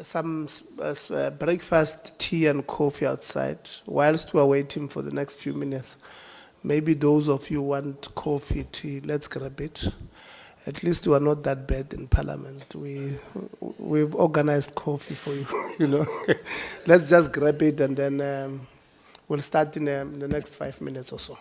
some breakfast, tea, and coffee outside whilst we are waiting for the next few minutes. Maybe those of you want coffee, tea, let's grab it. At least we are not that bad in Parliament. We've organized coffee for you, you know. Let's just grab it and then we'll start in the next 5 minutes or so.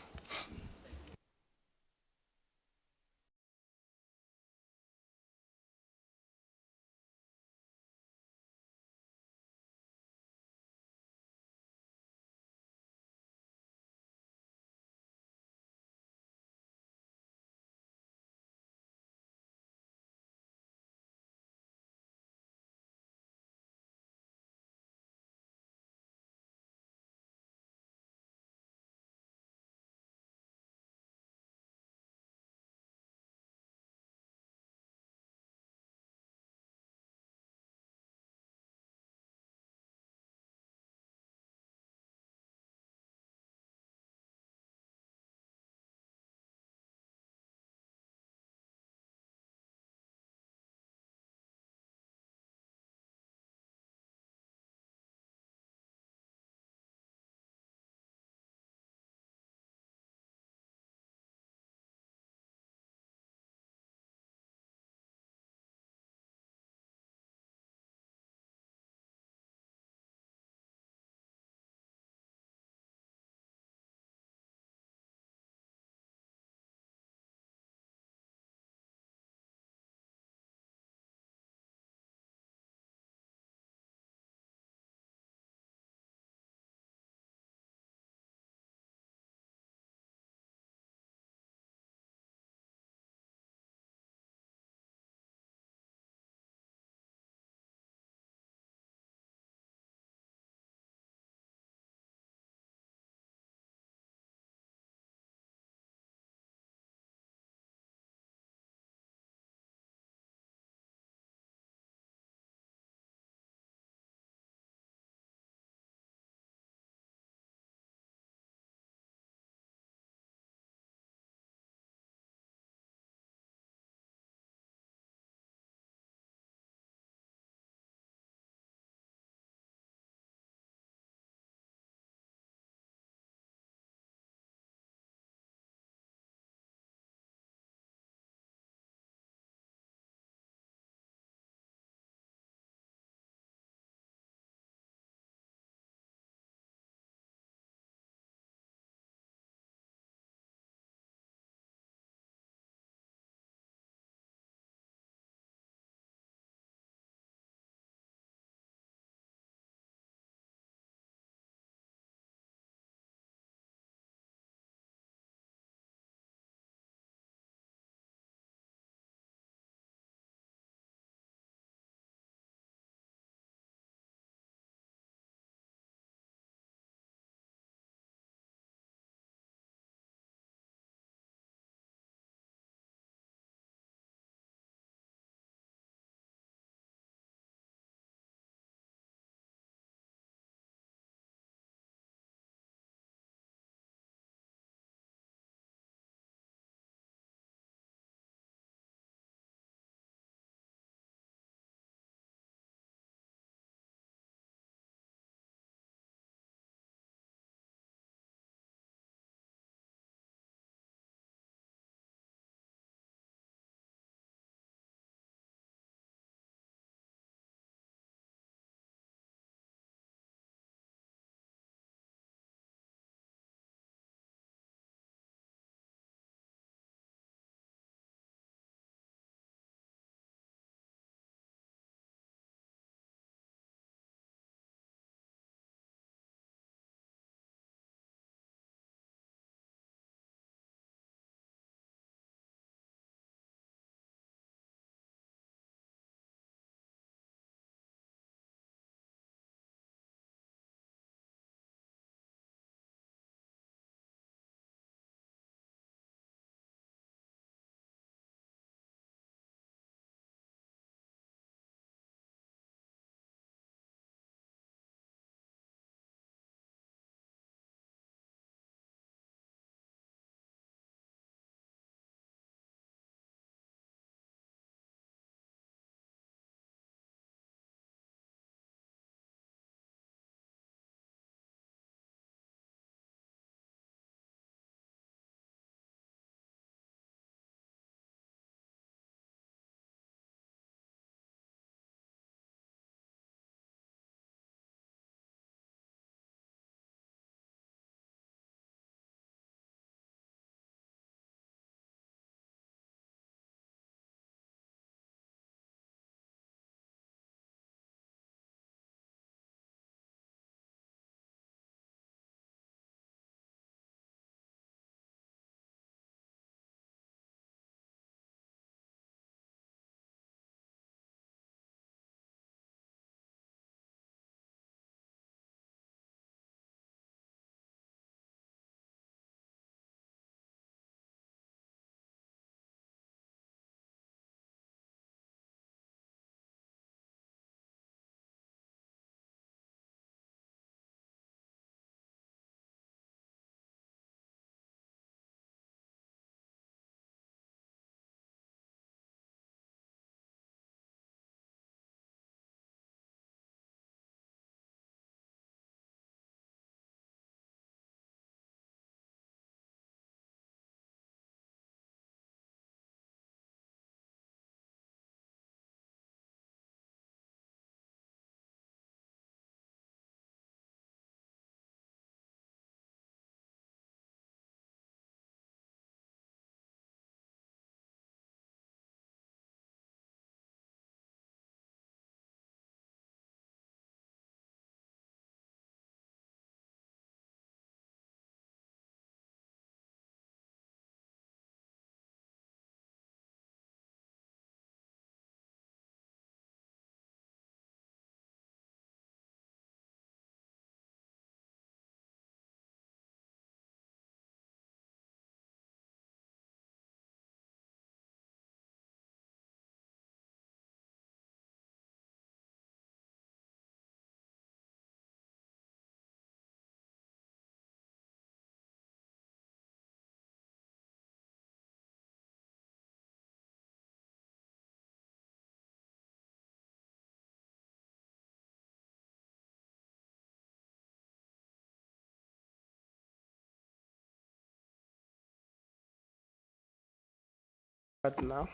But now,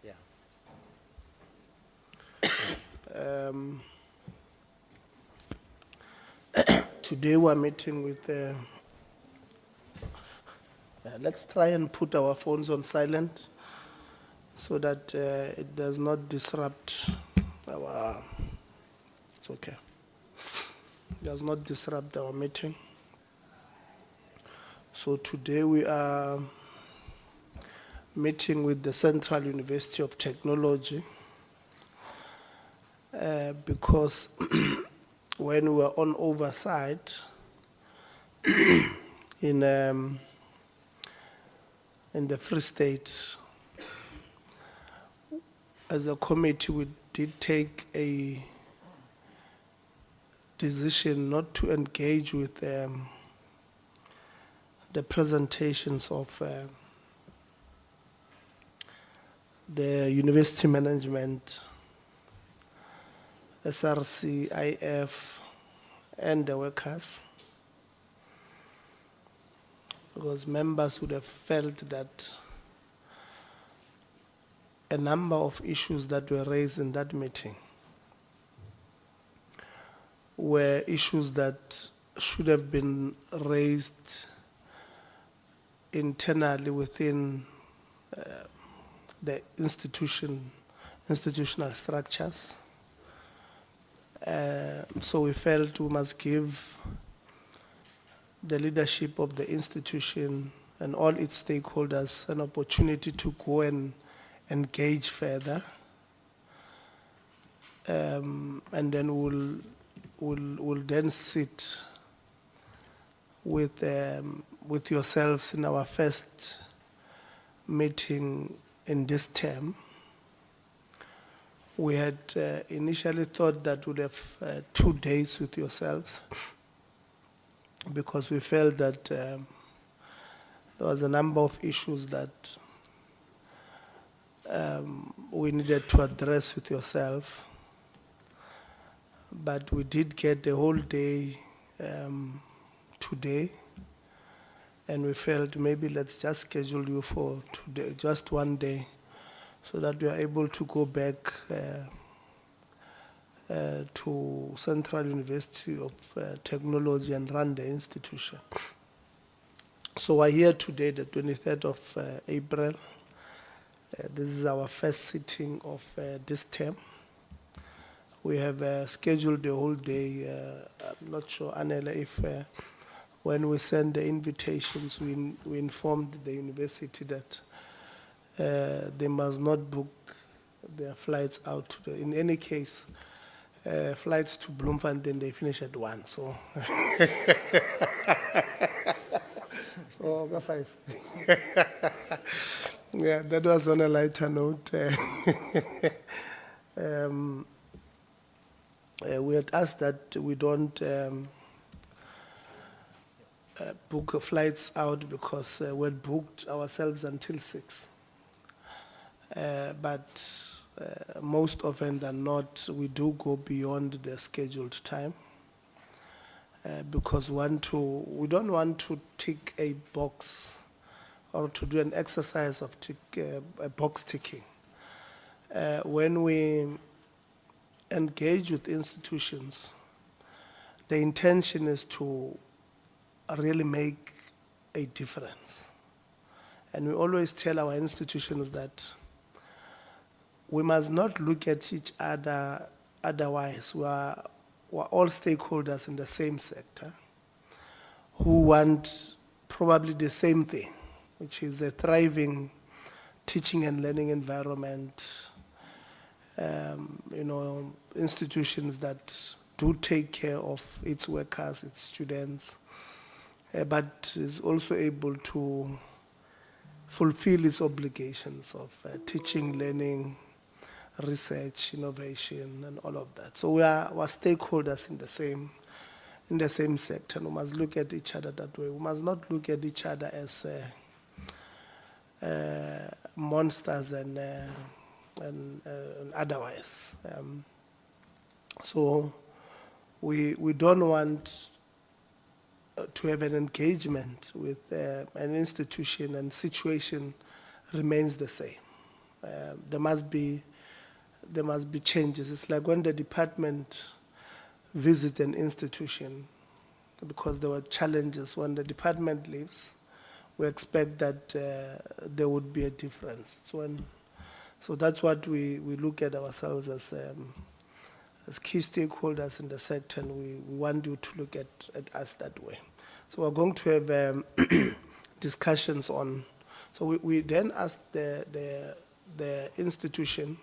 Yeah. today we're meeting with, let's try and put our phones on silent so that it does not disrupt our, it's okay, does not disrupt our meeting. So today we are meeting with the Central University of Technology because when we were on oversight in the Free State, as a committee, we did take a decision not to engage with the presentations of the university management, SRC, IF, and the workers, because members would have felt that a number of issues that were raised in that meeting were issues that should have been raised internally within the institutional structures. So we felt we must give the leadership of the institution and all its stakeholders an opportunity to go and engage further. And then we'll then sit with yourselves in our first meeting in this term. We had initially thought that we'd have 2 days with yourselves because we felt that there was a number of issues that we needed to address with yourself. But we did get the whole day today, and we felt maybe let's just schedule you for today, just 1 day, so that we are able to go back to Central University of Technology and run the institution. So we're here today, the 23rd of April. This is our first sitting of this term. We have scheduled the whole day. I'm not sure, Anela, if when we send the invitations, we informed the university that they must not book their flights out today. In any case, flights to Bloemfontein, they finish at 1, so. Oh, go 5. Yeah, that was on a lighter note. We had asked that we don't book flights out because we had booked ourselves until 6. But most often than not, we do go beyond the scheduled time because we don't want to tick a box or to do an exercise of a box ticking. When we engage with institutions, the intention is to really make a difference. And we always tell our institutions that we must not look at each other otherwise. We're all stakeholders in the same sector who want probably the same thing, which is a thriving teaching and learning environment, institutions that do take care of its workers, its students, but is also able to fulfill its obligations of teaching, learning, research, innovation, and all of that. So we're stakeholders in the same sector. We must look at each other that way. We must not look at each other as monsters and otherwise. So we don't want to have an engagement with an institution and situation remains the same. There must be changes. It's like when the department visit an institution, because there were challenges when the department leaves, we expect that there would be a difference. So that's what we look at ourselves as key stakeholders in the sector, and we want you to look at us that way. So we're going to have discussions on. So we then asked the institution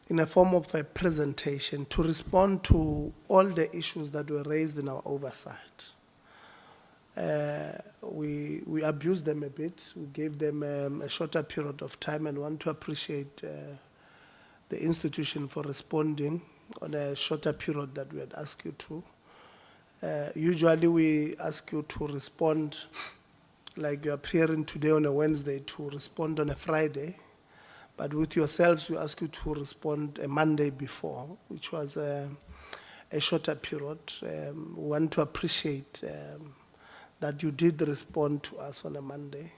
in a form of a presentation to respond to all the issues that were raised in our oversight. We abused them a bit. We gave them a shorter period of time, and want to appreciate the institution for responding on a shorter period that we had asked you to. Usually we ask you to respond, like you're appearing today on a Wednesday, to respond on a Friday. But with yourselves, we ask you to respond a Monday before, which was a shorter period. We want to appreciate that you did respond to us on a Monday.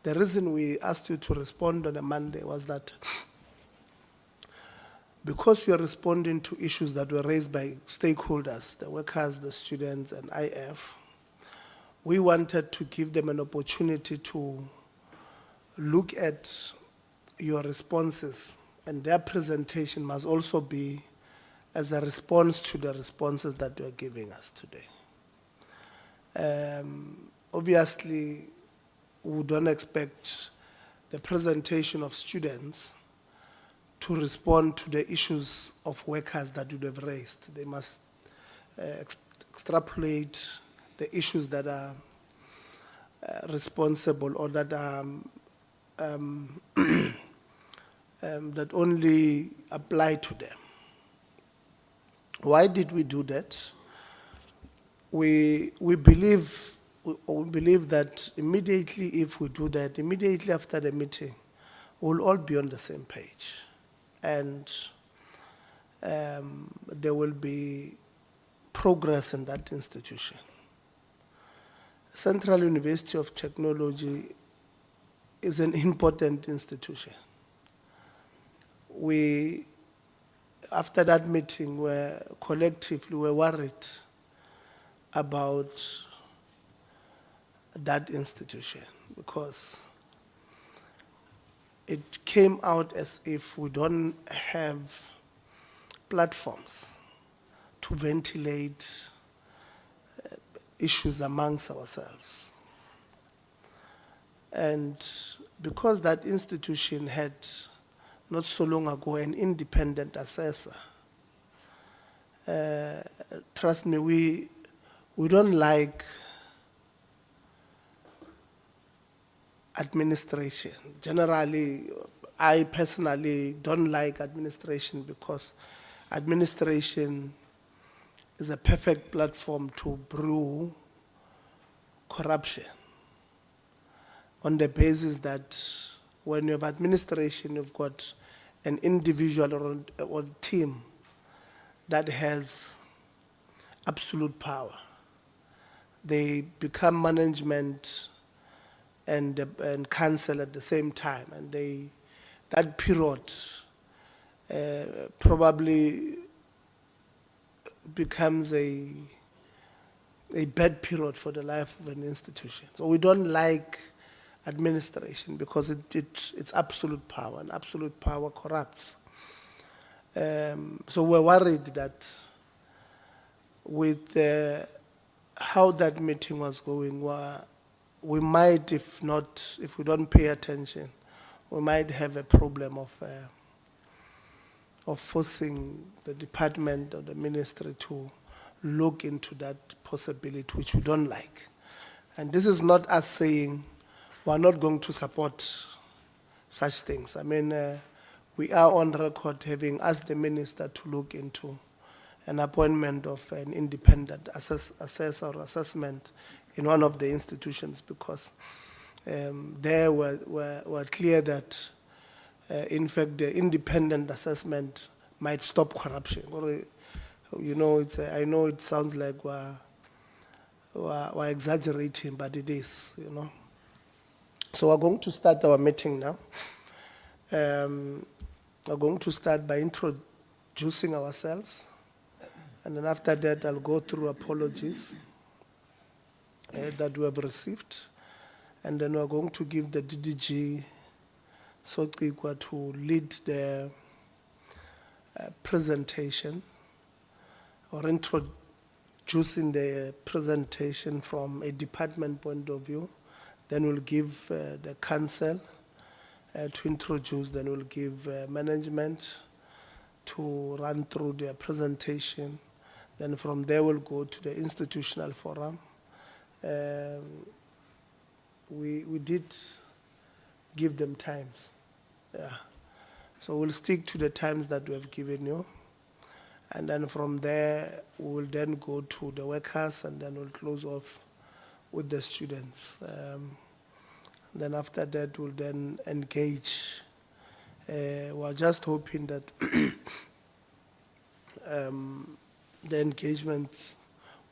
The reason we asked you to respond on a Monday was that because you are responding to issues that were raised by stakeholders, the workers, the students, and IF, we wanted to give them an opportunity to look at your responses, and their presentation must also be as a response to the responses that you are giving us today. Obviously, we don't expect the presentation of students to respond to the issues of workers that you have raised. They must extrapolate the issues that are responsible or that are that only apply to them. Why did we do that? We believe that immediately, if we do that, immediately after the meeting, we'll all be on the same page, and there will be progress in that institution. Central University of Technology is an important institution. We, after that meeting, were collectively worried about that institution, because it came out as if we don't have platforms to ventilate issues amongst ourselves. And because that institution had not so long ago an independent assessor, trust me, we don't like administration. Generally, I personally don't like administration, because administration is a perfect platform to brew corruption, on the basis that when you have administration, you've got an individual or team that has absolute power. They become management and council at the same time, and that period probably becomes a bad period for the life of an institution. So we don't like administration, because it's absolute power, and absolute power corrupts. So we're worried that with how that meeting was going, we might, if we don't pay attention, we might have a problem of forcing the department or the ministry to look into that possibility, which we don't like. And this is not us saying we're not going to support such things. I mean, we are on record having asked the minister to look into an appointment of an independent assessor or assessment in one of the institutions, because there were clear that, in fact, the independent assessment might stop corruption. Or, you know, I know it sounds like we're exaggerating, but it is, you know. So we're going to start our meeting now. We're going to start by introducing ourselves. And then after that, I'll go through apologies that we have received. And then we're going to give the DDG Sotikwa to lead the presentation or introducing the presentation from a department point of view. Then we'll give the council to introduce, then we'll give management to run through their presentation. Then from there we'll go to the institutional forum. We did give them times. Yeah. So we'll stick to the times that we have given you. And then from there, we will then go to the workers and then we'll close off with the students. Then after that, we'll then engage. We're just hoping that the engagement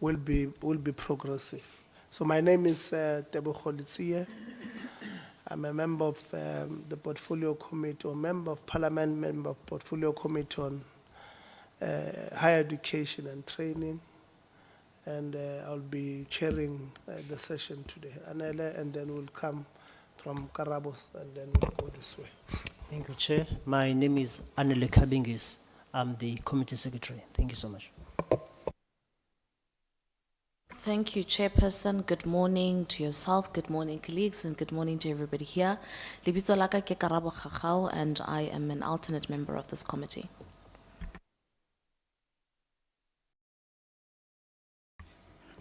will be progressive. So my name is Tebogo Litsie. I'm a member of the Portfolio Committee, or member of Parliament, member of Portfolio Committee on Higher Education and Training. And I'll be chairing the session today. Anele, and then we'll come from Karabos, and then we'll go this way. Thank you, Chair. My name is Anele Kabingis. I'm the Committee Secretary. Thank you so much. Thank you, Chairperson. Good morning to yourself, good morning, colleagues, and good morning to everybody here. Lebitso la ka ke Karabo Khakgao, and I am an alternate member of this committee.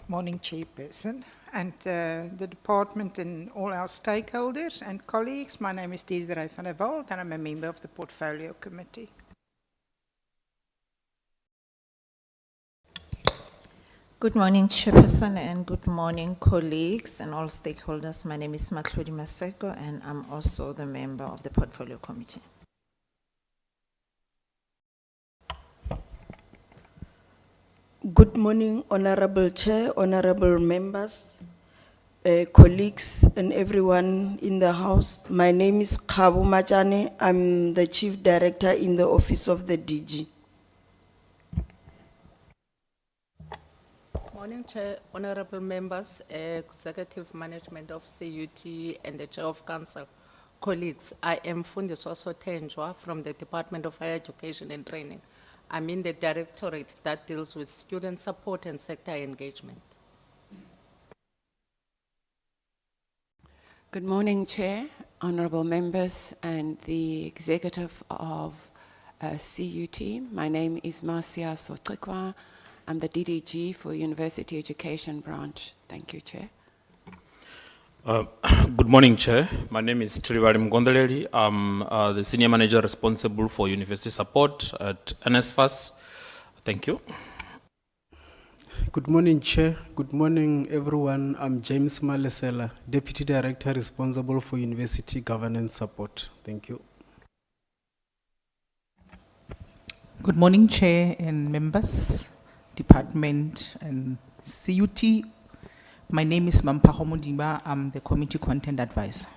Morning, Chairperson, and the department and all our stakeholders and colleagues. My name is Desiree van der Walt, and I'm a member of the Portfolio Committee. Good morning, Chairperson, and good morning, colleagues and all stakeholders. My name is Matlodi Maseko, and I'm also the member of the Portfolio Committee. Good morning, Honorable Chair, honorable members, colleagues, and everyone in the House. My name is Khabu Majane. I'm the Chief Director in the Office of the DG. Morning, Chair, honorable members, Executive Management of CUT, and the Chair of Council. Colleagues, I am Fundiswa Sotenjwa from the Department of Higher Education and Training. I'm in the directorate that deals with student support and sector engagement. Good morning, Chair, honorable members, and the executive of CUT. My name is Marcia Sotikwa. I'm the DDG for University Education Branch. Thank you, Chair. Good morning, Chair. My name is Trivali Mgondeleri. I'm the Senior Manager responsible for University Support at NSFAS. Thank you. Good morning, Chair. Good morning, everyone. I'm James Malesela, Deputy Director responsible for University Governance Support. Thank you. Good morning, Chair and members, Department and CUT. My name is Mampaho Mudiba. I'm the Committee Content Advisor.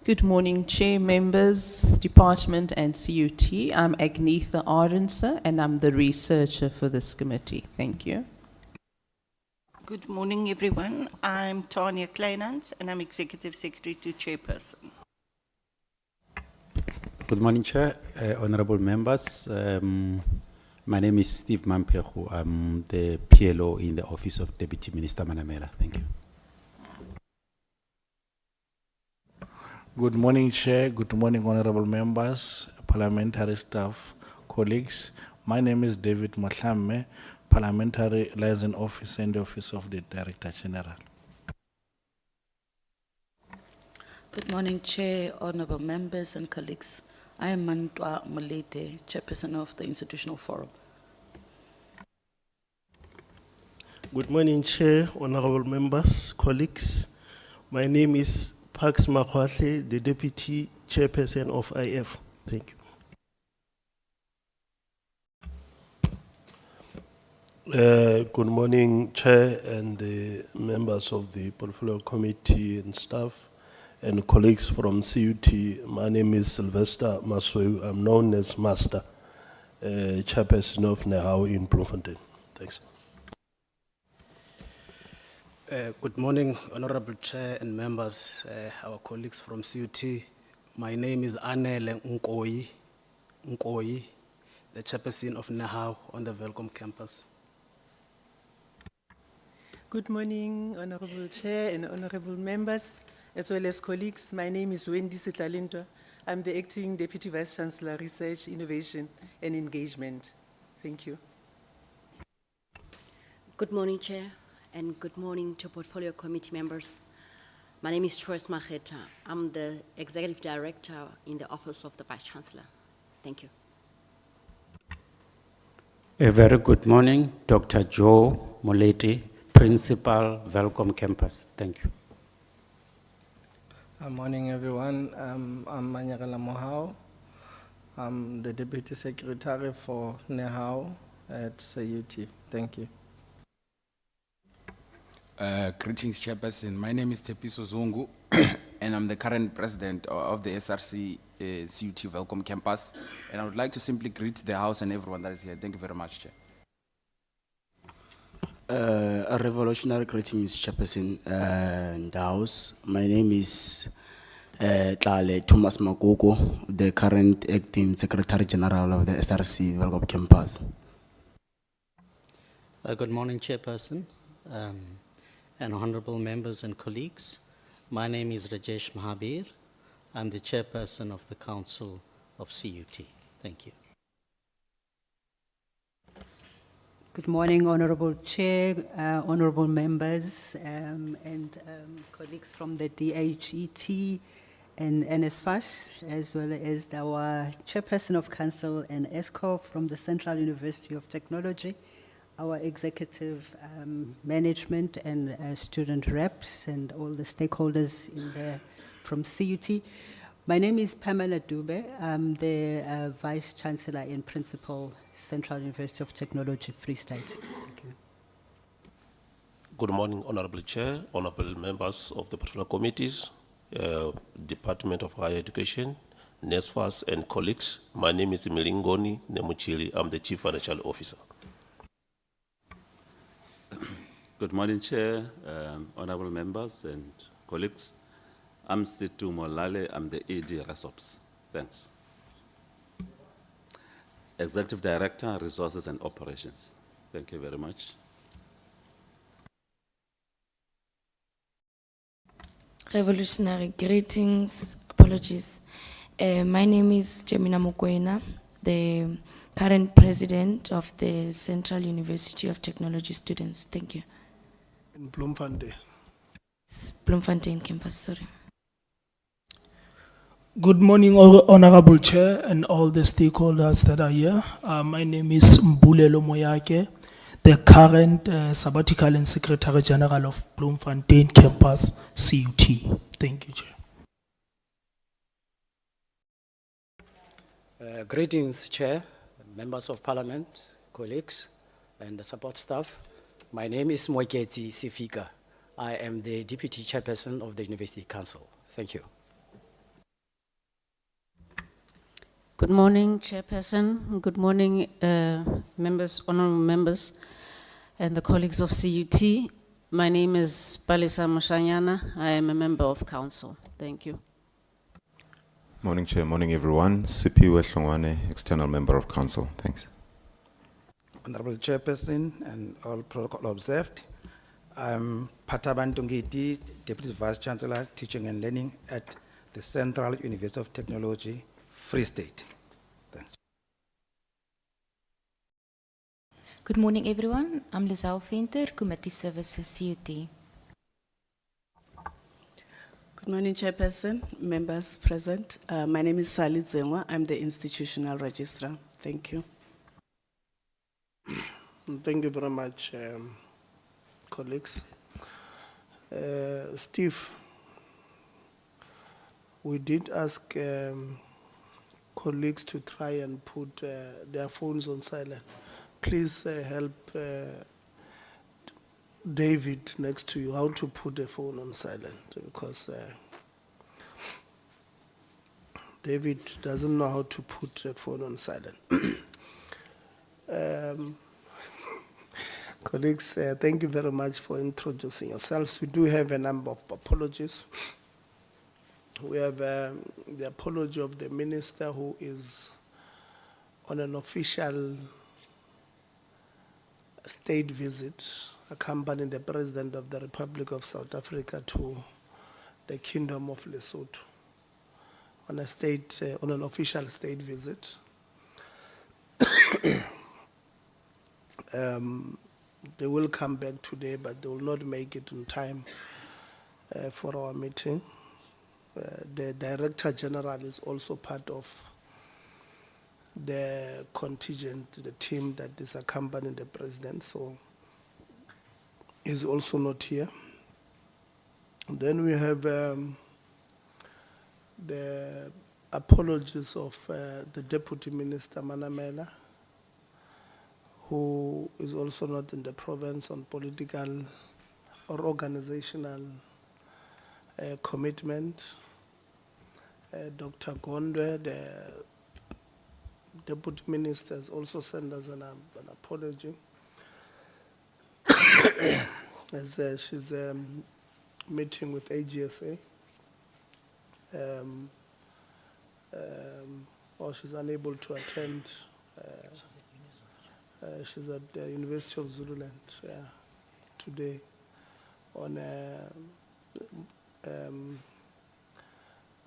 Good morning, Chair, members, Department and CUT. I'm Agnetha Ardense, and I'm the researcher for this committee. Thank you. Good morning, everyone. I'm Tanya Kleinans, and I'm Executive Secretary to Chairperson. Good morning, Chair, honorable members. My name is Steve Mampehu. I'm the PLO in the Office of Deputy Minister Manamela. Thank you. Good morning, Chair. Good morning, honorable members, parliamentary staff, colleagues. My name is David Motlame, Parliamentary Liaison Officer in the Office of the Director General. Good morning, Chair, honorable members and colleagues. I am Mantwa Molete, Chairperson of the Institutional Forum. Good morning, Chair, honorable members, colleagues. My name is Pax Makwale, the Deputy Chairperson of IF. Thank you. Good morning, Chair and the members of the Portfolio Committee and staff and colleagues from CUT. My name is Sylvester Masweu. I'm known as Master, Chairperson of NEHAO in Bloemfontein. Thanks. Good morning, Honorable Chair and members, our colleagues from CUT. My name is Anele Nkoyi, the chairperson of NEHAO on the Welcome campus. Good morning, Honorable Chair and honorable members, as well as colleagues. My name is Wendy Sitlalintwa. I'm the Acting Deputy Vice Chancellor, Research, Innovation and Engagement. Thank you. Good morning, Chair, and good morning to Portfolio Committee members. My name is Troyes Mageta. I'm the Executive Director in the Office of the Vice Chancellor. Thank you. A very good morning, Dr. Joe Moleti, Principal, Welcome Campus. Thank you. Morning, everyone. I'm Manyagala Mohau. I'm the Deputy Secretary for NEHAO at CUT. Thank you. Greetings, Chairperson. My name is Tepiso Zungu, and I'm the current president of the SRC CUT Welcome Campus. And I would like to simply greet the House and everyone that is here. Thank you very much, Chair. A revolutionary greetings, Chairperson and the House. My name is Tlale Thomas Makoko, the current Acting Secretary General of the SRC Welcome Campus. Good morning, Chairperson, and honorable members and colleagues. My name is Rajesh Mahabir. I'm the Chairperson of the Council of CUT. Thank you. Good morning, Honorable Chair, honorable members, and colleagues from the DHET and NSFAS, as well as our Chairperson of Council and ESCO from the Central University of Technology, our executive management and student reps and all the stakeholders from CUT. My name is Pamela Dube. I'm the Vice Chancellor and Principal, Central University of Technology, Free State. Thank you. Good morning, Honorable Chair, honorable members of the Portfolio Committees, Department of Higher Education, NSFAS and colleagues. My name is Milingoni Nemuchili. I'm the Chief Financial Officer. Good morning, Chair, honorable members and colleagues. I'm Situ Molale, I'm the ED RESOPS. Thanks. Executive Director, Resources and Operations. Thank you very much. Revolutionary greetings, apologies. My name is Jemina Mokoena, the current president of the Central University of Technology students. Thank you. In Bloemfontein. It's Bloemfontein campus, sorry. Good morning, Honorable Chair and all the stakeholders that are here. My name is Mbulelo Moyake, the current sabbatical and Secretary General of Bloemfontein campus, CUT. Thank you, Chair. Greetings, Chair, members of Parliament, colleagues, and the support staff. My name is Moiketi Sifika. I am the Deputy Chairperson of the University Council. Thank you. Good morning, Chairperson. Good morning, members, honorable members, and the colleagues of CUT. My name is Palisa Moshanyana. I am a member of council. Thank you. Morning, Chair. Morning, everyone. Sipiwe Hlongwane, external member of council. Thanks. Honorable Chairperson and all protocol observed. I'm Pataban Tungiti, Deputy Vice Chancellor, Teaching and Learning at the Central University of Technology, Free State. Thanks. Good morning, everyone. I'm Lizelle Venter, Committee Services, CUT. Good morning, Chairperson, members present. My name is Sally Zengwa. I'm the Institutional Registrar. Thank you. Thank you very much, colleagues. Steve, we did ask colleagues to try and put their phones on silent. please help David next to you how to put the phone on silent, because David doesn't know how to put the phone on silent. Colleagues, thank you very much for introducing yourselves. We do have a number of apologies. We have the apology of the minister who is on an official state visit, accompanying the President of the Republic of South Africa to the Kingdom of Lesotho on an official state visit. They will come back today, but they will not make it in time for our meeting. The Director General is also part of the contingent, the team that is accompanying the President, so he's also not here. Then we have the apologies of the Deputy Minister Manamela, who is also not in the province on political or organizational commitment. Dr. Gondwe, the Deputy Minister, has also sent us an apology. As she's meeting with AGSA, or she's unable to attend. She's at the University of Zululand today on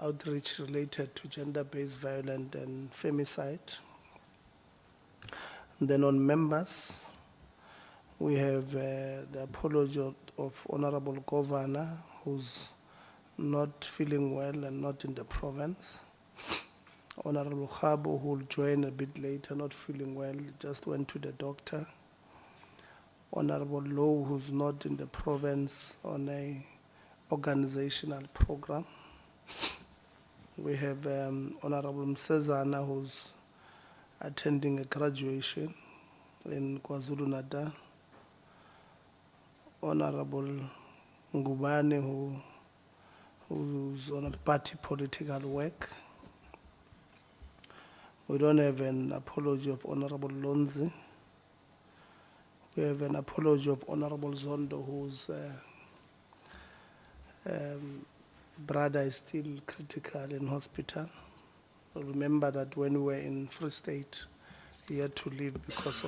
outreach related to gender-based violence and femicide. And then on members, we have the apology of Honorable Governor, who's not feeling well and not in the province. Honorable Khabo, who will join a bit later, not feeling well, just went to the doctor. Honorable Low, who's not in the province on a organizational program. We have Honorable Msezana, who's attending a graduation in KwaZulu-Natal. Honorable Ngubane, who's on a party political work. We don't have an apology of Honorable Lonzi. We have an apology of Honorable Zondo, whose brother is still critical in hospital. Remember that when we were in Free State, he had to leave because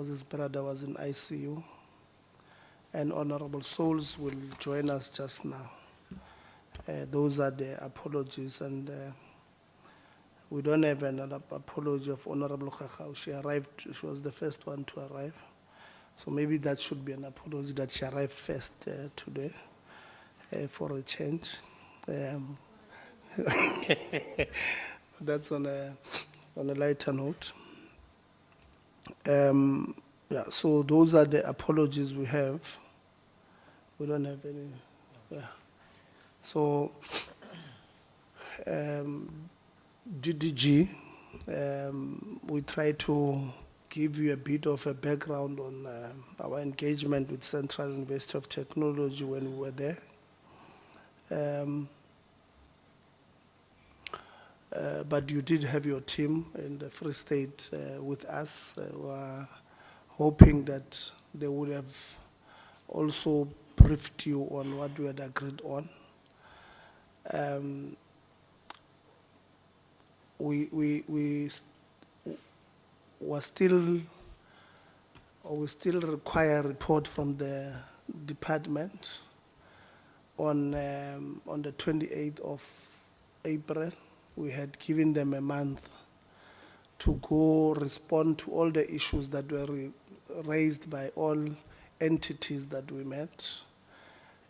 his brother was in ICU. And Honorable Souls will join us just now. Those are the apologies, and we don't have another apology of Honorable Khakau. She arrived, she was the first one to arrive. So maybe that should be an apology that she arrived first today for a change. That's on a lighter note. Yeah, so those are the apologies we have. We don't have any. Yeah. So DDG, we try to give you a bit of a background on our engagement with Central University of Technology when we were there. But you did have your team in the Free State with us. We are hoping that they would have also briefed you on what we had agreed on. We still require a report from the department on the 28th of April. We had given them a month to go respond to all the issues that were raised by all entities that we met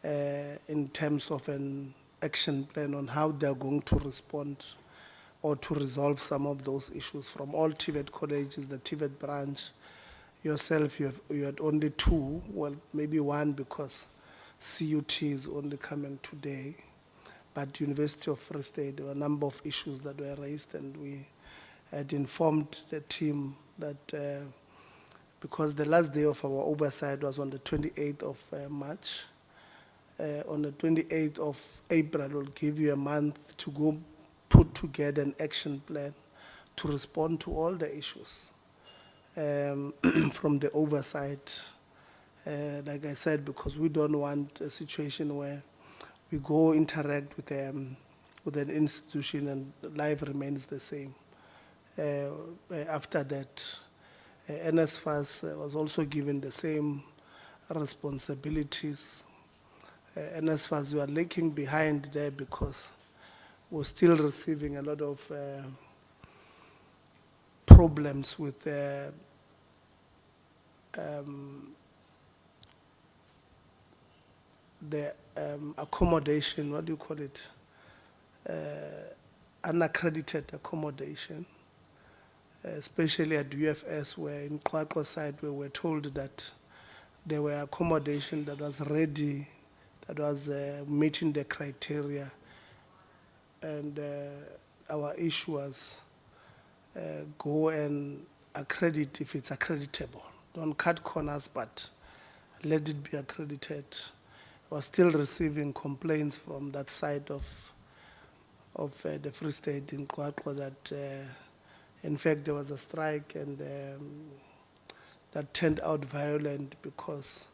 in terms of an action plan on how they're going to respond or to resolve some of those issues from all TVET colleges, the TVET branch. Yourself, you had only two, well, maybe one because CUT is only coming today. But University of Free State, there were a number of issues that were raised, and we had informed the team that because the last day of our oversight was on the 28th of March, on the 28th of April, we'll give you a month to go put together an action plan to respond to all the issues from the oversight. Like I said, because we don't want a situation where we go interact with an institution and life remains the same. After that, NSFAS was also given the same responsibilities. NSFAS, we are lagging behind there because we're still receiving a lot of problems with the accommodation, what do you call it? Unaccredited accommodation, especially at UFS, where in Kwakwa side, we were told that there were accommodation that was ready, that was meeting the criteria. And our issue was go and accredit if it's accreditable. Don't cut corners, but let it be accredited. Was still receiving complaints from that side of the Free State in Kwakwa that in fact there was a strike and that turned out violent because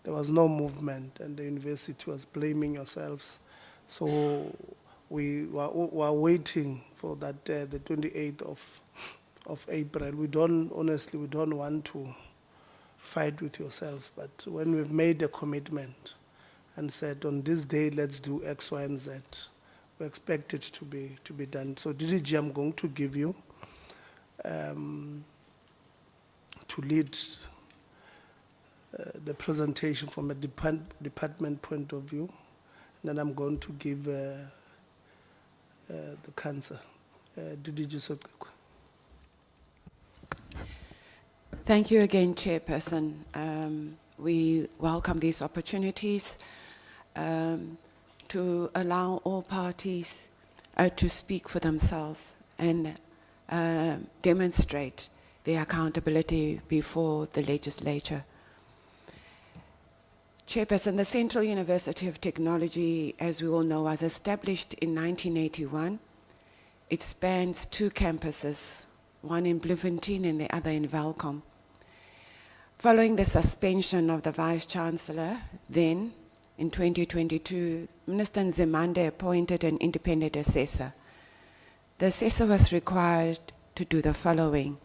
there was no movement and the university was blaming yourselves. So we were waiting for that the 28th of April. We don't want to fight with yourselves, but when we've made a commitment and said on this day let's do X, Y, and Z, we expect it to be done. So DDG, I'm going to give you to lead the presentation from a department point of view. And then I'm going to give the council. DDG Sotekwe. Thank you again, Chairperson. We welcome these opportunities to allow all parties to speak for themselves and demonstrate their accountability before the legislature. Chairperson, the Central University of Technology, as we all know, was established in 1981. It spans 2 campuses, one in Bloemfontein and the other in Welkom. Following the suspension of the Vice-Chancellor, then, in 2022, Minister Nzimande appointed an independent assessor. The assessor was required to do the following: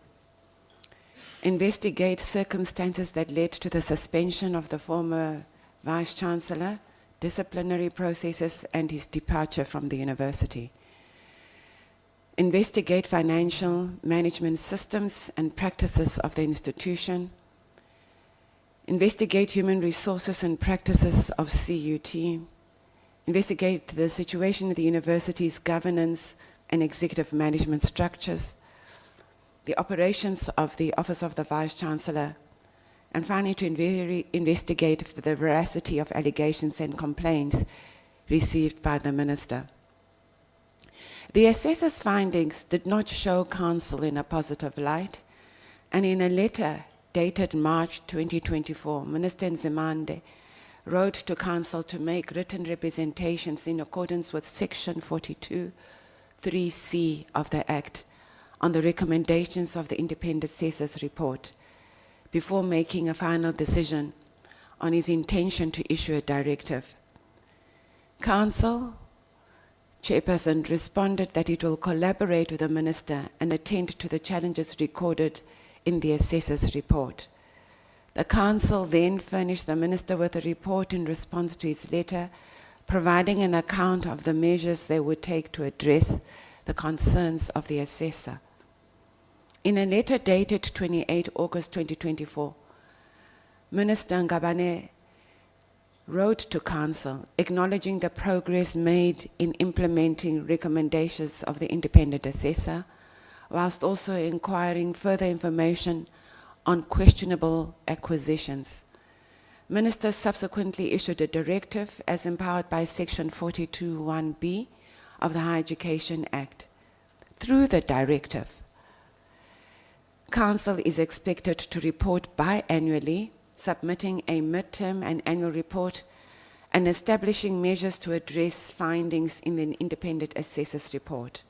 investigate circumstances that led to the suspension of the former Vice-Chancellor, disciplinary processes, and his departure from the university. Investigate financial management systems and practices of the institution. Investigate human resources and practices of CUT. Investigate the situation of the university's governance and executive management structures, the operations of the Office of the Vice-Chancellor, and finally to investigate the veracity of allegations and complaints received by the Minister. The assessor's findings did not show Council in a positive light, and in a letter dated March 2024, Minister Nzimande wrote to Council to make written representations in accordance with Section 42(3)(c) of the Act on the recommendations of the Independent Assessor's report before making a final decision on his intention to issue a directive. Council Chairperson responded that it will collaborate with the Minister and attend to the challenges recorded in the assessor's report. The Council then furnished the Minister with a report in response to his letter, providing an account of the measures they would take to address the concerns of the assessor. In a letter dated 28 August 2024, Minister Ngabane wrote to Council acknowledging the progress made in implementing recommendations of the independent assessor, whilst also inquiring further information on questionable acquisitions. Minister subsequently issued a directive as empowered by Section 42(1)(b) of the Higher Education Act. Through the directive, Council is expected to report biannually, submitting a midterm and annual report and establishing measures to address findings in the independent assessor's report.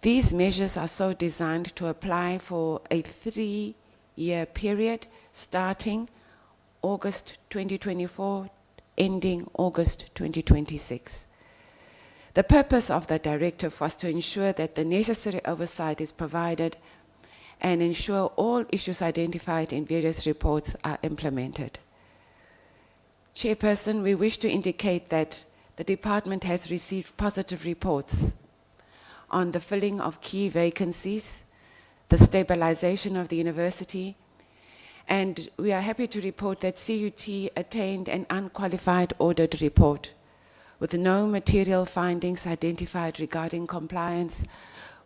These measures are so designed to apply for a 3-year period starting August 2024, ending August 2026. The purpose of the directive was to ensure that the necessary oversight is provided and ensure all issues identified in various reports are implemented. Chairperson, we wish to indicate that the department has received positive reports on the filling of key vacancies, the stabilization of the university, and we are happy to report that CUT attained an unqualified audit report with no material findings identified regarding compliance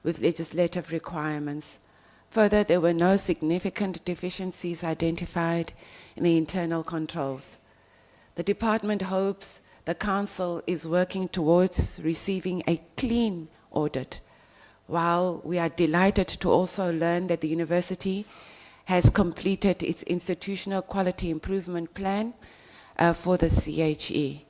with legislative requirements. Further, there were no significant deficiencies identified in the internal controls. The department hopes the council is working towards receiving a clean audit, while we are delighted to also learn that the university has completed its institutional quality improvement plan for the CHE.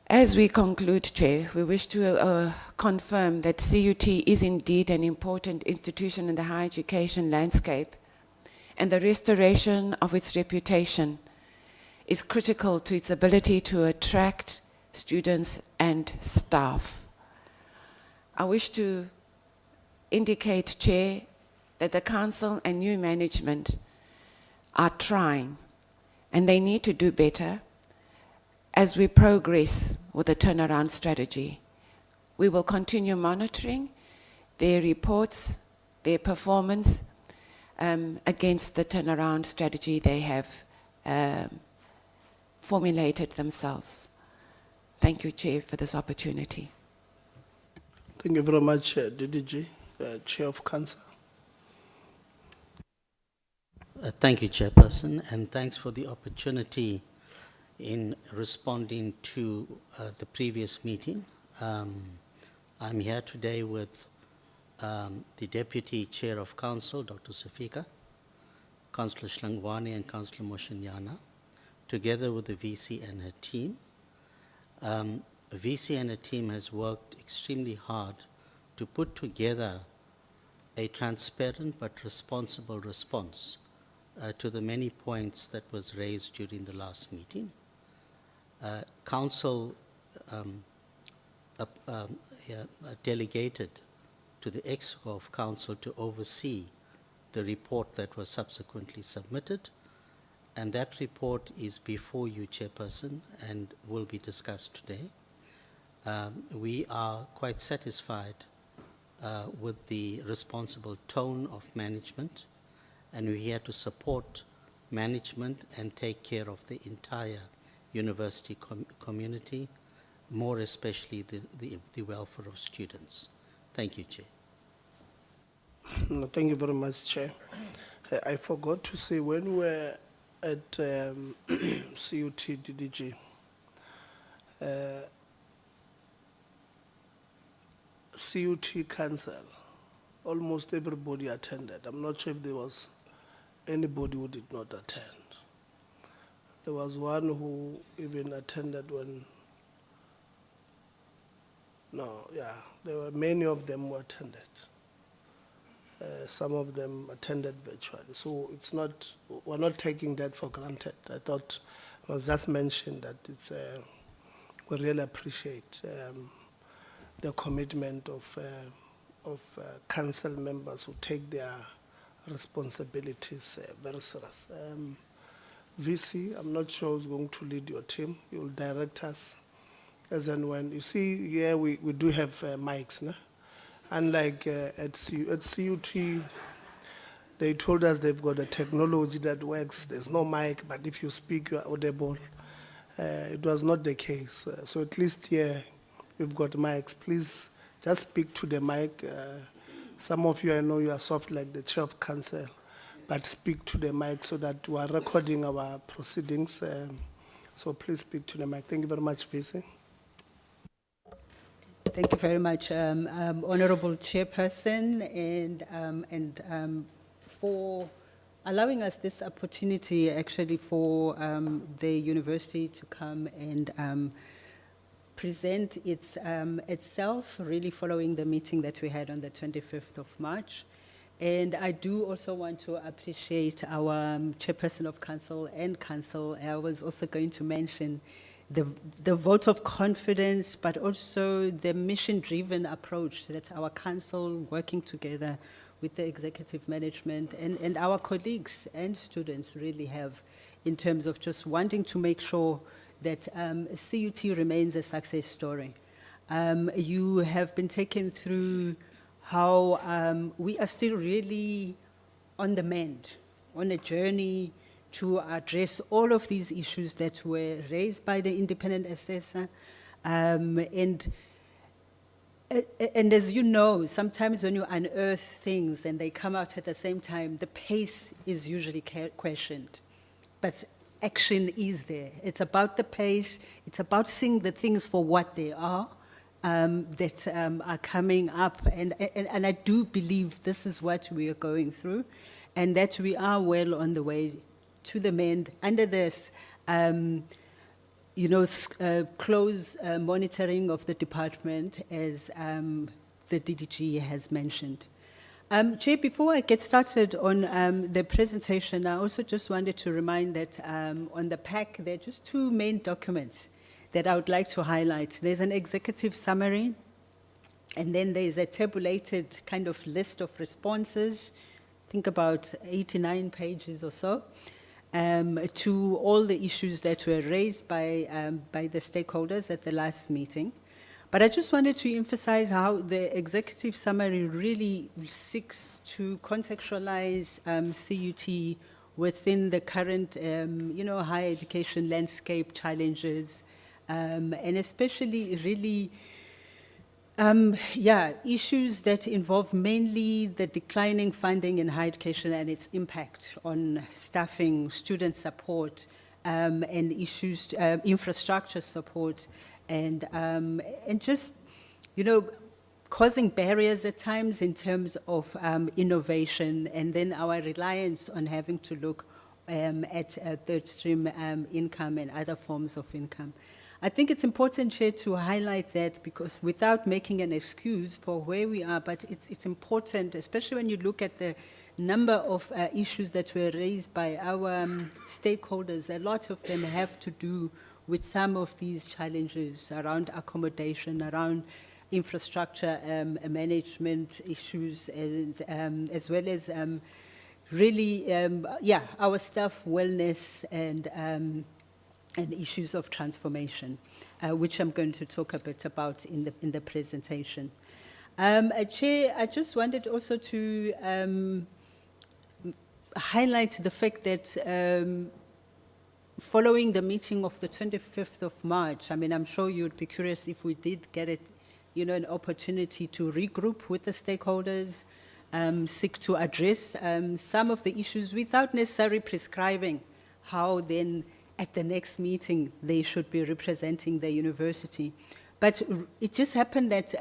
As we conclude, Chair, we wish to confirm that CUT is indeed an important institution in the higher education landscape, and the restoration of its reputation is critical to its ability to attract students and staff. I wish to indicate, Chair, that the council and new management are trying, and they need to do better as we progress with the turnaround strategy. We will continue monitoring their reports, their performance against the turnaround strategy they have formulated themselves. Thank you, Chair, for this opportunity. Thank you very much, DDG, Chair of Council. Thank you, Chairperson, and thanks for the opportunity in responding to the previous meeting. I'm here today with the Deputy Chair of Council, Dr. Safika, Councillor Shlangwane and Councillor Moshinyana, together with the VC and her team. VC and her team has worked extremely hard to put together a transparent but responsible response to the many points that was raised during the last meeting. Council delegated to the EXCO of Council to oversee the report that was subsequently submitted, and that report is before you, Chairperson, and will be discussed today. We are quite satisfied with the responsible tone of management, and we're here to support management and take care of the entire university community, more especially the welfare of students. Thank you, Chair. No, thank you very much, Chair. I forgot to say, when we were at CUT DDG, CUT Council, almost everybody attended. I'm not sure if there was anybody who did not attend. There was one who even attended when, no, yeah, there were many of them who attended. Some of them attended virtually. So it's not, we're not taking that for granted. I thought it was just mentioned that it's, we really appreciate the commitment of council members who take their responsibilities very serious. VC, I'm not sure who's going to lead your team. You'll direct us as and when. You see, here we do have mics, no? Unlike at CUT, they told us they've got a technology that works. There's no mic, but if you speak, you're audible. It was not the case. So at least here, we've got mics. Please just speak to the mic. Some of you, I know you are soft like the Chair of Council, but speak to the mic so that we are recording our proceedings. So please speak to the mic. Thank you very much, VC. Thank you very much, Honorable Chairperson, and for allowing us this opportunity actually for the university to come and present itself, really following the meeting that we had on the 25th of March. And I do also want to appreciate our Chairperson of Council and Council. I was also going to mention the vote of confidence, but also the mission-driven approach that our council, working together with the executive management and our colleagues and students really have in terms of just wanting to make sure that CUT remains a success story. You have been taken through how we are still really on the mend, on a journey to address all of these issues that were raised by the independent assessor. And as you know, sometimes when you unearth things and they come out at the same time, the pace is usually questioned. But action is there. It's about the pace. It's about seeing the things for what they are that are coming up. And I do believe this is what we are going through and that we are well on the way to the mend under this, close monitoring of the department as the DDG has mentioned. Chair, before I get started on the presentation, I also just wanted to remind that on the pack, there are just two main documents that I would like to highlight. There's an executive summary, and then there's a tabulated kind of list of responses, I think about 89 pages or so, to all the issues that were raised by the stakeholders at the last meeting. But I just wanted to emphasize how the executive summary really seeks to contextualize CUT within the current, higher education landscape challenges, and especially really issues that involve mainly the declining funding in higher education and its impact on staffing, student support, and issues, infrastructure support, and just, causing barriers at times in terms of innovation, and then our reliance on having to look at third stream income and other forms of income. I think it's important, Chair, to highlight that because without making an excuse for where we are, but it's important, especially when you look at the number of issues that were raised by our stakeholders. A lot of them have to do with some of these challenges around accommodation, around infrastructure management issues, and as well as really, our staff wellness and issues of transformation, which I'm going to talk a bit about in the presentation. Chair, I just wanted also to highlight the fact that following the meeting of the 25th of March, I'm sure you'd be curious if we did get it, an opportunity to regroup with the stakeholders, seek to address some of the issues without necessarily prescribing how then at the next meeting they should be representing the university. But it just happened that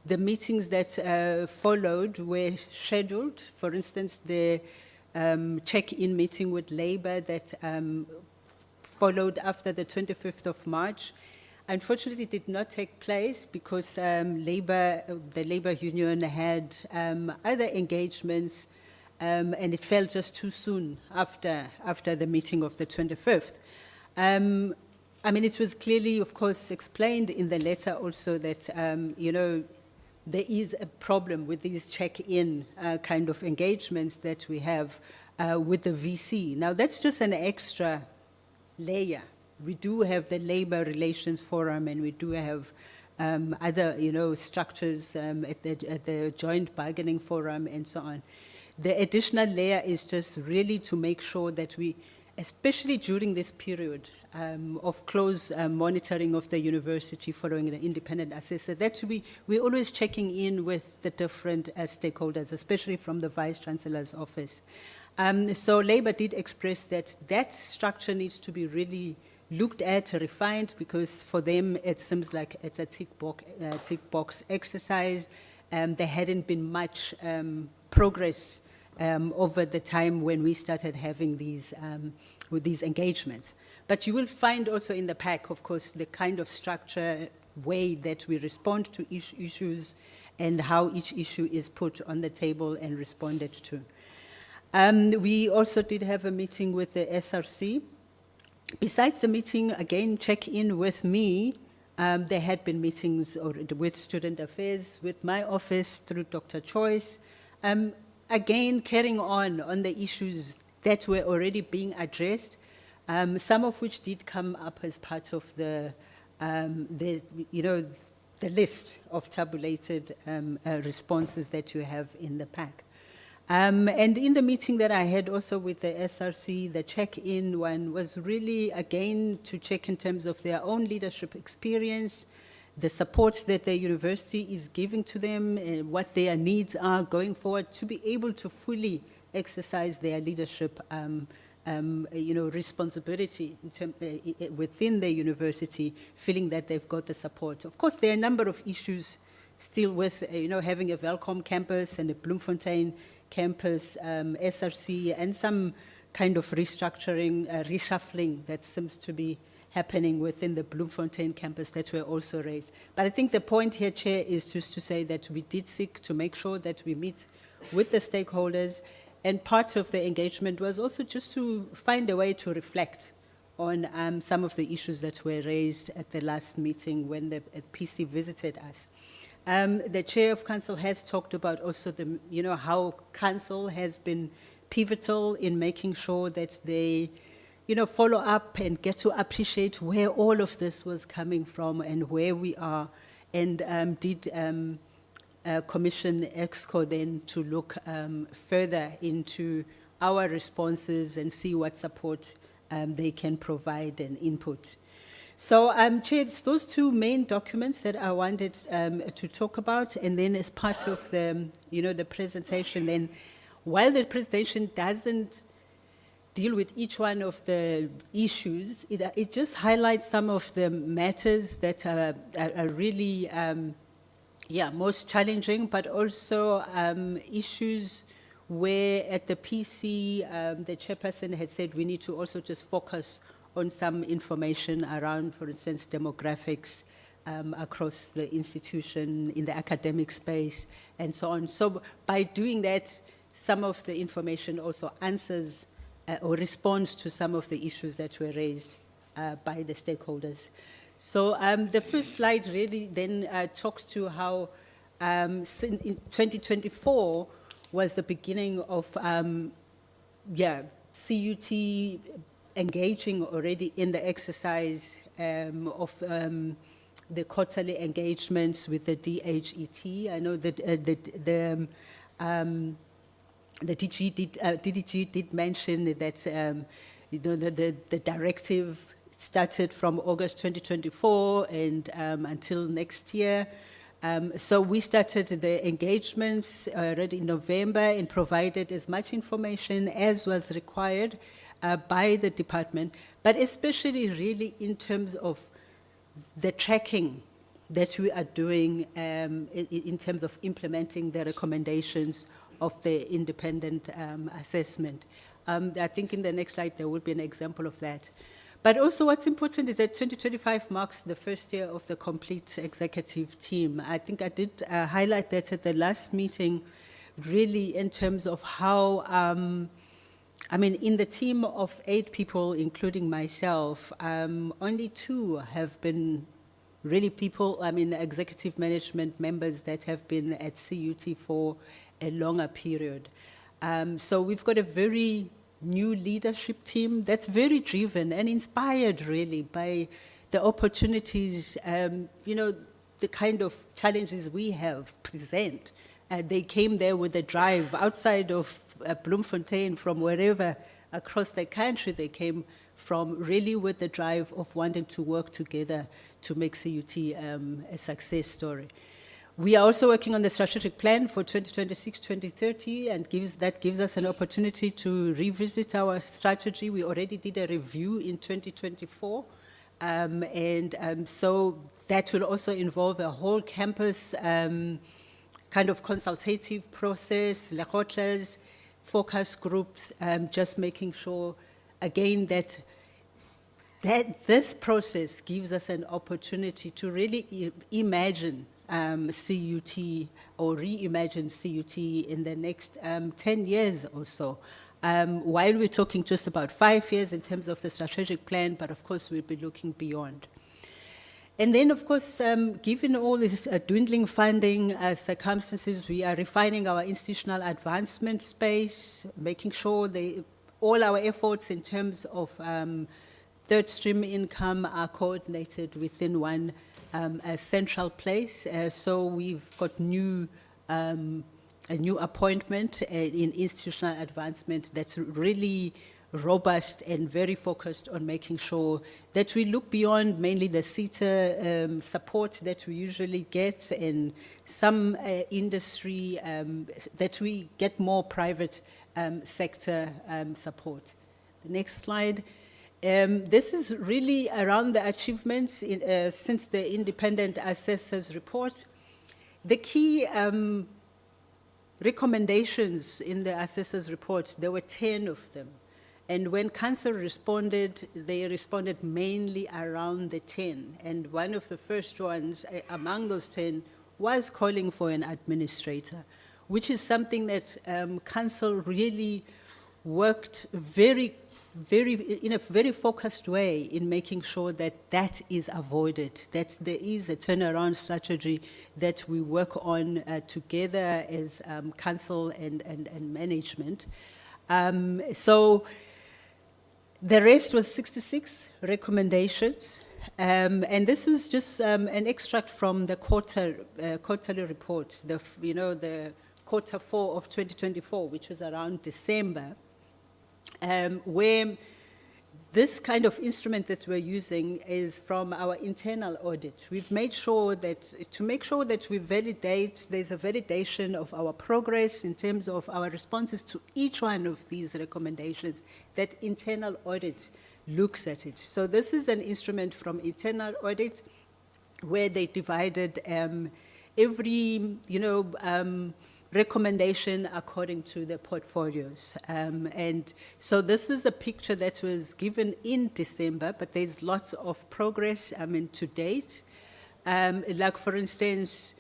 the meetings that followed were scheduled. For instance, the check-in meeting with Labour that followed after the 25th of March, unfortunately did not take place because the Labour Union had other engagements, and it fell just too soon after the meeting of the 25th. It was clearly, of course, explained in the letter also that, there is a problem with these check-in kind of engagements that we have with the VC. Now, that's just an extra layer. We do have the Labour Relations Forum, and we do have other, structures at the Joint Bargaining Forum and so on. The additional layer is just really to make sure that we, especially during this period of close monitoring of the university following the independent assessor, that we're always checking in with the different stakeholders, especially from the Vice-Chancellor's office. So Labour did express that structure needs to be really looked at, refined, because for them it seems like it's a tick box exercise. There hadn't been much progress over the time when we started having these, with these engagements. But you will find also in the pack, of course, the kind of structure, way that we respond to issues and how each issue is put on the table and responded to. We also did have a meeting with the SRC. Besides the meeting, again, check-in with me, there had been meetings with Student Affairs, with my office through Dr. Choice. Again, carrying on the issues that were already being addressed, some of which did come up as part of the list of tabulated responses that you have in the pack. And in the meeting that I had also with the SRC, the check-in one was really, again, to check in terms of their own leadership experience, the support that the university is giving to them, and what their needs are going forward, to be able to fully exercise their leadership responsibility within the university, feeling that they've got the support. Of course, there are a number of issues still with, having a Welkom campus and a Bloemfontein campus, SRC, and some kind of restructuring, reshuffling that seems to be happening within the Bloemfontein campus that were also raised. But I think the point here, Chair, is just to say that we did seek to make sure that we meet with the stakeholders, and part of the engagement was also just to find a way to reflect on some of the issues that were raised at the last meeting when the PC visited us. The Chair of Council has talked about also how Council has been pivotal in making sure that they, follow up and get to appreciate where all of this was coming from and where we are, and did commission EXCO then to look further into our responses and see what support they can provide and input. So, Chair, it's those two main documents that I wanted to talk about, and then as part of the, the presentation, then, while the presentation doesn't deal with each one of the issues, it just highlights some of the matters that are really, most challenging, but also issues where at the PC, the chairperson had said we need to also just focus on some information around, for instance, demographics across the institution, in the academic space, and so on. So by doing that, some of the information also answers or responds to some of the issues that were raised by the stakeholders. So the first slide really then talks to how in 2024 was the beginning of CUT engaging already in the exercise of the quarterly engagements with the DHET. I know that the DDG did mention that the directive started from August 2024 and until next year. So we started the engagements already in November and provided as much information as was required by the department, but especially really in terms of the tracking that we are doing in terms of implementing the recommendations of the independent assessment. I think in the next slide there will be an example of that. But also what's important is that 2025 marks the first year of the complete executive team. I think I did highlight that at the last meeting, really in terms of how, in the team of 8 people, including myself, only 2 have been really people, executive management members that have been at CUT for a longer period. So we've got a very new leadership team that's very driven and inspired really by the opportunities, the kind of challenges we have present. They came there with a drive outside of Bloemfontein, from wherever across the country they came from, really with the drive of wanting to work together to make CUT a success story. We are also working on the strategic plan for 2026-2030, and that gives us an opportunity to revisit our strategy. We already did a review in 2024 So that will also involve a whole campus kind of consultative process, lekotlas, focus groups, just making sure, again, that this process gives us an opportunity to really imagine CUT or reimagine CUT in the next 10 years or so. While we're talking just about 5 years in terms of the strategic plan, but of course we'll be looking beyond. And then, of course, given all this dwindling funding circumstances, we are refining our institutional advancement space, making sure all our efforts in terms of third stream income are coordinated within one a central place. So we've got a new appointment in institutional advancement that's really robust and very focused on making sure that we look beyond mainly the SETA support that we usually get in some industry, that we get more private sector support. The next slide. This is really around the achievements since the independent assessors report. The key recommendations in the assessors report, there were 10 of them. And when council responded, they responded mainly around the 10. And one of the first ones among those 10 was calling for an administrator, which is something that council really worked in a very focused way in making sure that that is avoided, that there is a turnaround strategy that we work on together as council and management. So the rest was 66 recommendations. And this was just an extract from the quarterly report, the quarter 4 of 2024, which was around December, where this kind of instrument that we're using is from our internal audit. We've made sure that, to make sure that we validate, there's a validation of our progress in terms of our responses to each one of these recommendations, that internal audit looks at it. So this is an instrument from internal audit where they divided every, recommendation according to the portfolios. And so this is a picture that was given in December, but there's lots of progress, to date. Like for instance,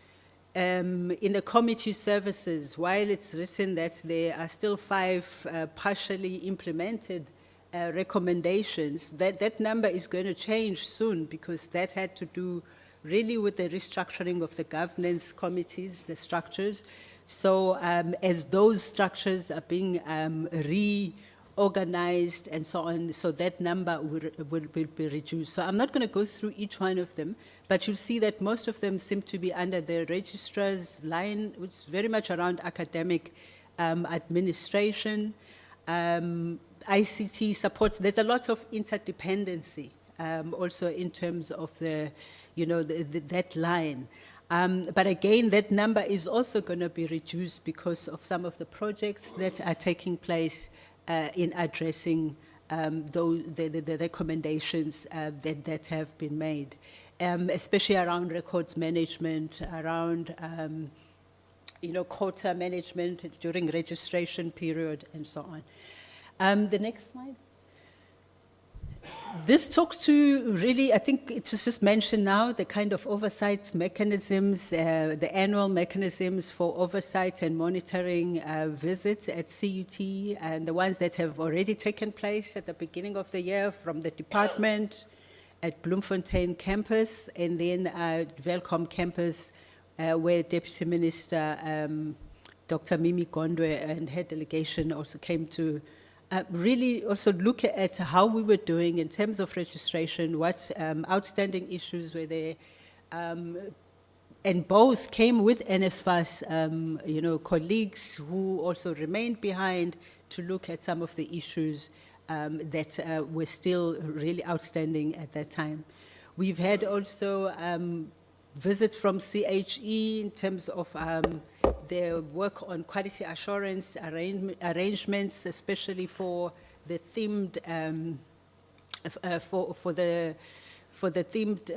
in the committee services, while it's written that there are still 5 partially implemented recommendations, that number is going to change soon because that had to do really with the restructuring of the governance committees, the structures. So as those structures are being reorganized and so on, so that number will be reduced. So I'm not going to go through each one of them, but you'll see that most of them seem to be under the registrar's line, which is very much around academic administration, ICT support. There's a lot of interdependency also in terms of the, that line. But again, that number is also going to be reduced because of some of the projects that are taking place in addressing the recommendations that have been made, especially around records management, around quota management during registration period, and so on. The next slide. This talks to really, I think it was just mentioned now, the kind of oversight mechanisms, the annual mechanisms for oversight and monitoring visits at CUT, and the ones that have already taken place at the beginning of the year from the department at Bloemfontein campus, and then Welcome campus, where Deputy Minister Dr. Mimi Gondwe and her delegation also came to really also look at how we were doing in terms of registration, what outstanding issues were there, and both came with NSFAS, colleagues who also remained behind to look at some of the issues that were still really outstanding at that time. We've had also visits from CHE in terms of their work on quality assurance arrangements, especially for the themed, for the themed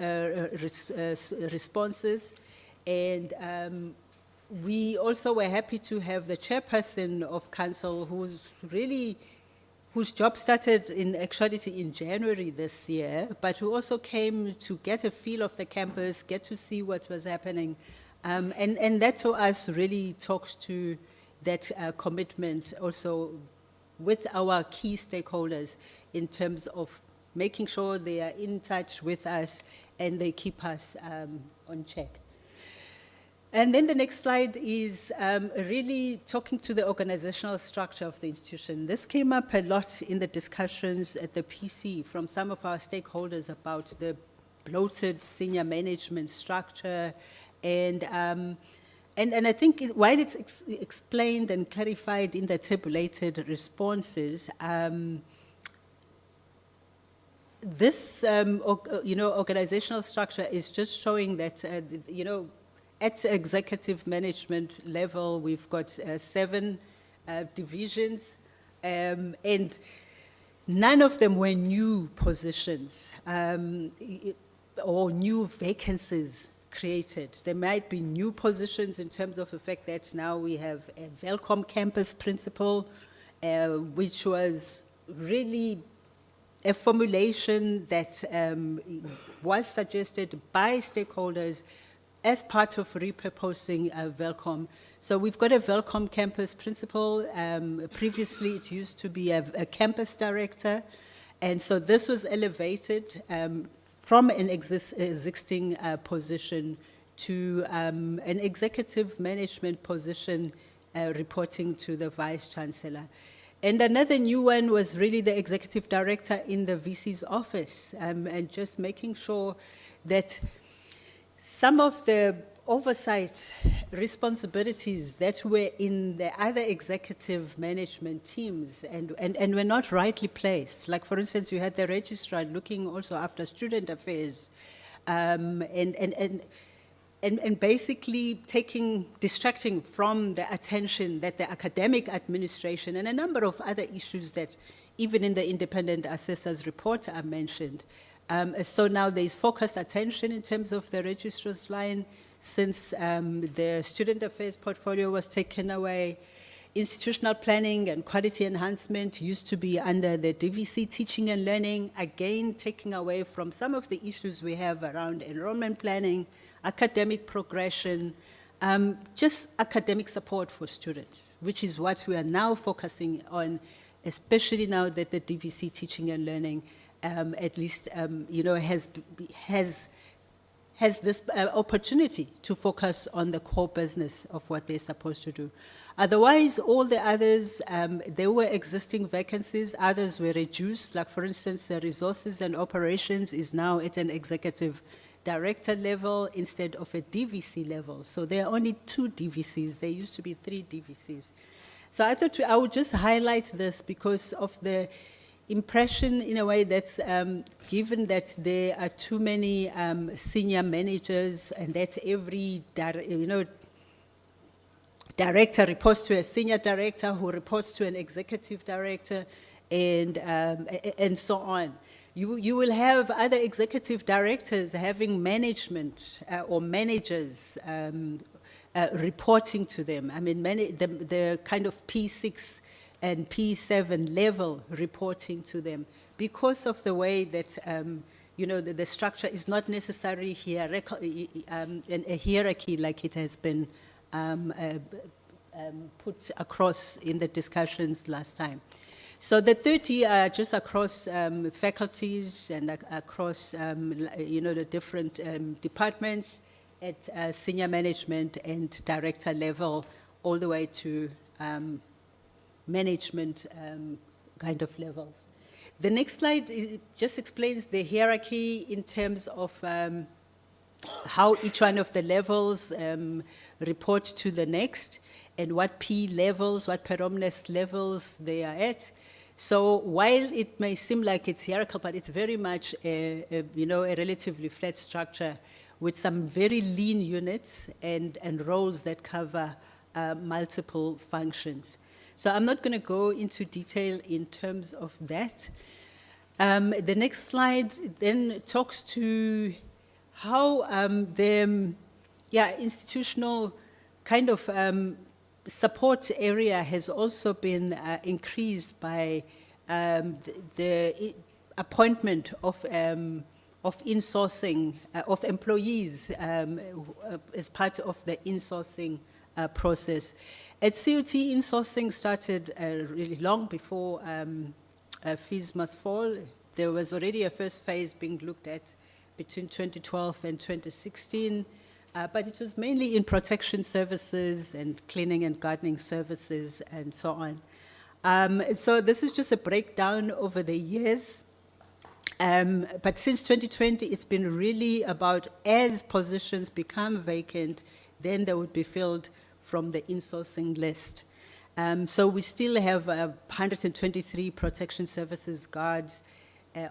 responses. And we also were happy to have the chairperson of council whose job started in actuality in January this year, but who also came to get a feel of the campus, get to see what was happening. And that to us really talks to that commitment also with our key stakeholders in terms of making sure they are in touch with us and they keep us on check. And then the next slide is really talking to the organizational structure of the institution. This came up a lot in the discussions at the PC from some of our stakeholders about the bloated senior management structure. And I think while it's explained and clarified in the tabulated responses, this organizational structure is just showing that, at executive management level, we've got 7 divisions, and none of them were new positions or new vacancies created. There might be new positions in terms of the fact that now we have a Welcome Campus principal, which was really a formulation that was suggested by stakeholders as part of repurposing Welcome. So we've got a Welcome Campus principal. Previously, it used to be a campus director. And so this was elevated from an existing position to an executive management position reporting to the Vice Chancellor. And another new one was really the executive director in the VC's office, and just making sure that some of the oversight responsibilities that were in the other executive management teams and were not rightly placed. Like, for instance, you had the registrar looking also after student affairs, and basically distracting from the attention that the academic administration and a number of other issues that even in the independent assessors report are mentioned. So now there's focused attention in terms of the registrar's line since the student affairs portfolio was taken away. Institutional planning and quality enhancement used to be under the DVC teaching and learning, again taking away from some of the issues we have around enrollment planning, academic progression, just academic support for students, which is what we are now focusing on, especially now that the DVC teaching and learning at least has this opportunity to focus on the core business of what they're supposed to do. Otherwise, all the others, there were existing vacancies, others were reduced. Like, for instance, the resources and operations is now at an executive director level instead of a DVC level. So there are only 2 DVCs. There used to be 3 DVCs. So I thought I would just highlight this because of the impression, in a way, that's given that there are too many senior managers and that every director reports to a senior director who reports to an executive director, and so on. You will have other executive directors having management or managers reporting to them. I mean, the kind of P6 and P7 level reporting to them because of the way that, the structure is not necessarily a hierarchy like it has been put across in the discussions last time. So the 30 are just across faculties and across, the different departments at senior management and director level, all the way to management kind of levels. The next slide just explains the hierarchy in terms of how each one of the levels report to the next and what P levels, what Peromnes levels they are at. So while it may seem like it's hierarchical, but it's very much a relatively flat structure with some very lean units and roles that cover multiple functions. So I'm not going to go into detail in terms of that. The next slide then talks to how the institutional kind of support area has also been increased by the appointment of insourcing of employees as part of the insourcing process. At COT, insourcing started really long before fees must fall. There was already a first phase being looked at between 2012 and 2016, but it was mainly in protection services and cleaning and gardening services and so on. So this is just a breakdown over the years. But since 2020, it's been really about as positions become vacant, then they would be filled from the insourcing list. So we still have 123 protection services guards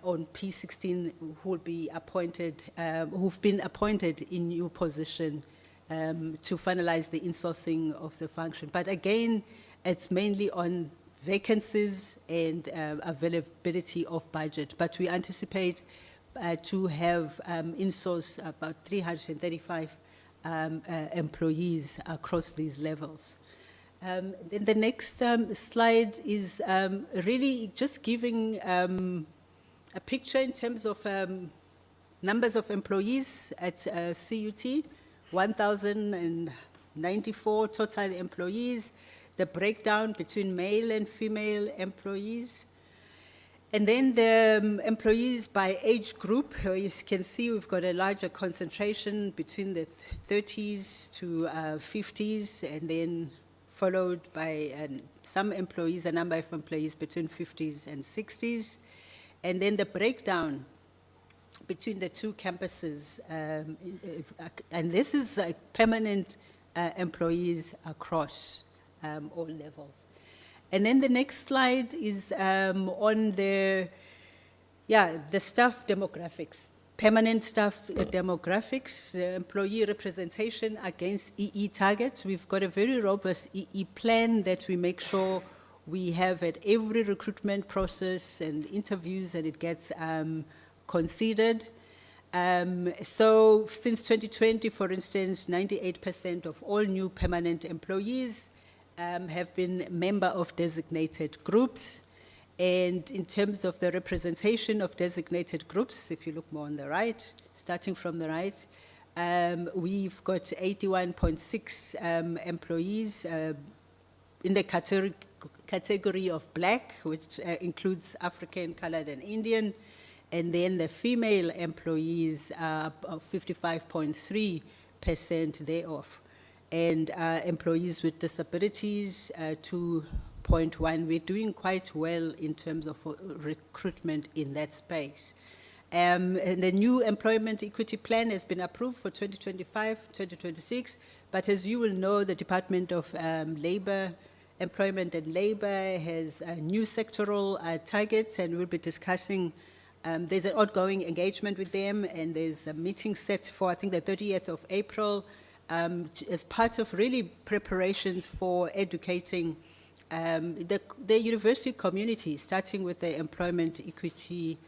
on P16 who will be appointed, who've been appointed in new position to finalize the insourcing of the function. But again, it's mainly on vacancies and availability of budget. But we anticipate to have insource about 335 employees across these levels. Then the next slide is really just giving a picture in terms of numbers of employees at CUT, 1,094 total employees, the breakdown between male and female employees. And then the employees by age group, you can see we've got a larger concentration between the 30s to 50s, and then followed by some employees, a number of employees between 50s and 60s. And then the breakdown between the two campuses, and this is like permanent employees across all levels. And then the next slide is on the staff demographics, permanent staff demographics, employee representation against EE targets. We've got a very robust EE plan that we make sure we have at every recruitment process and interviews, and it gets considered. So since 2020, for instance, 98% of all new permanent employees have been member of designated groups. And in terms of the representation of designated groups, if you look more on the right, starting from the right, we've got 81.6 employees in the category of Black, which includes African, colored, and Indian. And then the female employees are 55.3% thereof. And employees with disabilities, 2.1. We're doing quite well in terms of recruitment in that space. And the new employment equity plan has been approved for 2025-2026, but as you will know, the Department of Employment and Labor has new sectoral targets, and we'll be discussing. There's an ongoing engagement with them, and there's a meeting set for, I think, the 30th of April, as part of really preparations for educating the university community, starting with the Employment Equity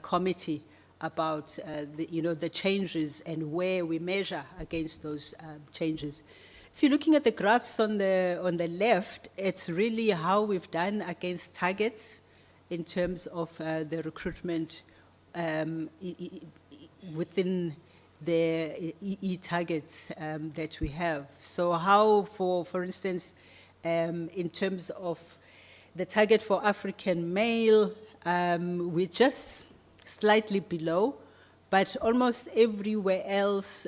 Committee, about the changes and where we measure against those changes. If you're looking at the graphs on the left, it's really how we've done against targets in terms of the recruitment within the EE targets that we have. So how, for instance, in terms of the target for African male, we're just slightly below, but almost everywhere else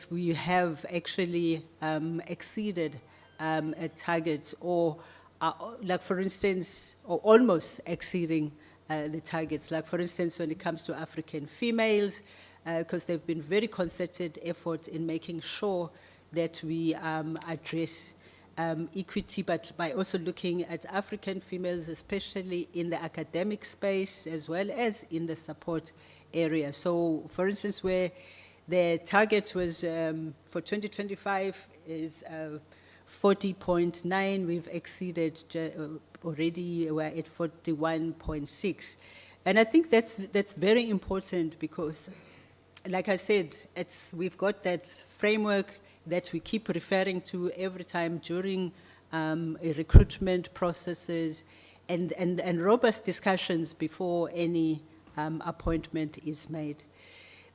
we have actually exceeded targets, or like for instance, or almost exceeding the targets. Like for instance, when it comes to African females, because they've been very concerted effort in making sure that we address equity, but by also looking at African females, especially in the academic space, as well as in the support area. So for instance, where the target was for 2025 is 40.9, we've exceeded already, we're at 41.6. And I think that's very important because, like I said, we've got that framework that we keep referring to every time during recruitment processes and robust discussions before any appointment is made.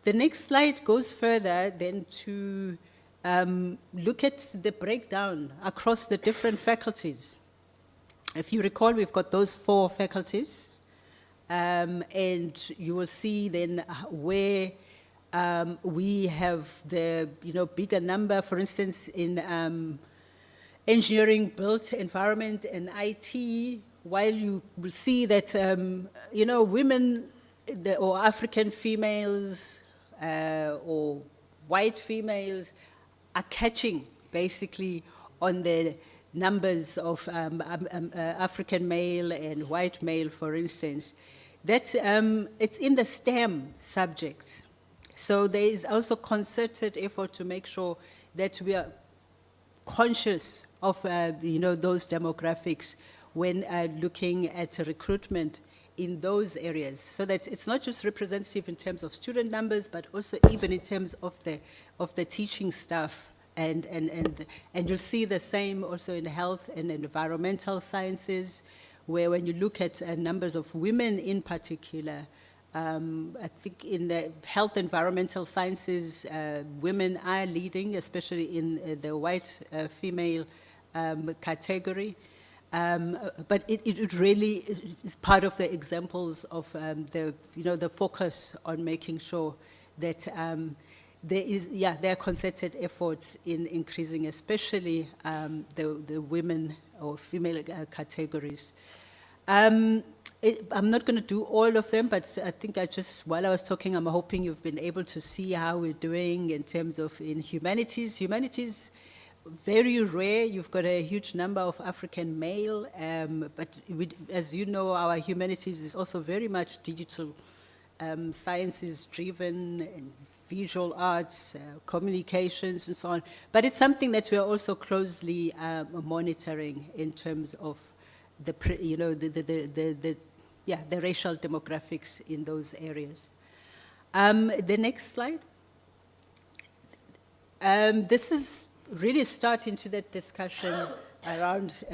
The next slide goes further then to look at the breakdown across the different faculties. If you recall, we've got those 4 faculties, and you will see then where we have the bigger number, for instance, in engineering, built environment, and IT, while you will see that women or African females or white females are catching basically on the numbers of African male and white male, for instance. That's, it's in the STEM subjects. So there is also concerted effort to make sure that we are conscious of those demographics when looking at recruitment in those areas, so that it's not just representative in terms of student numbers, but also even in terms of the teaching staff. And you'll see the same also in health and environmental sciences, where when you look at numbers of women in particular, I think in the health environmental sciences, women are leading, especially in the white female category. But it really is part of the examples of the focus on making sure that there are concerted efforts in increasing, especially the women or female categories. I'm not going to do all of them, but I think while I was talking, I'm hoping you've been able to see how we're doing in terms of in humanities. Humanities, very rare. You've got a huge number of African male, but as you know, our humanities is also very much digital sciences driven and visual arts, communications, and so on. But it's something that we are also closely monitoring in terms of the racial demographics in those areas. The next slide. This is really starting to that discussion around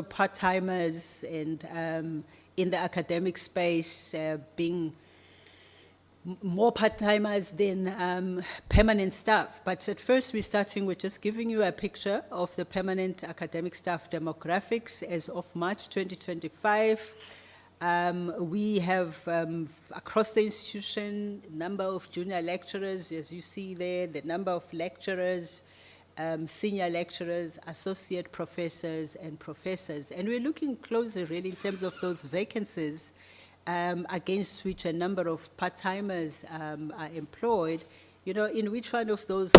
part-timers and in the academic space being more part-timers than permanent staff. But at first, we're starting with just giving you a picture of the permanent academic staff demographics as of March 2025. We have, across the institution, number of junior lecturers, as you see there, the number of lecturers, senior lecturers, associate professors, and professors. And we're looking closely, really, in terms of those vacancies against which a number of part-timers are employed, in which one of those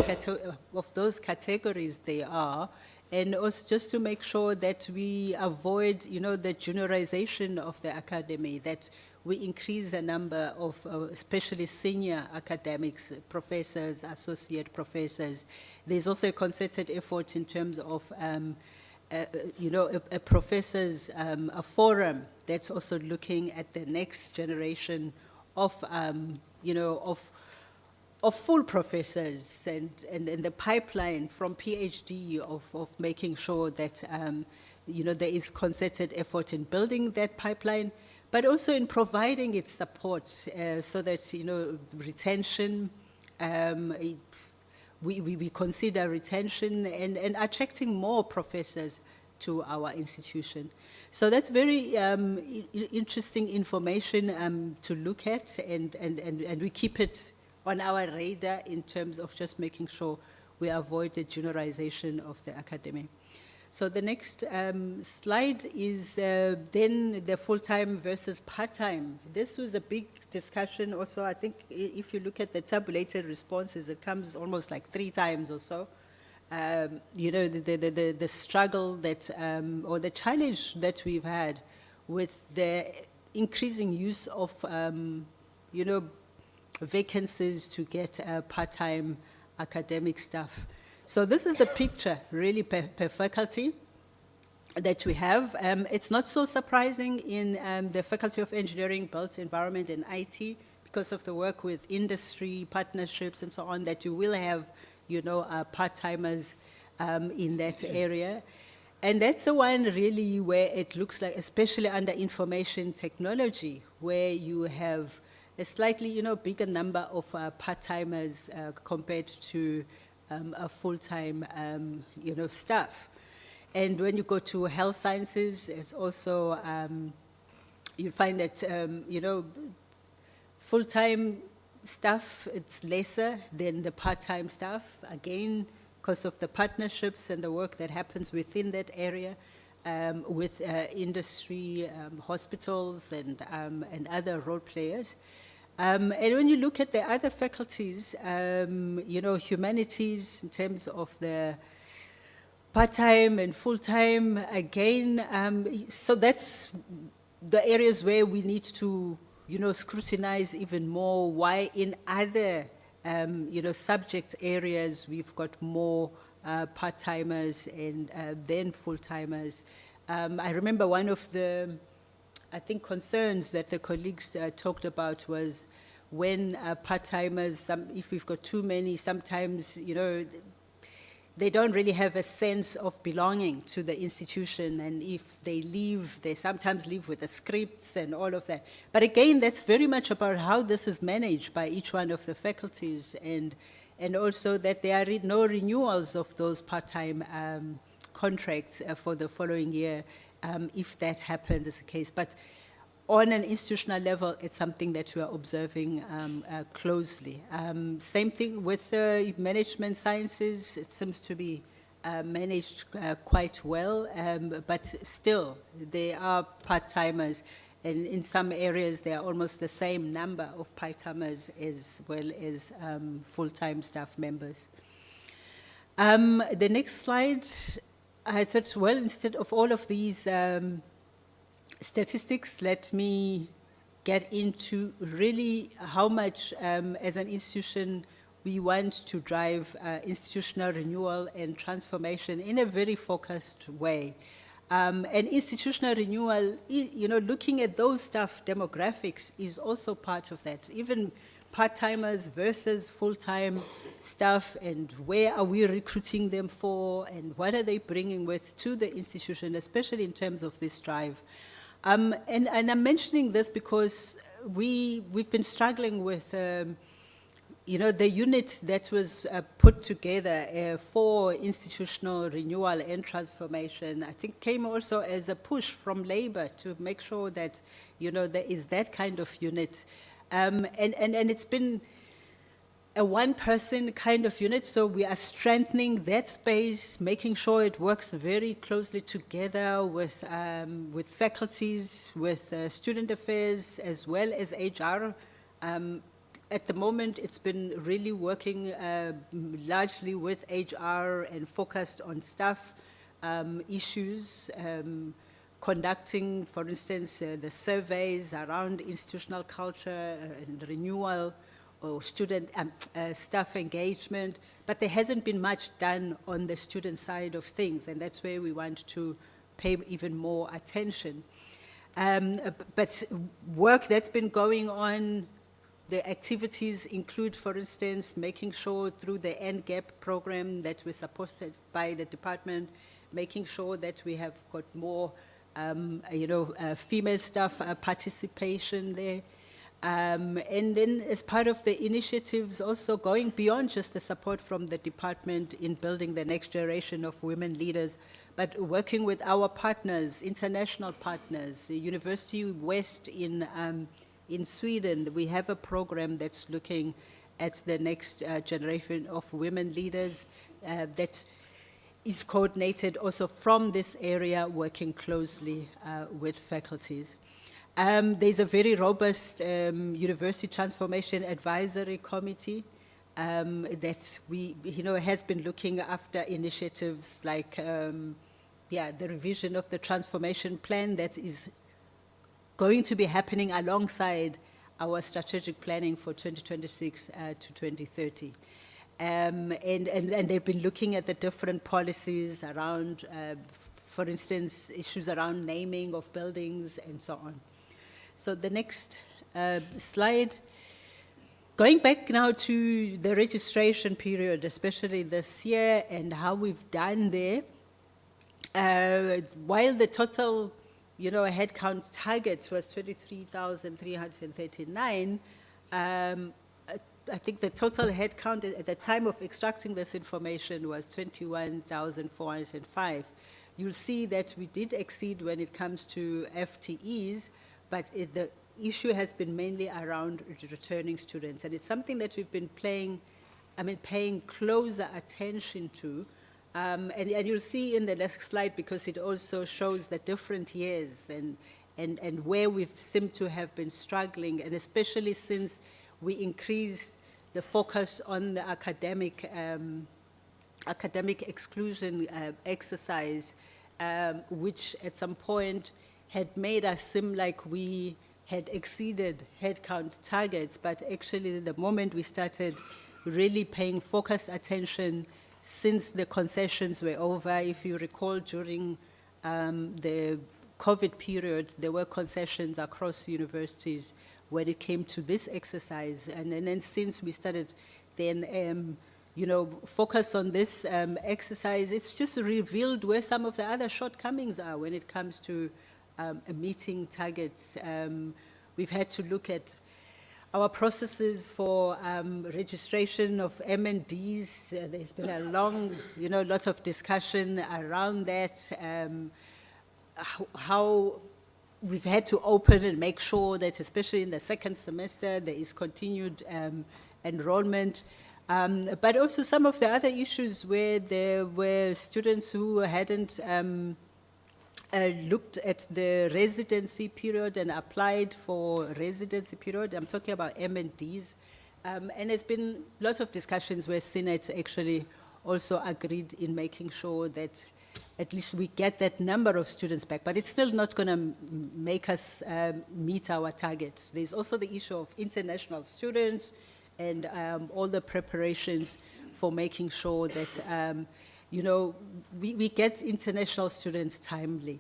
categories they are, and also just to make sure that we avoid, the juniorization of the academy, that we increase the number of especially senior academics, professors, associate professors. There's also a concerted effort in terms of a professors, a forum that's also looking at the next generation of, of full professors and the pipeline from PhD of making sure that, there is concerted effort in building that pipeline, but also in providing its support so that, retention, we consider retention and attracting more professors to our institution. So that's very interesting information to look at, and we keep it on our radar in terms of just making sure we avoid the juniorization of the academy. So the next slide is then the full-time versus part-time. This was a big discussion also. I think if you look at the tabulated responses, it comes almost like 3 times or so. The struggle that, or the challenge that we've had with the increasing use of, vacancies to get part-time academic staff. So this is the picture really per faculty. that we have. It's not so surprising in the Faculty of Engineering, Built Environment and IT, because of the work with industry, partnerships and so on, that you will have, part-timers in that area. And that's the one really where it looks like, especially under information technology, where you have a slightly, bigger number of part-timers compared to a full-time, staff. And when you go to health sciences, it's also, you find that, full-time staff, it's lesser than the part-time staff, again, because of the partnerships and the work that happens within that area with industry, hospitals, and other role players. And when you look at the other faculties, humanities, in terms of the part-time and full-time, again, so that's the areas where we need to, scrutinize even more why in other, subject areas we've got more part-timers and then full-timers. I remember one of the, concerns that the colleagues talked about was when part-timers, if we've got too many, sometimes, they don't really have a sense of belonging to the institution, and if they leave, they sometimes leave with the scripts and all of that. But again, that's very much about how this is managed by each one of the faculties, and also that there are no renewals of those part-time contracts for the following year, if that happens as a case. But on an institutional level, it's something that we are observing closely. Same thing with management sciences. It seems to be managed quite well, but still, there are part-timers, and in some areas, there are almost the same number of part-timers as well as full-time staff members. The next slide, I thought, well, instead of all of these statistics, let me get into really how much, as an institution, we want to drive institutional renewal and transformation in a very focused way. And institutional renewal, looking at those staff demographics is also part of that. Even part-timers versus full-time staff, and where are we recruiting them for, and what are they bringing with to the institution, especially in terms of this drive. And I'm mentioning this because we've been struggling with, the unit that was put together for institutional renewal and transformation, I think came also as a push from labor to make sure that, there is that kind of unit. And it's been a one-person kind of unit, so we are strengthening that space, making sure it works very closely together with faculties, with student affairs, as well as HR. At the moment, it's been really working largely with HR and focused on staff issues, conducting, for instance, the surveys around institutional culture and renewal, or student staff engagement, but there hasn't been much done on the student side of things, and that's where we want to pay even more attention. But work that's been going on, the activities include, for instance, making sure through the NGAP program that we're supported by the department, making sure that we have got more, female staff participation there. And then as part of the initiatives, also going beyond just the support from the department in building the next generation of women leaders, but working with our partners, international partners, the University West in Sweden. We have a program that's looking at the next generation of women leaders that is coordinated also from this area, working closely with faculties. There's a very robust University Transformation Advisory Committee that has been looking after initiatives like, the revision of the transformation plan that is going to be happening alongside our strategic planning for 2026 to 2030. And they've been looking at the different policies around for instance, issues around naming of buildings and so on. So the next slide. Going back now to the registration period, especially this year, and how we've done there, while the total, headcount target was 23,339, I think the total headcount at the time of extracting this information was 21,405. You'll see that we did exceed when it comes to FTEs, but the issue has been mainly around returning students. And it's something that we've been paying closer attention to. And you'll see in the next slide, because it also shows the different years and where we've seemed to have been struggling, and especially since we increased the focus on the academic exclusion exercise, which at some point had made us seem like we had exceeded headcount targets, but actually the moment we started really paying focused attention since the concessions were over, if you recall, during the COVID period, there were concessions across universities when it came to this exercise. And then since we started then, focus on this exercise, it's just revealed where some of the other shortcomings are when it comes to meeting targets. We've had to look at our processes for registration of M&Ds. There's been a long, lot of discussion around that, how we've had to open and make sure that, especially in the second semester, there is continued enrollment. But also some of the other issues where there were students who hadn't looked at the residency period and applied for residency period. I'm talking about M&Ds. And there's been lots of discussions where Senate actually also agreed in making sure that at least we get that number of students back, but it's still not going to make us meet our targets. There's also the issue of international students and all the preparations for making sure that, we get international students timely.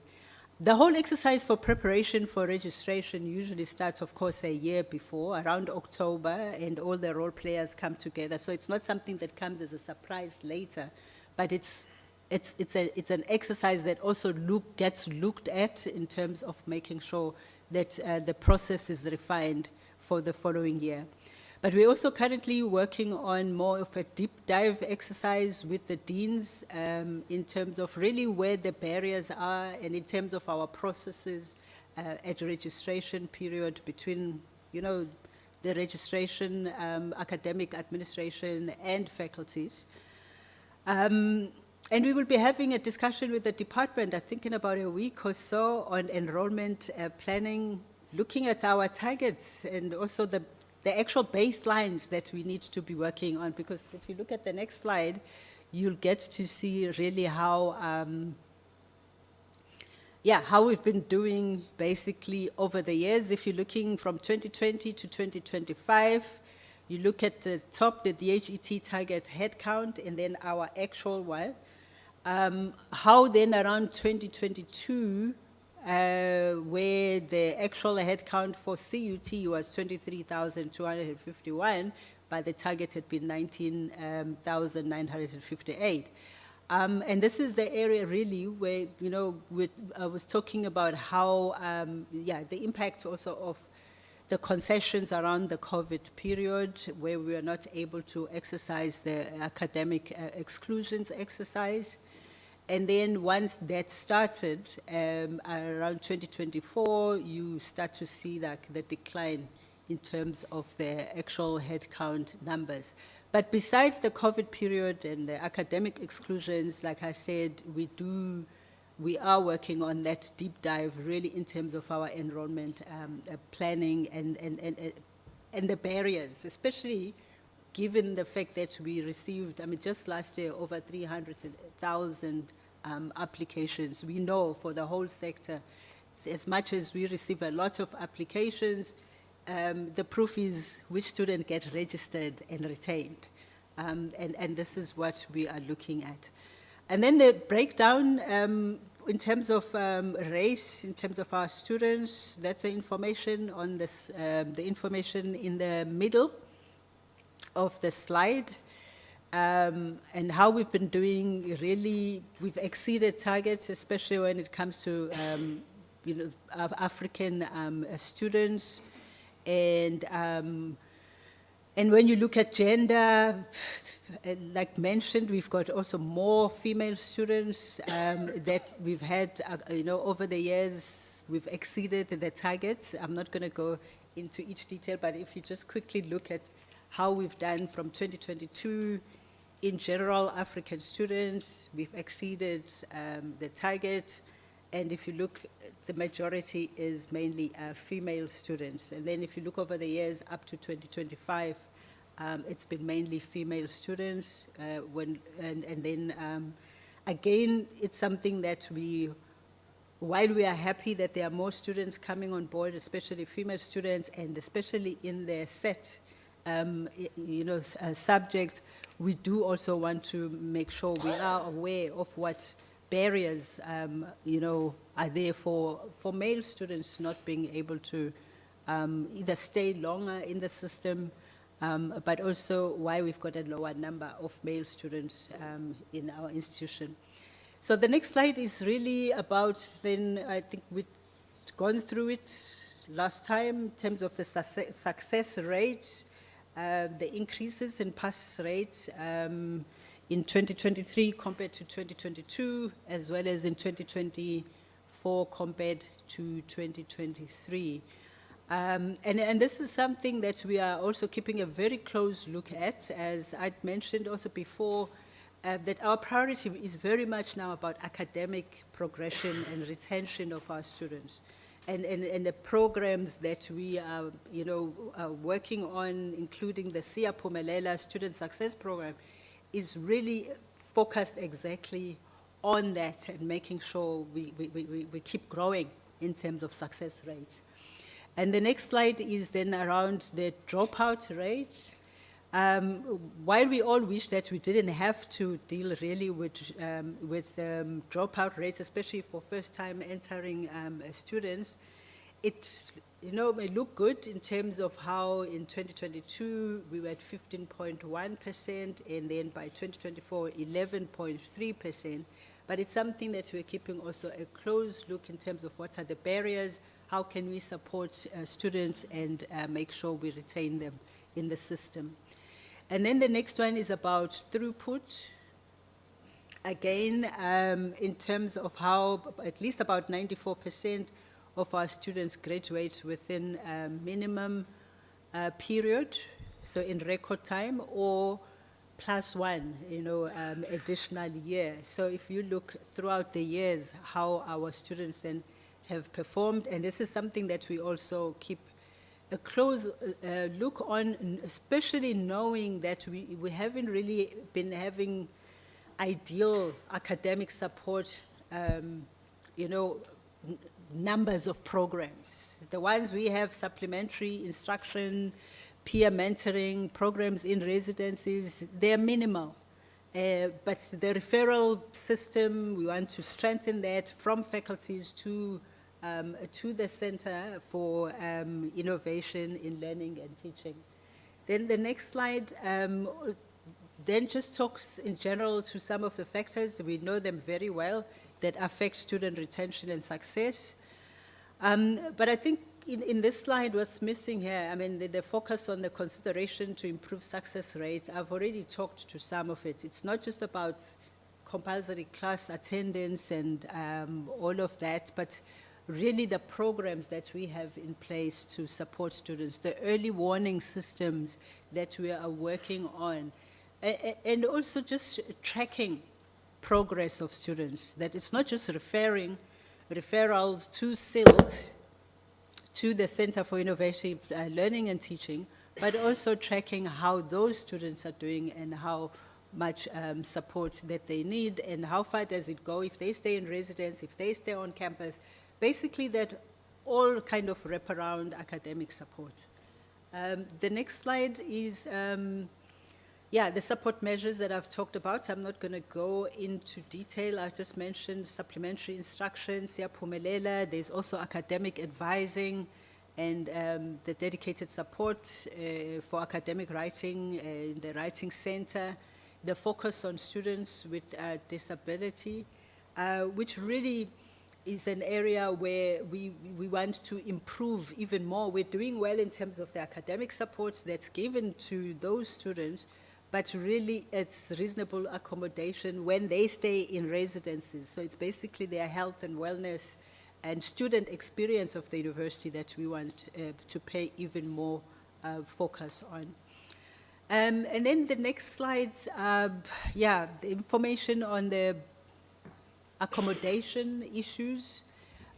The whole exercise for preparation for registration usually starts, of course, a year before, around October, and all the role players come together. So it's not something that comes as a surprise later, but it's an exercise that also gets looked at in terms of making sure that the process is refined for the following year. But we're also currently working on more of a deep dive exercise with the deans in terms of really where the barriers are, and in terms of our processes at registration period between, the registration, academic administration, and faculties. And we will be having a discussion with the department, I think in about a week or so, on enrollment planning, looking at our targets and also the actual baselines that we need to be working on. Because if you look at the next slide, you'll get to see really how we've been doing basically over the years. If you're looking from 2020 to 2025, you look at the top, the DHET target headcount, and then our actual one. How then around 2022, where the actual headcount for CUT was 23,251, but the target had been 19,958. And this is the area really where, I was talking about how, the impact also of the concessions around the COVID period, where we were not able to exercise the academic exclusions exercise. And then once that started, around 2024, you start to see the decline in terms of the actual headcount numbers. But besides the COVID period and the academic exclusions, like I said, we are working on that deep dive really in terms of our enrollment planning and the barriers, especially given the fact that we received, just last year, over 300,000 applications. We know for the whole sector, as much as we receive a lot of applications, the proof is which student get registered and retained. And this is what we are looking at. And then the breakdown, in terms of race, in terms of our students, that's the information on this, the information in the middle of the slide. And how we've been doing, really, we've exceeded targets, especially when it comes to you know, African students. And when you look at gender, like mentioned, we've got also more female students that we've had, you know, over the years, we've exceeded the targets. I'm not going to go into each detail, but if you just quickly look at how we've done from 2022, in general, African students, we've exceeded the target. And if you look, the majority is mainly female students. And then if you look over the years up to 2025, it's been mainly female students. Again, it's something that while we are happy that there are more students coming on board, especially female students, and especially in their set, you know, subjects, we do also want to make sure we are aware of what barriers, you know, are there for male students not being able to either stay longer in the system, but also why we've got a lower number of male students in our institution. So the next slide is really about, then I think we've gone through it last time in terms of the success rates, the increases in pass rates in 2023 compared to 2022, as well as in 2024 compared to 2023. And this is something that we are also keeping a very close look at, as I'd mentioned also before, that our priority is very much now about academic progression and retention of our students. And the programs that we are, you know, working on, including the Siya Phumelela Student Success Program, is really focused exactly on that and making sure we keep growing in terms of success rates. And the next slide is then around the dropout rates. While we all wish that we didn't have to deal really with dropout rates, especially for first-time entering students, it, you know, may look good in terms of how in 2022 we were at 15.1%, and then by 2024 11.3%. But it's something that we're keeping also a close look in terms of what are the barriers, how can we support students and make sure we retain them in the system. And then the next one is about throughput. Again, in terms of how at least about 94% of our students graduate within a minimum period, so in record time, or +1, you know, additional year. So if you look throughout the years, how our students then have performed, and this is something that we also keep a close look on, especially knowing that we haven't really been having ideal academic support, you know, numbers of programs. The ones we have, supplementary instruction, peer mentoring, programs in residencies, they're minimal. But the referral system, we want to strengthen that from faculties to the Center for Innovation in Learning and Teaching. Then the next slide then just talks in general to some of the factors, we know them very well, that affect student retention and success. But I think in this slide, what's missing here, I mean, the focus on the consideration to improve success rates, I've already talked to some of it. It's not just about compulsory class attendance and all of that, but really the programs that we have in place to support students, the early warning systems that we are working on, and also just tracking progress of students, that it's not just referrals to SILT, to the Center for Innovation, Learning and Teaching, but also tracking how those students are doing and how much support that they need and how far does it go if they stay in residence, if they stay on campus, basically that all kind of wraparound academic support. The next slide is Yeah, the support measures that I've talked about, I'm not going to go into detail. I've just mentioned supplementary instruction, siyaphumelela. There's also academic advising and the dedicated support for academic writing in the Writing Center, the focus on students with disability, which really is an area where we want to improve even more. We're doing well in terms of the academic support that's given to those students, but really it's reasonable accommodation when they stay in residences. So it's basically their health and wellness and student experience of the university that we want to pay even more focus on. And then the next slides, yeah, the information on the accommodation issues.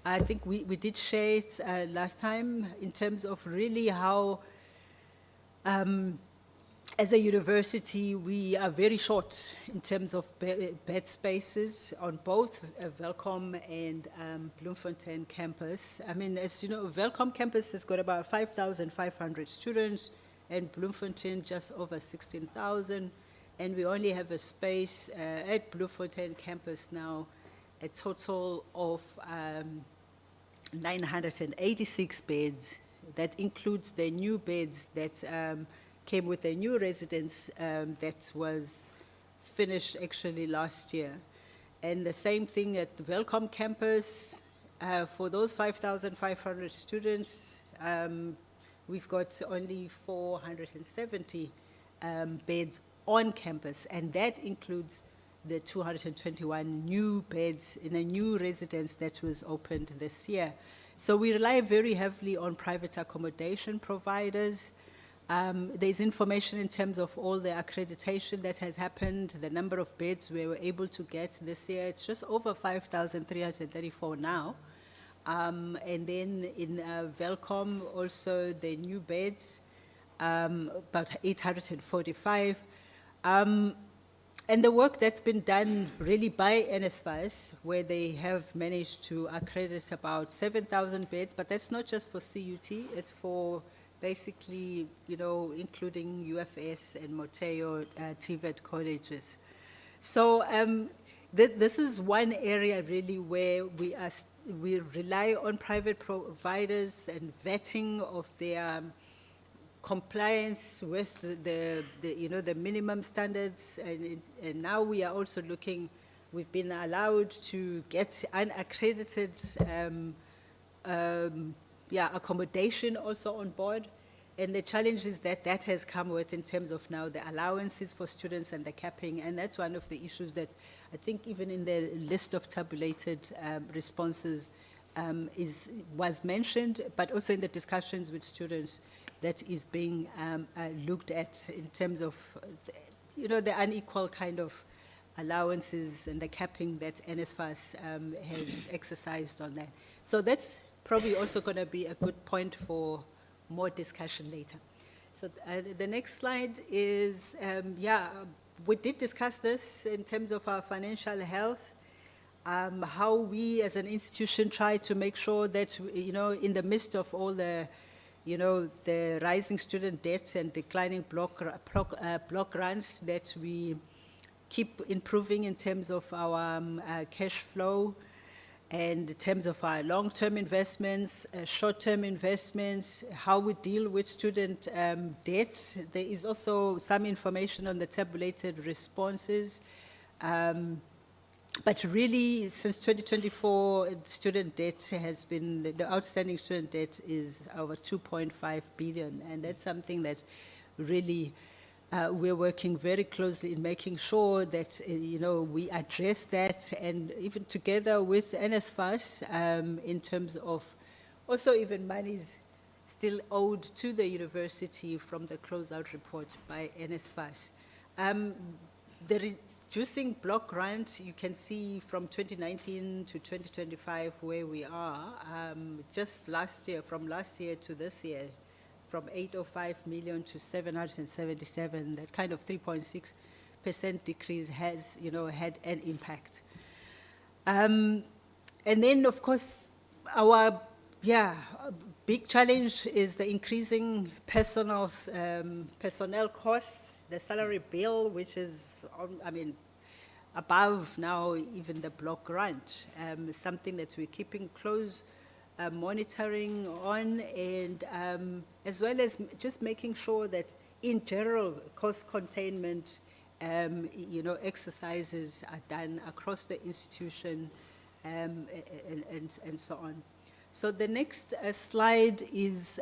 I think we did share it last time in terms of really how, as a university, we are very short in terms of bed spaces on both Welkom and Bloemfontein campus. I mean, as you know, Welkom campus has got about 5,500 students and Bloemfontein just over 16,000. And we only have a space at Bloemfontein campus now, a total of 986 beds. That includes the new beds that came with a new residence that was finished actually last year. And the same thing at the Welkom campus. For those 5,500 students, we've got only 470 beds on campus, and that includes the 221 new beds in a new residence that was opened this year. So we rely very heavily on private accommodation providers. There's information in terms of all the accreditation that has happened, the number of beds we were able to get this year. It's just over 5,334 now. And then in Welkom, also the new beds, about 845. And the work that's been done really by NSFAS, where they have managed to accredit about 7,000 beds, but that's not just for CUT, it's for basically, you know, including UFS and Moteo TVET colleges. So this is one area really where we rely on private providers and vetting of their compliance with the minimum standards, and now we are also looking. We've been allowed to get unaccredited accommodation also on board, and the challenges that has come with in terms of now the allowances for students and the capping, and that's one of the issues that I think even in the list of tabulated responses was mentioned, but also in the discussions with students. That is being looked at in terms of, the unequal kind of allowances and the capping that NSFAS has exercised on that. So that's probably also going to be a good point for more discussion later. So the next slide is, we did discuss this in terms of our financial health, how we as an institution try to make sure that, in the midst of all the the rising student debt and declining block grants, that we keep improving in terms of our cash flow and in terms of our long-term investments, short-term investments, how we deal with student debt. There is also some information on the tabulated responses. But really, since 2024, student debt has been, the outstanding student debt is over 2.5 billion. And that's something that really we're working very closely in making sure that, we address that, and even together with NSFAS in terms of also even monies still owed to the university from the closeout report by NSFAS. Reducing block grant, you can see from 2019 to 2025 where we are. Just last year, from last year to this year, from 805 million to 777, that kind of 3.6% decrease has, had an impact. And then, of course, our big challenge is the increasing personnel costs the salary bill, which is, above now even the block grant, is something that we're keeping close monitoring on, and as well as just making sure that in general cost containment exercises are done across the institution, and so on. So the next slide is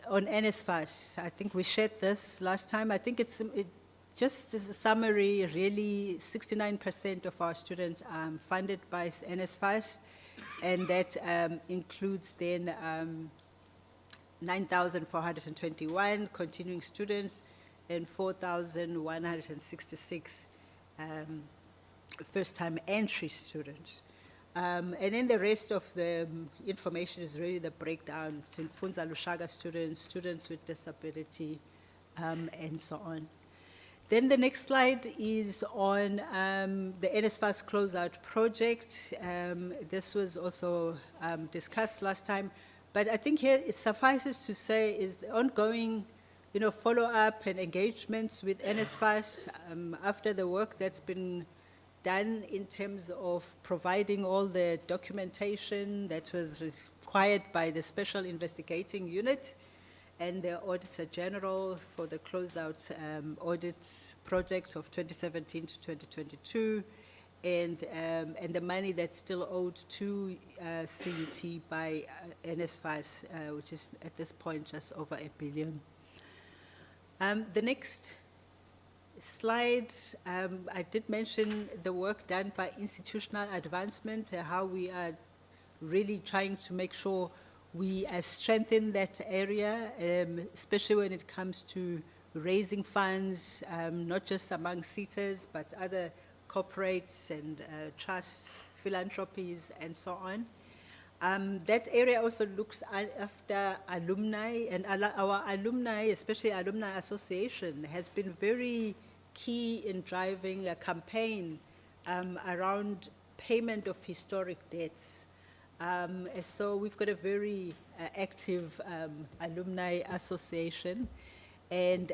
on NSFAS. I think we shared this last time. I think it just as a summary, really 69% of our students are funded by NSFAS, and that includes then 9,421 continuing students and 4,166 first-time entry students. And then the rest of the information is really the breakdown between Funza Lushaga students, students with disability, and so on. Then the next slide is on the NSFAS closeout project. This was also discussed last time, but I think here it suffices to say is the ongoing follow-up and engagements with NSFAS after the work that's been done in terms of providing all the documentation that was required by the Special Investigating Unit and the Auditor General for the closeout audit project of 2017 to 2022, and the money that's still owed to CUT by NSFAS, which is at this point just over R1 billion. The next slide, I did mention the work done by institutional advancement, how we are really trying to make sure we strengthen that area, especially when it comes to raising funds, not just among SETAs, but other corporates and trusts, philanthropies, and so on. That area also looks after alumni, and our alumni, especially Alumni Association, has been very key in driving a campaign around payment of historic debts. So we've got a very active alumni association, and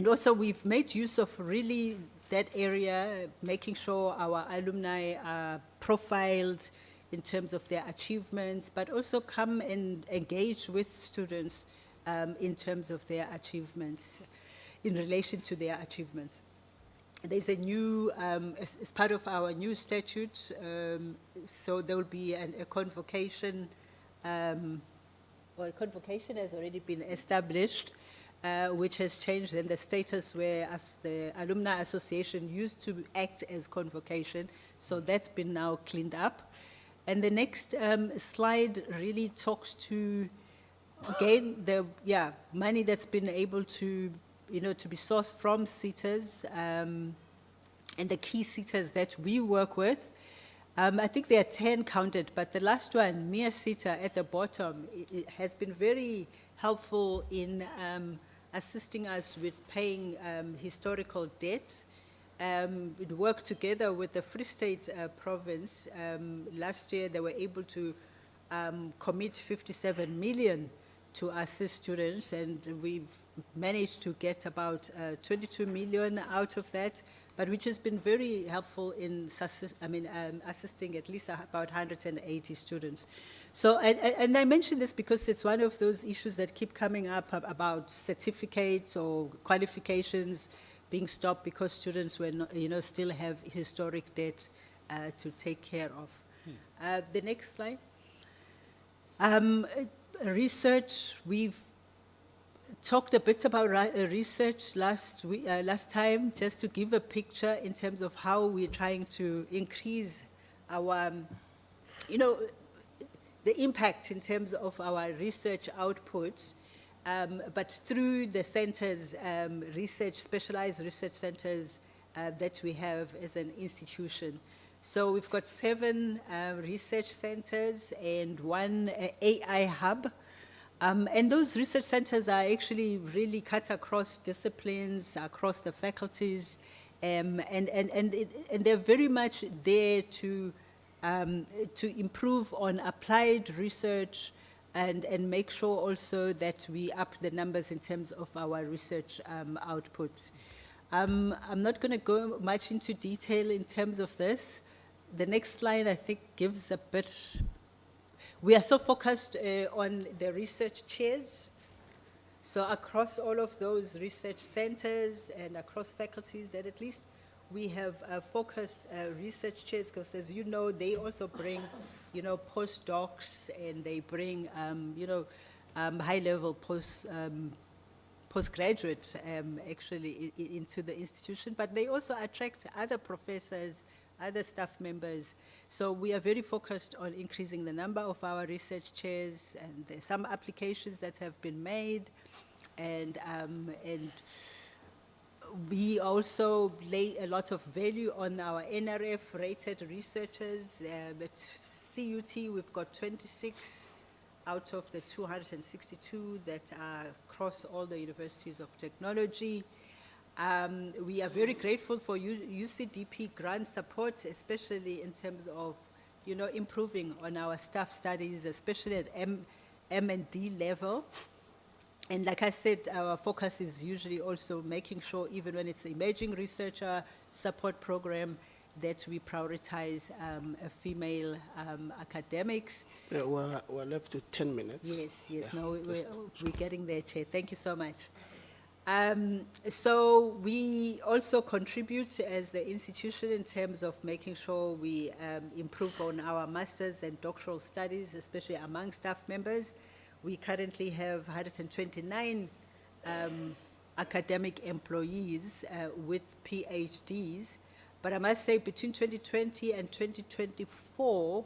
also we've made use of really that area, making sure our alumni are profiled in terms of their achievements, but also come and engage with students in terms of their achievements, in relation to their achievements. There's a new, as part of our new statute, so there will be a convocation, or a convocation has already been established, which has changed in the status where as the Alumni Association used to act as convocation, so that's been now cleaned up. And the next slide really talks to, again, the money that's been able to to be sourced from SETAs, and the key SETAs that we work with. I think there are 10 counted, but the last one, Mia SETA at the bottom, it has been very helpful in assisting us with paying historical debts. It worked together with the Free State province. Last year, they were able to commit 57 million to assist students, and we've managed to get about 22 million out of that, but which has been very helpful in assisting at least about 180 students. So, and I mention this because it's one of those issues that keep coming up about certificates or qualifications being stopped because students were not, still have historic debt to take care of. The next slide. Research, we've talked a bit about research last time, just to give a picture in terms of how we're trying to increase our, the impact in terms of our research outputs, but through the centers, specialized research centers that we have as an institution. So we've got 7 research centers and 1 AI hub. And those research centers are actually really cut across disciplines, across the faculties, and they're very much there to improve on applied research, and make sure also that we up the numbers in terms of our research output. I'm not going to go much into detail in terms of this. The next slide, I think, gives a bit. We are so focused on the research chairs. So across all of those research centers and across faculties, that at least we have focused research chairs, because as you know, they also bring, postdocs, and they bring, high-level postgraduate actually into the institution, but they also attract other professors, other staff members. So we are very focused on increasing the number of our research chairs, and there's some applications that have been made, and we also lay a lot of value on our NRF-rated researchers. At CUT, we've got 26 out of the 262 that are across all the universities of technology. We are very grateful for UCDP grant support, especially in terms of, improving on our staff studies, especially at M&D level. And like I said, our focus is usually also making sure, even when it's emerging researcher support program, that we prioritize female academics. Yeah, we're left with 10 minutes. Yes, Yeah. no, we're getting there, Chair. Thank you so much. So we also contribute as the institution in terms of making sure we improve on our master's and doctoral studies, especially among staff members. We currently have 129 academic employees with PhDs, but I must say between 2020 and 2024,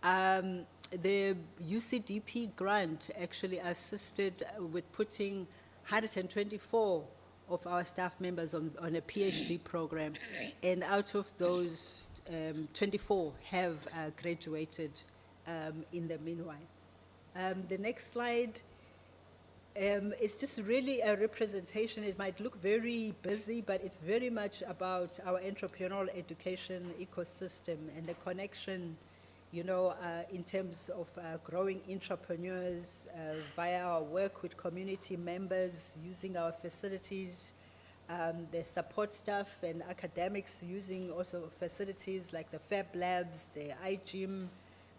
the UCDP grant actually assisted with putting 124 of our staff members on a PhD program, and out of those, 24 have graduated in the meanwhile. The next slide is just really a representation. It might look very busy, but it's very much about our entrepreneurial education ecosystem and the connection, in terms of growing entrepreneurs via our work with community members, using our facilities, the support staff and academics using also facilities like the Fab Labs, the iGym,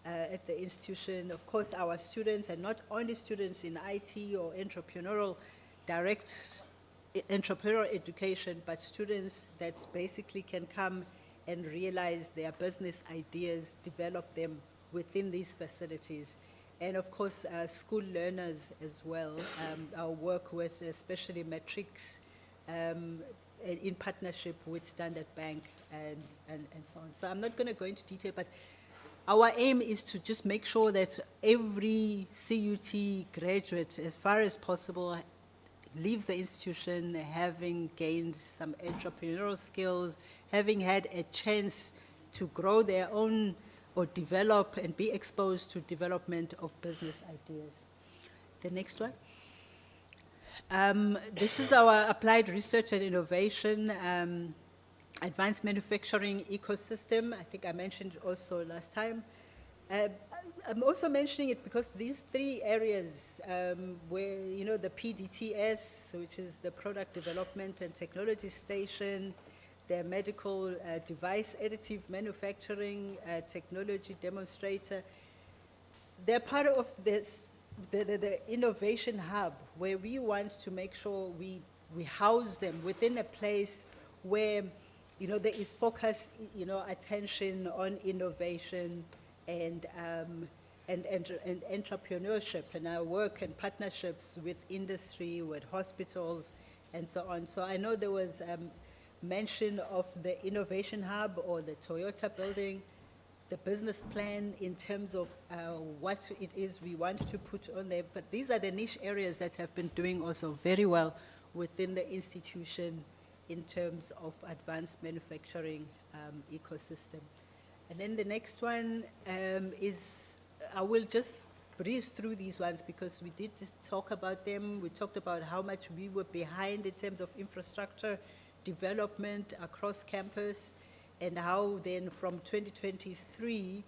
at the institution. Of course, our students, and not only students in IT or direct entrepreneurial education, but students that basically can come and realize their business ideas, develop them within these facilities. And of course, school learners as well. Our work with especially Matrix in partnership with Standard Bank and so on. So I'm not going to go into detail, but our aim is to just make sure that every CUT graduate, as far as possible, leaves the institution having gained some entrepreneurial skills, having had a chance to grow their own or develop and be exposed to development of business ideas. The next one. This is our applied research and innovation advanced manufacturing ecosystem. I think I mentioned also last time. I'm also mentioning it because these three areas where, the PDTS, which is the Product Development and Technology Station, the Medical Device Additive Manufacturing Technology Demonstrator, they're part of this, the innovation hub, where we want to make sure we house them within a place where there is focused, attention on innovation and entrepreneurship, and our work and partnerships with industry, with hospitals, and so on. So I know there was mention of the innovation hub or the Toyota building, the business plan in terms of what it is we want to put on there. But these are the niche areas that have been doing also very well within the institution in terms of advanced manufacturing ecosystem. And then the next one is, I will just breeze through these ones because we did just talk about them. We talked about how much we were behind in terms of infrastructure development across campus, and how then from 2023,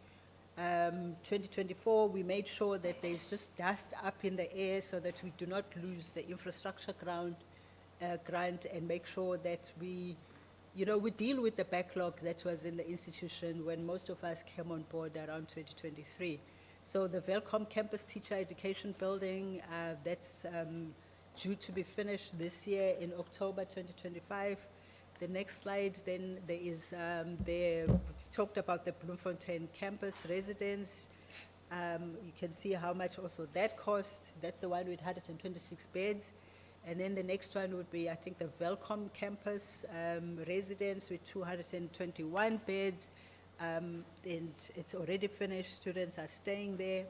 2024, we made sure that there's just dust up in the air so that we do not lose the infrastructure grant and make sure that we deal with the backlog that was in the institution when most of us came on board around 2023. So the Welcome Campus Teacher Education Building, that's due to be finished this year in October 2025. The next slide, then there is, we've talked about the Bloemfontein campus residence. You can see how much also that cost. That's the one with 126 beds. And then the next one would be, I think, the Welcome campus residence with 221 beds. And it's already finished, students are staying there.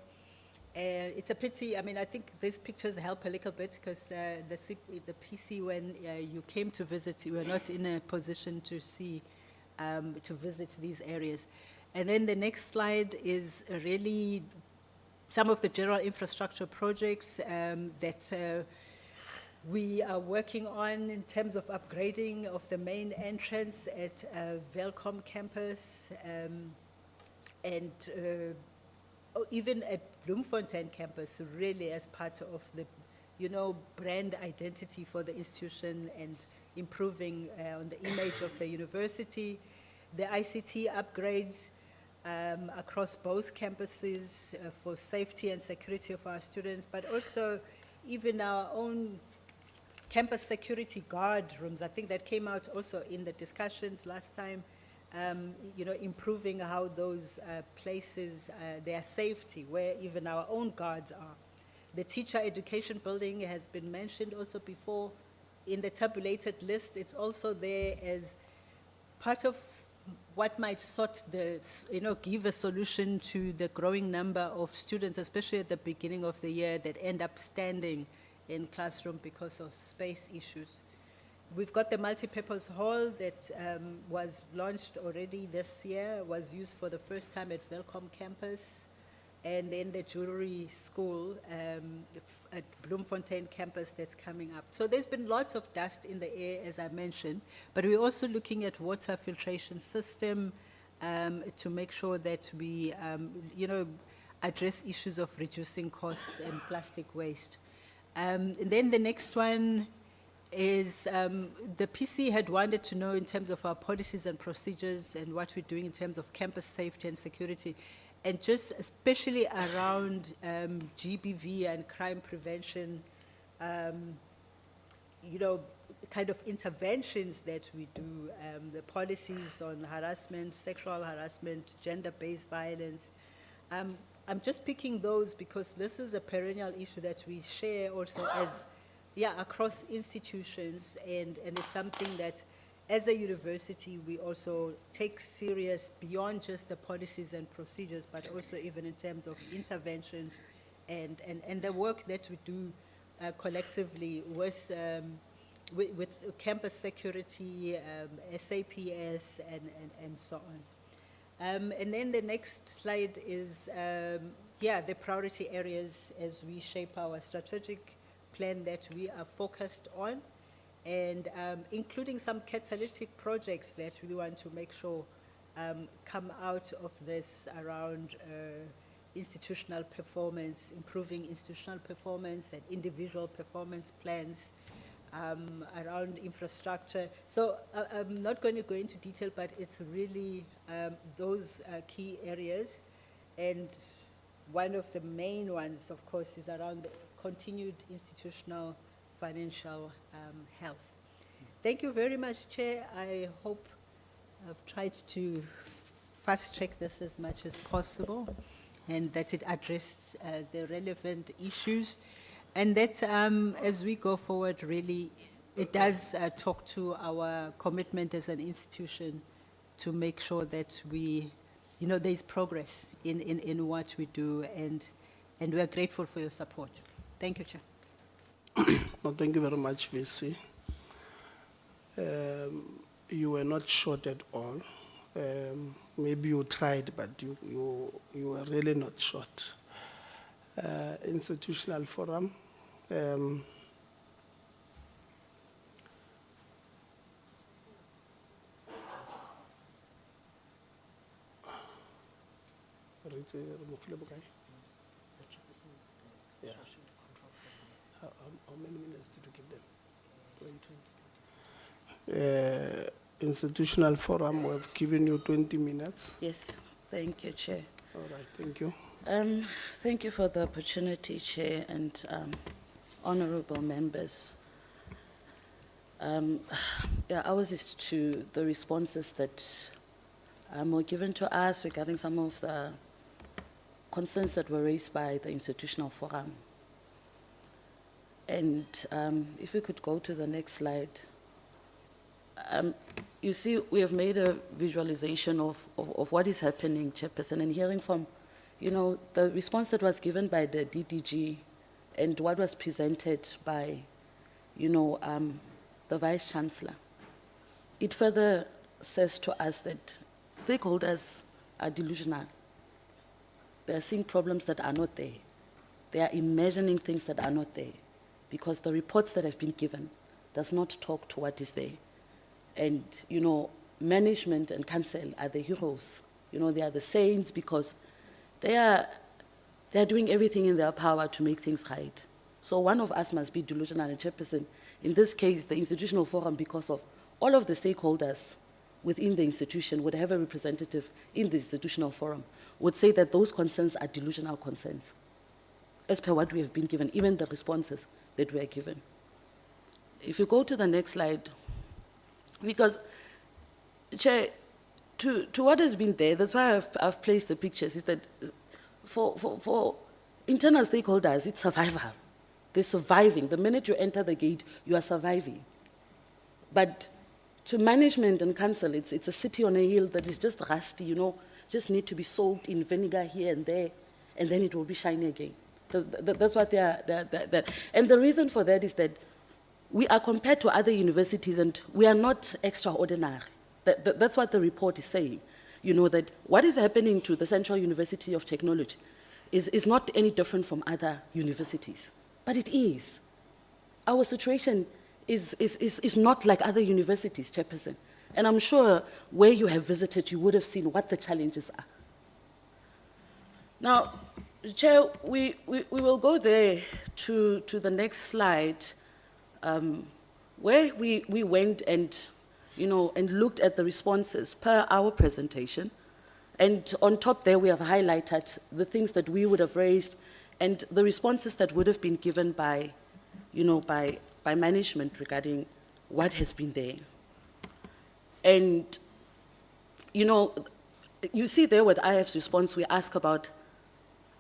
It's a pity, I mean, I think these pictures help a little bit because the PC, when you came to visit, you were not in a position to see, to visit these areas. And then the next slide is really some of the general infrastructure projects that we are working on in terms of upgrading of the main entrance at Welcome campus and even at Bloemfontein campus, really as part of the, brand identity for the institution and improving on the image of the university. The ICT upgrades across both campuses for safety and security of our students, but also even our own campus security guard rooms. I think that came out also in the discussions last time. Improving how those places, their safety, where even our own guards are. The teacher education building has been mentioned also before. In the tabulated list, it's also there as part of what might give a solution to the growing number of students, especially at the beginning of the year, that end up standing in classroom because of space issues. We've got the multi-purpose hall that was launched already this year, was used for the first time at Welcome campus, and then the jewelry school at Bloemfontein campus that's coming up. So there's been lots of dust in the air, as I mentioned, but we're also looking at water filtration system to make sure that we, address issues of reducing costs and plastic waste. And then the next one is the PC had wanted to know in terms of our policies and procedures and what we're doing in terms of campus safety and security, and just especially around GBV and crime prevention, kind of interventions that we do, the policies on harassment, sexual harassment, gender-based violence. I'm just picking those because this is a perennial issue that we share also as across institutions, and it's something that as a university we also take serious beyond just the policies and procedures, but also even in terms of interventions and the work that we do collectively with campus security, SAPS, and so on. And then the next slide is, the priority areas as we shape our strategic plan that we are focused on, and including some catalytic projects that we want to make sure come out of this around institutional performance, improving institutional performance and individual performance plans around infrastructure. So I'm not going to go into detail, but it's really those key areas. And one of the main ones, of course, is around continued institutional financial health. Thank you very much, Chair. I hope I've tried to fast track this as much as possible and that it addressed the relevant issues, and that as we go forward, really, it does talk to our commitment as an institution to make sure that we, there's progress in what we do, and we are grateful for your support. Thank you, Chair. No, thank you very much, VC. You were not short at all. Maybe you tried, but you were really not short. Institutional forum. Yeah. How many minutes did you give them? Institutional forum, we've given you 20 minutes. Yes, thank you, Chair. All right, thank you. Thank you for the opportunity, Chair, and honorable members. Yeah, ours is to the responses that were given to us regarding some of the concerns that were raised by the institutional forum. And if we could go to the next slide. You see, we have made a visualization of what is happening, Chairperson, and hearing from, you know, the response that was given by the DDG and what was presented by, you know, the Vice-Chancellor. It further says to us that stakeholders are delusional. They are seeing problems that are not there. They are imagining things that are not there because the reports that have been given does not talk to what is there. And, you know, management and council are the heroes. You know, they are the saints because they are doing everything in their power to make things right. So one of us must be delusional and Chairperson. In this case, the institutional forum, because of all of the stakeholders within the institution would have a representative in the institutional forum, would say that those concerns are delusional concerns, as per what we have been given, even the responses that we are given. If you go to the next slide, because, Chair, to what has been there, that's why I've placed the pictures, is that for internal stakeholders, it's survival. They're surviving. The minute you enter the gate, you are surviving. But to management and council, it's a city on a hill that is just rusty, you know, just need to be soaked in vinegar here and there, and then it will be shiny again. That's what they are. And the reason for that is that we are compared to other universities and we are not extraordinary. That's what the report is saying. You know, that what is happening to the Central University of Technology is not any different from other universities. But it is. Our situation is not like other universities, Chairperson. And I'm sure where you have visited, you would have seen what the challenges are. Now, Chair, we will go there to the next slide, where we went and, you know, and looked at the responses per our presentation. And on top there, we have highlighted the things that we would have raised and the responses that would have been given by, you know, by management regarding what has been there. And, you know, you see there with IF's response, we ask about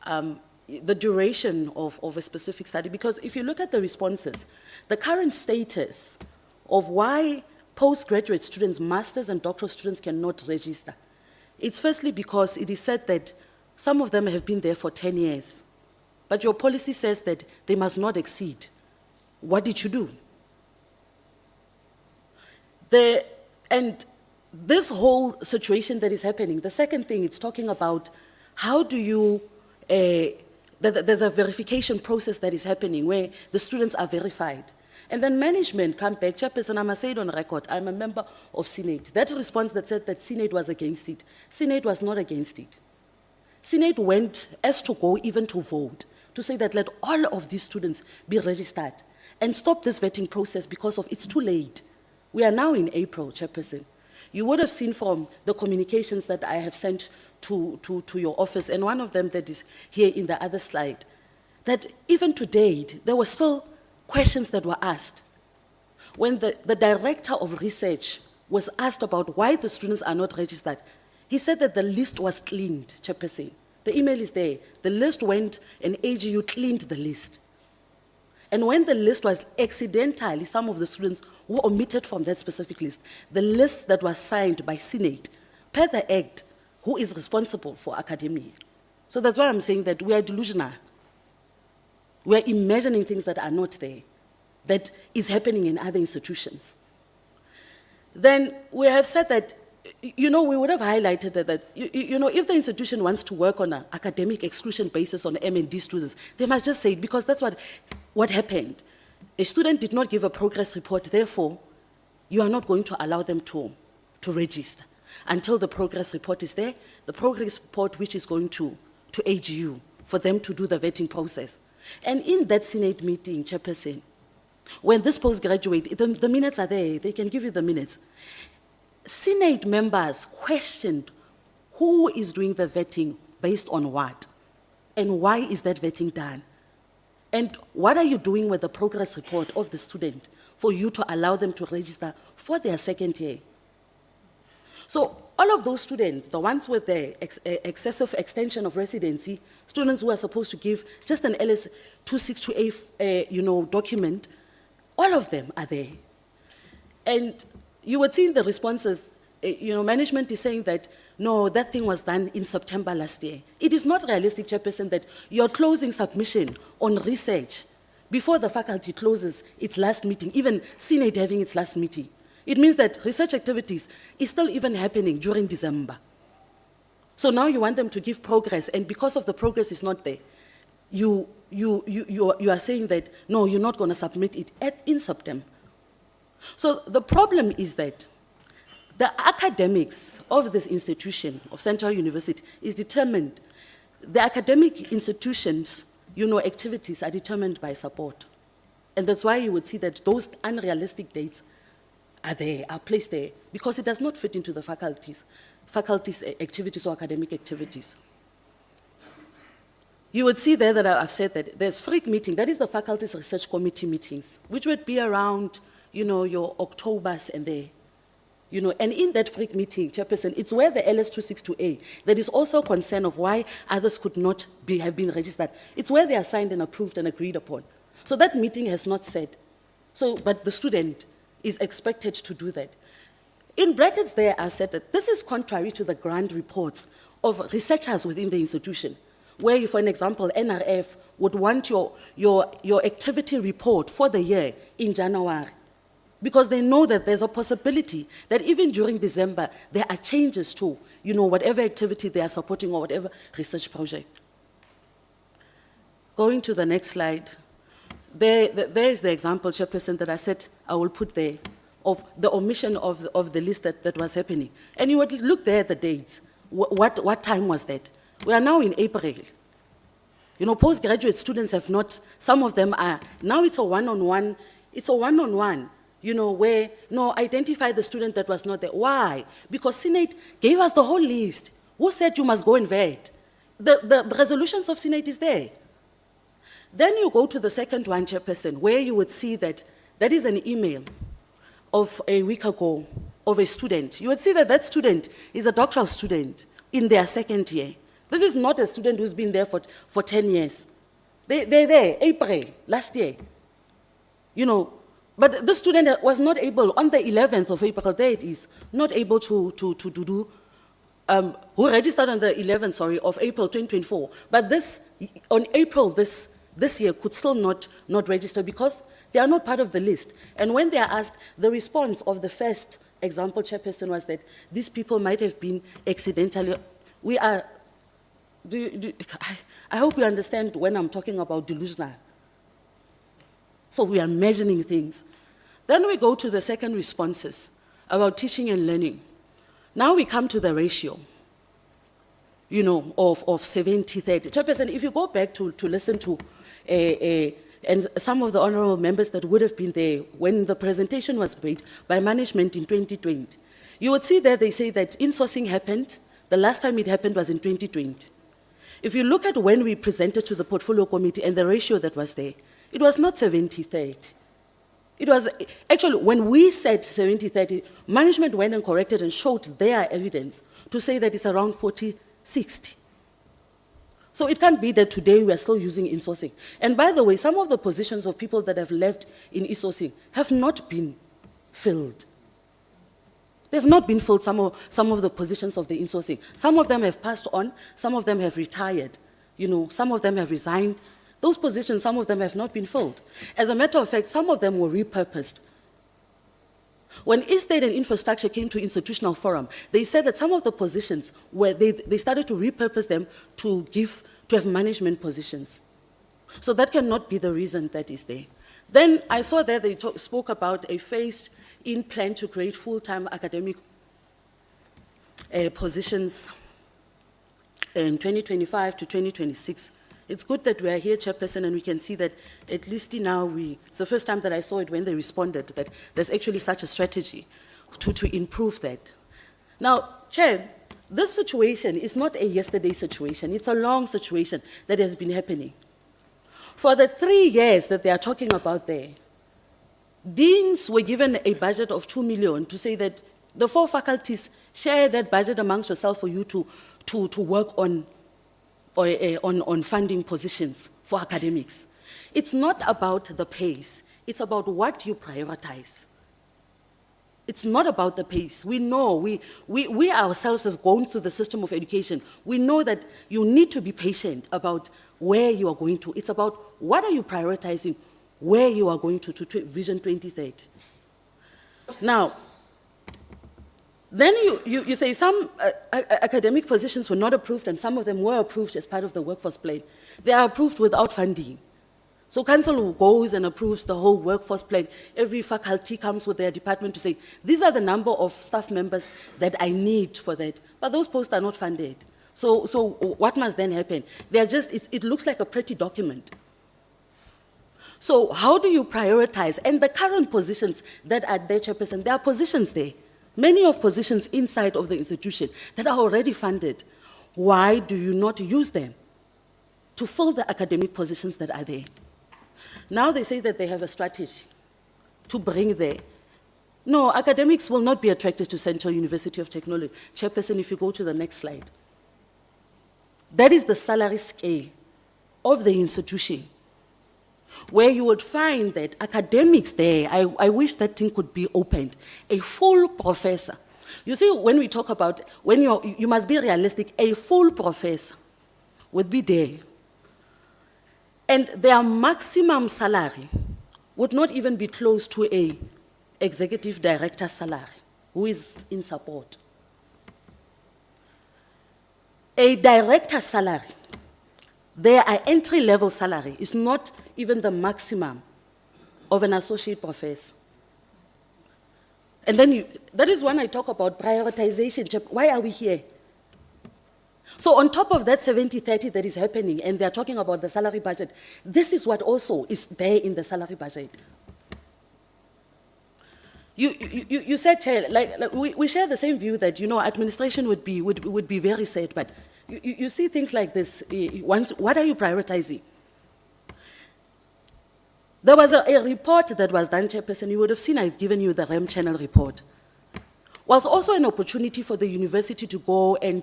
the duration of a specific study, because if you look at the responses, the current status of why postgraduate students, masters and doctoral students cannot register, it's firstly because it is said that some of them have been there for 10 years, but your policy says that they must not exceed. What did you do? And this whole situation that is happening, the second thing, it's talking about how do you, there's a verification process that is happening where the students are verified. And then management come back, Chairperson, I must say it on record, I'm a member of Senate. That response that said that Senate was against it, Senate was not against it. Senate went as to go even to vote, to say that let all of these students be registered and stop this vetting process because of it's too late. We are now in April, Chairperson. You would have seen from the communications that I have sent to your office, and one of them that is here in the other slide, that even to date, there were still questions that were asked. When the director of research was asked about why the students are not registered, he said that the list was cleaned, Chairperson. The email is there. The list went and AGU cleaned the list. And when the list was accidentally, some of the students were omitted from that specific list, the list that was signed by Senate, per the Act, who is responsible for academia. So that's why I'm saying that we are delusional. We are imagining things that are not there, that is happening in other institutions. Then we have said that, you know, we would have highlighted that, you know, if the institution wants to work on an academic exclusion basis on M&D students, they must just say it, because that's what happened. A student did not give a progress report, therefore, you are not going to allow them to register. until the progress report is there, the progress report which is going to AGU for them to do the vetting process. And in that Senate meeting, Chairperson, when this postgraduate, the minutes are there, they can give you the minutes. Senate members questioned who is doing the vetting based on what, and why is that vetting done? And what are you doing with the progress report of the student for you to allow them to register for their second year? So all of those students, the ones with the excessive extension of residency, students who are supposed to give just an LS 262A document, all of them are there. And you would see in the responses, management is saying that, no, that thing was done in September last year. It is not realistic, Chairperson, that you're closing submission on research before the faculty closes its last meeting, even Senate having its last meeting. It means that research activities is still even happening during December. So now you want them to give progress, and because of the progress is not there, you are saying that, no, you're not going to submit it in September. So the problem is that the academics of this institution, of Central University, is determined. The academic institutions, activities are determined by support. And that's why you would see that those unrealistic dates are there, are placed there, because it does not fit into the faculty's activities or academic activities. You would see there that I've said that there's FRIC meeting, that is the faculty's research committee meetings, which would be around, your Octobers and there. And in that FRIC meeting, Chairperson, it's where the LS262A, that is also a concern of why others could not have been registered. It's where they are signed and approved and agreed upon. So that meeting has not said. But the student is expected to do that. In brackets there, I've said that this is contrary to the grant reports of researchers within the institution, where you, for an example, NRF would want your activity report for the year in January, because they know that there's a possibility that even during December, there are changes to, whatever activity they are supporting or whatever research project. Going to the next slide, there is the example, Chairperson, that I said I will put there, of the omission of the list that was happening. And you would look there at the dates. What time was that? We are now in April. Postgraduate students have not, some of them are, now it's a one-on-one, where, identify the student that was not there. Why? Because Senate gave us the whole list. Who said you must go and vet? The resolutions of Senate is there. Then you go to the second one, Chairperson, where you would see that is an email of a week ago of a student. You would see that student is a doctoral student in their second year. This is not a student who's been there for 10 years. They're there, April, last year. But the student was not able, on the 11th of April, there it is, not able to do, who registered on the 11th, of April 2024. But on April this year could still not register because they are not part of the list. And when they are asked, the response of the first example, Chairperson, was that these people might have been accidentally, I hope you understand when I'm talking about delusional. So we are measuring things. Then we go to the second responses about teaching and learning. Now we come to the ratio, of 70-30. Chairperson, if you go back to listen to and some of the honorable members that would have been there when the presentation was made by management in 2020, you would see there they say that insourcing happened, the last time it happened was in 2020. If you look at when we presented to the portfolio committee and the ratio that was there, it was not 70-30. It was, actually, when we said 70-30, management went and corrected and showed their evidence to say that it's around 40-60. So it can't be that today we are still using insourcing. And by the way, some of the positions of people that have left in insourcing have not been filled. They have not been filled, some of the positions of the insourcing. Some of them have passed on, some of them have retired, some of them have resigned. Those positions, some of them have not been filled. As a matter of fact, some of them were repurposed. When Estate and Infrastructure came to Institutional Forum, they said that some of the positions, where they started to repurpose them to have management positions. So that cannot be the reason that is there. Then I saw that they spoke about a phased-in plan to create full-time academic. positions in 2025 to 2026. It's good that we are here, Chairperson, and we can see that at least now it's the first time that I saw it when they responded, that there's actually such a strategy to improve that. Now, Chair, this situation is not a yesterday situation. It's a long situation that has been happening. For the 3 years that they are talking about there, deans were given a budget of 2 million to say that the 4 faculties share that budget amongst yourself for you to work on funding positions for academics. It's not about the pace, it's about what you prioritize. It's not about the pace. We know, we ourselves have gone through the system of education. We know that you need to be patient about where you are going to. It's about what are you prioritizing, where you are going to Vision 2030. Now, then you say some academic positions were not approved and some of them were approved as part of the workforce plan. They are approved without funding. So council goes and approves the whole workforce plan. Every faculty comes with their department to say, these are the number of staff members that I need for that. But those posts are not funded. So what must then happen? They are just, it looks like a pretty document. So how do you prioritize? And the current positions that are there, Chairperson, there are positions there. Many of positions inside of the institution that are already funded. Why do you not use them to fill the academic positions that are there? Now they say that they have a strategy to bring there. No, academics will not be attracted to Central University of Technology. Chairperson, if you go to the next slide. That is the salary scale of the institution, where you would find that academics there, I wish that thing could be opened, a full professor. You see, when we talk about, you must be realistic, a full professor would be there. And their maximum salary would not even be close to a executive director salary, who is in support. A director salary, their entry-level salary is not even the maximum of an associate professor. And then that is when I talk about prioritization. Why are we here? So on top of that 70-30 that is happening, and they're talking about the salary budget, this is what also is there in the salary budget. You said, Chair, like we share the same view that, administration would be very sad, but you see things like this. What are you prioritizing? There was a report that was done, Chairperson, you would have seen, I've given you the REM channel report. Was also an opportunity for the university to go and,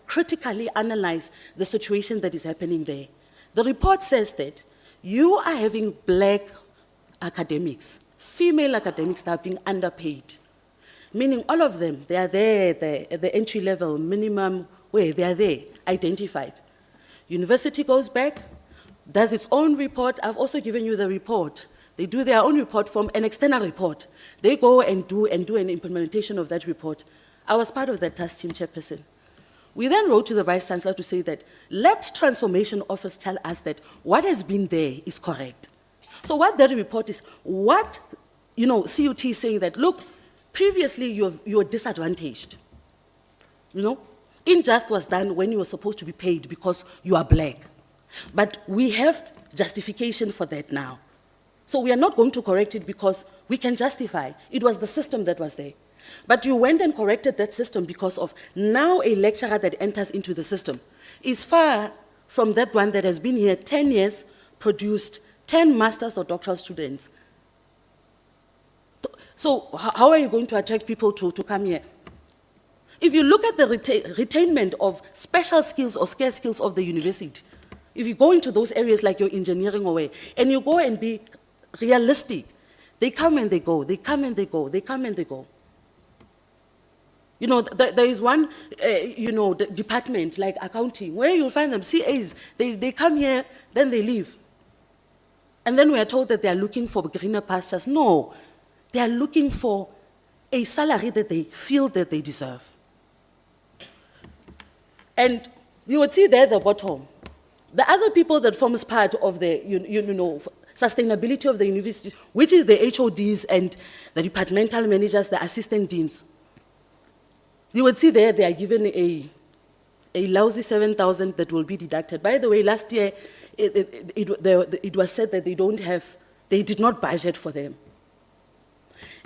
critically analyze the situation that is happening there. The report says that you are having black academics, female academics that are being underpaid. Meaning all of them, they are there at the entry level, minimum wage, they are there, identified. University goes back, does its own report. I've also given you the report. They do their own report from an external report. They go and do an implementation of that report. I was part of that task team, Chairperson. We then wrote to the Vice Chancellor to say that, let Transformation Office tell us that what has been there is correct. So what that report is, what, CUT is saying that, look, previously you were disadvantaged. Injustice was done when you were supposed to be paid because you are black. But we have justification for that now. So we are not going to correct it because we can justify. It was the system that was there. But you went and corrected that system because of now a lecturer that enters into the system is far from that one that has been here 10 years, produced 10 master's or doctoral students. So how are you going to attract people to come here? If you look at the retainment of special skills or scarce skills of the university, if you go into those areas like your engineering away, and you go and be realistic, they come and they go, they come and they go, they come and they go. There is one, the department like accounting, where you'll find them, CAs, they come here, then they leave. And then we are told that they are looking for greener pastures. No, they are looking for a salary that they feel that they deserve. And you would see there at the bottom, the other people that forms part of the, sustainability of the university, which is the HODs and the departmental managers, the assistant deans. You would see there they are given a lousy 7,000 that will be deducted. By the way, last year it was said that they did not budget for them.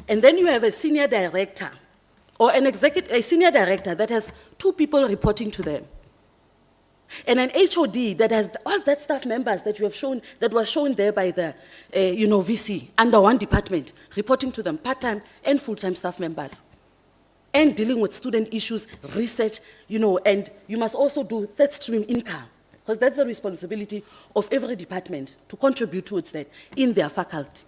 And then you have a senior director or a senior director that has 2 people reporting to them. And an HOD that has all that staff members that you have shown, that was shown there by the, VC under one department, reporting to them, part-time and full-time staff members. And dealing with student issues, research, and you must also do third stream income, because that's the responsibility of every department to contribute towards that in their faculty.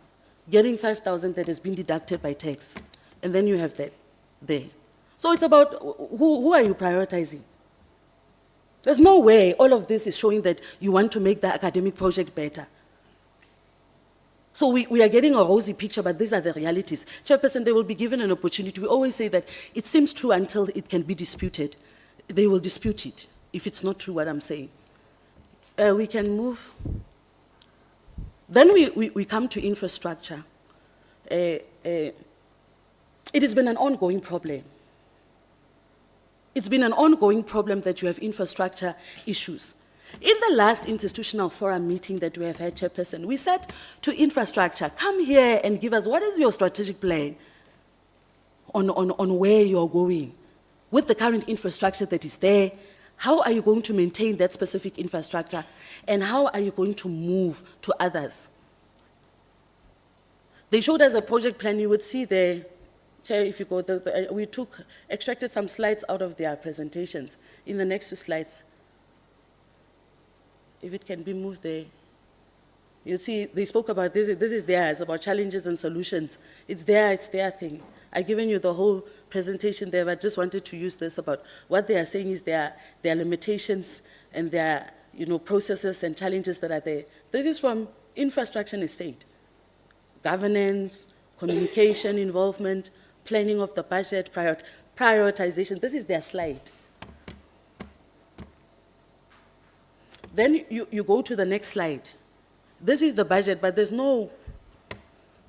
Getting 5,000 that has been deducted by tax, and then you have that there. So it's about who are you prioritizing? There's no way all of this is showing that you want to make the academic project better. So we are getting a rosy picture, but these are the realities. Chairperson, they will be given an opportunity. We always say that it seems true until it can be disputed. They will dispute it if it's not true what I'm saying. We can move. Then we come to infrastructure. It has been an ongoing problem. It's been an ongoing problem that you have infrastructure issues. In the last institutional forum meeting that we have had, Chairperson, we said to infrastructure, come here and give us what is your strategic plan on where you're going. With the current infrastructure that is there, how are you going to maintain that specific infrastructure, and how are you going to move to others? They showed us a project plan. You would see there, Chair, if you go, we extracted some slides out of their presentations. In the next 2 slides, if it can be moved there. You see, they spoke about this is theirs, about challenges and solutions. It's their thing. I've given you the whole presentation there, but just wanted to use this about what they are saying is their limitations and their processes and challenges that are there. This is from infrastructure and estate. Governance, communication, involvement, planning of the budget, prioritization. This is their slide. Then you go to the next slide. This is the budget, but there's no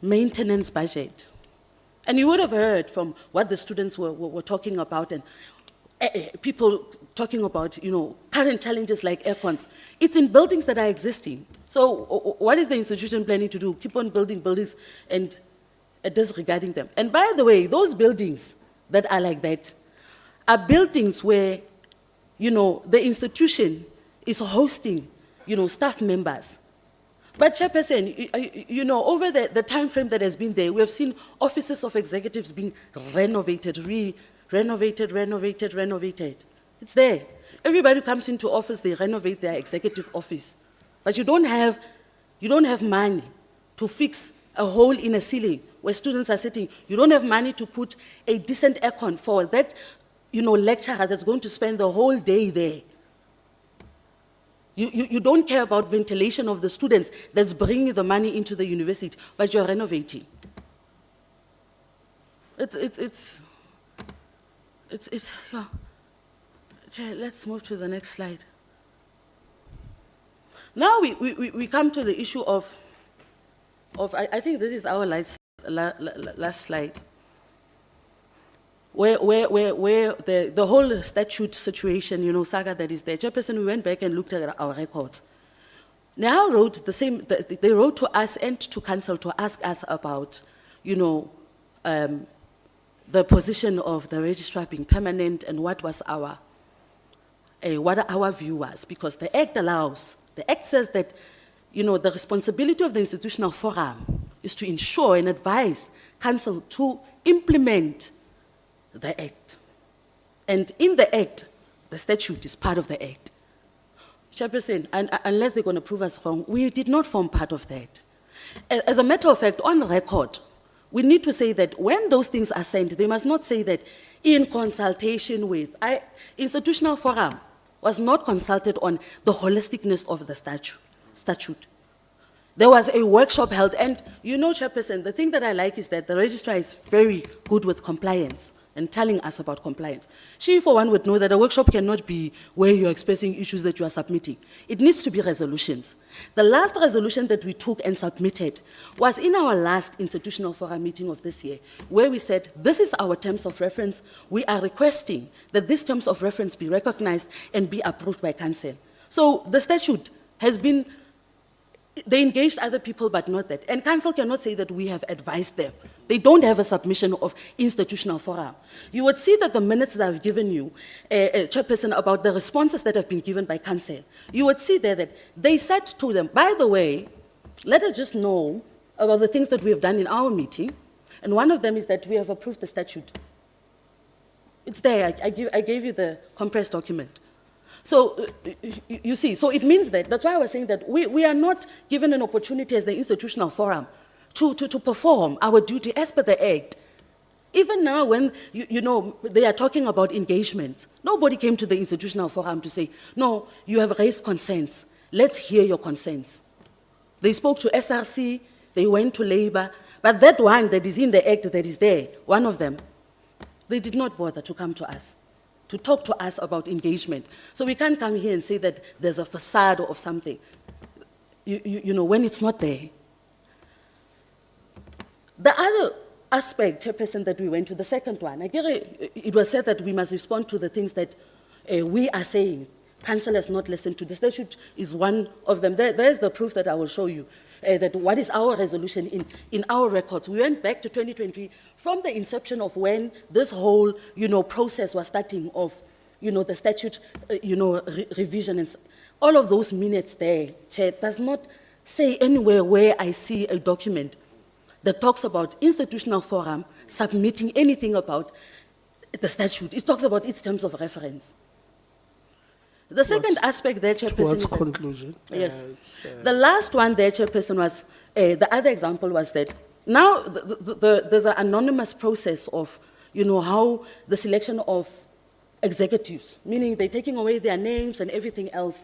maintenance budget. And you would have heard from what the students were talking about, and people talking about, current challenges like aircons. It's in buildings that are existing. So what is the institution planning to do? Keep on building buildings and disregarding them. And by the way, those buildings that are like that are buildings where, the institution is hosting, staff members. But Chairperson, over the time frame that has been there, we have seen offices of executives being renovated, renovated. It's there. Everybody comes into office, they renovate their executive office. But you don't have money to fix a hole in a ceiling where students are sitting. You don't have money to put a decent aircon for that, lecturer that's going to spend the whole day there. You don't care about ventilation of the students that's bringing the money into the university, but you're renovating. Yeah. Chair, let's move to the next slide. Now we come to the issue of I think this is our last slide, where the whole statute situation, saga that is there. Chairperson, we went back and looked at our records. Now wrote they wrote to us and to council to ask us about, the position of the registrar being permanent and what our view was, because the Act says that, the responsibility of the institutional forum is to ensure and advise council to implement the Act. And in the Act, the statute is part of the Act. Chairperson, unless they're going to prove us wrong, we did not form part of that. As a matter of fact, on record, we need to say that when those things are sent, they must not say that in consultation with. Institutional forum was not consulted on the holisticness of the statute. There was a workshop held, and Chairperson, the thing that I like is that the registrar is very good with compliance and telling us about compliance. She, for one, would know that a workshop cannot be where you're expressing issues that you are submitting. It needs to be resolutions. The last resolution that we took and submitted was in our last institutional forum meeting of this year, where we said, this is our terms of reference. We are requesting that these terms of reference be recognized and be approved by council. So the statute has been, they engaged other people, but not that. And council cannot say that we have advised them. They don't have a submission of institutional forum. You would see that the minutes that I've given you, Chairperson, about the responses that have been given by council, you would see there that they said to them, by the way, let us just know about the things that we have done in our meeting. And one of them is that we have approved the statute. It's there, I gave you the compressed document. So, you see, so it means that, that's why I was saying that we are not given an opportunity as the institutional forum to perform our duty as per the Act. Even now when, you know, they are talking about engagements, nobody came to the institutional forum to say, no, you have raised concerns, let's hear your concerns. They spoke to SRC, they went to Labour, but that one that is in the Act that is there, one of them, they did not bother to come to us, to talk to us about engagement. So we can't come here and say that there's a facade of something, you know, when it's not there. The other aspect, Chairperson, that we went to, the second one, it was said that we must respond to the things that we are saying. Council has not listened to. The statute is one of them. There's the proof that I will show you, that what is our resolution in our records. We went back to 2020 from the inception of when this whole, you know, process was starting of, you know, the statute, you know, revision. And all of those minutes there, Chair, does not say anywhere where I see a document that talks about institutional forum submitting anything about the statute. It talks about its terms of reference. The second aspect there, Chairperson, Towards is that- conclusion. Yes. The last one there, Chairperson, was, the other example was that now there's an anonymous process of, you know, how the selection of executives, meaning they're taking away their names and everything else,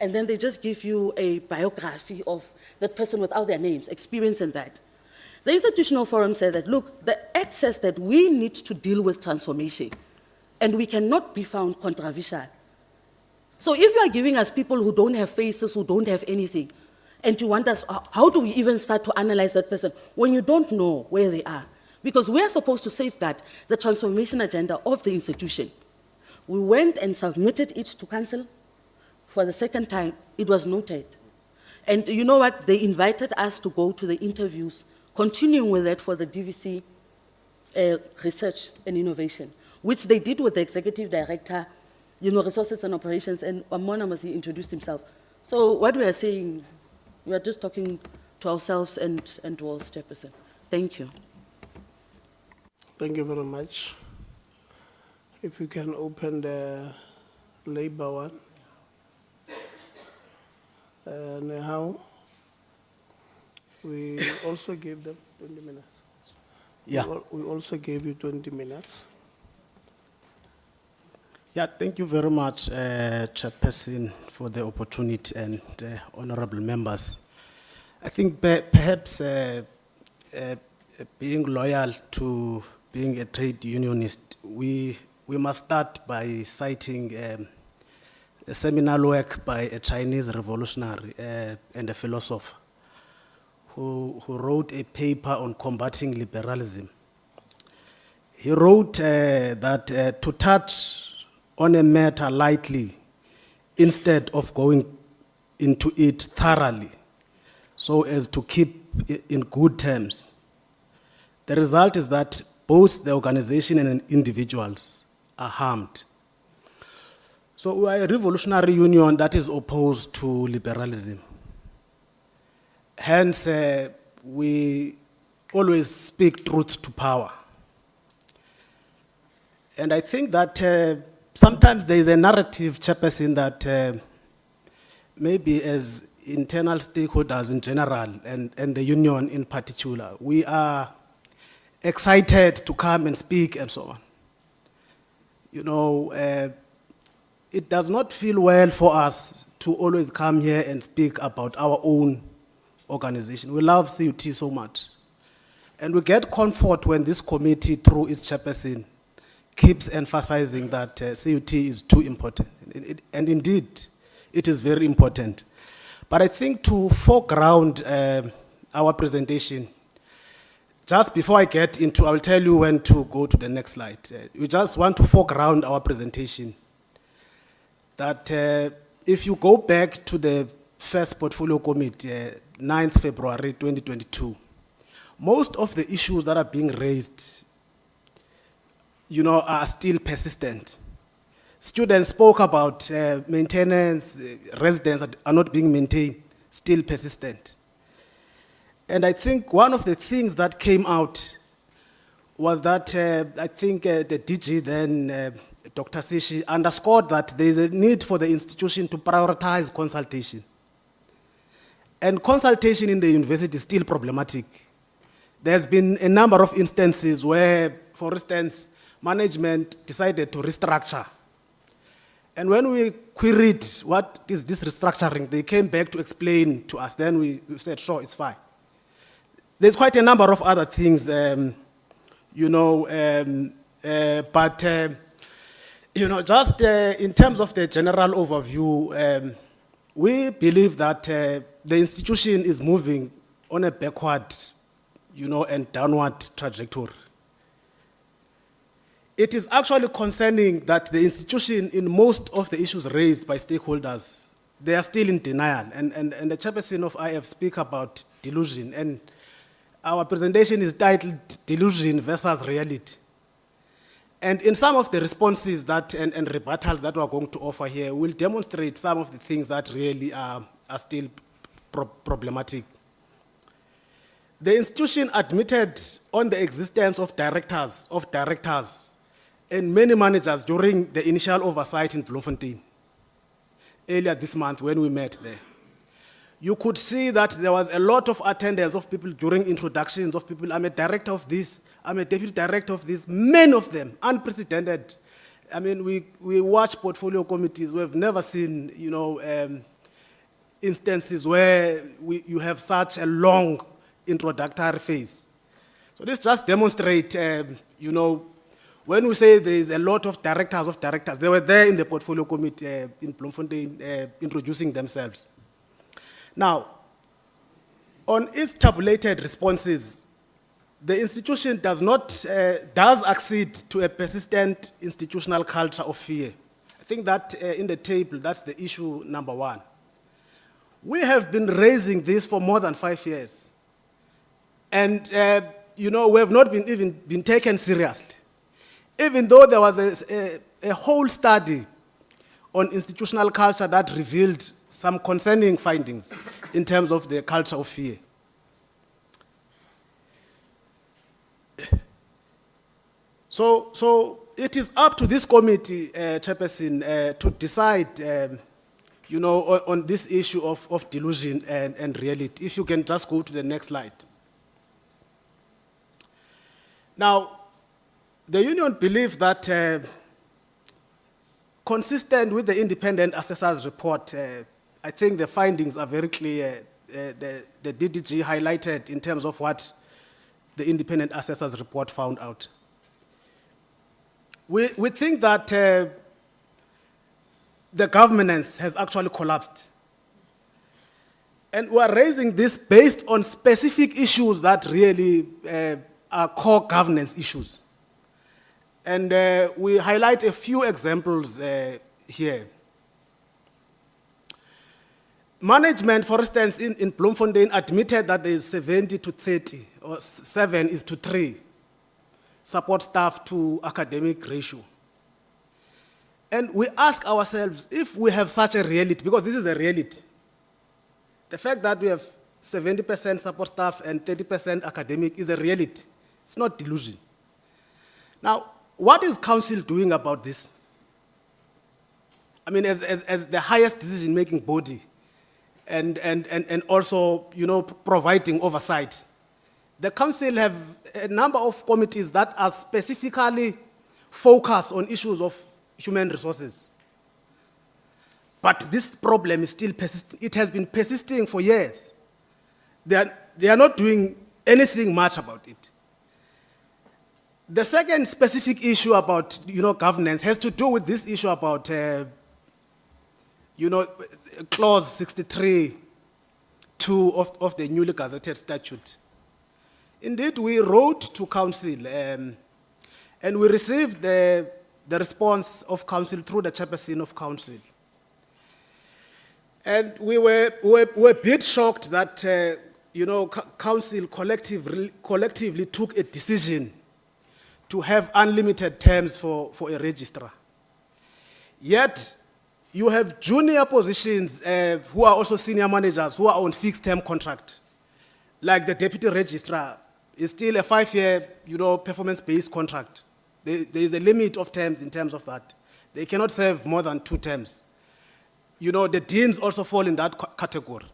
and then they just give you a biography of that person without their names, experience in that. The institutional forum said that, look, the Act says that we need to deal with transformation, and we cannot be found controversial. So if you are giving us people who don't have faces, who don't have anything, and you want us, how do we even start to analyze that person when you don't know where they are? Because we are supposed to safeguard the transformation agenda of the institution. We went and submitted it to council. For the second time, it was noted. And you know what? They invited us to go to the interviews, continuing with that for the DVC research and innovation, which they did with the executive director, you know, resources and operations, and anonymously introduced himself. So what we are saying, we are just talking to ourselves and walls, Chairperson. Thank you. Thank you very much. If you can open the Labour one. Now, we also gave them 20 minutes. Yeah. We also gave you 20 minutes. Yeah, thank you very much, Chairperson, for the opportunity, and honorable members. I think perhaps being loyal to being a trade unionist, we must start by citing a seminal work by a Chinese revolutionary and a philosopher who wrote a paper on combating liberalism. He wrote that to touch on a matter lightly instead of going into it thoroughly so as to keep in good terms. The result is that both the organization and individuals are harmed. So we are a revolutionary union that is opposed to liberalism. Hence, we always speak truth to power. And I think that sometimes there is a narrative, Chairperson, that maybe as internal stakeholders in general and the union in particular, we are excited to come and speak and so on. You know, it does not feel well for us to always come here and speak about our own organization. We love CUT so much. And we get comfort when this committee, through its chairperson, keeps emphasizing that CUT is too important. And indeed, it is very important. But I think to foreground our presentation, just before I get into, I will tell you when to go to the next slide. We just want to foreground our presentation. That if you go back to the first portfolio committee, 9th February 2022, most of the issues that are being raised, are still persistent. Students spoke about maintenance, residents are not being maintained, still persistent. And I think one of the things that came out was that I think the DG then, Dr. Sishi, underscored that there is a need for the institution to prioritize consultation. And consultation in the university is still problematic. There's been a number of instances where, for instance, management decided to restructure. And when we queried what is this restructuring, they came back to explain to us. Then we said, sure, it's fine. There's quite a number of other things, just in terms of the general overview, we believe that the institution is moving on a backward, and downward trajectory. It is actually concerning that the institution, in most of the issues raised by stakeholders, they are still in denial. And the chairperson of IF speak about delusion. And our presentation is titled Delusion versus Reality. And in some of the responses that and rebuttals that we're going to offer here, we'll demonstrate some of the things that really are still problematic. The institution admitted on the existence of directors, and many managers during the initial oversight in Bloemfontein earlier this month when we met there. You could see that there was a lot of attendance of people during introductions of people. I'm a director of this, I'm a deputy director of this, many of them, unprecedented. I mean, we watch portfolio committees, we've never seen, instances where you have such a long introductory phase. So this just demonstrates, when we say there is a lot of directors, they were there in the portfolio committee in Bloemfontein introducing themselves. Now, on its tabulated responses, the institution does accede to a persistent institutional culture of fear. I think that in the table, that's the issue number one. We have been raising this for more than 5 years. And, we have not been taken seriously. Even though there was a whole study on institutional culture that revealed some concerning findings in terms of the culture of fear. So it is up to this committee, Chairperson, to decide, on this issue of delusion and reality. If you can just go to the next slide. Now, the union believes that, consistent with the independent assessor's report, I think the findings are very clear. The DDG highlighted in terms of what the independent assessor's report found out. We think that the governance has actually collapsed. And we are raising this based on specific issues that really are core governance issues. And we highlight a few examples here. Management, for instance, in Bloemfontein admitted that there is 70 to 30, or 7 is to 3, support staff to academic ratio. And we ask ourselves if we have such a reality, because this is a reality. The fact that we have 70% support staff and 30% academic is a reality. It's not delusion. Now, what is council doing about this? I mean, as the highest decision-making body, and also, providing oversight. The council have a number of committees that are specifically focused on issues of human resources. But this problem is still persisting. It has been persisting for years. They are not doing anything much about it. The second specific issue about, governance has to do with this issue about, clause 63 2 of the newly gazetted statute. Indeed, we wrote to council and we received the response of council through the chairperson of council. And we were a bit shocked that, council collectively took a decision to have unlimited terms for a registrar. Yet, you have junior positions who are also senior managers who are on fixed-term contract. Like the deputy registrar is still a 5-year, performance-based contract. There is a limit of terms in terms of that. They cannot serve more than 2 terms. The deans also fall in that category.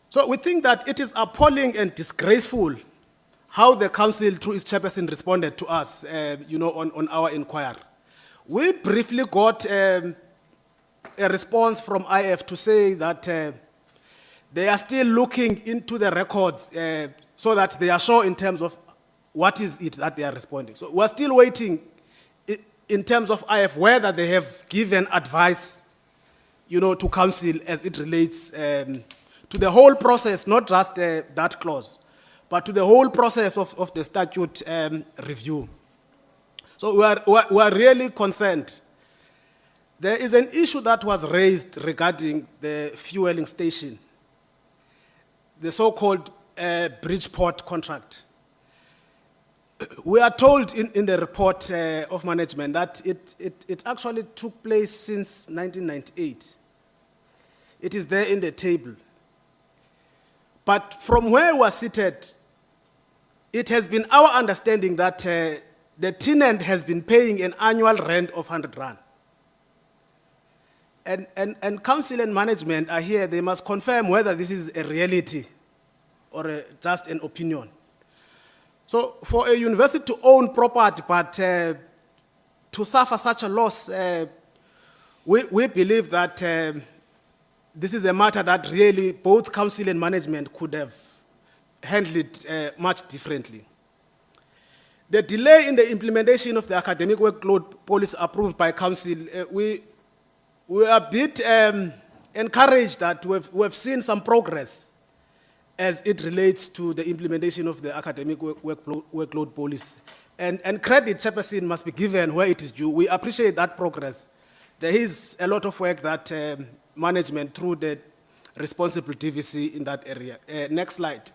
So we think that it is appalling and disgraceful how the council, through its chairperson, responded to us, on our inquiry. We briefly got a response from IF to say that they are still looking into the records so that they are sure in terms of what is it that they are responding. So we're still waiting in terms of IF whether they have given advice, to council as it relates to the whole process, not just that clause, but to the whole process of the statute review. So we are really concerned. There is an issue that was raised regarding the fueling station, the so-called Bridgeport contract. We are told in the report of management that it actually took place since 1998. It is there in the table. But from where we are seated, it has been our understanding that the tenant has been paying an annual rent of 100 rand. And council and management are here, they must confirm whether this is a reality or just an opinion. So for a university to own property but to suffer such a loss, we believe that this is a matter that really both council and management could have handled it much differently. The delay in the implementation of the academic workload policy approved by council, we are a bit encouraged that we've seen some progress as it relates to the implementation of the academic workload policy. And credit, chairperson, must be given where it is due. We appreciate that progress. There is a lot of work that management through the responsible DVC in that area. Next slide.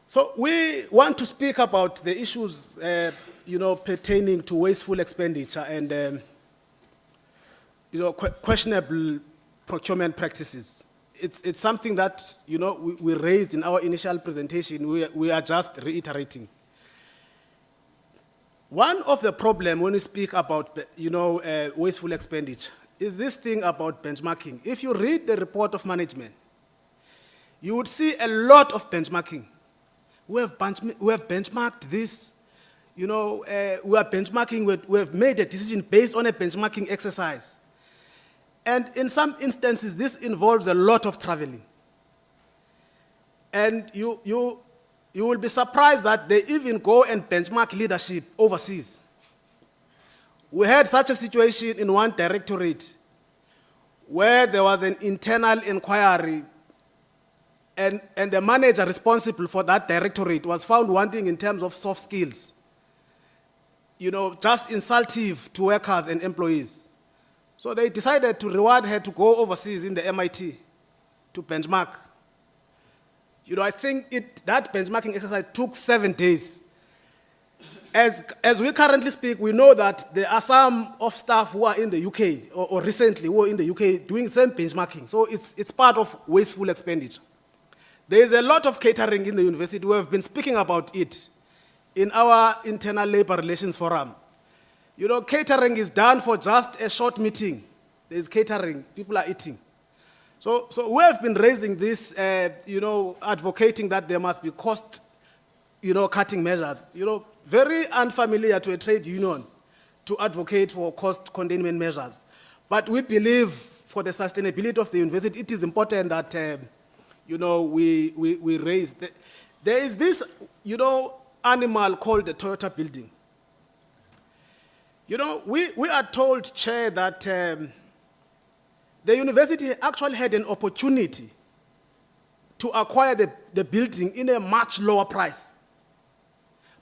So we want to speak about the issues, pertaining to wasteful expenditure and, questionable procurement practices. It's something that, we raised in our initial presentation. We are just reiterating. One of the problems when we speak about, wasteful expenditure is this thing about benchmarking. If you read the report of management, you would see a lot of benchmarking. We have benchmarked this. We are benchmarking, we have made a decision based on a benchmarking exercise. And in some instances, this involves a lot of traveling. And you will be surprised that they even go and benchmark leadership overseas. We had such a situation in one directorate where there was an internal inquiry and the manager responsible for that directorate was found wanting in terms of soft skills. Just insultive to workers and employees. So they decided to reward her to go overseas in the MIT to benchmark. I think that benchmarking exercise took 7 days. As we currently speak, we know that there are some of staff who are in the UK or recently who are in the UK doing same benchmarking. So it's part of wasteful expenditure. There is a lot of catering in the university. We have been speaking about it in our internal labor relations forum. Catering is done for just a short meeting. There's catering, people are eating. So we have been raising this, advocating that there must be cost, cutting measures. Very unfamiliar to a trade union to advocate for cost containment measures. But we believe for the sustainability of the university, it is important that, we raise. There is this, animal called the Toyota building. We are told, Chair, that the university actually had an opportunity to acquire the building in a much lower price.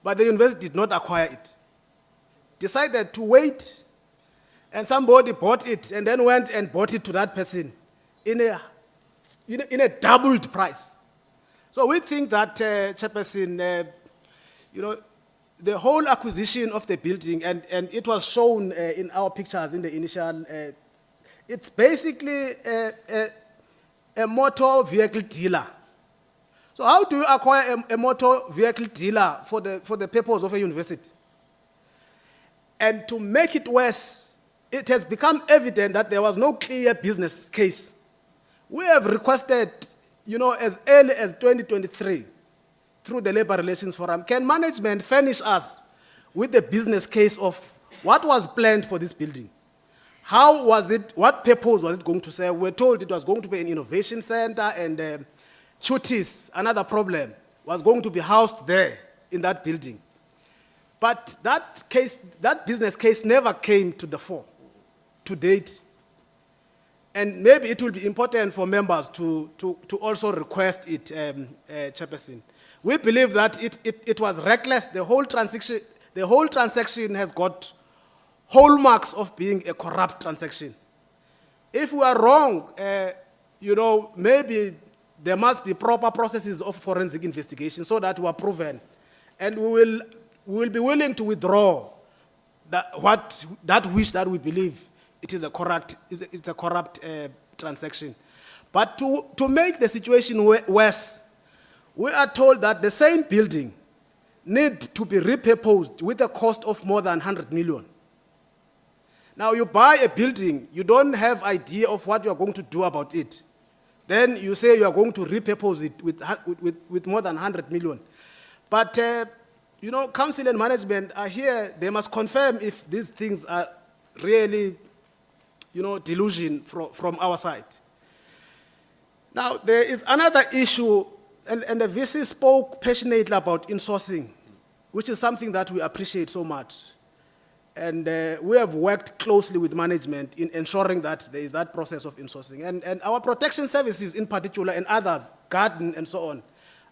But the university did not acquire it. Decided to wait, and somebody bought it and then went and bought it to that person in a doubled price. So we think that, Chairperson, the whole acquisition of the building, and it was shown in our pictures in the initial, it's basically a motor vehicle dealer. So how do you acquire a motor vehicle dealer for the purpose of a university? And to make it worse, it has become evident that there was no clear business case. We have requested, as early as 2023, through the Labor Relations Forum, can management furnish us with the business case of what was planned for this building? How was it, what purpose was it going to serve? We're told it was going to be an innovation center, and Chutis, another problem, was going to be housed there in that building. But that business case never came to the fore to date. And maybe it will be important for members to also request it, Chairperson. We believe that it was reckless. The whole transaction has got hallmarks of being a corrupt transaction. If we are wrong, maybe there must be proper processes of forensic investigation so that we are proven. And we will be willing to withdraw that wish that we believe it is a corrupt transaction. But to make the situation worse, we are told that the same building needs to be repurposed with a cost of more than 100 million. Now you buy a building, you don't have idea of what you are going to do about it. Then you say you are going to repurpose it with more than 100 million. But, council and management are here, they must confirm if these things are really, delusion from our side. Now, there is another issue, and the VC spoke passionately about insourcing, which is something that we appreciate so much. And we have worked closely with management in ensuring that there is that process of insourcing. And our protection services in particular, and others, Garden and so on,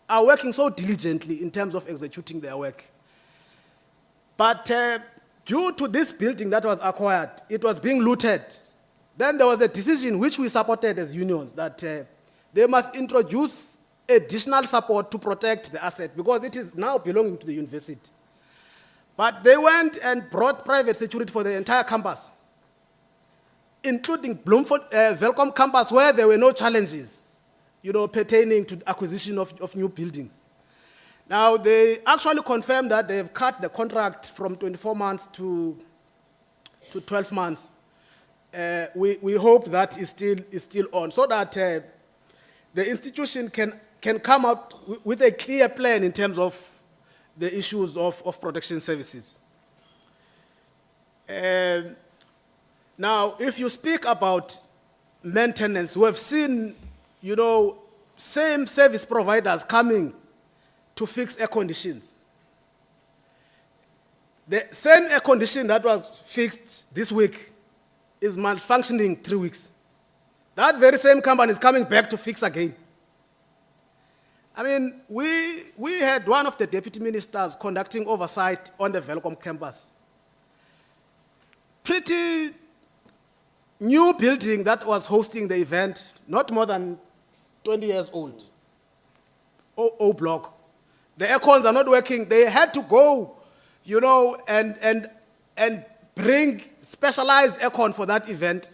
are working so diligently in terms of executing their work. But due to this building that was acquired, it was being looted. Then there was a decision which we supported as unions that they must introduce additional support to protect the asset because it is now belonging to the university. But they went and brought private security for the entire campus, including Welcome campus, where there were no challenges, pertaining to the acquisition of new buildings. Now, they actually confirmed that they've cut the contract from 24 months to 12 months. We hope that is still on, so that the institution can come out with a clear plan in terms of the issues of protection services. Now, if you speak about maintenance, we have seen, same service providers coming to fix air conditions. The same air condition that was fixed this week is malfunctioning 3 weeks. That very same company is coming back to fix again. I mean, we had one of the deputy ministers conducting oversight on the Welcome campus. Pretty new building that was hosting the event, not more than 20 years old. O block. The aircons are not working. They had to go, and bring specialized aircon for that event.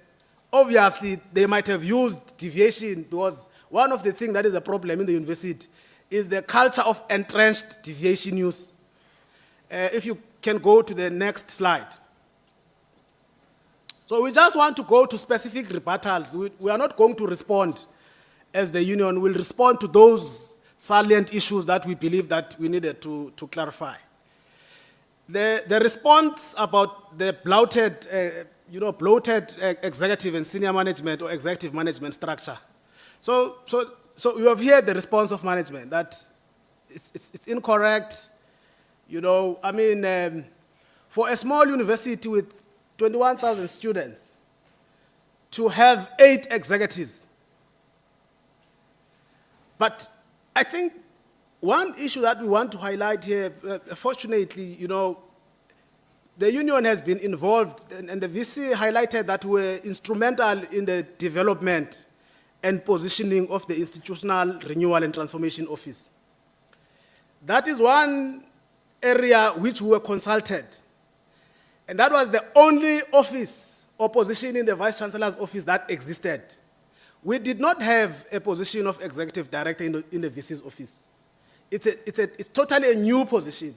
Obviously, they might have used deviation because one of the things that is a problem in the university is the culture of entrenched deviation use. If you can go to the next slide. So we just want to go to specific rebuttals. We are not going to respond as the union. We'll respond to those salient issues that we believe that we needed to clarify. The response about the bloated executive and senior management or executive management structure. So you have heard the response of management that it's incorrect. For a small university with 21,000 students, to have 8 executives. But I think one issue that we want to highlight here, fortunately, you know, the union has been involved, and the VC highlighted that we're instrumental in the development and positioning of the Institutional Renewal and Transformation Office. That is one area which we were consulted. And that was the only office or position in the Vice Chancellor's office that existed. We did not have a position of Executive Director in the VC's office. It's totally a new position.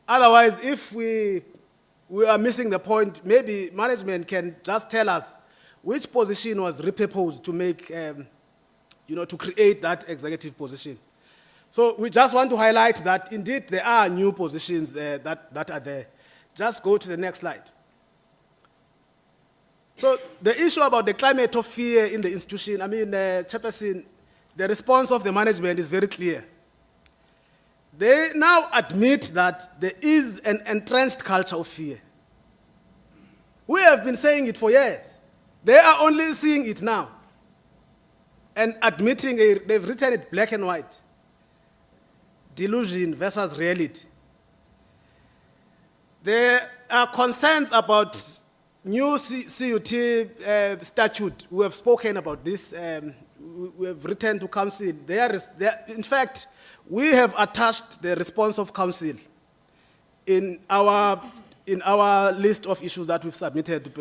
Otherwise, if we are missing the point, maybe management can just tell us which position was repurposed to make, you know, to create that executive position. So we just want to highlight that indeed there are new positions there that are there. Just go to the next slide. So the issue about the climate of fear in the institution, I mean, Chairperson, the response of the management is very clear. They now admit that there is an entrenched culture of fear. We have been saying it for years. They are only seeing it now and admitting they've written it black and white. Delusion versus reality. There are concerns about new CUT statute. We have spoken about this. We have written to council. In fact, we have attached the response of council in our list of issues that we've submitted.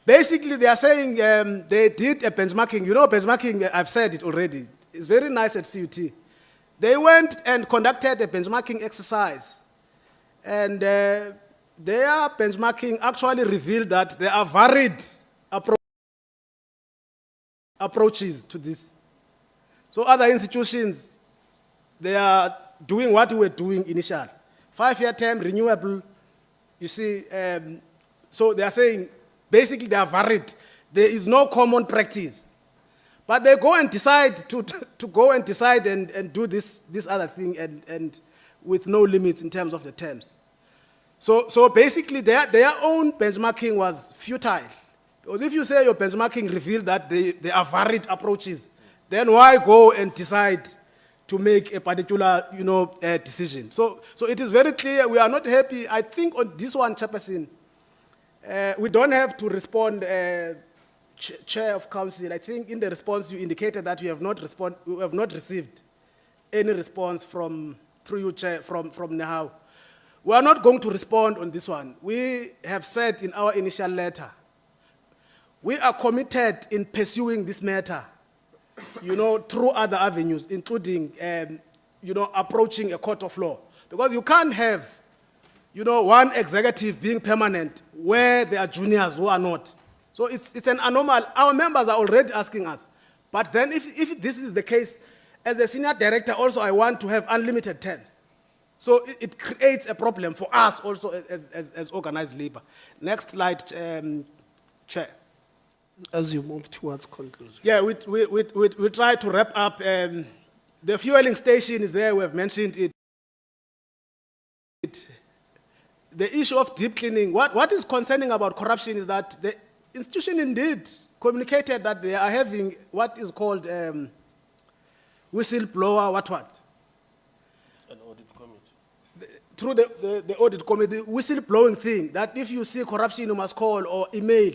Basically, they are saying they did a benchmarking. You know, benchmarking, I've said it already. It's very nice at CUT. They went and conducted a benchmarking exercise. And their benchmarking actually revealed that there are varied approaches to this. So other institutions, they are doing what we were doing initially. 5-year term, renewable, you see. So they are saying, basically they are varied. There is no common practice. But they go and decide to go and decide and do this other thing and with no limits in terms of the terms. So basically their own benchmarking was futile. Because if you say your benchmarking revealed that there are varied approaches, then why go and decide to make a particular, you know, decision? So it is very clear we are not happy. I think on this one, Chairperson, we don't have to respond, Chair of Council. I think in the response you indicated that we have not received any response through you, Chair, from NEHAW. We are not going to respond on this one. We have said in our initial letter, we are committed in pursuing this matter, you know, through other avenues, including, you know, approaching a court of law. Because you can't have, you know, one executive being permanent where there are juniors who are not. So it's an anomaly. Our members are already asking us. But then if this is the case, as a senior director also I want to have unlimited terms. So it creates a problem for us also as organized labor. Next slide, Chair. As you move towards conclusion. Yeah, we try to wrap up. The fueling station is there, we have mentioned it. The issue of deep cleaning, what is concerning about corruption is that the institution indeed communicated that they are having what is called whistleblower, what? An audit committee. Through the audit committee, whistleblowing thing, that if you see corruption, you must call or email.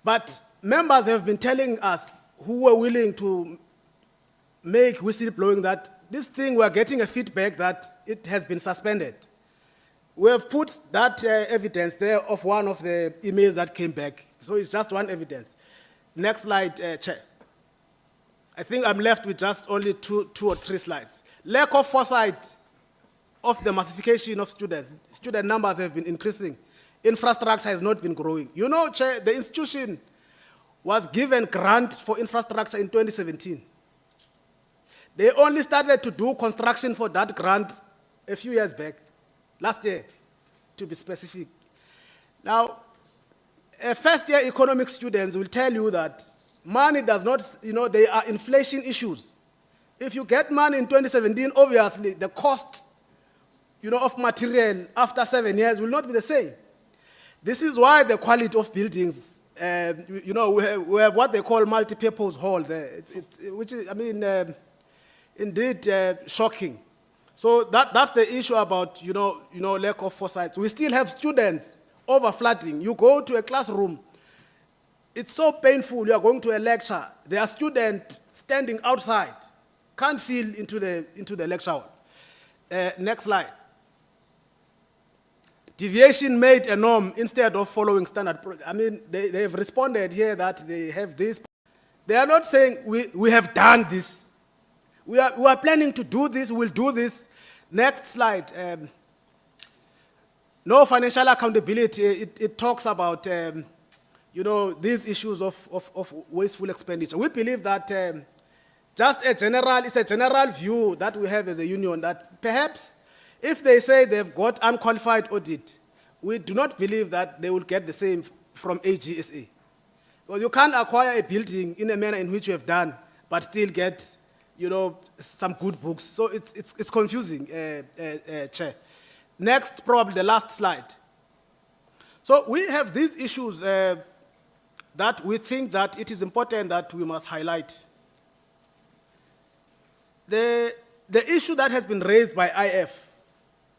But members have been telling us who were willing to make whistleblowing that this thing, we're getting a feedback that it has been suspended. We have put that evidence there of one of the emails that came back. So it's just one evidence. Next slide, Chair. I think I'm left with just only two or three slides. Lack of foresight of the massification of students. Student numbers have been increasing. Infrastructure has not been growing. You know, Chair, the institution was given grant for infrastructure in 2017. They only started to do construction for that grant a few years back, last year, to be specific. Now, first-year economics students will tell you that money does not, you know, there are inflation issues. If you get money in 2017, obviously the cost, you know, of material after 7 years will not be the same. This is why the quality of buildings you know, we have what they call multi-purpose hall there, which is, I mean, indeed shocking. So that's the issue about, you know, lack of foresight. We still have students overflooding. You go to a classroom, it's so painful. You are going to a lecture. There are students standing outside, can't feel into the lecture hall. Next slide. Deviation made a norm instead of following standard. I mean, they have responded here that they have this. They are not saying we have done this. We are planning to do this, we'll do this. Next slide. No financial accountability. It talks about, you know, these issues of wasteful expenditure. We believe that it's a general view that we have as a union that perhaps if they say they've got unqualified audit, we do not believe that they will get the same from AGSA. Well, you can't acquire a building in a manner in which you have done, but still get, you know, some good books. So it's confusing, Chair. Next, probably the last slide. So we have these issues that we think that it is important that we must highlight. The issue that has been raised by IF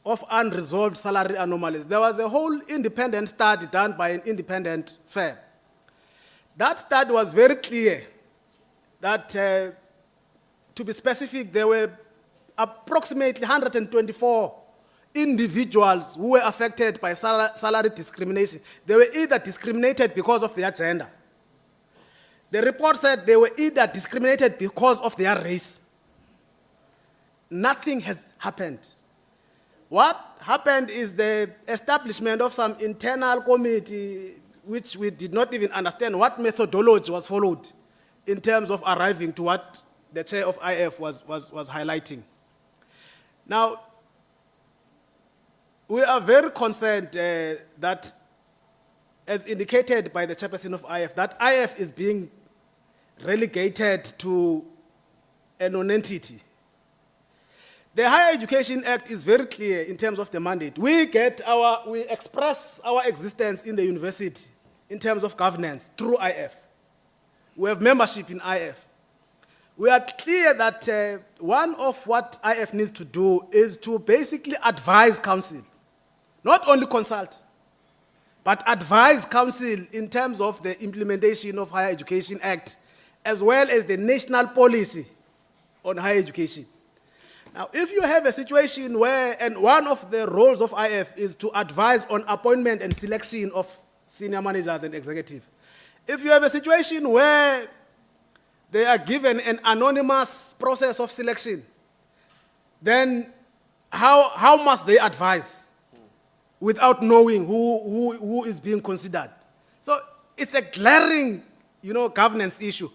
of unresolved salary anomalies, there was a whole independent study done by an independent firm. That study was very clear that, to be specific, there were approximately 124 individuals who were affected by salary discrimination. They were either discriminated because of their gender. The report said they were either discriminated because of their race. Nothing has happened. What happened is the establishment of some internal committee, which we did not even understand what methodology was followed in terms of arriving to what the chair of IF was highlighting. Now, we are very concerned that, as indicated by the chairperson of IF, that IF is being relegated to a non-entity. The Higher Education Act is very clear in terms of the mandate. We express our existence in the university in terms of governance through IF. We have membership in IF. We are clear that one of what IF needs to do is to basically advise council, not only consult, but advise council in terms of the implementation of Higher Education Act, as well as the national policy on higher education. Now, if you have a situation where, and one of the roles of IF is to advise on appointment and selection of senior managers and executives. If you have a situation where they are given an anonymous process of selection, then how must they advise without knowing who is being considered? So it's a glaring, you know, governance issue.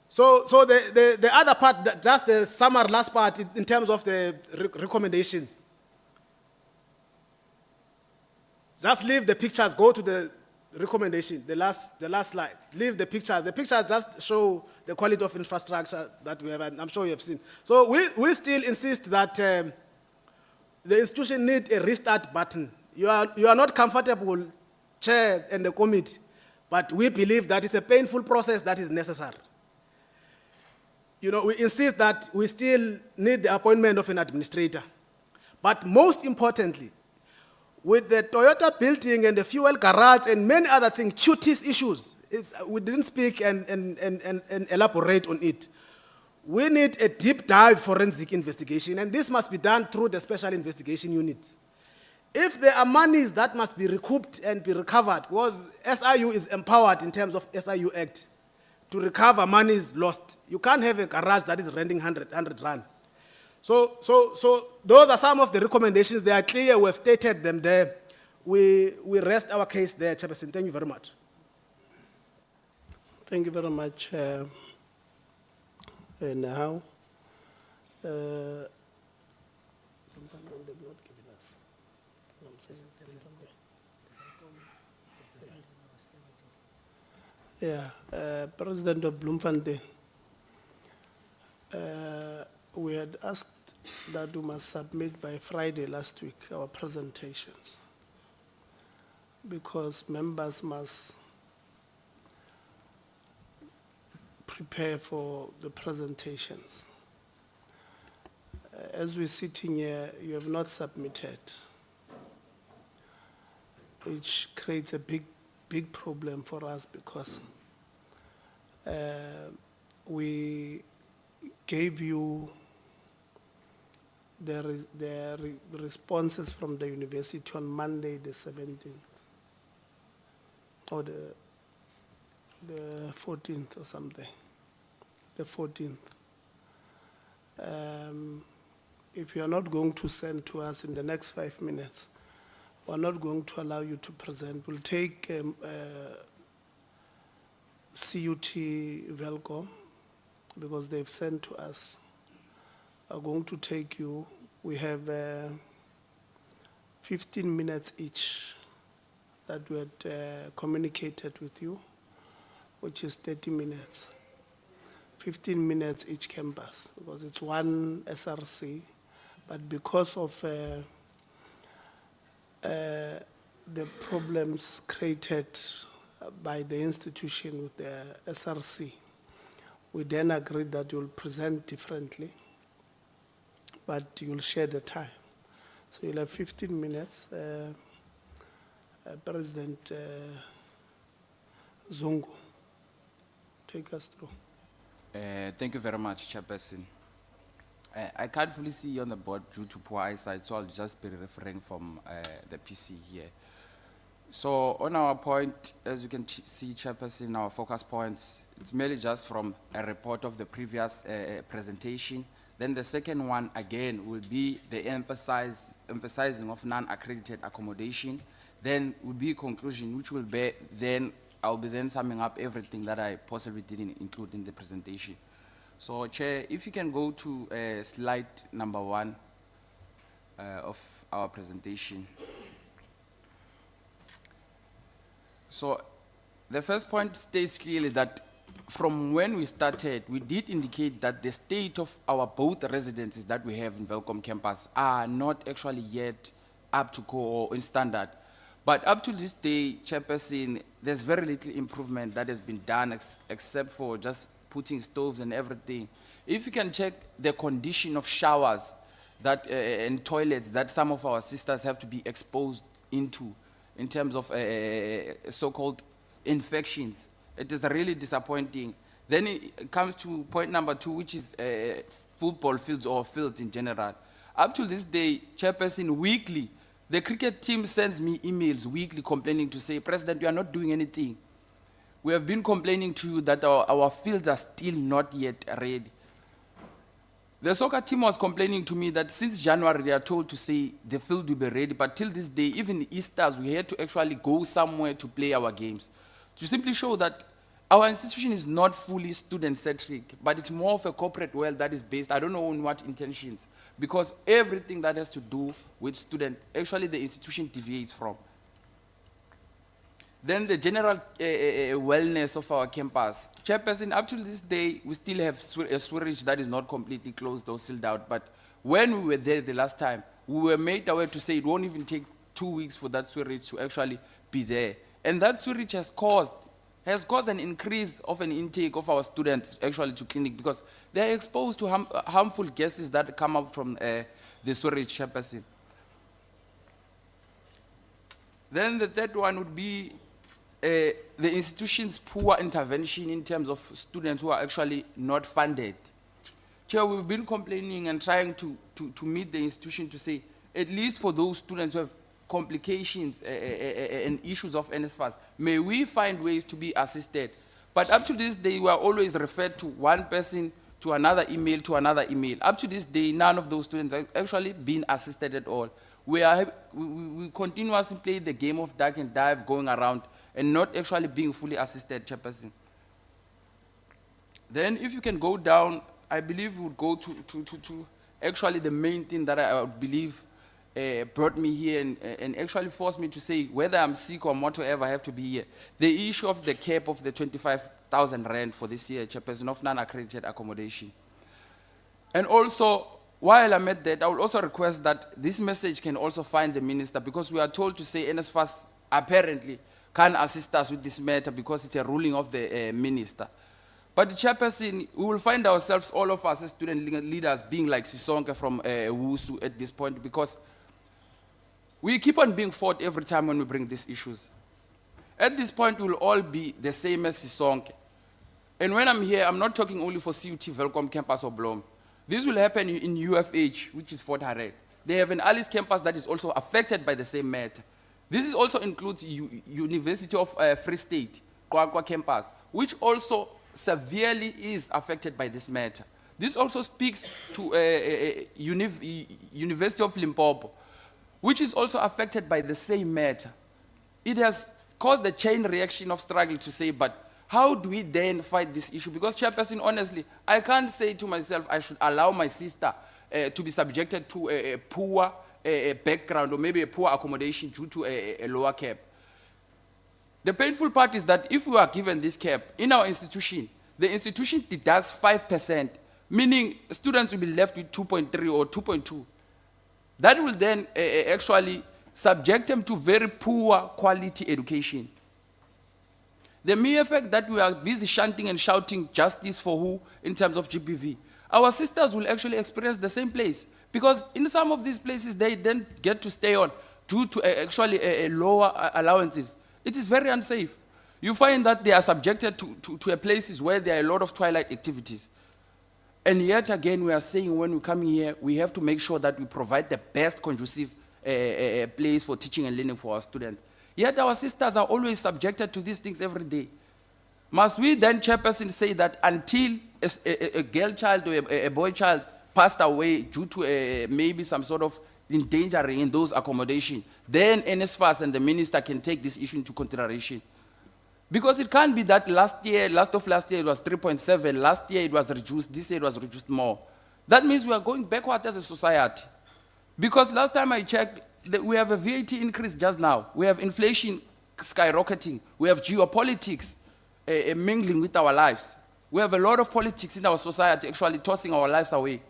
So the other part, just the summary last part in terms of the recommendations. Just leave the pictures, go to the recommendation, the last slide. Leave the pictures. The pictures just show the quality of infrastructure that we have, and I'm sure you have seen. So we still insist that the institution needs a restart button. You are not comfortable, Chair and the committee, but we believe that it's a painful process that is necessary. You know, we insist that we still need the appointment of an administrator. But most importantly, with the Toyota building and the fuel garage and many other things, duties issues, we didn't speak and elaborate on it. We need a deep dive forensic investigation, and this must be done through the special investigation units. If there are monies that must be recouped and be recovered, because SIU is empowered in terms of SIU Act, to recover monies lost. You can't have a garage that is renting 100 rand. So those are some of the recommendations. They are clear. We have stated them there. We rest our case there, Chairperson. Thank you very much. Thank you very much. Now, President of Bloemfontein, we had asked that we must submit by Friday last week our presentations, because members must prepare for the presentations. As we're sitting here, you have not submitted, which creates a big problem for us because we gave you the responses from the university on Monday, the 17th, or the 14th or something, the 14th. If you are not going to send to us in the next 5 minutes, we're not going to allow you to present. We'll take CUT Velcom because they've sent to us. Are going to take you. We have 15 minutes each that we had communicated with you, which is 30 minutes. 15 minutes each campus because it's one SRC, but because of the problems created by the institution with the SRC, we then agreed that you'll present differently, but you'll share the time. So you'll have 15 minutes. President Zungu, take us through. Thank you very much, Chairperson. I can't fully see you on the board due to poor eyesight, so I'll just be referring from the PC here. So on our point, as you can see, Chairperson, our focus points, it's merely just from a report of the previous presentation. Then the second one, again, will be the emphasizing of non-accredited accommodation. Then will be conclusion, which will be then, I'll be then summing up everything that I possibly didn't include in the presentation. So, Chair, if you can go to slide number 1 of our presentation. So, the first point states clearly that from when we started, we did indicate that the state of our both residences that we have in Velcom campus are not actually yet up to code or in standard. But up to this day, Chairperson, there's very little improvement that has been done except for just putting stoves and everything. If you can check the condition of showers that, and toilets that some of our sisters have to be exposed into in terms of so-called infections, it is really disappointing. Then it comes to point number 2, which is football fields or fields in general. Up to this day, Chairperson, weekly, the cricket team sends me emails weekly complaining to say, President, you are not doing anything. We have been complaining to you that our fields are still not yet ready. The soccer team was complaining to me that since January they are told to say the field will be ready, but till this day, even Easters, we had to actually go somewhere to play our games. To simply show that our institution is not fully student-centric, but it's more of a corporate world that is based, I don't know on what intentions, because everything that has to do with students, actually the institution deviates from. Then the general wellness of our campus. Chairperson, up to this day, we still have a sewerage that is not completely closed or sealed out, but when we were there the last time, we were made aware to say it won't even take 2 weeks for that sewerage to actually be there. And that sewerage has caused an increase of an intake of our students actually to clinic because they're exposed to harmful gases that come out from the sewerage, Chairperson. Then the third one would be the institution's poor intervention in terms of students who are actually not funded. Chair, we've been complaining and trying to meet the institution to say, at least for those students who have complications and issues of NSFAS, may we find ways to be assisted. But up to this day, we are always referred to one person, to another email, to another email. Up to this day, none of those students have actually been assisted at all. We continuously play the game of duck and dive going around and not actually being fully assisted, Chairperson. Then if you can go down, I believe we would go to actually the main thing that I believe brought me here and actually forced me to say whether I'm sick or whatsoever I have to be here. The issue of the cap of the 25,000 rand for this year, Chairperson, of non-accredited accommodation. And also, while I'm at that, I will also request that this message can also find the minister because we are told to say NSFAS apparently can assist us with this matter because it's a ruling of the minister. But Chairperson, we will find ourselves, all of us as student leaders, being like Sisonke from Wusu at this point, because we keep on being fought every time when we bring these issues. At this point, we will all be the same as Sisonke. And when I'm here, I'm not talking only for CUT, Welcome Campus or Blom. This will happen in UFH, which is Fort Hare. They have an Alice campus that is also affected by the same matter. This also includes University of Free State, Kwakwa campus, which also severely is affected by this matter. This also speaks to University of Limpopo, which is also affected by the same matter. It has caused a chain reaction of struggle to say, but how do we then fight this issue? Because, Chairperson, honestly, I can't say to myself I should allow my sister to be subjected to a poor background or maybe a poor accommodation due to a lower cap. The painful part is that if we are given this cap in our institution, the institution deducts 5%, meaning students will be left with 2.3 or 2.2. That will then actually subject them to very poor quality education. The mere fact that we are busy chanting and shouting justice for who in terms of GPV, our sisters will actually experience the same place. Because in some of these places, they then get to stay on due to actually lower allowances. It is very unsafe. You find that they are subjected to places where there are a lot of twilight activities. And yet again, we are saying when we come here, we have to make sure that we provide the best conducive place for teaching and learning for our students. Yet our sisters are always subjected to these things every day. Must we then, Chairperson, say that until a girl child or a boy child passed away due to maybe some sort of endangering in those accommodations, then NSFAS and the minister can take this issue into consideration? Because it can't be that last of last year it was 3.7, last year it was reduced, this year it was reduced more. That means we are going backward as a society. Because last time I checked, we have a VAT increase just now. We have inflation skyrocketing. We have geopolitics mingling with our lives. We have a lot of politics in our society actually tossing our lives away.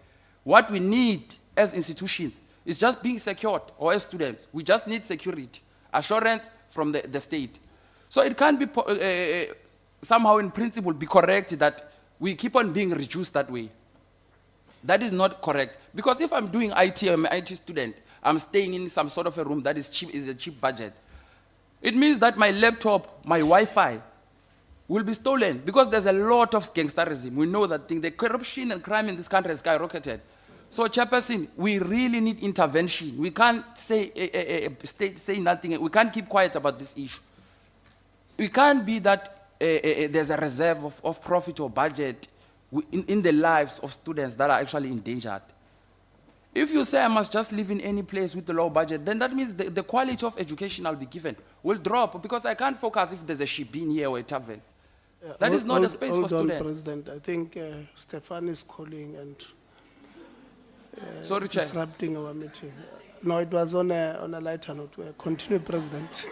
What we need as institutions is just being secured, or as students. We just need security, assurance from the state. So it can't be somehow in principle be correct that we keep on being reduced that way. That is not correct. Because if I'm doing IT, I'm an IT student, I'm staying in some sort of a room that is cheap, is a cheap budget. It means that my laptop, my Wi-Fi will be stolen because there's a lot of gangsterism. We know that thing. The corruption and crime in this country has skyrocketed. So, Chairperson, we really need intervention. We can't say nothing. We can't keep quiet about this issue. We can't be that there's a reserve of profit or budget in the lives of students that are actually endangered. If you say I must just live in any place with a low budget, then that means the quality of education I'll be given will drop because I can't focus if there's a shebeen here or a tavern. That is not a space for students. President, I think Stefan is calling and Sorry, Chair. disrupting our meeting. No, it was on a lighter note. Continue, President.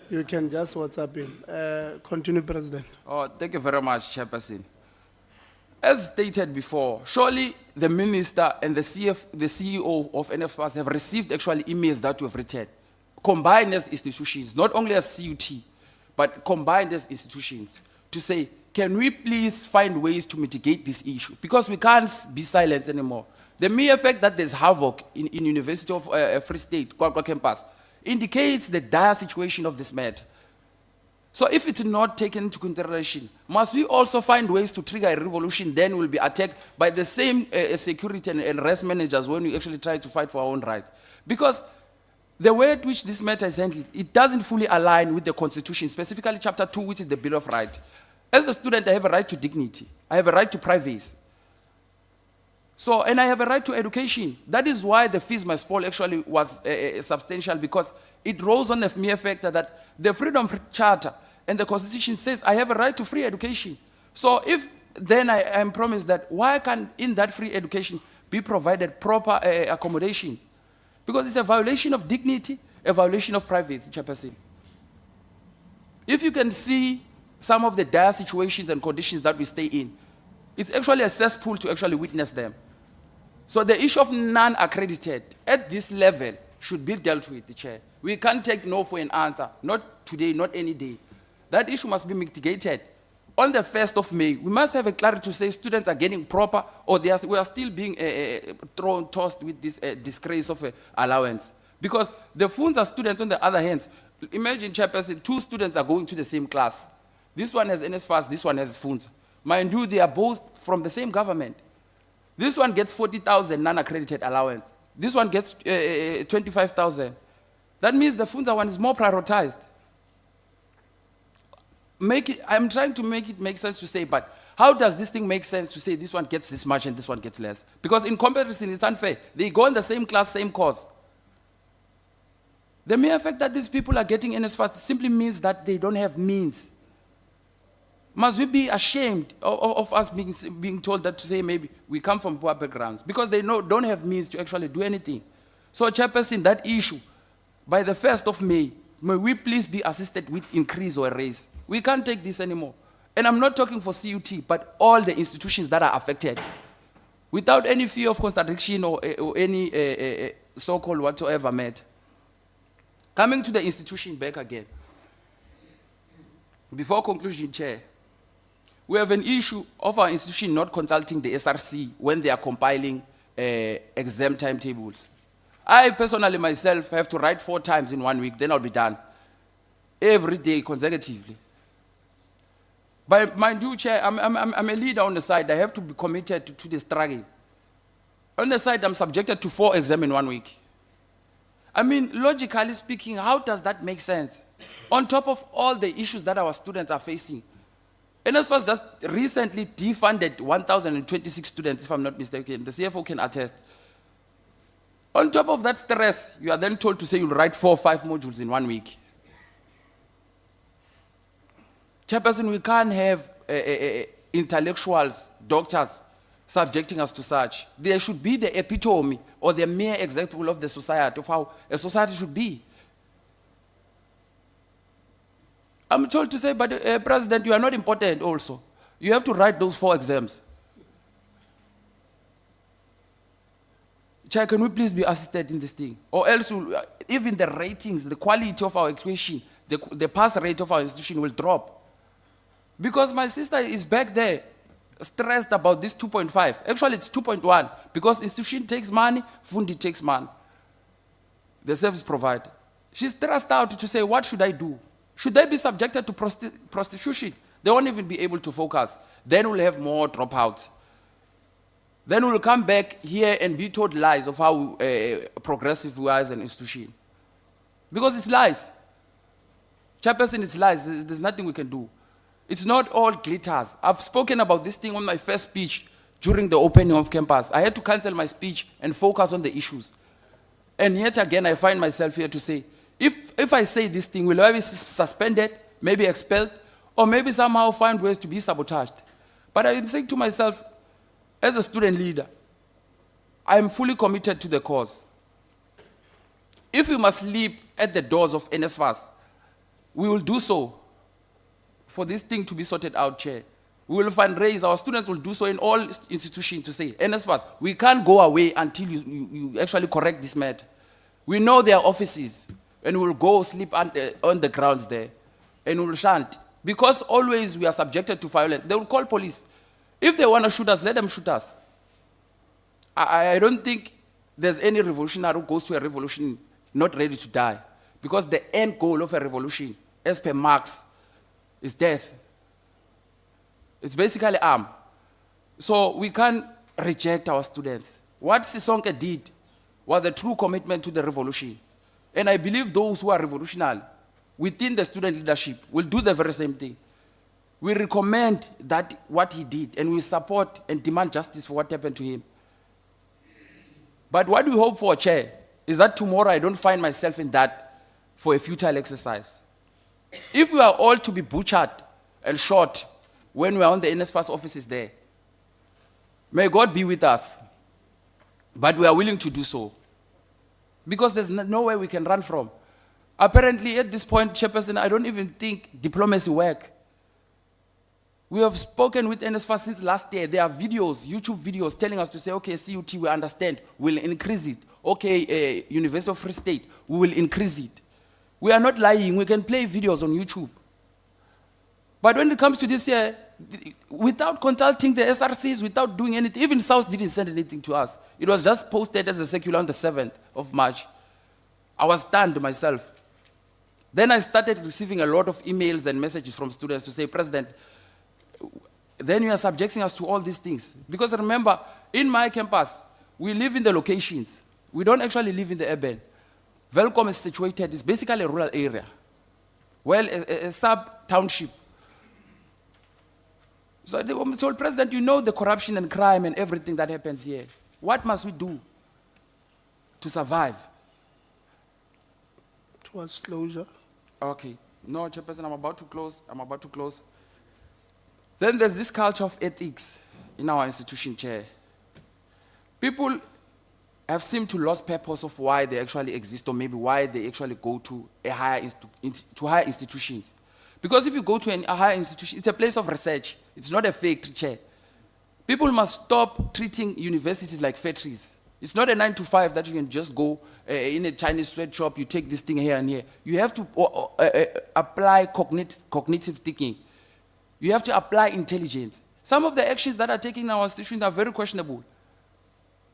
You can just WhatsApp in. Continue, President. Oh, thank you very much, Chairperson. As stated before, surely the minister and the CEO of NFS have received actually emails that we have written, combined as institutions, not only as CUT, but combined as institutions, to say, can we please find ways to mitigate this issue? Because we can't be silent anymore. The mere fact that there's havoc in University of Free State, Kwakwa campus, indicates the dire situation of this matter. So if it's not taken into consideration, must we also find ways to trigger a revolution, then we'll be attacked by the same security and rest managers when we actually try to fight for our own rights? Because the way at which this matter is handled, it doesn't fully align with the Constitution, specifically Chapter 2, which is the Bill of Rights. As a student, I have a right to dignity. I have a right to privacy. So, and I have a right to education. That is why the fees must fall actually was substantial, because it rose on the mere fact that the Freedom Charter and the Constitution says I have a right to free education. So if then I am promised that, why can't in that free education be provided proper accommodation? Because it's a violation of dignity, a violation of privacy, Chairperson. If you can see some of the dire situations and conditions that we stay in, it's actually a cesspool to actually witness them. So the issue of non-accredited at this level should be dealt with, the Chair. We can't take no for an answer, not today, not any day. That issue must be mitigated on the 1st of May, we must have a clarity to say students are getting proper, or we are still being tossed with this disgrace of allowance. Because the Funza students, on the other hand, imagine, Chairperson, 2 students are going to the same class. This one has NSFAS, this one has Funza. Mind you, they are both from the same government. This one gets 40,000 non-accredited allowance. This one gets 25,000. That means the Funza one is more prioritized. I'm trying to make it make sense to say, but how does this thing make sense to say this one gets this much and this one gets less? Because in comparison, it's unfair. They go in the same class, same course. The mere fact that these people are getting NSFAS simply means that they don't have means. Must we be ashamed of us being told that to say maybe we come from poor backgrounds? Because they don't have means to actually do anything. So, Chairperson, that issue, by the 1st of May we please be assisted with increase or a raise? We can't take this anymore. And I'm not talking for CUT, but all the institutions that are affected. Without any fear of contradiction or any so-called whatsoever matter. Coming to the institution back again. Before conclusion, Chair, we have an issue of our institution not consulting the SRC when they are compiling exam timetables. I personally myself have to write 4 times in 1 week, then I'll be done. Every day consecutively. But mind you, Chair, I'm a leader on the side. I have to be committed to the struggle. On the side, I'm subjected to 4 exams in 1 week. I mean, logically speaking, how does that make sense? On top of all the issues that our students are facing. NSFAS just recently defunded 1,026 students, if I'm not mistaken. The CFO can attest. On top of that stress, you are then told to say you'll write 4 or 5 modules in 1 week. Chairperson, we can't have intellectuals, doctors, subjecting us to such. There should be the epitome or the mere example of the society, of how a society should be. I'm told to say, but President, you are not important also. You have to write those 4 exams. Chair, can we please be assisted in this thing? Or else, even the ratings, the quality of our education, the pass rate of our institution will drop. Because my sister is back there, stressed about this 2.5. Actually, it's 2.1, because institution takes money, Fundi takes money. The service provider. She's stressed out to say, what should I do? Should they be subjected to prostitution? They won't even be able to focus. Then we'll have more dropouts. Then we'll come back here and be told lies of how progressive we are as an institution. Because it's lies. Chairperson, it's lies. There's nothing we can do. It's not all glitters. I've spoken about this thing on my first speech during the opening of campus. I had to cancel my speech and focus on the issues. And yet again, I find myself here to say, if I say this thing, will I be suspended, maybe expelled, or maybe somehow find ways to be sabotaged? But I'm saying to myself, as a student leader, I am fully committed to the cause. If we must sleep at the doors of NSFAS, we will do so for this thing to be sorted out, Chair. We will fundraise, our students will do so in all institutions to say, NSFAS, we can't go away until you actually correct this matter. We know their offices, and we'll go sleep on the grounds there, and we'll shan't. Because always we are subjected to violence. They will call police. If they want to shoot us, let them shoot us. I don't think there's any revolutionary who goes to a revolution not ready to die. Because the end goal of a revolution, as per Marx, is death. It's basically arm. So we can't reject our students. What Sisonke did was a true commitment to the revolution. And I believe those who are revolutionary within the student leadership will do the very same thing. We recommend that what he did, and we support and demand justice for what happened to him. But what we hope for, Chair, is that tomorrow I don't find myself in that for a futile exercise. If we are all to be butchered and shot when we are on the NSFAS offices there, may God be with us. But we are willing to do so. Because there's nowhere we can run from. Apparently, at this point, Chairperson, I don't even think diplomacy works. We have spoken with NSFAS since last year. There are videos, YouTube videos, telling us to say, okay, CUT, we understand, we'll increase it. Okay, University of Free State, we will increase it. We are not lying. We can play videos on YouTube. But when it comes to this year, without consulting the SRCs, without doing anything. Even South didn't send anything to us. It was just posted as a circular on the 7th of March. I was stunned myself. Then I started receiving a lot of emails and messages from students to say, President, then you are subjecting us to all these things. Because remember, in my campus, we live in the locations. We don't actually live in the urban. Welcome is situated, it's basically a rural area. Well, a sub-township. So the woman told President, you know the corruption and crime and everything that happens here. What must we do to survive? Towards closure. Okay. No, Chairperson, I'm about to close. Then there's this culture of ethics in our institution, Chair. People have seemed to lose purpose of why they actually exist, or maybe why they actually go to a higher higher institutions. Because if you go to a higher institution, it's a place of research. It's not a factory, Chair. People must stop treating universities like factories. It's not a 9 to 5 that you can just go in a Chinese sweatshop, you take this thing here and here. You have to apply cognitive thinking. You have to apply intelligence. Some of the actions that are taken in our institutions are very questionable.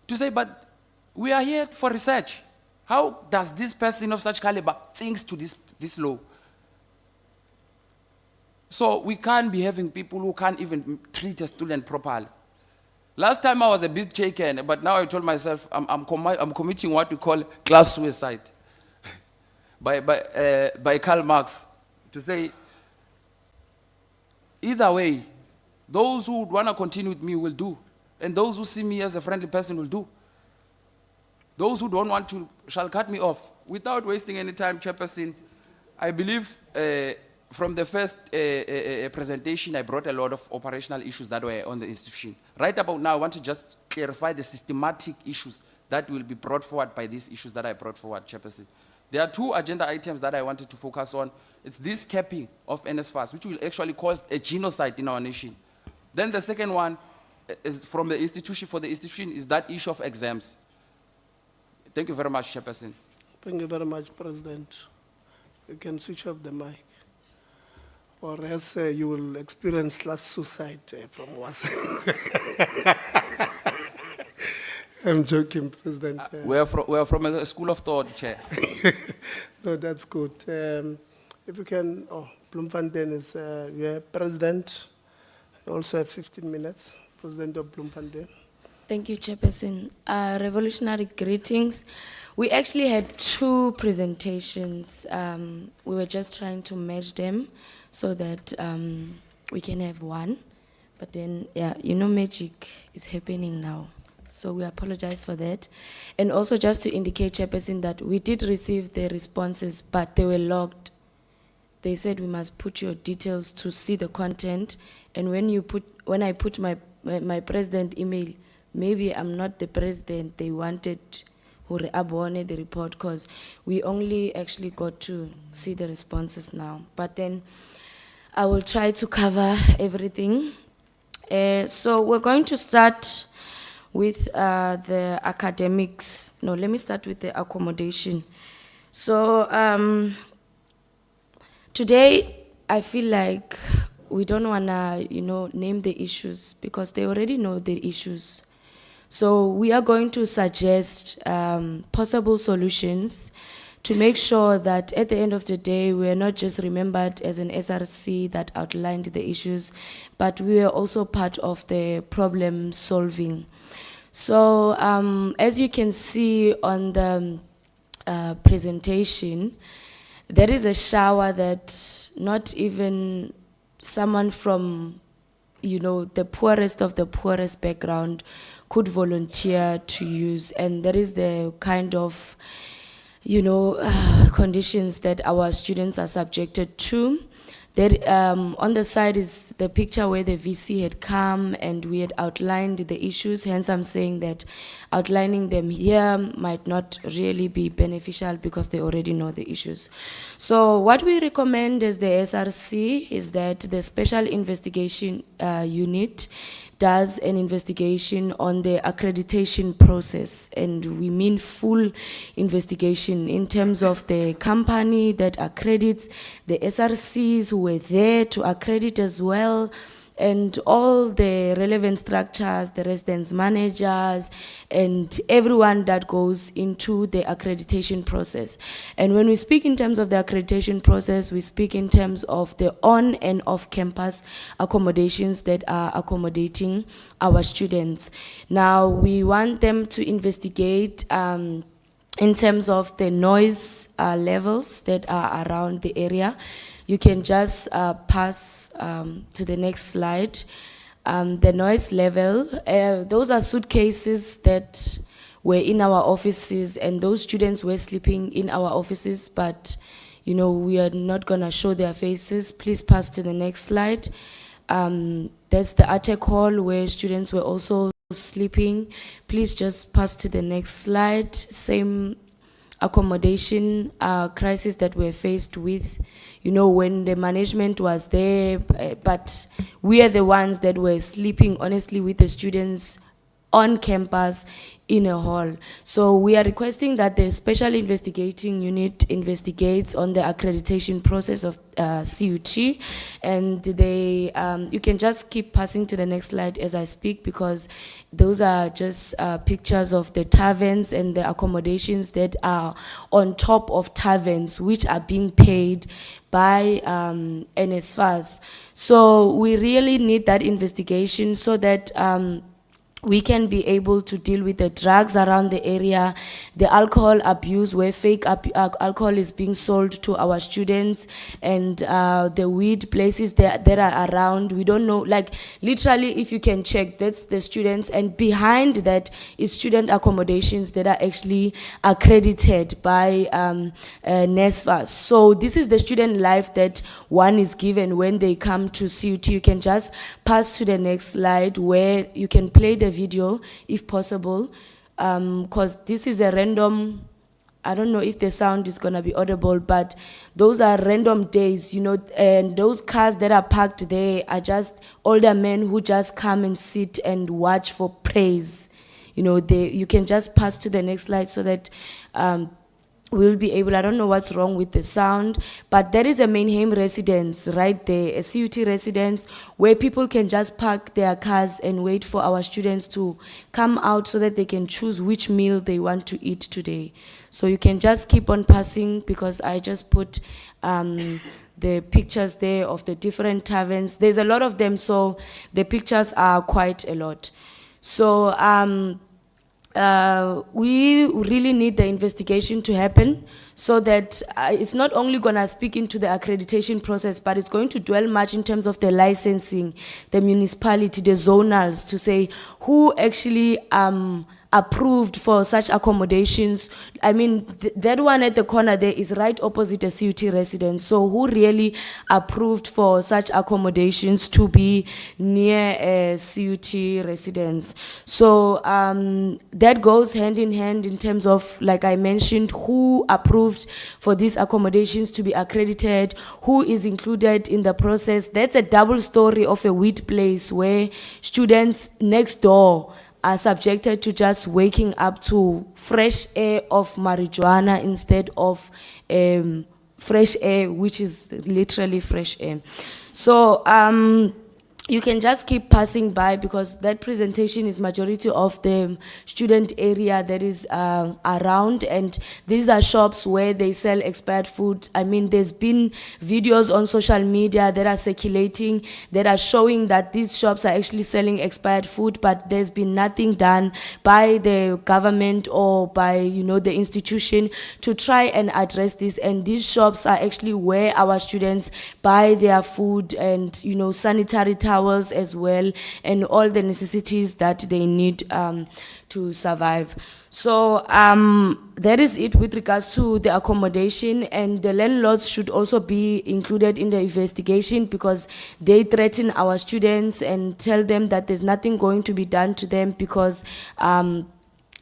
To say, but we are here for research. How does this person of such caliber thinks to this low? So we can't be having people who can't even treat a student properly. Last time I was a bit shaken, but now I told myself I'm committing what we call class suicide by Karl Marx, to say, either way, those who want to continue with me will do, and those who see me as a friendly person will do. Those who don't want to shall cut me off. Without wasting any time, Chairperson, I believe from the first presentation, I brought a lot of operational issues that were on the institution. Right about now, I want to just clarify the systematic issues that will be brought forward by these issues that I brought forward, Chairperson. There are two agenda items that I wanted to focus on. It's this capping of NSFAS, which will actually cause a genocide in our nation. Then the second one is from the institution, for the institution, is that issue of exams. Thank you very much, Chairperson. Thank you very much, President. You can switch off the mic, or else you will experience class suicide from us. I'm joking, President. We are from a school of thought, Chair. No, that's good. If you can, Bloemfontein is your President. You also have 15 minutes, President of Bloemfontein. Thank you, Chairperson. Revolutionary greetings. We actually had two presentations. We were just trying to merge them so that we can have one. But then, yeah, you know, magic is happening now. So we apologize for that. And also just to indicate, Chairperson, that we did receive the responses, but they were logged. They said we must put your details to see the content. And when I put my president email, maybe I'm not the president they wanted who abone the report, because we only actually got to see the responses now. But then I will try to cover everything. So we're going to start with the academics. No, let me start with the accommodation. So today I feel like we don't wanna, name the issues because they already know the issues. So we are going to suggest possible solutions to make sure that at the end of the day, we are not just remembered as an SRC that outlined the issues, but we are also part of the problem solving. So as you can see on the presentation, there is a shower that not even someone from, the poorest of the poorest background could volunteer to use. And that is the kind of, conditions that our students are subjected to. That on the side is the picture where the VC had come and we had outlined the issues. Hence, I'm saying that outlining them here might not really be beneficial because they already know the issues. So what we recommend as the SRC is that the Special Investigation Unit does an investigation on the accreditation process, and we mean full investigation in terms of the company that accredits, the SRCs who were there to accredit as well, and all the relevant structures, the residence managers, and everyone that goes into the accreditation process. And when we speak in terms of the accreditation process, we speak in terms of the on and off campus accommodations that are accommodating our students. Now, we want them to investigate in terms of the noise levels that are around the area. You can just pass to the next slide. The noise level, those are suitcases that were in our offices, and those students were sleeping in our offices, but you know, we are not gonna show their faces. Please pass to the next slide. There's the attic hall where students were also sleeping. Please just pass to the next slide. Same accommodation crisis that we're faced with, you know, when the management was there, but we are the ones that were sleeping honestly with the students on campus in a hall. So we are requesting that the special investigating unit investigates on the accreditation process of CUT, and they, you can just keep passing to the next slide as I speak, because those are just pictures of the taverns and the accommodations that are on top of taverns, which are being paid by NSFAS. So we really need that investigation so that we can be able to deal with the drugs around the area, the alcohol abuse where fake alcohol is being sold to our students, and the weed places that are around. We don't know, like literally if you can check, that's the students, and behind that is student accommodations that are actually accredited by NSFAS. So this is the student life that one is given when they come to CUT. You can just pass to the next slide where you can play the video if possible, because this is a random, I don't know if the sound is gonna be audible, but those are random days, you know, and those cars that are parked there are just older men who just come and sit and watch for praise. You know, you can just pass to the next slide so that we'll be able, I don't know what's wrong with the sound, but there is a Mainheim residence right there, a CUT residence, where people can just park their cars and wait for our students to come out so that they can choose which meal they want to eat today. So you can just keep on passing, because I just put the pictures there of the different taverns. There's a lot of them, so the pictures are quite a lot. So we really need the investigation to happen so that it's not only going to speak into the accreditation process, but it's going to dwell much in terms of the licensing, the municipality, the zonals, to say who actually approved for such accommodations. I mean, that one at the corner there is right opposite a CUT residence. So who really approved for such accommodations to be near a CUT residence? So that goes hand in hand in terms of, like I mentioned, who approved for these accommodations to be accredited, who is included in the process. That's a double story of a weed place where students next door are subjected to just waking up to fresh air of marijuana instead of fresh air, which is literally fresh air. So you can just keep passing by, because that presentation is majority of the student area that is around, and these are shops where they sell expired food. I mean, there's been videos on social media that are circulating that are showing that these shops are actually selling expired food, but there's been nothing done by the government or by, you know, the institution to try and address this. And these shops are actually where our students buy their food and, you know, sanitary towels as well, and all the necessities that they need to survive. So that is it with regards to the accommodation, and the landlords should also be included in the investigation, because they threaten our students and tell them that there's nothing going to be done to them, because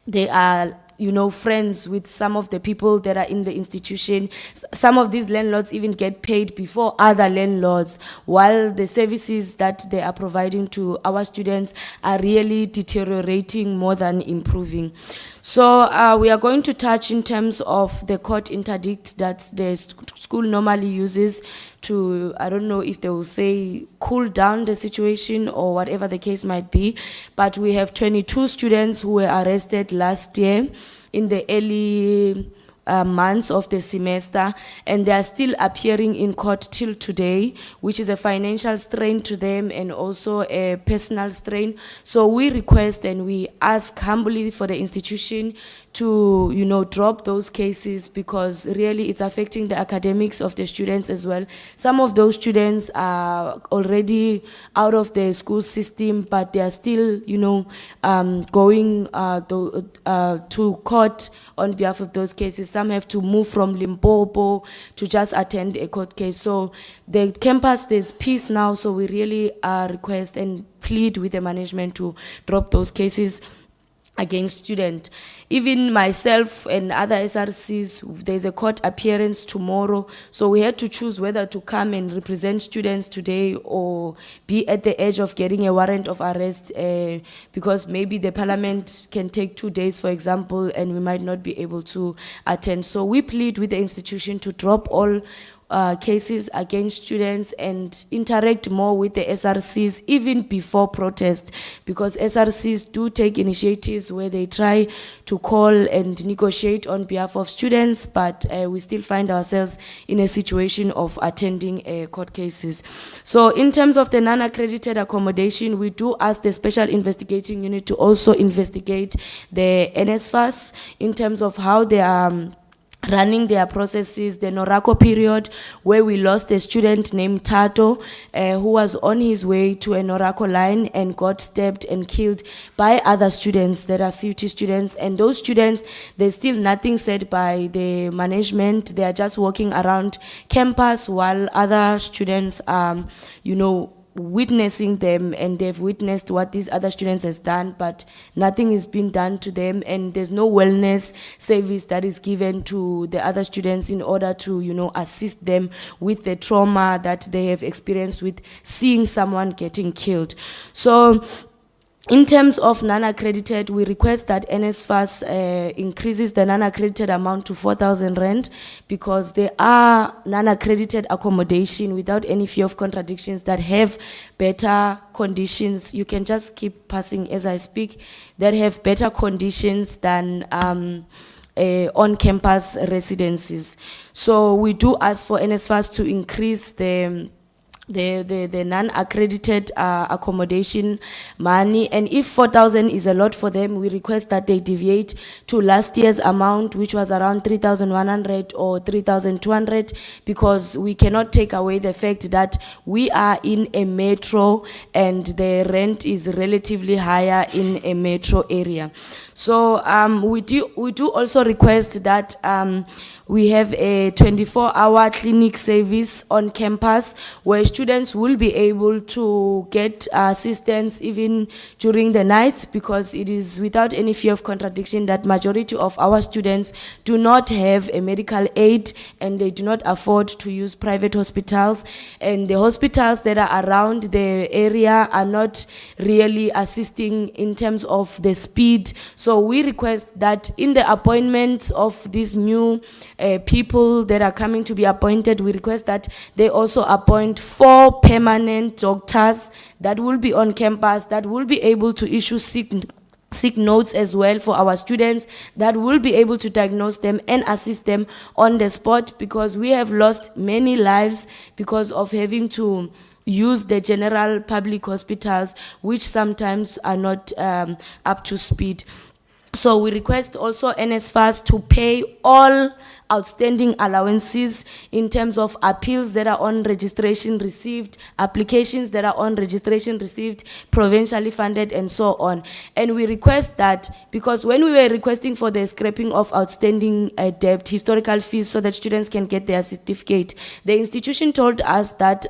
they are, you know, friends with some of the people that are in the institution. Some of these landlords even get paid before other landlords, while the services that they are providing to our students are really deteriorating more than improving. So we are going to touch in terms of the court interdict that the school normally uses I don't know if they will say, cool down the situation or whatever the case might be. But we have 22 students who were arrested last year in the early months of the semester, and they are still appearing in court till today, which is a financial strain to them and also a personal strain. So we request and we ask humbly for the institution to, you know, drop those cases, because really it's affecting the academics of the students as well. Some of those students are already out of the school system, but they are still, you know, going to court on behalf of those cases. Some have to move from Limpopo to just attend a court case. So the campus, there's peace now, so we really request and plead with the management to drop those cases against students. Even myself and other SRCs, there's a court appearance tomorrow, so we had to choose whether to come and represent students today or be at the edge of getting a warrant of arrest, because maybe the parliament can take 2 days, for example, and we might not be able to attend. So we plead with the institution to drop all cases against students and interact more with the SRCs even before protest, because SRCs do take initiatives where they try to call and negotiate on behalf of students, but we still find ourselves in a situation of attending court cases. So in terms of the non-accredited accommodation, we do ask the Special Investigating Unit to also investigate the NSFAS in terms of how they are running their processes. The Norako period, where we lost a student named Tato, who was on his way to a Norako line and got stabbed and killed by other students that are CUT students. And those students, there's still nothing said by the management. They are just walking around campus while other students are, you know, witnessing them, and they've witnessed what these other students has done, but nothing is being done to them, and there's no wellness service that is given to the other students in order to, you know, assist them with the trauma that they have experienced with seeing someone getting killed. So in terms of non-accredited, we request that NSFAS increases the non-accredited amount to 4,000 rand, because there are non-accredited accommodation without any fear of contradictions that have better conditions. You can just keep passing as I speak, that have better conditions than on-campus residencies. So we do ask for NSFAS to increase the non-accredited accommodation money, and if 4,000 is a lot for them, we request that they deviate to last year's amount, which was around 3,100 or 3,200, because we cannot take away the fact that we are in a metro and the rent is relatively higher in a metro area. So we do also request that we have a 24-hour clinic service on campus, where students will be able to get assistance even during the nights, because it is without any fear of contradiction that majority of our students do not have a medical aid and they do not afford to use private hospitals, and the hospitals that are around the area are not really assisting in terms of the speed. So we request that in the appointments of these new people that are coming to be appointed, we request that they also appoint 4 permanent doctors that will be on campus, that will be able to issue sick notes as well for our students, that will be able to diagnose them and assist them on the spot, because we have lost many lives because of having to use the general public hospitals, which sometimes are not up to speed. So we request also NSFAS to pay all outstanding allowances in terms of appeals that are on registration received, applications that are on registration received, provincially funded, and so on. And we request that, because when we were requesting for the scrapping of outstanding debt, historical fees, so that students can get their certificate, the institution told us that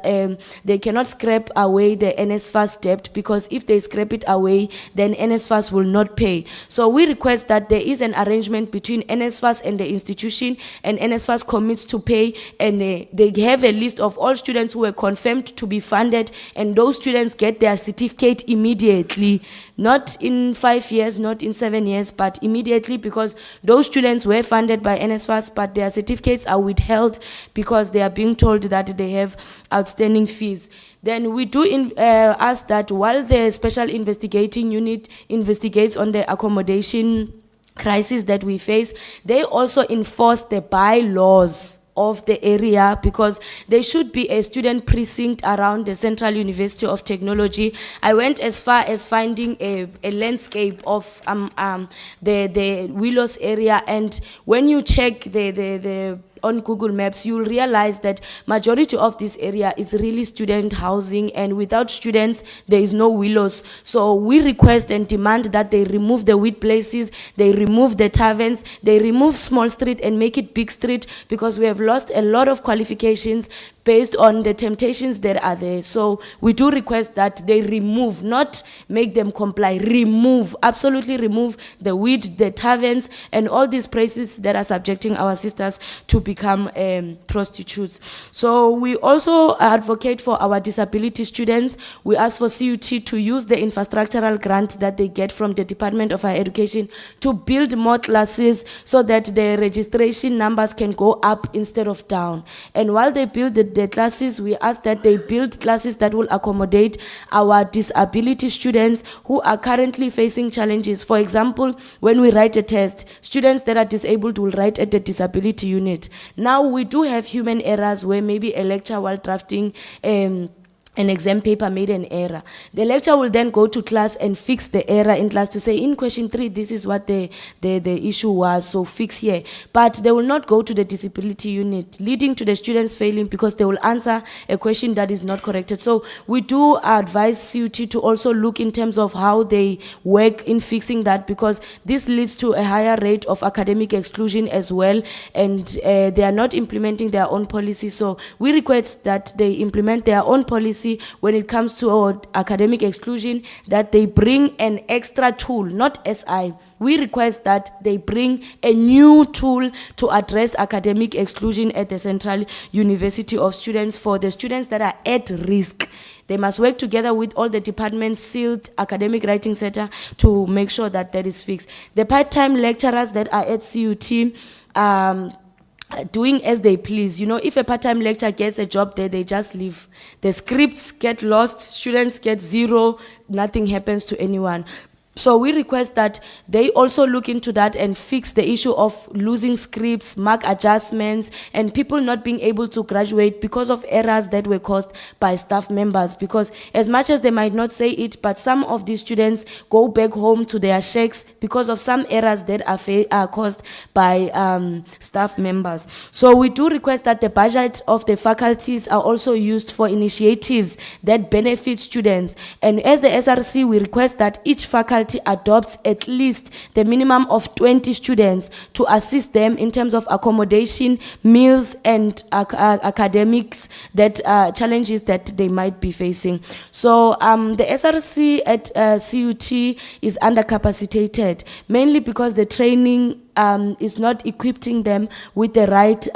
they cannot scrap away the NSFAS debt, because if they scrap it away, then NSFAS will not pay. So we request that there is an arrangement between NSFAS and the institution, and NSFAS commits to pay, and they have a list of all students who were confirmed to be funded, and those students get their certificate immediately, not in 5 years, not in 7 years, but immediately, because those students were funded by NSFAS, but their certificates are withheld because they are being told that they have outstanding fees. Then we do ask that while the Special Investigating Unit investigates on the accommodation crisis that we face, they also enforce the bylaws of the area, because there should be a student precinct around the Central University of Technology. I went as far as finding a landscape of the Willows area, and when you check the on Google Maps, you'll realize that majority of this area is really student housing, and without students, there is no Willows. So we request and demand that they remove the weed places, they remove the taverns, they remove Small Street and make it Big Street, because we have lost a lot of qualifications based on the temptations that are there. So we do request that they remove, not make them comply, remove, absolutely remove the weed, the taverns, and all these places that are subjecting our sisters to become prostitutes. So we also advocate for our disability students. We ask for CUT to use the infrastructural grant that they get from the Department of Higher Education to build more classes so that the registration numbers can go up instead of down. And while they build the classes, we ask that they build classes that will accommodate our disability students who are currently facing challenges. For example, when we write a test, students that are disabled will write at the disability unit. Now we do have human errors where maybe a lecturer while drafting an exam paper made an error. The lecturer will then go to class and fix the error in class to say, in question 3, this is what the issue was, so fix here. But they will not go to the disability unit, leading to the students failing because they will answer a question that is not corrected. So we do advise CUT to also look in terms of how they work in fixing that, because this leads to a higher rate of academic exclusion as well, and they are not implementing their own policy. So we request that they implement their own policy when it comes to our academic exclusion, that they bring an extra tool, not SI. We request that they bring a new tool to address academic exclusion at the Central University of Students for the students that are at risk. They must work together with all the departments, sealed academic writing center, to make sure that that is fixed. The part-time lecturers that are at CUT, doing as they please. You know, if a part-time lecturer gets a job there, they just leave. The scripts get lost, students get 0, nothing happens to anyone. So we request that they also look into that and fix the issue of losing scripts, mark adjustments, and people not being able to graduate because of errors that were caused by staff members. Because as much as they might not say it, but some of these students go back home to their shacks because of some errors that are caused by staff members. So we do request that the budget of the faculties are also used for initiatives that benefit students. And as the SRC, we request that each faculty adopts at least the minimum of 20 students to assist them in terms of accommodation, meals, and academics, that challenges that they might be facing. So the SRC at CUT is undercapacitated, mainly because the training is not equipping them with the right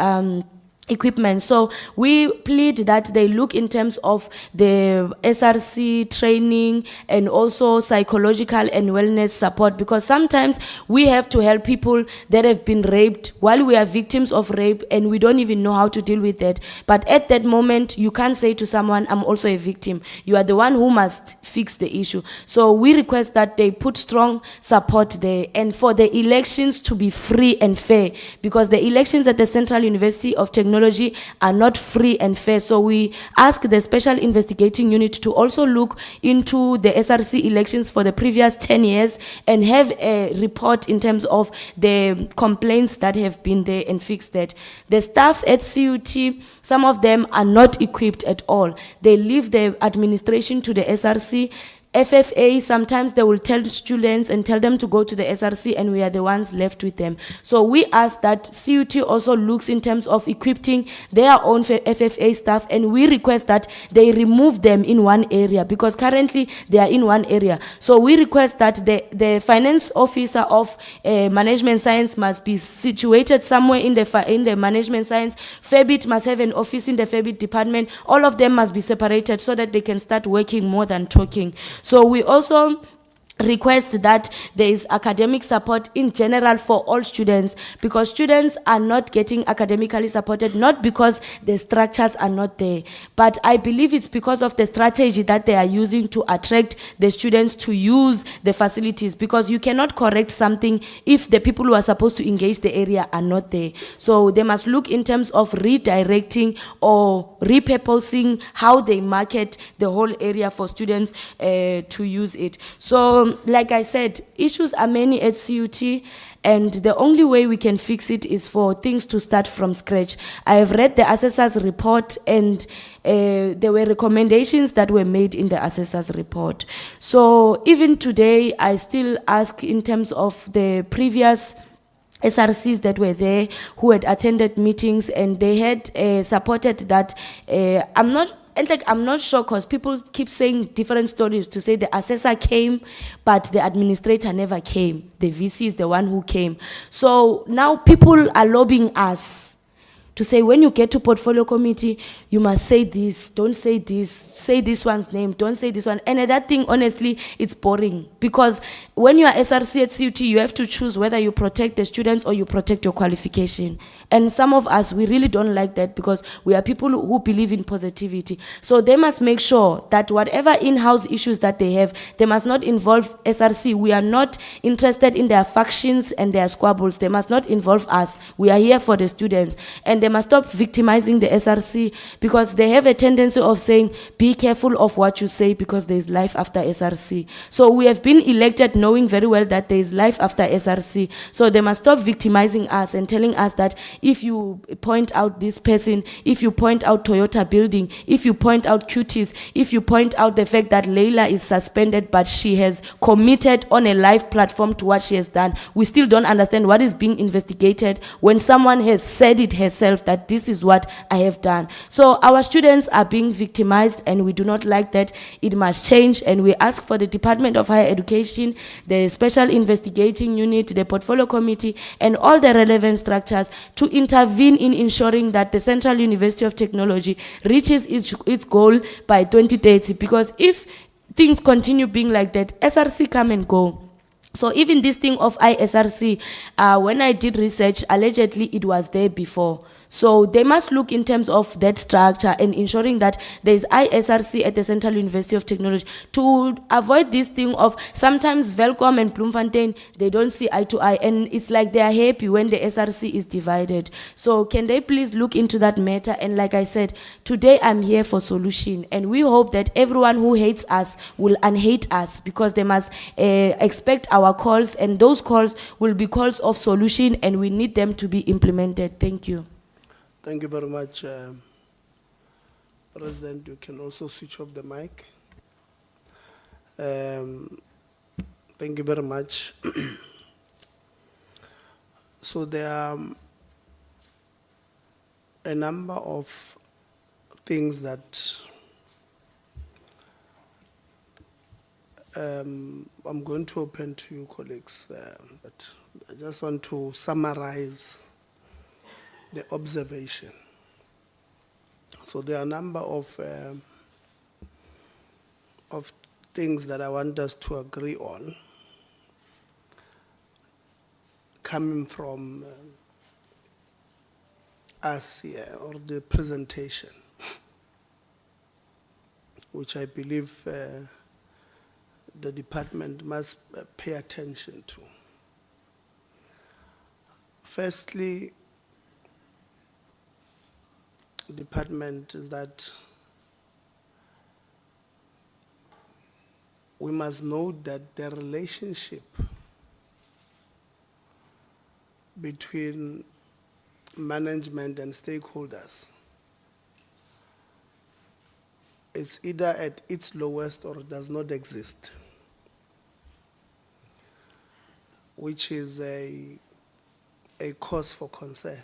equipment. So we plead that they look in terms of the SRC training and also psychological and wellness support, because sometimes we have to help people that have been raped while we are victims of rape and we don't even know how to deal with that. But at that moment, you can't say to someone, I'm also a victim. You are the one who must fix the issue. So we request that they put strong support there, and for the elections to be free and fair, because the elections at the Central University of Technology are not free and fair. So we ask the Special Investigating Unit to also look into the SRC elections for the previous 10 years and have a report in terms of the complaints that have been there and fix that. The staff at CUT, some of them are not equipped at all. They leave the administration to the SRC, FFA, sometimes they will tell students and tell them to go to the SRC, and we are the ones left with them. So we ask that CUT also looks in terms of equipping their own FFA staff, and we request that they remove them in one area, because currently they are in one area. So we request that the finance officer of management science must be situated somewhere in the management science. FEBIT must have an office in the FEBIT department. All of them must be separated so that they can start working more than talking. So we also request that there is academic support in general for all students, because students are not getting academically supported, not because the structures are not there, but I believe it's because of the strategy that they are using to attract the students to use the facilities, because you cannot correct something if the people who are supposed to engage the area are not there. So they must look in terms of redirecting or repurposing how they market the whole area for students to use it. So like I said, issues are many at CUT, and the only way we can fix it is for things to start from scratch. I have read the assessor's report, and there were recommendations that were made in the assessor's report. So even today, I still ask in terms of the previous SRCs that were there who had attended meetings, and they had supported that. I'm not sure, because people keep saying different stories to say the assessor came, but the administrator never came. The VC is the one who came. So now people are lobbying us to say, when you get to portfolio committee, you must say this, don't say this one's name, don't say this one. And that thing, honestly, it's boring, because when you are SRC at CUT, you have to choose whether you protect the students or you protect your qualification. And some of us, we really don't like that, because we are people who believe in positivity. So they must make sure that whatever in-house issues that they have, they must not involve SRC. We are not interested in their factions and their squabbles. They must not involve us. We are here for the students. And they must stop victimizing the SRC, because they have a tendency of saying, be careful of what you say, because there is life after SRC. So we have been elected knowing very well that there is life after SRC. So they must stop victimizing us and telling us that if you point out this person, if you point out Toyota building, if you point out cuties, if you point out the fact that Leila is suspended but she has committed on a live platform to what she has done, we still don't understand what is being investigated when someone has said it herself that this is what I have done. So our students are being victimized, and we do not like that. It must change, and we ask for the Department of Higher Education, the Special Investigating Unit, the Portfolio Committee, and all the relevant structures to intervene in ensuring that the Central University of Technology reaches its goal by 2030, because if things continue being like that, SRC come and go. So even this thing of ISRC, when I did research, allegedly it was there before. So they must look in terms of that structure and ensuring that there is ISRC at the Central University of Technology to avoid this thing of sometimes Welcome and Bloemfontein, they don't see eye to eye, and it's like they are happy when the SRC is divided. So can they please look into that matter? And like I said, today I'm here for solution, and we hope that everyone who hates us will unhate us, because they must expect our calls, and those calls will be calls of solution, and we need them to be implemented. Thank you. Thank you very much. President, you can also switch off the mic. Thank you very much. So there are a number of things that I'm going to open to you, colleagues, but I just want to summarize the observation. So there are a number of things that I want us to agree on, coming from us here, or the presentation, which I believe the department must pay attention to. Firstly, department is that we must know that the relationship between management and stakeholders it's either at its lowest or it does not exist, which is a cause for concern.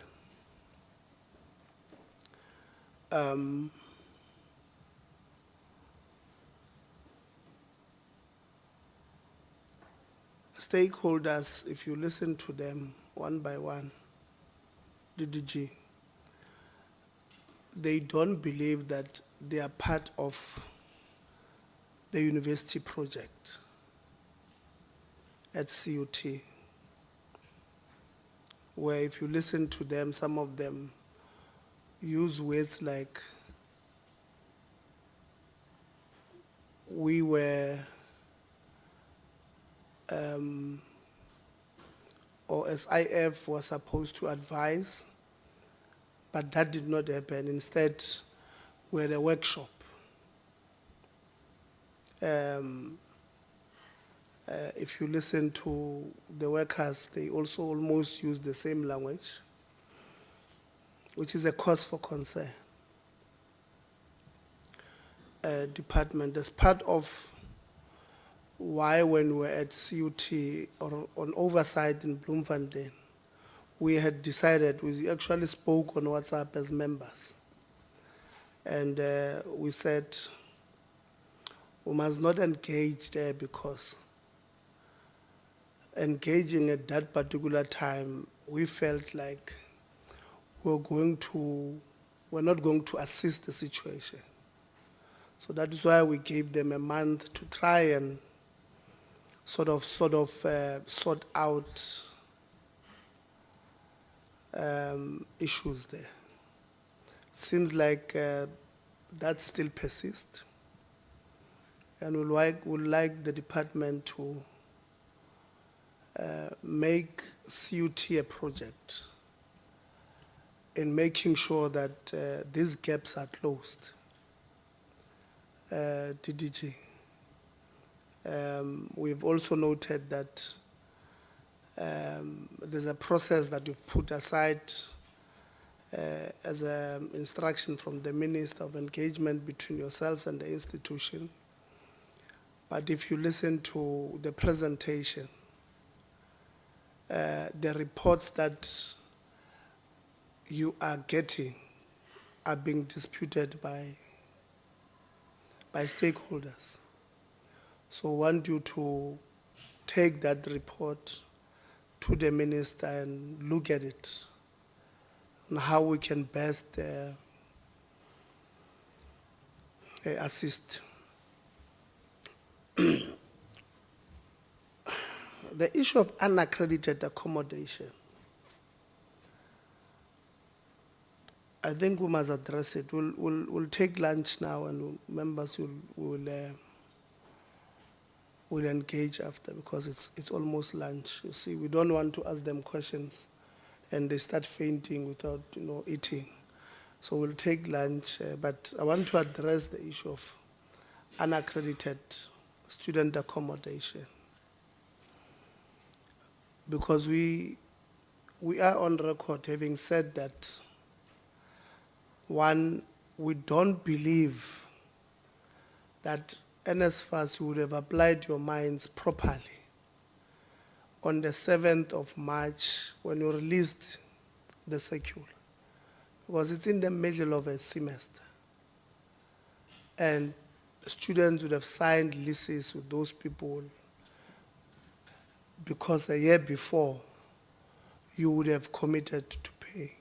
Stakeholders, if you listen to them one by one, DDG, they don't believe that they are part of the university project at CUT, where if you listen to them, some of them use words like, we were, or SIF was supposed to advise, but that did not happen. Instead, we had a workshop. If you listen to the workers, they also almost use the same language, which is a cause for concern. Department, as part of why when we were at CUT or on oversight in Bloemfontein, we had decided, we actually spoke on WhatsApp as members. And we said, we must not engage there because engaging at that particular time, we felt like we're not going to assist the situation. So that is why we gave them a month to try and sort out issues there. It seems like that still persists, and we'd like the department to make CUT a project in making sure that these gaps are closed. DDG. We've also noted that there's a process that you've put aside as an instruction from the Minister of Engagement between yourselves and the institution. But if you listen to the presentation, the reports that you are getting are being disputed by stakeholders. So I want you to take that report to the minister and look at it and how we can best assist. The issue of unaccredited accommodation, I think we must address it. We'll take lunch now, and members will engage after, because it's almost lunch. You see, we don't want to ask them questions and they start fainting without eating. So we'll take lunch, but I want to address the issue of unaccredited student accommodation, because we are on record having said that, one, we don't believe that NSFAS would have applied your minds properly on the 7th of March when you released the circular, because it's in the middle of a semester. And students would have signed leases with those people because a year before you would have committed to pay.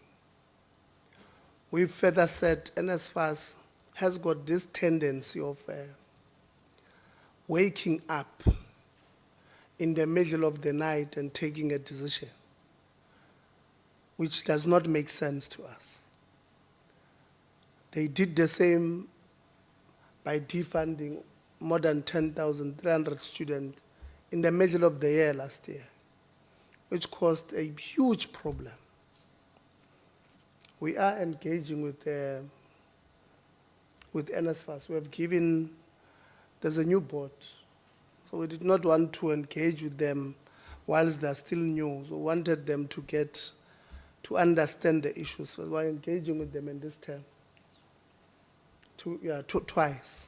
We further said NSFAS has got this tendency of waking up in the middle of the night and taking a decision, which does not make sense to us. They did the same by defunding more than 10,300 students in the middle of the year last year, which caused a huge problem. We are engaging with NSFAS. We have given, there's a new board, so we did not want to engage with them whilst they're still new. So we wanted them to understand the issues. So we're engaging with them in this term twice.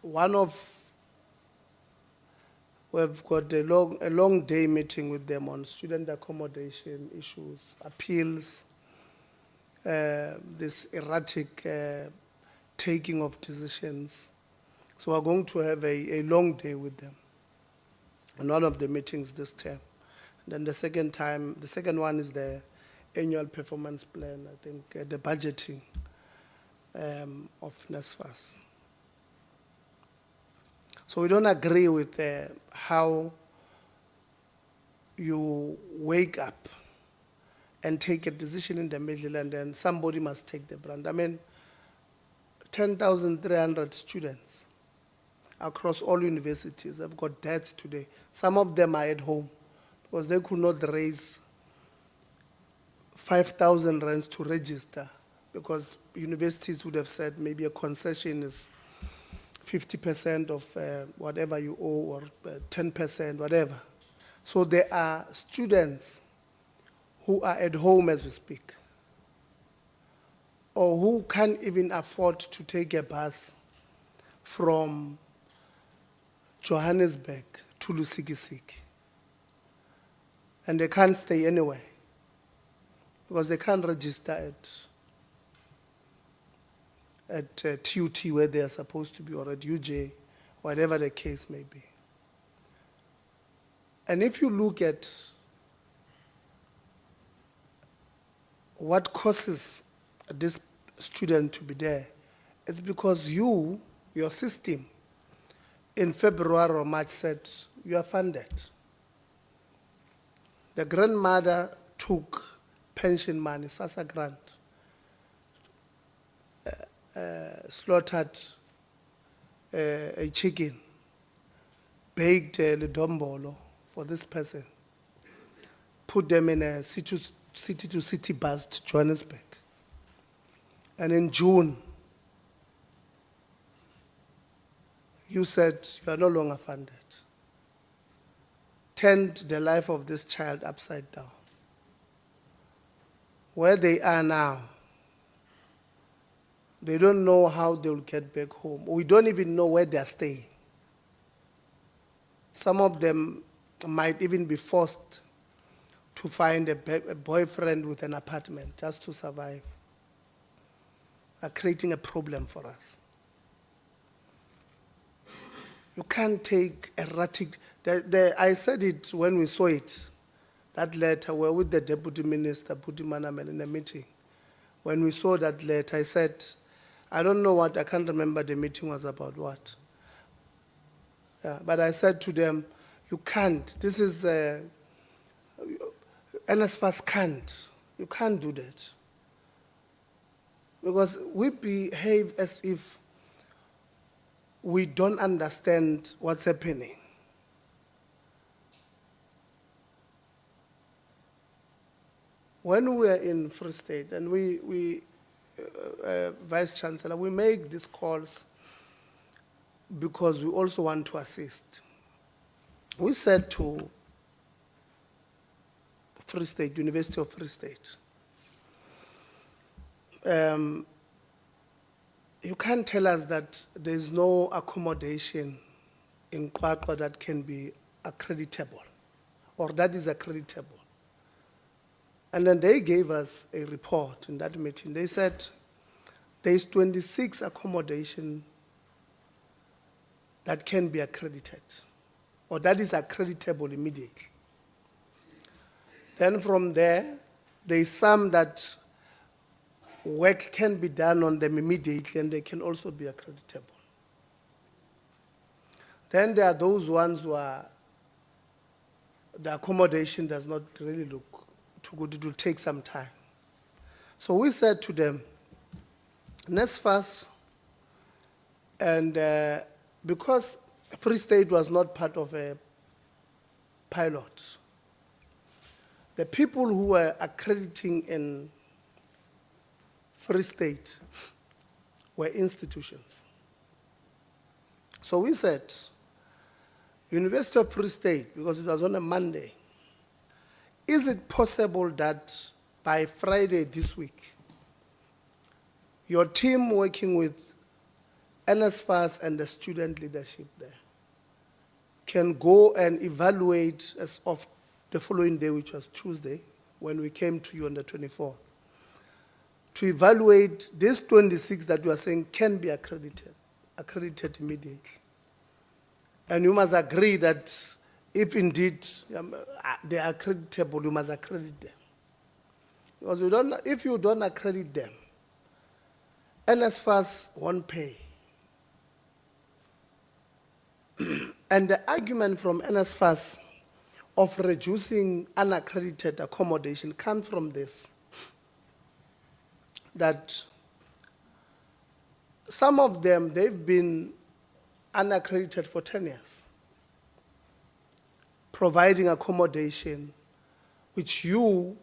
One of, we've got a long day meeting with them on student accommodation issues, appeals, this erratic taking of decisions. So we're going to have a long day with them in one of the meetings this term. And then the second one is the annual performance plan, I think, the budgeting of NSFAS. So we don't agree with how you wake up and take a decision in the middle and then somebody must take the brunt. I mean, 10,300 students across all universities have got debts today. Some of them are at home because they could not raise 5,000 rands to register because universities would have said maybe a concession is 50% of whatever you owe or 10%, whatever. So there are students who are at home as we speak or who can't even afford to take a bus from Johannesburg to Lusikisiki. And they can't stay anywhere because they can't register at TUT where they are supposed to be, or at UJ, whatever the case may be. And if you look at what causes this student to be there, it's because your system in February or March said you are funded. The grandmother took pension money, SASSA grant, slaughtered a chicken, baked a dombolo for this person, put them in a city-to-city bus to Johannesburg. And in June, you said you are no longer funded. Turned the life of this child upside down. Where they are now, they don't know how they will get back home. We don't even know where they are staying. Some of them might even be forced to find a boyfriend with an apartment just to survive. Are creating a problem for us. You can't take erratic. I said it when we saw it. That letter, we were with the Deputy Minister, Puti Manaman, in a meeting. When we saw that letter, I said, I don't know what, I can't remember the meeting was about what. But I said to them, you can't. This is, NSFAS can't. You can't do that. Because we behave as if we don't understand what's happening. When we were in Free State, and Vice Chancellor, we make these calls because we also want to assist. We said to Free State, University of Free State, you can't tell us that there's no accommodation in Kwakwa that can be accreditable, or that is accreditable. And then they gave us a report in that meeting. They said there's 26 accommodation that can be accredited, or that is accreditable immediately. Then from there, there's some that work can be done on them immediately and they can also be accreditable. Then there are those ones who are, the accommodation does not really look too good, it will take some time. So we said to them, NSFAS, and because Free State was not part of a pilot, the people who were accrediting in Free State were institutions. So we said, University of Free State, because it was on a Monday, is it possible that by Friday this week, your team working with NSFAS and the student leadership there can go and evaluate as of the following day, which was Tuesday, when we came to you on the 24th, to evaluate this 26 that you are saying can be accredited immediately. And you must agree that if indeed they are accreditable, you must accredit them. Because if you don't accredit them, NSFAS won't pay. And the argument from NSFAS of reducing unaccredited accommodation comes from this, that some of them, they've been unaccredited for 10 years, providing accommodation which you,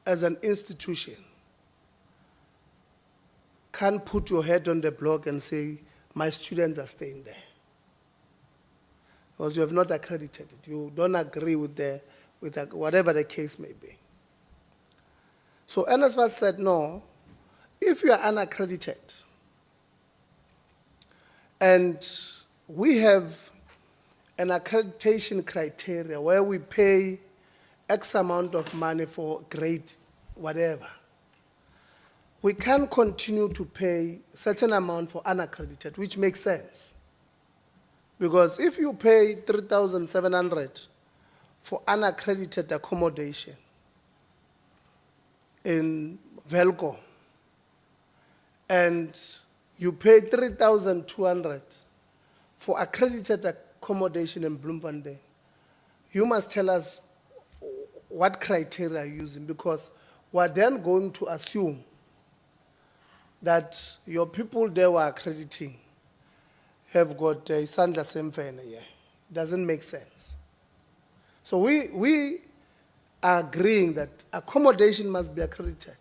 as an institution, can't put your head on the block and say, my students are staying there. Because you have not accredited it. You don't agree with whatever the case may be. So NSFAS said, no, if you are unaccredited, and we have an accreditation criteria where we pay X amount of money for grade whatever, we can't continue to pay a certain amount for unaccredited, which makes sense. Because if you pay 3,700 for unaccredited accommodation in Velco, and you pay 3,200 for accredited accommodation in Bloemfontein, you must tell us what criteria you're using, because we're then going to assume that your people there were accrediting have got a Sandla Semfene here. Doesn't make sense. So we are agreeing that accommodation must be accredited.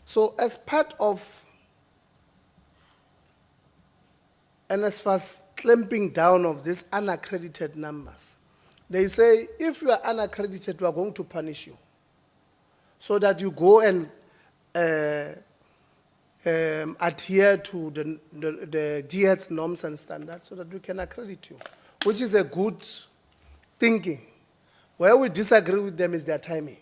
So as part of NSFAS clamping down of these unaccredited numbers, they say if you are unaccredited, we are going to punish you, so that you go and adhere to the DHET norms and standards so that we can accredit you, which is a good thinking. Where we disagree with them is their timing.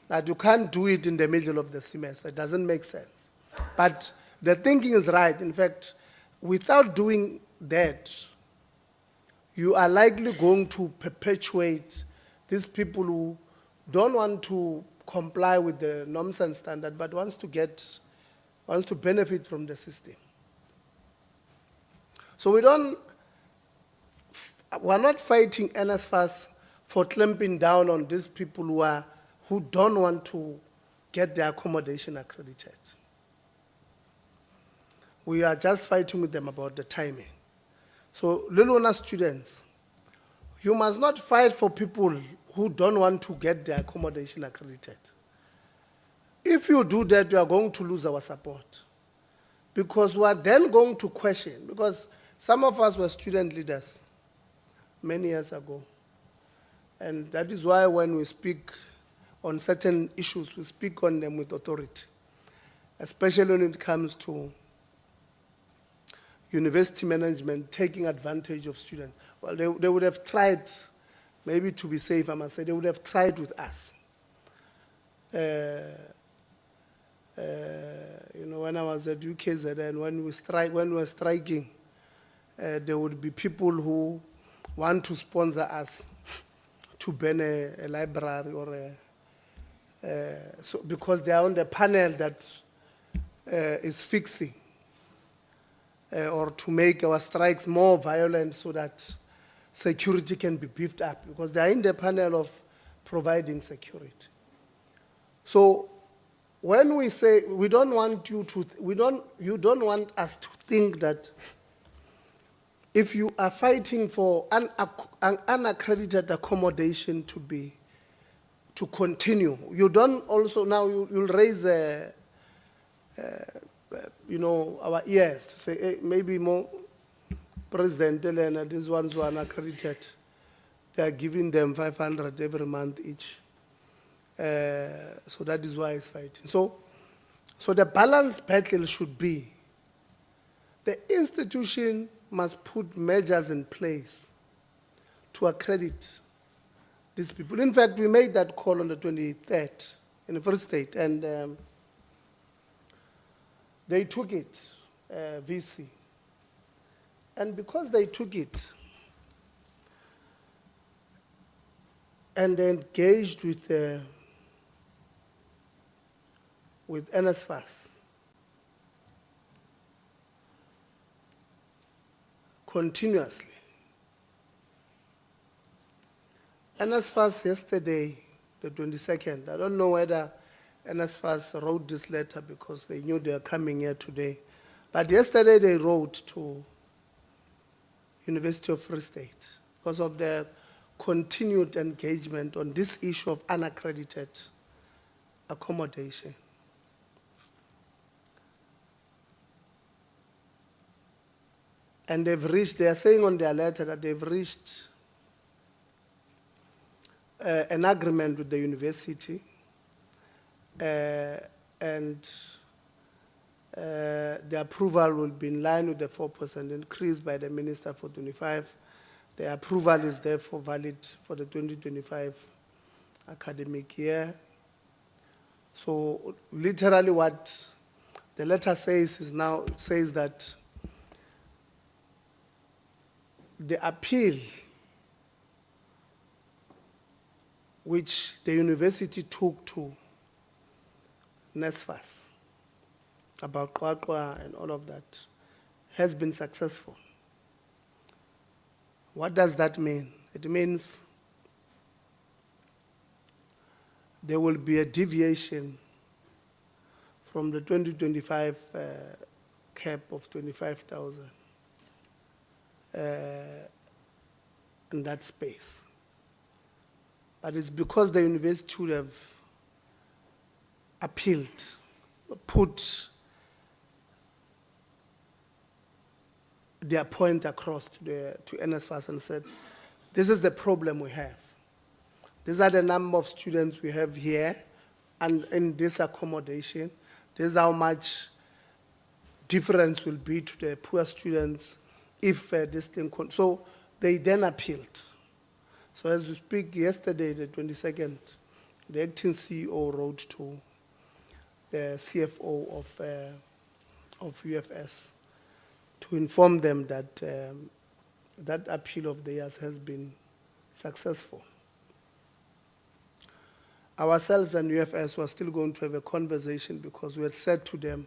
That you can't do it in the middle of the semester. It doesn't make sense. But the thinking is right. In fact, without doing that, you are likely going to perpetuate these people who don't want to comply with the norms and standards, but wants to benefit from the system. So we're not fighting NSFAS for clamping down on these people who don't want to get their accommodation accredited. We are just fighting with them about the timing. So, Lilona students, you must not fight for people who don't want to get their accommodation accredited. If you do that, you are going to lose our support. Because we are then going to question, because some of us were student leaders many years ago. And that is why when we speak on certain issues, we speak on them with authority, especially when it comes to university management taking advantage of students. Well, they would have tried, maybe to be safe, I must say, they would have tried with us. When I was at UKZN, when we were striking, there would be people who want to sponsor us to ban a library or because they are on the panel that is fixing or to make our strikes more violent so that security can be beefed up, because they are in the panel of providing security. So when we say we don't want you don't want us to think that if you are fighting for an unaccredited accommodation to continue, you don't also now you'll raise our ears to say, hey, maybe more President Elena, these ones who are unaccredited, they are giving them 500 every month each. So that is why it's fighting. So the balanced battle should be the institution must put measures in place to accredit these people. In fact, we made that call on the 23rd in the First State, and they took it, VC. And because they took it and they engaged with NSFAS continuously. NSFAS yesterday, the 22nd, I don't know whether NSFAS wrote this letter because they knew they were coming here today. But yesterday they wrote to University of Free State because of their continued engagement on this issue of unaccredited accommodation. And they are saying on their letter that they've reached an agreement with the university, and the approval will be in line with the 4% increase by the Minister for 25. The approval is therefore valid for the 2025 academic year. So literally what the letter says is now, it says that the appeal which the university took to NSFAS about Qwaqwa and all of that has been successful. What does that mean? It means there will be a deviation from the 2025 cap of 25,000 in that space. But it's because the university would have appealed, put their point across to NSFAS and said, this is the problem we have. These are the number of students we have here and in this accommodation. This is how much difference will be to the poor students if this thing, so they then appealed. So as we speak, yesterday, the 22nd, the acting CEO wrote to the CFO of UFS to inform them that that appeal of theirs has been successful. Ourselves and UFS were still going to have a conversation because we had said to them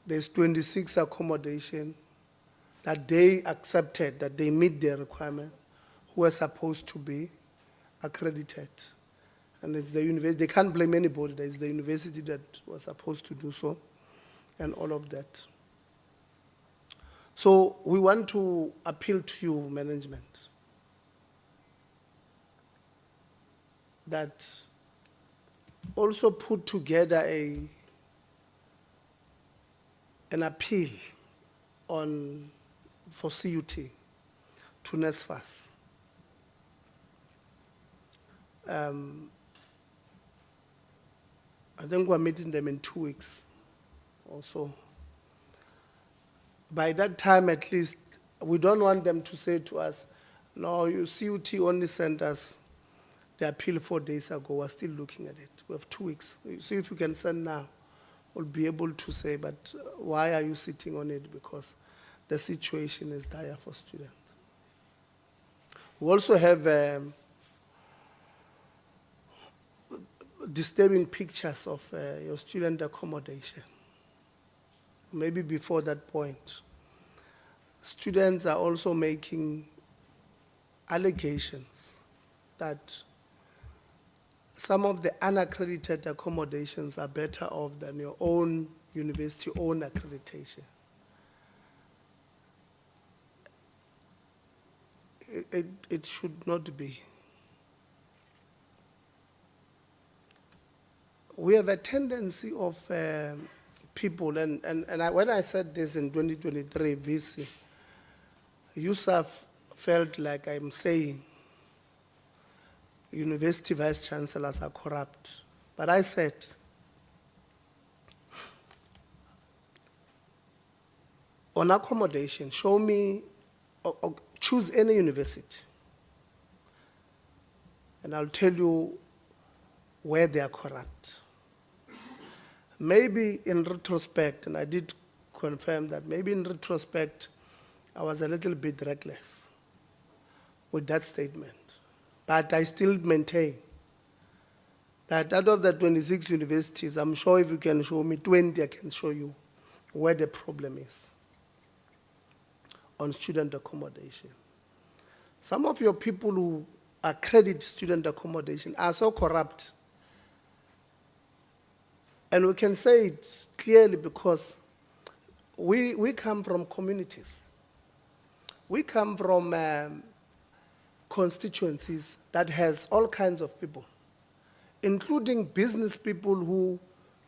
there's 26 accommodation that they accepted, that they meet their requirement, who are supposed to be accredited. And it's the university, they can't blame anybody, it's the university that was supposed to do so, and all of that. So we want to appeal to you, management, that also put together an appeal for CUT to NSFAS. I think we're meeting them in 2 weeks or so. By that time, at least, we don't want them to say to us, no, you CUT only sent us the appeal 4 days ago. We're still looking at it. We have 2 weeks. You see if you can send now. We'll be able to say, but why are you sitting on it? Because the situation is dire for students. We also have disturbing pictures of your student accommodation. Maybe before that point, students are also making allegations that some of the unaccredited accommodations are better off than your own university own accreditation. It should not be. We have a tendency of people, and when I said this in 2023 VC, Yusuf felt like I'm saying university vice chancellors are corrupt. But I said, on accommodation, show me, or choose any university. And I'll tell you where they are corrupt. Maybe in retrospect, and I did confirm that, maybe in retrospect, I was a little bit reckless with that statement. But I still maintain that out of the 26 universities, I'm sure if you can show me 20, I can show you where the problem is on student accommodation. Some of your people who accredit student accommodation are so corrupt. And we can say it clearly because we come from communities. We come from constituencies that has all kinds of people, including business people who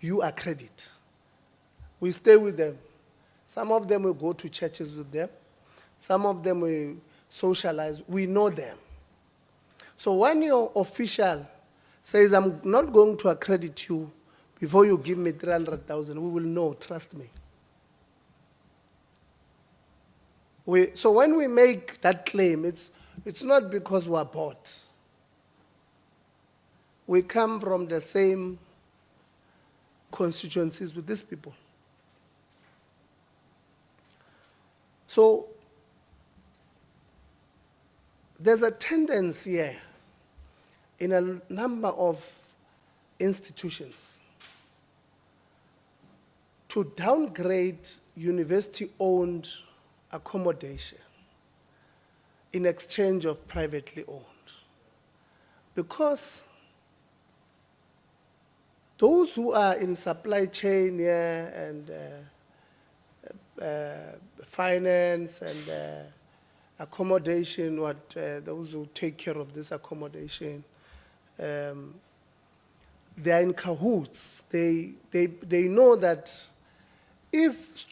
you accredit. We stay with them. Some of them will go to churches with them. Some of them will socialize. We know them. So when your official says, I'm not going to accredit you before you give me 300,000, we will know, trust me. So when we make that claim, it's not because we're bought. We come from the same constituencies with these people. So there's a tendency here in a number of institutions to downgrade university-owned accommodation in exchange of privately owned. Because those who are in supply chain here and finance and accommodation, those who take care of this accommodation, they are in cahoots. They know that if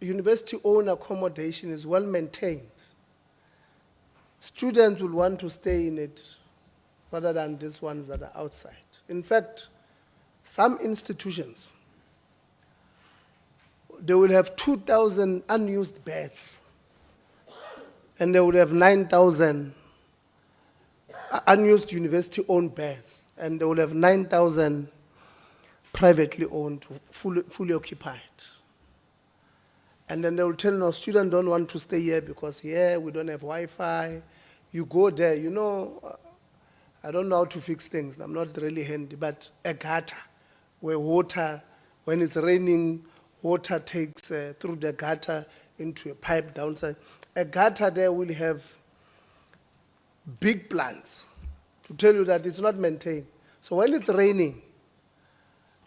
university-owned accommodation is well maintained, students will want to stay in it rather than these ones that are outside. In fact, some institutions, they will have 2,000 unused beds, and they would have 9,000 unused university-owned beds, and they will have 9,000 privately owned, fully occupied. And then they will tell no, students don't want to stay here because here we don't have Wi-Fi. You go there, you know, I don't know how to fix things. I'm not really handy, but a gutter where water, when it's raining, water takes through the gutter into a pipe downside. A gutter there will have big plants to tell you that it's not maintained. So when it's raining,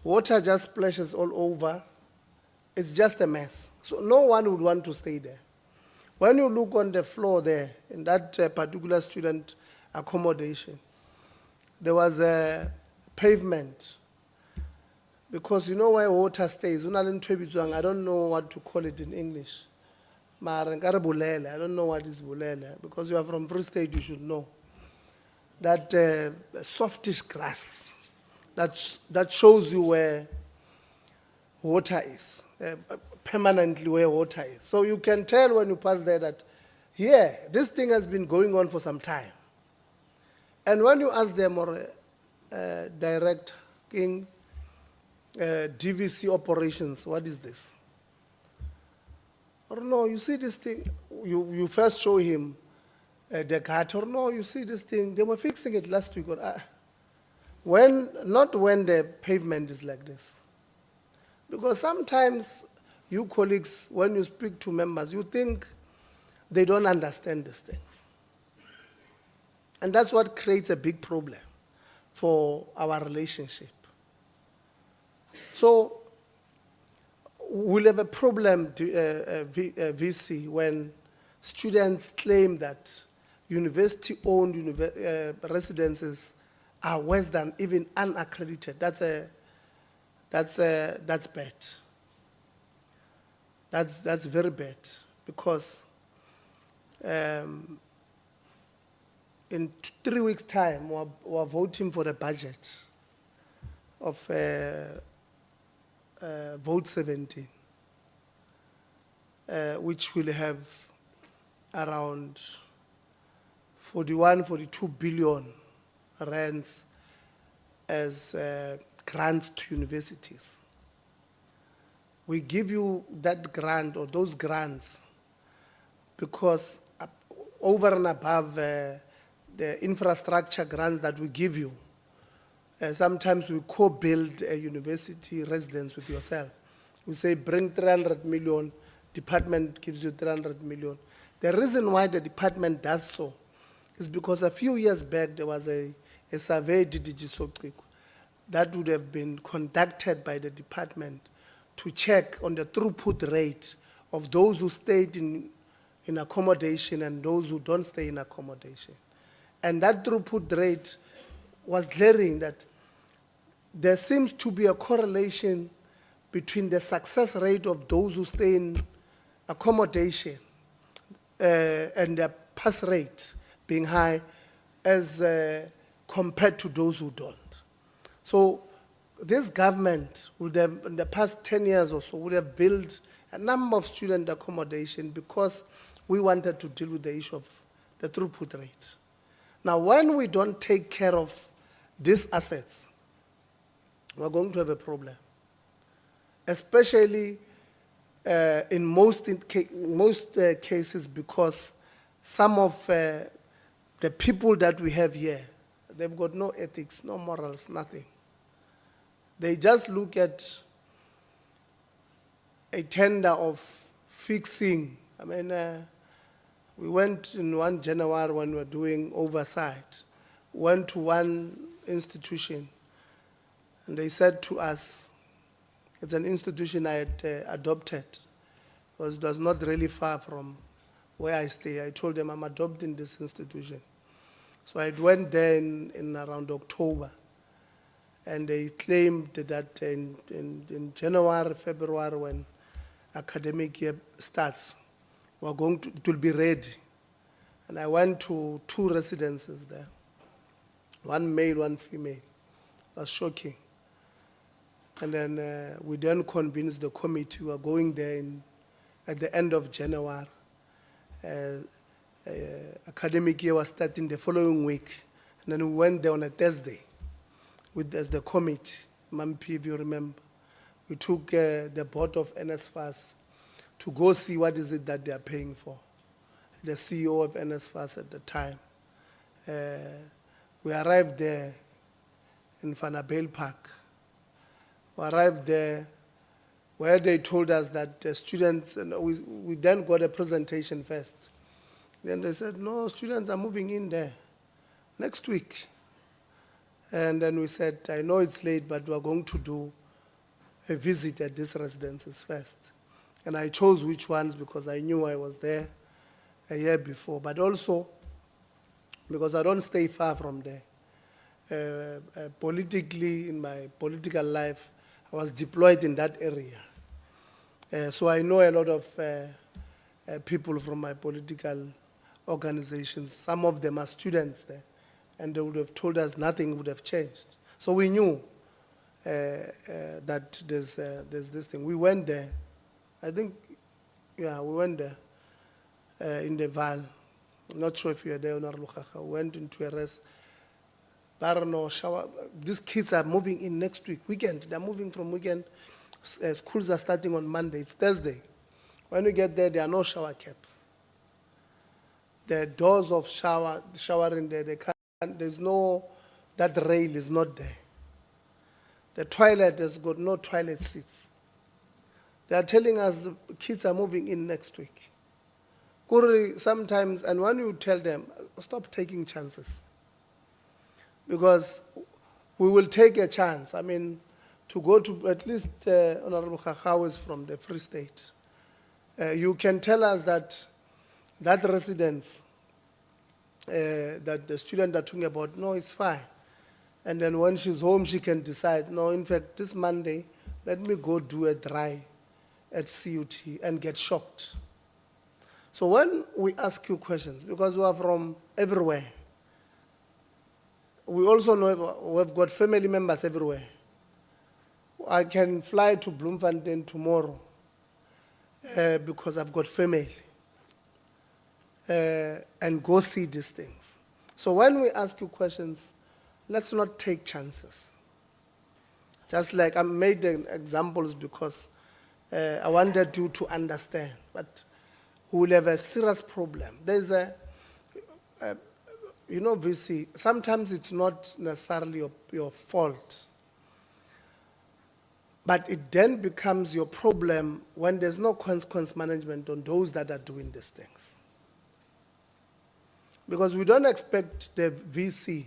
water just splashes all over. It's just a mess. So no one would want to stay there. When you look on the floor there, in that particular student accommodation, there was a pavement. Because you know where water stays. I don't know what to call it in English. I don't know what is bulele. Because you are from Free State, you should know. That softish grass that shows you where water is, permanently where water is. So you can tell when you pass there that, yeah, this thing has been going on for some time. And when you ask them, or direct in DVC operations, what is this? Or no, you see this thing, you first show him the gutter, or no, you see this thing, they were fixing it last week. Or, not when the pavement is like this. Because sometimes you colleagues, when you speak to members, you think they don't understand these things. And that's what creates a big problem for our relationship. So we'll have a problem, VC, when students claim that university-owned residences are worse than even unaccredited. That's bad. That's very bad, because in 3 weeks' time, we're voting for the budget of Vote 17. which will have around 42 billion rands as grants to universities. We give you that grant or those grants because over and above the infrastructure grants that we give you, sometimes we co-build a university residence with yourself. We say bring 300 million, department gives you 300 million. The reason why the department does so is because a few years back there was a survey that would have been conducted by the department to check on the throughput rate of those who stayed in accommodation and those who don't stay in accommodation. And that throughput rate was glaring that there seems to be a correlation between the success rate of those who stay in accommodation and their pass rate being high as compared to those who don't. So this government would have, in the past 10 years or so, would have built a number of student accommodation because we wanted to deal with the issue of the throughput rate. Now, when we don't take care of these assets, we're going to have a problem, especially in most cases, because some of the people that we have here, they've got no ethics, no morals, nothing. They just look at a tender of fixing. I mean, we went in 1 January when we were doing oversight, went to one institution, and they said to us, it's an institution I had adopted, because it was not really far from where I stay. I told them I'm adopting this institution. So I went there in around October, and they claimed that in January, February, when academic year starts, it will be ready. And I went to 2 residences there, one male, one female. It was shocking. And then we then convinced the committee we were going there at the end of January. Academic year was starting the following week. And then we went there on a Thursday with the committee, Mampi, if you remember. We took the board of NSFAS to go see what is it that they are paying for. The CEO of NSFAS at the time. We arrived there in Vanabale Park. We arrived there where they told us that the students, and we then got a presentation first. Then they said, no, students are moving in there next week. And then we said, I know it's late, but we're going to do a visit at these residences first. And I chose which ones because I knew I was there a year before, but also because I don't stay far from there. Politically, in my political life, I was deployed in that area. So I know a lot of people from my political organizations. Some of them are students there, and they would have told us nothing would have changed. So we knew that there's this thing. We went there. I think, yeah, we went there in the Val. I'm not sure if you were there, Honorable Kaka. We went into a rest. Barno, shower. These kids are moving in next week, weekend. They're moving from weekend. Schools are starting on Monday. It's Thursday. When we get there are no shower caps. The doors of showering there, there's no, that rail is not there. The toilet has got no toilet seats. They are telling us the kids are moving in next week. Sometimes, and when you tell them, stop taking chances. Because we will take a chance. I mean, to go to, at least Honorable Kakao is from the Free State. You can tell us that residence, that the student are talking about, no, it's fine. And then when she's home, she can decide, no, in fact, this Monday, let me go do a dry at CUT and get shocked. So when we ask you questions, because we are from everywhere, we also know we've got family members everywhere. I can fly to Bloemfontein tomorrow because I've got family, and go see these things. So when we ask you questions, let's not take chances. Just like I made the examples because I wanted you to understand, but we will have a serious problem. There's VC, sometimes it's not necessarily your fault, but it then becomes your problem when there's no consequence management on those that are doing these things. Because we don't expect the VC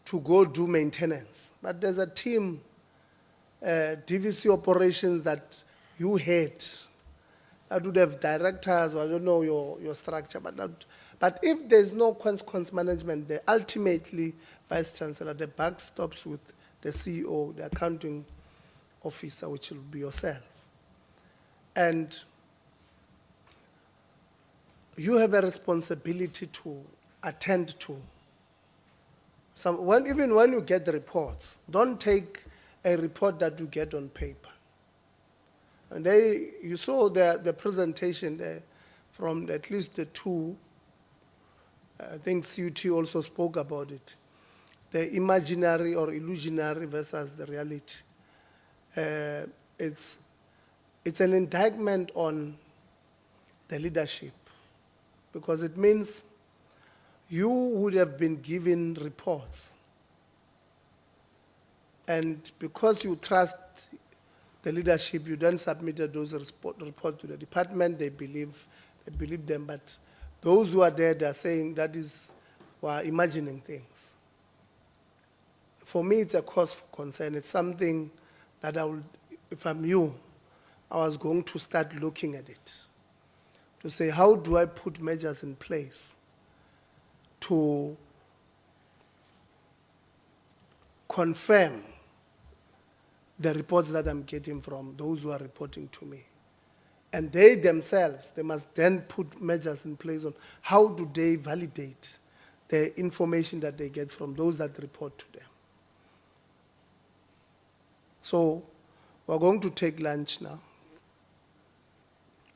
to go do maintenance, but there's a team, DVC operations that you head, that would have directors, or I don't know your structure, but if there's no consequence management, the ultimately Vice Chancellor, the buck stops with the CEO, the accounting officer, which will be yourself. And you have a responsibility to attend to. Even when you get the reports, don't take a report that you get on paper. And you saw the presentation there from at least the two, I think CUT also spoke about it, the imaginary or illusionary versus the reality. It's an indictment on the leadership, because it means you would have been given reports, and because you trust the leadership, you then submitted those reports to the department. They believe them, but those who are there, they are saying that we're imagining things. For me, it's a cause for concern. It's something that if I'm you, I was going to start looking at it, to say, how do I put measures in place to confirm the reports that I'm getting from those who are reporting to me. And they themselves, they must then put measures in place on how do they validate the information that they get from those that report to them. So we're going to take lunch now.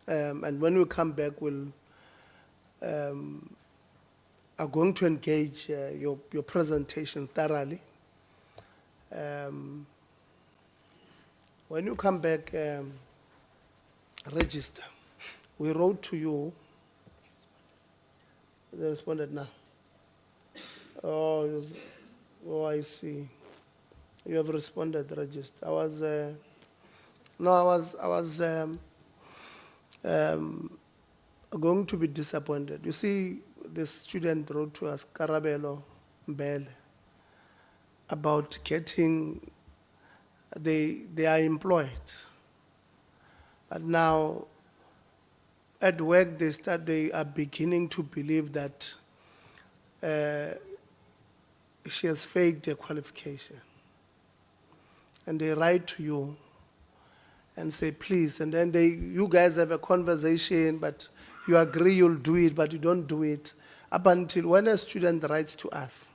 And when we come back, we'll are going to engage your presentation thoroughly. When you come back, register. We wrote to you. They responded now. Oh, I see. You have responded, register. I was going to be disappointed. You see, the student wrote to us, Karabelo Mbele, about getting, they are employed. And now, at work, they are beginning to believe that she has faked a qualification. And they write to you and say, please, and then you guys have a conversation, but you agree you'll do it, but you don't do it. Up until when a student writes to us,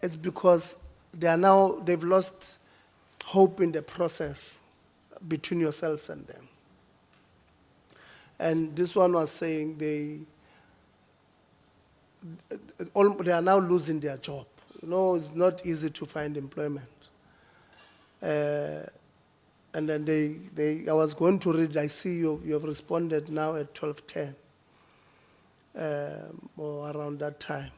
it's because they've lost hope in the process between yourselves and them. And this one was saying they are now losing their job. You know, it's not easy to find employment. And then I was going to read, I see you have responded now at 12:10, or around that time,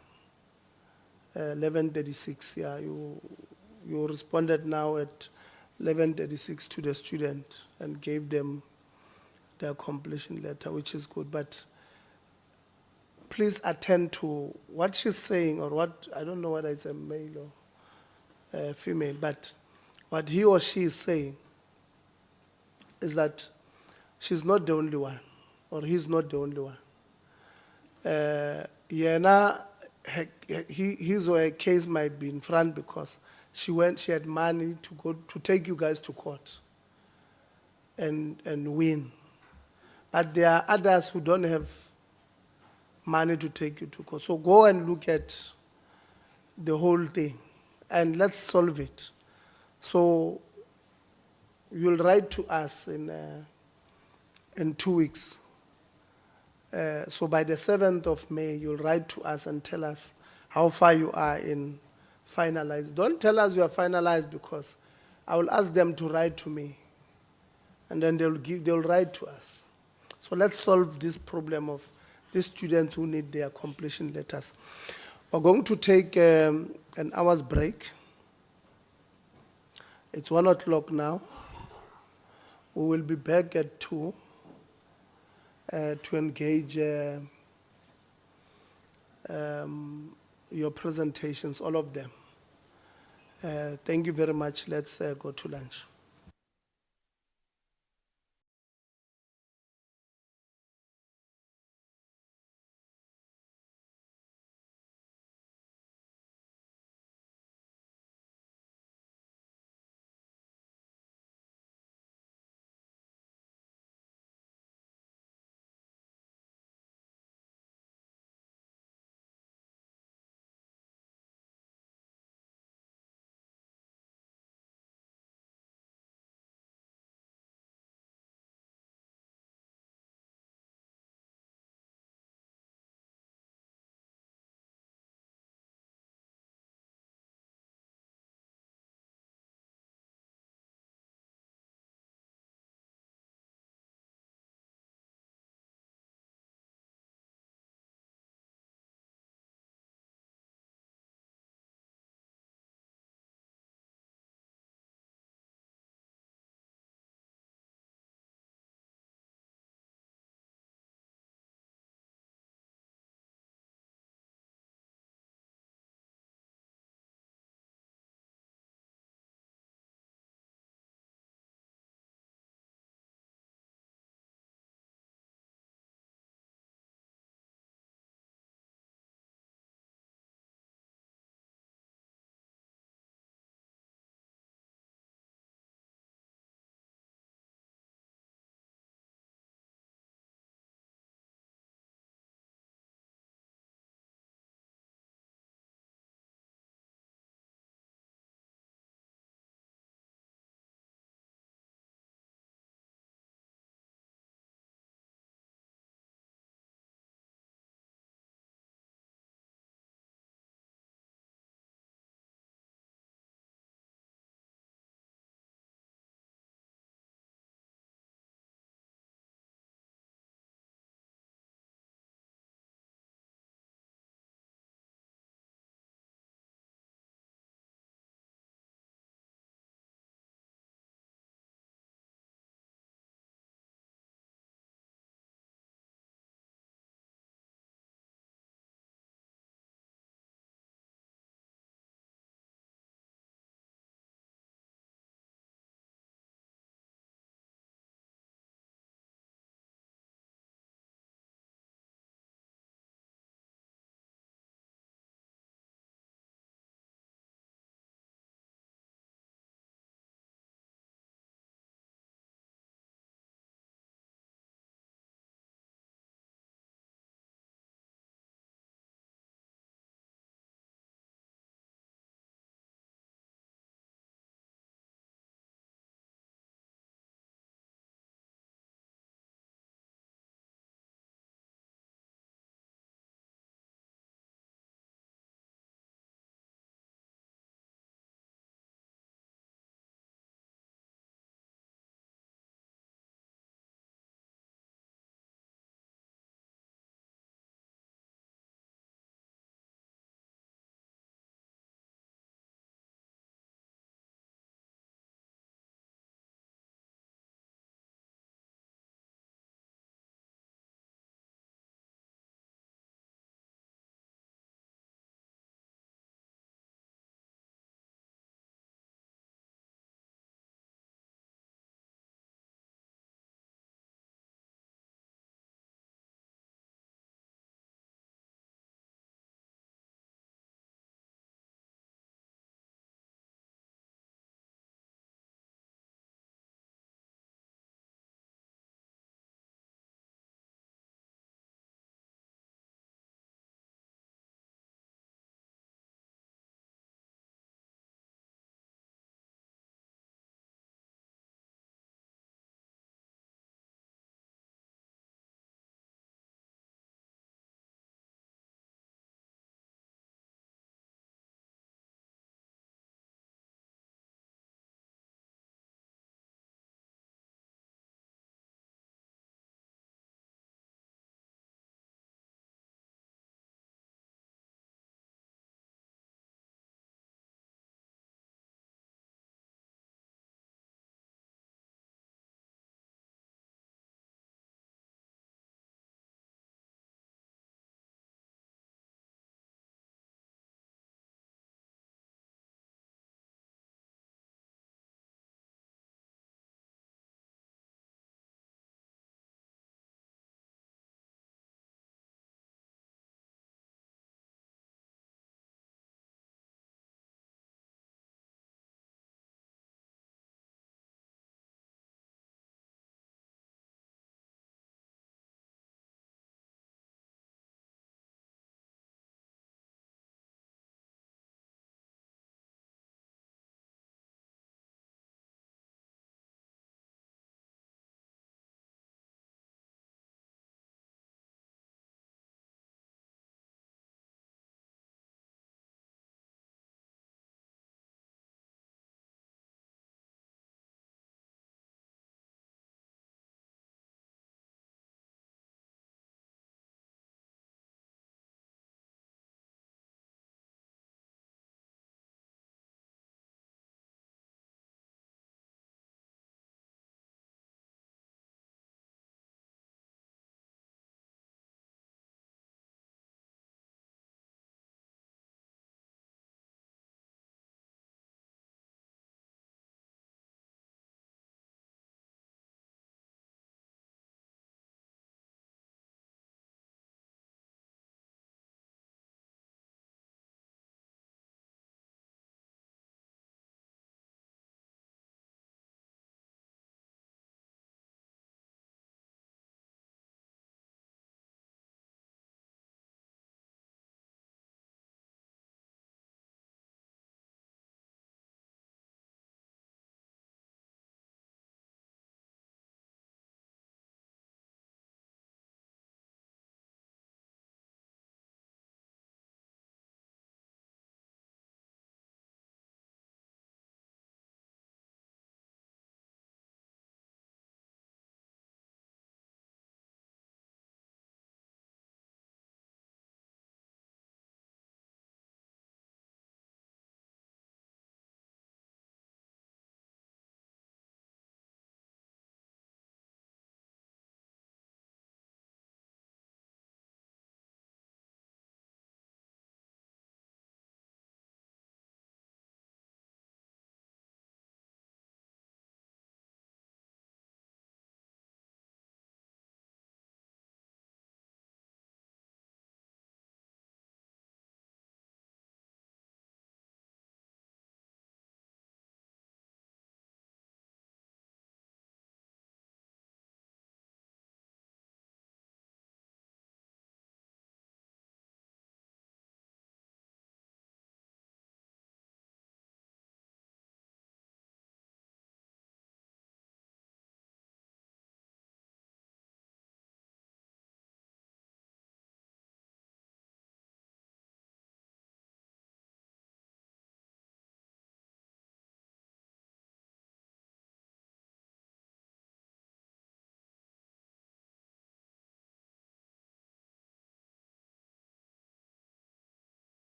11:36, yeah, you responded now at 11:36 to the student and gave them their completion letter, which is good, but please attend to what she's saying, or what, I don't know whether it's a male or female, but what he or she is saying is that she's not the only one, or he's not the only one. His or her case might be in front because she had money to take you guys to court and win. But there are others who don't have money to take you to court. So go and look at the whole thing and let's solve it. So you'll write to us in 2 weeks. So by the 7th of May, you'll write to us and tell us how far you are in finalized. Don't tell us you are finalized, because I will ask them to write to me, and then they'll write to us. So let's solve this problem of these students who need their completion letters. We're going to take an hour's break. It's 1 o'clock now. We will be back at 2 to engage your presentations, all of them. Thank you very much. Let's go to lunch.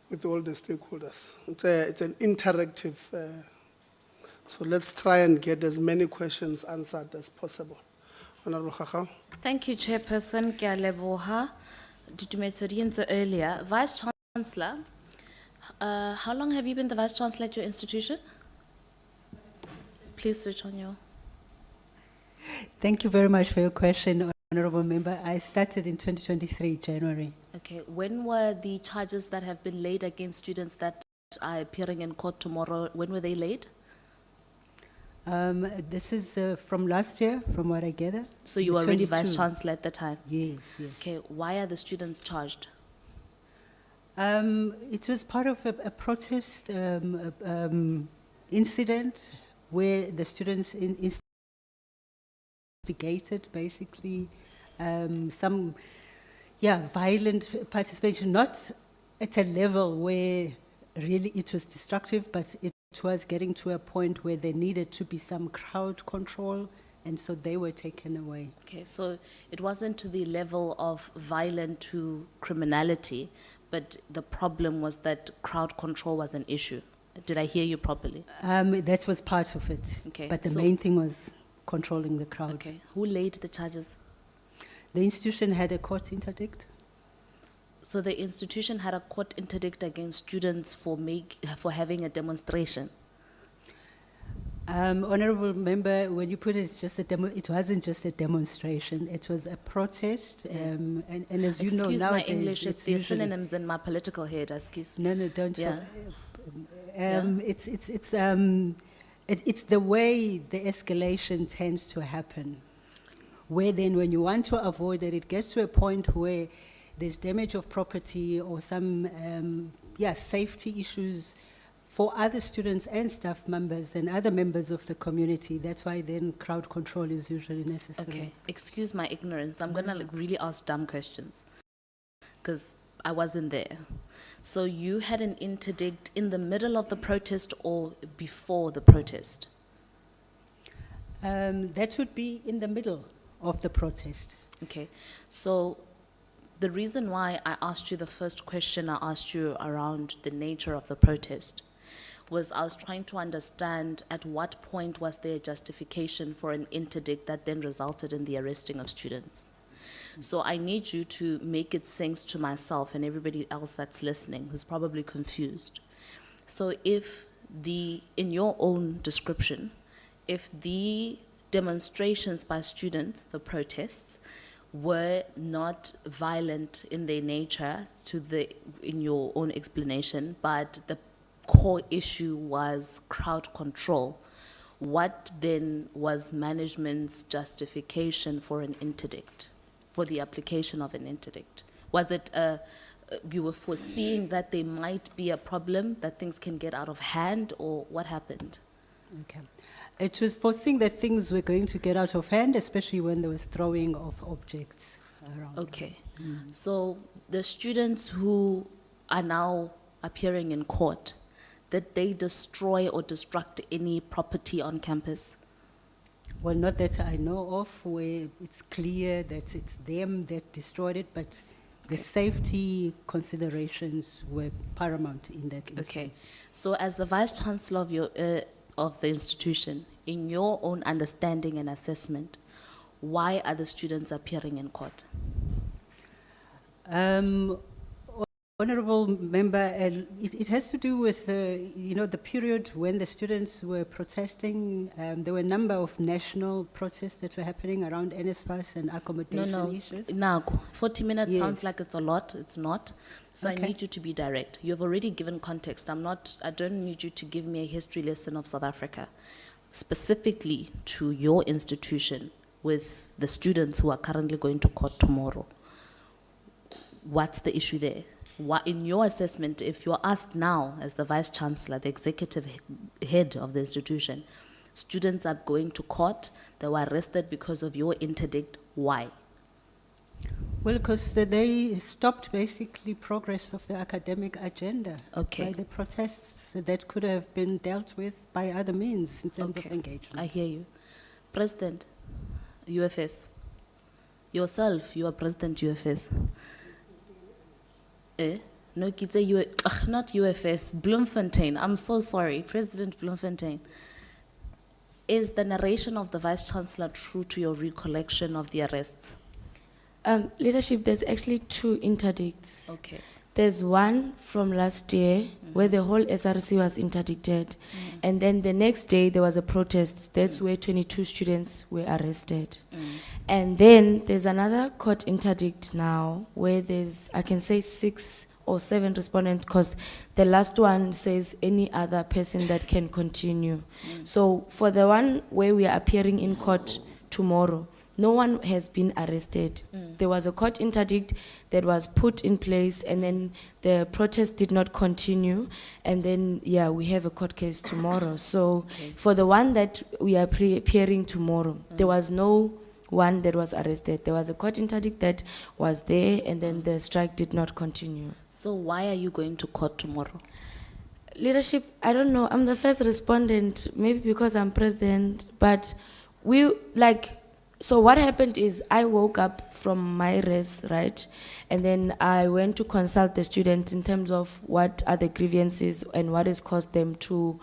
with all the stakeholders. It's an interactive, so let's try and get as many questions answered as possible. Honorable Khakha. Thank you, Chairperson. Ke a leboha. Ditumediso di entse earlier. Vice Chancellor, how long have you been the Vice Chancellor at your institution? Please switch on your. Thank you very much for your question, Honorable Member. I started in 2023, January. Okay, when were the charges that have been laid against students that are appearing in court tomorrow, when were they laid? This is from last year, from what I gather. So you were already 22. Vice Chancellor at the time? Yes, yes. Okay, why are the students charged? It was part of a protest incident where the students instigated basically some violent participation, not at a level where really it was destructive, but it was getting to a point where there needed to be some crowd control, and so they were taken away. Okay, so it wasn't to the level of violent to criminality, but the problem was that crowd control was an issue. Did I hear you properly? That was part of it. Okay, But the so- main thing was controlling the crowds. Okay, who laid the charges? The institution had a court interdict. So the institution had a court interdict against students for having a demonstration. Honorable Member, when you put it, it's just a demo, it wasn't just a demonstration, it was a protest. And as you know, Excuse nowadays, my English, it's there's usually- synonyms in my political head, excuse. No, don't. Yeah. It's the way the escalation tends to happen. Where then when you want to avoid that, it gets to a point where there's damage of property or some, safety issues for other students and staff members and other members of the community. That's why then crowd control is usually necessary. Okay, excuse my ignorance. I'm gonna really ask dumb questions because I wasn't there. So you had an interdict in the middle of the protest or before the protest? That would be in the middle of the protest. Okay, so the reason why I asked you the first question I asked you around the nature of the protest was I was trying to understand at what point was there a justification for an interdict that then resulted in the arresting of students. So I need you to make it sense to myself and everybody else that's listening who's probably confused. So if in your own description, if the demonstrations by students, the protests, were not violent in their nature in your own explanation, but the core issue was crowd control, what then was management's justification for an interdict, for the application of an interdict? Was it you were foreseeing that there might be a problem, that things can get out of hand, or what happened? Okay. It was foreseeing that things were going to get out of hand, especially when there was throwing of objects around. Okay. So the students who are now appearing in court, did they destroy or destruct any property on campus? Well, not that I know of, where it's clear that it's them that destroyed it, but the safety considerations were paramount in that instance. Okay. So as the Vice Chancellor of the institution, in your own understanding and assessment, why are the students appearing in court? Honorable Member, it has to do with, the period when the students were protesting. There were a number of national protests that were happening around NSFAS and accommodation issues. Now, 40 minutes Yes. sounds like it's a lot. It's not. So Okay. I need you to be direct. You've already given context. I don't need you to give me a history lesson of South Africa. Specifically to your institution with the students who are currently going to court tomorrow. What's the issue there? What, in your assessment, if you're asked now as the Vice Chancellor, the executive head of the institution, students are going to court, they were arrested because of your interdict, why? Well, because they stopped basically progress of the academic agenda. Okay. By the protests that could have been dealt with by other means in terms of engagement. I hear you. President, UFS. Yourself, you are President UFS. No, not UFS, Bloemfontein. I'm so sorry, President Bloemfontein. Is the narration of the Vice Chancellor true to your recollection of the arrests? Leadership, there's actually two interdicts. Okay. There's one from last year where the whole SRC was interdicted. And then the next day there was a protest. That's where 22 students were arrested. And then there's another court interdict now where there's, I can say 6 or 7 respondents, because the last one says any other person that can continue. So for the one where we are appearing in court tomorrow, no one has been arrested. There was a court interdict that was put in place, and then the protest did not continue. And then, yeah, we have a court case tomorrow. So for the one that we are appearing tomorrow, there was no one that was arrested. There was a court interdict that was there, and then the strike did not continue. So why are you going to court tomorrow? Leadership, I don't know. I'm the first respondent, maybe because I'm president, but so what happened is I woke up from my rest, right? And then I went to consult the students in terms of what are the grievances and what has caused them to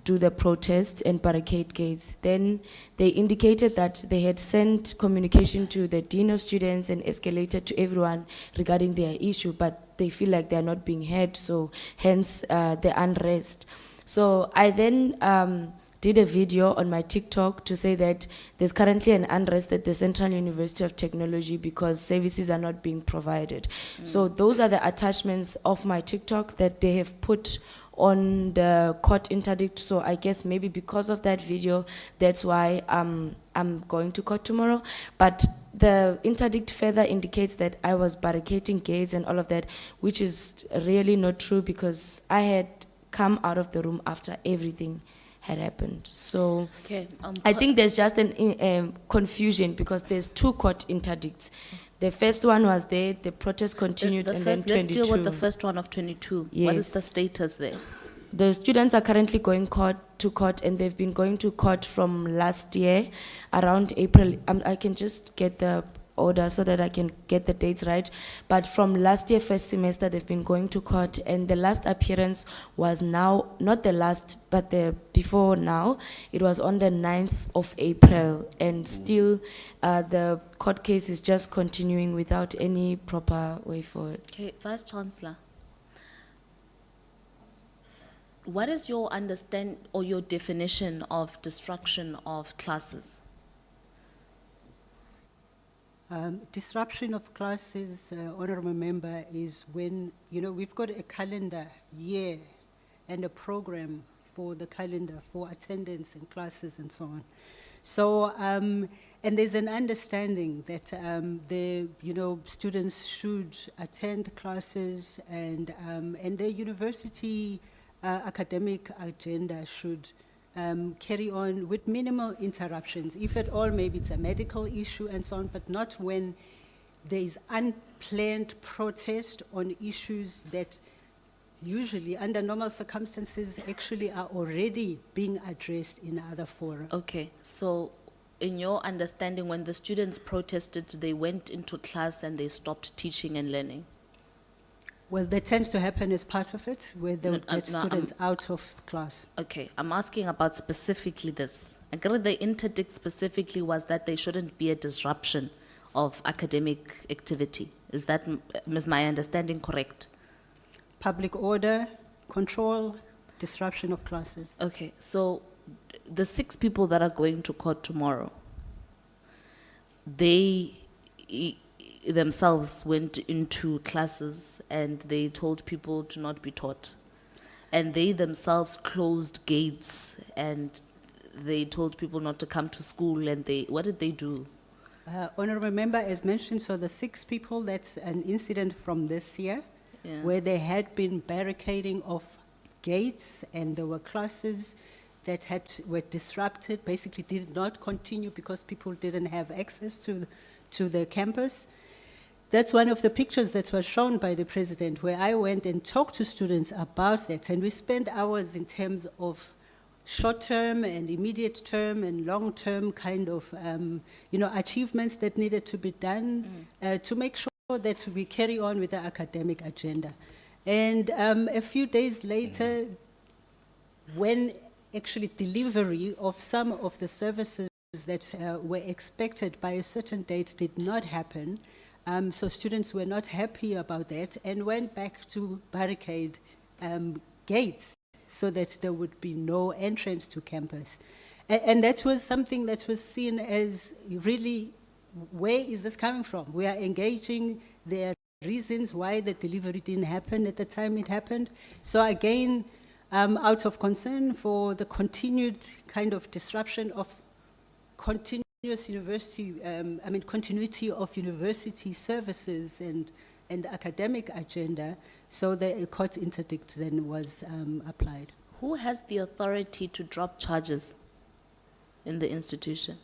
do the protest and barricade gates. Then they indicated that they had sent communication to the dean of students and escalated to everyone regarding their issue, but they feel like they're not being heard, so hence the unrest. So I then did a video on my TikTok to say that there's currently an unrest at the Central University of Technology because services are not being provided. So those are the attachments of my TikTok that they have put on the court interdict. So I guess maybe because of that video, that's why I'm going to court tomorrow. But the interdict further indicates that I was barricading gates and all of that, which is really not true because I had come out of the room after everything had happened. So I think there's just an confusion because there's 2 court interdicts. The first one was there, the protest continued, and then 22. Let's deal with the first one of 22. Yes. What is the status there? The students are currently going to court, and they've been going to court from last year, around April. I can just get the order so that I can get the dates right. But from last year, first semester, they've been going to court, and the last appearance was now, not the last, but the before now, it was on the 9th of April, and still the court case is just continuing without any proper way forward. Okay, Vice Chancellor, what is your understand or your definition of disruption of classes? Disruption of classes, Honourable Member, is when, we've got a calendar year and a program for the calendar for attendance in classes and so on. So, and there's an understanding that students should attend classes and the university academic agenda should carry on with minimal interruptions. If at all, maybe it's a medical issue and so on, but not when there is unplanned protest on issues that usually, under normal circumstances, actually are already being addressed in other fora. Okay, so in your understanding, when the students protested, they went into class and they stopped teaching and learning? Well, that tends to happen as part of it, where they would get students out of class. Okay, I'm asking about specifically this. I agree the interdict specifically was that there shouldn't be a disruption of academic activity. Is my understanding correct? Public order, control, disruption of classes. Okay, so the 6 people that are going to court tomorrow, they themselves went into classes and they told people to not be taught. And they themselves closed gates and they told people not to come to school, and what did they do? Honourable Member, as mentioned, so the 6 people, that's an incident from this year, where they had been barricading of gates and there were classes that were disrupted, basically did not continue because people didn't have access to the campus. That's one of the pictures that was shown by the president, where I went and talked to students about that, and we spent hours in terms of short-term and immediate term and long-term kind of, achievements that needed to be done to make sure that we carry on with the academic agenda. And a few days later, when actually delivery of some of the services that were expected by a certain date did not happen, so students were not happy about that and went back to barricade gates so that there would be no entrance to campus. And that was something that was seen as really, where is this coming from? We are engaging, there are reasons why the delivery didn't happen at the time it happened. So again, out of concern for the continued kind of disruption of continuous university, continuity of university services and academic agenda, so the court interdict then was applied. Who has the authority to drop charges in the institution?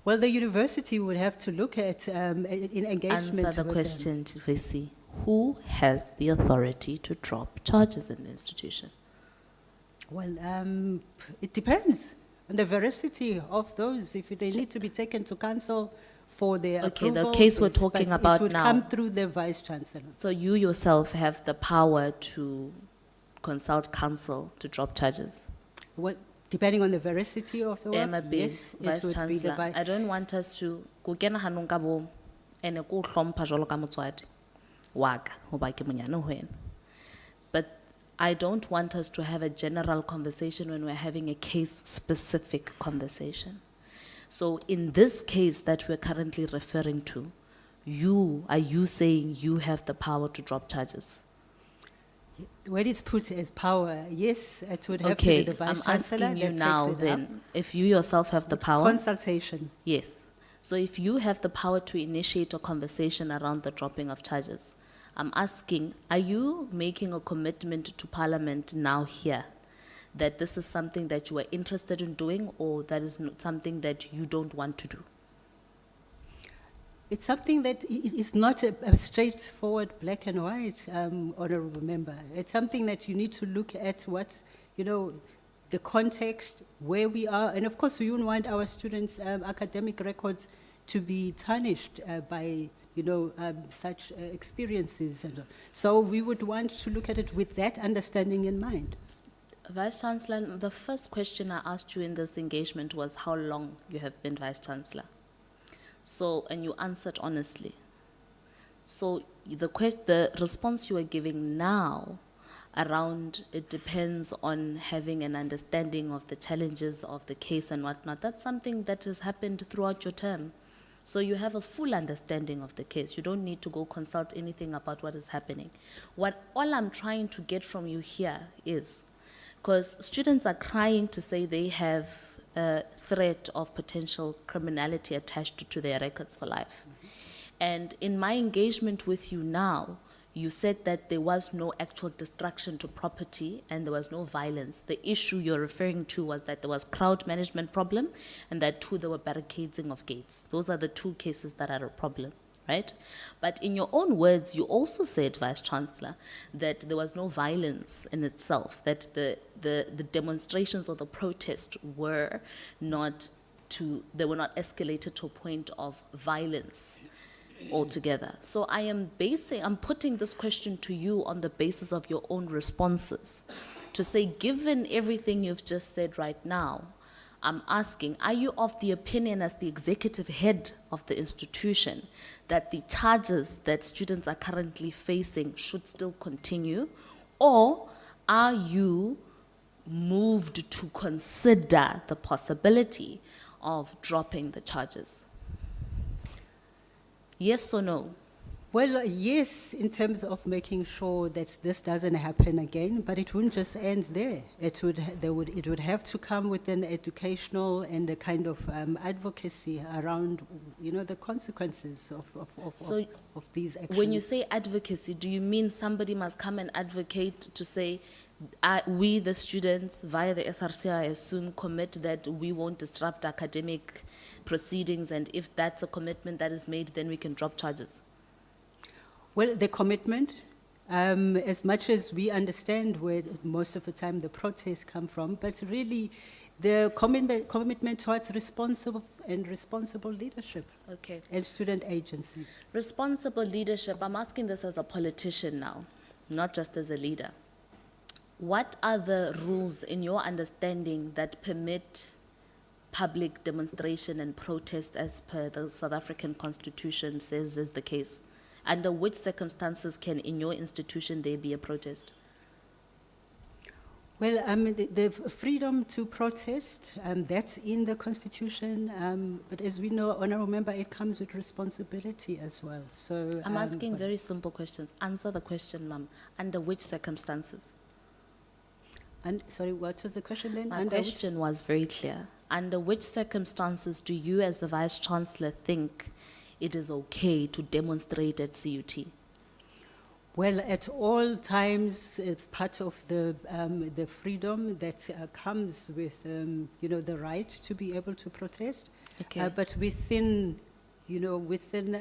Well, the university would have to look at in engagement. Answer the with question, Chifesi. Who has the authority to drop charges in the institution? Well, it depends on the veracity of those. If they need to be taken to council for their Okay, the approval, case we're yes, but talking about it would now. come through the vice chancellor. So you yourself have the power to consult council to drop charges? What, depending on the veracity of the work, Emma yes, Vice it would be the Chancellor, I don't want us to go kena hanong ka bong ene ko hlompha jwalo ka motswadi wa ka hoba ke monyane ho wena. But I don't want us to have a general conversation when we're having a case-specific conversation. So in this case that we're currently referring to, are you saying you have the power to drop charges? When it's put as power, yes, it would have Okay, to be the I'm vice chancellor asking you that now takes it up. then, if you yourself have the power? Consultation. Yes. So if you have the power to initiate a conversation around the dropping of charges, I'm asking, are you making a commitment to Parliament now here that this is something that you are interested in doing, or that is not something that you don't want to do? It's something that is not a straightforward black and white, honorable member. It's something that you need to look at what, the context, where we are. And of course, we wouldn't want our students' academic records to be tarnished by, such experiences. And so we would want to look at it with that understanding in mind. Vice Chancellor, the first question I asked you in this engagement was how long you have been Vice Chancellor. So, and you answered honestly. So the response you are giving now around it depends on having an understanding of the challenges of the case and whatnot. That's something that has happened throughout your term. So you have a full understanding of the case. You don't need to go consult anything about what is happening. All I'm trying to get from you here is, because students are crying to say they have a threat of potential criminality attached to their records for life. And in my engagement with you now, you said that there was no actual destruction to property and there was no violence. The issue you're referring to was that there was crowd management problem and that there were barricading of gates. Those are the two cases that are a problem, right? But in your own words, you also said, Vice Chancellor, that there was no violence in itself, that the demonstrations or the protest were not escalated to a point of violence altogether. So I'm putting this question to you on the basis of your own responses to say, given everything you've just said right now, I'm asking, are you of the opinion as the executive head of the institution that the charges that students are currently facing should still continue, or are you moved to consider the possibility of dropping the charges? Yes or no? Well, yes, in terms of making sure that this doesn't happen again, but it wouldn't just end there. It would have to come with an educational and a kind of advocacy around, the consequences of these actions. When you say advocacy, do you mean somebody must come and advocate to say, we, the students, via the SRC, I assume, commit that we won't disrupt academic proceedings, and if that's a commitment that is made, then we can drop charges? Well, the commitment, as much as we understand where most of the time the protests come from, but really The commitment towards responsible leadership Okay. and student agency. Responsible leadership, I'm asking this as a politician now, not just as a leader. What are the rules in your understanding that permit public demonstration and protest as per the South African Constitution says is the case? Under which circumstances can in your institution there be a protest? Well, the freedom to protest, that's in the Constitution, but as we know, Honourable Member, it comes with responsibility as well. So I'm asking very simple questions. Answer the question, ma'am. Under which circumstances? And sorry, what was the question then? My Under which- question was very clear. Under which circumstances do you as the Vice Chancellor think it is okay to demonstrate at CUT? Well, at all times, it's part of the freedom that comes with, the right to be able to protest. Okay. But within, within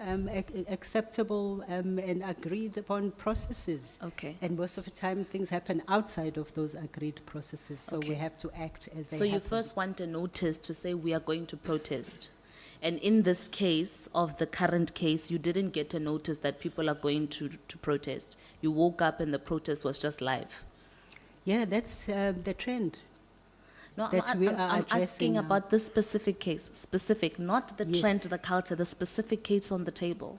acceptable and agreed upon processes. Okay. And most of the time, things happen outside of those agreed processes, so we Okay. have to act as they So you happen. first want a notice to say we are going to protest. And in this case, of the current case, you didn't get a notice that people are going to protest. You woke up and the protest was just live. Yeah, that's the trend. No, that we are I'm addressing asking now. about this specific case, specific, not the Yes. trend, the culture, the specific case on the table.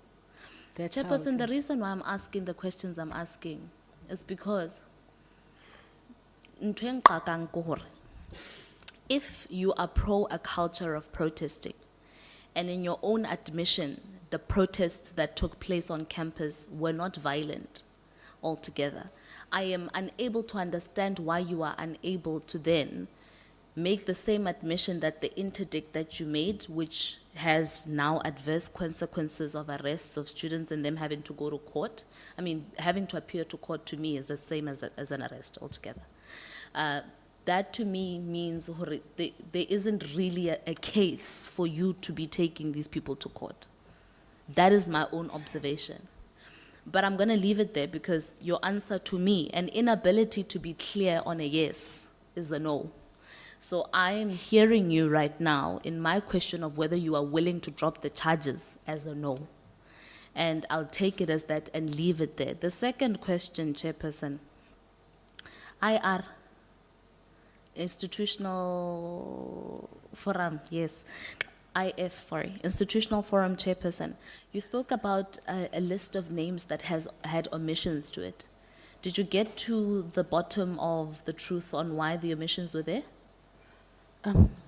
That's how it Chairperson, the is. reason why I'm asking the questions I'm asking is because ntho e nqakang ke hore, if you are pro a culture of protesting, and in your own admission, the protests that took place on campus were not violent altogether, I am unable to understand why you are unable to then make the same admission that the interdict that you made, which has now adverse consequences of arrests of students and them having to go to court. I mean, having to appear to court to me is the same as an arrest altogether. That to me means hore there isn't really a case for you to be taking these people to court. That is my own observation. But I'm going to leave it there because your answer to me, an inability to be clear on a yes, is a no. So I am hearing you right now in my question of whether you are willing to drop the charges as a no. And I'll take it as that and leave it there. The second question, Chairperson, IR, Institutional Forum, yes. IF, sorry, Institutional Forum Chairperson. You spoke about a list of names that has had omissions to it. Did you get to the bottom of the truth on why the omissions were there?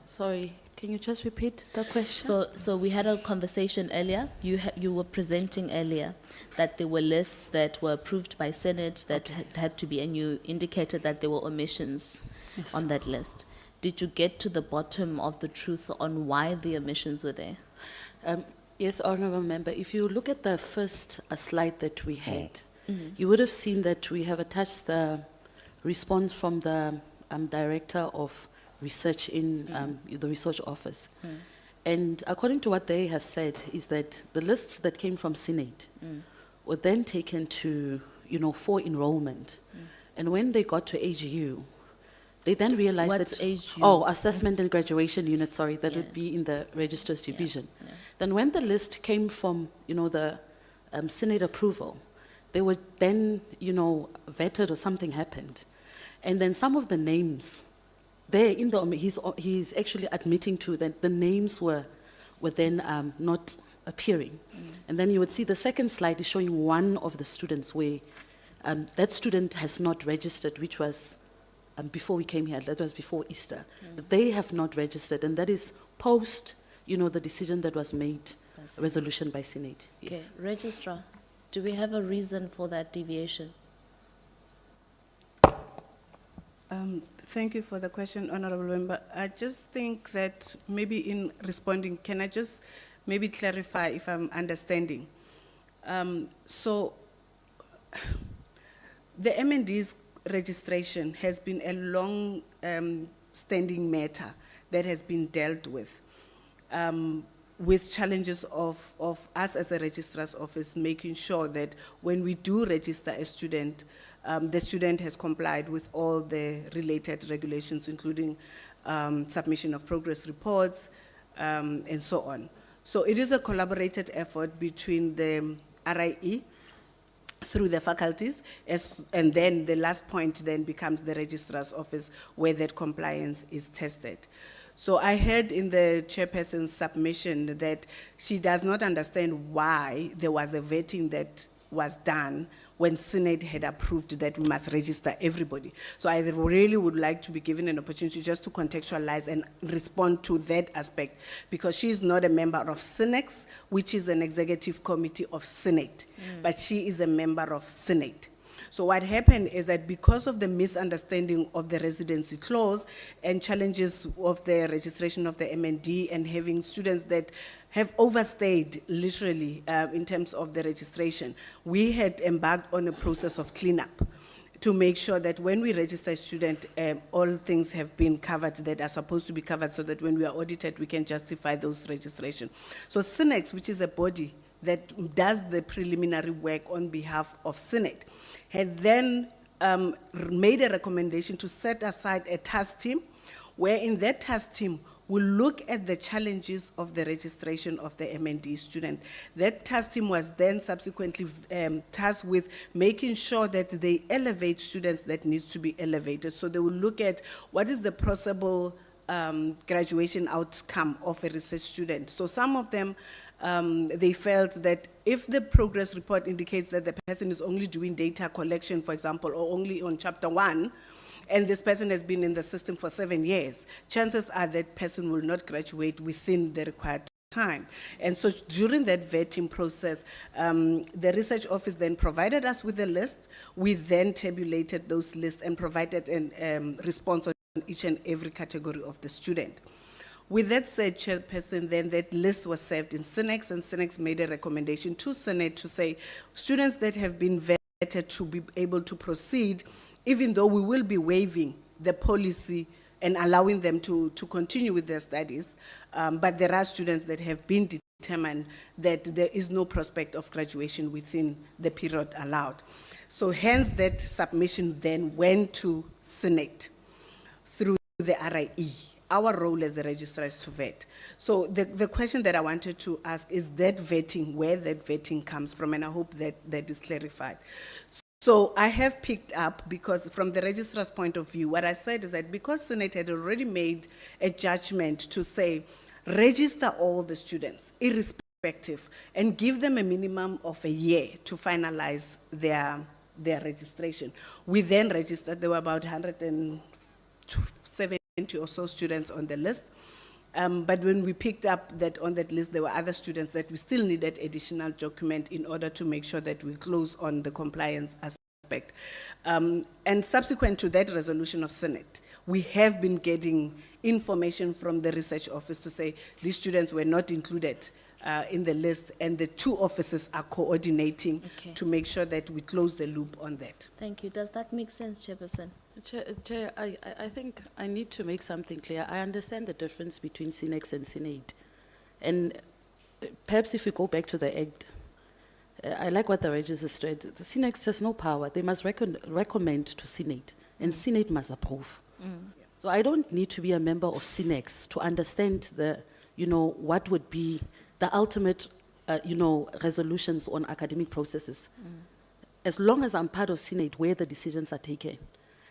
Sorry, can you just repeat the question? So we had a conversation earlier. You were presenting earlier that there were lists that were approved by Senate that had to be, and you indicated that there were omissions Yes. on that list. Did you get to the bottom of the truth on why the omissions were there? Yes, Honourable Member, if you look at the first slide that we had, you would have seen that we have attached the response from the Director of Research in the Research Office. And according to what they have said is that the lists that came from Senate were then taken to, for enrollment. And when they got to AGU, they then realized What's that, AGU? oh, Assessment and Graduation Unit, sorry, that Yeah. would be in the Registrars Division. yeah. Then when the list came from, the Senate approval, they were then, vetted or something happened. And then some of the names, there in the, he's actually admitting to that the names were then not appearing. And then you would see the second slide is showing one of the students where that student has not registered, which was before we came here, that was before Easter. But they have not registered, and that is post, the decision that was made, a resolution by Senate. Okay, Yes. Registrar, do we have a reason for that deviation? Thank you for the question, Honourable Member. I just think that maybe in responding, can I just maybe clarify if I'm understanding? So the MND's registration has been a long standing matter that has been dealt with challenges of us as a registrar's office making sure that when we do register a student, the student has complied with all the related regulations, including submission of progress reports, and so on. So it is a collaborated effort between the RIE through the faculties, and then the last point then becomes the registrar's office where that compliance is tested. So I heard in the chairperson's submission that she does not understand why there was a vetting that was done when Senate had approved that we must register everybody. So I really would like to be given an opportunity just to contextualize and respond to that aspect, because she's not a member of Senex, which is an executive committee of Senate, but she is a member of Senate. So what happened is that because of the misunderstanding of the residency clause and challenges of the registration of the MND and having students that have overstayed literally in terms of the registration, we had embarked on a process of cleanup to make sure that when we register a student, all things have been covered that are supposed to be covered, so that when we are audited, we can justify those registration. So Senex, which is a body that does the preliminary work on behalf of Senate, had then made a recommendation to set aside a task team, where in that task team will look at the challenges of the registration of the MND student. That task team was then subsequently tasked with making sure that they elevate students that needs to be elevated. So they will look at what is the possible graduation outcome of a research student. So some of them, they felt that if the progress report indicates that the person is only doing data collection, for example, or only on chapter 1, and this person has been in the system for 7 years, chances are that person will not graduate within the required time. And so during that vetting process, the research office then provided us with a list. We then tabulated those lists and provided a response on each and every category of the student. With that said, Chairperson, then that list was served in Senex, and Senex made a recommendation to Senate to say students that have been vetted to be able to proceed, even though we will be waiving the policy and allowing them to continue with their studies, but there are students that have been determined that there is no prospect of graduation within the period allowed. So hence that submission then went to Senate through the RIE. Our role as the registrar is to vet. So the question that I wanted to ask is that vetting, where that vetting comes from, and I hope that that is clarified. So I have picked up, because from the registrar's point of view, what I said is that because Senate had already made a judgment to say, register all the students, irrespective, and give them a minimum of a year to finalize their registration. We then registered, there were about 170 or so students on the list. But when we picked up that on that list, there were other students that we still needed additional document in order to make sure that we close on the compliance aspect. And subsequent to that resolution of Senate, we have been getting information from the research office to say these students were not included in the list, and the two offices are coordinating to make sure that we close the loop on that. Thank you. Does that make sense, Chairperson? Chair, I think I need to make something clear. I understand the difference between Senex and Senate. And perhaps if we go back to the Act, I like what the registrar said. The Senex has no power. They must recommend to Senate, and Senate must approve. So I don't need to be a member of Senex to understand what would be the ultimate, resolutions on academic processes. As long as I'm part of Senate where the decisions are taken.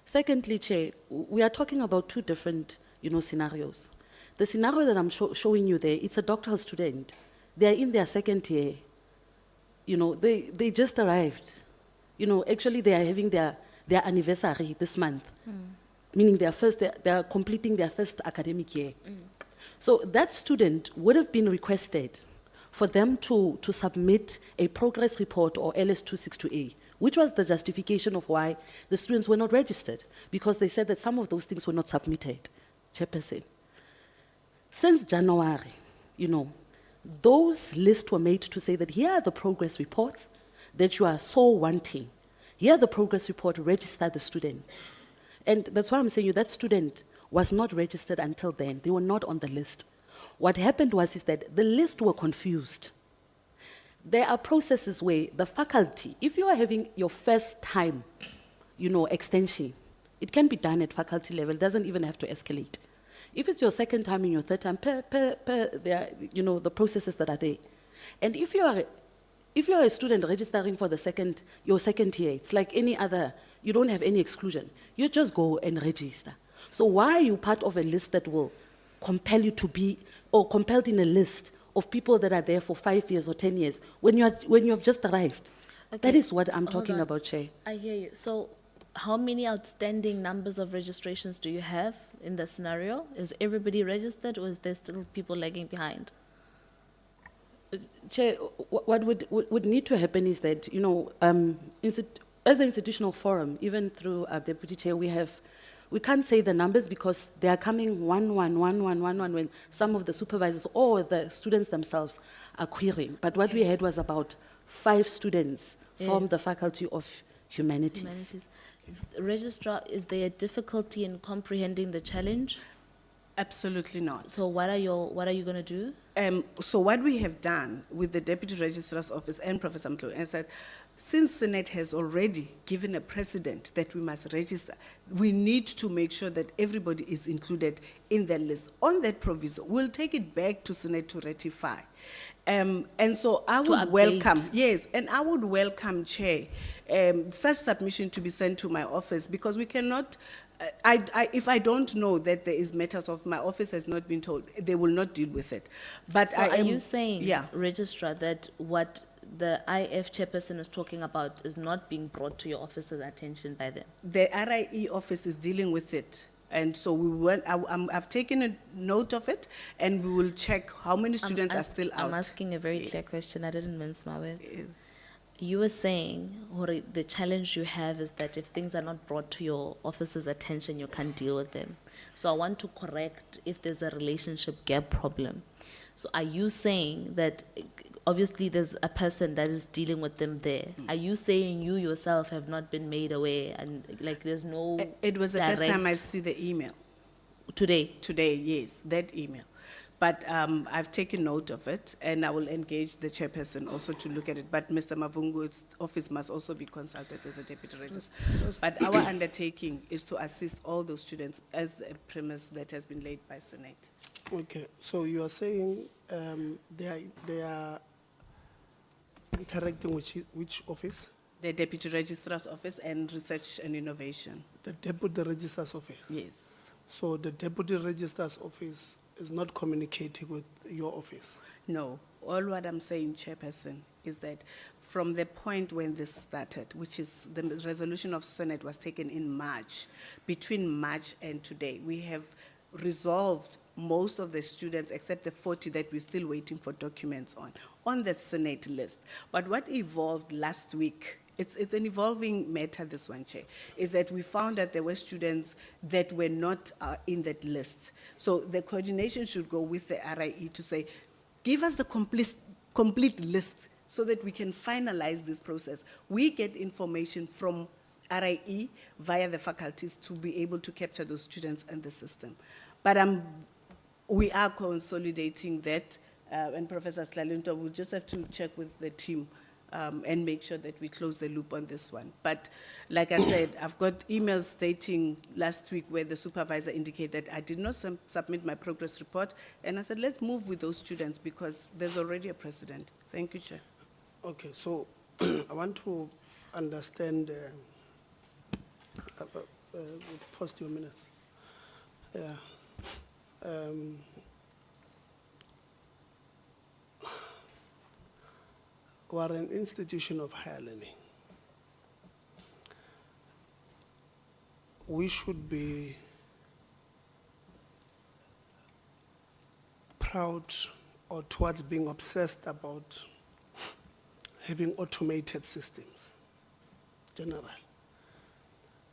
Secondly, Chair, we are talking about two different, scenarios. The scenario that I'm showing you there, it's a doctoral student. They are in their second year. They just arrived. Actually they are having their anniversary this month, meaning they are completing their first academic year. So that student would have been requested for them to submit a progress report or LS262A, which was the justification of why the students were not registered, because they said that some of those things were not submitted, Chairperson. Since January, those lists were made to say that here are the progress reports that you are so wanting. Here are the progress report, register the student. And that's why I'm saying that student was not registered until then. They were not on the list. What happened is that the list were confused. There are processes where the faculty, if you are having your first time, extension, it can be done at faculty level, it doesn't even have to escalate. If it's your second time and your third time, the processes that are there. And if you are a student registering for your second year, it's like any other, you don't have any exclusion. You just go and register. So why are you part of a list that will compel you to be, or compelled in a list of people that are there for 5 years or 10 years when you have just arrived? That is what I'm Hold talking on. about, Chair. I hear you. So how many outstanding numbers of registrations do you have in the scenario? Is everybody registered, or is there still people lagging behind? Chair, what would need to happen is that, as an institutional forum, even through our Deputy Chair, we can't say the numbers because they are coming one, when some of the supervisors or the students themselves are querying. But what we had was about 5 students from the Faculty of Humanities. Registrar, is there a difficulty in comprehending the challenge? Absolutely not. So what are you going to do? So what we have done with the Deputy Registrar's Office and Professor Mtlo is that since Senate has already given a precedent that we must register, we need to make sure that everybody is included in the list. On that proviso, we'll take it back to Senate to ratify. And so I would welcome, yes, and I would welcome, Chair, such submission to be sent to my office, because we cannot, if I don't know that there is matters of my office has not been told, they will not deal with it. But So I are am, you saying, yeah, Registrar, that what the IF chairperson is talking about is not being brought to your office's attention by them? the RIE office is dealing with it. And so we went, I've taken a note of it, and we will check how many students are still out. I'm asking a very clear question. I didn't mince my words. You were saying, Hore, the challenge you have is that if things are not brought to your office's attention, you can't deal with them. So I want to correct if there's a relationship gap problem. So are you saying that obviously there's a person that is dealing with them there? Are you saying you yourself have not been made aware, and like there's no It was the first time I direct- see the email. Today? Today, yes, that email. But I've taken note of it, and I will engage the chairperson also to look at it. But Mr. Mavungu's office must also be consulted as a deputy registrar. But our undertaking is to assist all those students as a premise that has been laid by Senate. Okay, so you are saying they are interacting with which office? The Deputy Registrar's Office and Research and Innovation. The Deputy Registrar's Office? Yes. So the Deputy Registrar's Office is not communicating with your office? No, all what I'm saying, Chairperson, is that from the point when this started, which is the resolution of Senate was taken in March, between March and today, we have resolved most of the students, except the 40 that we're still waiting for documents on the Senate list. But what evolved last week, it's an evolving matter, this one, Chair, is that we found that there were students that were not in that list. So the coordination should go with the RIE to say, give us the complete list so that we can finalize this process. We get information from RIE via the faculties to be able to capture those students in the system. But we are consolidating that, and Professor Slalinto will just have to check with the team and make sure that we close the loop on this one. But like I said, I've got emails stating last week where the supervisor indicated that I did not submit my progress report, and I said, let's move with those students because there's already a precedent. Thank you, Chair. Okay, so I want to understand, pause 2 minutes. Yeah. We are an institution of higher learning. We should be proud or towards being obsessed about having automated systems, general.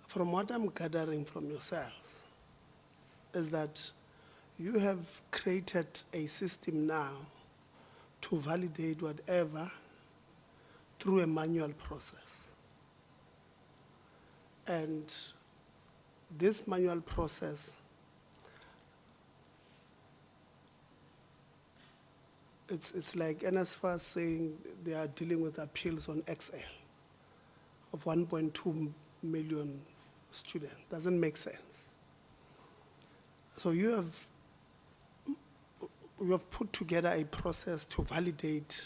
From what I'm gathering from yourselves is that you have created a system now to validate whatever through a manual process. And this manual process it's like NSFAS saying they are dealing with appeals on XL of 1.2 million students. Doesn't make sense. So you have we have put together a process to validate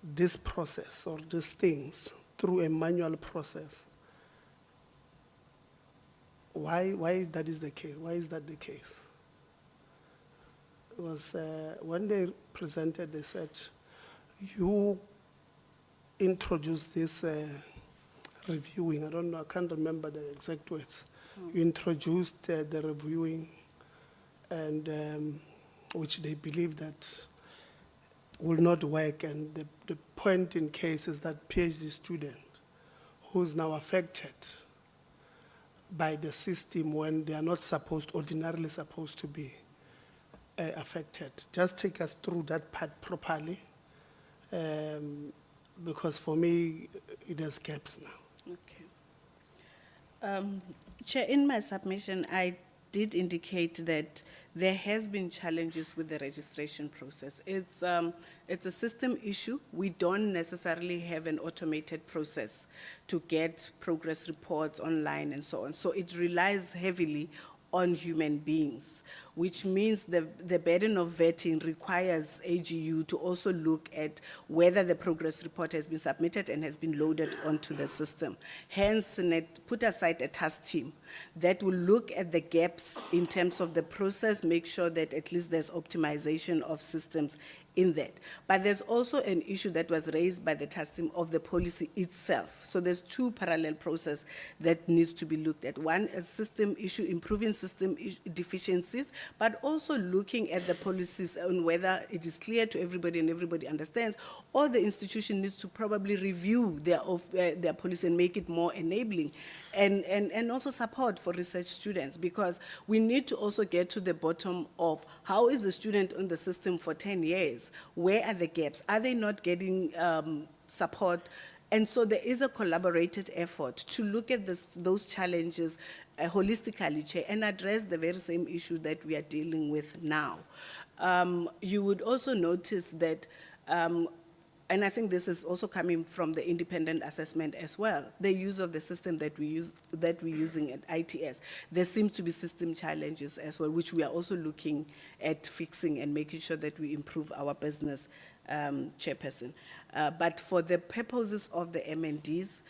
this process or these things through a manual process. Why that is the case? Why is that the case? It was when they presented, they said, you introduced this reviewing. I don't know, I can't remember the exact words. You introduced the reviewing, and which they believe that will not work. And the point in case is that PhD student who's now affected by the system when they are not ordinarily supposed to be affected. Just take us through that part properly, because for me, it has gaps now. Okay. Chair, in my submission, I did indicate that there has been challenges with the registration process. It's a system issue. We don't necessarily have an automated process to get progress reports online and so on. So it relies heavily on human beings, which means the burden of vetting requires AGU to also look at whether the progress report has been submitted and has been loaded onto the system. Hence, NET put aside a task team that will look at the gaps in terms of the process, make sure that at least there's optimization of systems in that. But there's also an issue that was raised by the task team of the policy itself. So there's two parallel processes that needs to be looked at. One, a system issue, improving system deficiencies, but also looking at the policies on whether it is clear to everybody and everybody understands, or the institution needs to probably review their policy and make it more enabling, and also support for research students, because we need to also get to the bottom of how is the student on the system for 10 years? Where are the gaps? Are they not getting support? And so there is a collaborated effort to look at those challenges holistically, Chair, and address the very same issue that we are dealing with now. You would also notice that, and I think this is also coming from the independent assessment as well, the use of the system that we're using at ITS. There seems to be system challenges as well, which we are also looking at fixing and making sure that we improve our business, Chairperson. But for the purposes of the MNDs,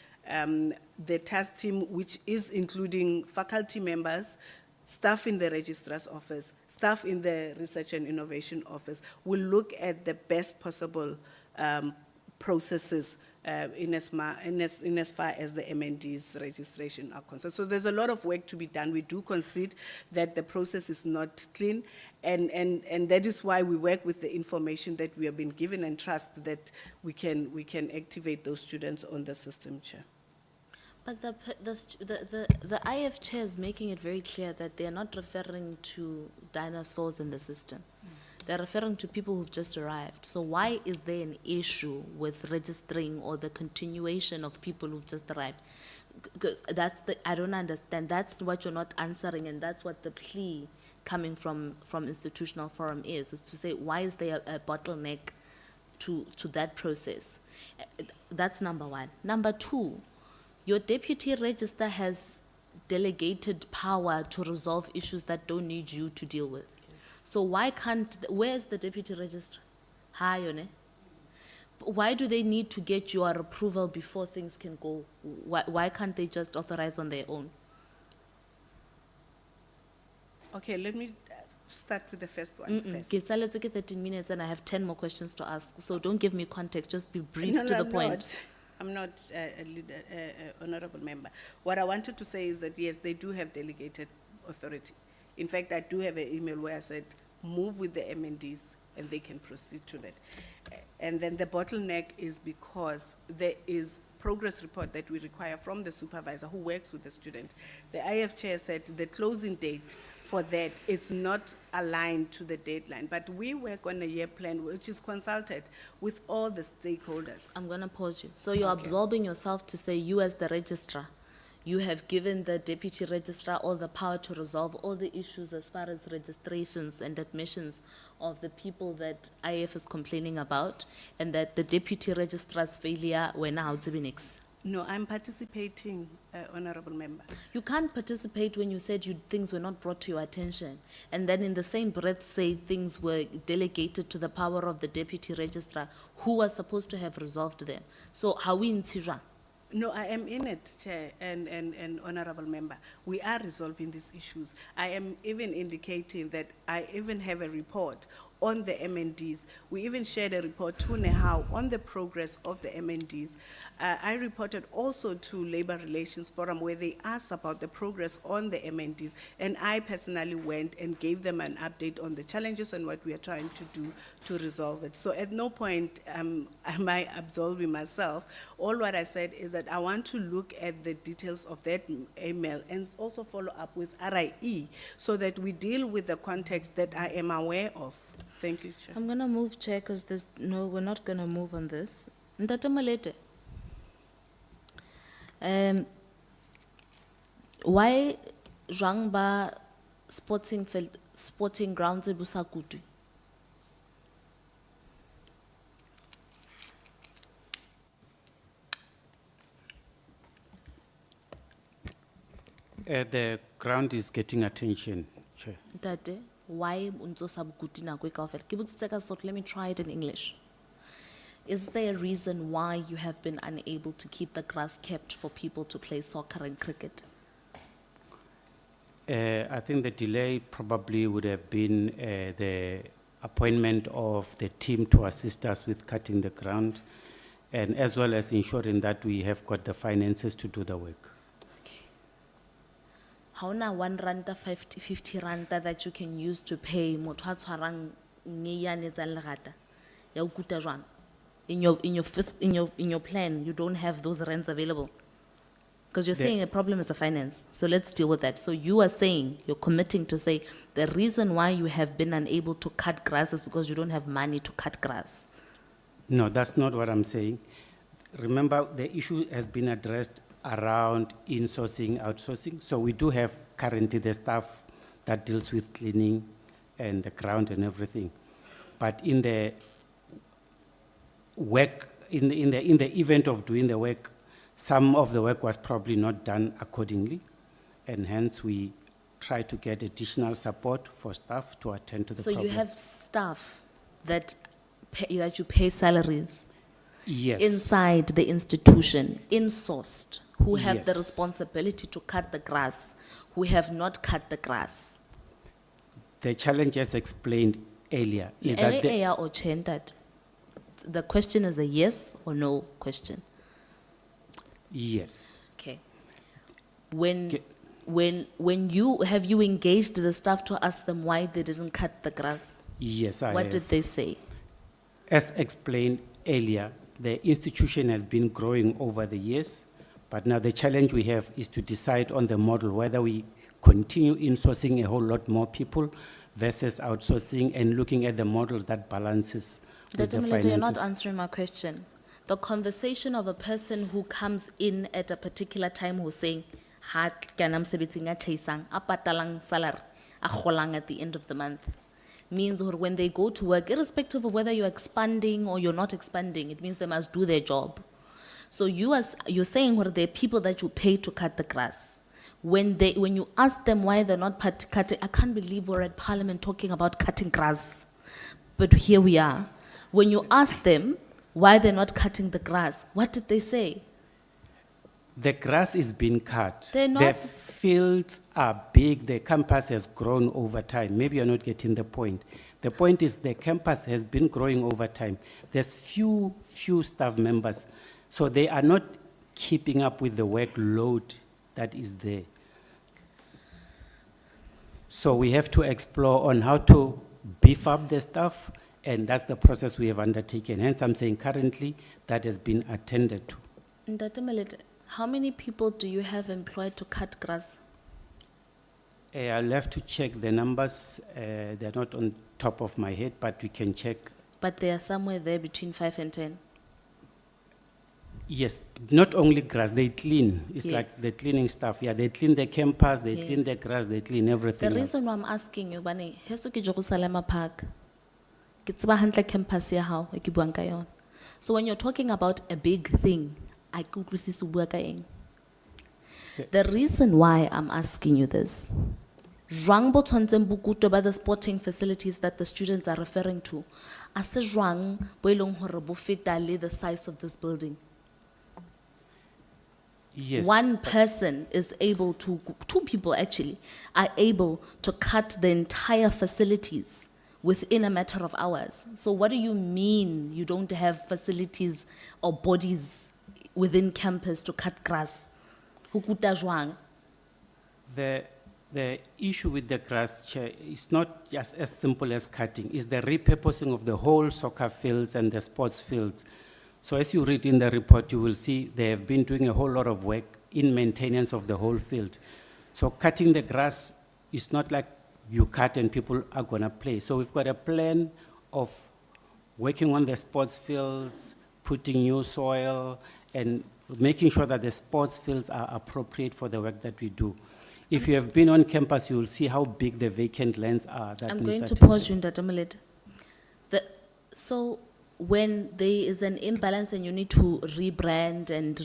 the task team, which is including faculty members, staff in the registrar's office, staff in the research and innovation office, will look at the best possible processes in as far as the MND's registration are concerned. So there's a lot of work to be done. We do concede that the process is not clean, and that is why we work with the information that we have been given and trust that we can activate those students on the system, Chair. But the IF chair is making it very clear that they're not referring to dinosaurs in the system. They're referring to people who've just arrived. So why is there an issue with registering or the continuation of people who've just arrived? Because I don't understand. That's what you're not answering, and that's what the plea coming from Institutional Forum is to say, why is there a bottleneck to that process? That's number one. Number two, your deputy registrar has delegated power to resolve issues that don't need you to deal with. So why can't, where's the deputy registrar? Hi, Yone. Why do they need to get your approval before things can go? Why can't they just authorize on their own? Okay, let me start with the first one first. Let's get 13 minutes and I have 10 more questions to ask. So don't give me context, just be brief No, to no, the point. I'm not honorable member. What I wanted to say is that, yes, they do have delegated authority. In fact, I do have an email where I said, move with the MNDs and they can proceed to that. And then the bottleneck is because there is progress report that we require from the supervisor who works with the student. The IF chair said the closing date for that, it's not aligned to the deadline, but we work on a year plan which is consulted with all the stakeholders. I'm going to pause you. So you're absorbing yourself to say you as the registrar, you have given the deputy registrar all the power to resolve all the issues as far as registrations and admissions of the people that IF is complaining about, and that the deputy registrar's failure were now Zibinix. No, I'm participating, Honorable Member. You can't participate when you said things were not brought to your attention, and then in the same breath say things were delegated to the power of the deputy registrar, who was supposed to have resolved them. So how we in Tira? No, I am in it, Chair and Honorable Member. We are resolving these issues. I am even indicating that I even have a report on the MNDs. We even shared a report to NEHAW on the progress of the MNDs. I reported also to Labor Relations Forum where they asked about the progress on the MNDs, and I personally went and gave them an update on the challenges and what we are trying to do to resolve it. So at no point am I absolving myself. All what I said is that I want to look at the details of that email and also follow up with RIE so that we deal with the context that I am aware of. Thank you, Chair. I'm gonna move, Chair, because no, we're not gonna move on this. Ntate Malete. Why jwang ba sporting grounds e busa kutu? The ground is getting attention, Chair. Ntate, why unzo sa bukuti na kwe kaofela? Ke botsitse ka sort, let me try it in English. Is there a reason why you have been unable to keep the grass kept for people to play soccer and cricket? I think the delay probably would have been the appointment of the team to assist us with cutting the ground, and as well as ensuring that we have got the finances to do the work. How na 1 ranta 50 ranta that you can use to pay motho a tshwarang ngeyane tsa lerata ya ho kuta jwang? In your plan, you don't have those rents available. Because you're saying a problem is a finance. So let's deal with that. So you are saying, you're committing to say, the reason why you have been unable to cut grass is because you don't have money to cut grass. No, that's not what I'm saying. Remember, the issue has been addressed around insourcing, outsourcing. So we do have currently the staff that deals with cleaning and the ground and everything. But in the work, in the event of doing the work, some of the work was probably not done accordingly, and hence we try to get additional support for staff to attend to the So problem. you have staff that you pay salaries Yes. inside the institution, insourced, who have the Yes. responsibility to cut the grass, who have not cut the grass. The challenge, as explained earlier, is that The question is a yes or no question. yes. Okay. When you engaged the staff to ask them why they didn't cut the grass? Yes, I What have. did they say? As explained earlier, the institution has been growing over the years, but now the challenge we have is to decide on the model, whether we continue insourcing a whole lot more people versus outsourcing and looking at the model that balances with the Dr. Milito, you're not finances. answering my question. The conversation of a person who comes in at a particular time who's saying, "Ha kana mosebetsing a tjhaisang, a patalang salary, a kgolang at the end of the month," means or when they go to work, irrespective of whether you're expanding or you're not expanding, it means they must do their job. So you're saying what there are people that you pay to cut the grass. When you ask them why they're not cutting, I can't believe we're at Parliament talking about cutting grass, but here we are. When you ask them why they're not cutting the grass, what did they say? The grass is being cut. They're The not- fields are big, the campus has grown over time. Maybe you're not getting the point. The point is the campus has been growing over time. There's few staff members, so they are not keeping up with the workload that is there. So we have to explore on how to beef up the staff, and that's the process we have undertaken. Hence, I'm saying currently that has been attended to. Ntate Melete, how many people do you have employed to cut grass? I'll have to check the numbers. They're not on top of my head, but we can check. But they are somewhere there between 5 and 10. Yes, not only grass, they clean. It's Yes. like the cleaning stuff. Yeah, they clean the campus, they Yes. clean the grass, they clean The everything else. reason why I'm asking you, bane, heso ke Jerusalem Park, ke tseba hantle campus ya hao, e ke buang ka yona. So when you're talking about a big thing, a ke utlwisise o bua ka eng. The reason why I'm asking you this, jwang bo tshwantseng bo kutwe ba the sporting facilities that the students are referring to, a se jwang bo e leng hore bo feta le the size of this building? Yes. One person is able to, two people actually, are able to cut the entire facilities within a matter of hours. So what do you mean you don't have facilities or bodies within campus to cut grass? Ho kuta jwang? The issue with the grass, Chair, is not just as simple as cutting, it's the repurposing of the whole soccer fields and the sports fields. So as you read in the report, you will see they have been doing a whole lot of work in maintenance of the whole field. So cutting the grass is not like you cut and people are gonna play. So we've got a plan of working on the sports fields, putting new soil, and making sure that the sports fields are appropriate for the work that we do. If you have been on campus, you will see how big the vacant lands are. That I'm needs going to attention. pause you, Ntate Molete. So when there is an imbalance and you need to rebrand and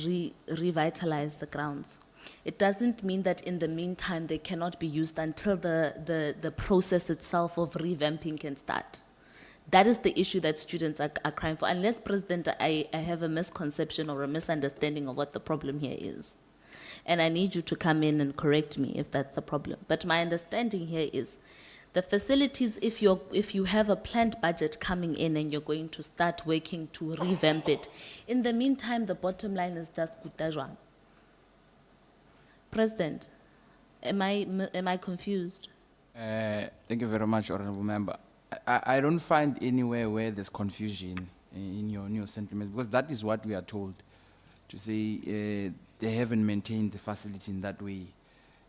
revitalize the grounds, it doesn't mean that in the meantime they cannot be used until the process itself of revamping can start. That is the issue that students are crying for. Unless, President, I have a misconception or a misunderstanding of what the problem here is. And I need you to come in and correct me if that's the problem. But my understanding here is the facilities, if you have a planned budget coming in and you're going to start working to revamp it, in the meantime, the bottom line is just kutajwang. President, am I confused? Thank you very much, Honorable Member. I don't find anywhere where there's confusion in your sentiments, because that is what we are told, to say they haven't maintained the facility in that way.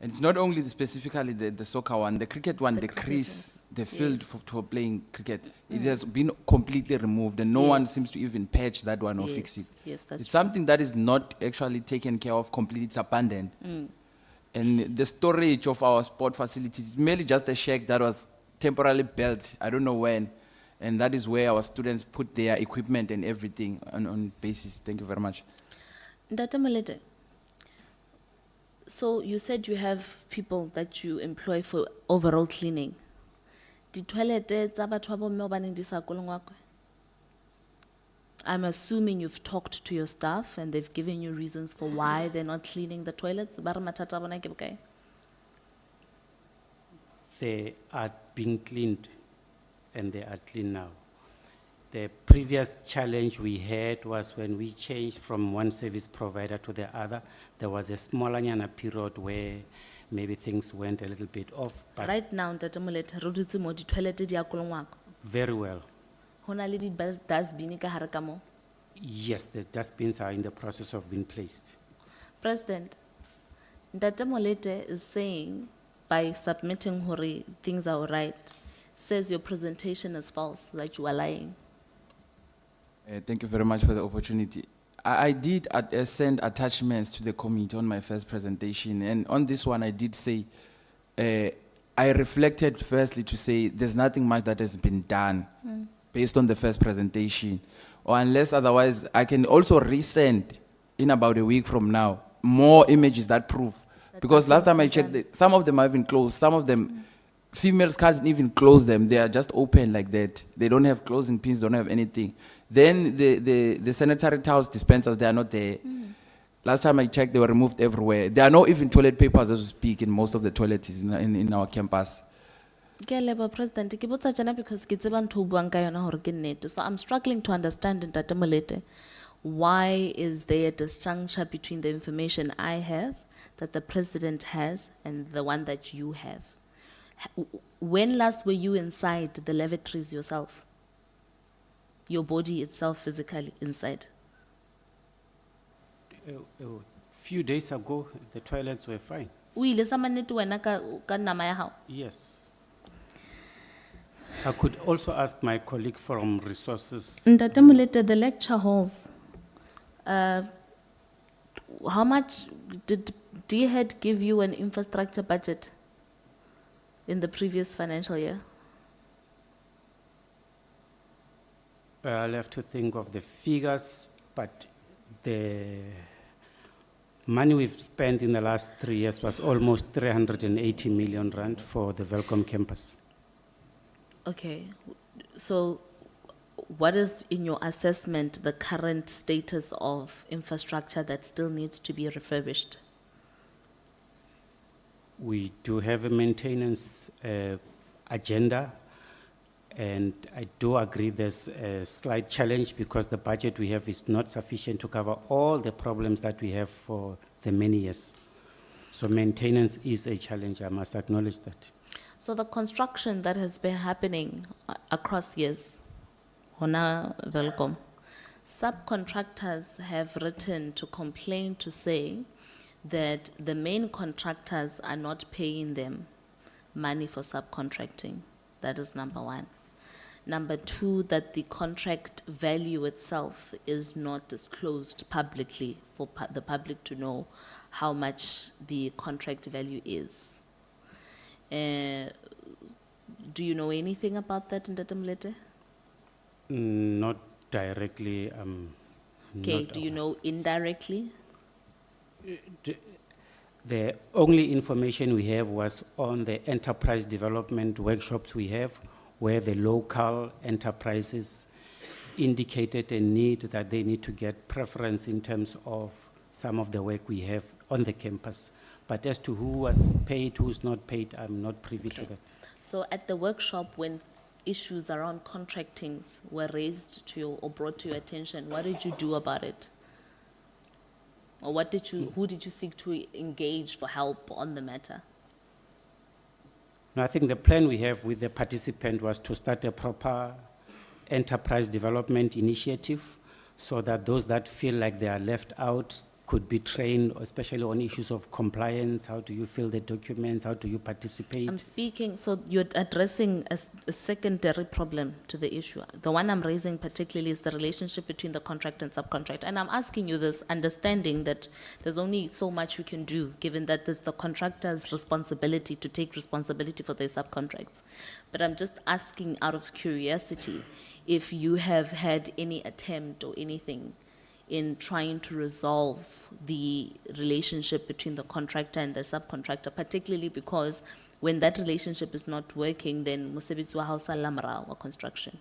And it's not only specifically the soccer one, the cricket one, the crease, the field for playing cricket, it has been completely removed, and no one seems to even patch that one or fix it. Yes, that's It's true. something that is not actually taken care of completely, it's abandoned. And the storage of our sport facilities is merely just a shack that was temporarily built, I don't know when, and that is where our students put their equipment and everything on basis. Thank you very much. Ntate Molete, so you said you have people that you employ for overall cleaning. Di toilete tsa batho ba bomme ba neng di sa kolongwakwe? I'm assuming you've talked to your staff and they've given you reasons for why they're not cleaning the toilets. Ba re mathata a bona ke bokae? They are being cleaned, and they are clean now. The previous challenge we had was when we changed from one service provider to the other, there was a smaller period where maybe things went a little bit off, but Right now, Ntate Molete, re dutse mo di toilete di a kolongwakwe. very well. Ho na le di dustbin ka hare ka moo. Yes, the dustbins are in the process of being placed. President, Ntate Molete is saying by submitting hore things are all right, says your presentation is false, that you are lying. Thank you very much for the opportunity. I did send attachments to the committee on my first presentation, and on this one I did say, I reflected firstly to say there's nothing much that has been done based on the first presentation, or unless otherwise I can also resend in about a week from now more images that prove. Because last time I checked, some of them are even closed, some of them, females can't even close them, they are just open like that. They don't have closing pins, don't have anything. Then the sanitary towels dispensers, they are not there. Last time I checked, they were removed everywhere. There are no even toilet papers as we speak in most of the toilets in our campus. Ke a leboha, President, ke botsa tjena because ke tseba ntho o buang ka yona hore ke nnete. So I'm struggling to understand, Ntate Molete, why is there a disjuncture between the information I have, that the President has, and the one that you have? When last were you inside the lavatories yourself? Your body itself physically inside? A few days ago, the toilets were fine. O ile sa mannete wena ka nama ya hao? Yes. I could also ask my colleague from resources. Ntate Molete, the lecture halls, how much did DHEAD give you an infrastructure budget in the previous financial year? I'll have to think of the figures, but the Money we've spent in the last 3 years was almost 380 million rand for the Welcome campus. Okay, so what is, in your assessment, the current status of infrastructure that still needs to be refurbished? We do have a maintenance agenda, and I do agree there's a slight challenge because the budget we have is not sufficient to cover all the problems that we have for the many years. So maintenance is a challenge, I must acknowledge that. So the construction that has been happening across years, Hona Welcome, subcontractors have written to complain to say that the main contractors are not paying them money for subcontracting. That is number one. Number two, that the contract value itself is not disclosed publicly for the public to know how much the contract value is. Do you know anything about that, Ndatamlete? Not directly. Okay, do you know indirectly? The only information we have was on the enterprise development workshops we have, where the local enterprises indicated a need that they need to get preference in terms of some of the work we have on the campus. But as to who was paid, who's not paid, I'm not privy to that. So at the workshop, when issues around contracting were raised to you or brought to your attention, what did you do about it? Or what did you, who did you seek to engage for help on the matter? No, I think the plan we have with the participant was to start a proper enterprise development initiative so that those that feel like they are left out could be trained, especially on issues of compliance. How do you fill the documents? How do you participate? I'm speaking, so you're addressing a secondary problem to the issue. The one I'm raising particularly is the relationship between the contract and subcontract. And I'm asking you this, understanding that there's only so much you can do, given that it's the contractor's responsibility to take responsibility for their subcontracts. But I'm just asking out of curiosity if you have had any attempt or anything in trying to resolve the relationship between the contractor and the subcontractor, particularly because when that relationship is not working, then mosebetsi wa hao sala morao wa construction.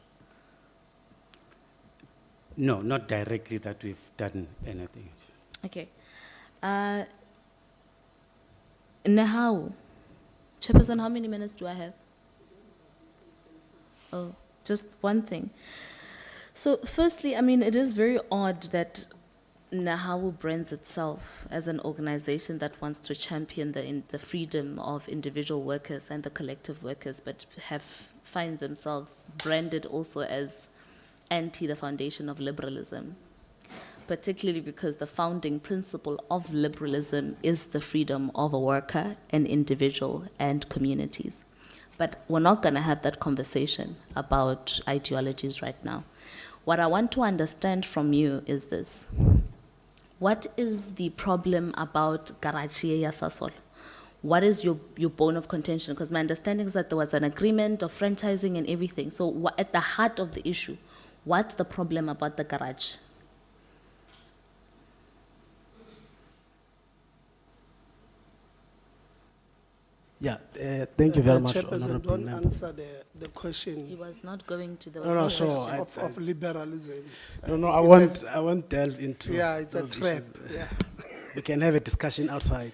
No, not directly that we've done anything. Okay. Nehau, Chairperson, how many minutes do I have? Oh, just one thing. So firstly, I mean, it is very odd that Nahawu brands itself as an organization that wants to champion the freedom of individual workers and the collective workers, but find themselves branded also as anti the foundation of liberalism, particularly because the founding principle of liberalism is the freedom of a worker, an individual, and communities. But we're not going to have that conversation about ideologies right now. What I want to understand from you is this. What is the problem about garage ya Sasol? What is your bone of contention? Because my understanding is that there was an agreement of franchising and everything. So at the heart of the issue, what's the problem about the garage? Yeah, thank you very much, Chairperson, Honorable don't Member. answer the question. He was not going to, there was No, no no, so question. Of liberalism. No, I won't delve into. Yeah, it's a those trap. issues. Yeah. We can have a discussion outside.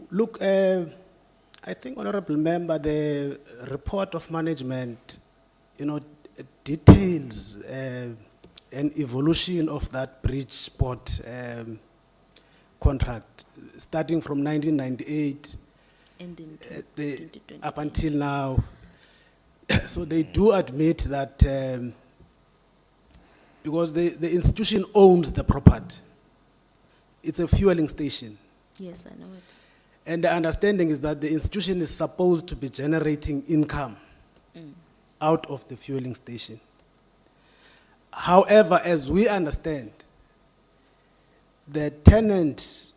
Look, I think, Honorable Member, the report of management, details an evolution of that Bridgeport contract, starting from 1998 up until now. So they do admit that because the institution owns the property. It's a fueling station. Yes, I know it. And the understanding is that the institution is supposed to be generating income out of the fueling station. However, as we understand, the tenant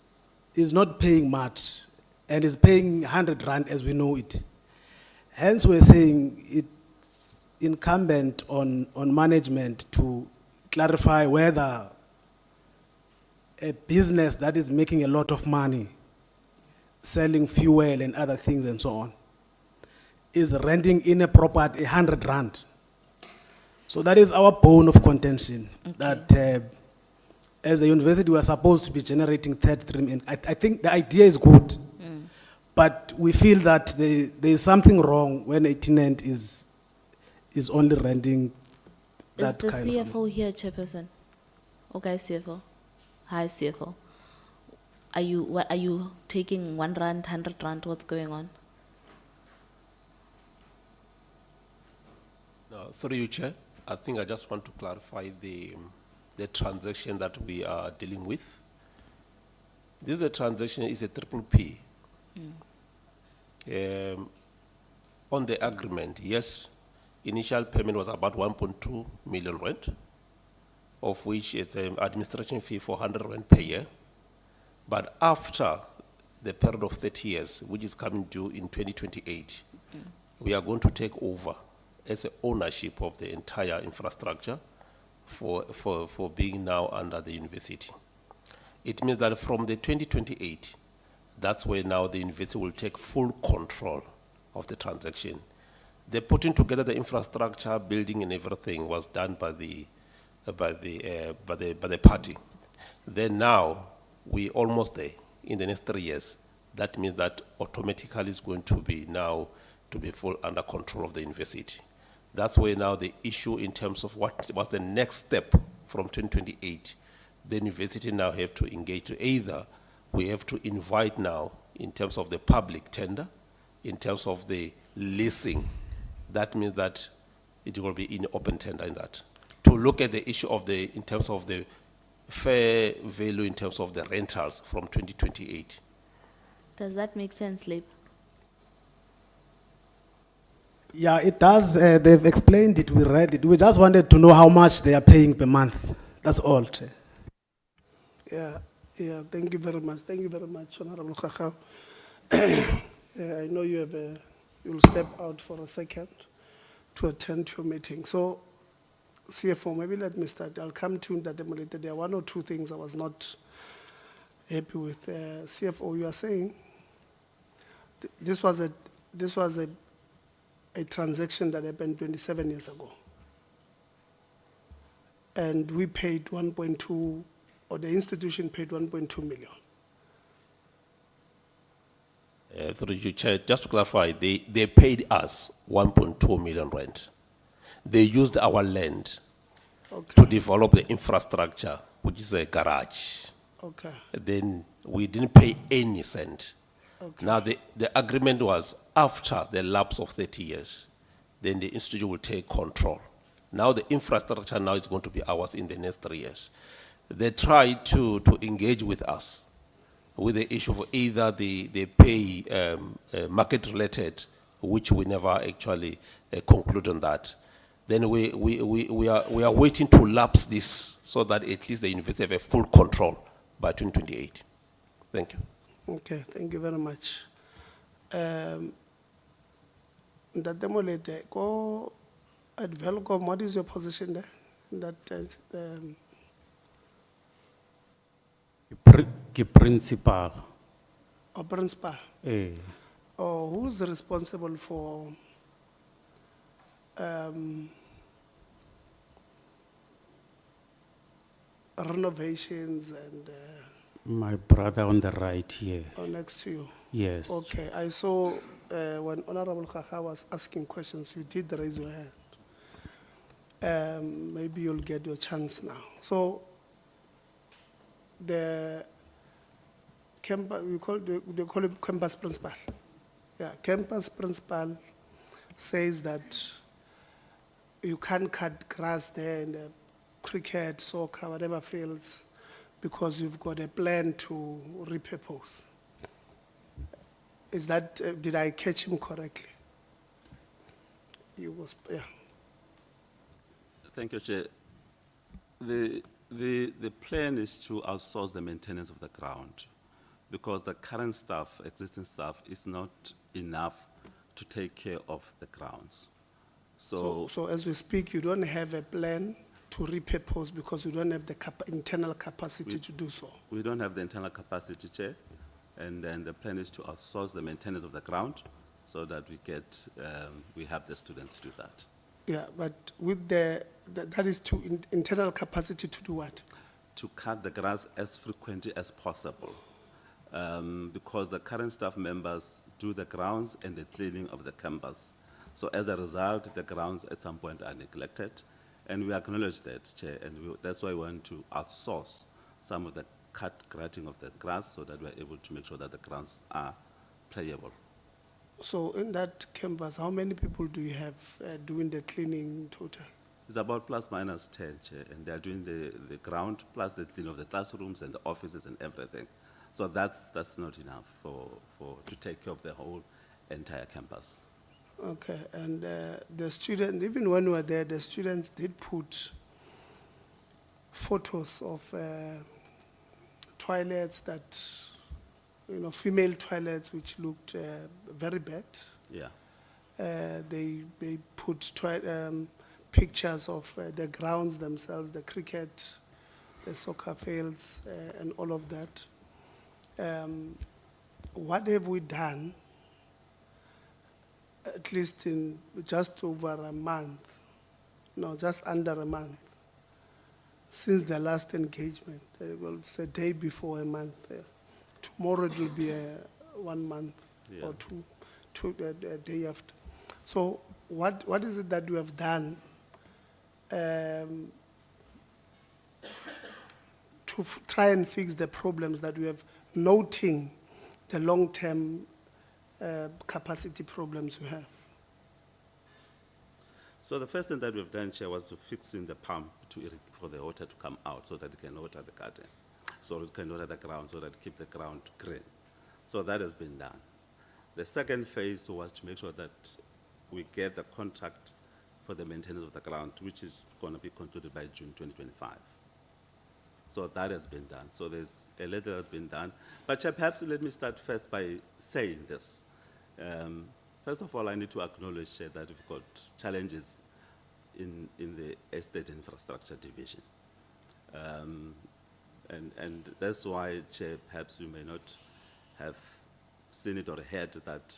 is not paying much and is paying 100 rand as we know it. Hence, we're saying it's incumbent on management to clarify whether a business that is making a lot of money, selling fuel and other things and so on, is renting in a property 100 rand. So that is our bone of contention, that as a university we are supposed to be generating third stream, and I think the idea is good, but we feel that there is something wrong when a tenant is only renting Is that the kind of. CFO here, Chairperson? Okay, CFO. Hi, CFO. Are you taking 1 rand, 100 rand? What's going on? No, through you, Chair. I think I just want to clarify the transaction that we are dealing with. This is a transaction, is a triple P. On the agreement, yes, initial payment was about 1.2 million rand, of which it's an administration fee for 100 rand per year. But after the period of 30 years, which is coming due in 2028, we are going to take over as a ownership of the entire infrastructure for being now under the university. It means that from the 2028, that's where now the university will take full control of the transaction. The putting together the infrastructure, building and everything was done by the party. Then now we almost there in the next 3 years. That means that automatically is going to be now to be full under control of the university. That's where now the issue in terms of what was the next step from 2028, the university now have to engage to either we have to invite now in terms of the public tender, in terms of the leasing. That means that it will be in open tender in that. To look at the issue of in terms of the fair value in terms of the rentals from 2028. Does that make sense, Lip? Yeah, it does. They've explained it, we read it. We just wanted to know how much they are paying per month. That's all. Chair. Yeah, thank you very much. Thank you very much, Honorable Khakha. I know you'll step out for a second to attend to your meeting. So, CFO, maybe let me start. I'll come to that later. There are 1 or 2 things I was not happy with. CFO, you are saying this was a transaction that happened 27 years ago. And we paid 1.2, or the institution paid 1.2 million. Through you, Chair, just to clarify, they paid us 1.2 million rand. They used our land to develop the infrastructure, which is a garage. Okay. Then we didn't pay any cent. Now the agreement was after the lapse of 30 years, then the institute will take control. Now the infrastructure now is going to be ours in the next 3 years. They tried to engage with us with the issue of either they pay market related, which we never actually conclude on that. Then we are waiting to lapse this so that at least the university have a full control by 2028. Thank you. Okay, thank you very much. Ntate Molete, go at Velcom, what is your position there? In that Principal. or principal? Or who's responsible for renovations and My brother on the right here. next to you? Yes. Okay, I saw when Honorable Khakha was asking questions, you did raise your hand. Maybe you'll get your chance now. So the campus, they call it campus principal. Yeah, campus principal says that you can't cut grass there in the cricket, soccer, whatever fields, because you've got a plan to repurpose. Is that, did I catch him correctly? He was, yeah. Thank you, Chair. The plan is to outsource the maintenance of the ground because the current staff, existing staff, is not enough to take care of the grounds. So So as we speak, you don't have a plan to repurpose because we don't have the internal capacity to do so? We don't have the internal capacity, Chair, and then the plan is to outsource the maintenance of the ground so that we have the students do that. Yeah, but with that is to internal capacity to do what? To cut the grass as frequently as possible, because the current staff members do the grounds and the cleaning of the campus. So as a result, the grounds at some point are neglected, and we acknowledge that, Chair, and that's why we want to outsource some of the cutting of the grass so that we're able to make sure that the grounds are playable. So in that campus, how many people do you have doing the cleaning total? It's about plus minus 10, Chair, and they're doing the ground plus the cleaning of the classrooms and the offices and everything. So that's not enough to take care of the whole entire campus. Okay, and the students, even when we were there, the students did put photos of toilets that, female toilets which looked very bad. Yeah. They put pictures of the grounds themselves, the cricket, the soccer fields, and all of that. What have we done, at least in just over a month, just under a month, since the last engagement? Well, it's a day before a month. Tomorrow it will be 1 month or two a day after. So what is it that you have done to try and fix the problems that we have, noting the long-term capacity problems we have? So the first thing that we've done, Chair, was to fix in the pump for the water to come out so that it can water the garden, so it can water the ground, so that it keep the ground green. So that has been done. The second phase was to make sure that we get the contract for the maintenance of the ground, which is going to be concluded by June 2025. So that has been done. So there's a letter that's been done. But Chair, perhaps let me start first by saying this. First of all, I need to acknowledge, Chair, that we've got challenges in the estate infrastructure division. And that's why, Chair, perhaps you may not have seen it or heard that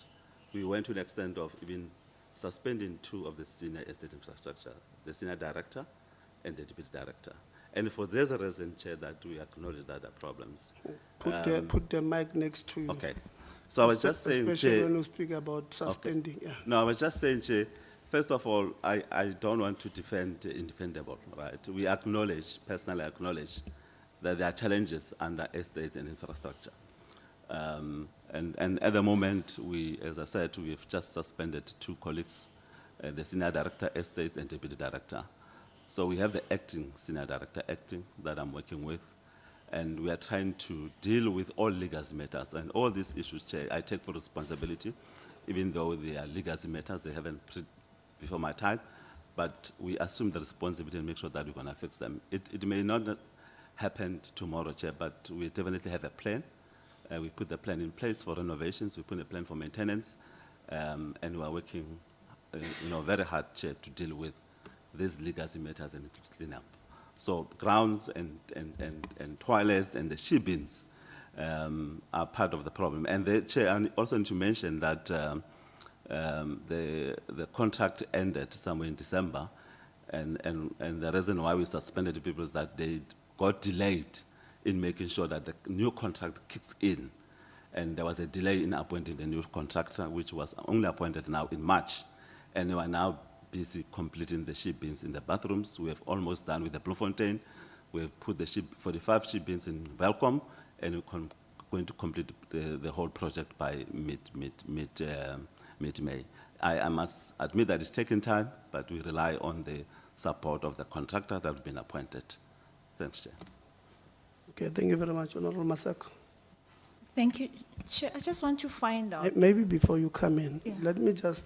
we went to an extent of even suspending 2 of the senior estate infrastructure, the senior director and the deputy director. And for this reason, Chair, that we acknowledge that there are problems. Put the mic next to you. Okay. So I was just saying, especially Chair, when you speak about suspending. Okay. Yeah. No, I was just saying, Chair, first of all, I don't want to defend the indefendable, right? We personally acknowledge that there are challenges under estate and infrastructure. And at the moment, as I said, we've just suspended 2 colleagues, the senior director estates and deputy director. So we have the acting senior director that I'm working with, and we are trying to deal with all legacy matters. And all these issues, Chair, I take full responsibility, even though they are legacy matters, they haven't before my time, but we assume the responsibility and make sure that we're going to fix them. It may not happen tomorrow, Chair, but we definitely have a plan. We put the plan in place for renovations, we put a plan for maintenance, and we are working very hard, Chair, to deal with these legacy matters and clean up. So grounds and toilets and the she bins are part of the problem. And the Chair, I also need to mention that the contract ended somewhere in December, and the reason why we suspended the people is that they got delayed in making sure that the new contract kicks in. And there was a delay in appointing the new contractor, which was only appointed now in March. And we are now busy completing the sheep bins in the bathrooms. We have almost done with the Bloemfontein. We have put the 45 sheep bins in Welcome, and we're going to complete the whole project by mid-May. I must admit that it's taking time, but we rely on the support of the contractor that has been appointed. Thanks, Chair. Okay, thank you very much, Honorable Masako. Thank you. Chair, I just want to find out. Maybe before you come in, Yeah. let me just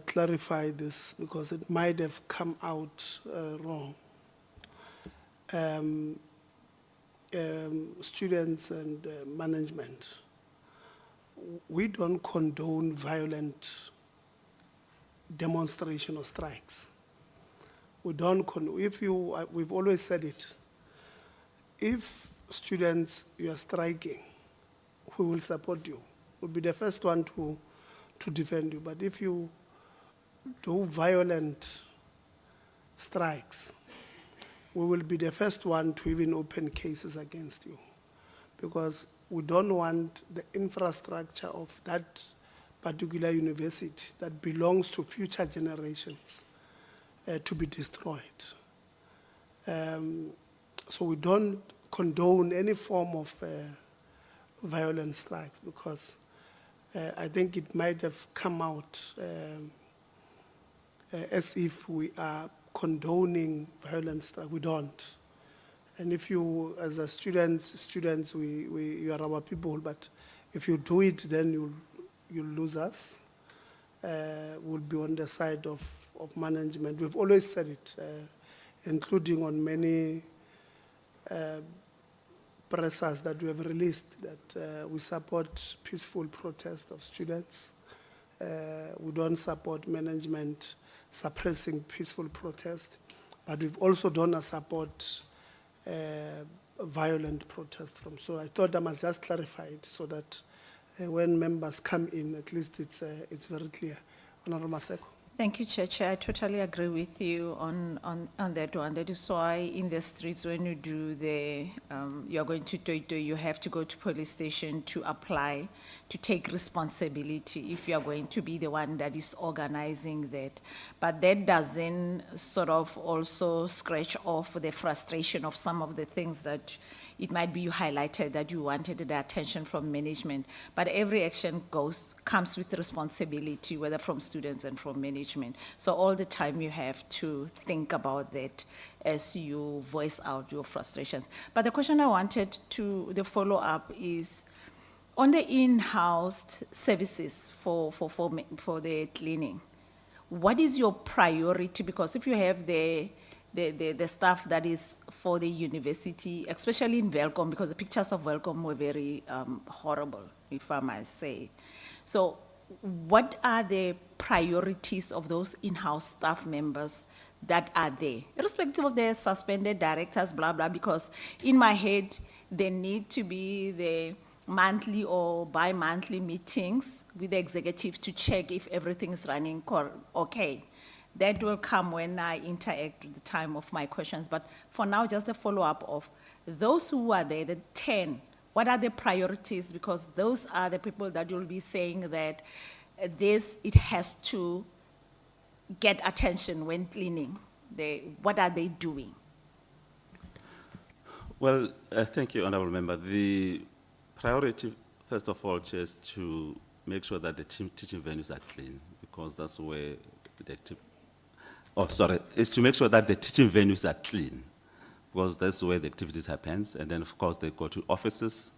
clarify this, because it might have come out wrong. Students and management, we don't condone violent demonstration or strikes. We don't, we've always said it. If students, you are striking, we will support you. We'll be the first one to defend you. But if you do violent strikes, we will be the first one to even open cases against you, because we don't want the infrastructure of that particular university that belongs to future generations to be destroyed. So we don't condone any form of violent strikes, because I think it might have come out as if we are condoning violent strike. We don't. And if you, as a students, you are our people, but if you do it, then you'll lose us. We'll be on the side of management. We've always said it, including on many pressers that we have released, that we support peaceful protest of students. We don't support management suppressing peaceful protest, but we've also done support violent protest from. So I thought I must just clarify it so that when members come in, at least it's very clear. Honorable Maseko. Thank you, Chair. I totally agree with you on that one. That is why in the streets, when you do the, you're going to do, you have to go to police station to apply, to take responsibility if you are going to be the one that is organizing that. But that doesn't sort of also scratch off the frustration of some of the things that it might be you highlighted that you wanted the attention from management. But every action comes with responsibility, whether from students and from management. So all the time you have to think about that as you voice out your frustrations. But the question I wanted to, the follow-up is, on the in-house services for the cleaning, what is your priority? Because if you have the staff that is for the university, especially in Welcome, because the pictures of Welcome were very horrible, if I might say. So what are the priorities of those in-house staff members that are there, irrespective of their suspended directors, blah, blah, because in my head, there need to be the monthly or bi-monthly meetings with the executive to check if everything is running okay. That will come when I interact at the time of my questions. But for now, just a follow-up of those who are there, the 10, what are the priorities? Because those are the people that you'll be saying that it has to get attention when cleaning. What are they doing? Well, thank you, Honourable Member. The priority, first of all, is to make sure that the teaching venues are clean, because that's where is to make sure that the teaching venues are clean, because that's where the activities happens. And then, of course, they go to offices,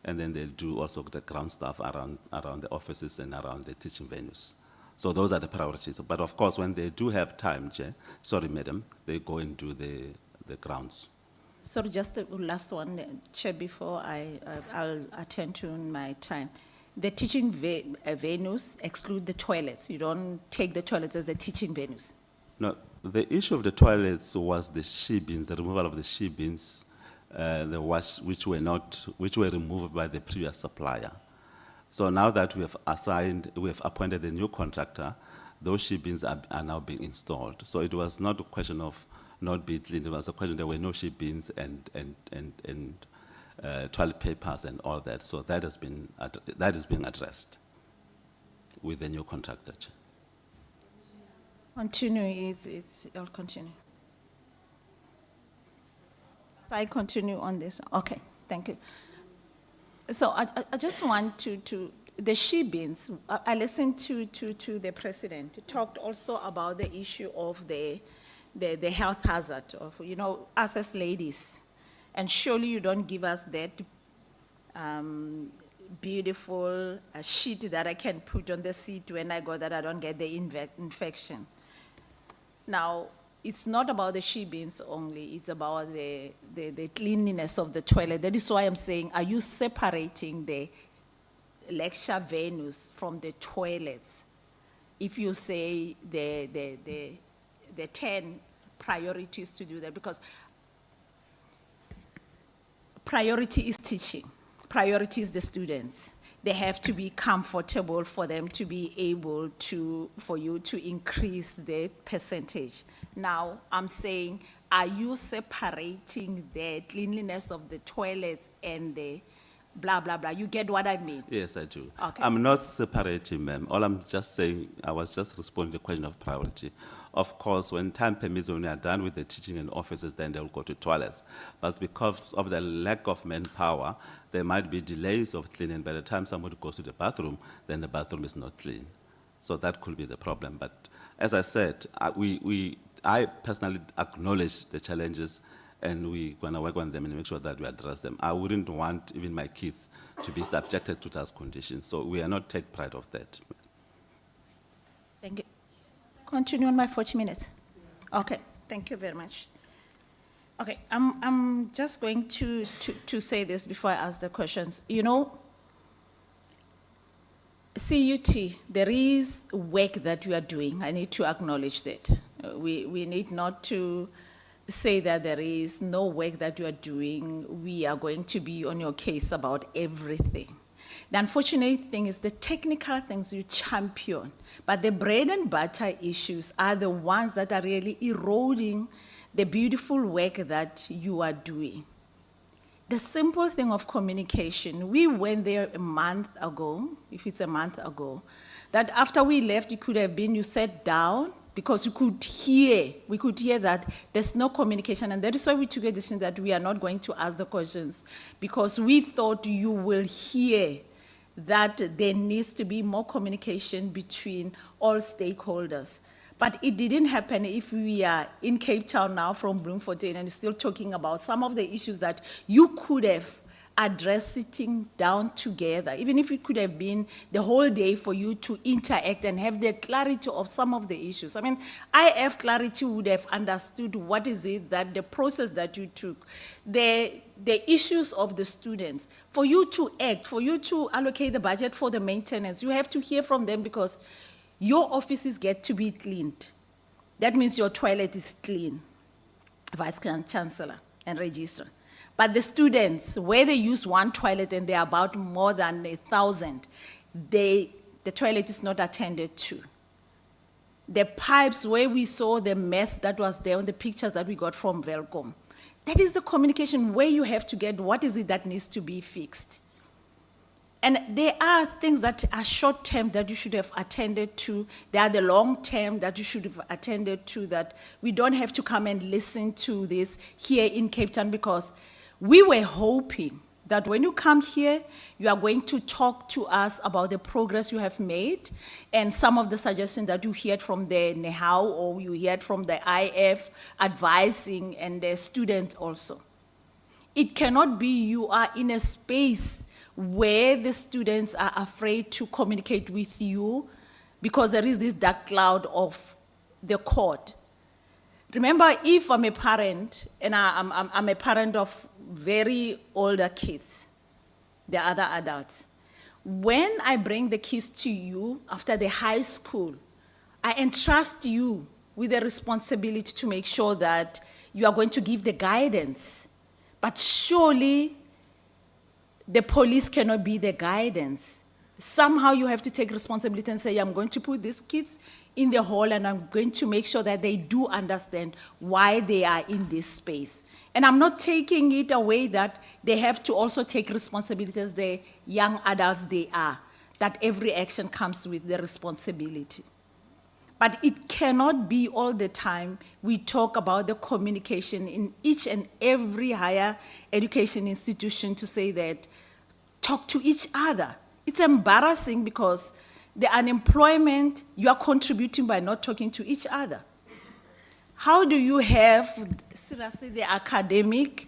and then they'll do also the ground stuff around the offices and around the teaching venues. So those are the priorities. But of course, when they do have time, Madam, they go and do the grounds. Sorry, just the last one, Chair, before I'll attend to my time. The teaching venues exclude the toilets. You don't take the toilets as the teaching venues. No, the issue of the toilets was the she-bins, the removal of the she-bins, which were removed by the previous supplier. So now that we have appointed a new contractor, those she-bins are now being installed. So it was not a question of not being clean, it was a question there were no she-bins and toilet papers and all that. So that is being addressed with the new contractor. Continue, I'll continue. So I continue on this. Okay, thank you. So I just want to the she-bins, I listened to the president. He talked also about the issue of the health hazard of, us as ladies. And surely you don't give us that beautiful sheet that I can put on the seat when I go that I don't get the infection. Now, it's not about the she-bins only, it's about the cleanliness of the toilet. That is why I'm saying, are you separating the lecture venues from the toilets? If you say the 10 priorities to do that, because priority is teaching, priority is the students. They have to be comfortable for them to be able to, for you to increase the percentage. Now, I'm saying, are you separating the cleanliness of the toilets and the blah, blah, blah? You get what I mean? Yes, I do. Okay. I'm not separating, ma'am. All I'm just saying, I was just responding to the question of priority. Of course, when time permits, when we are done with the teaching in offices, then they'll go to toilets. But because of the lack of manpower, there might be delays of cleaning. By the time somebody goes to the bathroom, then the bathroom is not clean. So that could be the problem. But as I said, I personally acknowledge the challenges, and we're going to work on them and make sure that we address them. I wouldn't want even my kids to be subjected to those conditions. So we are not take pride of that. Thank you. Continue on my 40 minutes. Okay, thank you very much. Okay, I'm just going to say this before I ask the questions. You know, CUT, there is work that we are doing. I need to acknowledge that. We need not to say that there is no work that you are doing. We are going to be on your case about everything. The unfortunate thing is the technical things you champion, but the bread and butter issues are the ones that are really eroding the beautiful work that you are doing. The simple thing of communication, we went there a month ago, if it's a month ago, that after we left, it could have been you sat down, because we could hear that there's no communication, and that is why we took a decision that we are not going to ask the questions, because we thought you will hear that there needs to be more communication between all stakeholders. But it didn't happen. If we are in Cape Town now from Bloemfontein and still talking about some of the issues that you could have addressed sitting down together, even if it could have been the whole day for you to interact and have the clarity of some of the issues. I mean, IF clarity would have understood what is it that the process that you took, the issues of the students, for you to act, for you to allocate the budget for the maintenance, you have to hear from them, because your offices get to be cleaned. That means your toilet is clean, Vice Chancellor and Registrar. But the students, where they use one toilet and they're about more than 1,000, the toilet is not attended to. The pipes, where we saw the mess that was there on the pictures that we got from Velcom, that is the communication where you have to get what is it that needs to be fixed. And there are things that are short-term that you should have attended to. There are the long-term that you should have attended to, that we don't have to come and listen to this here in Cape Town, because we were hoping that when you come here, you are going to talk to us about the progress you have made and some of the suggestions that you heard from the NEHAU or you heard from the IF advising and the students also. It cannot be you are in a space where the students are afraid to communicate with you because there is this dark cloud of the court. Remember, if I'm a parent, and I'm a parent of very older kids, the other adults, when I bring the kids to you after the high school, I entrust you with the responsibility to make sure that you are going to give the guidance. But surely, the police cannot be the guidance. Somehow you have to take responsibility and say, I'm going to put these kids in the hall and I'm going to make sure that they do understand why they are in this space. And I'm not taking it away that they have to also take responsibility as the young adults they are, that every action comes with the responsibility. But it cannot be all the time we talk about the communication in each and every higher education institution to say that talk to each other. It's embarrassing because the unemployment, you are contributing by not talking to each other. How do you have, seriously, the academic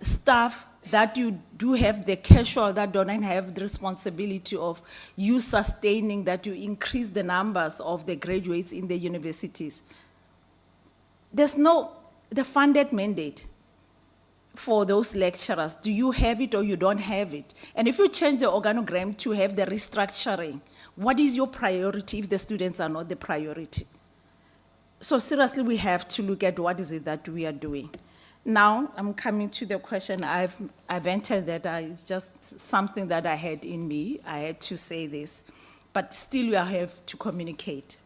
staff that you do have the casual that don't have the responsibility of you sustaining, that you increase the numbers of the graduates in the universities? There's no, the funded mandate for those lecturers, do you have it or you don't have it? And if you change the organogram to have the restructuring, what is your priority if the students are not the priority? So seriously, we have to look at what is it that we are doing. Now, I'm coming to the question, I've entered that it's just something that I had in me, I had to say this, but still we have to communicate.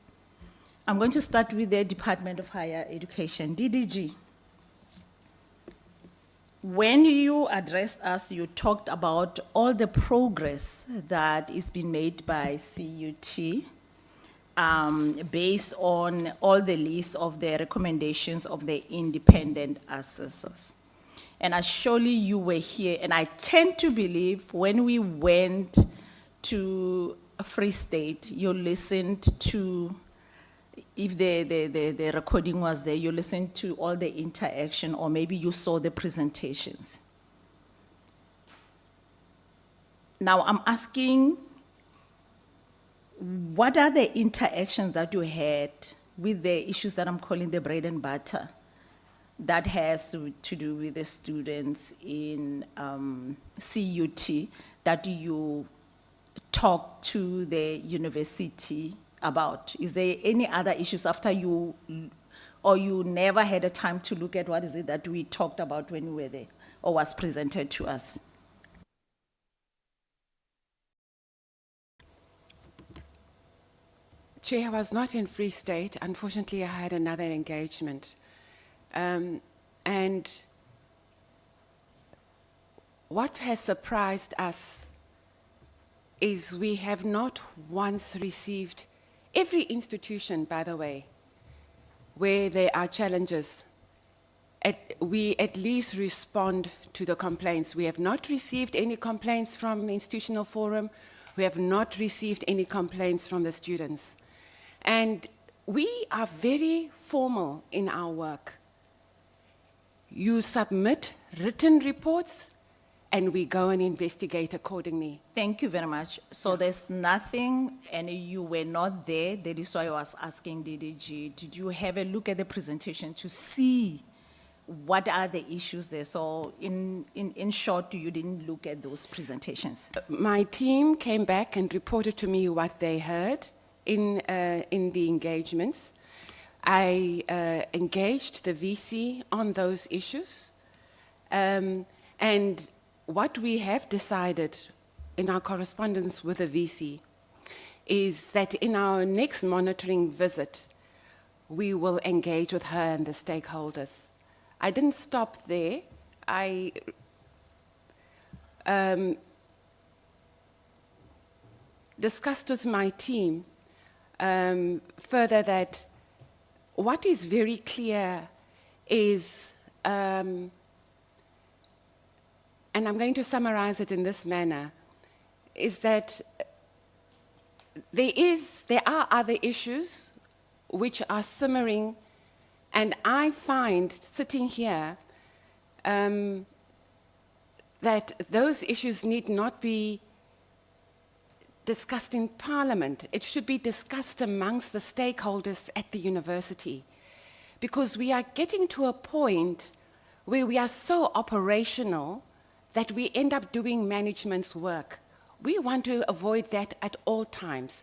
I'm going to start with the Department of Higher Education, DDG. When you addressed us, you talked about all the progress that is being made by CUT, based on all the lists of the recommendations of the independent assessors. And surely you were here, and I tend to believe when we went to Free State, you listened to, if the recording was there, you listened to all the interaction, or maybe you saw the presentations. Now I'm asking, what are the interactions that you had with the issues that I'm calling the bread and butter that has to do with the students in CUT that you talk to the university about? Is there any other issues after you, or you never had a time to look at what is it that we talked about when we were there, or was presented to us? Chair, I was not in Free State. Unfortunately, I had another engagement. And what has surprised us is we have not once received, every institution, by the way, where there are challenges, we at least respond to the complaints. We have not received any complaints from the institutional forum. We have not received any complaints from the students. And we are very formal in our work. You submit written reports, and we go and investigate accordingly. Thank you very much. So there's nothing, and you were not there, that is why I was asking DDG, did you have a look at the presentation to see what are the issues there? So in short, you didn't look at those presentations? My team came back and reported to me what they heard in the engagements. I engaged the VC on those issues. And what we have decided in our correspondence with the VC is that in our next monitoring visit, we will engage with her and the stakeholders. I didn't stop there. I discussed with my team further that what is very clear is, and I'm going to summarize it in this manner, is that there are other issues which are simmering, and I find, sitting here, that those issues need not be discussed in Parliament. It should be discussed amongst the stakeholders at the university, because we are getting to a point where we are so operational that we end up doing management's work. We want to avoid that at all times.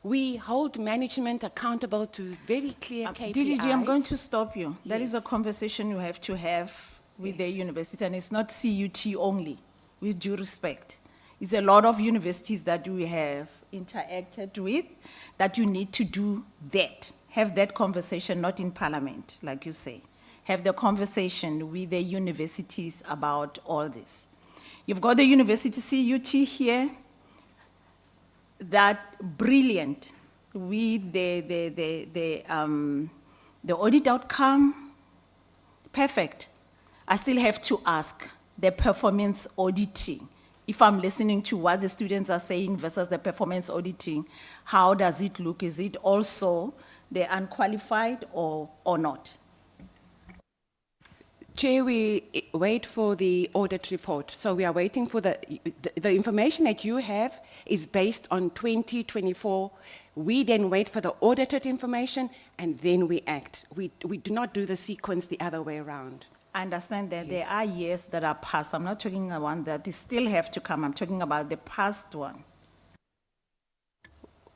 We hold management accountable to very clear KPIs. DDG, I'm going to stop you. That is a conversation you have to have with the university, and it's not CUT only, with due respect. It's a lot of universities that we have interacted with that you need to do that. Have that conversation, not in Parliament, like you say. Have the conversation with the universities about all this. You've got the University CUT here, that brilliant with the audit outcome, perfect. I still have to ask the performance auditing. If I'm listening to what the students are saying versus the performance auditing, how does it look? Is it also the unqualified or not? Chair, we wait for the audit report. So we are waiting for the information that you have is based on 2024. We then wait for the audited information, and then we act. We do not do the sequence the other way around. I understand that there are years that are past. I'm not talking about one that still have to come. I'm talking about the past one.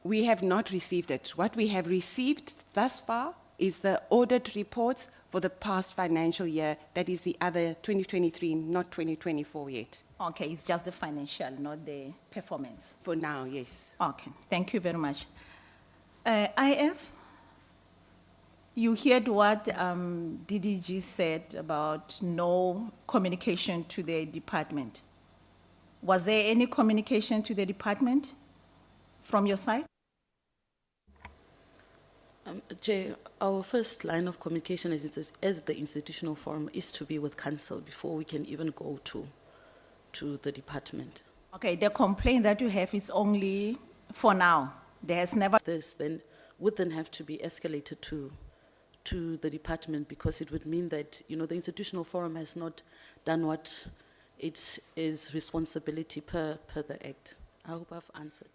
We have not received it. What we have received thus far is the audit report for the past financial year. That is the other 2023, not 2024 yet. Okay, it's just the financial, not the performance. For now, yes. Okay, thank you very much. IF, you heard what DDG said about no communication to the department. Was there any communication to the department from your side? Chair, our first line of communication as the institutional forum is to be with council before we can even go to the department. Okay, the complaint that you have is only for now. There has never. This then would then have to be escalated to the department, because it would mean that, you know, the institutional forum has not done what it is responsibility per the act. I hope I've answered.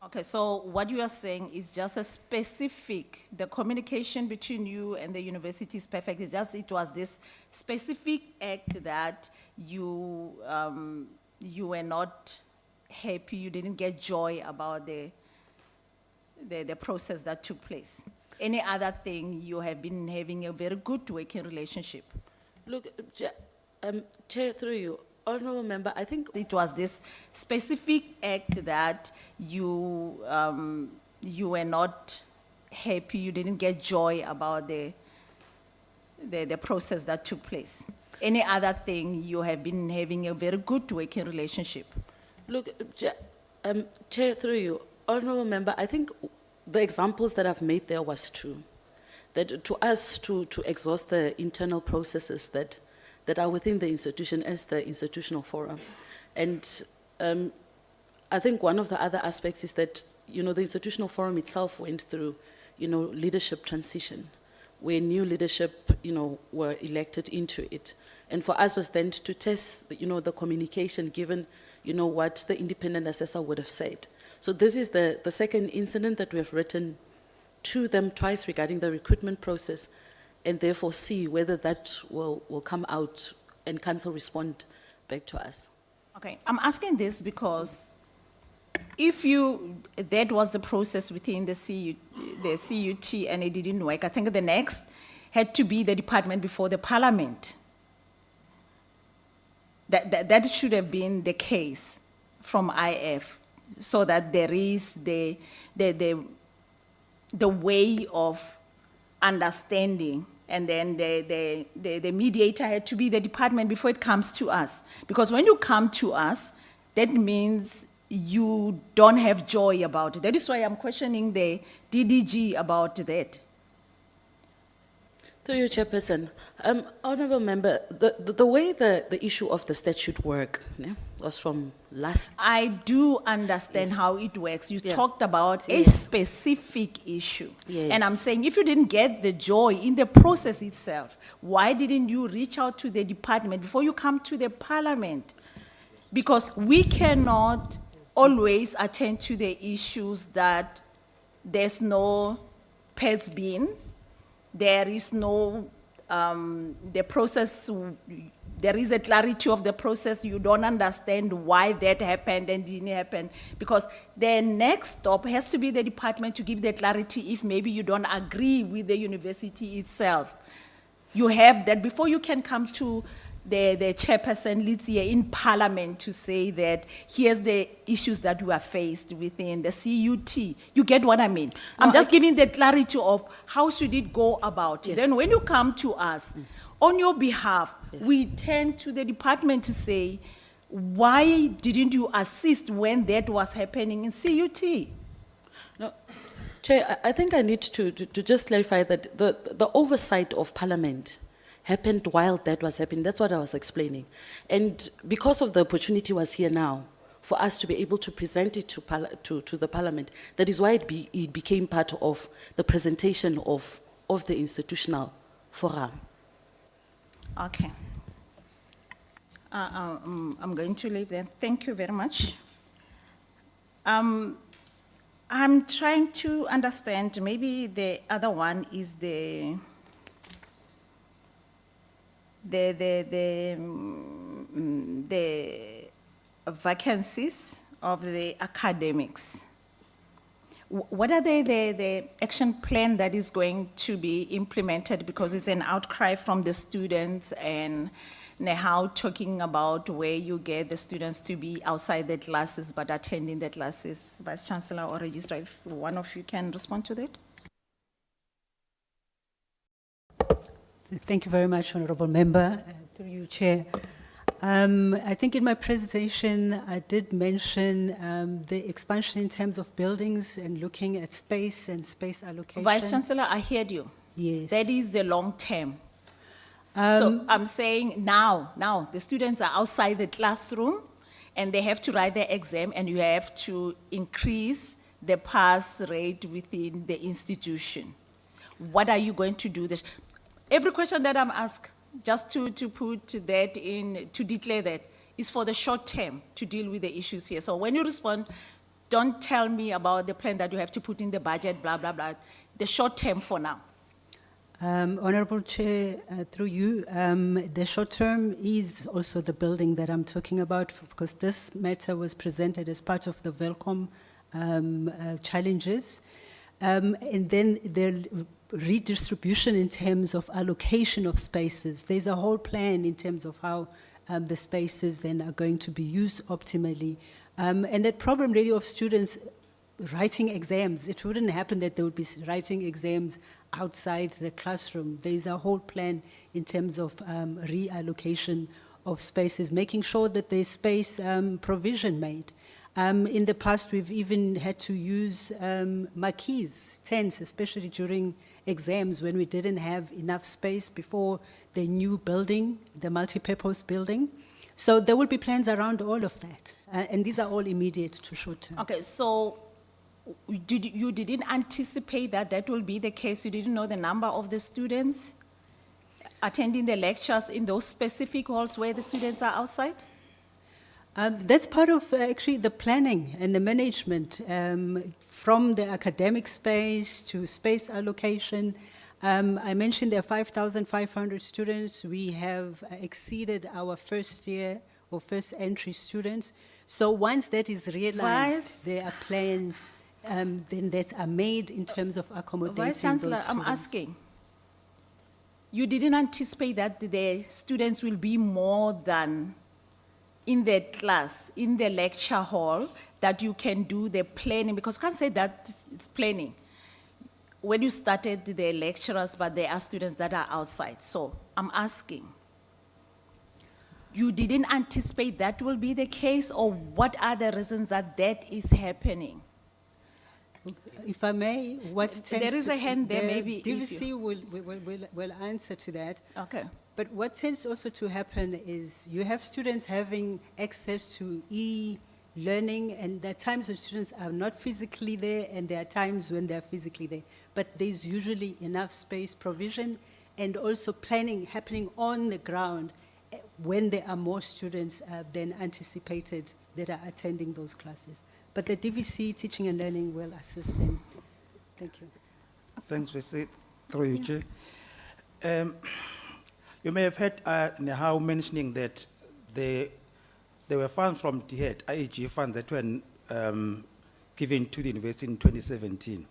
Okay, so what you are saying is just a specific, the communication between you and the university is perfect. It's just, it was this specific act that you were not happy, you didn't get joy about the process that took place. Any other thing, you have been having a very good working relationship? Look, Chair, through you, Honourable Member, I think it was this specific act that you were not happy, you didn't get joy about the process that took place. Any other thing, you have been having a very good working relationship? Look, Chair, through you, Honourable Member, I think the examples that I've made there was true. That to us, to exhaust the internal processes that are within the institution as the institutional forum. And I think one of the other aspects is that, you know, the institutional forum itself went through, you know, leadership transition, where new leadership, you know, were elected into it. And for us was then to test, you know, the communication given, you know, what the independent assessor would have said. So this is the second incident that we have written to them twice regarding the recruitment process, and therefore see whether that will come out and council respond back to us. Okay, I'm asking this because if that was the process within the CUT and it didn't work, I think the next had to be the department before the parliament. That should have been the case from IF, so that there is the way of understanding, and then the mediator had to be the department before it comes to us. Because when you come to us, that means you don't have joy about it. That is why I'm questioning the DDG about that. Through you, Chairperson. Honourable Member, the way the issue of the statute work was from last... I do understand how it works. You Yeah. talked about a Yes. specific issue. Yes. And I'm saying, if you didn't get the joy in the process itself, why didn't you reach out to the department before you come to the parliament? Because we cannot always attend to the issues that there's no pets bin, there is no, the process, there is a clarity of the process, you don't understand why that happened and didn't happen, because the next stop has to be the department to give the clarity if maybe you don't agree with the university itself. You have that before you can come to the chairperson leads here in parliament to say that here's the issues that we are faced within the CUT. You get what I mean? I'm just giving the clarity of how should it go about. Yes. Then when you come to us, on your behalf, we turn to the department to say, why didn't you assist when that was happening in CUT? No, Chair, I think I need to just clarify that the oversight of Parliament happened while that was happening. That's what I was explaining. And because of the opportunity was here now, for us to be able to present it to the Parliament, that is why it became part of the presentation of the institutional forum. Okay. I'm going to leave there. Thank you very much. I'm trying to understand, maybe the other one is the vacancies of the academics. What are the action plan that is going to be implemented? Because it's an outcry from the students and now talking about where you get the students to be outside the classes but attending the classes. Vice Chancellor or Registrar, if one of you can respond to that. Thank you very much, Honorable Member. Through you, Chair. I think in my presentation, I did mention the expansion in terms of buildings and looking at space and space allocation. Vice Chancellor, I heard you. Yes. That is the long term. So I'm saying now the students are outside the classroom and they have to write their exam and you have to increase the pass rate within the institution. What are you going to do? Every question that I'm asked, just to put that in, to declare that, is for the short term to deal with the issues here. So when you respond, don't tell me about the plan that you have to put in the budget, blah, blah, blah. The short term for now. Honorable Chair, through you, the short term is also the building that I'm talking about because this matter was presented as part of the Welcome challenges. And then the redistribution in terms of allocation of spaces. There's a whole plan in terms of how the spaces then are going to be used optimally. And that problem really of students writing exams, it wouldn't happen that they would be writing exams outside the classroom. There's a whole plan in terms of reallocation of spaces, making sure that there's space provision made. In the past, we've even had to use marquees, tents, especially during exams when we didn't have enough space before the new building, the multi-purpose building. So there will be plans around all of that. And these are all immediate to short term. Okay, so you didn't anticipate that that will be the case? You didn't know the number of the students attending the lectures in those specific halls where the students are outside? That's part of actually the planning and the management from the academic space to space allocation. I mentioned there are 5,500 students. We have exceeded our first year or first entry students. So once that is realized, there are plans then that are made in terms of accommodating Vice Chancellor, those I'm students. asking, you didn't anticipate that the students will be more than in the class, in the lecture hall, that you can do the planning, because you can't say that it's planning. When you started the lecturers, but there are students that are outside. So I'm asking, you didn't anticipate that will be the case, or what are the reasons that that is happening? If I may, what tends There is to- a hand there, the maybe if DVC you- will answer to that. Okay. But what tends also to happen is you have students having access to e-learning, and there are times when students are not physically there, and there are times when they're physically there. But there's usually enough space provision and also planning happening on the ground when there are more students than anticipated that are attending those classes. But the DVC, Teaching and Learning, will assist them. Thank you. Thanks, Vice. Through you, Chair. You may have heard Nehao mentioning that there were funds from THEAD, IEG funds that were given to the university in 2017.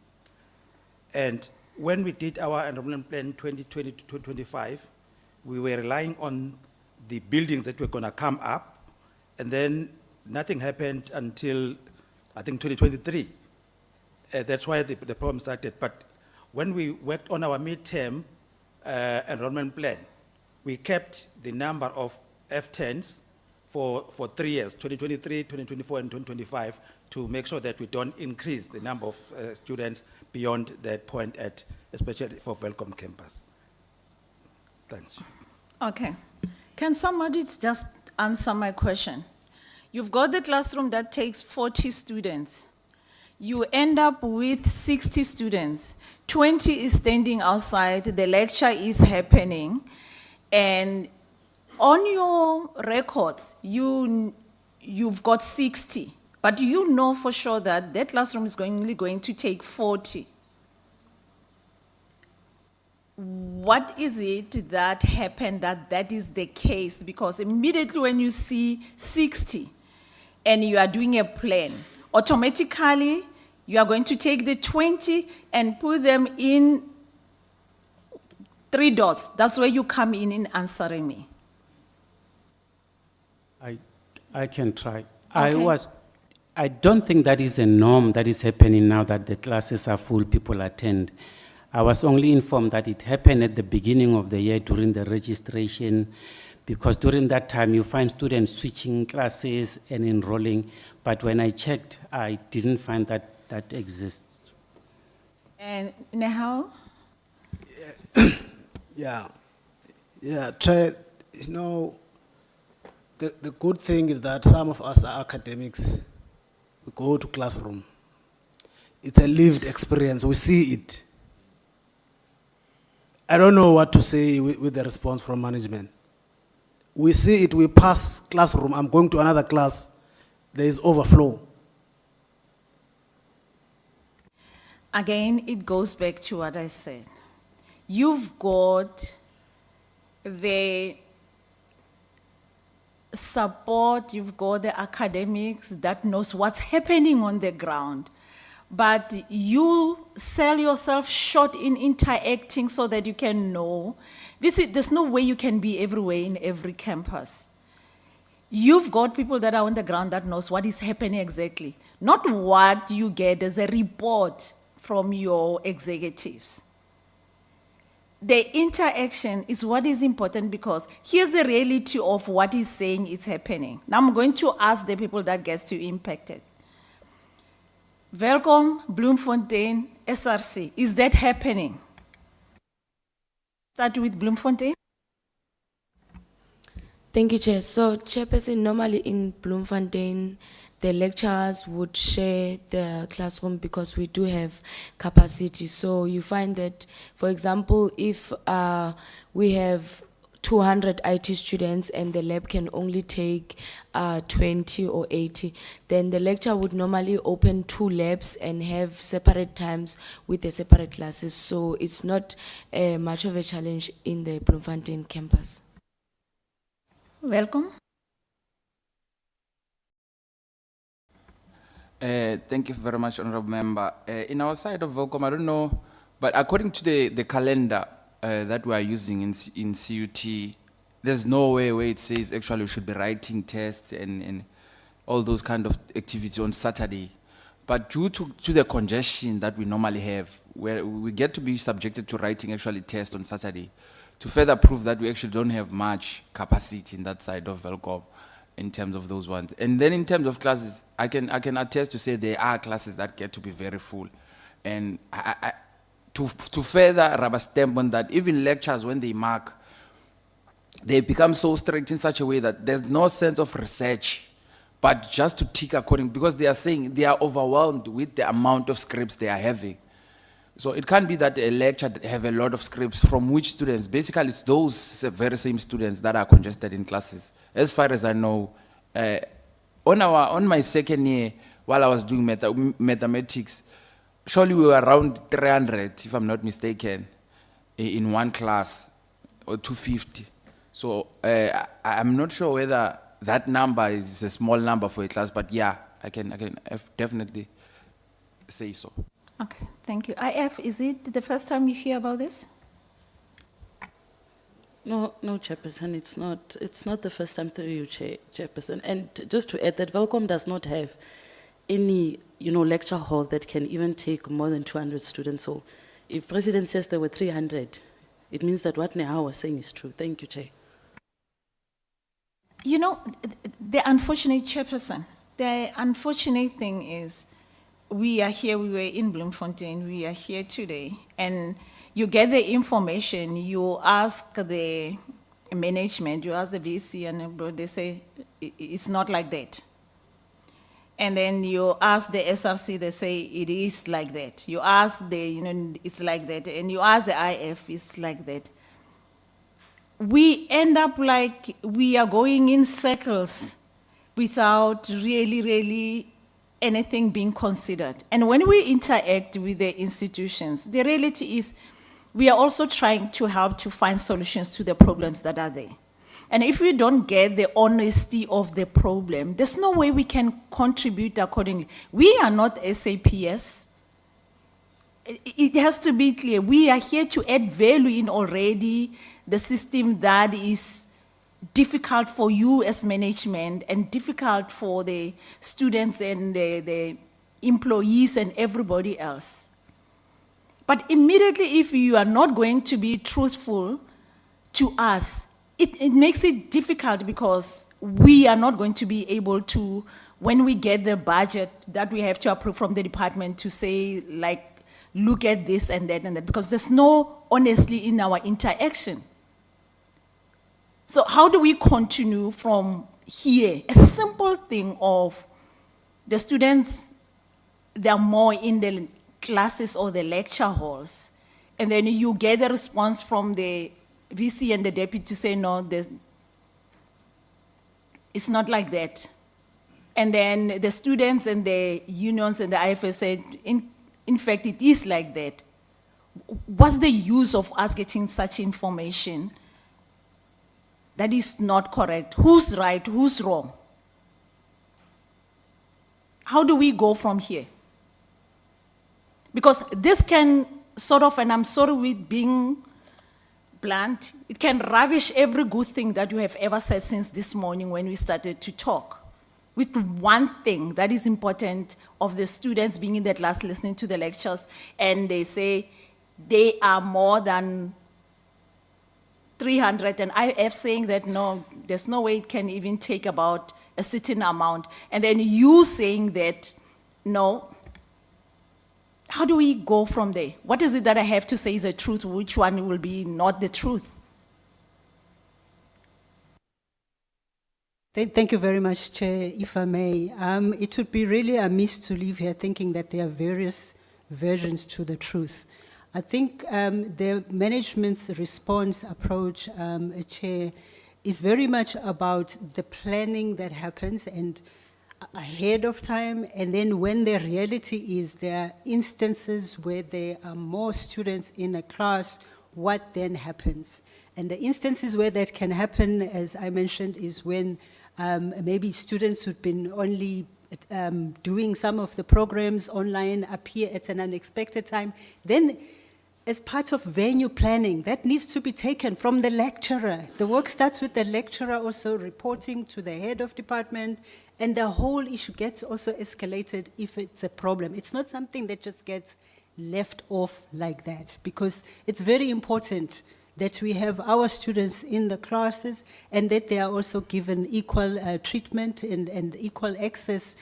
And when we did our enrollment plan 2020 to 2025, we were relying on the buildings that were going to come up, and then nothing happened until, I think, 2023. That's why the problem started. But when we worked on our midterm enrollment plan, we kept the number of F10s for 3 years, 2023, 2024, and 2025, to make sure that we don't increase the number of students beyond that point, especially for Welcome Campus. Thanks. Okay. Can somebody just answer my question? You've got the classroom that takes 40 students. You end up with 60 students. 20 is standing outside, the lecture is happening, and on your records, you've got 60, but you know for sure that that classroom is only going to take 40. What is it that happened that is the case? Because immediately when you see 60 and you are doing a plan, automatically You are going to take the 20 and put them in 3 dots. That's where you come in answering me. I can try. Okay. I don't think that is a norm that is happening now that the classes are full, people attend. I was only informed that it happened at the beginning of the year during the registration, because during that time you find students switching classes and enrolling, but when I checked, I didn't find that that exists. And Nehal? Yeah, Chair, you know, the good thing is that some of us are academics. We go to classroom. It's a lived experience. We see it. I don't know what to say with the response from management. We see it, we pass classroom, I'm going to another class, there is overflow. Again, it goes back to what I said. You've got the support, you've got the academics that knows what's happening on the ground. But you sell yourself short in interacting so that you can know. There's no way you can be everywhere in every campus. You've got people that are on the ground that knows what is happening exactly, not what you get as a report from your executives. The interaction is what is important, because here's the reality of what is saying is happening. Now I'm going to ask the people that gets to impact it. Welkom, Bloemfontein, SRC. Is that happening? Start with Bloemfontein. Thank you, Chair. So, Chairperson, normally in Bloemfontein, the lecturers would share the classroom because we do have capacity. So you find that, for example, if we have 200 IT students and the lab can only take 20 or 80, then the lecturer would normally open 2 labs and have separate times with the separate classes. So it's not much of a challenge in the Bloemfontein campus. Welcome. Thank you very much, Honorable Member. In our side of Volcom, I don't know, but according to the calendar that we are using in CUT, there's no way where it says actually we should be writing tests and all those kind of activities on Saturday. But due to the congestion that we normally have, where we get to be subjected to writing actually tests on Saturday, to further prove that we actually don't have much capacity in that side of Volcom, in terms of those ones. And then in terms of classes, I can attest to say there are classes that get to be very full. And to further rubber stamp on that, even lectures, when they mark, they become so strict in such a way that there's no sense of research, but just to tick according, because they are saying they are overwhelmed with the amount of scripts they are having. So it can't be that a lecture have a lot of scripts from which students, basically it's those very same students that are congested in classes. As far as I know, on my second year, while I was doing mathematics, surely we were around 300, if I'm not mistaken, in one class, or 250. So I'm not sure whether that number is a small number for a class, but yeah, I can definitely say so. Okay, thank you. IF, is it the first time you hear about this? No, Chairperson, it's not the first time through you, Chairperson. And just to add that Welcome does not have any, lecture hall that can even take more than 200 students. So if President says there were 300, it means that what Neha was saying is true. Thank you, Chair. The unfortunate Chairperson, the unfortunate thing is, we are here, we were in Bloemfontein, we are here today, and you get the information, you ask the management, you ask the VC, and they say, it's not like that. And then you ask the SRC, they say, it is like that. You ask it's like that. And you ask the IF, it's like that. We end up like we are going in circles without really anything being considered. And when we interact with the institutions, the reality is we are also trying to help to find solutions to the problems that are there. And if we don't get the honesty of the problem, there's no way we can contribute accordingly. We are not SAPS. It has to be clear. We are here to add value in already the system that is difficult for you as management and difficult for the students and the employees and everybody else. But immediately, if you are not going to be truthful to us, it makes it difficult because we are not going to be able to, when we get the budget that we have to approve from the department, to say, like, look at this and that, because there's no honesty in our interaction. So how do we continue from here? A simple thing of the students, they're more in the classes or the lecture halls, and then you get a response from the VC and the deputy to say, no, it's not like that. And then the students and the unions and the IFS said, in fact, it is like that. What's the use of us getting such information that is not correct? Who's right, who's wrong? How do we go from here? Because this can sort of, and I'm sorry with being blunt, it can rubbish every good thing that you have ever said since this morning when we started to talk. With one thing that is important of the students being in the class listening to the lectures, and they say they are more than 300, and IF saying that no, there's no way it can even take about a certain amount, and then you saying that no. How do we go from there? What is it that I have to say is the truth? Which one will be not the truth? Thank you very much, Chair. If I may, it would be really amiss to leave here thinking that there are various versions to the truth. I think the management's response approach, Chair, is very much about the planning that happens and ahead of time, and then when the reality is there are instances where there are more students in a class, what then happens? And the instances where that can happen, as I mentioned, is when maybe students who've been only doing some of the programs online appear at an unexpected time. Then, as part of venue planning, that needs to be taken from the lecturer. The work starts with the lecturer also reporting to the head of department, and the whole issue gets also escalated if it's a problem. It's not something that just gets left off like that, because it's very important that we have our students in the classes and that they are also given equal treatment and equal access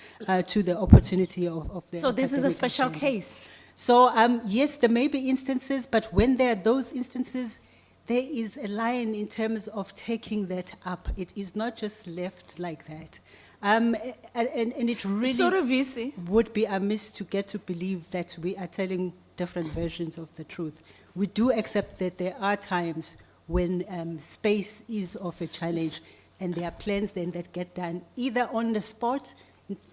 to the opportunity of the So this is a academic special achievement. case. So yes, there may be instances, but when there are those instances, there is a line in terms of taking that up. It is not just left like that. And it really Sorry, VC. would be amiss to get to believe that we are telling different versions of the truth. We do accept that there are times when space is of a challenge, and there are plans then that get done either on the spot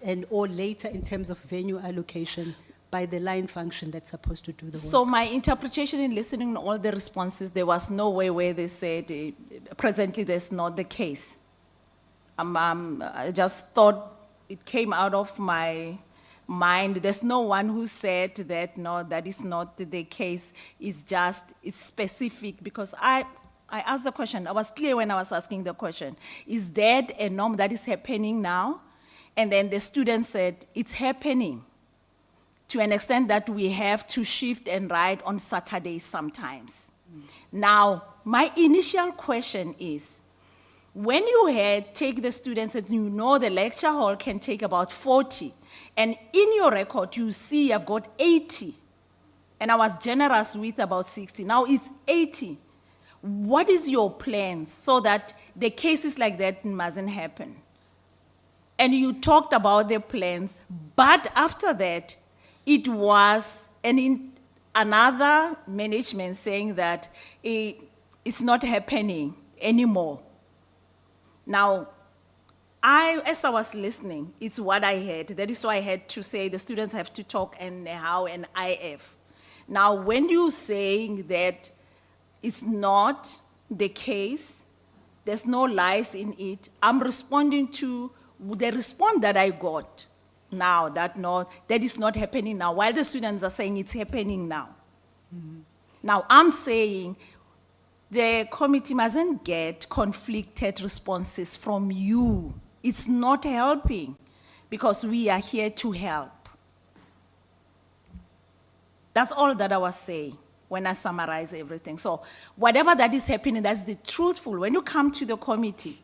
and or later in terms of venue allocation by the line function that's supposed to do the work. So my interpretation in listening to all the responses, there was no way where they said presently that's not the case. I just thought it came out of my mind. There's no one who said that, no, that is not the case. It's specific, because I asked the question. I was clear when I was asking the question. Is that a norm that is happening now? And then the student said, it's happening to an extent that we have to shift and ride on Saturdays sometimes. Now, my initial question is, when you take the students and you know the lecture hall can take about 40, and in your record you see I've got 80, and I was generous with about 60, now it's 80. What is your plans so that the cases like that mustn't happen? And you talked about the plans, but after that, it was another management saying that it's not happening anymore. Now, as I was listening, it's what I heard. That is why I had to say the students have to talk and how and IF. Now, when you're saying that it's not the case, There's no lies in it. I'm responding to the response that I got now, that no, that is not happening now, while the students are saying it's happening now. Now, I'm saying the committee mustn't get conflicted responses from you. It's not helping, because we are here to help. That's all that I was saying when I summarize everything. So whatever that is happening, that's the truthful. When you come to the committee,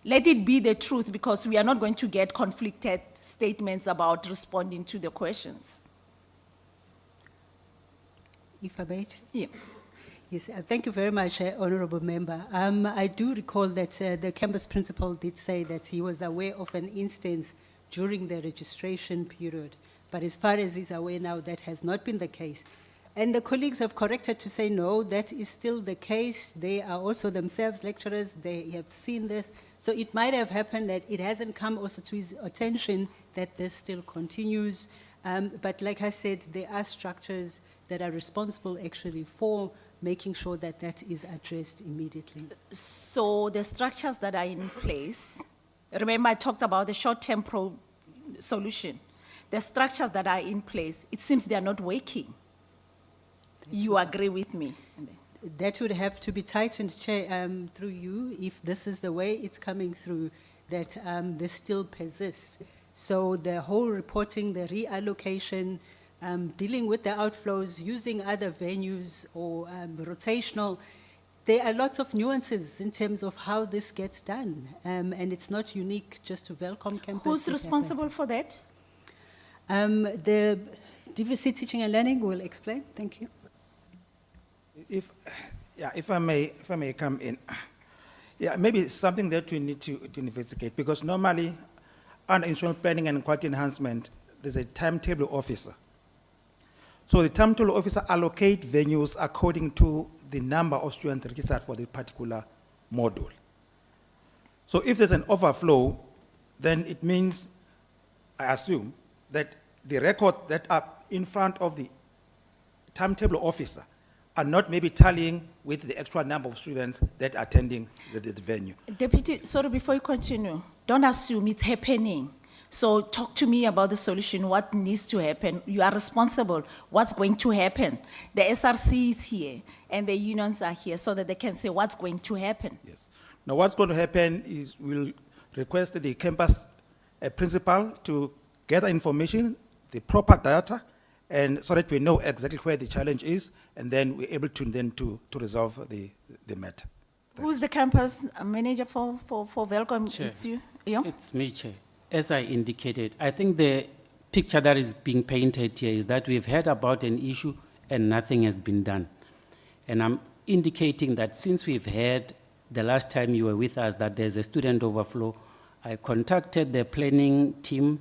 let it be the truth, because we are not going to get conflicted statements about responding to the questions. If I may? Yeah. Yes, thank you very much, Honorable Member. I do recall that the campus principal did say that he was aware of an instance during the registration period, but as far as he's aware now, that has not been the case. And the colleagues have corrected to say, no, that is still the case. They are also themselves lecturers. They have seen this. So it might have happened that it hasn't come also to his attention that this still continues. But like I said, there are structures that are responsible actually for making sure that that is addressed immediately. So the structures that are in place, remember I talked about the short-term solution. The structures that are in place, it seems they are not working. You agree with me? That would have to be tightened, Chair, through you, if this is the way it's coming through, that this still persists. So the whole reporting, the reallocation, dealing with the outflows, using other venues or rotational, there are lots of nuances in terms of how this gets done. And it's not unique just to Welcome campus. Who's responsible for that? The DVC Teaching and Learning will explain. Thank you. If I may come in. Yeah, maybe it's something that we need to investigate, because normally under institutional planning and quality enhancement, there's a timetable officer. So the timetable officer allocates venues according to the number of students registered for the particular module. So if there's an overflow, then it means, I assume, that the records that are in front of the timetable officer are not maybe tallying with the actual number of students that are attending the venue. Deputy, sorry, before you continue, don't assume it's happening. So talk to me about the solution, what needs to happen. You are responsible, what's going to happen. The SRC is here and the unions are here so that they can say what's going to happen. Yes. Now what's going to happen is we'll request the campus principal to gather information, the proper data, and so that we know exactly where the challenge is, and then we're able to resolve the matter. Who's the campus manager for Welcome? Chair. It's you? Yeah? It's me, Chair. As I indicated, I think the picture that is being painted here is that we've heard about an issue and nothing has been done. And I'm indicating that since we've heard the last time you were with us that there's a student overflow, I contacted the planning team.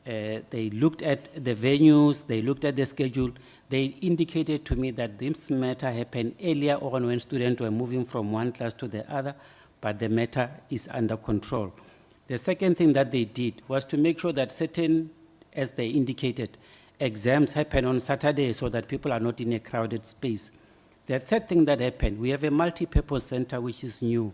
They looked at the venues, they looked at the schedule. They indicated to me that this matter happened earlier on when students were moving from one class to the other, but the matter is under control. The second thing that they did was to make sure that certain, as they indicated, exams happen on Saturday so that people are not in a crowded space. The third thing that happened, we have a multi-purpose center which is new.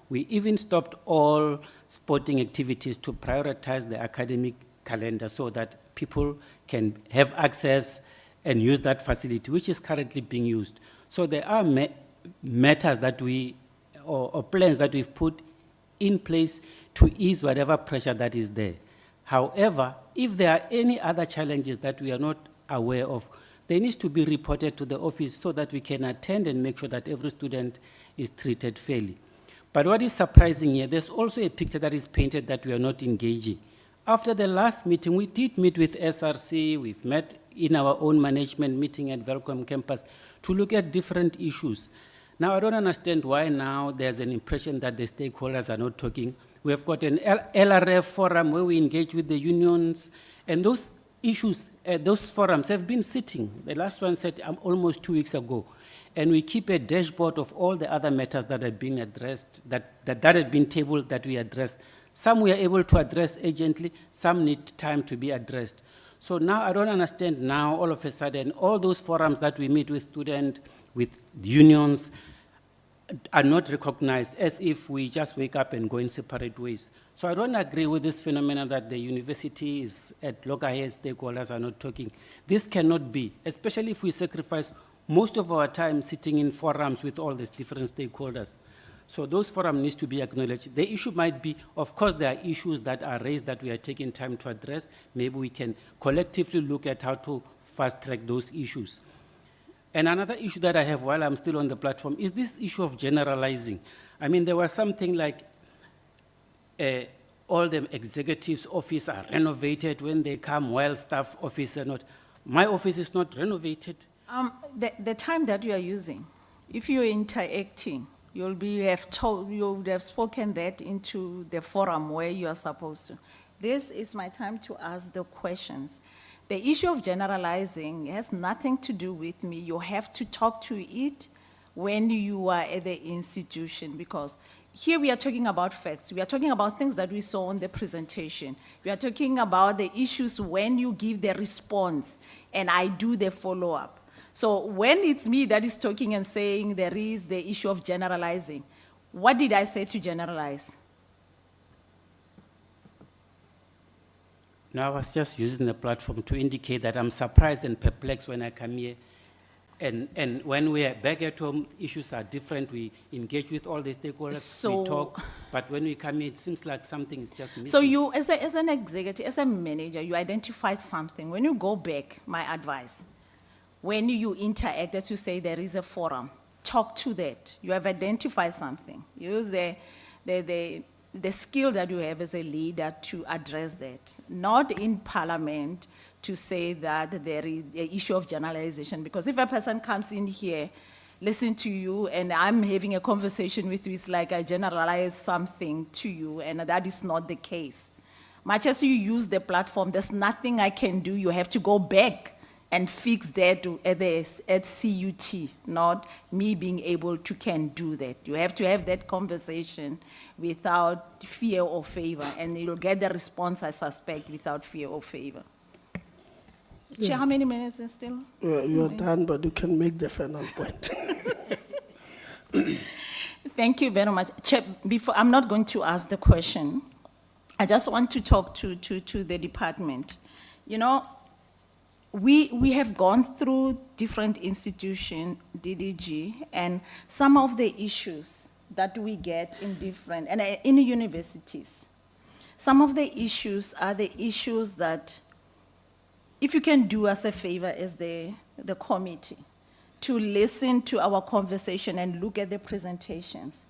We even stopped all sporting activities to prioritize the academic calendar so that people can have access and use that facility, which is currently being used. So there are matters that or plans that we've put in place to ease whatever pressure that is there. However, if there are any other challenges that we are not aware of, they need to be reported to the office so that we can attend and make sure that every student is treated fairly. But what is surprising here, there's also a picture that is painted that we are not engaging. After the last meeting, we did meet with SRC, we've met in our own management meeting at Welcome Campus to look at different issues. Now, I don't understand why now there's an impression that the stakeholders are not talking. We have got an LRF forum where we engage with the unions, and those issues, those forums have been sitting. The last one said almost 2 weeks ago. And we keep a dashboard of all the other matters that have been addressed, that have been tabled that we address. Some we are able to address urgently, some need time to be addressed. So now I don't understand now all of a sudden all those forums that we meet with students, with unions, are not recognized, as if we just wake up and go in separate ways. So I don't agree with this phenomenon that the university is at loggerheads, stakeholders are not talking. This cannot be, especially if we sacrifice most of our time sitting in forums with all these different stakeholders. So those forums need to be acknowledged. The issue might be, of course, there are issues that are raised that we are taking time to address. Maybe we can collectively look at how to fast track those issues. And another issue that I have while I'm still on the platform is this issue of generalizing. I mean, there was something like all the executives' office are renovated when they come, while staff office are not. My office is not renovated. The time that you are using, if you're interacting, you would have spoken that into the forum where you are supposed to. This is my time to ask the questions. The issue of generalizing has nothing to do with me. You have to talk to it when you are at the institution, because here we are talking about facts. We are talking about things that we saw on the presentation. We are talking about the issues when you give the response and I do the follow-up. So when it's me that is talking and saying there is the issue of generalizing, what did I say to generalize? No, I was just using the platform to indicate that I'm surprised and perplexed when I come here. And when we are back at home, issues are different. We engage with all the stakeholders, we talk. But when we come here, it seems like something is just missing. So you, as an executive, as a manager, you identify something. When you go back, my advice, when you interact, as you say, there is a forum, talk to that. You have identified something. Use the skill that you have as a leader to address that. Not in parliament to say that there is an issue of generalization, because if a person comes in here, listen to you, and I'm having a conversation with you, it's like I generalize something to you, and that is not the case. Much as you use the platform, there's nothing I can do. You have to go back and fix that at CUT, not me being able to can do that. You have to have that conversation without fear or favor, and you'll get the response, I suspect, without fear or favor. Chair, how many minutes is still? You're done, but you can make the final point. Thank you very much. Chair, I'm not going to ask the question. I just want to talk to the department. You know, we have gone through different institutions, DDG, and some of the issues that we get in different, and in universities, some of the issues are the issues that, if you can do us a favor as the committee, to listen to our conversation and look at the presentations.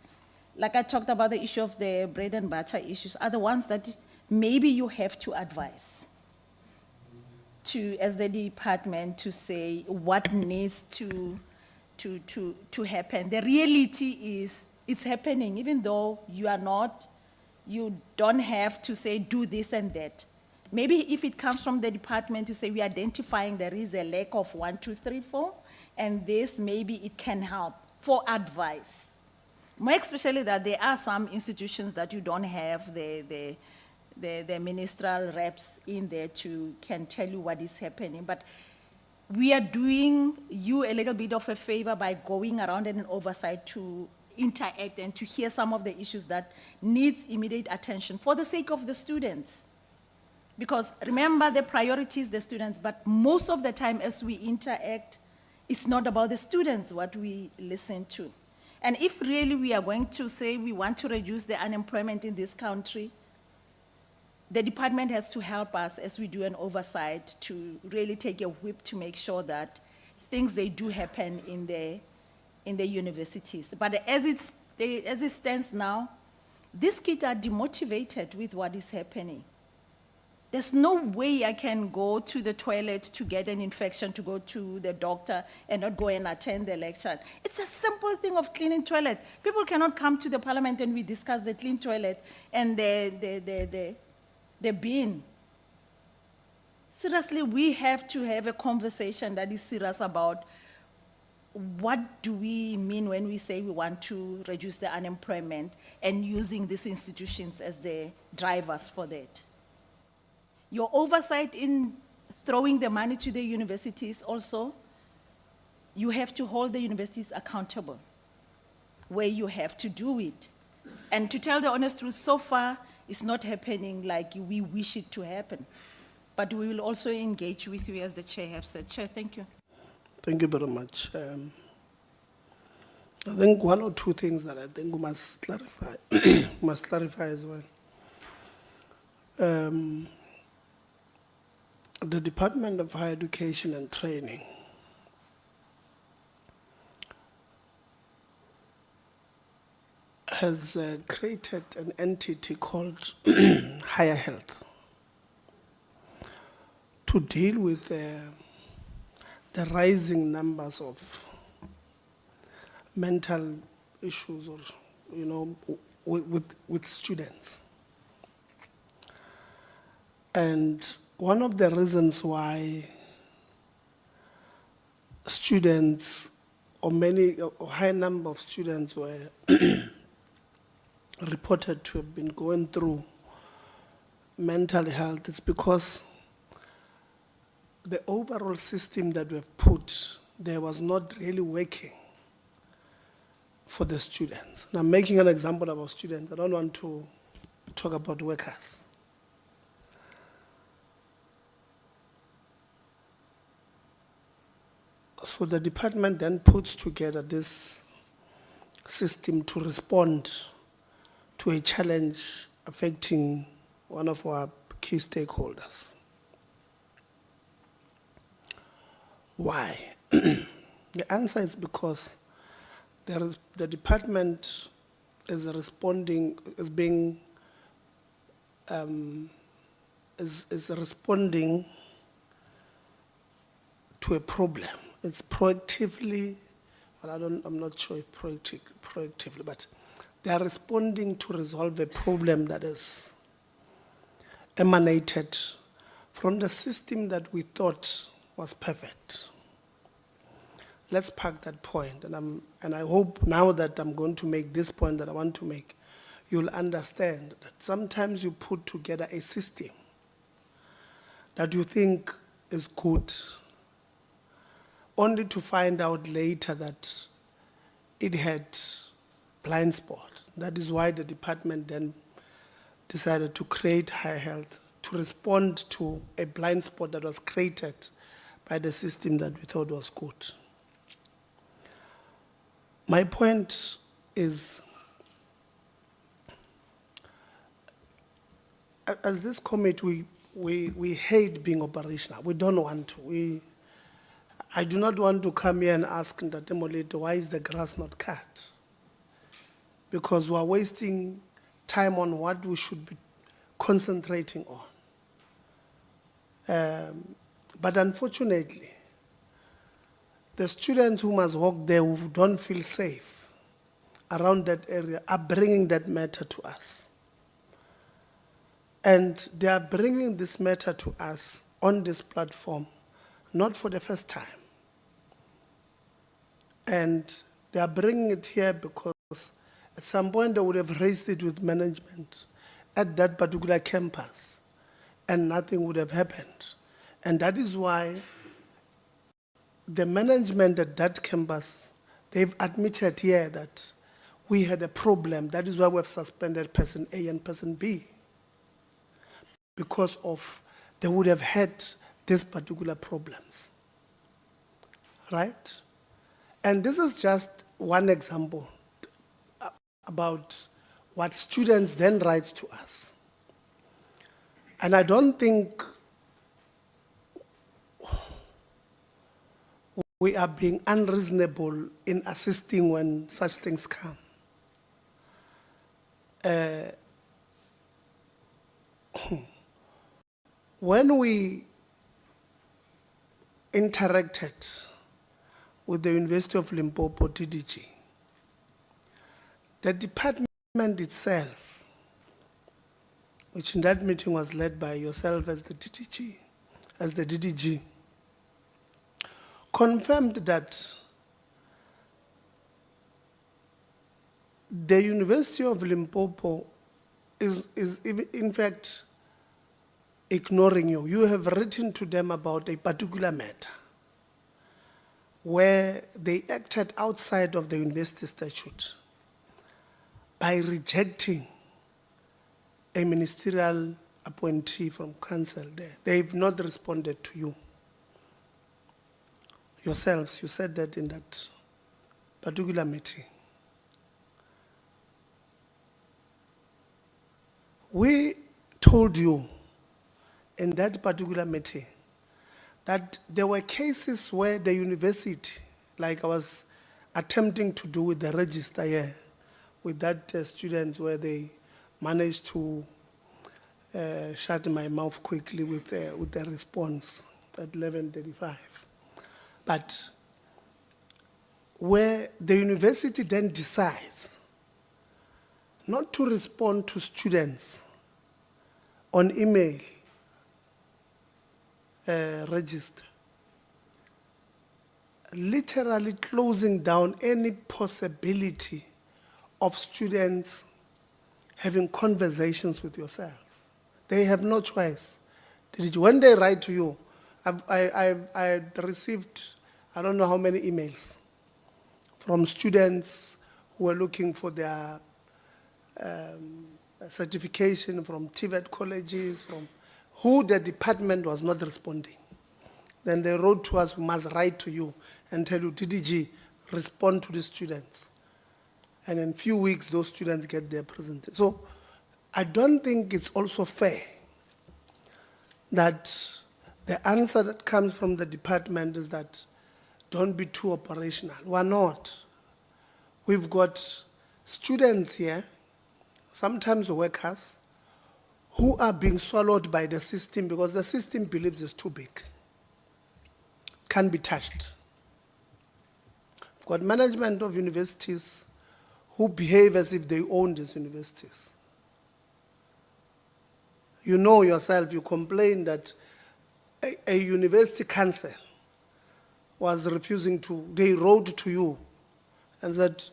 Like I talked about, the issue of the bread and butter issues are the ones that maybe you have to advise to, as the department, to say what needs to happen. The reality is it's happening, even though you don't have to say do this and that. Maybe if it comes from the department to say we're identifying there is a lack of 1, 2, 3, 4, and this, maybe it can help for advice. More especially that there are some institutions that you don't have the ministerial reps in there to can tell you what is happening. But we are doing you a little bit of a favor by going around and an oversight to interact and to hear some of the issues that needs immediate attention for the sake of the students. Because remember, the priority is the students, but most of the time as we interact, it's not about the students what we listen to. And if really we are going to say we want to reduce the unemployment in this country, the department has to help us as we do an oversight to really take a whip to make sure that things they do happen in the universities. But as it stands now, these kids are demotivated with what is happening. There's no way I can go to the toilet to get an infection, to go to the doctor and not go and attend the lecture. It's a simple thing of cleaning toilet. People cannot come to the parliament and we discuss the clean toilet and the bin. Seriously, we have to have a conversation that is serious about what do we mean when we say we want to reduce the unemployment and using these institutions as the drivers for that. Your oversight in throwing the money to the universities also, you have to hold the universities accountable. where you have to do it. And to tell the honest truth, so far, it's not happening like we wish it to happen. But we will also engage with you as the chair have said. Chair, thank you. Thank you very much. I think one or two things that I think we must clarify, must clarify as well. The Department of Higher Education and Training has created an entity called Higher Health to deal with the rising numbers of mental issues, or with students. And one of the reasons why students, or high number of students were reported to have been going through mental health is because the overall system that we've put there was not really working for the students. And I'm making an example about students. I don't want to talk about workers. So the department then puts together this system to respond to a challenge affecting one of our key stakeholders. Why? The answer is because the department is responding, is responding to a problem. It's proactively, well, I'm not sure if proactively, but they are responding to resolve a problem that is emanated from the system that we thought was perfect. Let's park that point, and I hope now that I'm going to make this point that I want to make, you'll understand that sometimes you put together a system that you think is good, only to find out later that it had blind spot. That is why the department then decided to create Higher Health to respond to a blind spot that was created by the system that we thought was good. My point is, as this committee, we hate being operational. We don't want to. I do not want to come here and ask Ntate Molete, why is the grass not cut? Because we are wasting time on what we should be concentrating on. But unfortunately, the students who must walk there, who don't feel safe around that area, are bringing that matter to us. And they are bringing this matter to us on this platform, not for the first time. And they are bringing it here because at some point they would have raised it with management at that particular campus, and nothing would have happened. And that is why the management at that campus, they've admitted here that we had a problem. That is why we've suspended person A and person B, because of they would have had these particular problems, right? And this is just one example about what students then write to us. And I don't think we are being unreasonable in assisting when such things come. When we interacted with the University of Limpopo, DDG, the department itself, which in that meeting was led by yourself as the DDG, confirmed that the University of Limpopo is in fact ignoring you. You have written to them about a particular matter where they acted outside of the university statute. by rejecting a ministerial appointee from council there. They've not responded to you. Yourselves, you said that in that particular meeting. We told you in that particular meeting that there were cases where the university, like I was attempting to do with the register here, with that student where they managed to shut my mouth quickly with the response at 11:35. But where the university then decides not to respond to students on email register, literally closing down any possibility of students having conversations with yourselves. They have no choice. When they write to you, I received, I don't know how many emails from students who were looking for their certification from TVET colleges, from who the department was not responding. Then they wrote to us, we must write to you and tell you, DDG, respond to the students. And in a few weeks, those students get their presentation. So I don't think it's also fair that the answer that comes from the department is that don't be too operational. We're not. We've got students here, sometimes workers, who are being swallowed by the system because the system believes it's too big, can't be touched. We've got management of universities who behave as if they own these universities. You know yourself, you complain that a university council was refusing to, they wrote to you and said,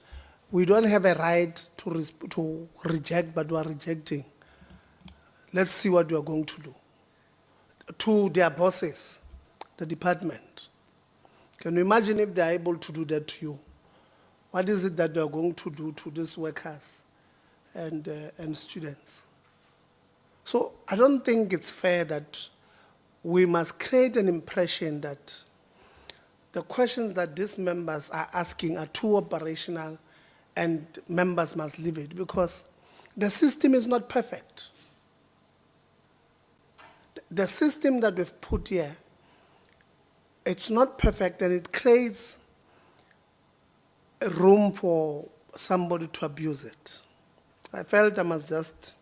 we don't have a right to reject, but we are rejecting. Let's see what we are going to do. To their bosses, the department. Can you imagine if they are able to do that to you? What is it that they are going to do to these workers and students? So I don't think it's fair that we must create an impression that the questions that these members are asking are too operational and members must leave it because the system is not perfect. The system that we've put here, it's not perfect and it creates a room for somebody to abuse it. I felt I must just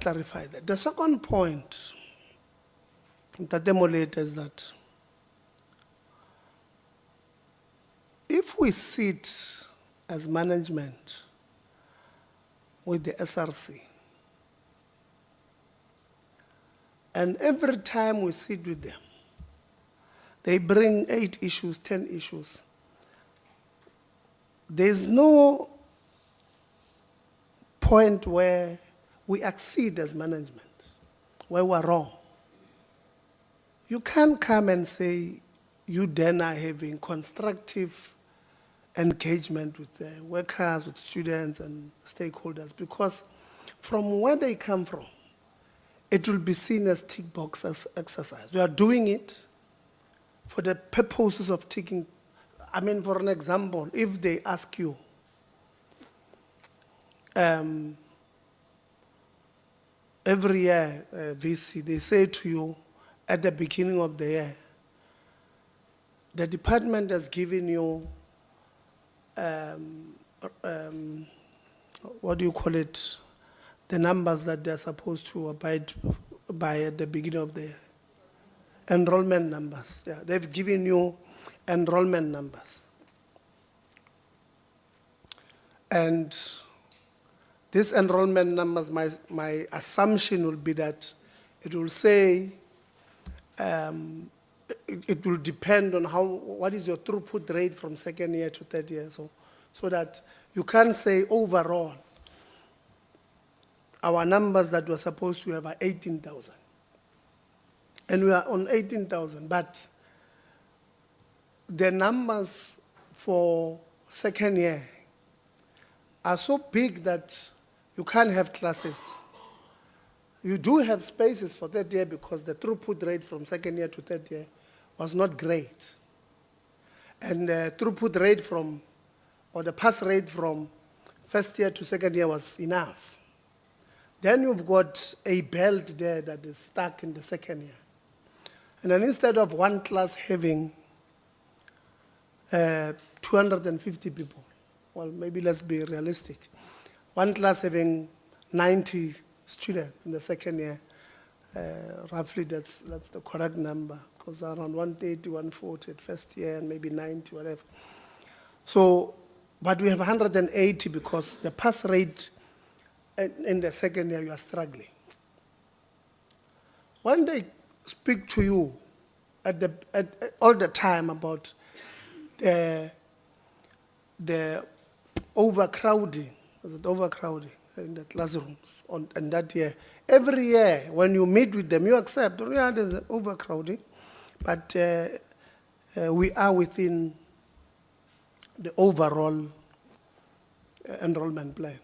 clarify that. The second point that demolates is that if we sit as management with the SRC, and every time we sit with them, they bring 8 issues, 10 issues. There's no point where we accede as management, where we're wrong. You can't come and say you then are having constructive engagement with the workers, with students and stakeholders, because from where they come from, it will be seen as tick box exercise. We are doing it for the purposes of ticking. I mean, for an example, if they ask you, every year, VC, they say to you at the beginning of the year, the department has given you, what do you call it, the numbers that they're supposed to abide by at the beginning of the year. Enrollment numbers. Yeah, they've given you enrollment numbers. And these enrollment numbers, my assumption will be that it will say, it will depend on what is your throughput rate from second year to third year. So that you can't say overall, our numbers that we're supposed to have are 18,000. And we are on 18,000, but the numbers for second year are so big that you can't have classes. You do have spaces for third year because the throughput rate from second year to third year was not great. And the throughput rate from, or the pass rate from first year to second year was enough. Then you've got a belt there that is stuck in the second year. And then instead of one class having 250 people, well, maybe let's be realistic. One class having 90 students in the second year, roughly that's the correct number, because around 130, 140 at first year, and maybe 90, whatever. So, but we have 180 because the pass rate in the second year, you are struggling. When they speak to you all the time about the overcrowding, is it overcrowding in the classrooms and that year, every year when you meet with them, you accept, yeah, there's overcrowding, but we are within the overall enrollment plans.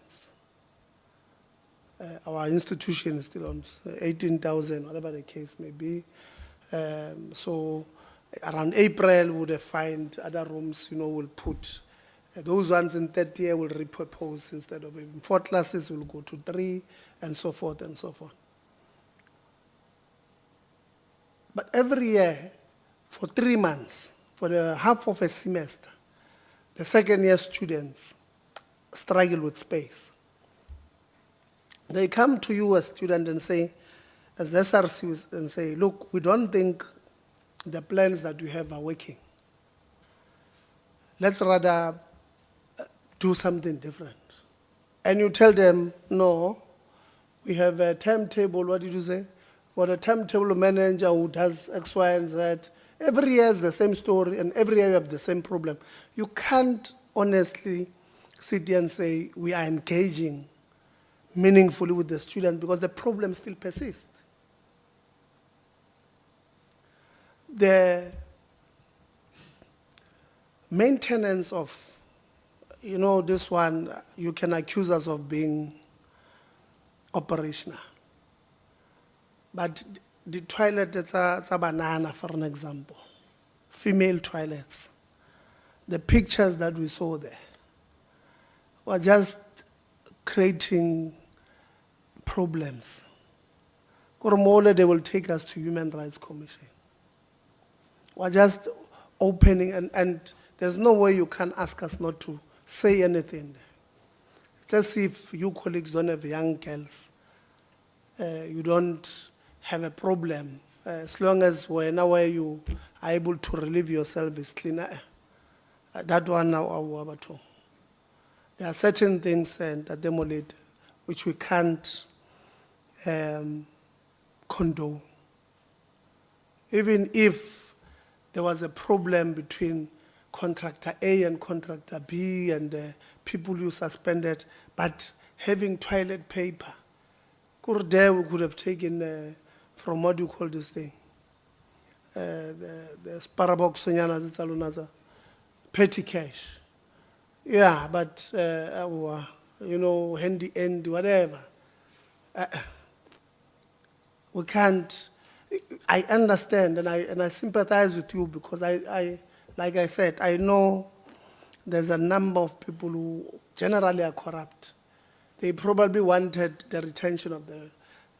Our institution is still on 18,000, whatever the case may be. So around April, we would have find other rooms, we'll put. Those ones in third year will repurpose instead of even 4 classes, will go to 3, and so forth and so forth. But every year, for 3 months, for the half of a semester, the second year students struggle with space. They come to you as student and say, as the SRC, and say, look, we don't think the plans that we have are working. Let's rather do something different. And you tell them, no, we have a timetable, what did you say? For a timetable manager who does X, Y, and Z. Every year is the same story, and every year you have the same problem. You can't honestly sit here and say, we are engaging meaningfully with the students because the problem still persists. The maintenance of, this one, you can accuse us of being operational. But the toilet, it's a banana, for an example. Female toilets. The pictures that we saw there were just creating problems. Koromole, they will take us to Human Rights Commission. We're just opening, and there's no way you can ask us not to say anything. It's as if you colleagues don't have young girls. You don't have a problem. As long as where you are able to relieve yourself is cleaner. That one now, there are certain things that demolate which we can't condone. Even if there was a problem between contractor A and contractor B and people you suspended, but having toilet paper, there we could have taken from what you call this thing, the sparabox, petty cash. Yeah, but, handy end, whatever. We can't, I understand and I sympathize with you because I, like I said, I know there's a number of people who generally are corrupt. They probably wanted the retention of the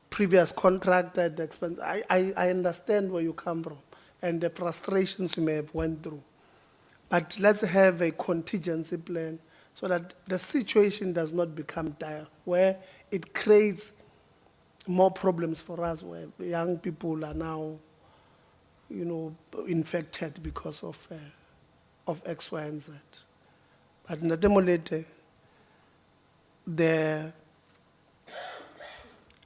previous contract at the expense. I understand where you come from and the frustrations you may have went through. But let's have a contingency plan so that the situation does not become dire, where it creates more problems for us, where young people are now, infected because of X, Y, and Z. But in the demolate, the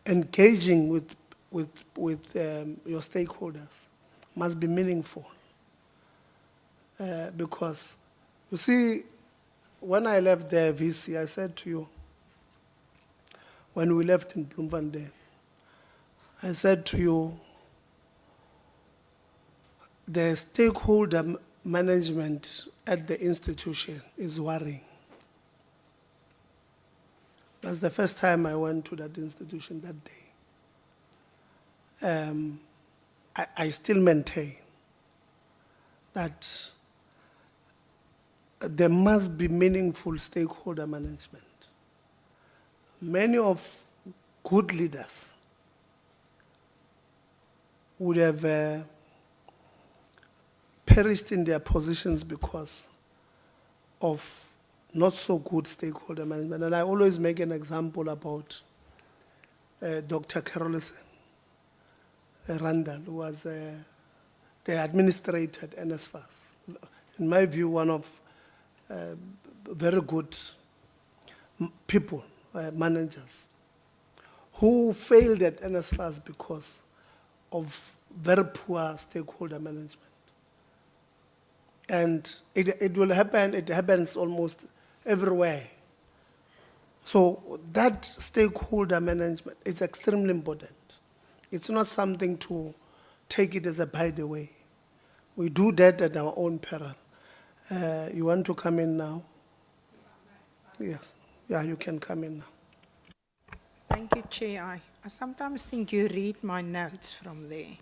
engaging with your stakeholders must be meaningful. Because, you see, when I left the VC, I said to you, when we left in Bloemfontein, I said to you, the stakeholder management at the institution is worrying. That's the first time I went to that institution that day. I still maintain that there must be meaningful stakeholder management. Many of good leaders would have perished in their positions because of not so good stakeholder management. And I always make an example about Dr. Carolison Randall, who was the administrator at NSFAS. In my view, one of very good people, managers, who failed at NSFAS because of very poor stakeholder management. And it will happen, it happens almost everywhere. So that stakeholder management is extremely important. It's not something to take it as a by the way. We do that at our own peril. You want to come in now? Yes. Yeah, you can come in now. Thank you, Chair. I sometimes think you read my notes from there.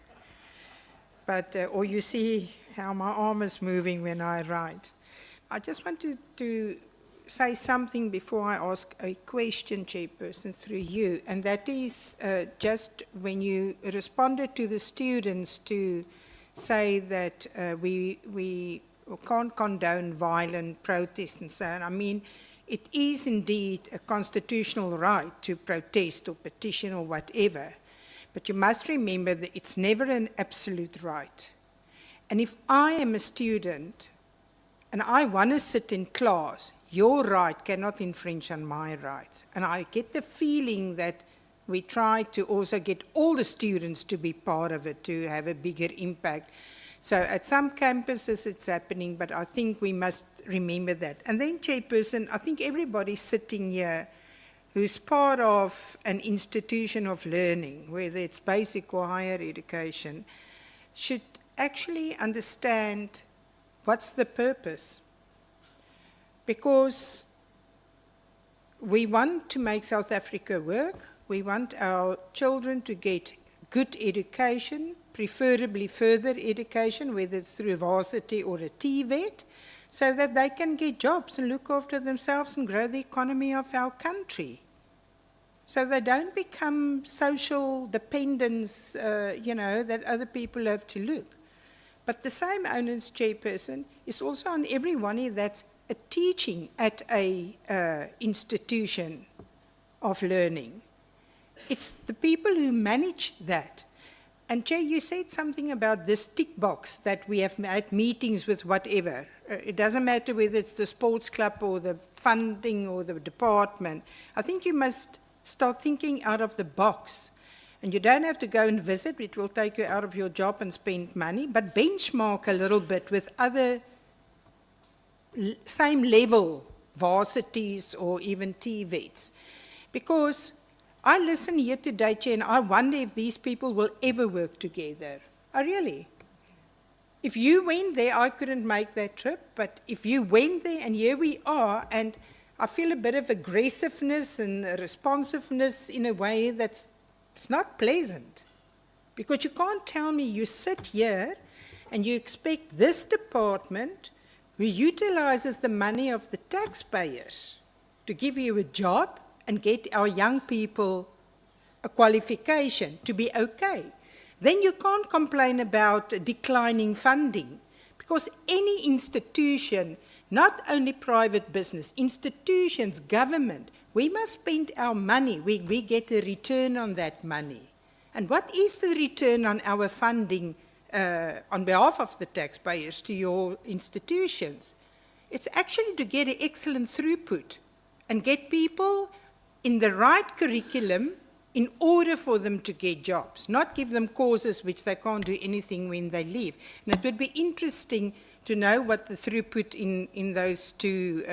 But, or you see how my arm is moving when I write. I just want to say something before I ask a question, Chairperson, through you. And that is just when you responded to the students to say that we can't condone violent protest and so on. I mean, it is indeed a constitutional right to protest or petition or whatever, but you must remember that it's never an absolute right. And if I am a student and I want to sit in class, your right cannot infringe on my rights. And I get the feeling that we try to also get all the students to be part of it, to have a bigger impact. So at some campuses it's happening, but I think we must remember that. And then, Chairperson, I think everybody sitting here who's part of an institution of learning, whether it's basic or higher education, should actually understand what's the purpose. Because we want to make South Africa work, we want our children to get good education, preferably further education, whether it's through varsity or a TVET, so that they can get jobs and look after themselves and grow the economy of our country. So they don't become social dependents, that other people have to look. But the same onus, Chairperson, is also on everyone that's teaching at a institution of learning. It's the people who manage that. And Chair, you said something about this tick box that we have had meetings with whatever. It doesn't matter whether it's the sports club or the funding or the department. I think you must start thinking out of the box. And you don't have to go and visit. It will take you out of your job and spend money. But benchmark a little bit with other same level varsities or even TVETs. Because I listen here today, Chair, and I wonder if these people will ever work together. Really. If you went there, I couldn't make that trip, but if you went there and here we are, and I feel a bit of aggressiveness and responsiveness in a way that's not pleasant. Because you can't tell me you sit here and you expect this department who utilizes the money of the taxpayers to give you a job and get our young people a qualification to be okay. Then you can't complain about declining funding, because any institution, not only private business, institutions, government, we must spend our money. We get a return on that money. And what is the return on our funding on behalf of the taxpayers to your institutions? It's actually to get an excellent throughput and get people in the right curriculum in order for them to get jobs, not give them courses which they can't do anything when they leave. And it would be interesting to know what the throughput in those two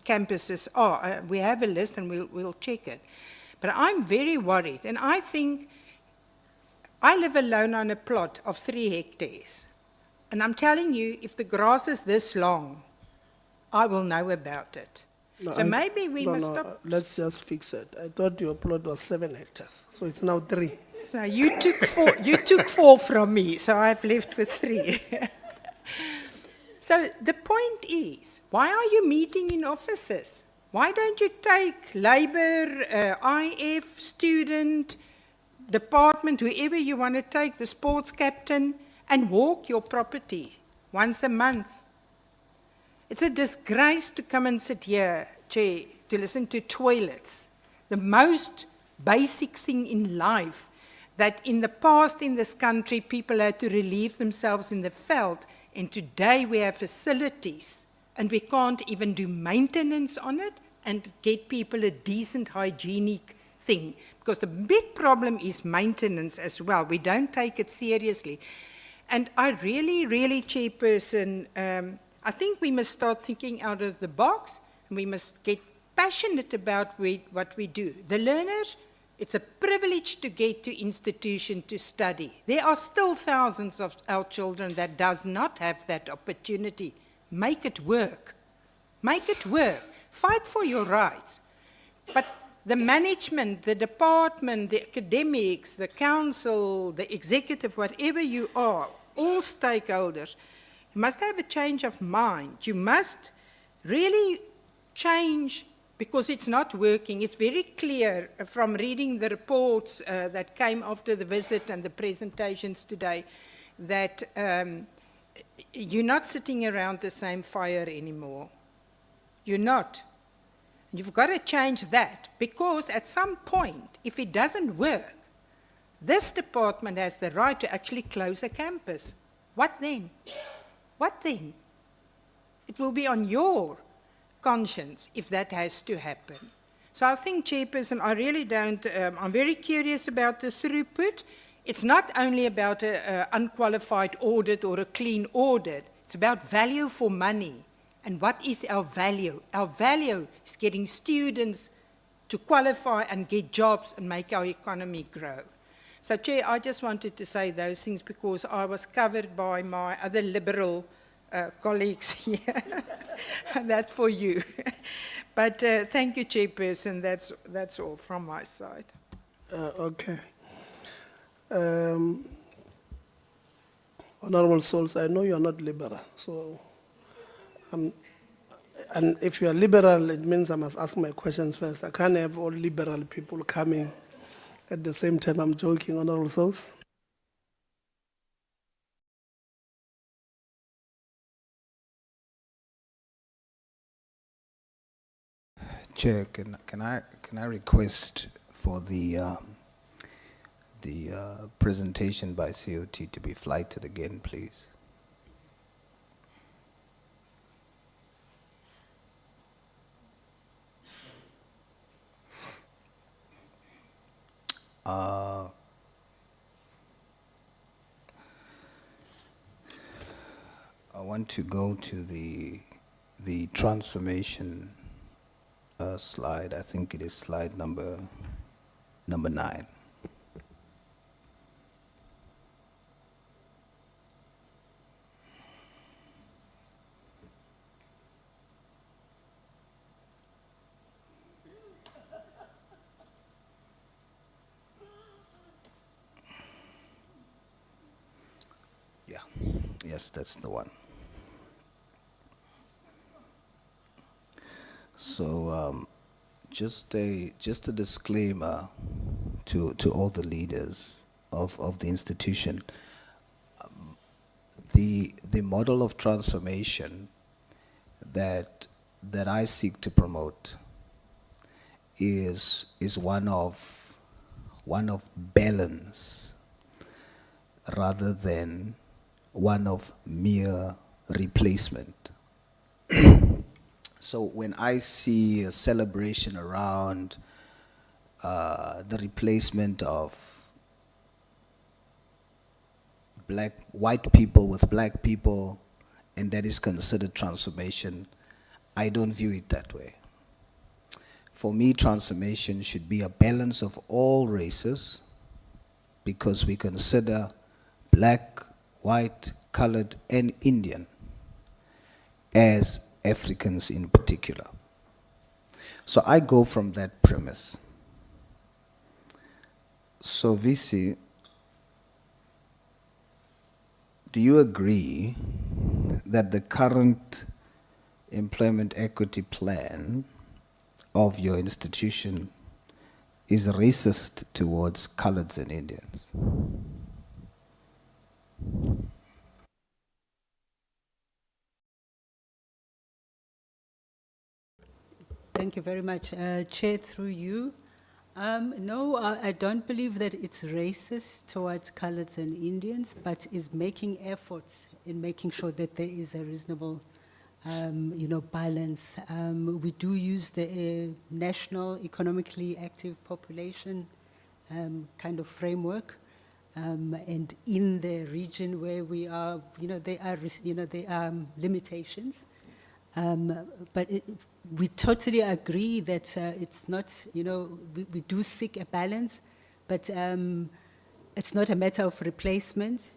campuses are. We have a list and we'll check it. But I'm very worried, and I think I live alone on a plot of 3 hectares. And I'm telling you, if the grass is this long, I will know about it. No, So maybe we must stop. Let's just fix it. I thought your plot was 7 hectares, so it's now 3. So you took four from me, so I've left with 3. So the point is, why are you meeting in offices? Why don't you take labor, IF, student, department, whoever you want to take, the sports captain, and walk your property once a month? It's a disgrace to come and sit here, Chair, to listen to toilets. The most basic thing in life that in the past in this country, people had to relieve themselves in the veld, and today we have facilities, and we can't even do maintenance on it and get people a decent hygienic thing. Because the big problem is maintenance as well. We don't take it seriously. And I really, Chairperson, I think we must start thinking out of the box, and we must get passionate about what we do. The learners, it's a privilege to get to institution to study. There are still thousands of our children that does not have that opportunity. Make it work. Make it work. Fight for your rights. But the management, the department, the academics, the council, the executive, whatever you are, all stakeholders, you must have a change of mind. You must really change, because it's not working. It's very clear from reading the reports that came after the visit and the presentations today that you're not sitting around the same fire anymore. You're not. You've got to change that, because at some point, if it doesn't work, this department has the right to actually close a campus. What then? What then? It will be on your conscience if that has to happen. So I think, Chairperson, I really don't, I'm very curious about the throughput. It's not only about an unqualified audit or a clean audit, it's about value for money. And what is our value? Our value is getting students to qualify and get jobs and make our economy grow. So, Chair, I just wanted to say those things because I was covered by my other liberal colleagues here. That's for you. But thank you, Chairperson. That's all from my side. Okay. Honorable Souls, I know you're not liberal, so and if you are liberal, it means I must ask my questions first. I can't have all liberal people coming at the same time. I'm joking, Honorable Souls. Chair, can I request for the presentation by COT to be flighted again, please? I want to go to the transformation slide. I think it is slide number 9. Yeah, yes, that's the one. So just a disclaimer to all the leaders of the institution. The model of transformation that I seek to promote is one of balance rather than one of mere replacement. So when I see a celebration around the replacement of white people with black people, and that is considered transformation, I don't view it that way. For me, transformation should be a balance of all races, because we consider black, white, colored, and Indian as Africans in particular. So I go from that premise. So VC, do you agree that the current employment equity plan of your institution is racist towards coloreds and Indians? Thank you very much. Chair, through you. No, I don't believe that it's racist towards coloreds and Indians, but is making efforts in making sure that there is a reasonable, balance. We do use the National Economically Active Population kind of framework. And in the region where we are, there are limitations. But we totally agree that it's not, we do seek a balance, but it's not a matter of replacement.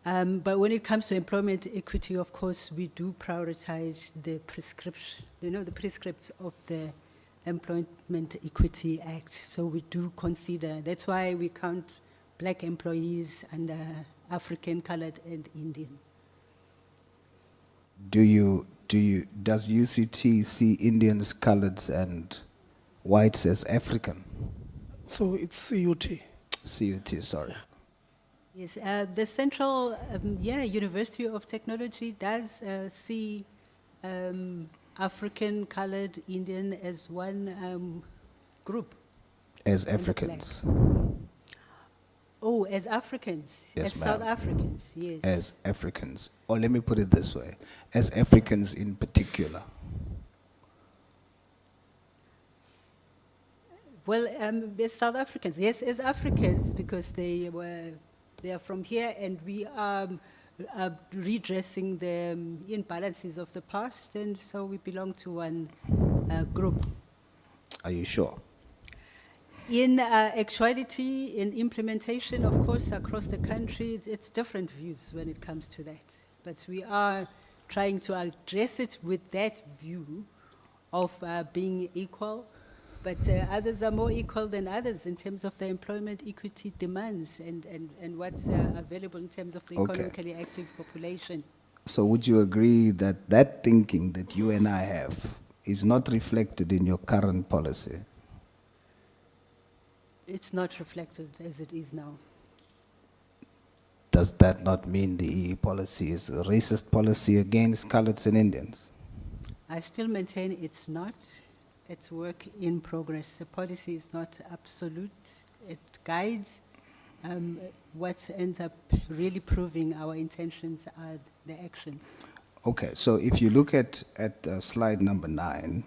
But when it comes to employment equity, of course, we do prioritize the prescription, the prescripts of the Employment Equity Act. So we do consider, that's why we count Black employees and African, colored, and Indian. Does UCT see Indians, coloreds, and whites as African? So it's CUT. CUT, sorry. Yes, the Central University of Technology does see African, colored, Indian as one group. As Africans? Oh, as Africans, Yes, as ma'am. South Africans, yes. As Africans, or let me put it this way, as Africans in particular. Well, as South Africans, yes, as Africans, because they are from here, and we are redressing the imbalances of the past, and so we belong to one group. Are you sure? In actuality, in implementation, of course, across the country, it's different views when it comes to that. But we are trying to address it with that view of being equal. But others are more equal than others in terms of the employment equity demands and what's available in terms of the Okay. economically active population. So would you agree that that thinking that you and I have is not reflected in your current policy? It's not reflected as it is now. Does that not mean the EE policy is a racist policy against coloreds and Indians? I still maintain it's not. It's work in progress. The policy is not absolute. It guides. What ends up really proving our intentions are the actions. Okay, so if you look at slide number 9,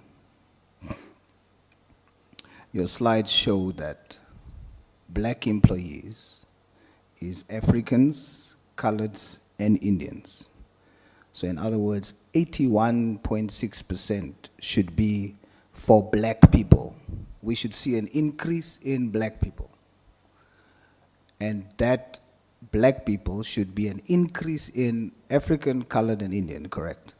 your slides show that Black employees is Africans, coloreds, and Indians. So in other words, 81.6% should be for Black people. We should see an increase in Black people. And that Black people should be an increase in African, colored, and Indian, correct?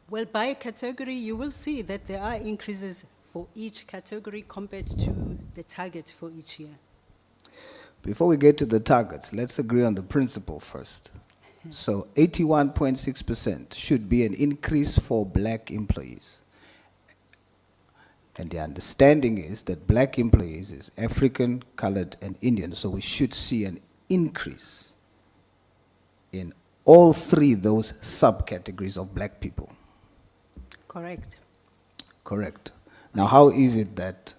Well, by category, you will see that there are increases for each category compared to the target for each year. Before we get to the targets, let's agree on the principle first. So 81.6% should be an increase for Black employees. And the understanding is that Black employees is African, colored, and Indian. So we should see an increase in all three those subcategories of Black people. Correct. Correct. Now, how is it that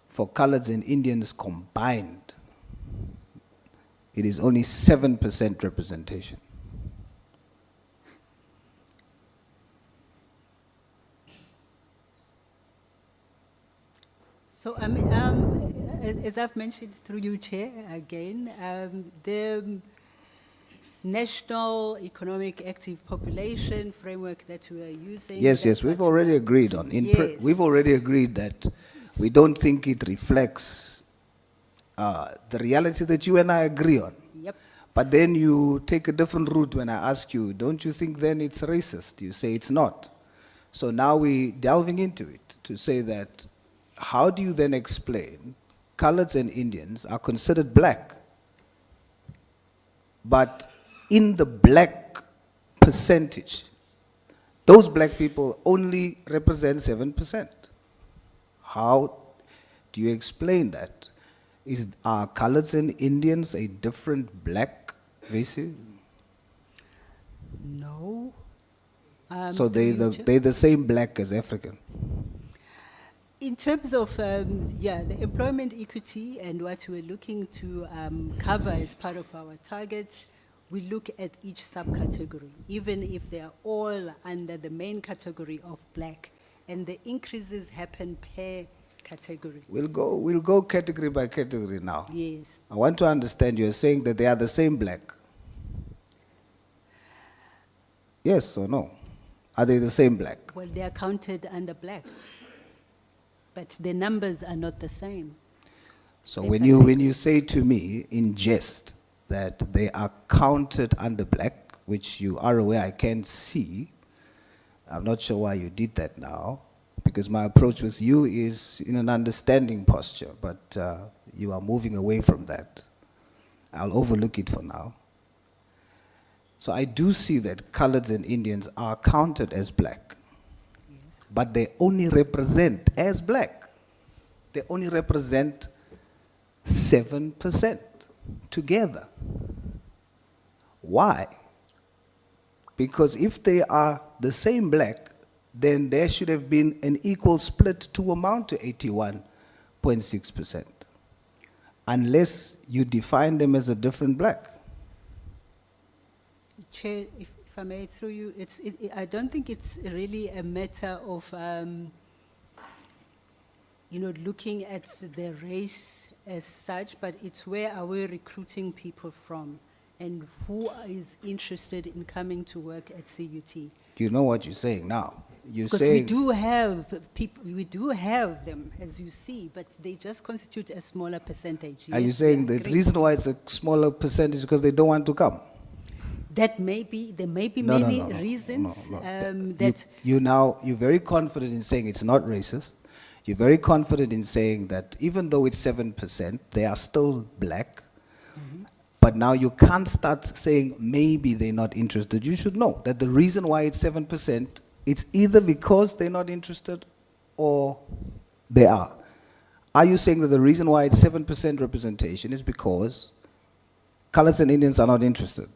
for coloreds and Indians combined, it is only 7% representation? So, as I've mentioned through you, Chair, again, the National Economic Active Population framework that we are using. Yes, that's we've what already we- agreed on. Yes. We've already agreed that we don't think it reflects the reality that you and I agree on. Yep. But then you take a different route when I ask you, don't you think then it's racist? You say it's not. So now we're delving into it to say that how do you then explain coloreds and Indians are considered black, but in the black percentage, those black people only represent 7%. How do you explain that? Are coloreds and Indians a different black race? No. So through you, Chair. they're the same black as African. In terms of, the employment equity and what we're looking to cover as part of our targets, we look at each subcategory, even if they are all under the main category of black, and the increases happen per category. We'll go category by category now. Yes. I want to understand, you're saying that they are the same black. Yes or no? Are they the same black? Well, they are counted under black, but the numbers are not the same. So They when you say to me in jest that they are counted under black, which you are aware I can see, I'm not sure why you did that now, because my approach with you is in an understanding posture, but you are moving away from that. I'll overlook it for now. So I do see that coloreds and Indians are counted as black, but they only represent as black. They only represent 7% together. Why? Because if they are the same black, then there should have been an equal split to amount to 81.6%, unless you define them as a different black. Chair, if I may, through you, I don't think it's really a matter of, looking at the race as such, but it's where are we recruiting people from and who is interested in coming to work at CUT. You know what you're saying now? You're Because saying we do have people, we do have them, as you see, but they just constitute a smaller percentage. Are you Yes, saying we the agree. reason why it's a smaller percentage is because they don't want to come? That may be, there may be No, no, many no, no, reasons no. that You're very confident in saying it's not racist. You're very confident in saying that even though it's 7%, they are still black. But now you can't start saying maybe they're not interested. You should know that the reason why it's 7%, it's either because they're not interested or they are. Are you saying that the reason why it's 7% representation is because coloreds and Indians are not interested?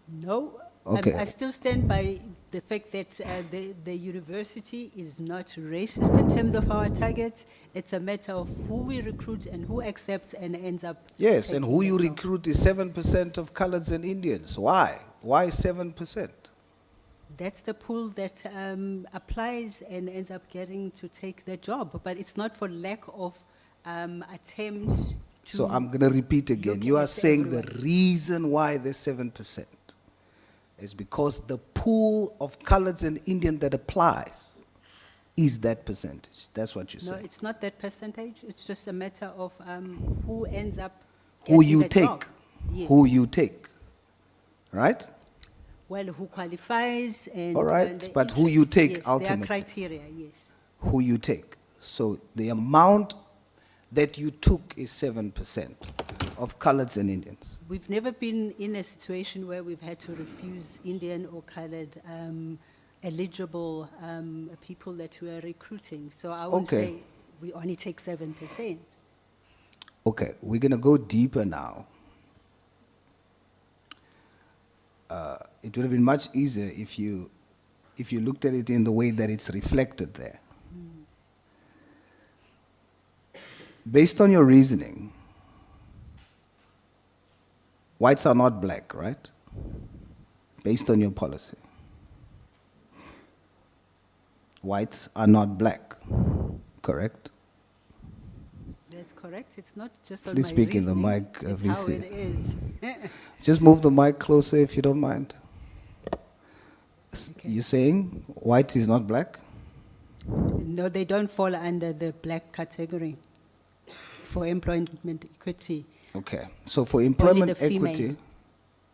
No, Okay. I still stand by the fact that the university is not racist in terms of our targets. It's a matter of who we recruit and who accepts and ends up. Yes, and taking who the you job. recruit is 7% of coloreds and Indians. Why? Why 7%? That's the pool that applies and ends up getting to take the job, but it's not for lack of attempts to. So I'm going to repeat again. look You are at saying the everyone. reason why there's 7% is because the pool of coloreds and Indians that applies is that percentage. That's what you're No, saying. it's not that percentage. It's just a matter of who ends up. Who getting you the take. job. Yes. Who you take. Right? Well, who qualifies and. All right, and the but who you interest. take Yes, ultimately. There are criteria, yes. Who you take. So the amount that you took is 7% of coloreds and Indians. We've never been in a situation where we've had to refuse Indian or colored eligible people that we are recruiting. So I would Okay. say we only take 7%. Okay, we're going to go deeper now. It would have been much easier if you looked at it in the way that it's reflected there. Based on your reasoning, whites are not black, right? Based on your policy. Whites are not black, correct? That's correct. It's not just on Please my speak in the reasoning, mic, it's how VC. it is. Just move the mic closer if you don't mind. You're saying white is not black? No, they don't fall under the black category for employment equity. Okay, so for employment the female. equity,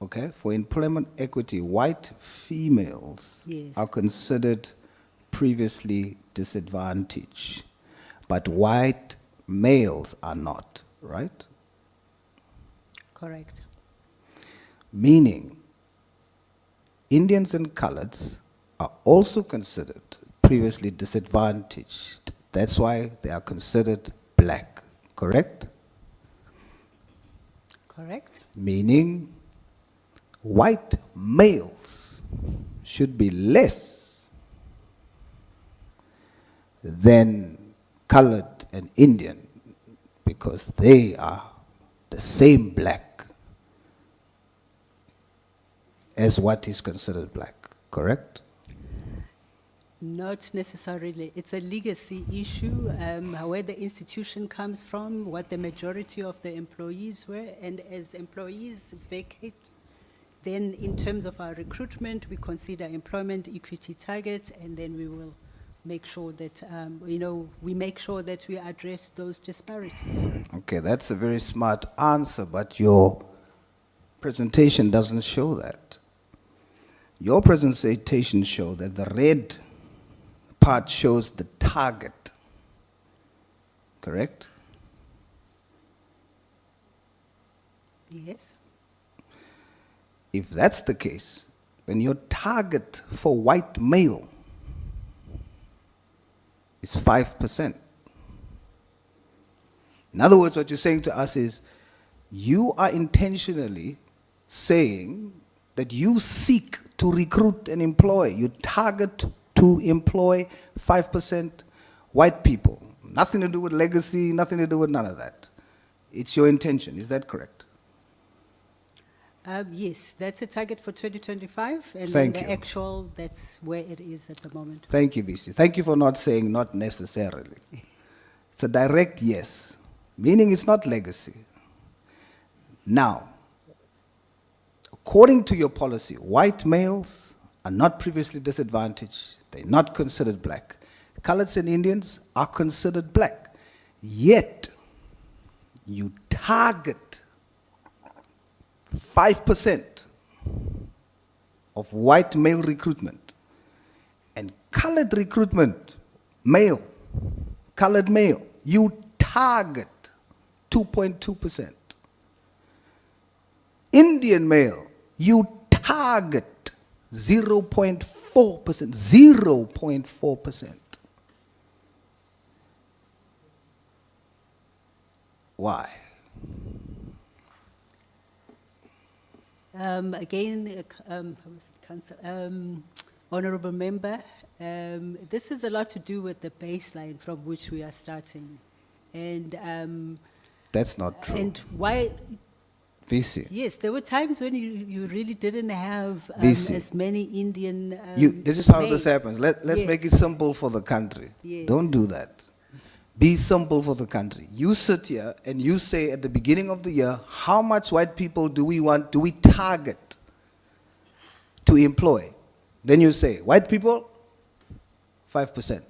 okay, for employment equity, white females Yes. are considered previously disadvantaged, but white males are not, right? Correct. Meaning, Indians and coloreds are also considered previously disadvantaged. That's why they are considered black, correct? Correct. Meaning, white males should be less than colored and Indian because they are the same black as what is considered black, correct? Not necessarily. It's a legacy issue, where the institution comes from, what the majority of the employees were, and as employees vacate, then in terms of our recruitment, we consider employment equity targets, and then we will make sure that, we make sure that we address those disparities. Okay, that's a very smart answer, but your presentation doesn't show that. Your presentation shows that the red part shows the target, correct? Yes. If that's the case, then your target for white male is 5%. In other words, what you're saying to us is, you are intentionally saying that you seek to recruit and employ, you target to employ 5% white people. Nothing to do with legacy, nothing to do with none of that. It's your intention, is that correct? Yes, that's a target for 2025, and Thank then the you. actual, that's where it is at the moment. Thank you, BC. Thank you for not saying not necessarily. It's a direct yes, meaning it's not legacy. Now, according to your policy, white males are not previously disadvantaged. They're not considered black. Coloreds and Indians are considered black. Yet, you target 5% of white male recruitment and colored recruitment, male, colored male, you target 2.2%. Indian male, you target 0.4%, 0.4%. Why? Again, Honorable Member, this is a lot to do with the baseline from which we are starting. And That's not true. and why, VC. yes, there were times when you really didn't have VC. as many Indian This is how males. this happens. Let's Yes. make it simple for the country. Yes. Don't do that. Be simple for the country. You sit here and you say at the beginning of the year, how much white people do we target to employ? Then you say, white people, 5%.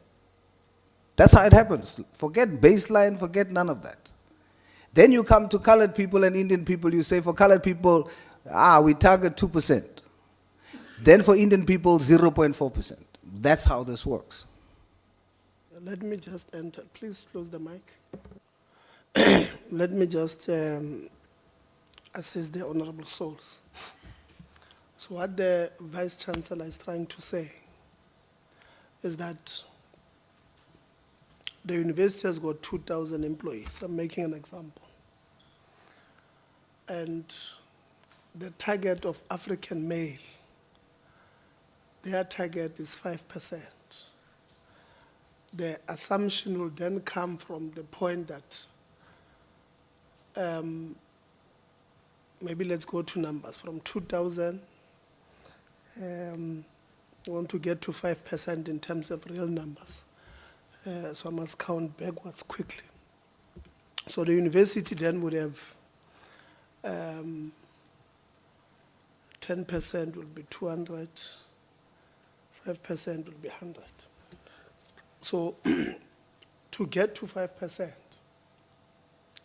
That's how it happens. Forget baseline, forget none of that. Then you come to colored people and Indian people, you say for colored people, we target 2%. Then for Indian people, 0.4%. That's how this works. Let me just enter. Please close the mic. Let me just assist the honorable souls. So what the Vice Chancellor is trying to say is that the university has got 2,000 employees. I'm making an example. And the target of African male, their target is 5%. The assumption will then come from the point that maybe let's go to numbers. From 2,000, I want to get to 5% in terms of real numbers. So I must count backwards quickly. So the university then would have 10% will be 200, 5% will be 100. So to get to 5%,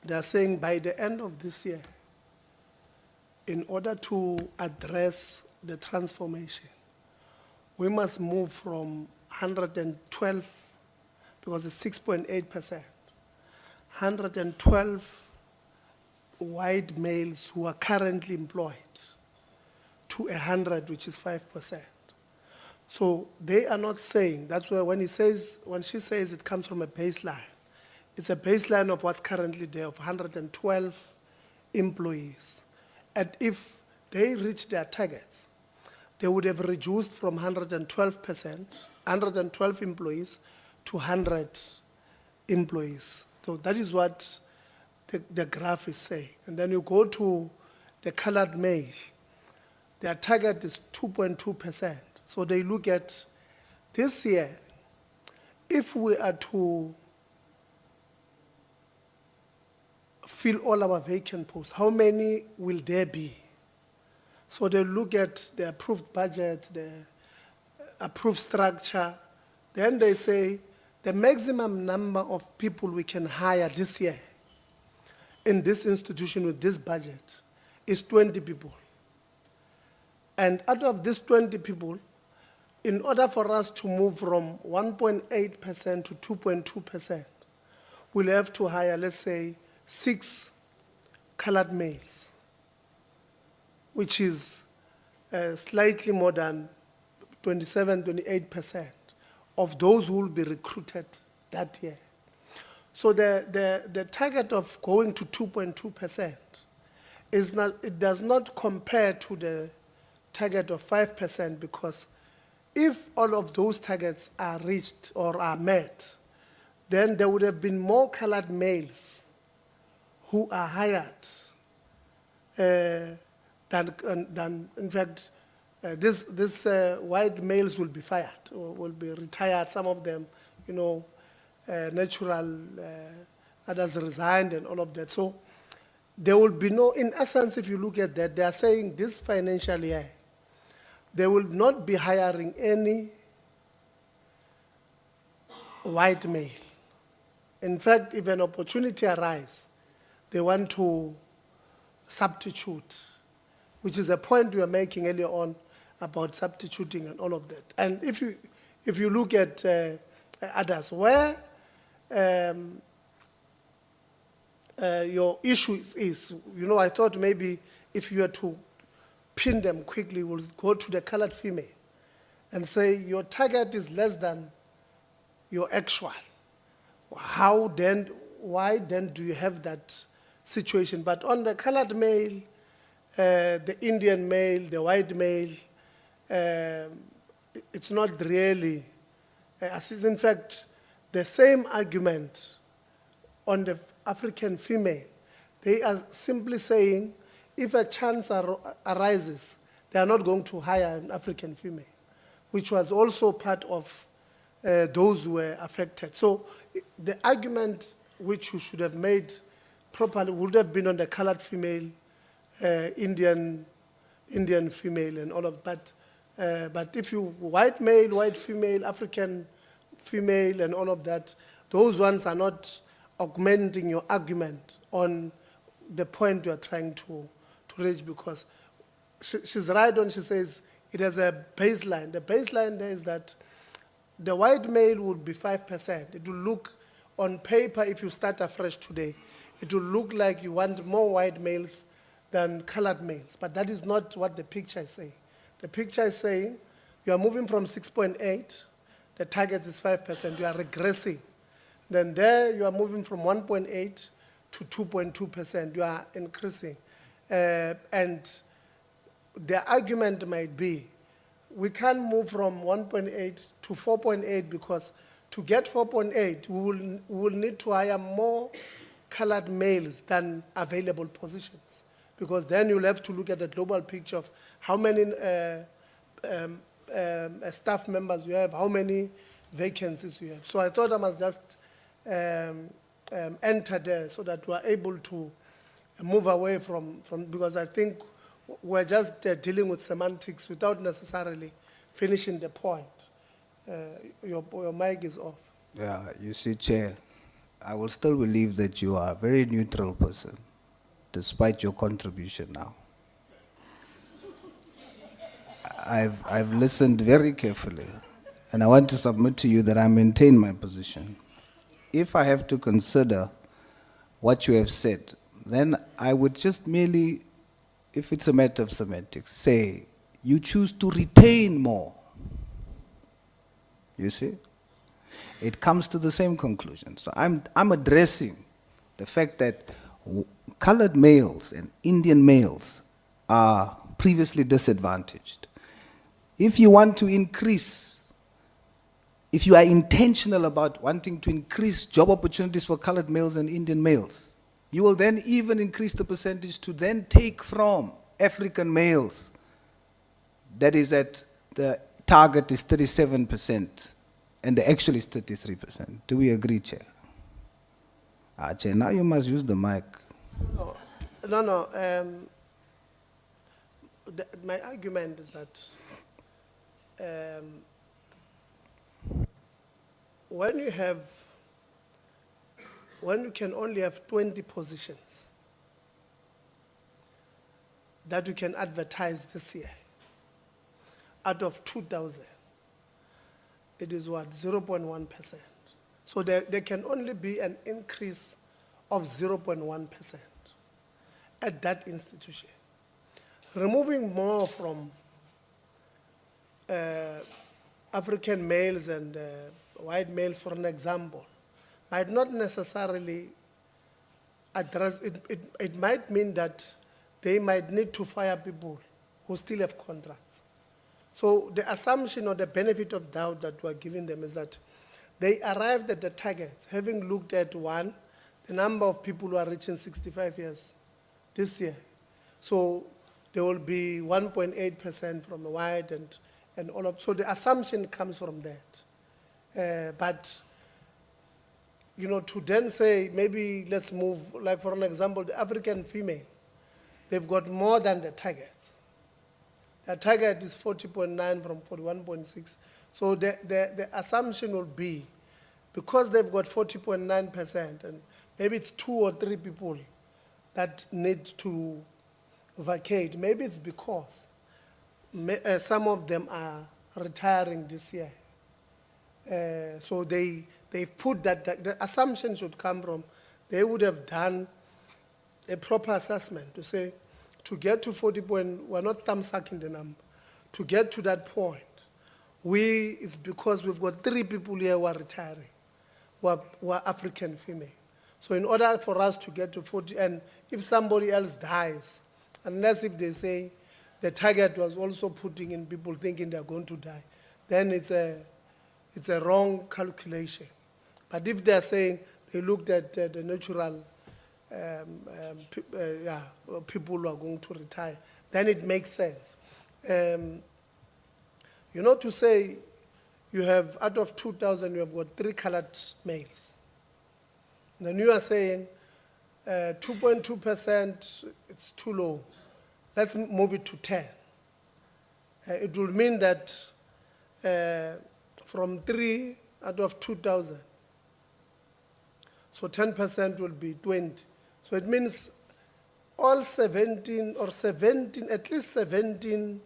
they're saying by the end of this year, in order to address the transformation, we must move from 112, because it's 6.8%, 112 white males who are currently employed to 100, which is 5%. So they are not saying, that's where when she says it comes from a baseline, it's a baseline of what's currently there of 112 employees. And if they reach their targets, they would have reduced from 112 employees to 100 employees. So that is what the graph is saying. And then you go to the colored male, their target is 2.2%. So they look at this year, if we are to fill all our vacant posts, how many will there be? So they look at the approved budget, the approved structure, then they say the maximum number of people we can hire this year in this institution with this budget is 20 people. And out of these 20 people, in order for us to move from 1.8% to 2.2%, we'll have to hire, let's say, 6 colored males, which is slightly more than 27, 28% of those who will be recruited that year. So the target of going to 2.2% is not, it does not compare to the target of 5%, because if all of those targets are reached or are met, then there would have been more colored males who are hired than in fact, these white males will be fired or will be retired. Some of them, natural, others resigned and all of that. So there will be no, in essence, if you look at that, they are saying this financial year, they will not be hiring any white male. In fact, if an opportunity arises, they want to substitute, which is a point we were making earlier on about substituting and all of that. And if you look at others, where your issue is, I thought maybe if you were to pin them quickly, we'll go to the colored female and say your target is less than your actual. Why then do you have that situation? But on the colored male, the Indian male, the white male, it's not really, in fact, the same argument on the African female. They are simply saying, if a chance arises, they are not going to hire an African female, which was also part of those who were affected. So the argument which you should have made properly would have been on the colored female, Indian female and all of that. But if you white male, white female, African female and all of that, those ones are not augmenting your argument on the point you are trying to reach, because she's right when she says it has a baseline. The baseline there is that the white male would be 5%. It will look on paper, if you start afresh today, it will look like you want more white males than colored males. But that is not what the picture is saying. The picture is saying you are moving from 6.8, the target is 5%, you are regressing. Then there you are moving from 1.8 to 2.2%, you are increasing. And the argument might be, we can't move from 1.8 to 4.8 because to get 4.8, we will need to hire more colored males than available positions. Because then you'll have to look at the global picture of how many staff members you have, how many vacancies you have. So I thought I must just enter there so that we're able to move away from because I think we're just dealing with semantics without necessarily finishing the point. Your mic is off. Yeah, you see, Chair, I will still believe that you are a very neutral person, despite your contribution now. I've listened very carefully, and I want to submit to you that I maintain my position. If I have to consider what you have said, then I would just merely, if it's a matter of semantics, say you choose to retain more. You see? It comes to the same conclusion. So I'm addressing the fact that colored males and Indian males are previously disadvantaged. If you want to increase, if you are intentional about wanting to increase job opportunities for colored males and Indian males, you will then even increase the percentage to then take from African males. That is at the target is 37%, and the actual is 33%. Do we agree, Chair? Chair, now you must use the mic. No. My argument is that when you can only have 20 positions that you can advertise this year, out of 2,000, it is what, 0.1%. So there can only be an increase of 0.1% at that institution. Removing more from African males and white males, for an example, might not necessarily address it. It might mean that they might need to fire people who still have contracts. So the assumption or the benefit of doubt that we're giving them is that they arrived at the target, having looked at one, the number of people who are reaching 65 years this year. So there will be 1.8% from the white and all of, so the assumption comes from that. But, you know, to then say, maybe let's move, like for an example, the African female, they've got more than the target. The target is 40.9 from 41.6. So the assumption will be, because they've got 40.9%, and maybe it's 2 or 3 people that need to vacate, maybe it's because some of them are retiring this year. So they've put that, the assumption should come from, they would have done a proper assessment to say, to get to 40 point, we're not thumb-sucking the number. To get to that point, it's because we've got 3 people here who are retiring, who are African female. So in order for us to get to 40, and if somebody else dies, unless if they say the target was also putting in people thinking they're going to die, then it's a wrong calculation. But if they're saying they looked at the natural people who are going to retire, then it makes sense. You know, to say you have, out of 2,000, you have got 3 colored males. And then you are saying 2.2%, it's too low. Let's move it to 10. It will mean that from 3 out of 2,000, so 10% will be 20. So it means all 17, at least 17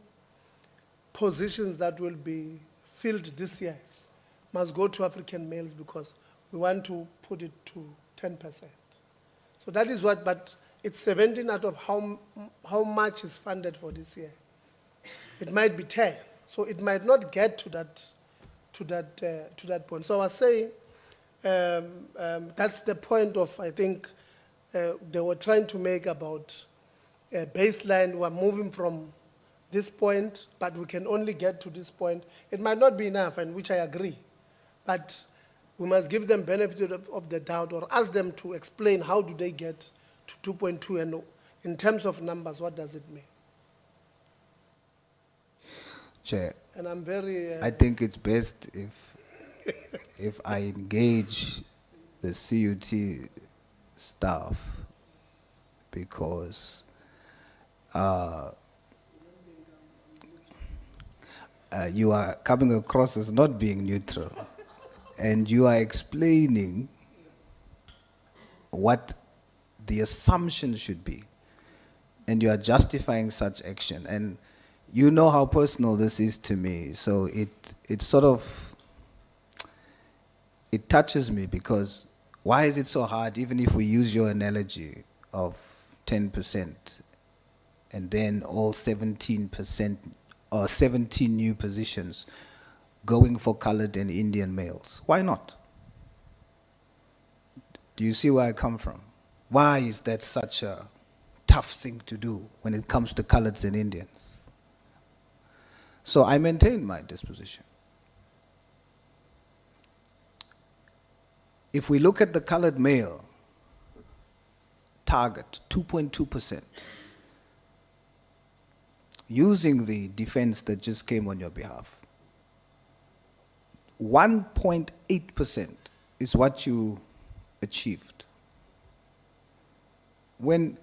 positions that will be filled this year must go to African males, because we want to put it to 10%. So that is what, but it's 17 out of how much is funded for this year. It might be 10, so it might not get to that point. So I was saying, that's the point of, I think, they were trying to make about a baseline. We're moving from this point, but we can only get to this point. It might not be enough, and which I agree, but we must give them benefit of the doubt, or ask them to explain how do they get to 2.2, and in terms of numbers, what does it mean? Chair, and I'm very... I think it's best if I engage the CUT staff, because you are coming across as not being neutral, and you are explaining what the assumption should be, and you are justifying such action. And you know how personal this is to me, so it sort of it touches me because why is it so hard, even if we use your analogy of 10% and then all 17% or 17 new positions going for colored and Indian males? Why not? Do you see where I come from? Why is that such a tough thing to do when it comes to coloreds and Indians? So I maintain my disposition. If we look at the colored male target, 2.2%, using the defense that just came on your behalf, 1.8% is what you achieved. When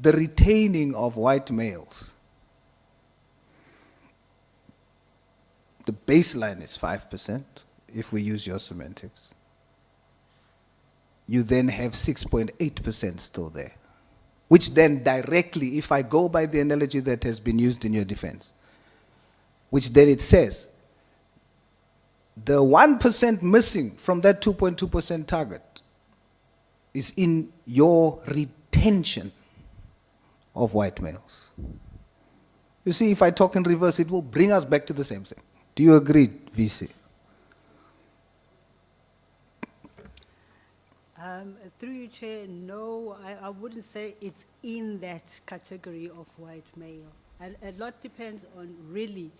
the retaining of white males, the baseline is 5%, if we use your semantics, you then have 6.8% still there, which then directly, if I go by the analogy that has been used in your defense, which then it says, the 1% missing from that 2.2% target is in your retention of white males. You see, if I talk in reverse, it will bring us back to the same thing. Do you agree, VC? Through you, Chair, no, I wouldn't say it's in that category of white male. A lot depends on really.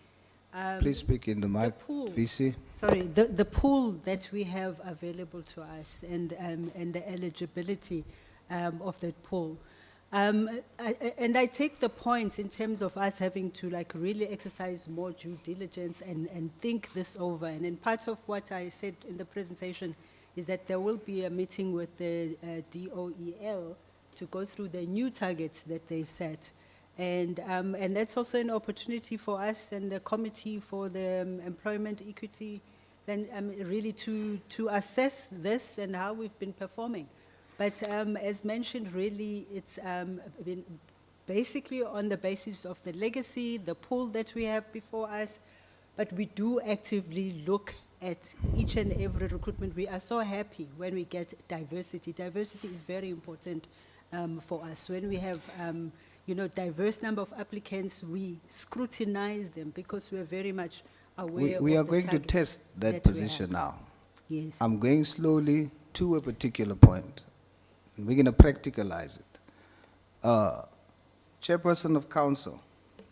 Please speak in the mic, pool. VC. Sorry, the pool that we have available to us and the eligibility of that pool. And I take the points in terms of us having to like really exercise more due diligence and think this over. And then part of what I said in the presentation is that there will be a meeting with the DOEL to go through the new targets that they've set. And that's also an opportunity for us and the Committee for the Employment Equity then really to assess this and how we've been performing. But as mentioned, really, it's been basically on the basis of the legacy, the pool that we have before us, but we do actively look at each and every recruitment. We are so happy when we get diversity. Diversity is very important for us. When we have diverse number of applicants, we scrutinize them because we are very much aware We of are the going to targets test that we position have. now. Yes. I'm going slowly to a particular point. And we're going to practicalize it. Chairperson of Council,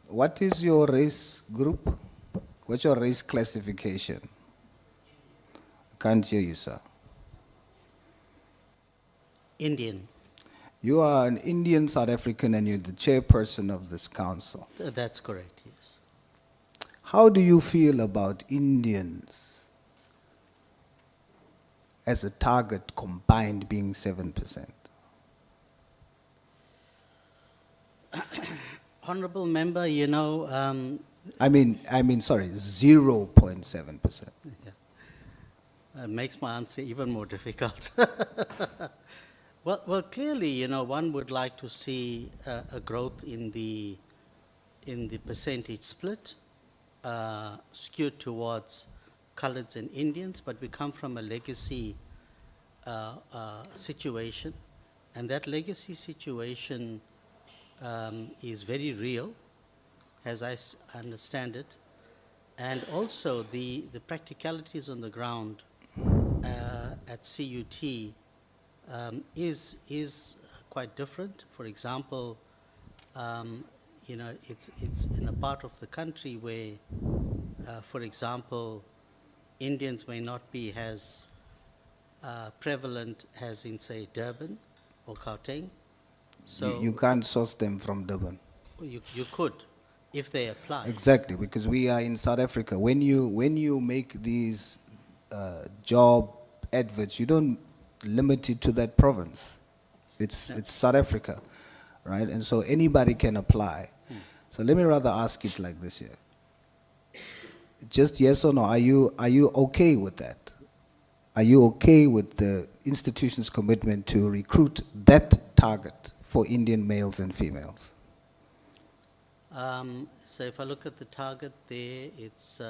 what is your race group? What's your race classification? Can't hear you, sir. Indian. You are an Indian South African and you're the chairperson of this council. That's correct, yes. How do you feel about Indians as a target combined being 7%? Honorable member, you know, sorry, 0.7%. Yeah. Makes my answer even more difficult. Well, clearly, you know, one would like to see a growth in the percentage split, skewed towards coloreds and Indians, but we come from a legacy situation, and that legacy situation is very real, as I understand it, and also the practicalities on the ground at CUT is quite different. For example, you know, it's in a part of the country where, for example, Indians may not be as prevalent as in, say, Durban or Gauteng. So You can't source them from Durban. you could, if they apply. Exactly, because we are in South Africa. When you make these job adverts, you don't limit it to that province. It's South Africa, right? And so anybody can apply. So let me rather ask it like this here. Just yes or no, are you okay with that? Are you okay with the institution's commitment to recruit that target for Indian males and females? So if I look at the target there, it's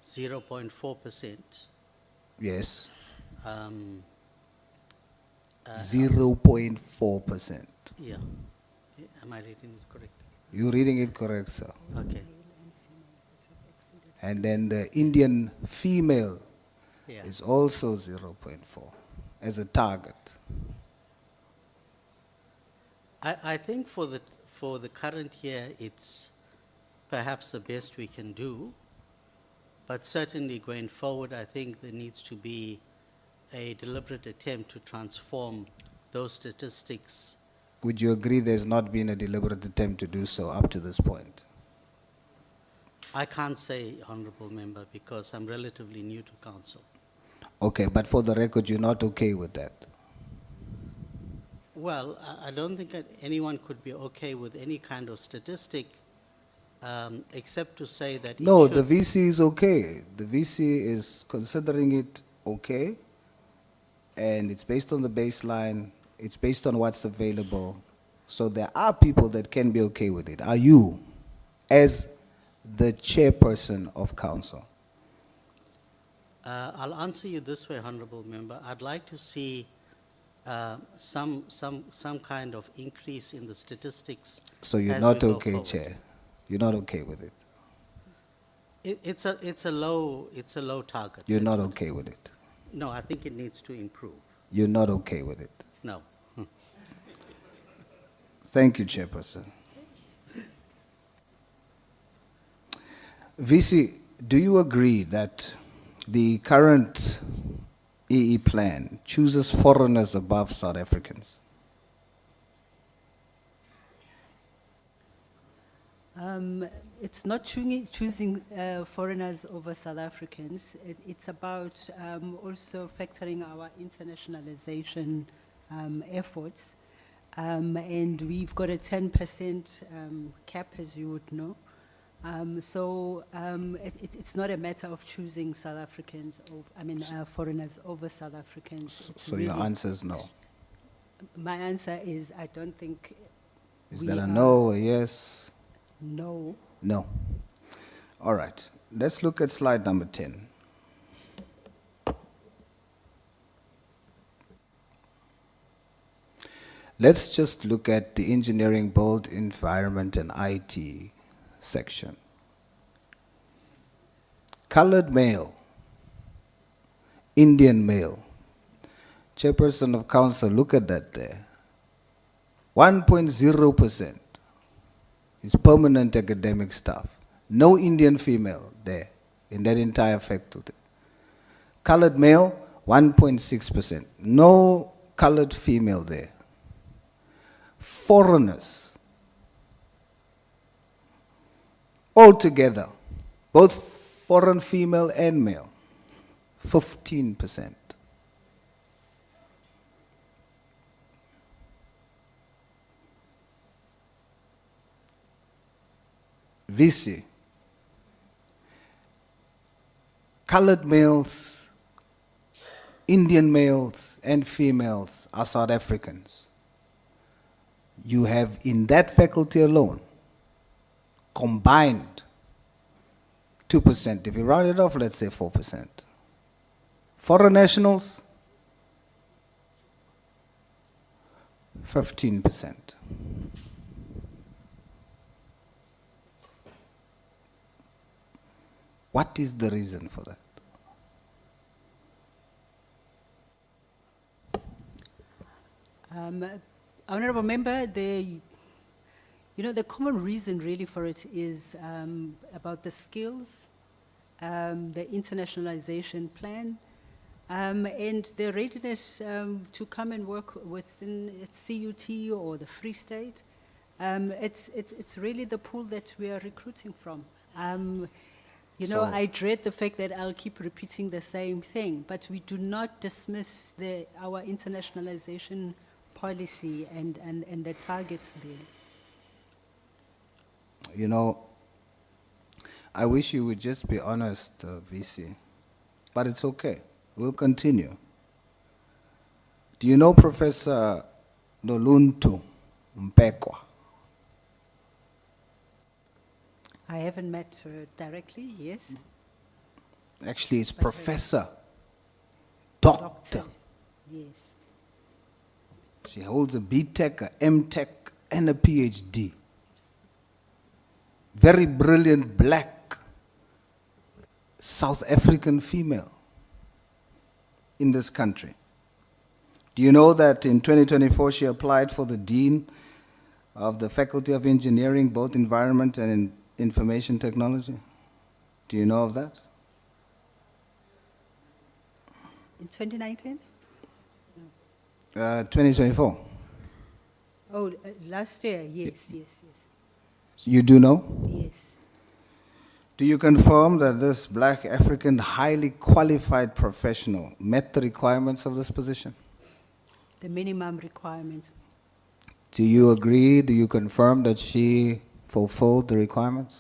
0.4%. Yes. Um, 0.4%. yeah. Am I reading it correct? You're reading it correct, sir. Okay. And then the Indian female Yeah. is also 0.4 as a target. I think for the current year, it's perhaps the best we can do. But certainly going forward, I think there needs to be a deliberate attempt to transform those statistics. Would you agree there's not been a deliberate attempt to do so up to this point? I can't say, Honorable Member, because I'm relatively new to council. Okay, but for the record, you're not okay with that? Well, I don't think that anyone could be okay with any kind of statistic, except to say that. No, it the should- VC is okay. The VC is considering it okay, and it's based on the baseline, it's based on what's available. So there are people that can be okay with it. Are you, as the chairperson of council? I'll answer you this way, Honorable Member. I'd like to see some kind of increase in the statistics. So you're as not we go okay, forward. Chair? You're not okay with it? It's a low target. You're That's not what- okay with it? No, I think it needs to improve. You're not okay with it? No. Thank you, Chairperson. VC, do you agree that the current EE plan chooses foreigners above South Africans? It's not choosing foreigners over South Africans. It's about also factoring our internationalization efforts. And we've got a 10% cap, as you would know. It's not a matter of choosing South Africans, foreigners over South Africans. It's So your really- answer is no? My answer is I don't think. Is we that a are- no, a yes? No. No. All right. Let's look at slide number 10. Let's just look at the engineering, build, environment, and IT section. Colored male, Indian male. Chairperson of council, look at that there. 1.0% is permanent academic staff. No Indian female there in that entire faculty. Colored male, 1.6%. No colored female there. Foreigners, altogether, both foreign female and male, 15%. VC, colored males, Indian males, and females are South Africans. You have in that faculty alone, combined, 2%. If you round it off, let's say 4%. Foreign nationals, 15%. What is the reason for that? Honorable Member, the common reason really for it is about the skills, the internationalization plan, and the readiness to come and work within CUT or the Free State. It's really the pool that we are recruiting from. So- I dread the fact that I'll keep repeating the same thing, but we do not dismiss our internationalization policy and the targets there. You know, I wish you would just be honest, VC, but it's okay. We'll continue. Do you know Professor Noluntu Mpekwa? I haven't met her directly, yes. Actually, it's Professor doctor. Yes. She holds a BTech, a MTech, and a PhD. Very brilliant black South African female in this country. Do you know that in 2024 she applied for the Dean of the Faculty of Engineering, both Environment and Information Technology? Do you know of that? In 2019? 2024. Oh, last year, yes, yes, yes. You do know? Yes. Do you confirm that this black African highly qualified professional met the requirements of this position? The minimum requirements. Do you agree, do you confirm that she fulfilled the requirements?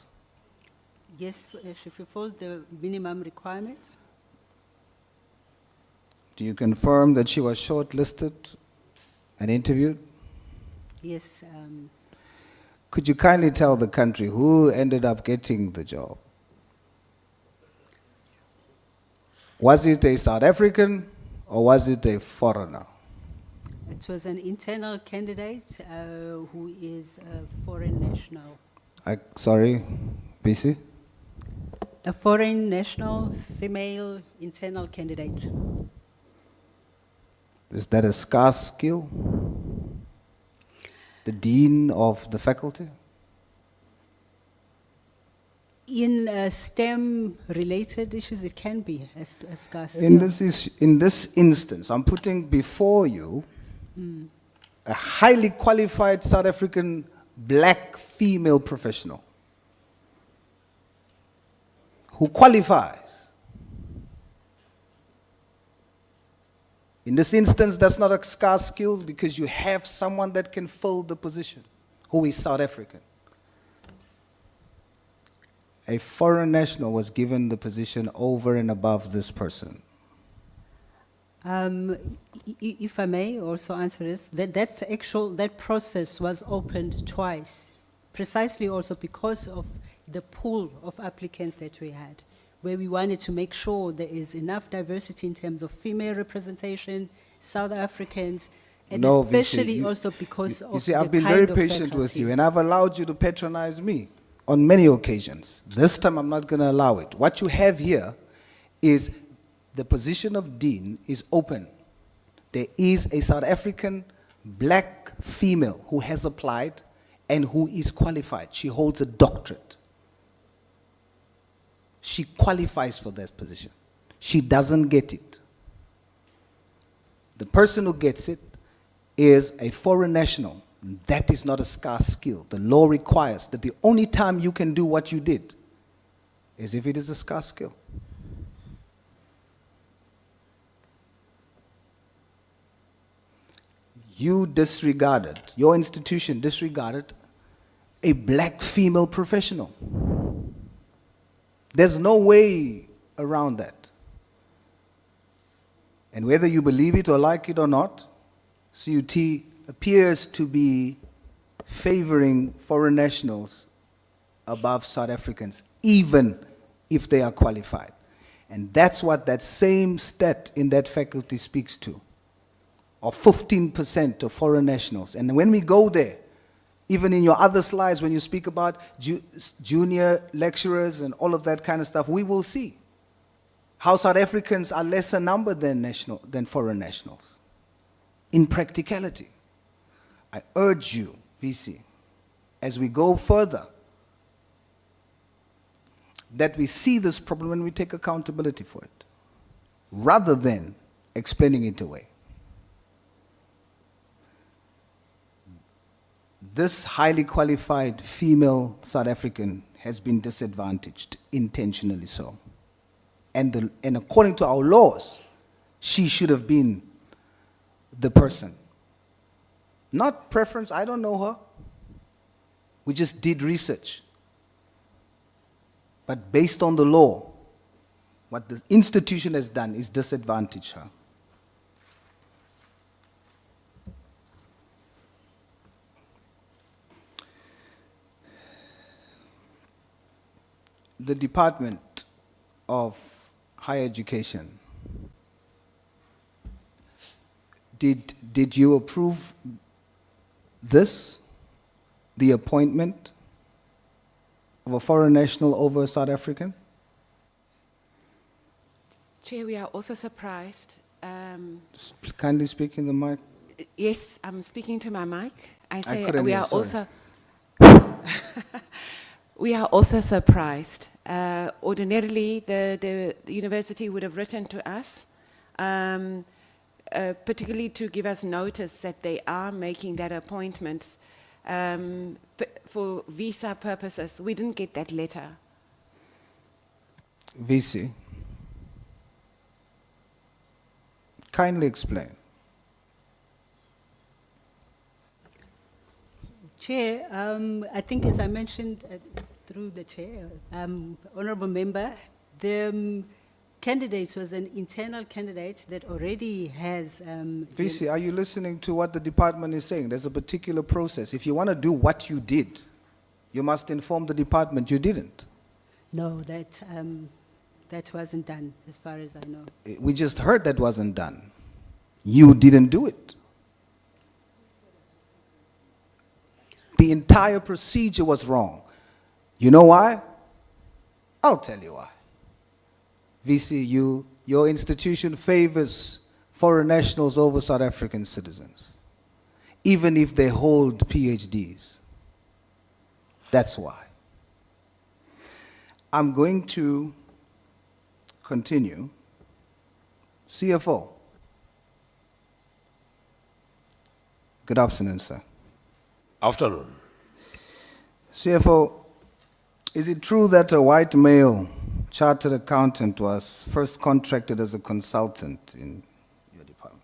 Yes, she fulfilled the minimum requirements. Do you confirm that she was shortlisted and interviewed? Yes. Could you kindly tell the country who ended up getting the job? Was it a South African or was it a foreigner? It was an internal candidate who is a foreign national. Sorry, BC? A foreign national female internal candidate. Is that a scarce skill? The dean of the faculty? In STEM-related issues, it can be a scarce skill. In this instance, I'm putting before you a highly qualified South African black female professional who qualifies. In this instance, that's not a scarce skill because you have someone that can fill the position who is South African. A foreign national was given the position over and above this person. If I may also answer this, that process was opened twice, precisely also because of the pool of applicants that we had, where we wanted to make sure there is enough diversity in terms of female representation, South Africans, and No, especially Visi, also because you of see, the I've been kind very of patient with faculty. you, and I've allowed you to patronize me on many occasions. This time, I'm not going to allow it. What you have here is the position of dean is open. There is a South African black female who has applied and who is qualified. She holds a doctorate. She qualifies for that position. She doesn't get it. The person who gets it is a foreign national. That is not a scarce skill. The law requires that the only time you can do what you did is if it is a scarce skill. You disregarded, your institution disregarded a black female professional. There's no way around that. And whether you believe it or like it or not, CUT appears to be favoring foreign nationals above South Africans, even if they are qualified. And that's what that same stat in that faculty speaks to, of 15% of foreign nationals. And when we go there, even in your other slides, when you speak about junior lecturers and all of that kind of stuff, we will see how South Africans are lesser numbered than foreign nationals. In practicality, I urge you, VC, as we go further, that we see this problem and we take accountability for it, rather than explaining it away. This highly qualified female South African has been disadvantaged, intentionally so. And according to our laws, she should have been the person. Not preference, I don't know her. We just did research. But based on the law, what the institution has done is disadvantage her. The Department of Higher Education Did you approve this, the appointment of a foreign national over a South African? Chair, we are also surprised. Kindly speak in the mic. Yes, I'm speaking to my mic. I say couldn't we hear, are sorry. also we are also surprised. Ordinarily, the university would have written to us, particularly to give us notice that they are making that appointment for visa purposes. We didn't get that letter. VC, kindly explain. Chair, I think as I mentioned through the chair, honorable member, the candidate was an internal candidate that already has. VC, are you listening to what the department is saying? There's a particular process. If you want to do what you did, you must inform the department you didn't. No, that wasn't done, as far as I know. We just heard that wasn't done. You didn't do it. The entire procedure was wrong. You know why? I'll tell you why. VC, your institution favors foreign nationals over South African citizens, even if they hold PhDs. That's why. I'm going to continue. CFO. Good afternoon, sir. Afternoon. CFO, is it true that a white male chartered accountant was first contracted as a consultant in your department?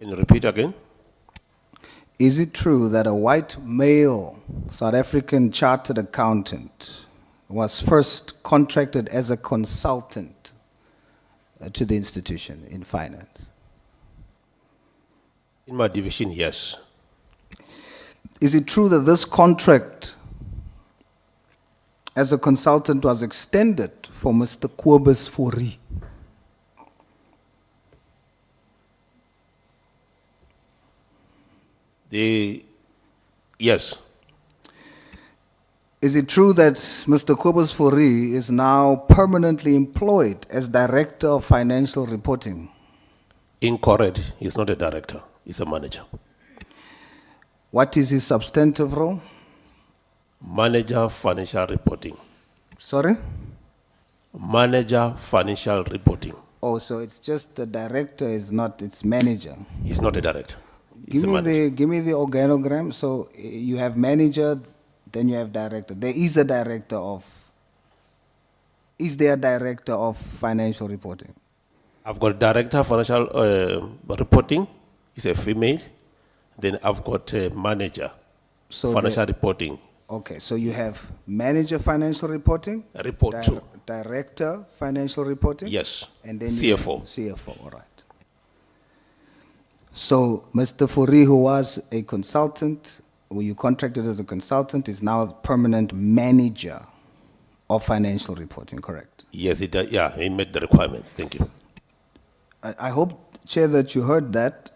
Can you repeat again? Is it true that a white male South African chartered accountant was first contracted as a consultant to the institution in finance? In my division, yes. Is it true that this contract as a consultant was extended for Mr. Kobus Fourie? Yes. Is it true that Mr. Kobus Fourie is now permanently employed as Director of Financial Reporting? Incorrect. He's not a director. He's a manager. What is his substantive role? Manager financial reporting. Sorry? Manager financial reporting. Oh, so it's just the director is not its manager. He's not a director. He's Give a manager. me the organogram. So you have manager, then you have director. There is a director of. Is there a director of financial reporting? I've got director of financial reporting. He's a female. Then I've got a manager financial reporting. Okay, so you have manager financial reporting. Report two. Director financial reporting. Yes. And then CFO. CFO, all right. So Mr. Fourie, who was a consultant, who you contracted as a consultant, is now a permanent manager of financial reporting, correct? Yes, he does. Yeah, he met the requirements. Thank you. I hope, Chair, that you heard that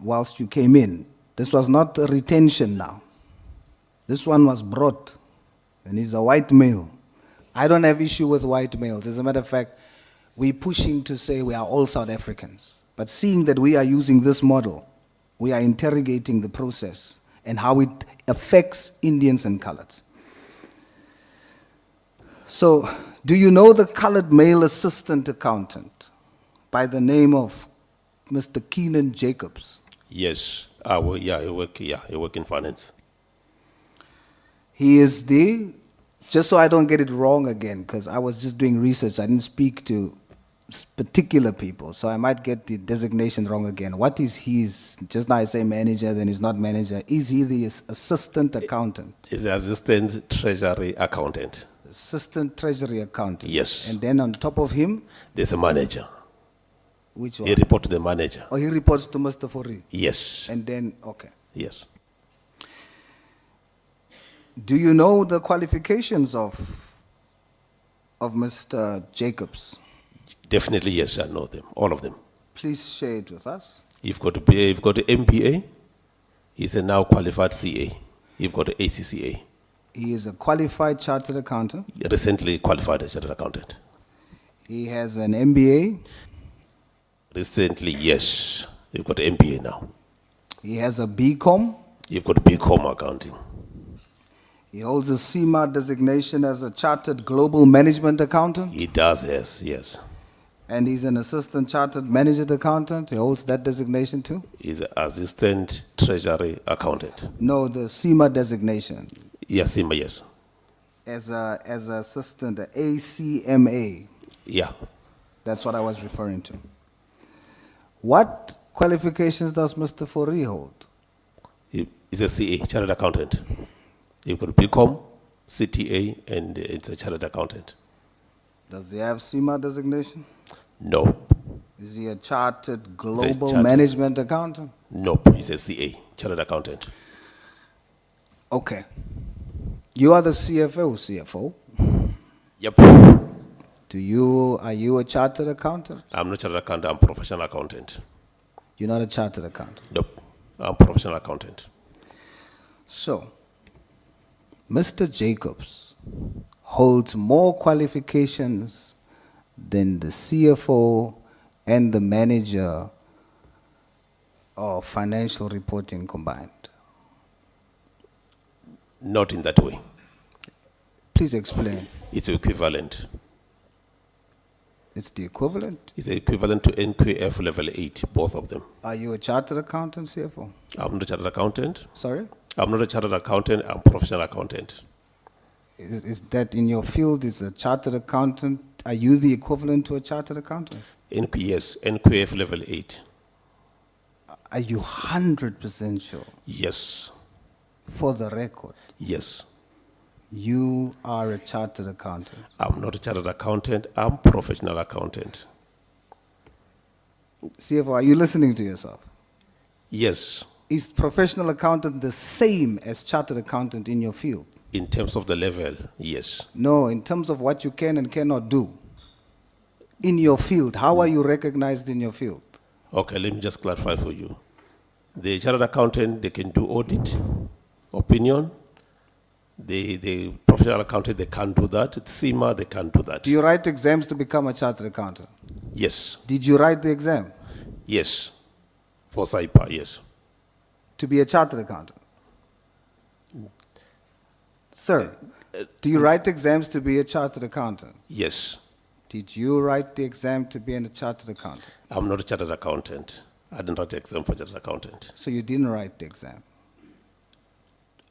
whilst you came in. This was not a retention now. This one was brought, and he's a white male. I don't have issue with white males. As a matter of fact, we're pushing to say we are all South Africans. But seeing that we are using this model, we are interrogating the process and how it affects Indians and coloreds. So, do you know the colored male assistant accountant by the name of Mr. Keenan Jacobs? Yes. He work in finance. He is the, just so I don't get it wrong again, because I was just doing research, I didn't speak to particular people, so I might get the designation wrong again. What is his, just now I say manager, then he's not manager. Is he the assistant accountant? He's the assistant treasury accountant. Assistant treasury accountant. Yes. And then on top of him? There's a manager. Which one? He reports to the manager. Oh, he reports to Mr. Fourie? Yes. And then, okay. Yes. Do you know the qualifications of of Mr. Jacobs? Definitely, yes, I know them, all of them. Please share it with us. You've got the MBA. He's a now qualified CA. You've got the ACCA. He is a qualified chartered accountant. Recently qualified as chartered accountant. He has an MBA. Recently, yes. You've got the MBA now. He has a BCom. You've got BCom accounting. He holds a CIMA designation as a chartered global management accountant. He does, yes, yes. And he's an assistant chartered management accountant. He holds that designation too? He's an assistant treasury accountant. No, the CIMA designation. Yes, Simba, yes. As a assistant, the ACMA. Yeah. That's what I was referring to. What qualifications does Mr. Fori hold? He's a CA, chartered accountant. You've got BCom, CTA, and it's a chartered accountant. Does he have CIMA designation? No. Is he a chartered He's a global chartered- management accountant? Nope, he's a CA, chartered accountant. Okay. You are the CFO. Yep. Are you a chartered accountant? I'm not chartered accountant, I'm professional accountant. You're not a chartered accountant. Nope, I'm professional accountant. So, Mr. Jacobs holds more qualifications than the CFO and the manager of financial reporting combined. Not in that way. Please explain. It's equivalent. It's the equivalent? It's equivalent to NQF level 8, both of them. Are you a chartered accountant, CFO? I'm not a chartered accountant. Sorry? I'm not a chartered accountant, I'm a professional accountant. Is that in your field, is a chartered accountant, are you the equivalent to a chartered accountant? Yes, NQF level 8. Are you 100% sure? Yes. For the record? Yes. You are a chartered accountant? I'm not a chartered accountant, I'm a professional accountant. CFO, are you listening to yourself? Yes. Is professional accountant the same as chartered accountant in your field? In terms of the level, yes. No, in terms of what you can and cannot do. In your field, how are you recognized in your field? Okay, let me just clarify for you. The chartered accountant, they can do audit, opinion. The professional accountant, they can't do that. It's CIMA, they can't do that. Do you write exams to become a chartered accountant? Yes. Did you write the exam? Yes. For SAIPA, yes. To be a chartered accountant? Sir, do you write exams to be a chartered accountant? Yes. Did you write the exam to be a chartered accountant? I'm not a chartered accountant. I didn't write the exam for chartered accountant. So you didn't write the exam?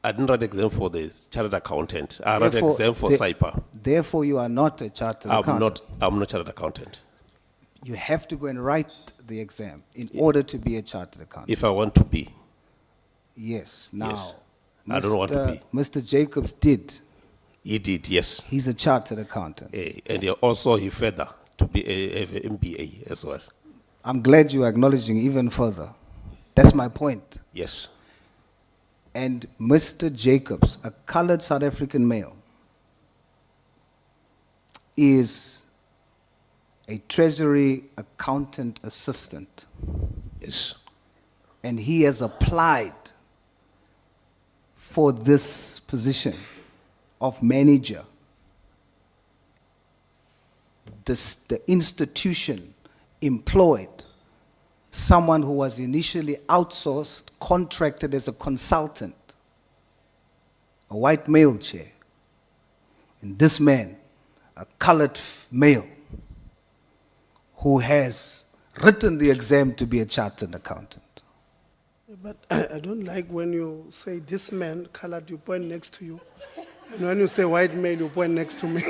I didn't write the exam for the chartered accountant. I wrote the exam for SAIPA. Therefore, you are not a chartered accountant. I'm not chartered accountant. You have to go and write the exam in order to be a chartered accountant. If I want to be. Yes. Now, Yes. I don't want to be. Mr. Jacobs did. He did, yes. He's a chartered accountant. And he further to be have an MBA as well. I'm glad you are acknowledging even further. That's my point. Yes. And Mr. Jacobs, a colored South African male, is a treasury accountant assistant. Yes. And he has applied for this position of manager. The institution employed someone who was initially outsourced, contracted as a consultant, a white male chair. And this man, a colored male, who has written the exam to be a chartered accountant. But I don't like when you say this man, colored, you point next to you. And when you say white male, you point next to me.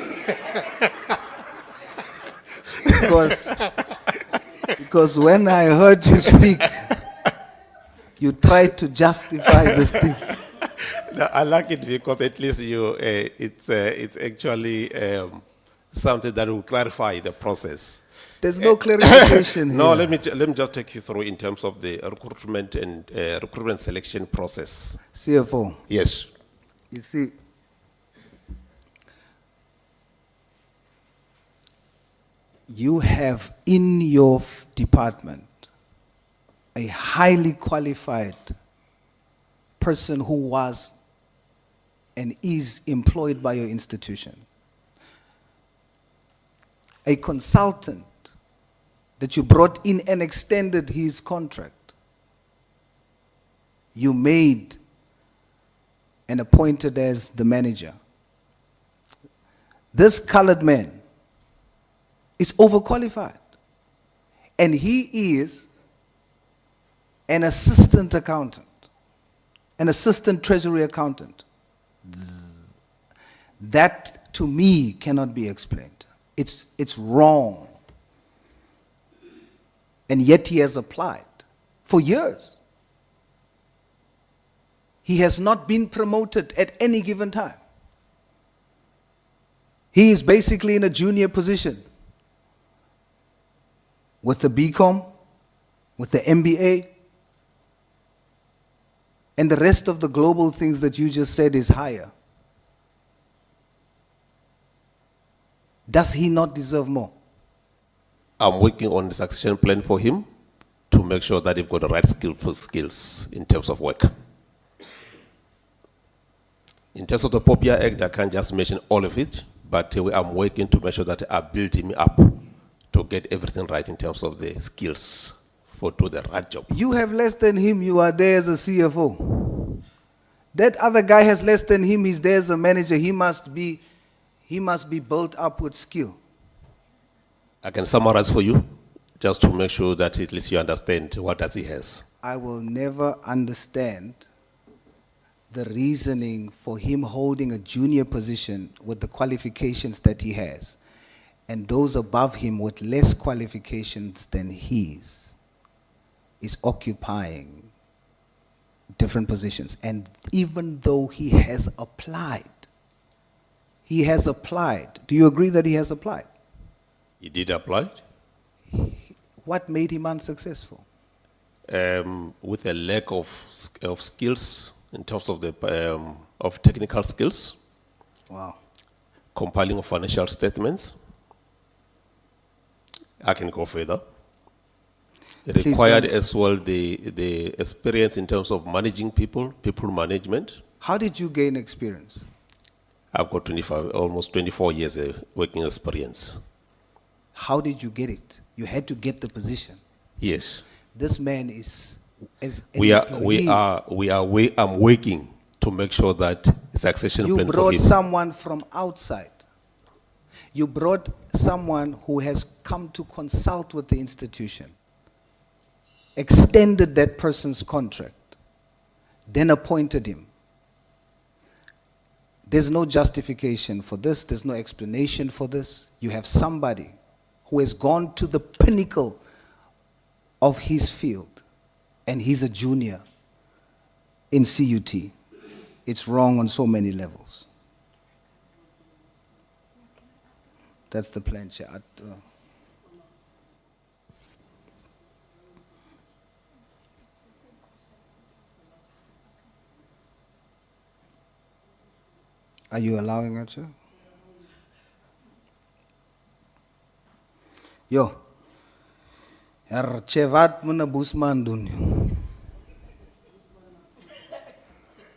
Because when I heard you speak, you tried to justify this thing. No, I like it because at least it's actually something that will clarify the process. There's no clarification No, here. let me just take you through in terms of the recruitment and recruitment selection process. CFO. Yes. You see, You have in your department a highly qualified person who was and is employed by your institution. A consultant that you brought in and extended his contract. You made and appointed as the manager. This colored man is overqualified. And he is an assistant accountant, an assistant treasury accountant. That to me cannot be explained. It's wrong. And yet he has applied for years. He has not been promoted at any given time. He is basically in a junior position with the BCom, with the MBA, and the rest of the global things that you just said is higher. Does he not deserve more? I'm working on the succession plan for him to make sure that he's got the right skills in terms of work. In terms of the POPIA Act, I can't just mention all of it, but I'm working to make sure that I build him up to get everything right in terms of the skills for do the right job. You have less than him, you are there as a CFO. That other guy has less than him, he's there as a manager. He must be built up with skill. I can summarize for you, just to make sure that at least you understand what does he has. I will never understand the reasoning for him holding a junior position with the qualifications that he has, and those above him with less qualifications than his is occupying different positions. And even though he has applied, do you agree that he has applied? He did apply. What made him unsuccessful? With a lack of skills in terms of the of technical skills. Wow. Compiling of financial statements. I can go further. It Please required don't. as well the experience in terms of managing people management. How did you gain experience? I've got almost 24 years working experience. How did you get it? You had to get the position. Yes. This man is as an I'm working to make sure that succession you plan for brought him. someone from outside. You brought someone who has come to consult with the institution, extended that person's contract, then appointed him. There's no justification for this. There's no explanation for this. You have somebody who has gone to the pinnacle of his field, and he's a junior in CUT. It's wrong on so many levels. That's the plan, Chair. Are you allowing her to? Yo. Chair, wat moet 'n boesman doen?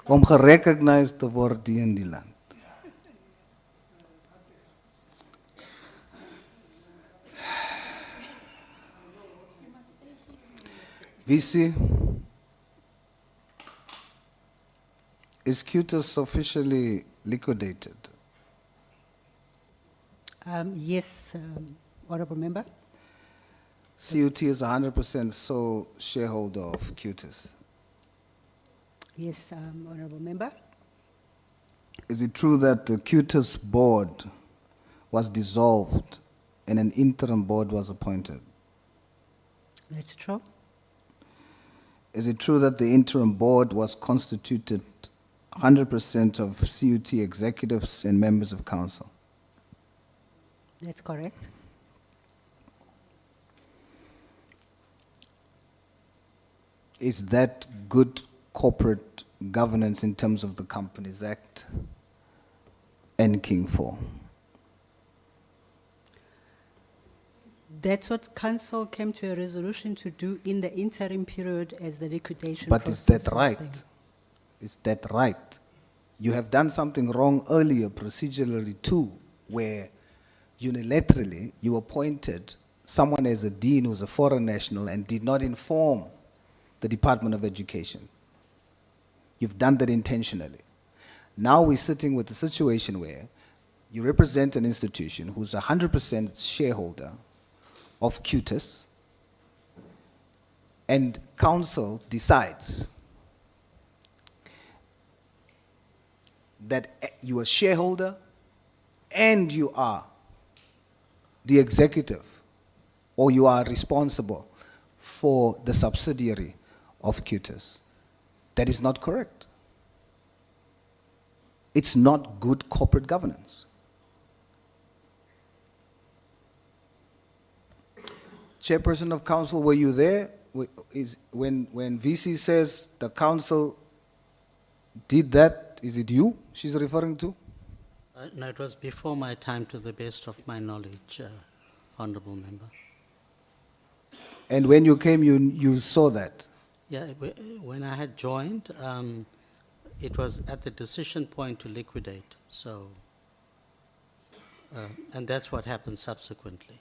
Om gerecognized te word hier in die land. BC, is QTIS officially liquidated? Yes, Honorable Member. CUT is 100% sole shareholder of QTIS. Yes, Honorable Member. Is it true that the QTIS board was dissolved and an interim board was appointed? That's true. Is it true that the interim board was constituted 100% of CUT executives and members of council? That's correct. Is that good corporate governance in terms of the Companies Act and King 4? That's what council came to a resolution to do in the interim period as the liquidation But is process that was right? being- Is that right? You have done something wrong earlier procedurally too, where unilaterally you appointed someone as a dean who's a foreign national and did not inform the Department of Education. You've done that intentionally. Now we're sitting with a situation where you represent an institution who's 100% shareholder of QTIS, and council decides that you are a shareholder and you are the executive, or you are responsible for the subsidiary of QTIS. That is not correct. It's not good corporate governance. Chairperson of council, were you there? When VC says the council did that, is it you she's referring to? No, it was before my time, to the best of my knowledge, Honorable Member. And when you came, you saw that? Yeah, when I had joined, it was at the decision point to liquidate, so, and that's what happened subsequently.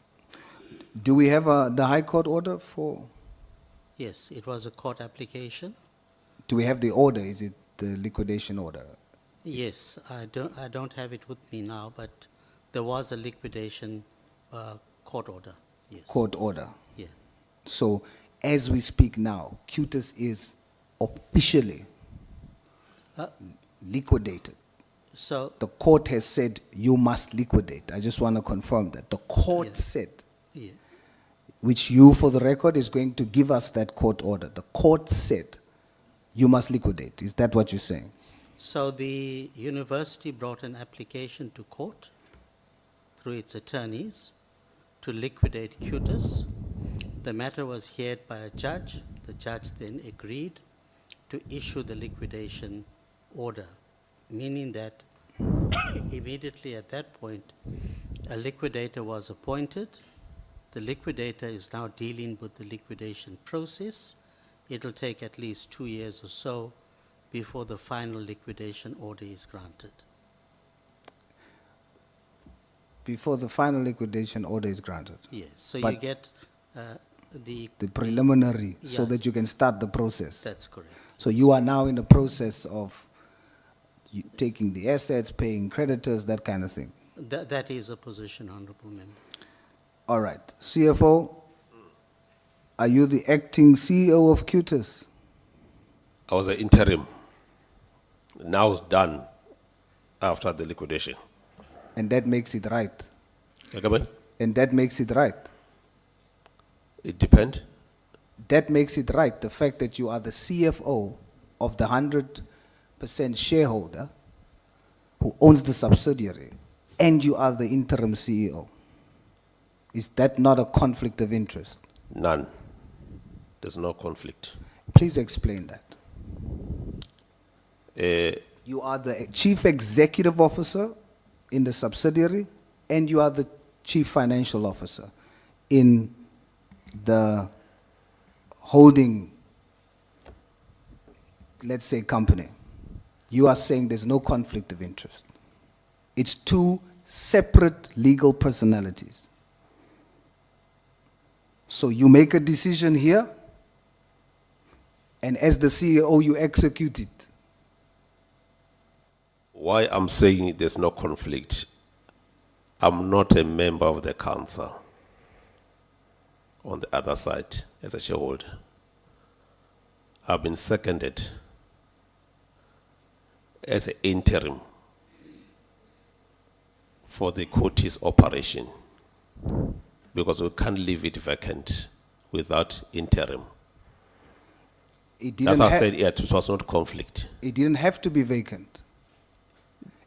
Do we have the High Court order for? Yes, it was a court application. Do we have the order? Is it the liquidation order? Yes, I don't have it with me now, but there was a liquidation court order, yes. Court order? Yeah. So as we speak now, QTIS is officially liquidated. So the court has said you must liquidate. I just want to confirm that. The court said, yeah. which you, for the record, is going to give us that court order. The court said you must liquidate. Is that what you're saying? So the university brought an application to court through its attorneys to liquidate QTIS. The matter was heard by a judge. The judge then agreed to issue the liquidation order, meaning that immediately at that point, a liquidator was appointed. The liquidator is now dealing with the liquidation process. It'll take at least 2 years or so before the final liquidation order is granted. Before the final liquidation order is granted? Yes, so But you get the preliminary, so yeah. that you can start the process? That's correct. So you are now in the process of taking the assets, paying creditors, that kind of thing? That is a position, Honorable Member. All right. CFO, are you the acting CEO of QTIS? I was an interim. Now it's done after the liquidation. And that makes it right? Okay, and that makes it right? It depends. That makes it right, the fact that you are the CFO of the 100% shareholder who owns the subsidiary, and you are the interim CEO. Is that not a conflict of interest? None. There's no conflict. Please explain that. You are the chief executive officer in the subsidiary, and you are the chief financial officer in the holding, let's say, company. You are saying there's no conflict of interest. It's two separate legal personalities. So you make a decision here, and as the CEO, you execute it. Why I'm saying there's no conflict, I'm not a member of the council on the other side as a shareholder. I've been seconded as an interim for the Cotis operation, because we can't leave it vacant without interim. That's why I said it was not conflict. It didn't have to be vacant.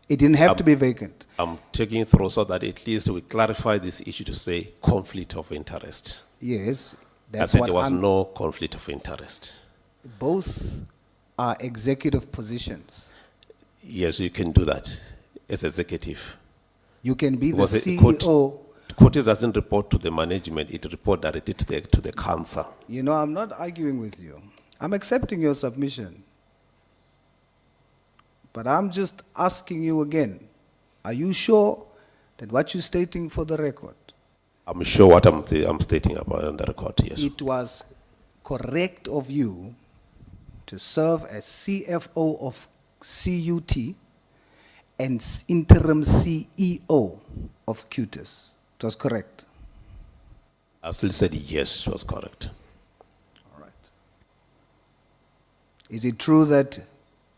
It didn't have to be vacant. I'm taking through so that at least we clarify this issue to say conflict of interest. Yes, I that's said what there was no conflict of interest. Both are executive positions. Yes, you can do that as executive. You can be the Because CEO Curtis doesn't report to the management, it reports directly to the council. You know, I'm not arguing with you. I'm accepting your submission. But I'm just asking you again, are you sure that what you're stating for the record, I'm sure what I'm stating about on the record, yes. it was correct of you to serve as CFO of CUT and interim CEO of QTIS? It was correct. I still said yes, it was correct. Is it true that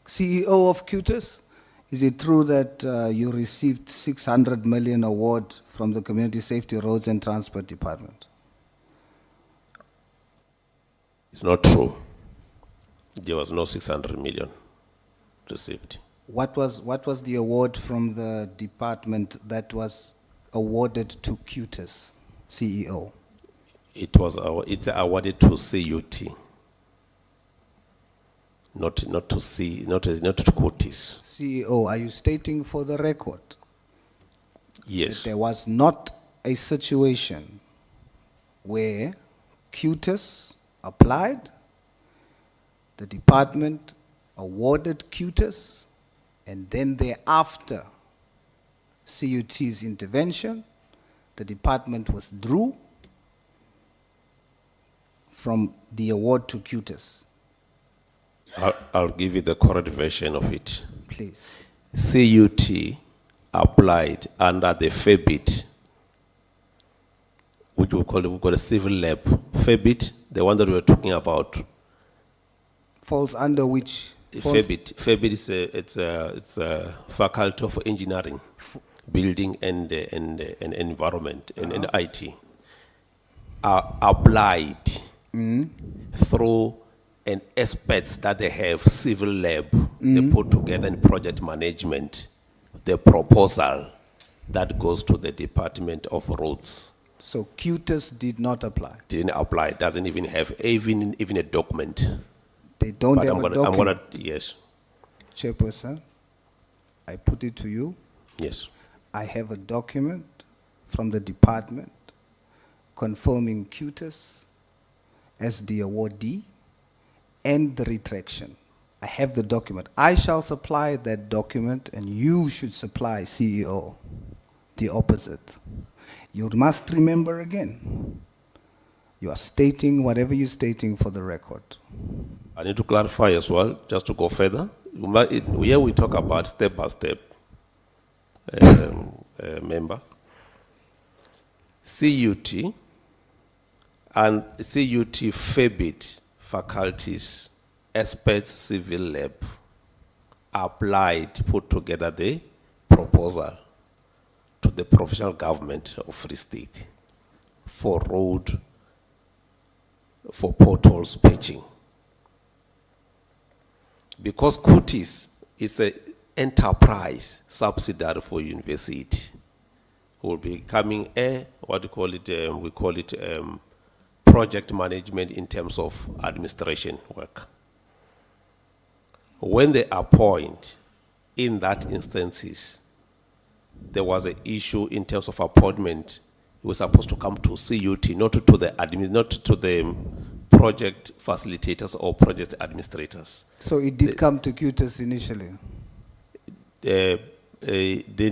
CEO of QTIS, is it true that you received 600 million award from the Community Safety Roads and Transport Department? It's not true. There was no 600 million received. What was the award from the department that was awarded to QTIS CEO? It's awarded to CUT. Not to Curtis. CEO, are you stating for the record Yes. that there was not a situation where QTIS applied, the department awarded QTIS, and then thereafter, CUT's intervention, the department withdrew from the award to QTIS? I'll give you the correct version of it. Please. CUT applied under the FEBIT, which we've got a civil lab. FEBIT, the one that we were talking about. Falls under which? FEBIT. FEBIT is it's a faculty of engineering, building and environment and IT. Applied through an experts that they have, civil lab, they put together in project management, the proposal that goes to the Department of Roads. So QTIS did not apply? Didn't apply, doesn't even have even a document. They don't But have a document? Yes. Chairperson, I put it to you. Yes. I have a document from the department confirming QTIS as the awardee and the retraction. I have the document. I shall supply that document and you should supply CEO the opposite. You must remember again, you are stating whatever you're stating for the record. I need to clarify as well, just to go further. Here we talk about step by step, member. CUT and CUT FEBIT faculties, experts civil lab, applied, put together the proposal to the provincial government of Free State for road, for potholes patching. Because QTIS is an enterprise subsidiary for university, will be becoming we call it project management in terms of administration work. When they appoint, in that instances, there was an issue in terms of appointment. It was supposed to come to CUT, not to the project facilitators or project administrators. So it did come to QTIS initially? Then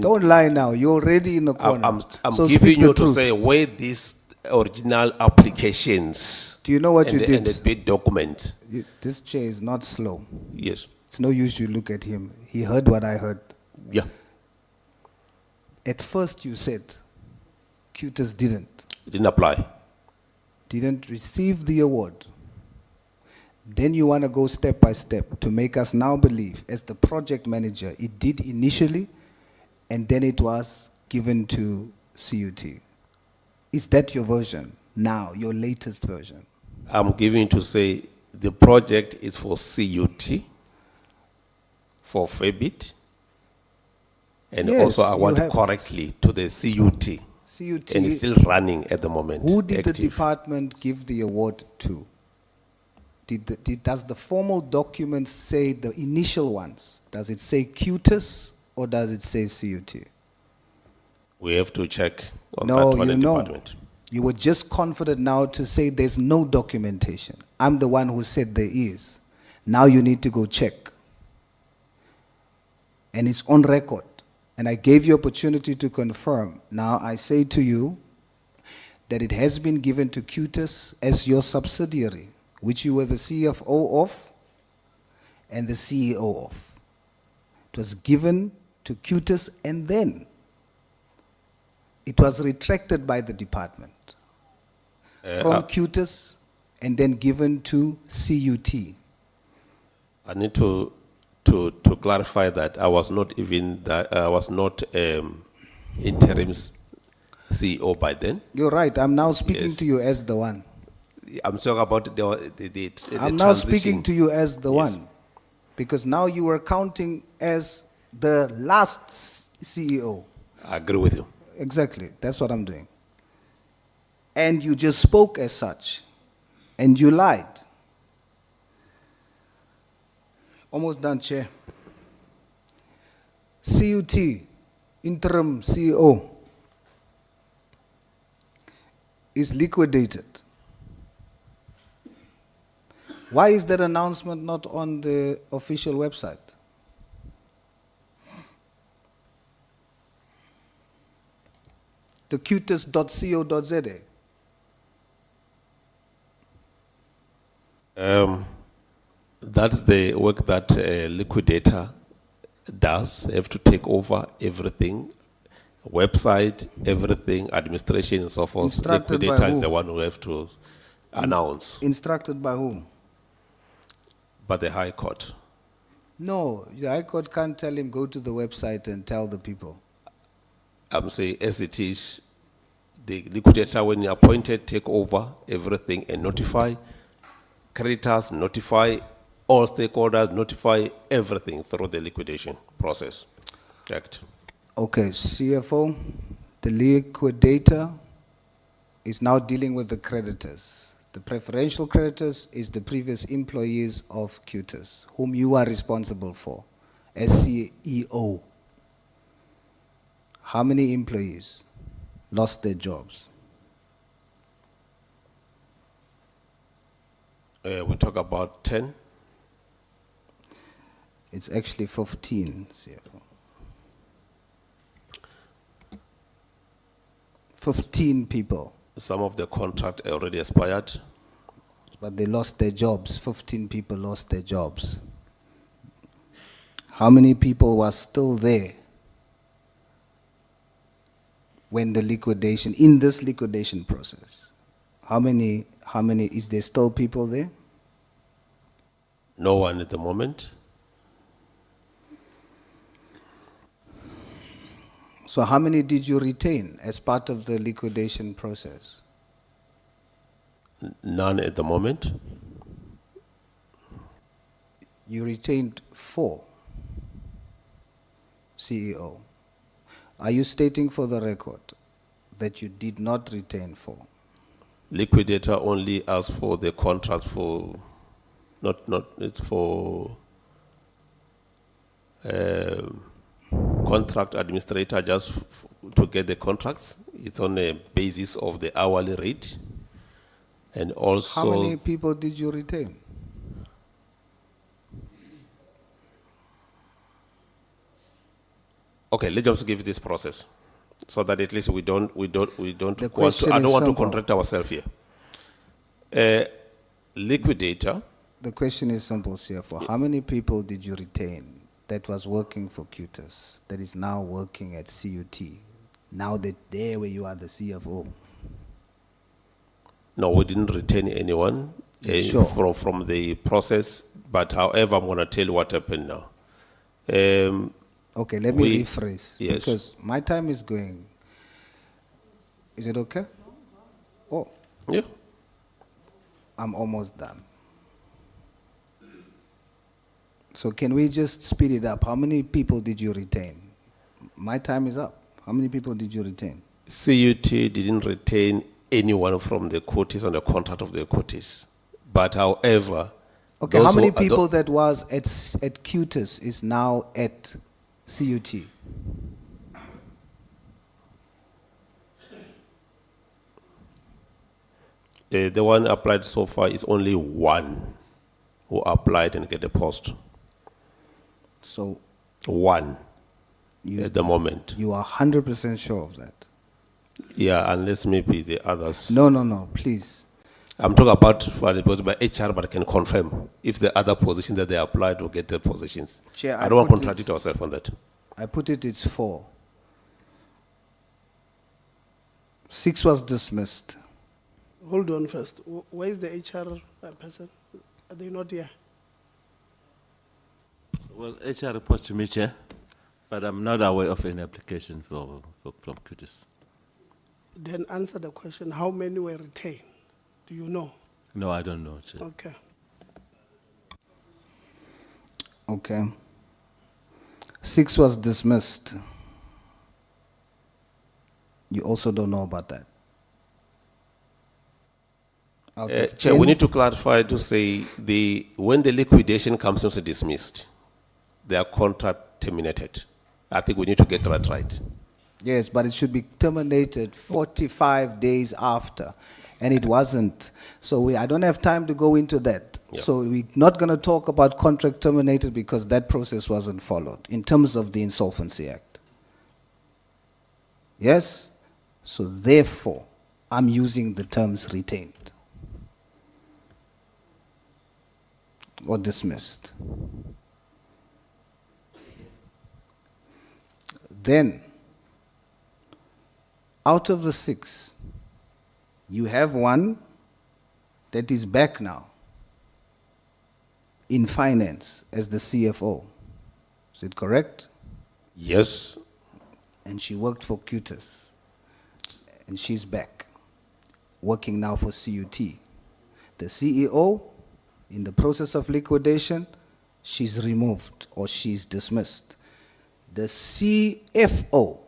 Don't lie now, you're already in the corner. I'm So giving speak the you to truth. say where these original applications. Do you know what and you the, And did? the bid document. This chair is not slow. Yes. It's no use you look at him. He heard what I heard. Yeah. At first you said QTIS didn't. It didn't apply. Didn't receive the award. Then you want to go step by step to make us now believe, as the project manager, it did initially, and then it was given to CUT. Is that your version now, your latest version? I'm giving to say the project is for CUT, for FEBIT, and Yes, also I you want have- correctly to the CUT. CUT. And it's still running at the moment. Who did the active. department give the award to? Does the formal document say the initial ones? Does it say QTIS or does it say CUT? We have to check on No, that one you in know. department. You were just confident now to say there's no documentation. I'm the one who said there is. Now you need to go check. And it's on record. And I gave you opportunity to confirm. Now I say to you that it has been given to QTIS as your subsidiary, which you were the CFO of and the CEO of. It was given to QTIS and then it was retracted by the department from QTIS and then given to CUT. I need to clarify that I was not even that I was not interim CEO by then. You're right. I'm now speaking Yes. to you as the one. I'm talking about the I'm now speaking transition. to you as the Yes. one. Because now you are counting as the last CEO. I agree with you. Exactly. That's what I'm doing. And you just spoke as such. And you lied. Almost done, Chair. CUT, interim CEO, is liquidated. Why is that announcement not on the official website? The cutis.co.za. That's the work that liquidator does. They have to take over everything, website, everything, administration and so forth. Instructed by Liquidator is who? the one who have to announce, Instructed by whom? by the High Court. No, the High Court can't tell him go to the website and tell the people. I'm saying as it is, the liquidator, when you're appointed, take over everything and notify creditors, notify all stakeholders, notify everything through the liquidation process. Act. Okay, CFO, the liquidator is now dealing with the creditors. The preferential creditors is the previous employees of QTIS, whom you are responsible for as CEO. How many employees lost their jobs? We talk about 10. It's actually 15, CFO. 15 people. Some of the contract already expired. But they lost their jobs. 15 people lost their jobs. How many people were still there when the liquidation, in this liquidation process? How many, is there still people there? No one at the moment. So how many did you retain as part of the liquidation process? None at the moment. You retained 4 CEO. Are you stating for the record that you did not retain 4? Liquidator only asked for the contract for, it's for contract administrator just to get the contracts. It's on a basis of the hourly rate. And also. How many people did you retain? Okay, let's just give this process so that at least we don't want to, question I don't is want to simple. contradict ourselves here. Liquidator, The question is simple, CFO. How many people did you retain that was working for QTIS, that is now working at CUT, now that there where you are the CFO? no, we didn't retain anyone Sure. from the process, but however, I'm going to tell you what happened now. Okay, let me We- rephrase. yes. Because my time is going. Is it okay? Oh. Yeah. I'm almost done. So can we just speed it up? How many people did you retain? My time is up. How many people did you retain? CUT didn't retain anyone from the quotas on the contract of the quotas. But however, Okay, those how many who- people that was at QTIS is now at CUT? The one applied so far is only one who applied and get a post. So One you, at the moment. you are 100% sure of that? Yeah, unless maybe the others. No, please. I'm talking about for the post by HR, but I can confirm if the other positions that they applied will get the positions. Chair, I don't want to put contradict ourselves on that. I put it, it's 4. 6 was dismissed. Hold on first. Where is the HR person? Are they not here? Well, HR reports to me, Chair, but I'm not aware of any application from Cutis. Then answer the question, how many were retained? Do you know? No, I don't know, Chair. Okay. Okay. 6 was dismissed. You also don't know about that? Out of Chair, we 10? need to clarify to say when the liquidation comes into dismissed, their contract terminated. I think we need to get that right. Yes, but it should be terminated 45 days after, and it wasn't. So I don't have time to go into that. Yeah. So we're not going to talk about contract terminated because that process wasn't followed in terms of the Insolvency Act. Yes? So therefore, I'm using the terms retained or dismissed. Then, out of the 6, you have one that is back now in finance as the CFO. Is it correct? Yes. And she worked for Cutis. And she's back, working now for CUT. The CEO, in the process of liquidation, she's removed or she's dismissed. The CFO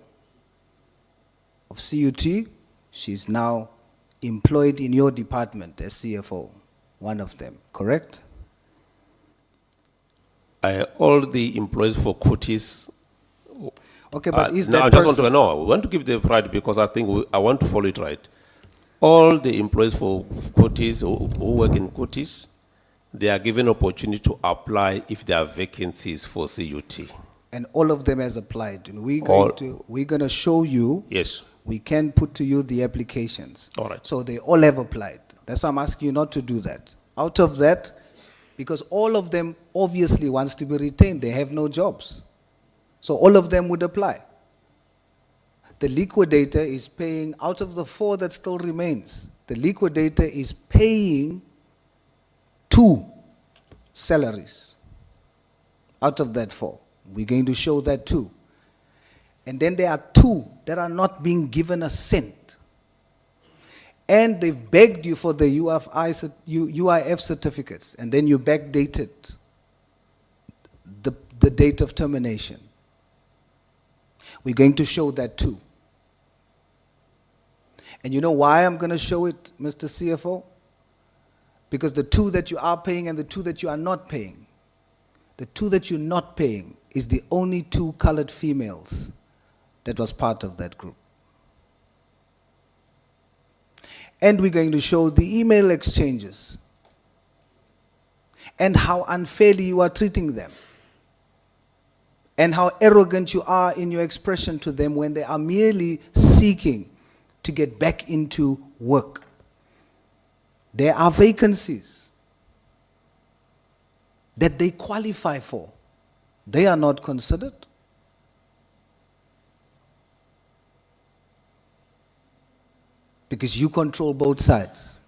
of CUT, she's now employed in your department as CFO, one of them, correct? All the employees for Cutis. Okay, but is now that I just want person- to know. We want to give the right because I think I want to follow it right. All the employees for Cutis who work in Cutis, they are given opportunity to apply if there are vacancies for CUT. And all of them has applied. And we're All- going to show you. Yes. We can put to you the applications. All right. So they all have applied. That's why I'm asking you not to do that. Out of that, because all of them obviously wants to be retained. They have no jobs. So all of them would apply. The liquidator is paying, out of the 4 that still remains, the liquidator is paying 2 salaries out of that 4. We're going to show that too. And then there are 2 that are not being given a cent. And they've begged you for the UIF certificates, and then you backdated the date of termination. We're going to show that too. And you know why I'm going to show it, Mr. CFO? Because the 2 that you are paying and the 2 that you are not paying, the 2 that you're not paying is the only 2 colored females that was part of that group. And we're going to show the email exchanges and how unfairly you are treating them and how arrogant you are in your expression to them when they are merely seeking to get back into work. There are vacancies that they qualify for. They are not considered. Because you control both sides.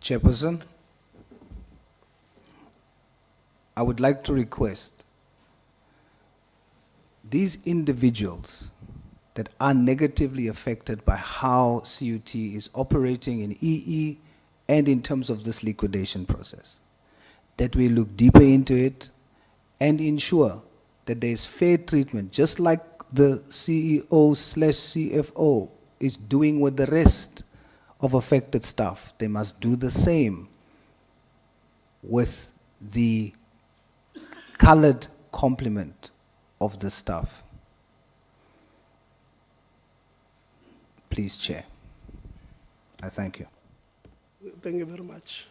Chairperson, I would like to request these individuals that are negatively affected by how CUT is operating in EE and in terms of this liquidation process, that we look deeper into it and ensure that there is fair treatment, just like the CEO/CFO is doing with the rest of affected staff. They must do the same with the colored complement of the staff. Please, Chair. I thank you. Thank you very much.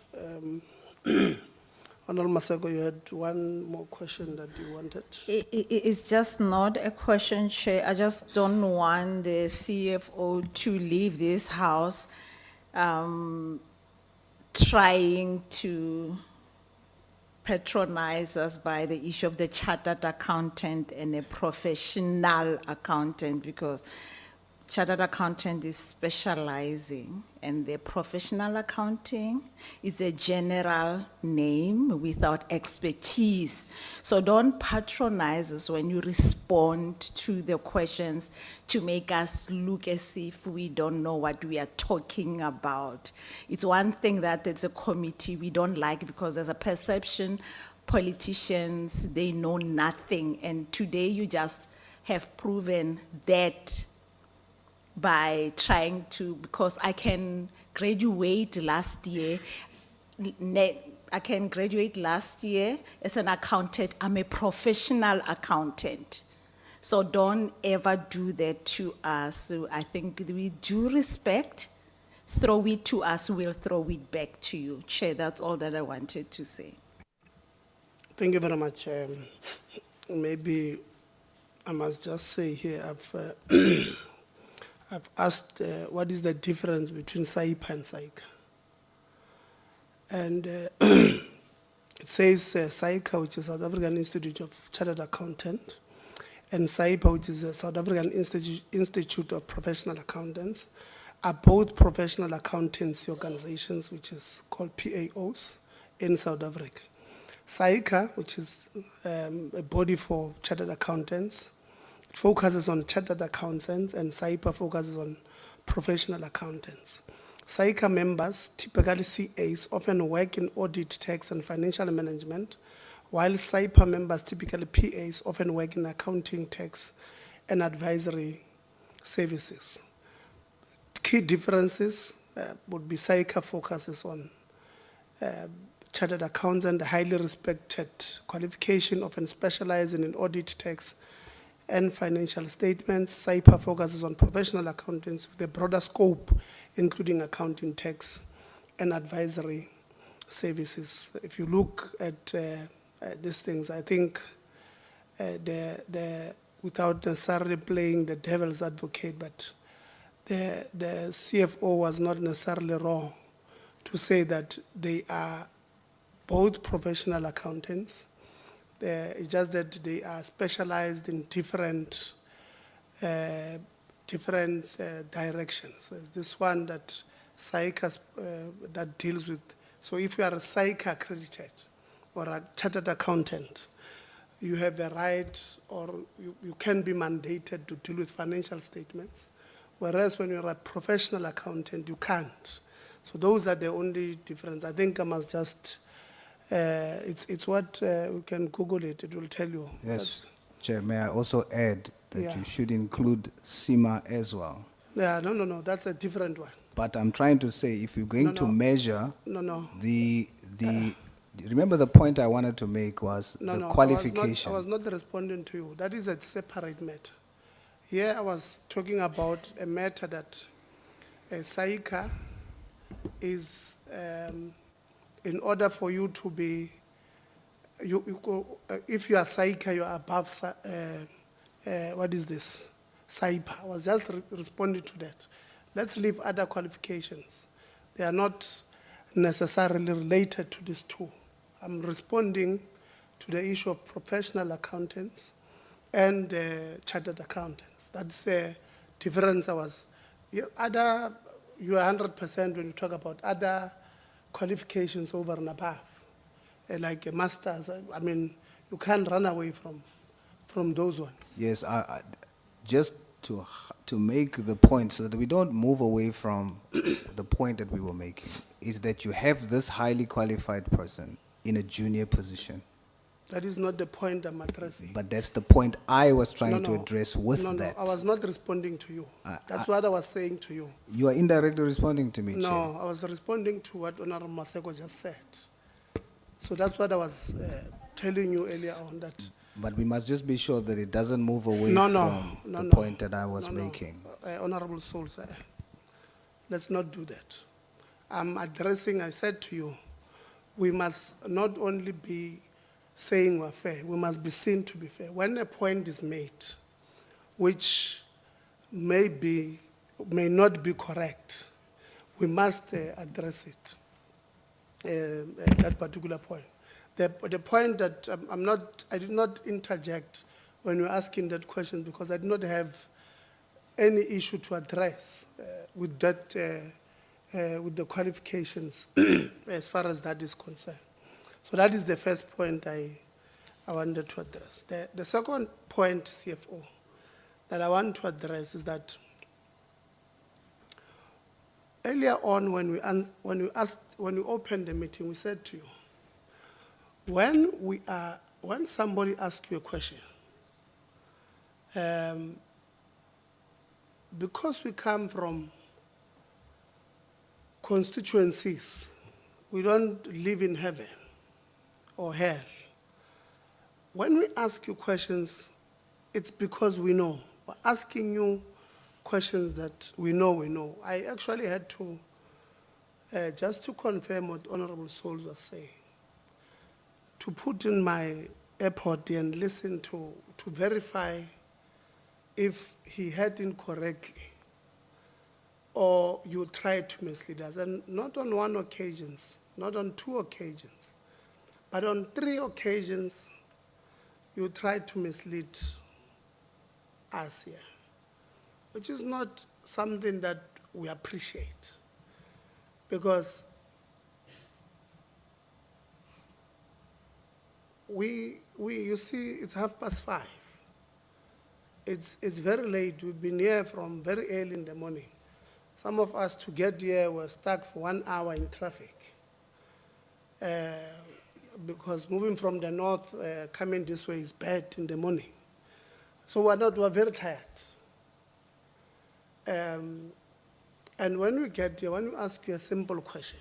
Honorable Maseko, you had one more question that you wanted. It's just not a question, Chair. I just don't want the CFO to leave this house trying to patronize us by the issue of the chartered accountant and a professional accountant, because chartered accountant is specializing and the professional accounting is a general name without expertise. So don't patronize us when you respond to the questions to make us look as if we don't know what we are talking about. It's one thing that it's a committee we don't like because there's a perception politicians, they know nothing. And today you just have proven that by trying to, because I can graduate last year, I can graduate last year as an accountant. I'm a professional accountant. So don't ever do that to us. So I think with due respect, throw it to us, we'll throw it back to you. Chair, that's all that I wanted to say. Thank you very much. Maybe I must just say here, I've asked what is the difference between SAIPA and SAICA. And it says SAICA, which is South African Institute of Chartered Accountant, and SAIPA, which is the South African Institute of Professional Accountants, are both professional accountancy organizations, which is called PAOs in South Africa. SAICA, which is a body for chartered accountants, focuses on chartered accountants, and SAIPA focuses on professional accountants. SAICA members, typically CAs, often work in audit, tax, and financial management, while SAIPA members, typically PAs, often work in accounting, tax, and advisory services. Key differences would be SAICA focuses on chartered accountant, highly respected qualification, often specializing in audit, tax, and financial statements. SAIPA focuses on professional accountants with a broader scope, including accounting, tax, and advisory services. If you look at these things, I think without necessarily playing the devil's advocate, but the CFO was not necessarily wrong to say that they are both professional accountants. It's just that they are specialized in different directions. This one that SAICA that deals with. So if you are a SAICA accredited or a chartered accountant, you have a right, or you can be mandated to deal with financial statements. Whereas when you're a professional accountant, you can't. So those are the only difference. I think I must just. It's what we can Google it. It will tell you. Yes, Chair, may I also add that Yeah. you should include SEMA as well. Yeah, no, that's a different one. But I'm trying to say, if you're going to measure No. the remember the point I wanted to make was the qualification. I was not responding to you. That is a separate matter. Here I was talking about a matter that SAICA is, in order for you to be, if you are SAICA, you are above, what is this? SAIPA. I was just responding to that. Let's leave other qualifications. They are not necessarily related to these two. I'm responding to the issue of professional accountants and chartered accountants. That's the difference. You are 100% when you talk about other qualifications over and above, like a master's. I mean, you can't run away from those ones. Yes, just to make the point so that we don't move away from the point that we were making, is that you have this highly qualified person in a junior position. That is not the point I'm addressing. But that's the point I was trying to address with that. No, I was not responding to you. That's what I was saying to you. You are indirectly responding to me, Chair. No, I was responding to what Honorable Maseko just said. So that's what I was telling you earlier on. That. But we must just be sure that it doesn't move away from the point that I was making. Honorable Souls, Let's not do that. I'm addressing, I said to you, we must not only be saying we're fair, we must be seen to be fair. When a point is made, which may not be correct, we must address it, that particular point. The point that I did not interject when you were asking that question because I did not have any issue to address with that, with the qualifications as far as that is concerned. So that is the first point I wanted to address. The second point, CFO, that I want to address is that earlier on when we opened the meeting, we said to you, when somebody asks you a question, because we come from constituencies, we don't live in heaven or hell. When we ask you questions, it's because we know. We're asking you questions that we know. I actually had to, just to confirm what Honorable Souls was saying, to put in my airpod and listen to verify if he heard incorrectly or you tried to mislead us. And not on one occasion, not on two occasions, but on 3 occasions, you tried to mislead us here, which is not something that we appreciate. Because you see, it's 5:30. It's very late. We've been here from very early in the morning. Some of us to get here were stuck for 1 hour in traffic. Because moving from the north, coming this way is bad in the morning. So we're very tired. And when we get here, when we ask you a simple question,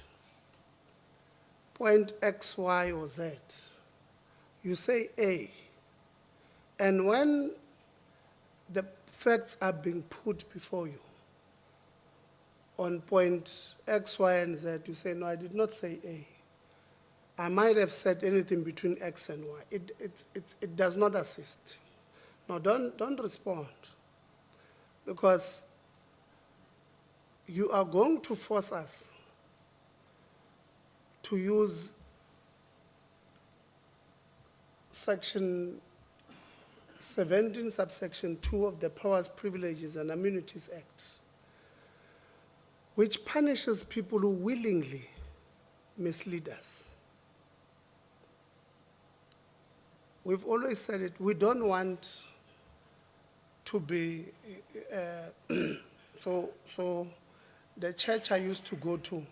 point X, Y, or Z, you say A. And when the facts are being put before you, on point X, Y, and Z, you say, no, I did not say A. I might have said anything between X and Y. It does not assist. No, don't respond. Because you are going to force us to use Section 17, subsection 2 of the Powers, Privileges, and Immunities Act, which punishes people who willingly mislead us. We've always said it, we don't want to be, so the church I used to go to,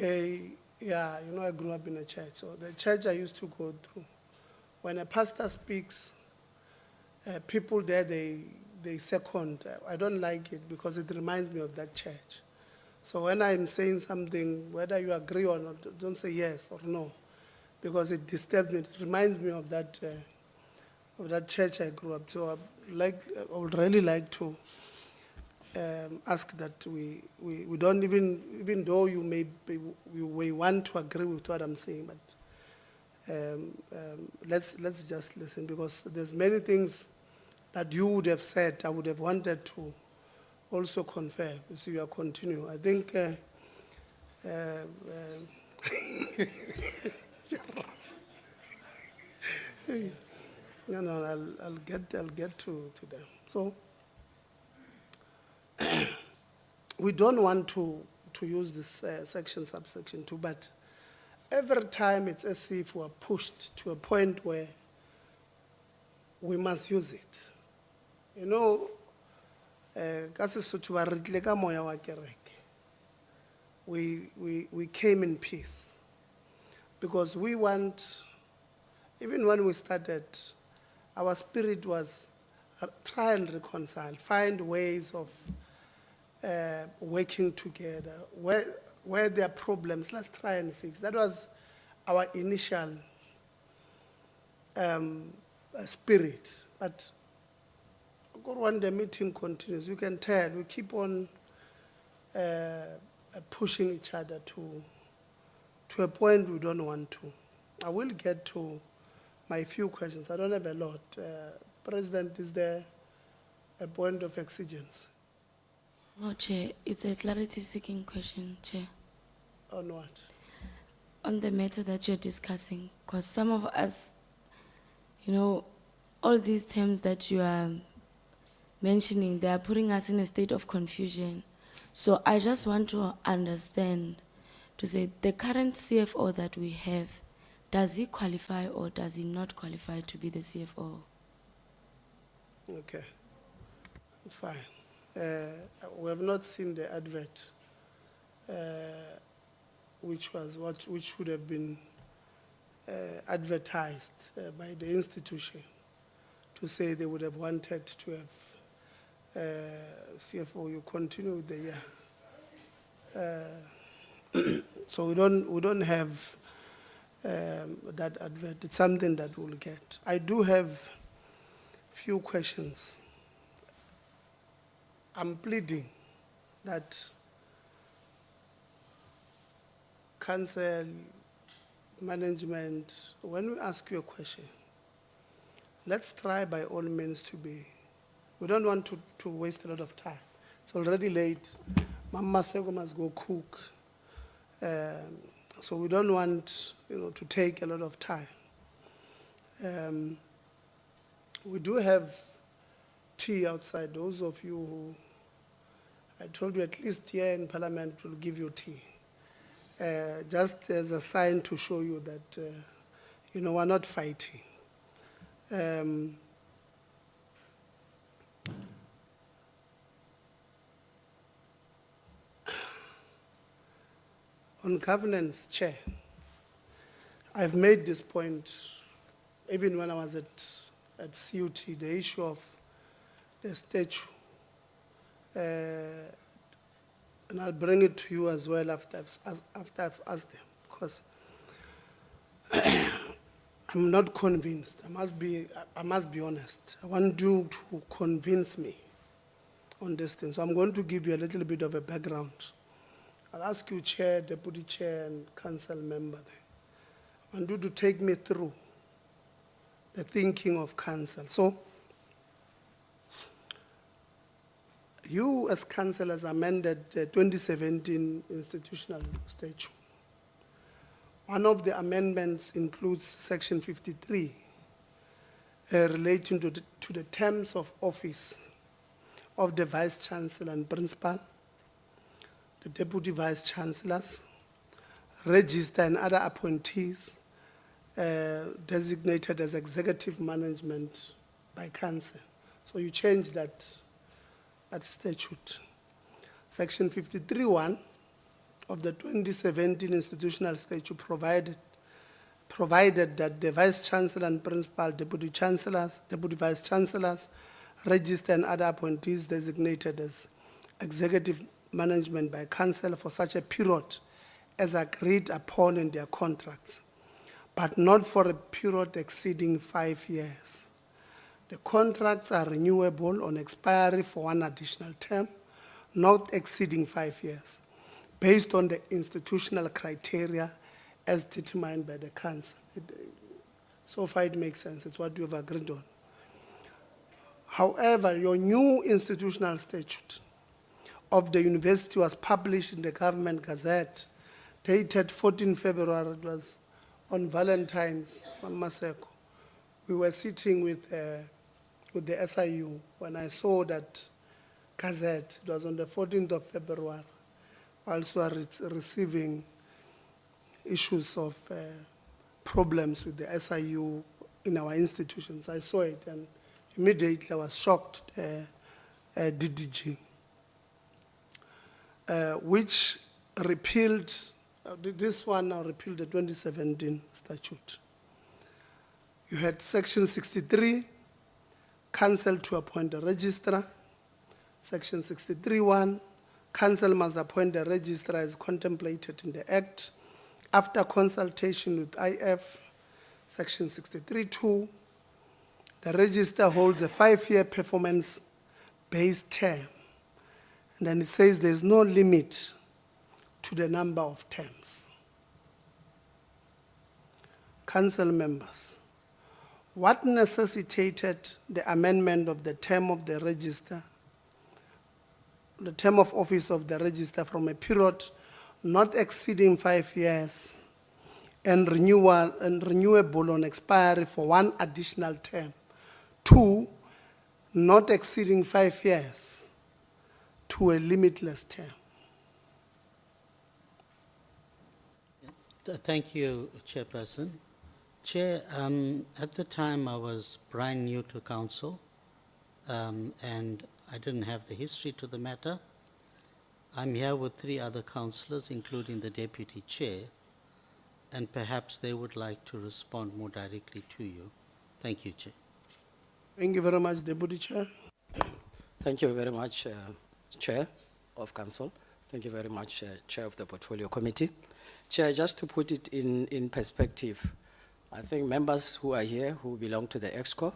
I grew up in a church, so the church I used to go to, when a pastor speaks, people there, they second. I don't like it because it reminds me of that church. So when I'm saying something, whether you agree or not, don't say yes or no, because it disturbs me. It reminds me of that church I grew up. So I would really like to ask that we don't even though you may want to agree with what I'm saying, but let's just listen, because there's many things that you would have said I would have wanted to also confirm. You see, you are continuing. I think no, I'll get to them. So we don't want to use this section, subsection 2, but every time it's as if we're pushed to a point where we must use it. You know, we came in peace because we want, even when we started, our spirit was try and reconcile, find ways of working together. Where there are problems, let's try and fix. That was our initial spirit. But when the meeting continues, you can tell we keep on pushing each other to a point we don't want to. I will get to my few questions. I don't have a lot. President, is there a point of exigence? No, Chair, it's a clarity-seeking question, Chair, On what? on the matter that you're discussing. Because some of us, you know, all these terms that you are mentioning, they are putting us in a state of confusion. So I just want to understand, to say, the current CFO that we have, does he qualify or does he not qualify to be the CFO? Okay, it's fine. We have not seen the advert, which should have been advertised by the institution to say they would have wanted to have CFO. You continue with the year. So we don't have that advert. It's something that we'll get. I do have few questions. I'm pleading that council management, when we ask you a question, let's try by all means to be, we don't want to waste a lot of time. It's already late. Mama Sego must go cook. So we don't want, to take a lot of time. We do have tea outside. Those of you who, I told you at least here in Parliament will give you tea. Just as a sign to show you that, we're not fighting. On governance, Chair, I've made this point even when I was at CUT, the issue of the statue. And I'll bring it to you as well after I've asked them, because I'm not convinced. I must be honest. I want you to convince me on this thing. So I'm going to give you a little bit of a background. I'll ask you, Chair, Deputy Chair, and Council member there. I want you to take me through the thinking of Council. So, you as Council has amended the 2017 institutional statute. One of the amendments includes Section 53 relating to the terms of office of the Vice Chancellor and Principal, the Deputy Vice Chancellors, Register and other appointees designated as executive management by Council. So you change that statute. Section 53(1) of the 2017 institutional statute provided that the Vice Chancellor and Principal, Deputy Chancellors, Deputy Vice Chancellors, Register and other appointees designated as executive management by Council for such a period as agreed upon in their contracts, but not for a period exceeding 5 years. The contracts are renewable on expiry for one additional term, not exceeding 5 years, based on the institutional criteria as determined by the Council. So far it makes sense. It's what we've agreed on. However, your new institutional statute of the university was published in the Government Gazette, dated 14 February. It was on Valentine's, Maseko. We were sitting with the SIU when I saw that Gazette. It was on the 14th of February. whilst we are receiving issues of problems with the SIU in our institutions. I saw it and immediately I was shocked, DDG, which repealed, this one now repealed the 2017 statute. You had section 63, council to appoint a registrar. Section 63(1), council must appoint a registrar as contemplated in the Act after consultation with IF. Section 63(2), the registrar holds a 5-year performance-based term And then it says there's no limit to the number of terms. Council members, what necessitated the amendment of the term of the register, the term of office of the register from a period not exceeding 5 years and renewable on expiry for one additional term to not exceeding 5 years to a limitless term? Thank you, Chairperson. Chair, at the time I was brand new to council, and I didn't have the history to the matter. I'm here with 3 other councillors, including the deputy chair, and perhaps they would like to respond more directly to you. Thank you, Chair. Thank you very much, Deputy Chair. Thank you very much, Chair of Council. Thank you very much, Chair of the Portfolio Committee. Chair, just to put it in perspective, I think members who are here who belong to the EXCO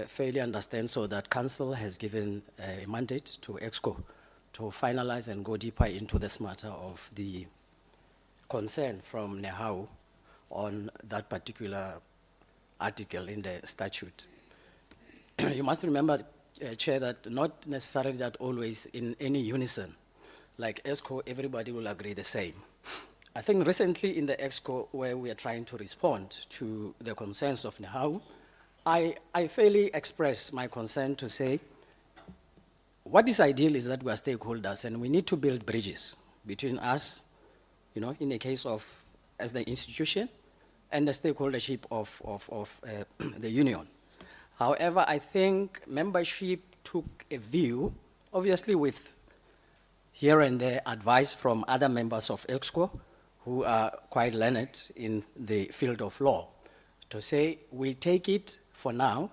fairly understand so that Council has given a mandate to EXCO to finalize and go deeper into this matter of the concern from Nehau on that particular article in the statute. You must remember, Chair, that not necessarily that always in any unison, like EXCO, everybody will agree the same. I think recently in the EXCO, where we are trying to respond to the concerns of Nehau, I fairly express my concern to say, what is ideal is that we are stakeholders and we need to build bridges between us, you know, in a case of, as the institution, and the stakeholdership of the union. However, I think membership took a view, obviously with here and there advice from other members of EXCO who are quite learned in the field of law, to say we take it for now,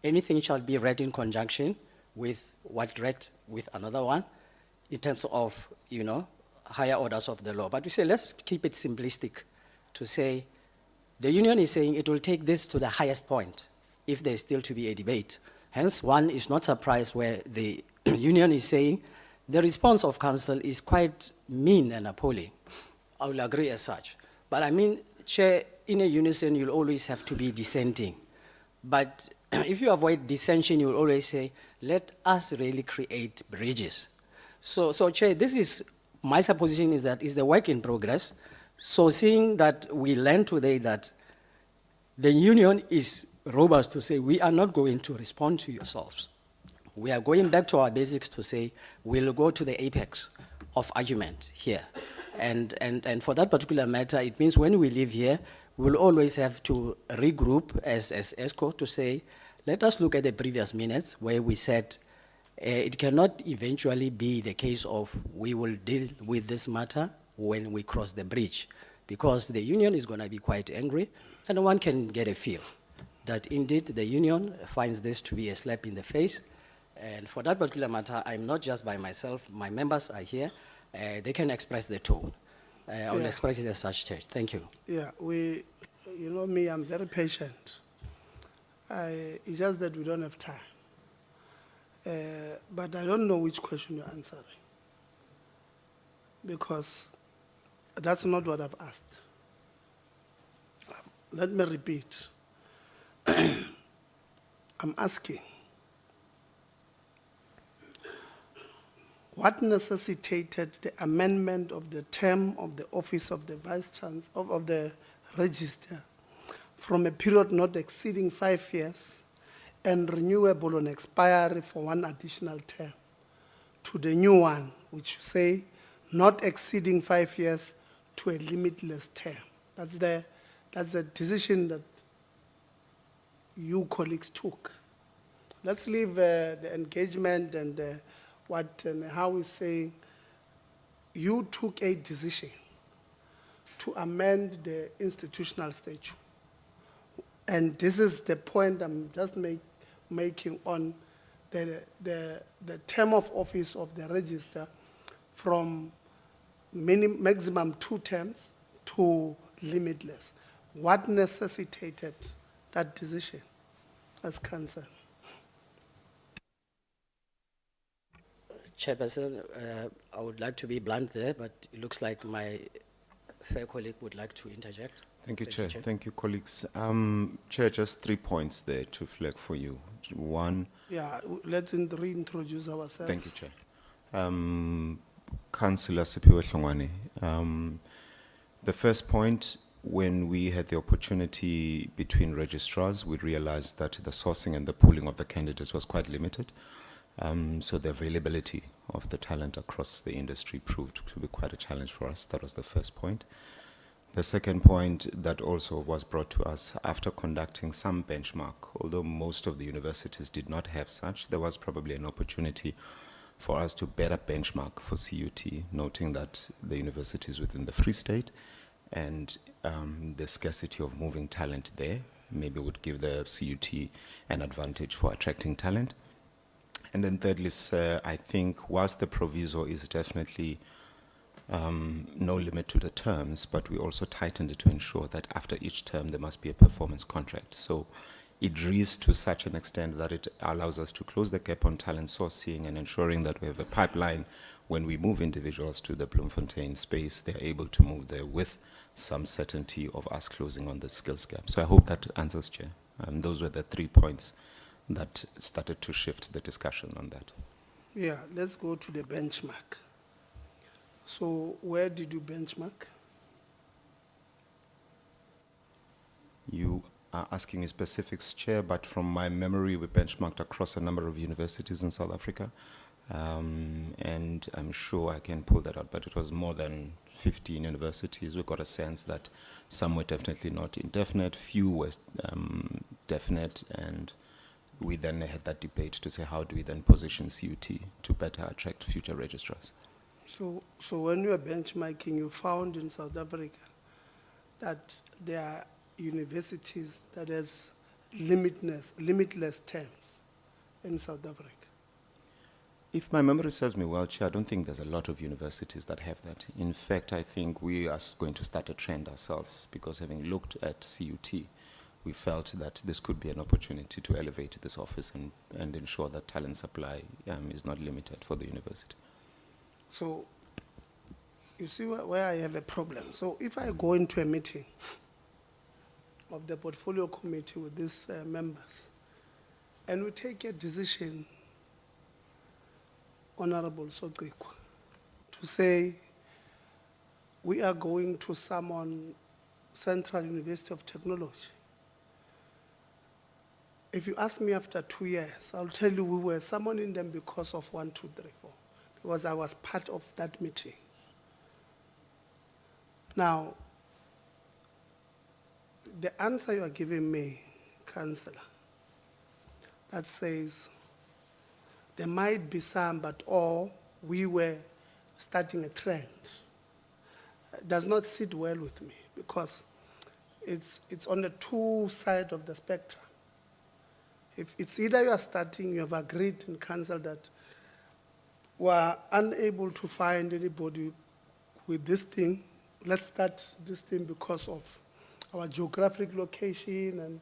anything shall be read in conjunction with what read with another one in terms of, you know, higher orders of the law. But we say, let's keep it simplistic to say, the union is saying it will take this to the highest point if there's still to be a debate. Hence, one is not surprised where the union is saying the response of council is quite mean and appalling. I will agree as such. But I mean, Chair, in a unison, you'll always have to be dissenting. But if you avoid dissension, you'll always say, let us really create bridges. So Chair, this is, my supposition is that it's the work in progress. So seeing that we learned today that the union is robust to say, we are not going to respond to yourselves. We are going back to our basics to say, we'll go to the apex of argument here. And for that particular matter, it means when we leave here, we'll always have to regroup as EXCO to say, let us look at the previous minutes where we said it cannot eventually be the case of we will deal with this matter when we cross the bridge, because the union is going to be quite angry, and one can get a feel that indeed the union finds this to be a slap in the face. And for that particular matter, I'm not just by myself, my members are here. They can express their tone. I will express it as such, Chair. Thank you. Yeah, you know me, I'm very patient. It's just that we don't have time. But I don't know which question you're answering, because that's not what I've asked. Let me repeat. I'm asking, what necessitated the amendment of the term of the office of the Vice Chancellor of the Register from a period not exceeding 5 years and renewable on expiry for one additional term to the new one, which say not exceeding 5 years to a limitless term? That's the decision that you colleagues took. Let's leave the engagement and how we say you took a decision to amend the institutional statute. And this is the point I'm just making on the term of office of the register from maximum 2 terms to limitless. What necessitated that decision as council? Chairperson, I would like to be blunt there, but it looks like my fair colleague would like to interject. Thank you, Chair. Thank you, colleagues. Chair, just 3 points there to flag for you. One, Yeah, let's reintroduce ourselves. thank you, Chair. Councillor Sipiwe Hlongwane, the first point, when we had the opportunity between registrars, we realized that the sourcing and the pooling of the candidates was quite limited. So the availability of the talent across the industry proved to be quite a challenge for us. That was the first point. The second point that also was brought to us after conducting some benchmark, although most of the universities did not have such, there was probably an opportunity for us to better benchmark for CUT, noting that the universities within the Free State and the scarcity of moving talent there maybe would give the CUT an advantage for attracting talent. And then thirdly, sir, I think whilst the proviso is definitely no limit to the terms, but we also tightened it to ensure that after each term there must be a performance contract. So it reads to such an extent that it allows us to close the gap on talent sourcing and ensuring that we have a pipeline when we move individuals to the Bloemfontein space, they're able to move there with some certainty of us closing on the skills gap. So I hope that answers, Chair. Those were the 3 points that started to shift the discussion on that. Yeah, let's go to the benchmark. So where did you benchmark? You are asking me specifics, Chair, but from my memory, we benchmarked across a number of universities in South Africa. And I'm sure I can pull that out, but it was more than 15 universities. We got a sense that some were definitely not indefinite, few were definite, and we then had that debate to say how do we then position CUT to better attract future registrars. So when you were benchmarking, you found in South Africa that there are universities that has limitless terms in South Africa. If my memory serves me well, Chair, I don't think there's a lot of universities that have that. In fact, I think we are going to start a trend ourselves because having looked at CUT, we felt that this could be an opportunity to elevate this office and ensure that talent supply is not limited for the university. So you see where I have a problem. So if I go into a meeting of the portfolio committee with these members and we take a decision, Honorable Sogekwa, to say we are going to summon Central University of Technology. If you ask me after 2 years, I'll tell you we were summoning them because of 1, 2, 3, 4, because I was part of that meeting. Now, the answer you are giving me, Councillor, that says there might be some, but all we were starting a trend, does not sit well with me because it's on the two sides of the spectrum. If it's either you are starting, you have agreed in council that we are unable to find anybody with this thing, let's start this thing because of our geographic location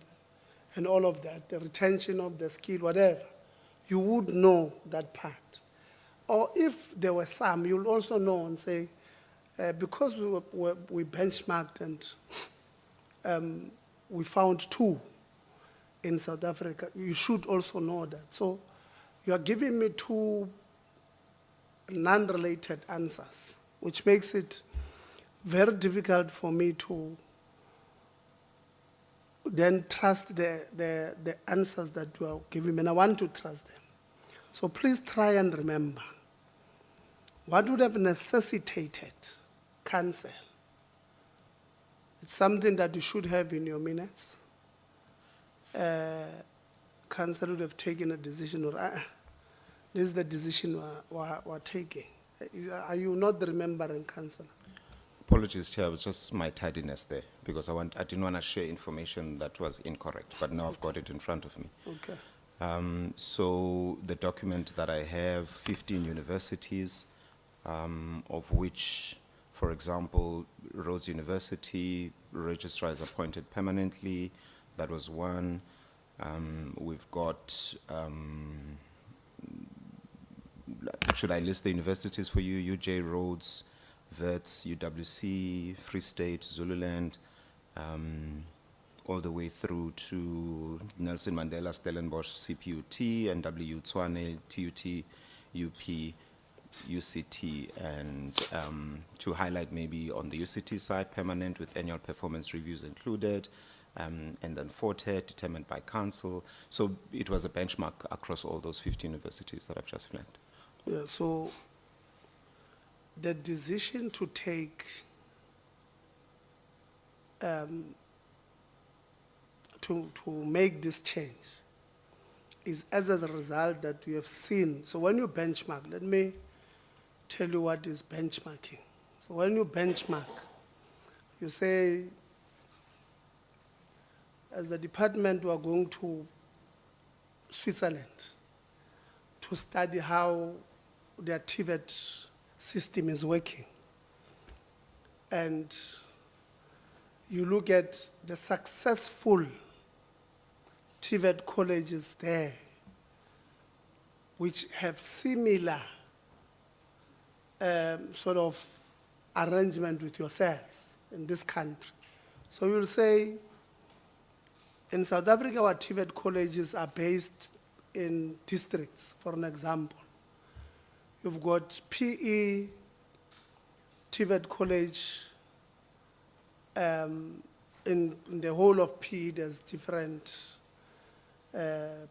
and all of that, the retention of the skill, whatever, you would know that part. Or if there were some, you'll also know and say, because we benchmarked and we found 2 in South Africa, you should also know that. So you are giving me 2 non-related answers, which makes it very difficult for me to then trust the answers that you are giving me, and I want to trust them. So please try and remember what would have necessitated cancel. It's something that you should have in your minutes. Council would have taken a decision, or this is the decision we're taking. Are you not remembering, Councillor? Apologies, Chair, it was just my tardiness there because I didn't want to share information that was incorrect, but now I've got it in front of me. Okay. So the document that I have, 15 universities, of which, for example, Rhodes University, registrar is appointed permanently. That was 1. We've got should I list the universities for you? UJ, Rhodes, Wits, UWC, Free State, Zululand, all the way through to Nelson Mandela, Stellenbosch, CPUT, NWU, Tshwane, TUT, UP, UCT, and to highlight maybe on the UCT side, permanent with annual performance reviews included, and then Forte, determined by council. So it was a benchmark across all those 15 universities that I've just flagged. Yeah, so the decision to take to make this change is as a result that we have seen. So when you benchmark, let me tell you what is benchmarking. So when you benchmark, you say, as the department, we are going to Switzerland to study how their TVET system is working. And you look at the successful TVET colleges there, which have similar sort of arrangement with yourselves in this country. So you'll say, in South Africa, our TVET colleges are based in districts, for an example. You've got PE, TVET college, in the whole of PE, there's different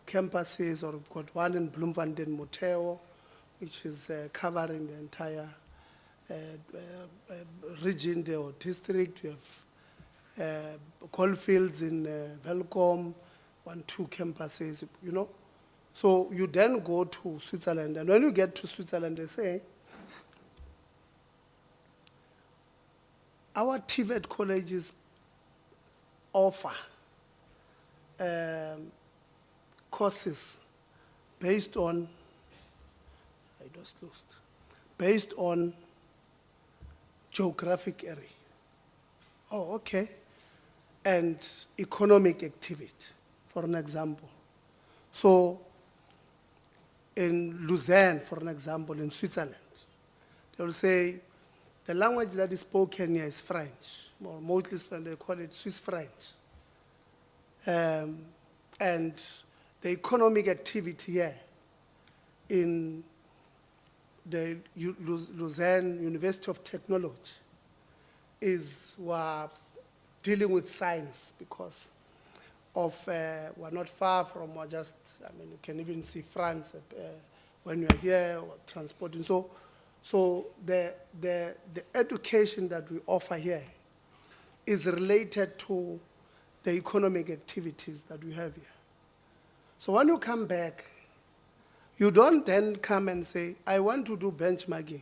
campuses, or we've got one in Bloemfontein, Moteo, which is covering the entire region there, or district. We have Coalfields in Velcom, 1-2 campuses, you know. So you then go to Switzerland, and when you get to Switzerland, they say, our TVET colleges offer courses based on, based on geographic area. Oh, okay. And economic activity, for an example. So in Lausanne, for an example, in Switzerland, they will say the language that is spoken here is French, or mostly they call it Swiss French. And the economic activity here in the Lausanne University of Technology is we're dealing with science, because of we're not far from, we're just, I mean, you can even see France when you're here, or transporting. So the education that we offer here is related to the economic activities that we have here. So when you come back, you don't then come and say, I want to do benchmarking.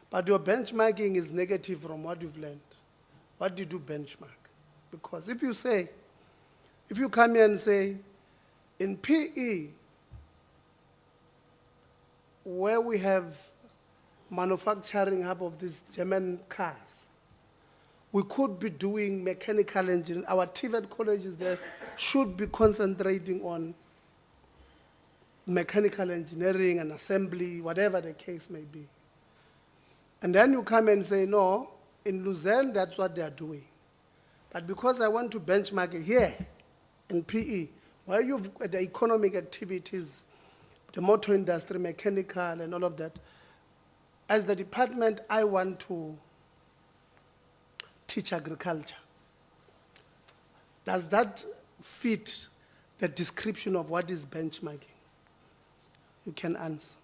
But your benchmarking is negative from what you've learned. What did you benchmark? Because if you say, if you come here and say, in PE, where we have manufacturing hub of these German cars, we could be doing mechanical engineering. Our TVET colleges there should be concentrating on mechanical engineering and assembly, whatever the case may be. And then you come and say, no, in Lausanne, that's what they are doing. But because I want to benchmark it here in PE, where you've got the economic activities, the motor industry, mechanical, and all of that, as the department, I want to teach agriculture. Does that fit the description of what is benchmarking? You can answer.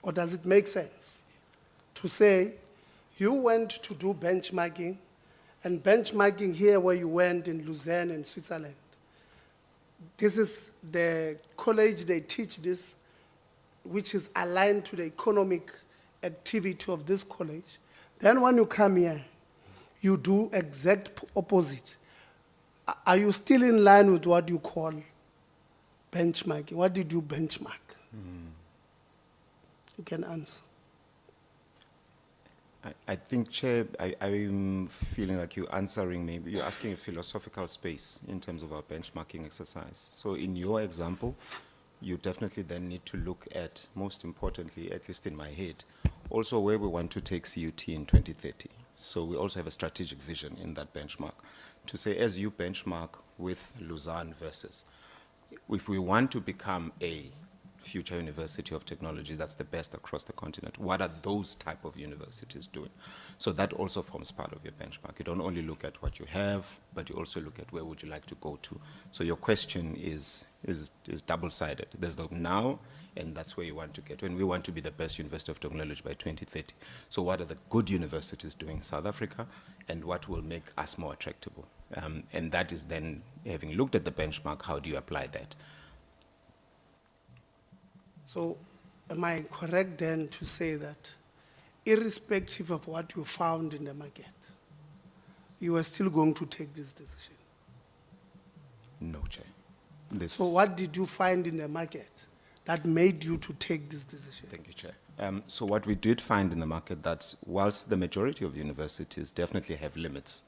Or does it make sense to say, you went to do benchmarking, and benchmarking here where you went in Lausanne in Switzerland, this is the college, they teach this, which is aligned to the economic activity of this college. Then when you come here, you do exact opposite. Are you still in line with what you call benchmarking? What did you benchmark? You can answer. I think, Chair, I'm feeling like you're answering, maybe you're asking a philosophical space in terms of our benchmarking exercise. So in your example, you definitely then need to look at, most importantly, at least in my head, also where we want to take CUT in 2030. So we also have a strategic vision in that benchmark to say, as you benchmark with Lausanne versus, if we want to become a future university of technology that's the best across the continent, what are those type of universities doing? So that also forms part of your benchmark. You don't only look at what you have, but you also look at where would you like to go to. So your question is double-sided. There's the now, and that's where you want to get. When we want to be the best university of technology by 2030. So what are the good universities doing in South Africa, and what will make us more attractive? And that is then, having looked at the benchmark, how do you apply that? So am I correct then to say that irrespective of what you found in the market, you are still going to take this decision? No, Chair. So what did you find in the market that made you to take this decision? Thank you, Chair. So what we did find in the market, that whilst the majority of universities definitely have limits,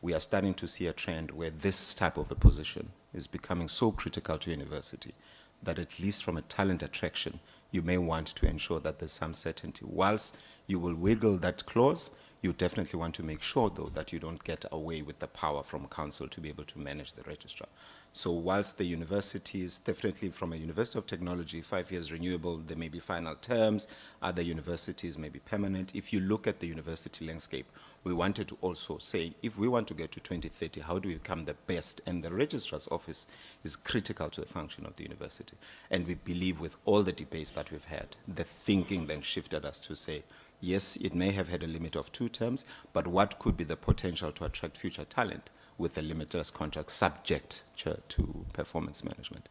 we are starting to see a trend where this type of a position is becoming so critical to university that at least from a talent attraction, you may want to ensure that there's some certainty. Whilst you will wiggle that clause, you definitely want to make sure, though, that you don't get away with the power from council to be able to manage the registrar. So whilst the universities, definitely from a University of Technology, 5 years renewable, there may be final terms, other universities may be permanent. If you look at the university landscape, we wanted to also say, if we want to get to 2030, how do we become the best? And the registrar's office is critical to the function of the university. And we believe with all the debates that we've had, the thinking then shifted us to say, yes, it may have had a limit of 2 terms, but what could be the potential to attract future talent with a limitless contract subject, Chair, to performance management?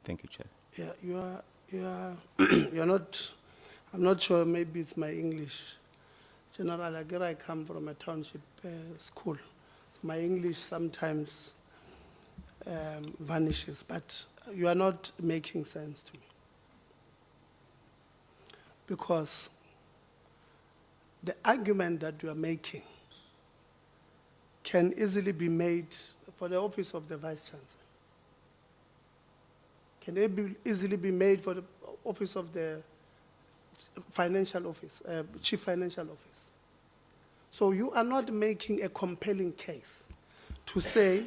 Thank you, Chair. Yeah, you're not, I'm not sure, maybe it's my English. General, I come from a township school. My English sometimes vanishes, but you are not making sense to me. Because the argument that you are making can easily be made for the office of the Vice Chancellor. Can it be easily be made for the office of the financial office, chief financial office. So you are not making a compelling case to say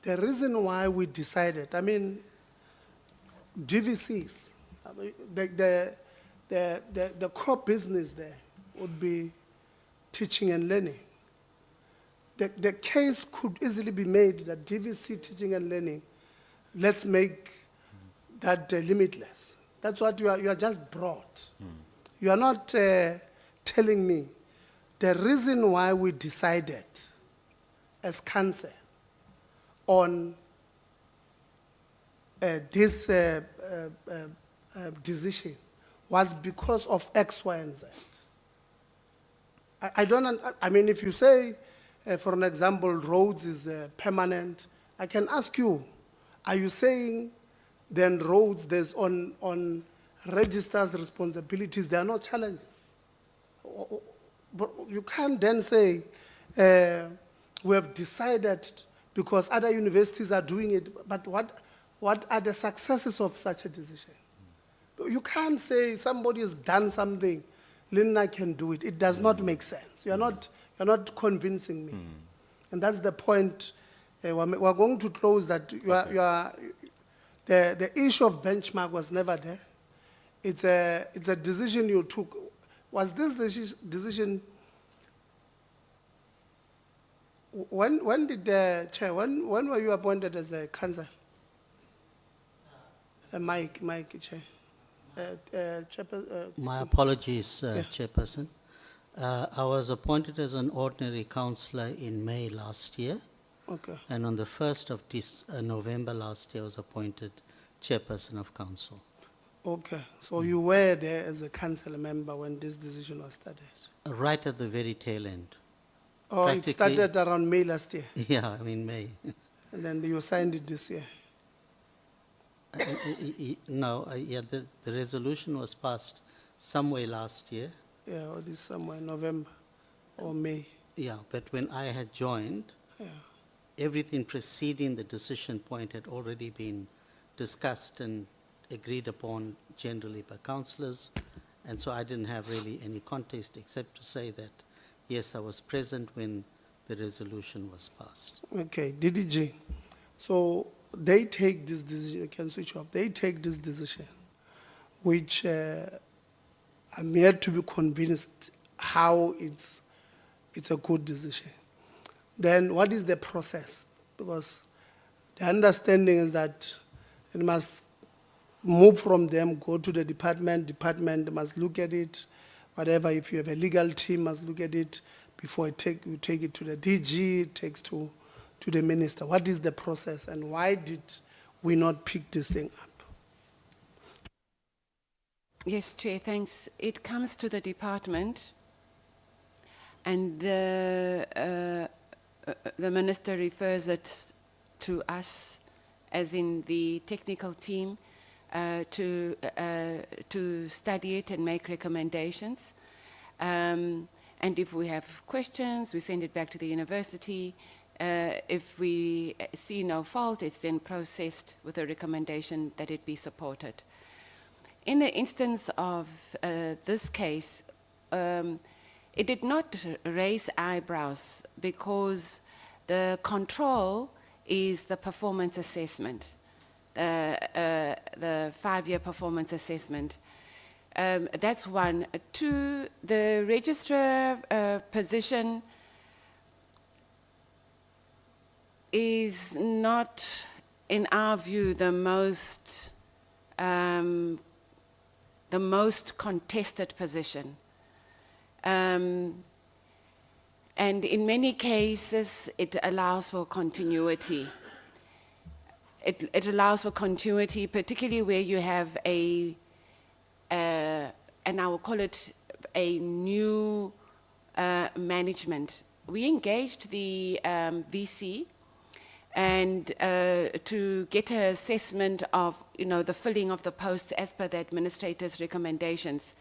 the reason why we decided, I mean, DVCs, I mean, the core business there would be teaching and learning. The case could easily be made that DVC teaching and learning, let's make that limitless. That's what you are just brought. You are not telling me the reason why we decided as council on this decision was because of X, Y, and Z. I mean, if you say, for an example, roads is permanent, I can ask you, are you saying then roads, there's on registrars' responsibilities, there are no challenges? But you can't then say, we have decided because other universities are doing it, but what are the successes of such a decision? You can't say somebody has done something, Linda can do it. It does not make sense. You're not convincing me. And that's the point. We're going to close that. The issue of benchmark was never there. It's a decision you took. Was this decision, when did the chair, when were you appointed as the council? Mike, chair. My apologies, Chairperson. I was appointed as an ordinary councillor in May last year. Okay. And on the 1st of November last year, I was appointed Chairperson of Council. Okay, so you were there as a council member when this decision was started? Right at the very tail end. Oh, it started around May last year? Yeah, I mean May. And then you signed it this year? No, the resolution was passed somewhere last year. Yeah, or this somewhere November or May. Yeah, but when I had joined, everything preceding the decision point had already been discussed and agreed upon generally by councillors. And so I didn't have really any context except to say that, yes, I was present when the resolution was passed. Okay, DDG. So they take this decision, you can switch off, they take this decision, which I'm yet to be convinced how it's a good decision. Then what is the process? Because the understanding is that it must move from them, go to the department must look at it, whatever, if you have a legal team must look at it before you take it to the DG, it takes to the minister. What is the process and why did we not pick this thing up? Yes, Chair, thanks. It comes to the department and the minister refers it to us, as in the technical team, to study it and make recommendations. And if we have questions, we send it back to the university. If we see no fault, it's then processed with a recommendation that it be supported. In the instance of this case, it did not raise eyebrows because the control is the performance assessment, the 5-year performance assessment. That's one. Two, the registrar position is not, in our view, the most contested position. And in many cases, it allows for continuity. It allows for continuity, particularly where you have and I will call it a new management. We engaged the VC and to get an assessment of, the filling of the posts as per the administrator's recommendations.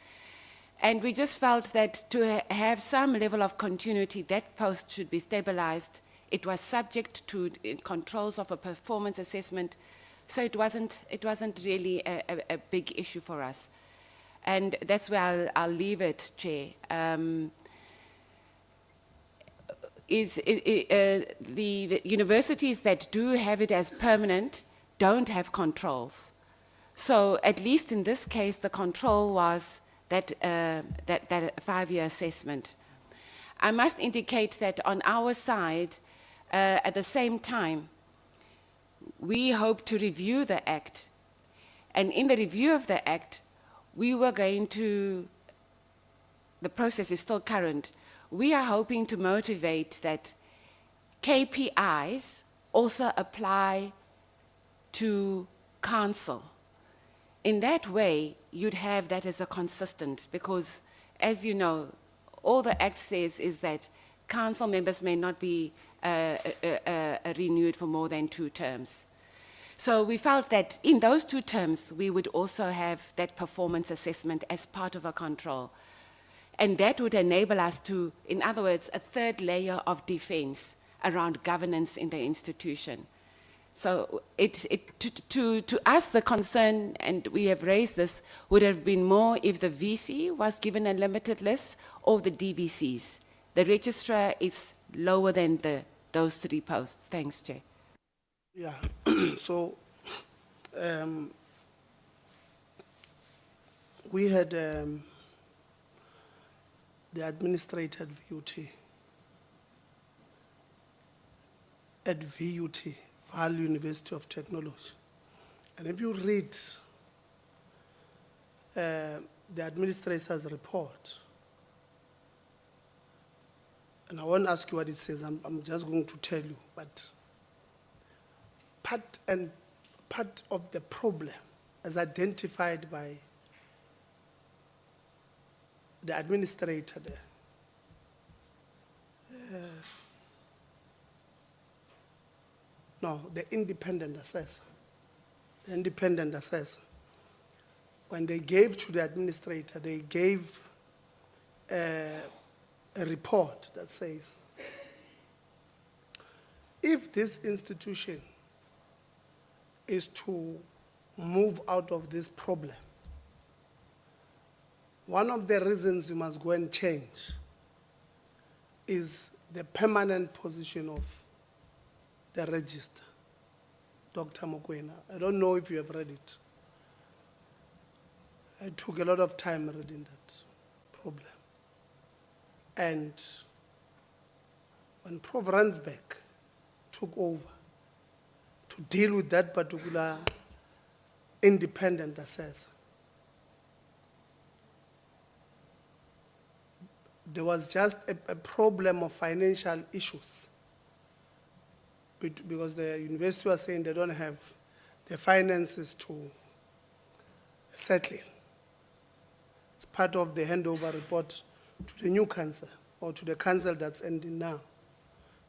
And we just felt that to have some level of continuity, that post should be stabilized. It was subject to controls of a performance assessment, so it wasn't really a big issue for us. And that's where I'll leave it, Chair. The universities that do have it as permanent don't have controls. So at least in this case, the control was that 5-year assessment. I must indicate that on our side, at the same time, we hope to review the Act. And in the review of the Act, we were going to, the process is still current, we are hoping to motivate that KPIs also apply to council. In that way, you'd have that as a consistent, because as you know, all the Act says is that council members may not be renewed for more than 2 terms. So we felt that in those 2 terms, we would also have that performance assessment as part of our control. And that would enable us to, in other words, a 3rd layer of defense around governance in the institution. So to us, the concern, and we have raised this, would have been more if the VC was given a limited list or the DVCs. The registrar is lower than those 3 posts. Thanks, Chair. Yeah, so we had the administrator at VUT, Vaal University of Technology. And if you read the administrator's report, and I won't ask you what it says, I'm just going to tell you, but part of the problem as identified by the administrator there, the independent assessor. The independent assessor, when they gave to the administrator, they gave a report that says, if this institution is to move out of this problem, one of the reasons we must go and change is the permanent position of the register, Dr. Mokoena. I don't know if you have read it. I took a lot of time reading that problem. And when Prof. Ransbeck took over to deal with that particular independent assessor, there was just a problem of financial issues because the university was saying they don't have the finances to settle. It's part of the handover report to the new council or to the council that's ending now.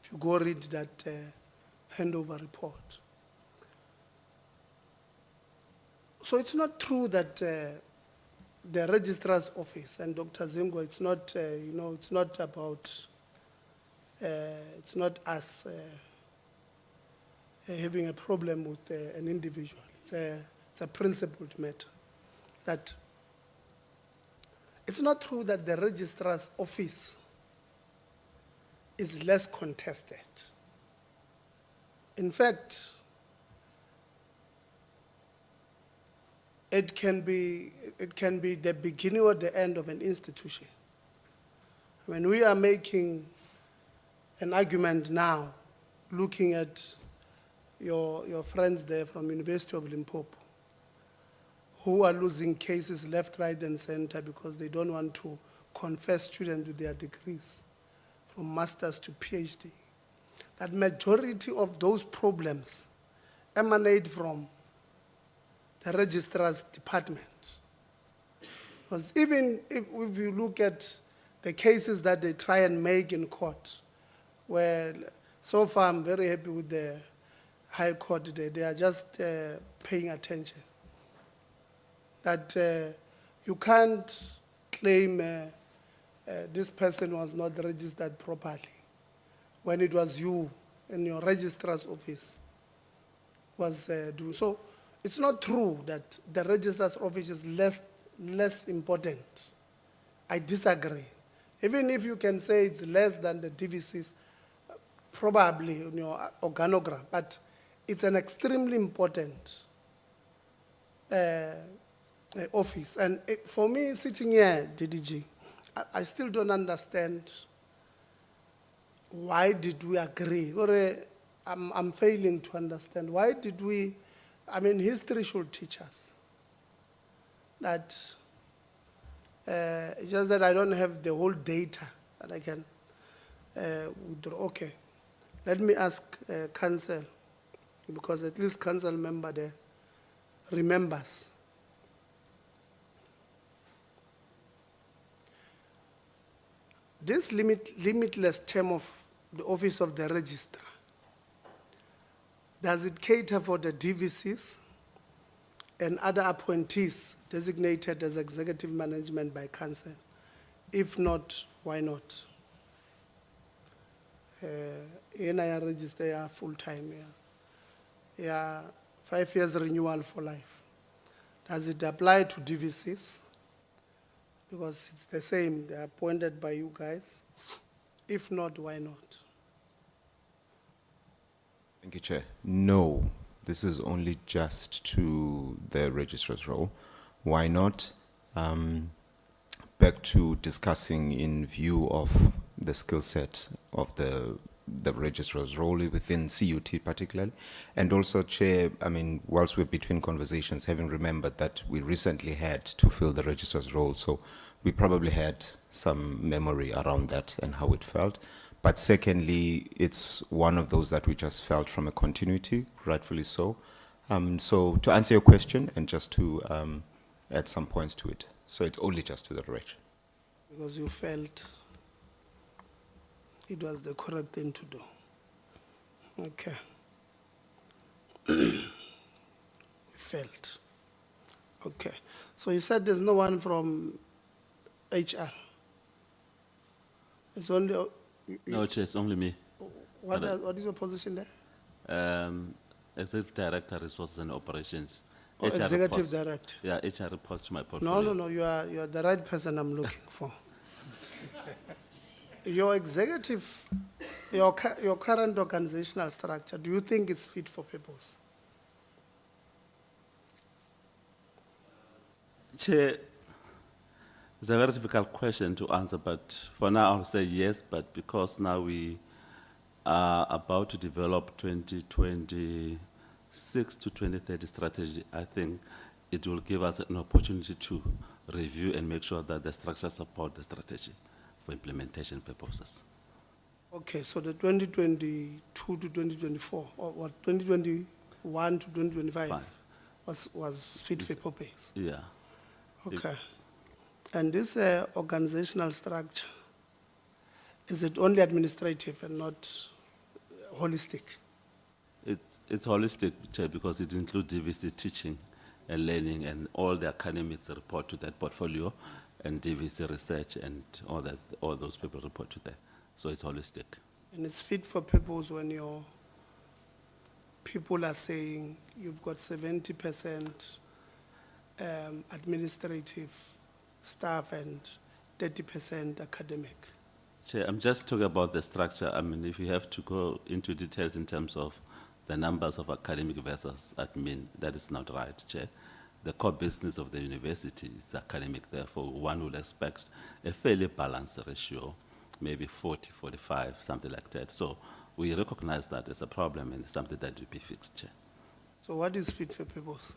If you go read that handover report. So it's not true that the registrar's office and Dr. Zingo, it's not, it's not about, it's not us having a problem with an individual. It's a principled matter. That it's not true that the registrar's office is less contested. In fact, it can be the beginning or the end of an institution. When we are making an argument now, looking at your friends there from University of Limpopo, who are losing cases left, right, and center because they don't want to confess students with their degrees, from masters to PhD. That majority of those problems emanate from the registrar's department. Because even if you look at the cases that they try and make in court, where so far I'm very happy with the High Court, they are just paying attention. That you can't claim this person was not registered properly when it was you in your registrar's office was doing. So it's not true that the registrar's office is less important. I disagree. Even if you can say it's less than the DVCs, probably in your organogram, but it's an extremely important office. And for me, sitting here, DDG, I still don't understand why did we agree. Or I'm failing to understand. Why did we, history should teach us that, it's just that I don't have the whole data that I can withdraw. Okay, let me ask council, because at least council member there remembers. This limitless term of the office of the registrar, does it cater for the DVCs and other appointees designated as executive management by council? If not, why not? NIR register full time, yeah, 5 years renewal for life. Does it apply to DVCs? Because it's the same, they're appointed by you guys. If not, why not? Thank you, Chair. No, this is only just to the registrar's role. Why not? Back to discussing in view of the skill set of the registrar's role within CUT particularly. And also, Chair, whilst we're between conversations, having remembered that we recently had to fill the registrar's role, so we probably had some memory around that and how it felt. But secondly, it's one of those that we just felt from a continuity, rightfully so. So to answer your question and just to add some points to it. So it's only just to the direction. Because you felt it was the correct thing to do. Okay. We felt. Okay. So you said there's no one from HR. It's only... No, Chair, it's only me. What is your position there? Executive Director, Resources and Operations. Or HR executive reports. director? Yeah, HR reports to my portfolio. No, you are the right person I'm looking for. Your executive, your current organizational structure, do you think it's fit for purpose? Chair, it's a very difficult question to answer, but for now I'll say yes, but because now we are about to develop 2026 to 2030 strategy, I think it will give us an opportunity to review and make sure that the structure support the strategy for implementation purposes. Okay, so the 2022 to 2024, or what, 2021 to 2025 Fine. was fit for purpose? Yeah. Okay. And this organizational structure, is it only administrative and not holistic? It's holistic, Chair, because it includes DVC teaching and learning, and all the academics report to that portfolio, and DVC research and all those people report to that. So it's holistic. And it's fit for purpose when your people are saying you've got 70% administrative staff and 30% academic. Chair, I'm just talking about the structure. I mean, if you have to go into details in terms of the numbers of academic versus admin, that is not right, Chair. The core business of the university is academic, therefore one would expect a fairly balanced ratio, maybe 40, 45, something like that. So we recognize that as a problem and something that will be fixed, Chair. So what is fit for purpose?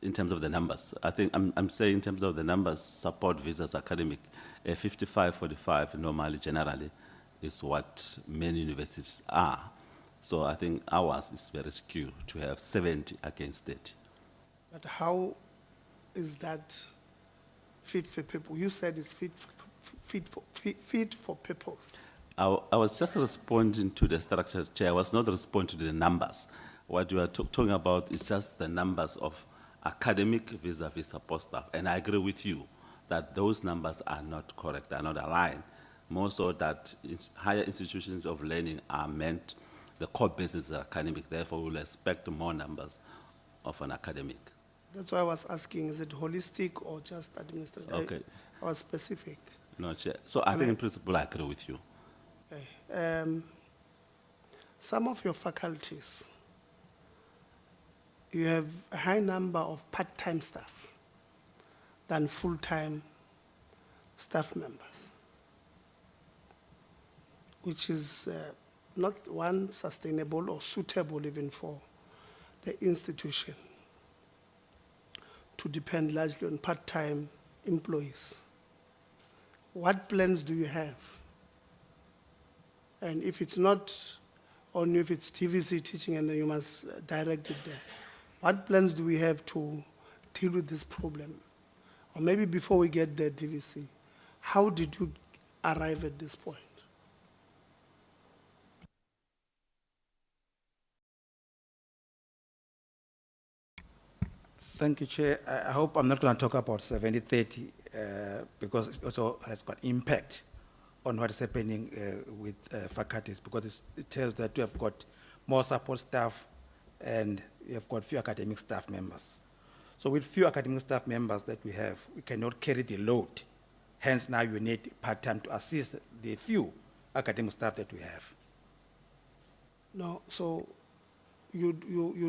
In terms of the numbers, I think I'm saying in terms of the numbers, support visas academic, 55-45 normally, generally, is what many universities are. So I think ours is very skewed to have 70 against 30. But how is that fit for people? You said it's fit for purpose. I was just responding to the structure, Chair. I was not responding to the numbers. What you are talking about is just the numbers of academic vis-a-vis support staff. And I agree with you that those numbers are not correct, are not aligned. More so that higher institutions of learning are meant, the core business is academic, therefore we'll expect more numbers of an academic. That's why I was asking, is it holistic or just administrative? Okay. I was specific. No, Chair. So I think in principle I agree with you. Okay. Some of your faculties, you have a high number of part-time staff than full-time staff members, which is not one sustainable or suitable even for the institution to depend largely on part-time employees. What plans do you have? And if it's not on you, if it's TVC teaching and you must direct it there, what plans do we have to deal with this problem? Or maybe before we get there, DVC, how did you arrive at this point? Thank you, Chair. I hope I'm not going to talk about 70-30 because it also has got impact on what is happening with faculties, because it tells that you have got more support staff and you have got few academic staff members. So with few academic staff members that we have, we cannot carry the load. Hence now you need part-time to assist the few academic staff that we have. No, so you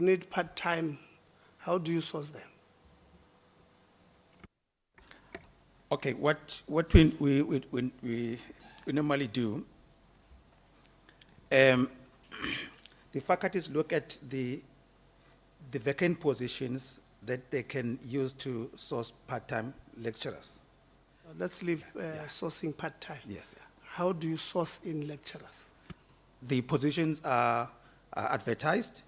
need part-time. How do you source them? Okay, what we normally do, the faculties look at the vacant positions that they can use to source part-time lecturers. Let's leave sourcing part-time. Yes. How do you source in lecturers? The positions are advertised,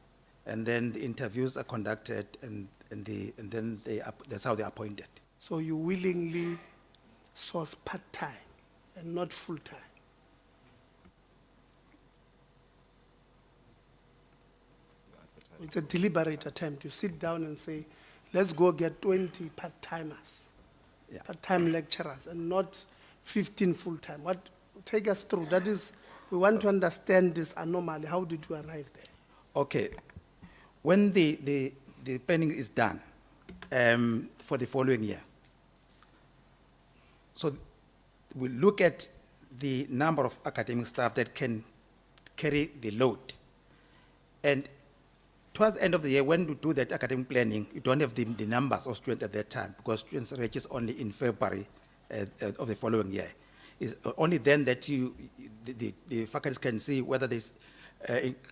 and then the interviews are conducted, and then that's how they're appointed. So you willingly source part-time and not full-time? It's a deliberate attempt. You sit down and say, let's go get 20 part-timers, part-time lecturers, and not 15 full-time. Take us through. That is, we want to understand this anomaly. How did you arrive there? Okay. when the planning is done for the following year, so we look at the number of academic staff that can carry the load. And towards the end of the year, when you do that academic planning, you don't have the numbers of students at that time because students register only in February of the following year. It's only then that the faculties can see whether there's,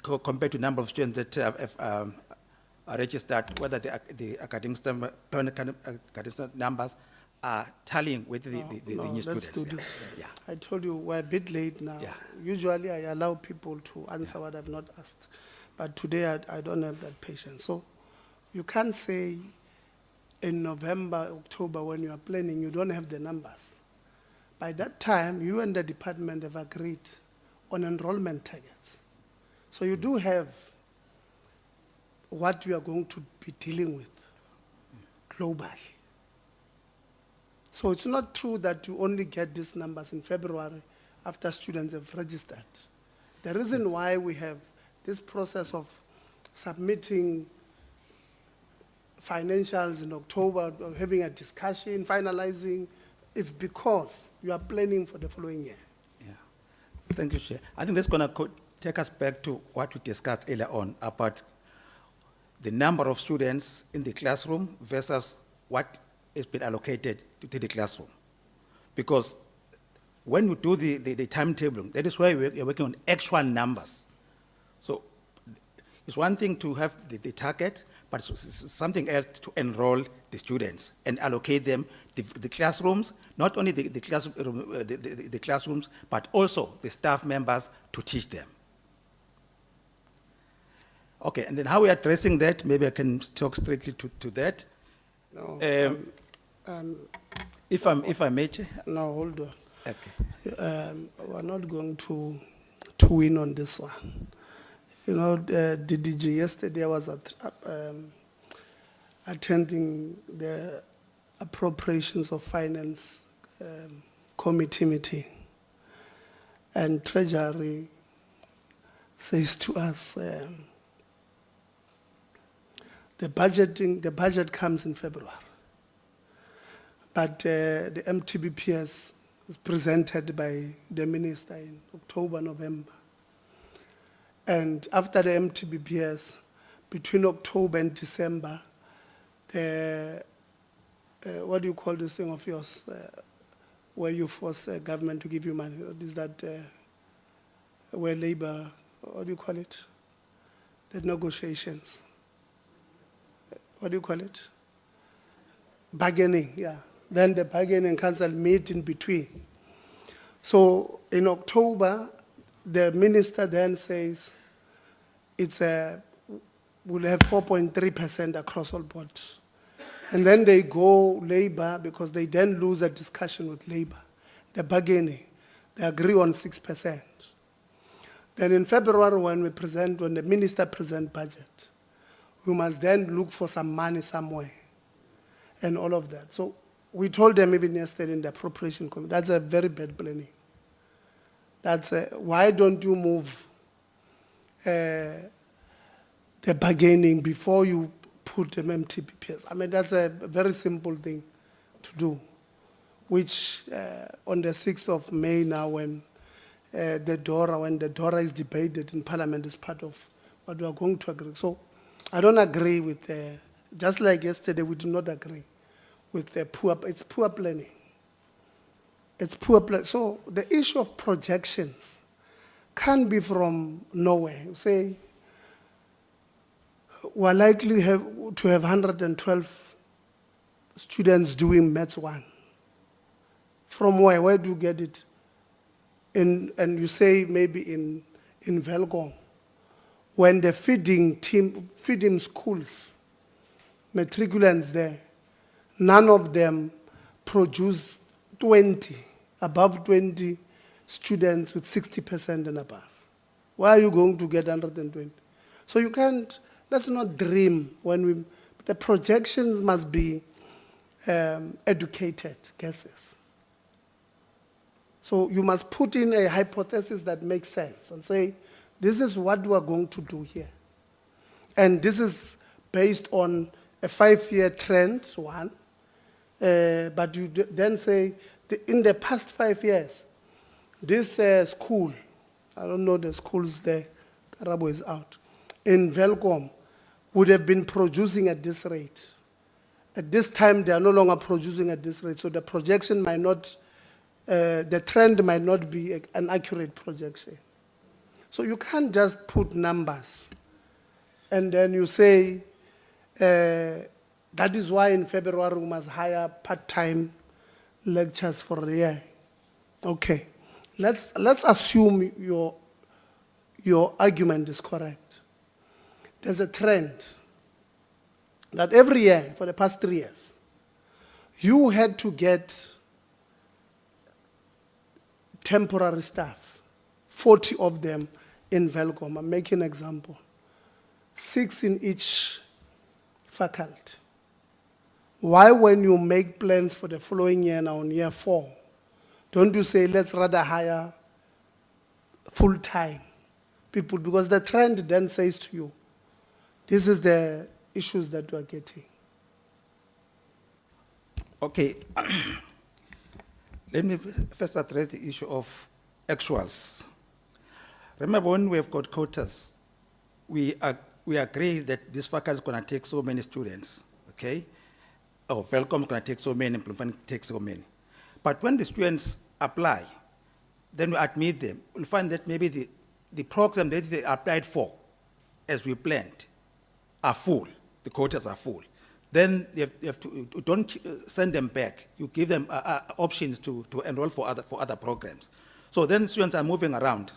compared to number of students that have are registered, whether the academic staff, academic staff numbers are tallying with the new students. Let's do this. Yeah. I told you, we're a bit late now. Yeah. Usually I allow people to answer what I've not asked. But today I don't have that patience. So you can't say in November, October, when you are planning, you don't have the numbers. By that time, you and the department have agreed on enrollment targets. So you do have what you are going to be dealing with globally. So it's not true that you only get these numbers in February after students have registered. The reason why we have this process of submitting financials in October, of having a discussion, finalizing, is because you are planning for the following year. Yeah. Thank you, Chair. I think that's going to take us back to what we discussed earlier on about the number of students in the classroom versus what has been allocated to the classroom. Because when we do the timetable, that is why we're working on actual numbers. So it's one thing to have the target, but it's something else to enroll the students and allocate them the classrooms, not only the classrooms, but also the staff members to teach them. Okay, and then how we are addressing that, maybe I can talk straightly to that. No, if I may, Chair. No, hold on. Okay. We're not going to win on this one. You know, DDG, yesterday I was attending the appropriations of finance committee meeting, and Treasury says to us, the budget comes in February, but the MTBPS is presented by the minister in October, November. And after the MTBPS, between October and December, the, what do you call this thing of yours, where you force government to give you money? Is that where labor, what do you call it? The negotiations. What do you call it? Bargaining, yeah. Then the bargaining council meet in between. So in October, the minister then says it's we'll have 4.3% across all boards. And then they go labor because they then lose a discussion with labor. The bargaining, they agree on 6%. Then in February when the minister presents budget, we must then look for some money somewhere and all of that. So we told them even yesterday in the appropriation committee, that's a very bad planning. That's why don't you move the bargaining before you put them MTBPS? I mean, that's a very simple thing to do, which on the 6th of May now when the DORA is debated in Parliament is part of what we are going to agree. So I don't agree with, just like yesterday, we did not agree with it's poor planning. It's poor planning. So the issue of projections can't be from nowhere. Say, we're likely to have 112 students doing Maths 1. From where? Where do you get it? And you say maybe in Velgong, when the feeding schools, matriculants there, none of them produce above 20 students with 60% and above. Why are you going to get 120? So you can't, let's not dream the projections must be educated guesses. So you must put in a hypothesis that makes sense and say, this is what we are going to do here. And this is based on a 5-year trend, one. But you then say, in the past 5 years, this school, I don't know the schools there, Karabo is out, in Velcom, would have been producing at this rate. At this time, they are no longer producing at this rate, so the projection might not, the trend might not be an accurate projection. So you can't just put numbers and then you say, that is why in February we must hire part-time lecturers for a year. Okay, let's assume your argument is correct. There's a trend that every year for the past 3 years, you had to get temporary staff, 40 of them in Velcom. I'm making an example. 6 in each faculty. Why, when you make plans for the following year now in year 4, don't you say, let's rather hire full-time people? Because the trend then says to you, this is the issues that you are getting. Okay. Let me first address the issue of actuals. Remember, when we have got quotas, we agree that this faculty is going to take so many students, okay? Or Velcom is going to take so many, Implement take so many. But when the students apply, then we admit them. We'll find that maybe the program that they applied for, as we planned, are full. The quotas are full. Then you have to don't send them back. You give them options to enroll for other programs. So then students are moving around.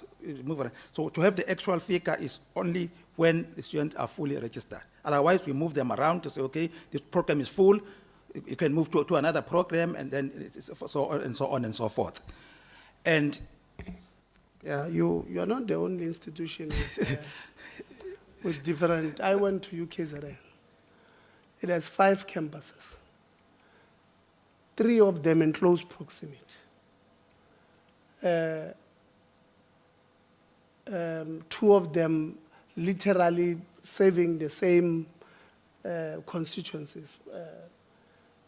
So to have the actual figure is only when the students are fully registered. Otherwise, we move them around to say, okay, this program is full. You can move to another program, and then so on and so on and so forth. And yeah, you are not the only institution with different. I went to UKZN. It has 5 campuses, 3 of them in close proximity. 2 of them literally serving the same constituencies,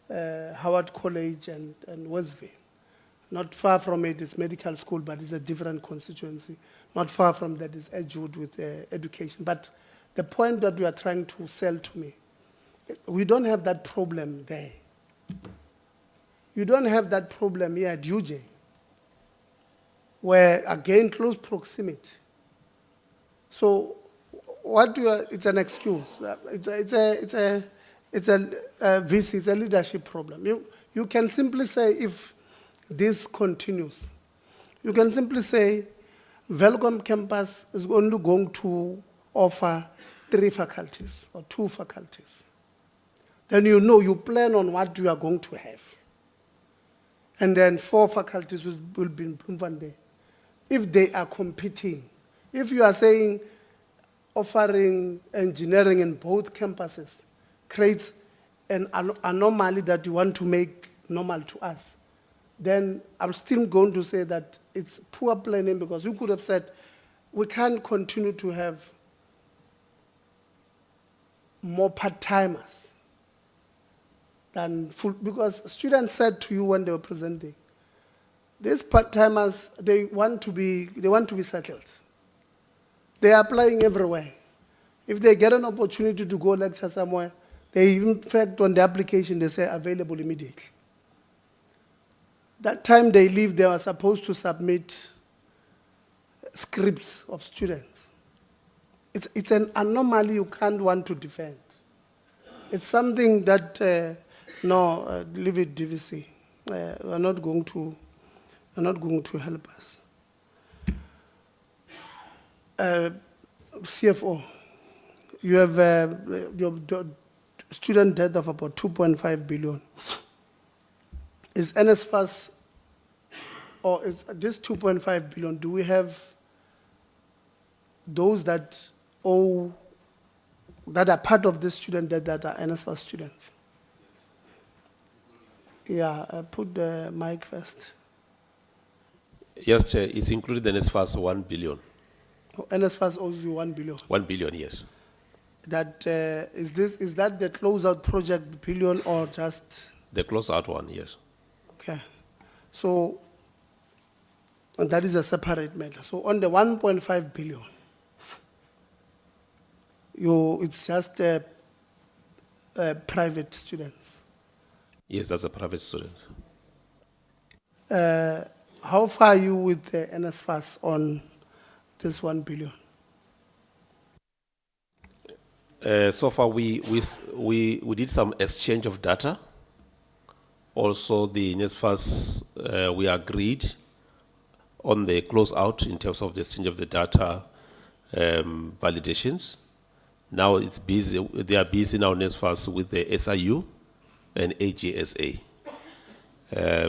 Howard College and Westville. Not far from it is medical school, but it's a different constituency. Not far from that is Edgewood with education. But the point that you are trying to sell to me, we don't have that problem there. You don't have that problem here at UJ, where, again, close proximity. So what you are, it's an excuse. It's a VC, it's a leadership problem. You can simply say, if this continues, you can simply say, Velcom campus is only going to offer 3 faculties or 2 faculties. Then you know, you plan on what you are going to have. And then 4 faculties will be in Bloemfontein. If they are competing, if you are saying offering engineering in both campuses creates an anomaly that you want to make normal to us, then I'm still going to say that it's poor planning, because you could have said, we can't continue to have more part-timers than full, because students said to you when they were presenting, these part-timers, they want to be settled. They are applying everywhere. If they get an opportunity to go lecture somewhere, they, in fact, on the application, they say available immediately. That time they leave, they are supposed to submit scripts of students. It's an anomaly you can't want to defend. It's something that, leave it, DVC. We're not going to help us. CFO, you have your student debt of about 2.5 billion. Is NSFAS, or is this 2.5 billion, do we have those that are part of this student debt that are NSFAS students? Yeah, put the mic first. Yes, Chair, it's included in NSFAS 1 billion. NSFAS owes you 1 billion. 1 billion, yes. That, is that the closeout project billion or just, The close-out one, yes. okay. So, and that is a separate matter. So on the 1.5 billion, it's just private students. Yes, as a private student. How far are you with the NSFAS on this 1 billion? So far, we did some exchange of data. Also, the NSFAS, we agreed on the closeout in terms of the exchange of the data validations. Now it's busy. They are busy now, NSFAS, with the SIU and AGSA.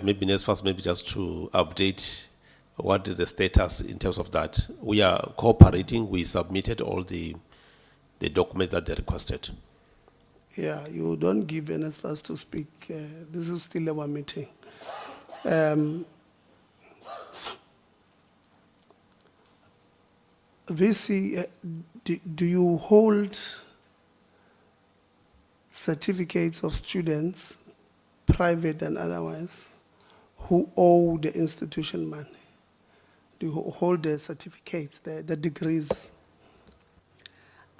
Maybe NSFAS, maybe just to update what is the status in terms of that. We are cooperating. We submitted all the documents that they requested. Yeah, you don't give NSFAS to speak. This is still our meeting. VC, do you hold certificates of students, private and otherwise, who owe the institution money? Do you hold the certificates, the degrees?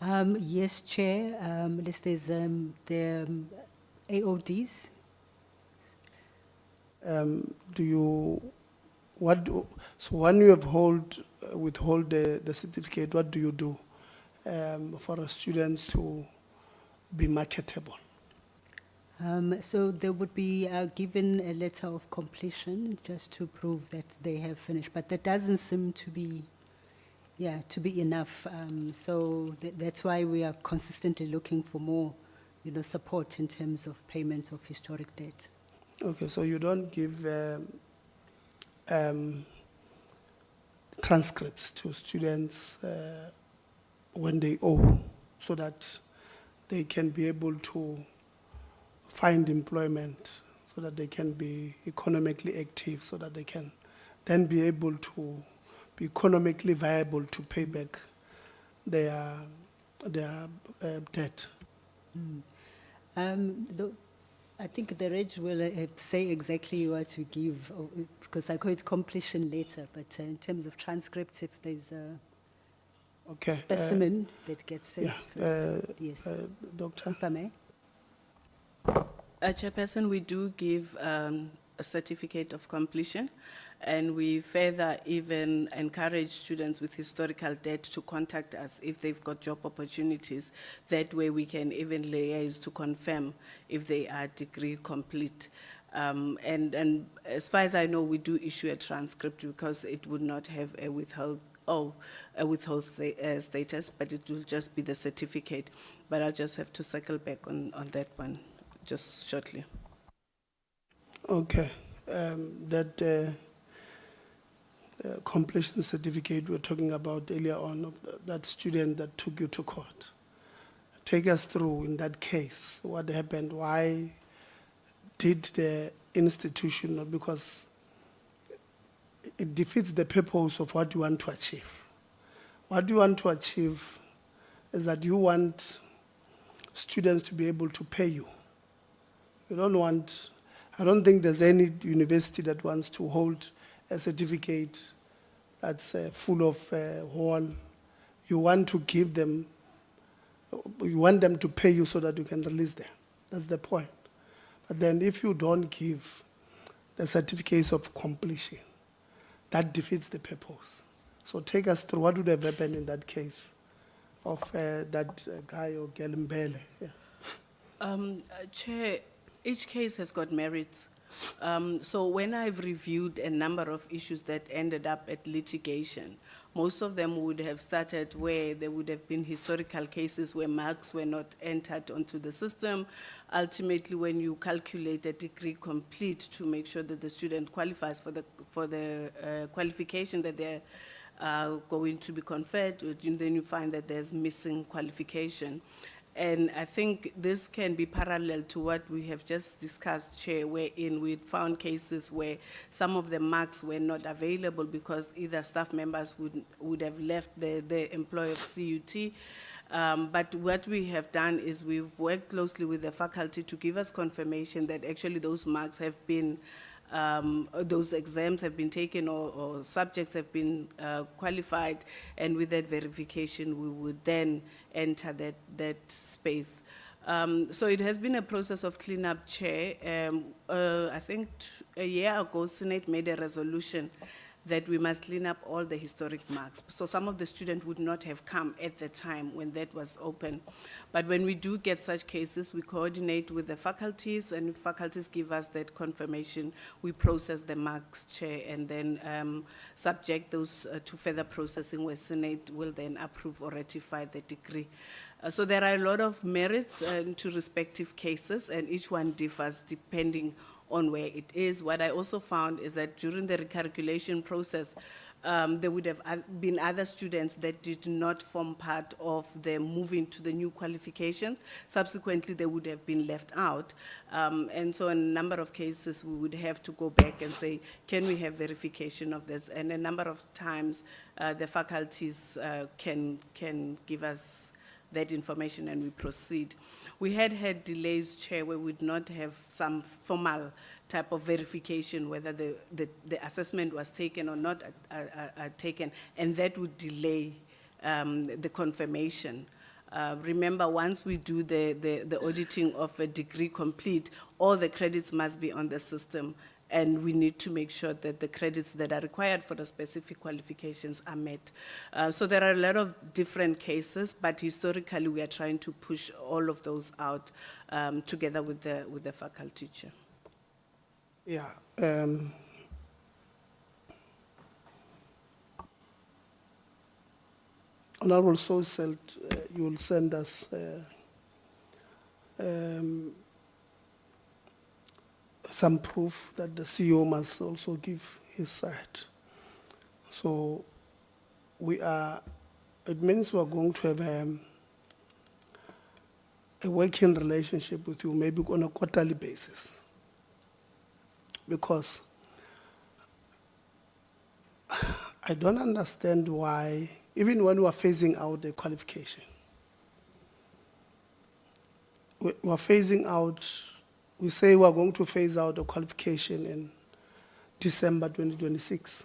Yes, Chair. There's the AODs. So when you withhold the certificate, what do you do for a students to be marketable? So they would be given a letter of completion just to prove that they have finished, but that doesn't seem to be, to be enough. So that's why we are consistently looking for more, support in terms of payment of historic debt. Okay, so you don't give transcripts to students when they owe, so that they can be able to find employment, so that they can be economically active, so that they can then be able to be economically viable to pay back their debt. I think the reg will say exactly what we give, because I call it completion later, but in terms of transcripts, if there's a specimen that gets sent first. Yes. Doctor? If I may. Chairperson, we do give a certificate of completion, and we further even encourage students with historical debt to contact us if they've got job opportunities. That way we can even liaise to confirm if they are degree complete. And as far as I know, we do issue a transcript because it would not have a withhold status, but it will just be the certificate. But I'll just have to circle back on that one just shortly. Okay, that completion certificate we were talking about earlier on, of that student that took you to court. Take us through, in that case, what happened, why did the institution, because it defeats the purpose of what you want to achieve. What you want to achieve is that you want students to be able to pay you. You don't want, I don't think there's any university that wants to hold a certificate that's full of hole. You want to give them, you want them to pay you so that you can release them. That's the point. But then if you don't give the certificates of completion, that defeats the purpose. So take us through what would have happened in that case of that guy or girl Mbele. Yeah. Chair, each case has got merits. So when I've reviewed a number of issues that ended up at litigation, most of them would have started where there would have been historical cases where marks were not entered onto the system. Ultimately, when you calculate a degree complete to make sure that the student qualifies for the qualification that they're going to be conferred, then you find that there's missing qualification. And I think this can be parallel to what we have just discussed, Chair, wherein we found cases where some of the marks were not available because either staff members would have left the employ of CUT, But what we have done is we've worked closely with the faculty to give us confirmation that actually those marks have been, those exams have been taken or subjects have been qualified, and with that verification, we would then enter that space. So it has been a process of cleanup, Chair. I think a year ago, Senate made a resolution that we must clean up all the historic marks. So some of the students would not have come at the time when that was open. But when we do get such cases, we coordinate with the faculties, and if faculties give us that confirmation, we process the marks, Chair, and then subject those to further processing where Senate will then approve or ratify the degree. So there are a lot of merits to respective cases, and each one differs depending on where it is. What I also found is that during the recalculation process, there would have been other students that did not form part of the moving to the new qualifications. Subsequently, they would have been left out. And so in a number of cases, we would have to go back and say, can we have verification of this? And a number of times, the faculties can give us that information and we proceed. We had delays, Chair, where we would not have some formal type of verification whether the assessment was taken or not taken, and that would delay the confirmation. Remember, once we do the auditing of a degree complete, all the credits must be on the system, and we need to make sure that the credits that are required for the specific qualifications are met. So there are a lot of different cases, but historically we are trying to push all of those out together with the faculty, Chair. Yeah. Honorable Soselt, you will send us some proof that the CEO must also give his side. So it means we are going to have a working relationship with you, maybe on a quarterly basis. Because I don't understand why, even when we are phasing out the qualification, we are phasing out. We say we are going to phase out the qualification in December 2026.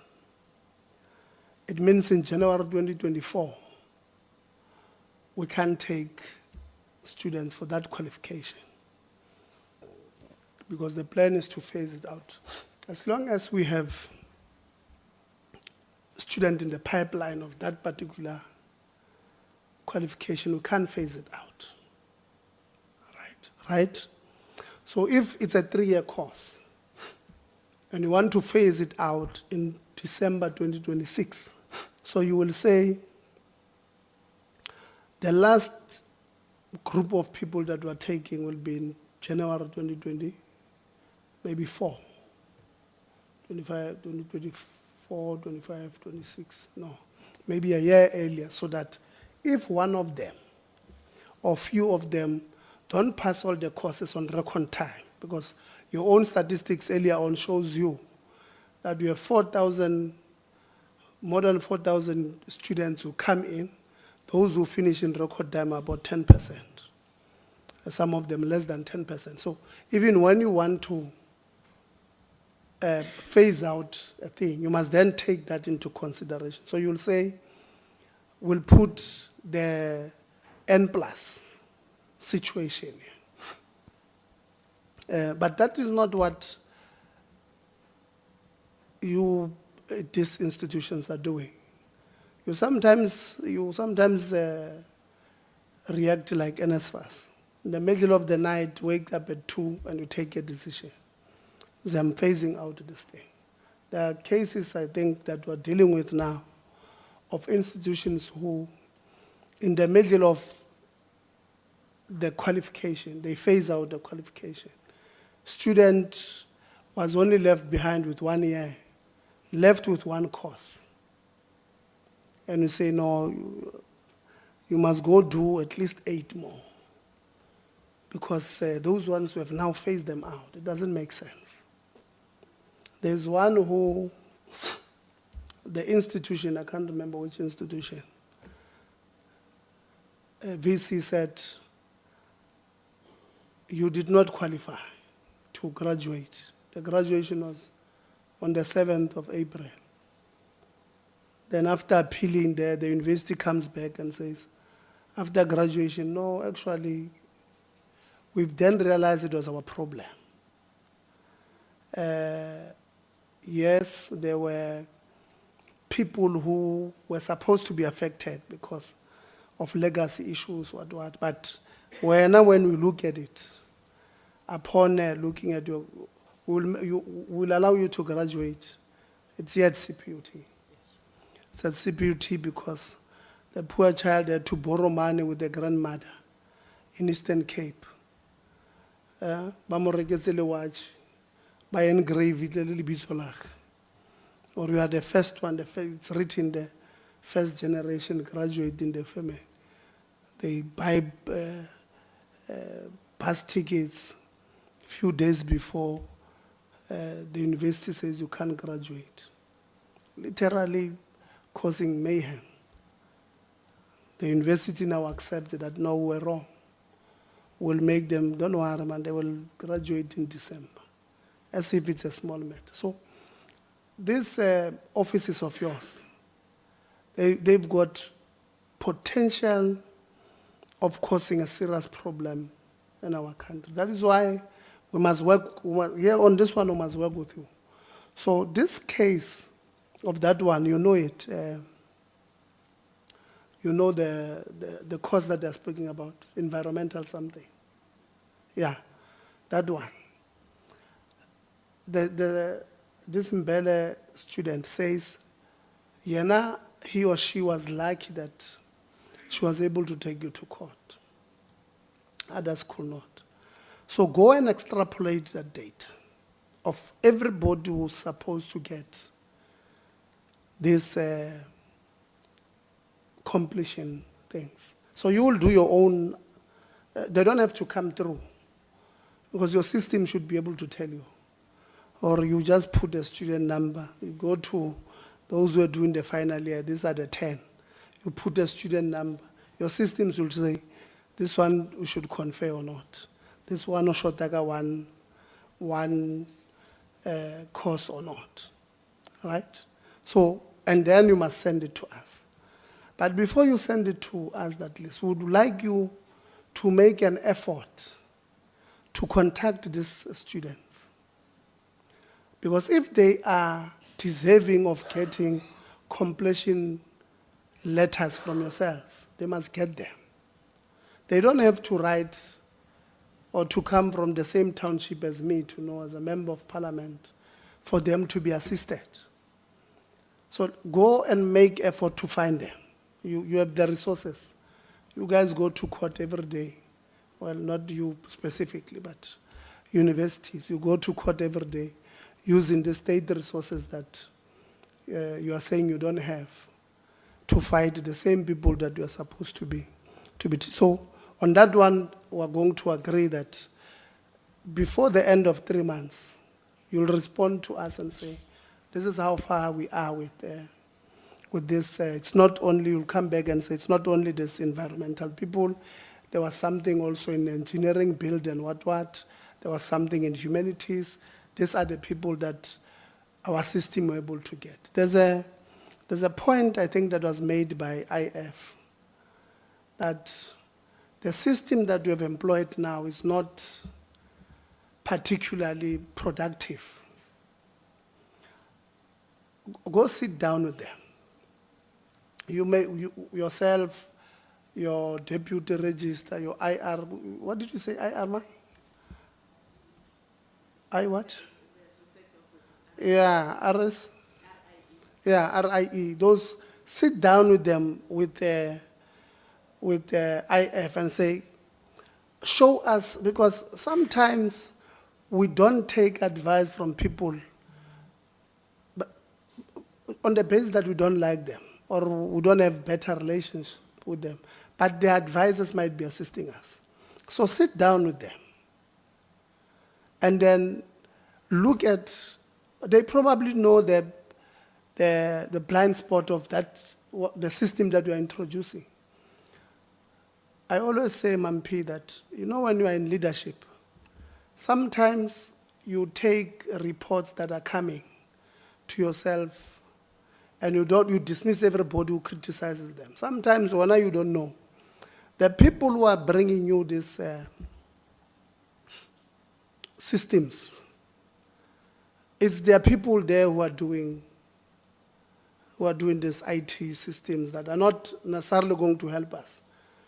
It means in January 2024, we can't take students for that qualification because the plan is to phase it out. As long as we have students in the pipeline of that particular qualification, we can't phase it out. Right? So if it's a 3-year course and you want to phase it out in December 2026, so you will say the last group of people that we're taking will be in January 2020, maybe 2024, 25, 26, no, maybe a year earlier, so that if one of them or few of them don't pass all the courses on record time, because your own statistics earlier on shows you that you have more than 4,000 students who come in. Those who finish in record time are about 10%. Some of them less than 10%. So even when you want to phase out a thing, you must then take that into consideration. So you'll say, we'll put the N+ situation here. But that is not what these institutions are doing. You sometimes react like NSFAS. In the middle of the night, wake up at 2 and you take a decision. So I'm phasing out this thing. There are cases, I think, that we're dealing with now of institutions who, in the middle of the qualification, they phase out the qualification. Student was only left behind with 1 year, left with 1 course. And you say, no, you must go do at least 8 more. Because those ones who have now phased them out, it doesn't make sense. There's one who, the institution, I can't remember which institution, VC said, you did not qualify to graduate. The graduation was on the 7th of April. Then after appealing there, the university comes back and says, after graduation, no, actually, we've then realized it was our problem. Yes, there were people who were supposed to be affected because of legacy issues, what. But when we look at it, upon looking at your, we'll allow you to graduate. It's yet CPUT. It's at CPUT because the poor child had to borrow money with the grandmother in Eastern Cape. Ba mo reketse le watch, ba engrave it le lebitso la gagwe. Or you are the first one, it's written the first generation graduate in the family. They buy bus tickets few days before the university says you can't graduate. Literally causing mayhem. The university now accepted that no, we're wrong. We'll make them, don't worry, man, they will graduate in December. As if it's a small matter. So these offices of yours, they've got potential of causing a serious problem in our country. That is why we must work, here on this one, we must work with you. So this case of that one, you know it. You know the cause that they're speaking about, environmental something. Yeah, that one. This Mbele student says, Yena, he or she was lucky that she was able to take you to court. Others could not. So go and extrapolate that data of everybody who's supposed to get this completion things. So you will do your own, they don't have to come through because your system should be able to tell you. Or you just put a student number. You go to those who are doing the final year, these are the 10. You put a student number. Your systems will say, this one we should confer or not. This one should take one course or not. Right? So, and then you must send it to us. But before you send it to us, that list, we would like you to make an effort to contact these students. Because if they are deserving of getting completion letters from yourselves, they must get them. They don't have to write or to come from the same township as me to know as a member of parliament for them to be assisted. So go and make effort to find them. You have the resources. You guys go to court every day. Well, not you specifically, but universities. You go to court every day using the state resources that you are saying you don't have to fight the same people that you are supposed to be. So on that one, we are going to agree that before the end of 3 months, you'll respond to us and say, this is how far we are with this. It's not only, you'll come back and say, it's not only this environmental people, there was something also in engineering, build and what. There was something in humanities. These are the people that our system were able to get. There's a point, I think, that was made by IF, that the system that we have employed now is not particularly productive. Go sit down with them. You yourself, your deputy register, your IR, what did you say, IR, ma? I what? Yeah, RS? Yeah, RIE. Those, sit down with them with the IF and say, show us, because sometimes we don't take advice from people but on the basis that we don't like them or we don't have better relations with them. But their advisors might be assisting us. So sit down with them. And then look at, they probably know the blind spot of that, the system that we are introducing. I always say, Mampi, that, you know, when you are in leadership, sometimes you take reports that are coming to yourself and you dismiss everybody who criticizes them. Sometimes, when you don't know, the people who are bringing you these systems, it's their people there who are doing these IT systems that are not necessarily going to help us.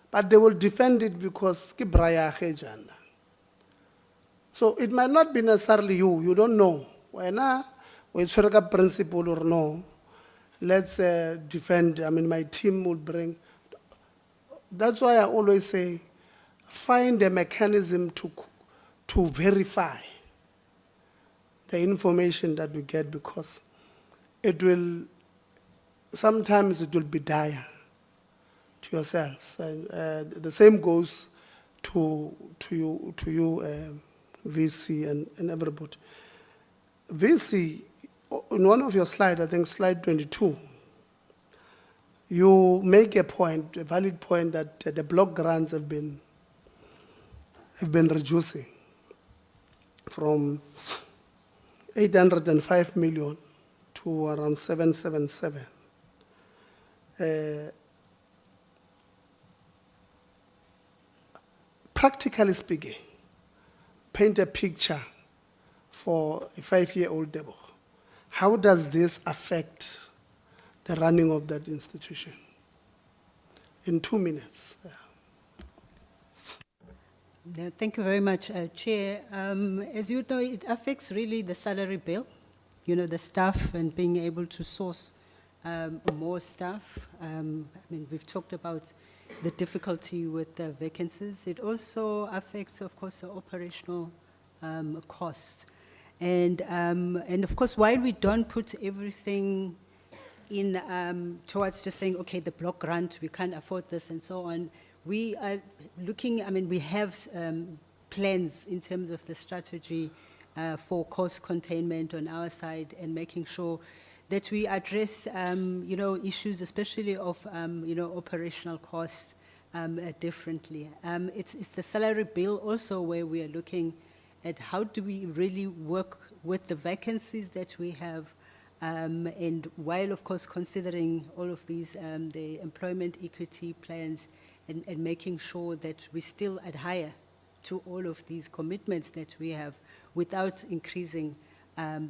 But they will defend it because ke braya ge jana. So it might not be necessarily you don't know. Wena we tshwere ka principle or no, let's defend, I mean my team will bring. That's why I always say, find a mechanism to verify the information that we get, because sometimes it will be dire to yourselves. And the same goes to you, VC and everybody. VC, in one of your slides, I think slide 22, you make a point, a valid point, that the block grants have been reducing from 805 million to around 777. Practically speaking, paint a picture for a 5-year-old Debo. How does this affect the running of that institution? In 2 minutes. Thank you very much, Chair. As you know, it affects really the salary bill, you know, the staff and being able to source more staff. I mean, we've talked about the difficulty with the vacancies. It also affects, of course, the operational costs. And of course, while we don't put everything in towards just saying, okay, the block grant, we can't afford this and so on, we are looking, I mean, we have plans in terms of the strategy for cost containment on our side and making sure that we address, you know, issues, especially of, you know, operational costs differently. It's the salary bill also where we are looking at how do we really work with the vacancies that we have, and while, of course, considering all of these, the employment equity plans and making sure that we still adhere to all of these commitments that we have without increasing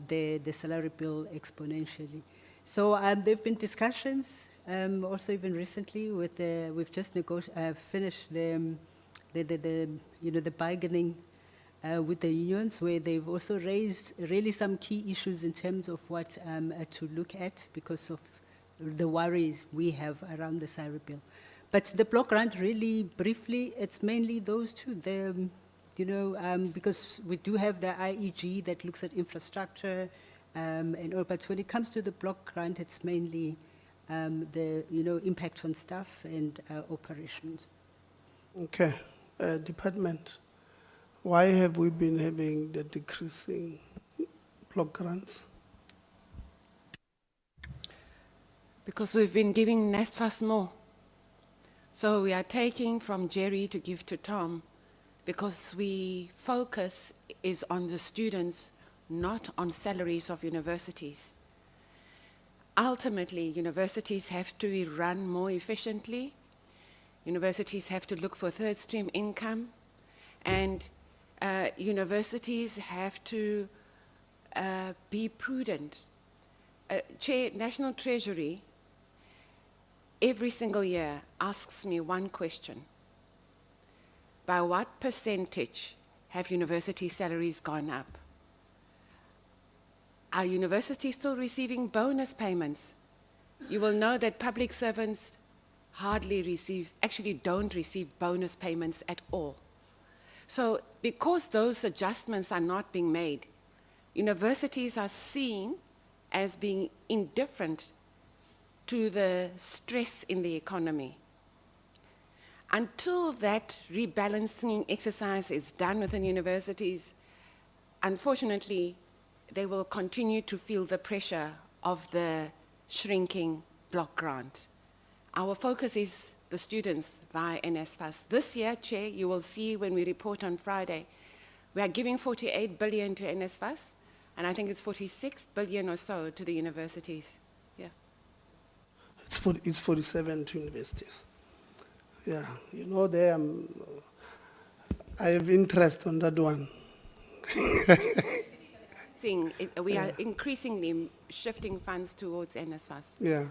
the salary bill exponentially. So there have been discussions, also even recently with we've just finished the you know, the bargaining with the unions, where they've also raised really some key issues in terms of what to look at because of the worries we have around the salary bill. But the block grant, really briefly, it's mainly those two. You know, because we do have the IEG that looks at infrastructure and all, but when it comes to the block grant, it's mainly the, you know, impact on staff and operations. Okay, department, why have we been having the decreasing block grants? Because we've been giving NSFAS more. So we are taking from Jerry to give to Tom, because we focus is on the students, not on salaries of universities. Ultimately, universities have to be run more efficiently. Universities have to look for third stream income, and universities have to be prudent. Chair, National Treasury every single year asks me one question: by what percentage have university salaries gone up? Are universities still receiving bonus payments? You will know that public servants actually don't receive bonus payments at all. So because those adjustments are not being made, universities are seen as being indifferent to the stress in the economy. Until that rebalancing exercise is done within universities, unfortunately, they will continue to feel the pressure of the shrinking block grant. Our focus is the students via NSFAS. This year, Chair, you will see when we report on Friday, we are giving 48 billion to NSFAS, and I think it's 46 billion or so to the universities. Yeah. It's 47 to universities. Yeah, you know, there I have interest on that one. We are increasingly shifting funds towards NSFAS. Yeah.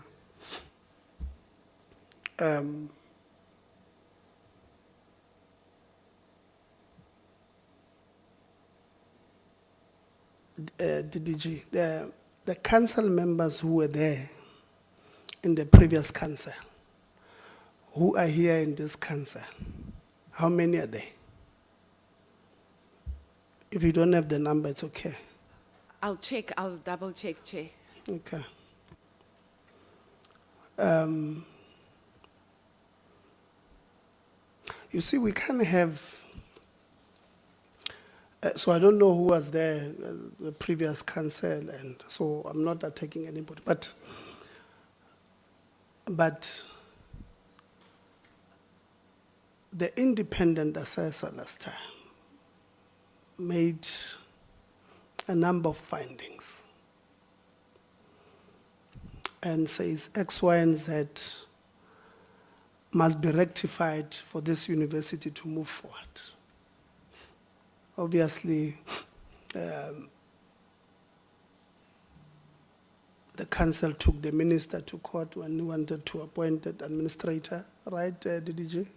DDG, the council members who were there in the previous council, who are here in this council, how many are there? If you don't have the number, it's okay. I'll double check, Chair. Okay. You see, we can't have, so I don't know who was there, the previous council, and so I'm not attacking anybody, but the independent assessor last time made a number of findings and says X, Y, and Z must be rectified for this university to move forward. Obviously, the council took the minister to court when he wanted to appoint an administrator, right, DDG?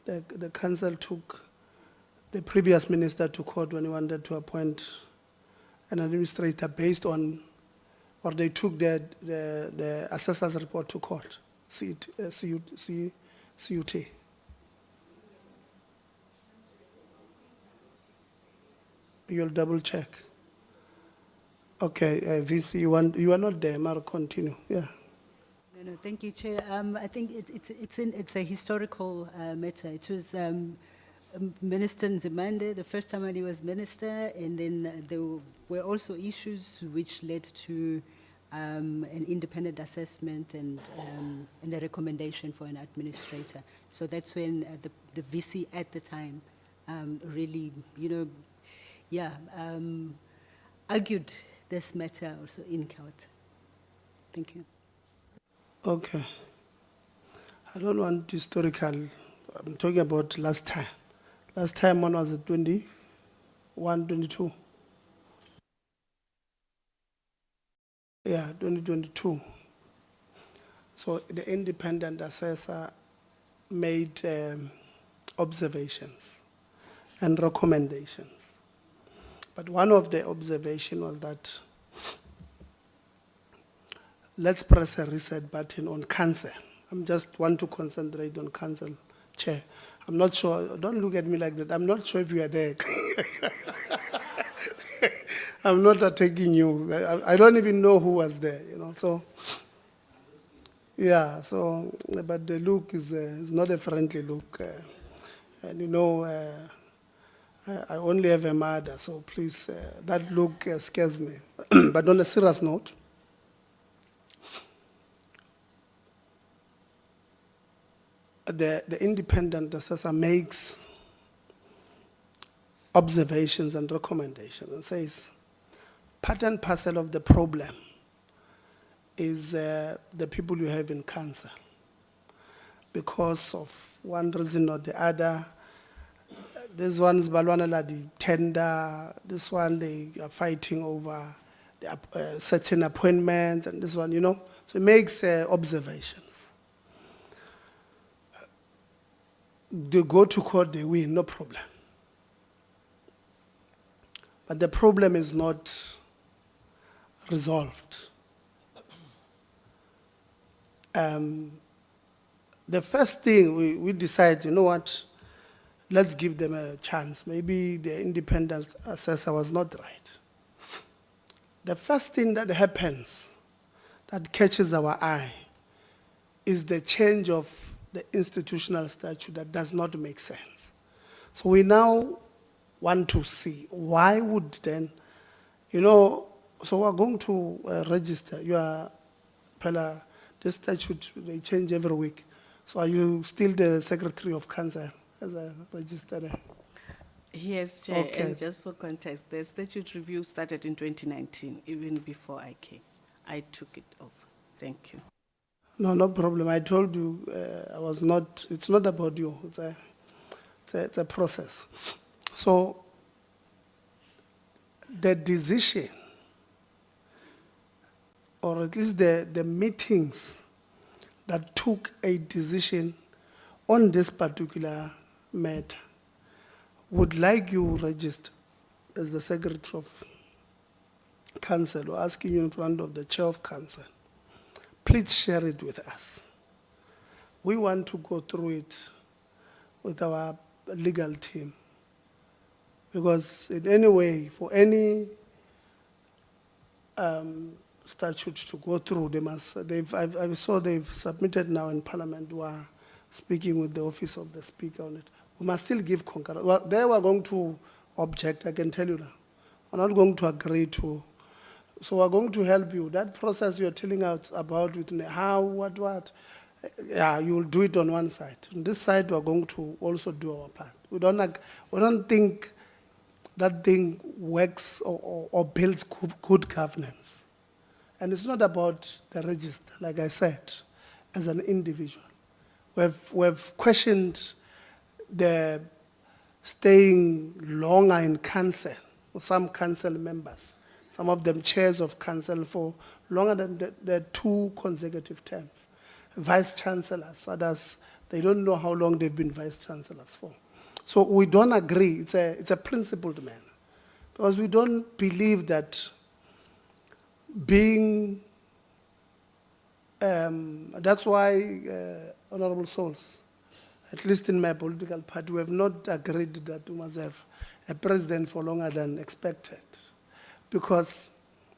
The council took the previous minister to court when he wanted to appoint an administrator based on, or they took the assessor's report to court, CUT. You'll double check. Okay, VC, you are not there, Mara, continue, yeah. No, thank you, Chair. I think it's a historical matter. It was Minister Nzimande, the first time when he was minister, and then there were also issues which led to an independent assessment and a recommendation for an administrator. So that's when the VC at the time really, argued this matter also in court. Thank you. Okay. I don't want historical, I'm talking about last time. Last time, when was it, 21, 22? Yeah, 2022. So the independent assessor made observations and recommendations. But one of the observations was that let's press a reset button on council. I just want to concentrate on council, Chair. I'm not sure, don't look at me like that. I'm not sure if you are there. I'm not attacking you. I don't even know who was there, so. Yeah, so, but the look is not a friendly look. And I only have a mother, so please, that look scares me. But on a serious note, the independent assessor makes observations and recommendations and says, part and parcel of the problem is the people you have in council. Because of one reason or the other, this one's balwanela the tender, this one they are fighting over the, certain appointments, and this one, So it makes observations. They go to court, they win, no problem. But the problem is not resolved. The first thing we decide, you know what, let's give them a chance. Maybe the independent assessor was not right. The first thing that happens that catches our eye is the change of the institutional statute that does not make sense. So we now want to see why would then, so we're going to register. You are This statute, they change every week. So are you still the Secretary of Council as a registered? Yes, Chair, Okay. and just for context, the statute review started in 2019, even before I came. I took it over. Thank you. No, no problem. I told you I was not, it's not about you. It's a process. So the decision, or at least the meetings that took a decision on this particular matter, would like you register as the Secretary of Council or asking you in front of the Chair of Council. Please share it with us. We want to go through it with our legal team. Because in any way, for any statute to go through, they must, I saw they've submitted now in Parliament, who are speaking with the Office of the Speaker on it. We must still give concurrence. Well, they were going to object, I can tell you now. We're not going to agree to. So we're going to help you. That process you're telling us about with how, what, yeah, you'll do it on one side. On this side, we're going to also do our part. We don't think that thing works or builds good governance. And it's not about the register, like I said, as an individual. We've questioned the staying longer in council, for some council members, some of them chairs of council for longer than the 2 consecutive terms. Vice chancellors, others, they don't know how long they've been vice chancellors for. So we don't agree, it's a principled matter. Because we don't believe that being, that's why, Honorable Souls, at least in my political party, we have not agreed that we must have a president for longer than expected. Because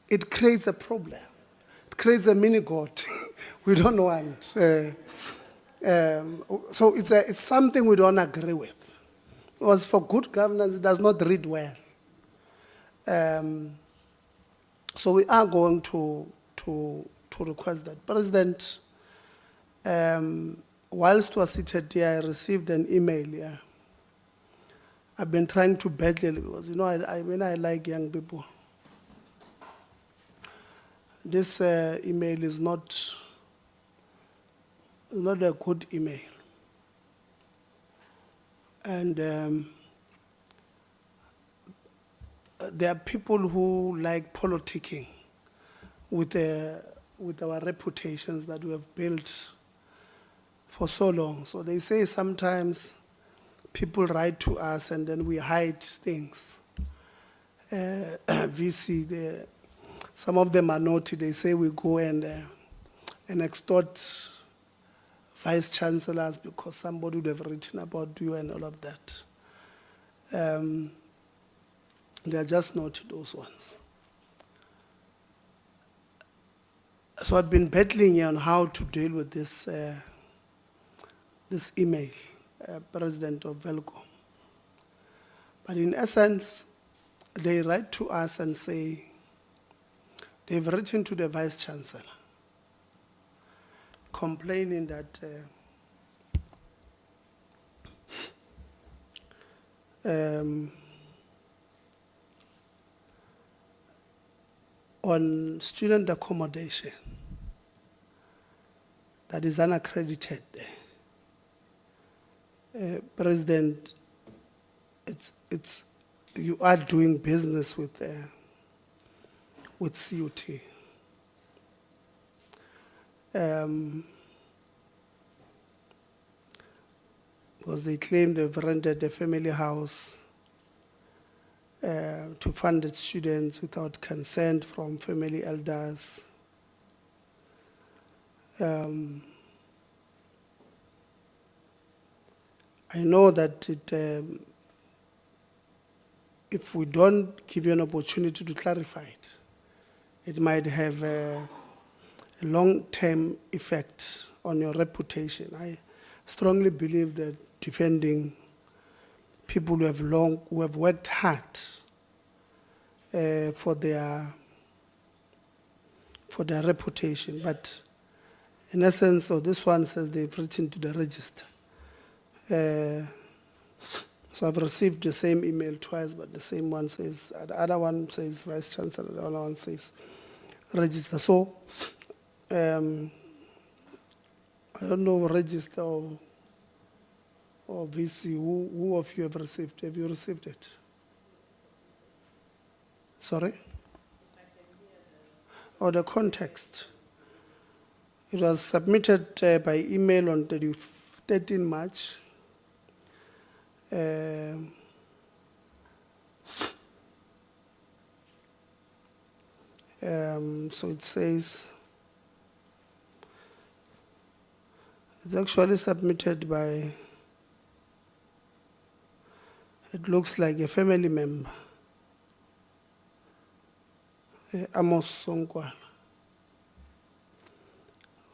it creates a problem. It creates a mini-God we don't want. So it's something we don't agree with. Because for good governance, it does not read well. So we are going to request that. President, whilst we are seated here, I received an email here. I've been trying to battle because, you know, I like young people. This email is not a good email. And there are people who like politicking with our reputations that we have built for so long. So they say sometimes people write to us and then we hide things. VC, some of them are naughty. They say we go and extort vice chancellors because somebody would have written about you and all of that. They are just not those ones. So I've been battling here on how to deal with this email, President of Velcom. But in essence, they write to us and say they've written to the Vice Chancellor complaining that on student accommodation that is unaccredited, President, you are doing business with CUT. Because they claim they've rented a family house to fund its students without consent from family elders. I know that if we don't give you an opportunity to clarify it, it might have a long-term effect on your reputation. I strongly believe that defending people who have worked hard for their reputation, but In essence, so this one says they've written to the register. So I've received the same email twice, but the same one says, the other one says Vice Chancellor, the other one says register. So, I don't know, register or VC, who of you have received? Have you received it? Sorry? Or the context. It was submitted by email on 13 March. So it says, it's actually submitted by, it looks like a family member, Amos Songkwala,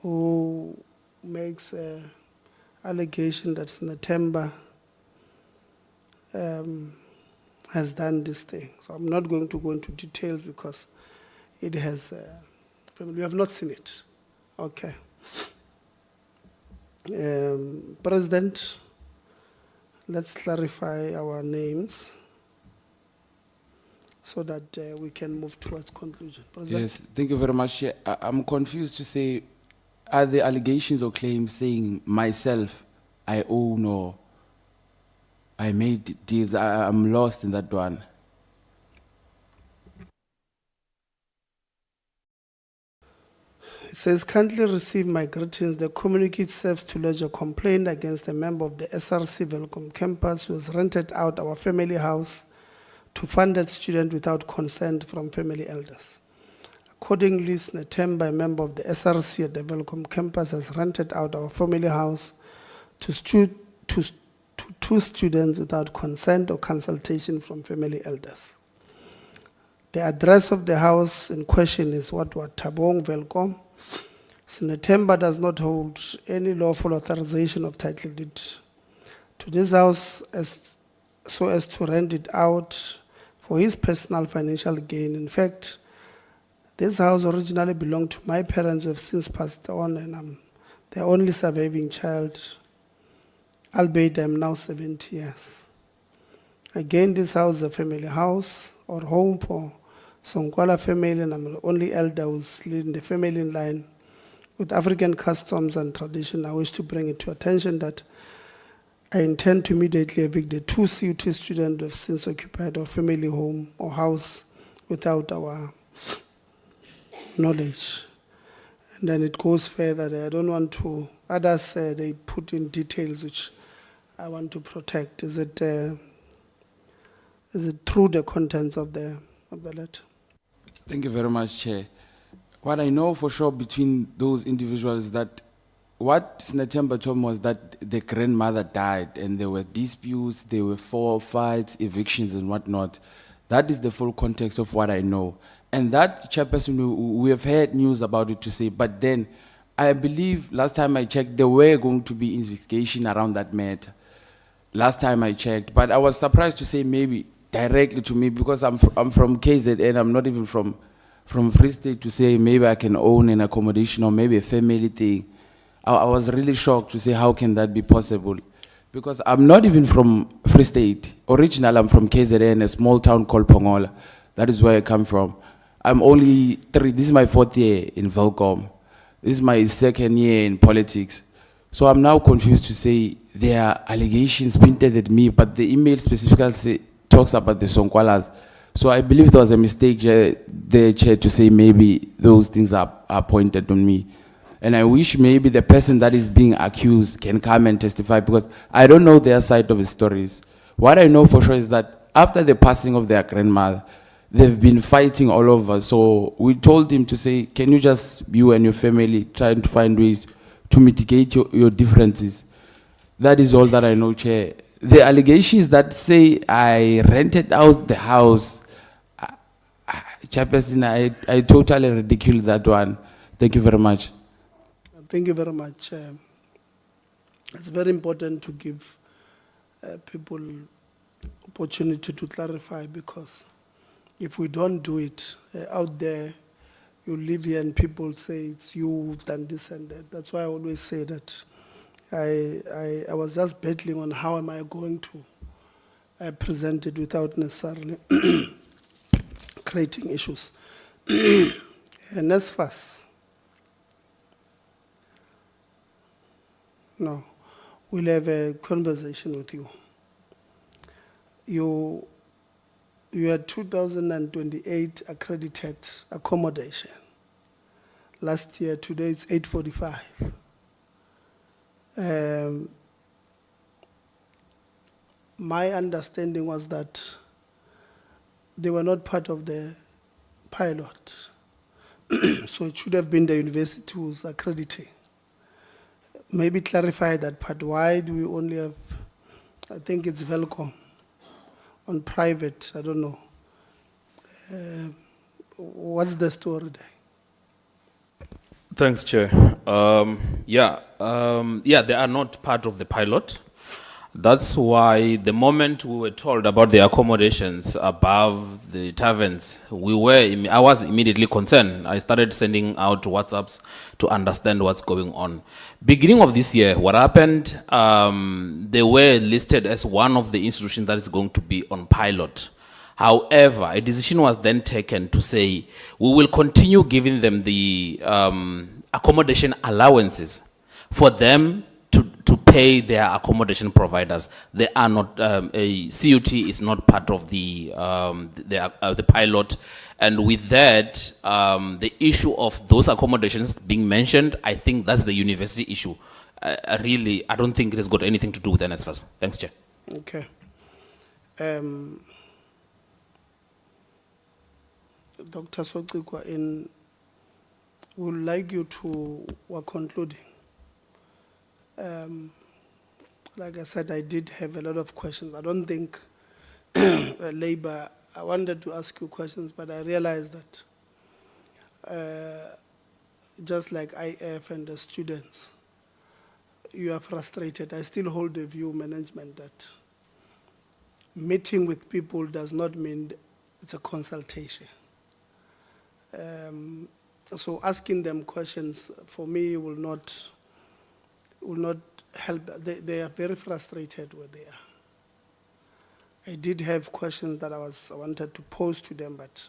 who makes an allegation that Snatemba has done this thing. So I'm not going to go into details because it has, we have not seen it. Okay. President, let's clarify our names so that we can move towards conclusion. President? Yes, thank you very much. Chair. I'm confused to say, are the allegations or claims saying myself, I own or I made deals? I'm lost in that one. It says, kindly receive my greetings. The communique serves to lodge a complaint against a member of the SRC Welcome campus who has rented out our family house to funded student without consent from family elders. Accordingly, Snatemba, a member of the SRC at the Welcome campus, has rented out our family house to two students without consent or consultation from family elders. The address of the house in question is what Tabong Welcome. Snatemba does not hold any lawful authorization of title deed to this house so as to rent it out for his personal financial gain. In fact, this house originally belonged to my parents who have since passed on, and I'm their only surviving child, albeit I'm now 70 years. Again, this house is a family house or home for Songkwala family, and I'm the only elder who's leading the family line. With African customs and tradition, I wish to bring it to attention that I intend to immediately evict the two CUT students who have since occupied our family home or house without our knowledge. And then it goes further there. I don't want to, others they put in details which I want to protect. Is it through the contents of the letter? Thank you very much, Chair. What I know for sure between those individuals is that what Snatemba told me was that the grandmother died and there were disputes, there were fights, evictions and whatnot. That is the full context of what I know. And that chairperson, we have heard news about it to say, but then I believe last time I checked, there were going to be investigation around that matter. Last time I checked, but I was surprised to say maybe directly to me because I'm from KZN, I'm not even from Free State, to say maybe I can own an accommodation or maybe a family thing. I was really shocked to say how can that be possible? Because I'm not even from Free State. Originally, I'm from KZN, a small town called Pongola. That is where I come from. I'm only this is my 4th year in Velcom. This is my 2nd year in politics. So I'm now confused to say there are allegations pointed at me, but the email specifically talks about the Sonkwalas. So I believe there was a mistake there, Chair, to say maybe those things are pointed on me. And I wish maybe the person that is being accused can come and testify because I don't know their side of the stories. What I know for sure is that after the passing of their grandmother, they've been fighting all over. So we told him to say, can you just, you and your family, try to find ways to mitigate your differences? That is all that I know, Chair. The allegations that say I rented out the house, Chairperson, I totally ridicule that one. Thank you very much. Thank you very much. It's very important to give people opportunity to clarify because if we don't do it out there, you live here and people say it's you who've done this and that. That's why I always say that I was just battling on how am I going to present it without necessarily creating issues. And as fast, no, we'll have a conversation with you. You had 2028 accredited accommodation. Last year, today it's 845. My understanding was that they were not part of the pilot. So it should have been the university who's accrediting. Maybe clarify that part. Why do we only have, I think it's Velcom, on private, I don't know. What's the story there? Thanks, Chair. They are not part of the pilot. That's why the moment we were told about the accommodations above the taverns, I was immediately concerned. I started sending out WhatsApps to understand what's going on. Beginning of this year, what happened, they were listed as one of the institutions that is going to be on pilot. However, a decision was then taken to say, we will continue giving them the accommodation allowances for them to pay their accommodation providers. They are not, a CUT is not part of the pilot. And with that, the issue of those accommodations being mentioned, I think that's the university issue. I don't think it has got anything to do with NSFAS. Thanks, Chair. Okay. Dr. Sotikwa, would like you to, we're concluding. Like I said, I did have a lot of questions. I don't think Labour, I wanted to ask you questions, but I realized that just like IF and the students, you are frustrated. I still hold the view, management, that meeting with people does not mean it's a consultation. So asking them questions for me will not help. They are very frustrated where they are. I did have questions that I wanted to pose to them, but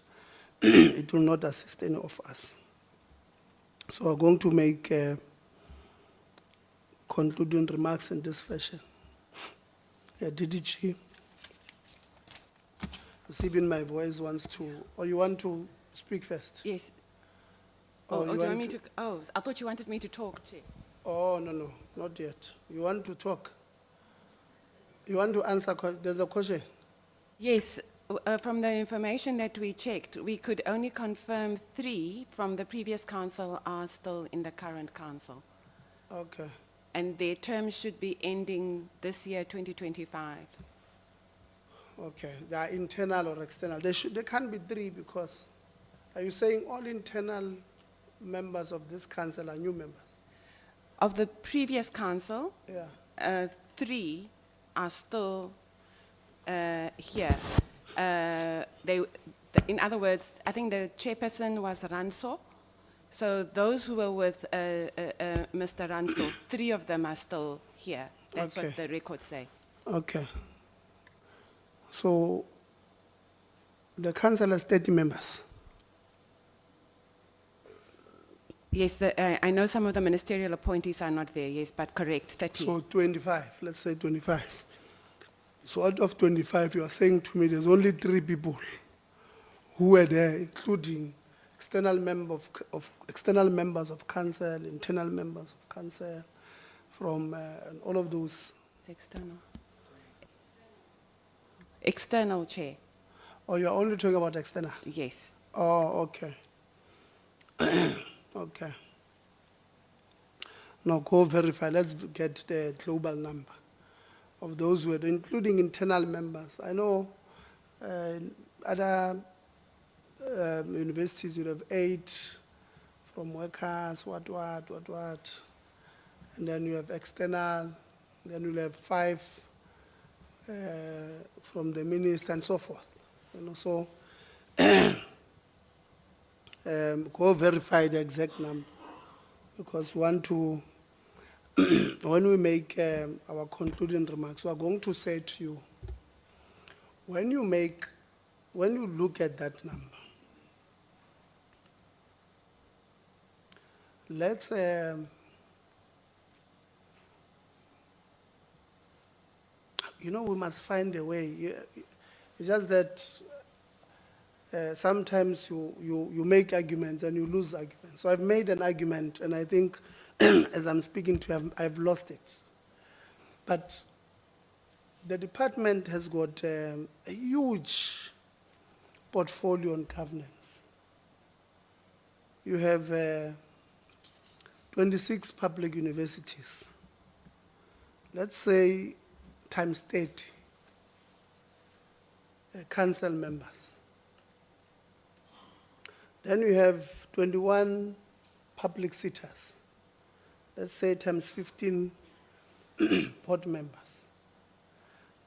it will not assist any of us. So we're going to make concluding remarks in this fashion. DDG, receiving my voice wants to, or you want to speak first? Yes. Or do you you want want me to? Oh, I thought you wanted me to talk, Chair. Oh, no, not yet. You want to talk? You want to answer? There's a question. Yes, from the information that we checked, we could only confirm 3 from the previous council are still in the current council. Okay. And their terms should be ending this year, 2025. Okay. They are internal or external. They can't be 3 because, are you saying all internal members of this council are new members? Of the previous council, Yeah. 3 are still here. In other words, I think the chairperson was Ranso. So those who were with Mr. Ranso, 3 of them are still here. That's Okay. what the records say. Okay. So the council has 30 members. Yes, I know some of the ministerial appointees are not there, yes, but correct, 30. So 25, let's say 25. So out of 25, you are saying to me there's only 3 people who were there, including external external members of council, internal members of council, from all of those. It's external. External, Chair. Oh, you're only talking about external? Yes. Oh, okay. Okay. Now go verify. Let's get the global number of those who are, including internal members. I know other universities would have 8 from workers, what, and then you have external, then you'll have 5 from the minister and so forth. You know, so Go verify the exact number, because we want to, when we make our concluding remarks, we are going to say to you, when you look at that number, let's, we must find a way. It's just that sometimes you make arguments and you lose arguments. So I've made an argument, and I think as I'm speaking to you, I've lost it. But the department has got a huge portfolio on governance. You have 26 public universities. Let's say times 30 council members. Then you have 21 public sitters. Let's say times 15 board members.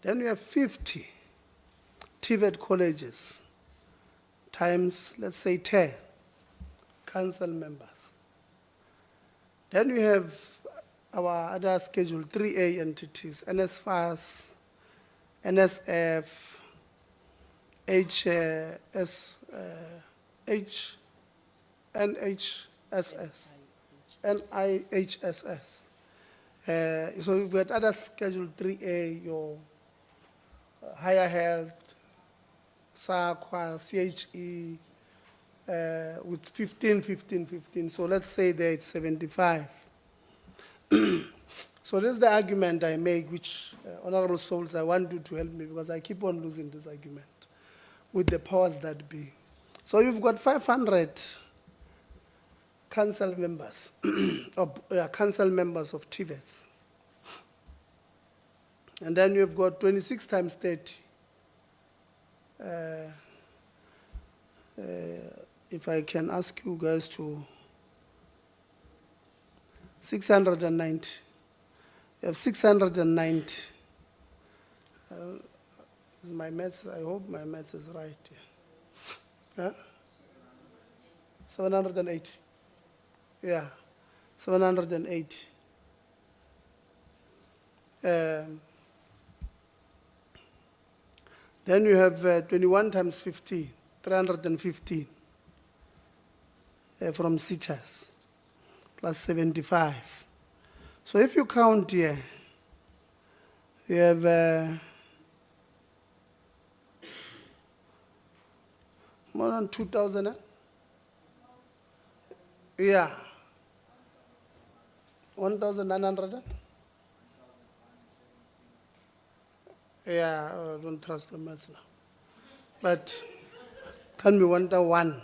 Then you have 50 TVET colleges times, let's say, 10 council members. Then you have our other Schedule 3A entities, NSFAS, NSF, NIHSS. So you've got other Schedule 3A, your higher health, SAQA, CHE, with 15. So let's say that it's 75. So this is the argument I make, which, Honorable Souls, I want you to help me, because I keep on losing this argument with the powers that be. So you've got 500 council members, council members of TVETs. And then you've got 26 times 30. If I can ask you guys to 690. You have 690. My maths, I hope my maths is right. Yeah. 780. Yeah, 780. Then you have 21 times 50, 315 from sitters, plus 75. So if you count here, you have more than 2,000. Yeah. 1,900. Yeah, I don't trust the maths now. But can be 1,001.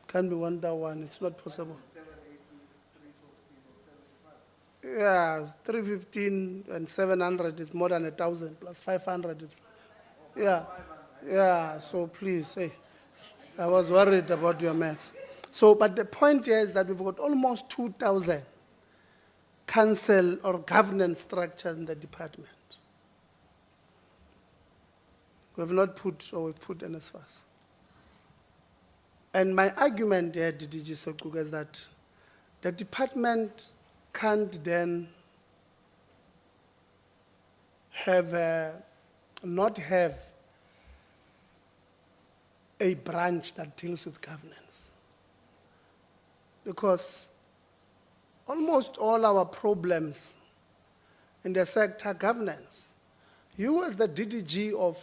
Can be 1,001. It's not possible. Yeah, 315 and 700 is more than 1,000 plus 500. Yeah. So please, hey, I was worried about your maths. So, but the point here is that we've got almost 2,000 council or governance structures in the department. We have not put, or we've put NSFAS. And my argument here, DDG Sokuga, is that the department can't then have not have a branch that deals with governance. Because almost all our problems in the sector governance, you as the DDG of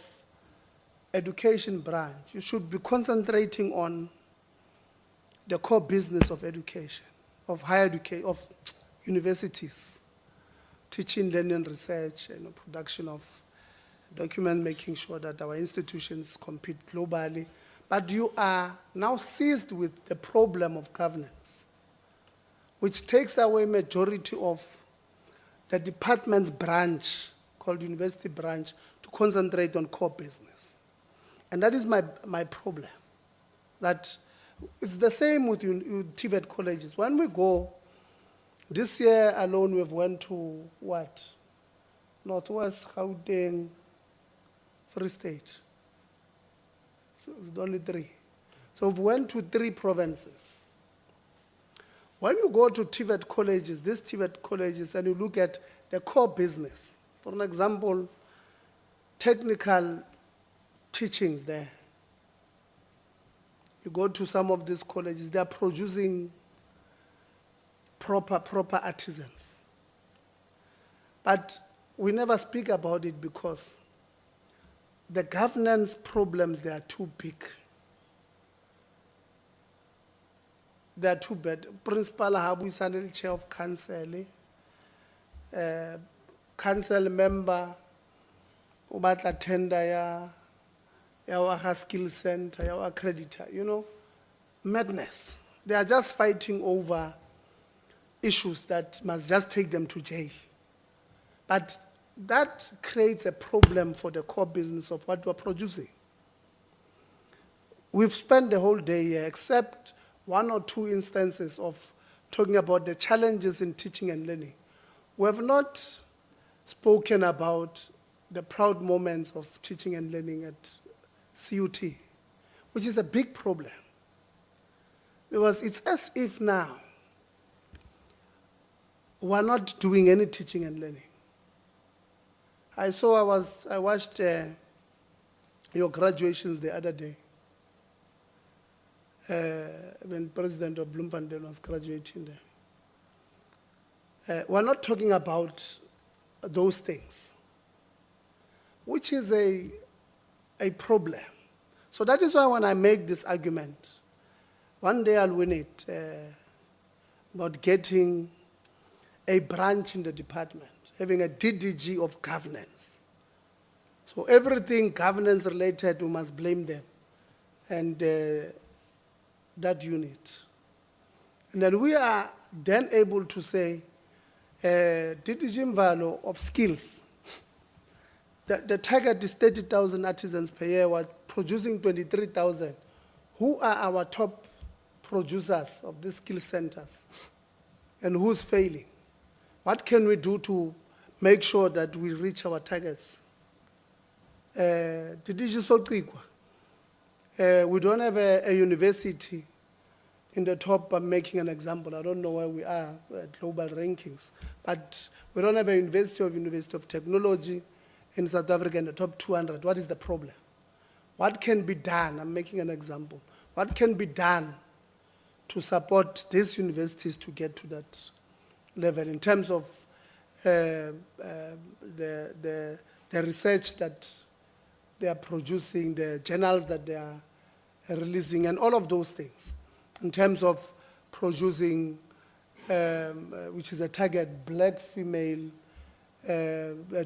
education branch, you should be concentrating on the core business of education, of higher education, of universities, teaching, learning, research, production of documents, making sure that our institutions compete globally. But you are now seized with the problem of governance, which takes away majority of the department's branch, called university branch, to concentrate on core business. And that is my problem. That it's the same with TVET colleges. When we go, this year alone we've went to what? Northwest, Gauteng, Free State. So only 3. So we went to 3 provinces. When you go to TVET colleges, these TVET colleges, and you look at the core business, for an example, technical teachings there. You go to some of these colleges, they are producing proper artisans. But we never speak about it because the governance problems, they are too big. They are too bad. Principal Habu is chair of council, council member, ubatla tender ya skill center, ya accreditor, you know, madness. They are just fighting over issues that must just take them to jail. But that creates a problem for the core business of what we're producing. We've spent the whole day here, except 1 or 2 instances of talking about the challenges in teaching and learning. We have not spoken about the proud moments of teaching and learning at CUT, which is a big problem. Because it's as if now we're not doing any teaching and learning. I watched your graduations the other day. When President of Bloemfontein was graduating there. We're not talking about those things, which is a problem. So that is why when I make this argument, one day I'll win it, about getting a branch in the department, having a DDG of governance. So everything governance related, we must blame them. And that unit. And then we are then able to say, DDG value of skills. The target is 30,000 artisans per year, we're producing 23,000. Who are our top producers of these skill centers? And who's failing? What can we do to make sure that we reach our targets? DDG Soqikwa. We don't have a university in the top. I'm making an example. I don't know where we are at global rankings, but we don't have a University of Technology in South Africa in the top 200. What is the problem? What can be done? I'm making an example. What can be done to support these universities to get to that level in terms of the research that they are producing, the journals that they are releasing, and all of those things, in terms of producing, which is a target, black female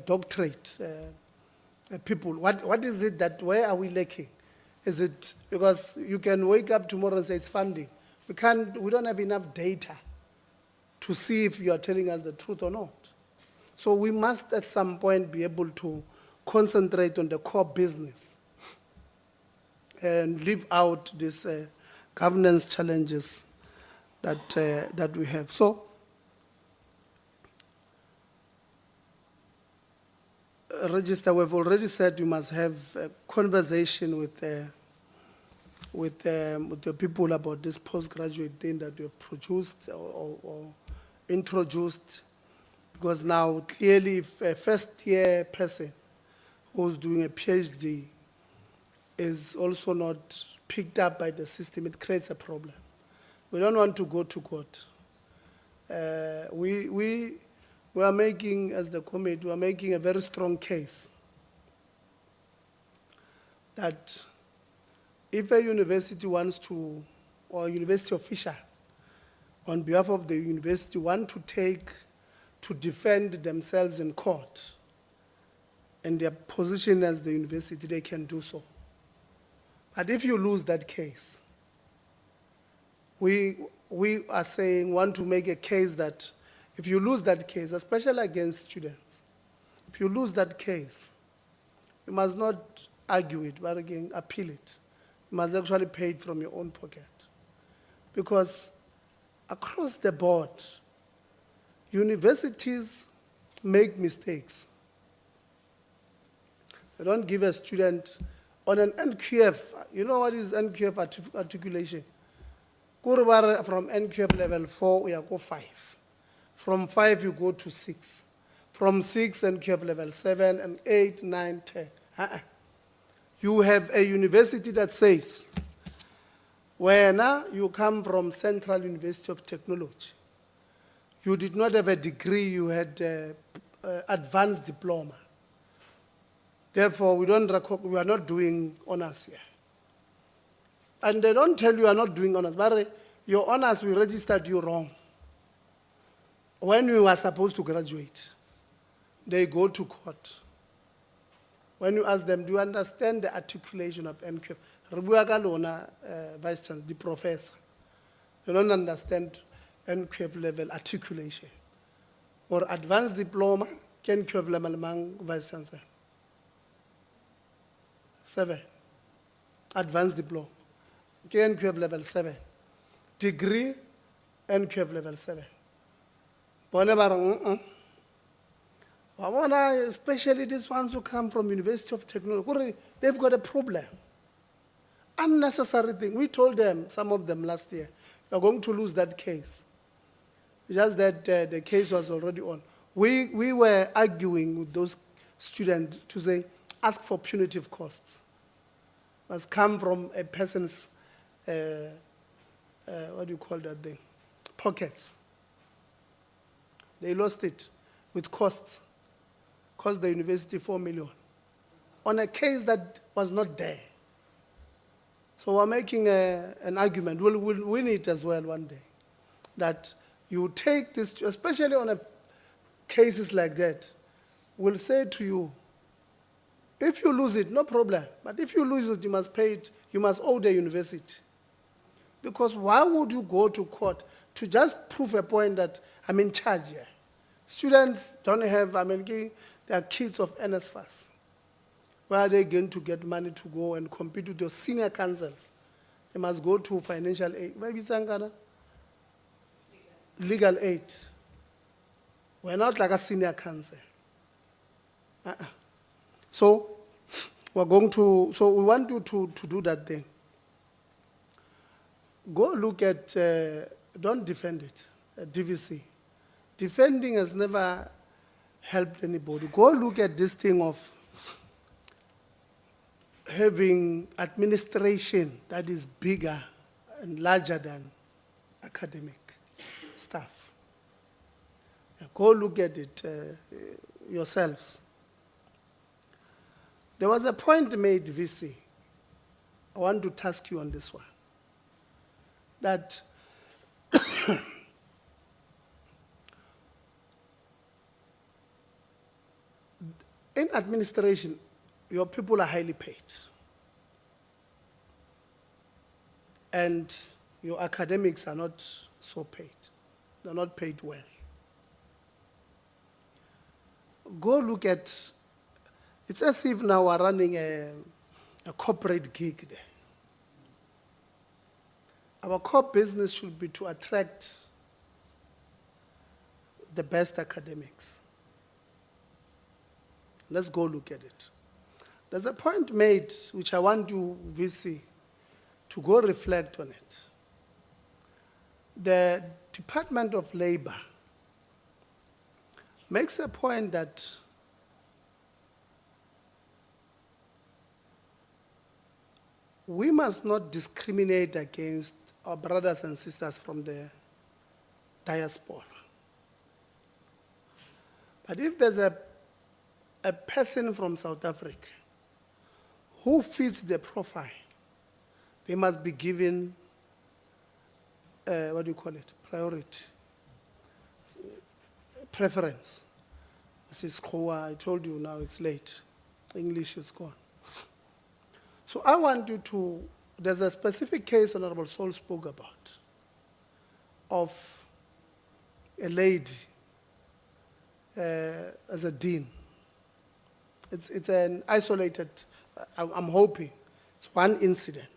doctorate people. What is it that, where are we lacking? Is it, because you can wake up tomorrow and say it's funding. We don't have enough data to see if you are telling us the truth or not. So we must at some point be able to concentrate on the core business and leave out these governance challenges that we have. So, register, we've already said you must have a conversation with the people about this postgraduate thing that you have produced or introduced, because now clearly if a first-year person who's doing a PhD is also not picked up by the system, it creates a problem. We don't want to go to court. We are making, as the committee, we are making a very strong case that if a university wants to, or a university official, on behalf of the university, want to defend themselves in court and their position as the university, they can do so. But if you lose that case, we are saying, want to make a case that if you lose that case, especially against students, if you lose that case, you must not argue it, but again, appeal it. You must actually pay it from your own pocket. Because across the board, universities make mistakes. They don't give a student On an NQF, you know what is NQF articulation? Kurubara from NQF level 4, we are go 5. From 5, you go to 6. From 6, NQF level 7, and 8, 9, 10. You have a university that says, when you come from Central University of Technology, you did not have a degree, you had advanced diploma. Therefore, we are not doing honors here. And they don't tell you are not doing honors, but your honors, we registered you wrong. When you are supposed to graduate, they go to court. When you ask them, do you understand the articulation of NQF? Vice Chancellor, the professor, they don't understand NQF level articulation. Or advanced diploma, NQF level among Vice Chancellor. 7. Advanced diploma. NQF level 7. Degree, NQF level 7. Especially these ones who come from University of Technology, they've got a problem. Unnecessary thing. We told them, some of them last year, you're going to lose that case. Just that the case was already on. We were arguing with those students to say, ask for punitive costs. Must come from a person's, what do you call that thing? Pockets. They lost it with costs. Cost the university 4 million. On a case that was not there. So we're making an argument. We'll win it as well one day. That you take this, especially on cases like that, we'll say to you, if you lose it, no problem. But if you lose it, you must pay it. You must owe the university. Because why would you go to court to just prove a point that I'm in charge here? Students don't have, they are kids of NSFAS. Where are they going to get money to go and compete with your senior councils? They must go to financial aid. Maybe it's legal aid. We're not like a senior council. So we want you to do that thing. Go look at, don't defend it, DVC. Defending has never helped anybody. Go look at this thing of having administration that is bigger and larger than academic staff. Go look at it yourselves. There was a point made, VC. I want to task you on this one. That in administration, your people are highly paid. And your academics are not so paid. They're not paid well. Go look at, it's as if now we're running a corporate gig there. Our core business should be to attract the best academics. Let's go look at it. There's a point made, which I want you, VC, to go reflect on it. The Department of Labor makes a point that we must not discriminate against our brothers and sisters from the diaspora. But if there's a person from South Africa who fits the profile, they must be given, priority, preference. This is Kowa, I told you now it's late. English is gone. So I want you to, there's a specific case Honorable Sol spoke about of a lady as a dean. It's an isolated, I'm hoping, it's one incident.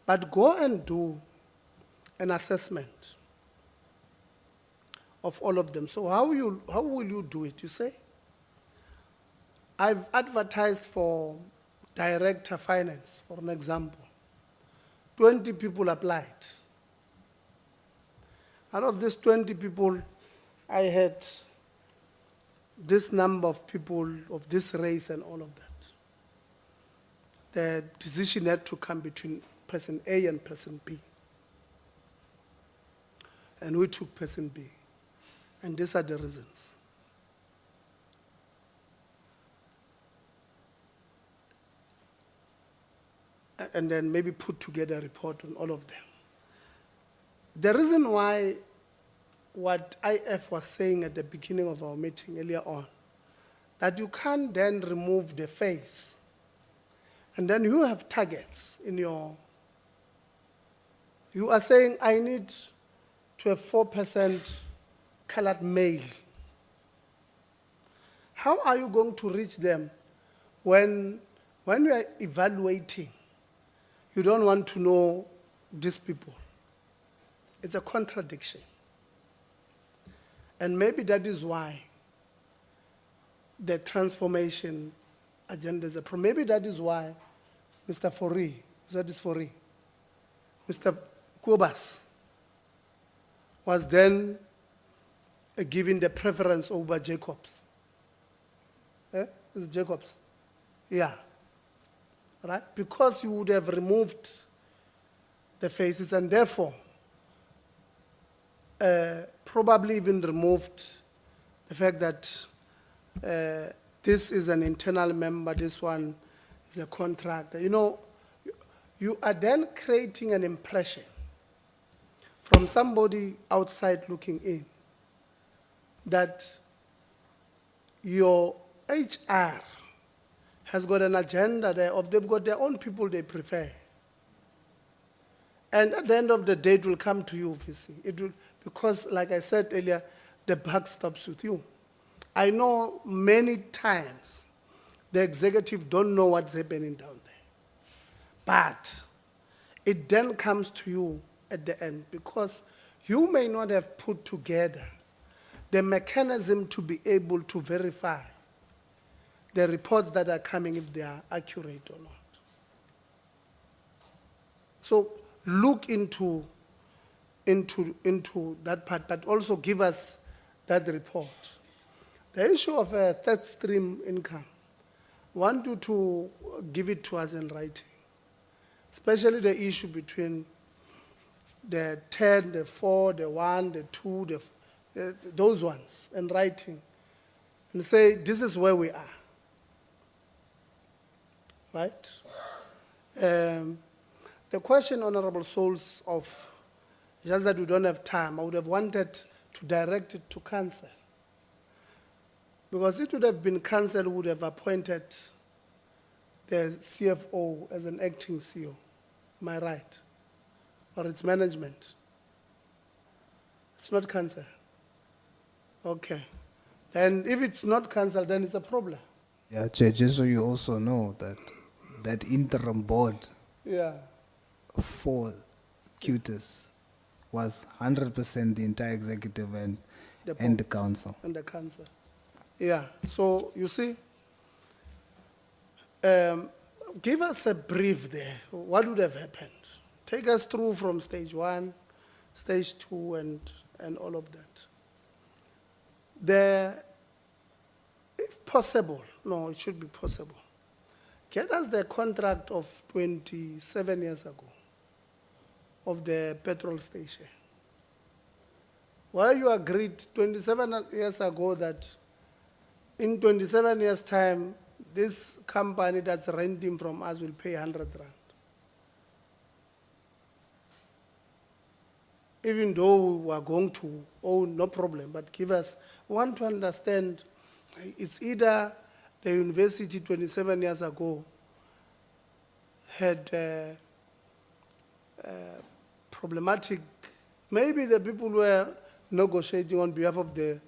But go and do an assessment of all of them. So how will you do it? You say, I've advertised for director finance, for an example. 20 people applied. Out of these 20 people, I had this number of people of this race and all of that. The decision had to come between person A and person B. And we took person B. And these are the reasons. And then maybe put together a report on all of them. The reason why what IF was saying at the beginning of our meeting earlier on, that you can't then remove the face, and then you have targets in your, you are saying, I need to have 4% colored male. How are you going to reach them when you are evaluating, you don't want to know these people? It's a contradiction. And maybe that is why the transformation agenda is a problem. Maybe that is why Mr. Fori, that is Fori, Mr. Kubas was then given the preference over Jacobs. Is it Jacobs? Yeah. Right? Because you would have removed the faces and therefore probably even removed the fact that this is an internal member, this one is a contractor. You know, you are then creating an impression from somebody outside looking in that your HR has got an agenda there of they've got their own people they prefer. And at the end of the day, it will come to you, VC. It will, because, like I said earlier, the buck stops with you. I know many times the executive don't know what's happening down there. But it then comes to you at the end because you may not have put together the mechanism to be able to verify the reports that are coming, if they are accurate or not. So look into that part, but also give us that report. The issue of a third stream income, I want you to give it to us in writing, especially the issue between the 10, the 4, the 1, the 2, those ones in writing, and say, this is where we are. Right? The question, Honorable Souls, of just that we don't have time, I would have wanted to direct it to Council. Because it would have been Council who would have appointed the CFO as an acting CEO. Am I right? Or its management? It's not Council. Okay. Then if it's not Council, then it's a problem. Yeah, Chair, just so you also know that interim board Yeah. for QTIS was 100% the entire executive and the council. And the council. Yeah, so you see, give us a brief there. What would have happened? Take us through from stage 1, stage 2, and all of that. If possible, no, it should be possible. Get us the contract of 27 years ago of the petrol station, where you agreed 27 years ago that in 27 years' time, this company that's renting from us will pay 100 rand. Even though we are going to own, no problem, but give us, we want to understand, it's either the university 27 years ago had problematic, maybe the people were negotiating on behalf of the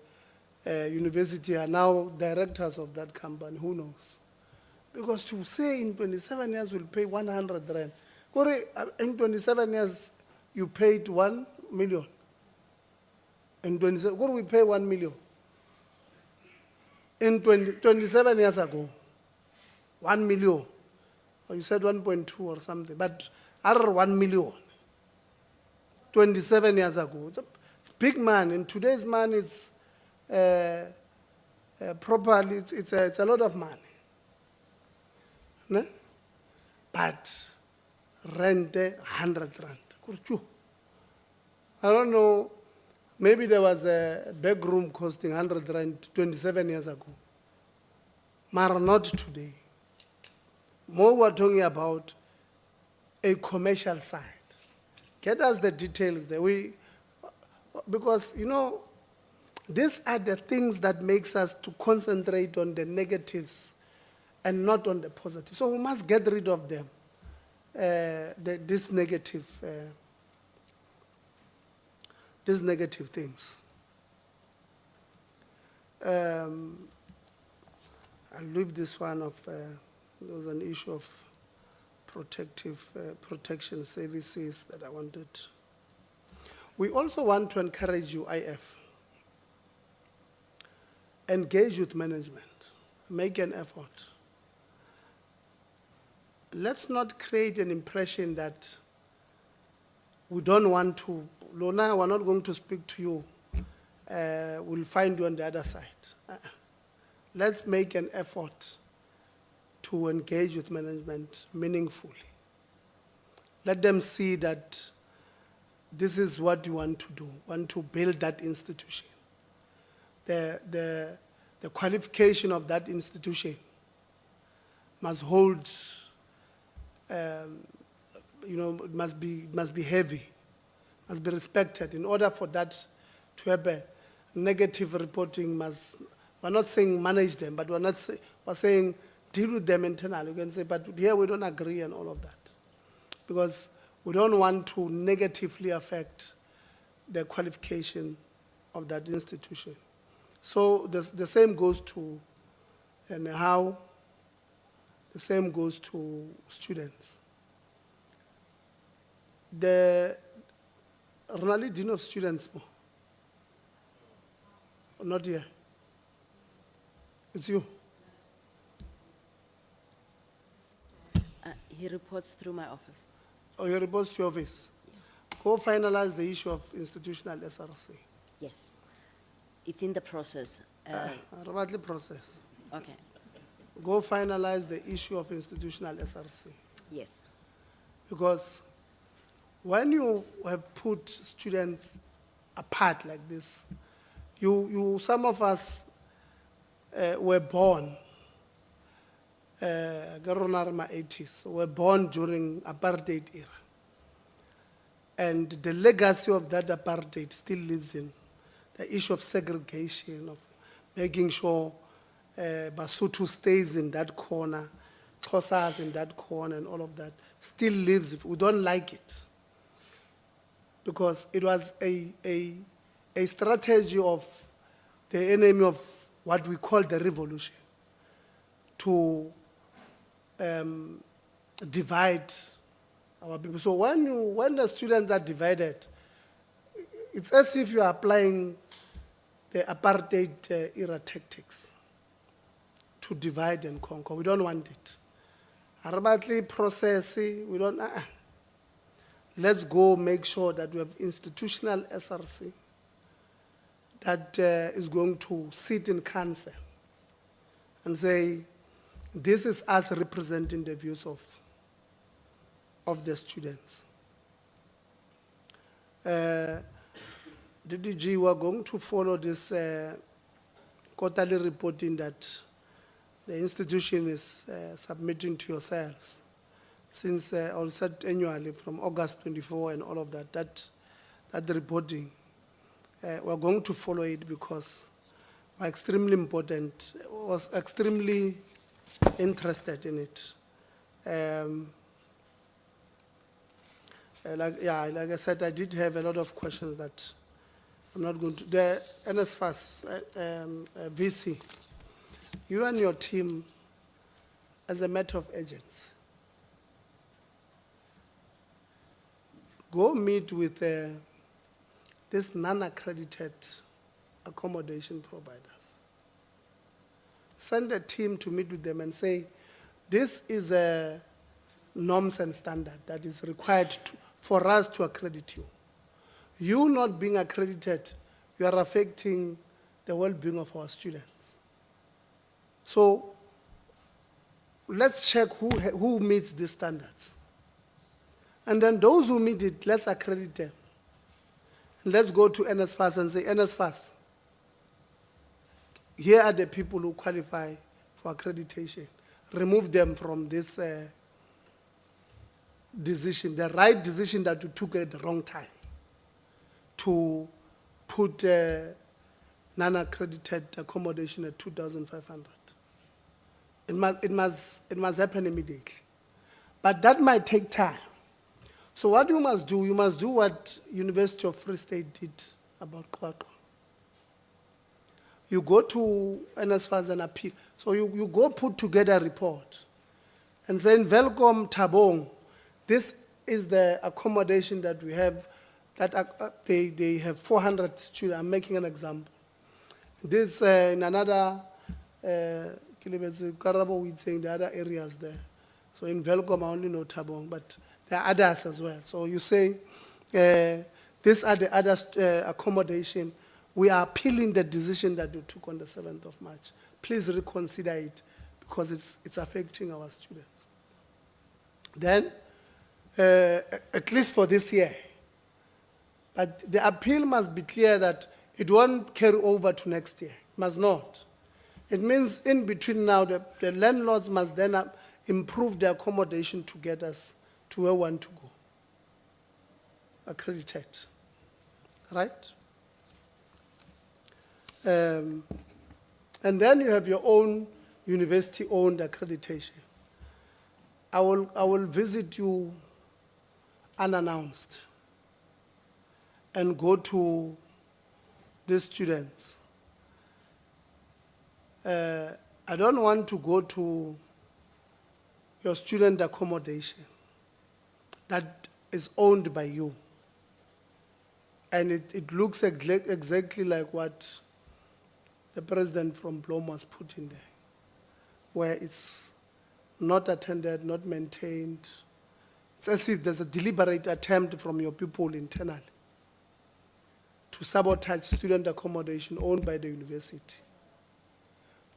university are now directors of that company, who knows? Because to say in 27 years we'll pay 100 rand, in 27 years you paid 1 million. In 27, what do we pay 1 million? In 27 years ago, 1 million. or you said 1.2 or something, but are 1 million, 27 years ago. It's a big man. In today's man, it's properly, it's a lot of money. Ne? But rent 100 rand. Kurchu. I don't know, maybe there was a back room costing 100 rand 27 years ago. But not today. More we're talking about a commercial side. Get us the details there. Because, you know, these are the things that makes us to concentrate on the negatives and not on the positive. So we must get rid of them, these negative things. I'll leave this one of, there was an issue of protection services that I wanted. We also want to encourage UIF. Engage with management. Make an effort. Let's not create an impression that we don't want to. Lona, we're not going to speak to you. We'll find you on the other side. Let's make an effort to engage with management meaningfully. Let them see that this is what you want to do, want to build that institution. The qualification of that institution must hold, it must be heavy, must be respected. In order for that to happen, negative reporting must, we're not saying manage them, but we're saying deal with them internally. You can say, but here we don't agree and all of that. Because we don't want to negatively affect the qualification of that institution. So the same goes to, and how, the same goes to students. The Ronald Dean of Students, not here. It's you. He reports through my office. Oh, he reports to your office? Yes. Go finalize the issue of institutional SRC. Yes. It's in the process. Rapidly process. Okay. Go finalize the issue of institutional SRC. Yes. Because when you have put students apart like this, some of us were born, Garonarma 80s, were born during apartheid era. And the legacy of that apartheid still lives in the issue of segregation, of making sure Basotho stays in that corner, Xhosas in that corner, and all of that still lives. We don't like it. Because it was a strategy of the enemy of what we call the revolution, to divide our people. So when the students are divided, it's as if you are applying the apartheid era tactics to divide and conquer. We don't want it. Arabatli process, we don't. Let's go make sure that we have institutional SRC that is going to sit in council and say, this is us representing the views of the students. DDG, we're going to follow this quarterly reporting that the institution is submitting to yourselves, since also annually from August 24 and all of that, that reporting. We're going to follow it because we're extremely important, was extremely interested in it. Like I said, I did have a lot of questions that I'm not going to. The NSFAS, VC, you and your team, as a matter of urgency, go meet with these non-accredited accommodation providers. Send a team to meet with them and say, this is norms and standards that is required for us to accredit you. You not being accredited, you are affecting the well-being of our students. So let's check who meets these standards. And then those who meet it, let's accredit them. And let's go to NSFAS and say, NSFAS, here are the people who qualify for accreditation. Remove them from this decision, the right decision that you took at the wrong time to put non-accredited accommodation at 2,500. It must happen immediately. But that might take time. So what you must do what University of Free State did about Qwaqwa. You go to NSFAS and appeal. So you go put together a report and say, welcome Tabong, this is the accommodation that we have, that they have 400 students. I'm making an example. This in another, Karabo, we're saying the other areas there. So in Velcom, I only know Tabong, but there are others as well. So you say, these are the other accommodation. We are appealing the decision that you took on the 7th of March. Please reconsider it because it's affecting our students. Then, at least for this year, but the appeal must be clear that it won't carry over to next year. It must not. It means in between now, the landlords must then improve the accommodation to get us to where we want to go. Accredited. Right? And then you have your own university-owned accreditation. I will visit you unannounced and go to the students. I don't want to go to your student accommodation that is owned by you. And it looks exactly like what the president from Blom was put in there, where it's not attended, not maintained. It's as if there's a deliberate attempt from your people internally to sabotage student accommodation owned by the university,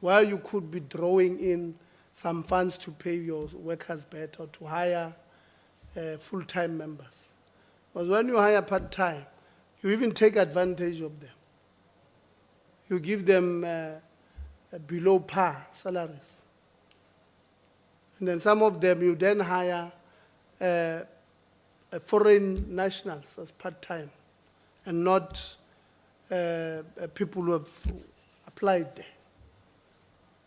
while you could be drawing in some funds to pay your workers better, to hire full-time members. Because when you hire part-time, you even take advantage of them. You give them below par salaries. And then some of them you then hire foreign nationals as part-time and not people who have applied there.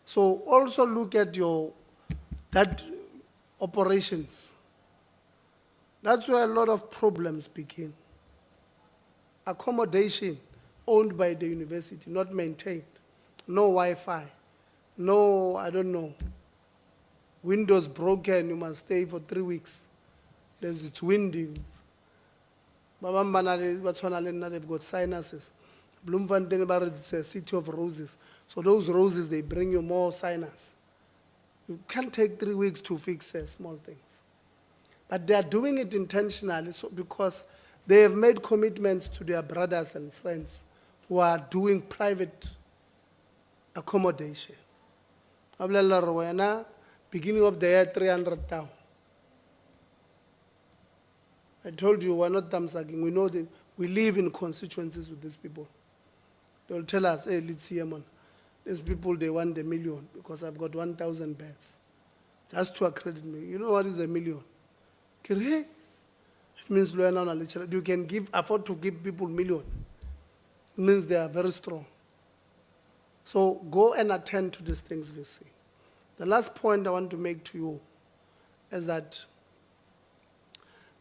So also look at that operations. That's where a lot of problems begin. Accommodation owned by the university, not maintained. No Wi-Fi, no, I don't know, windows broken, you must stay for 3 weeks. It's windy. They've got sinuses. Bloemfontein, it's a city of roses. So those roses, they bring you more sinus. You can't take 3 weeks to fix small things. But they are doing it intentionally because they have made commitments to their brothers and friends who are doing private accommodation. Beginning of the year, 300,000. I told you we're not damsagging. We know that we live in constituencies with these people. They'll tell us, hey, let's see, man. These people, they want $1 million because I've got 1,000 beds. Just to accredit me. You know what is $1 million? It means you can afford to give people $1 million. It means they are very strong. So go and attend to these things, VC. The last point I want to make to you is that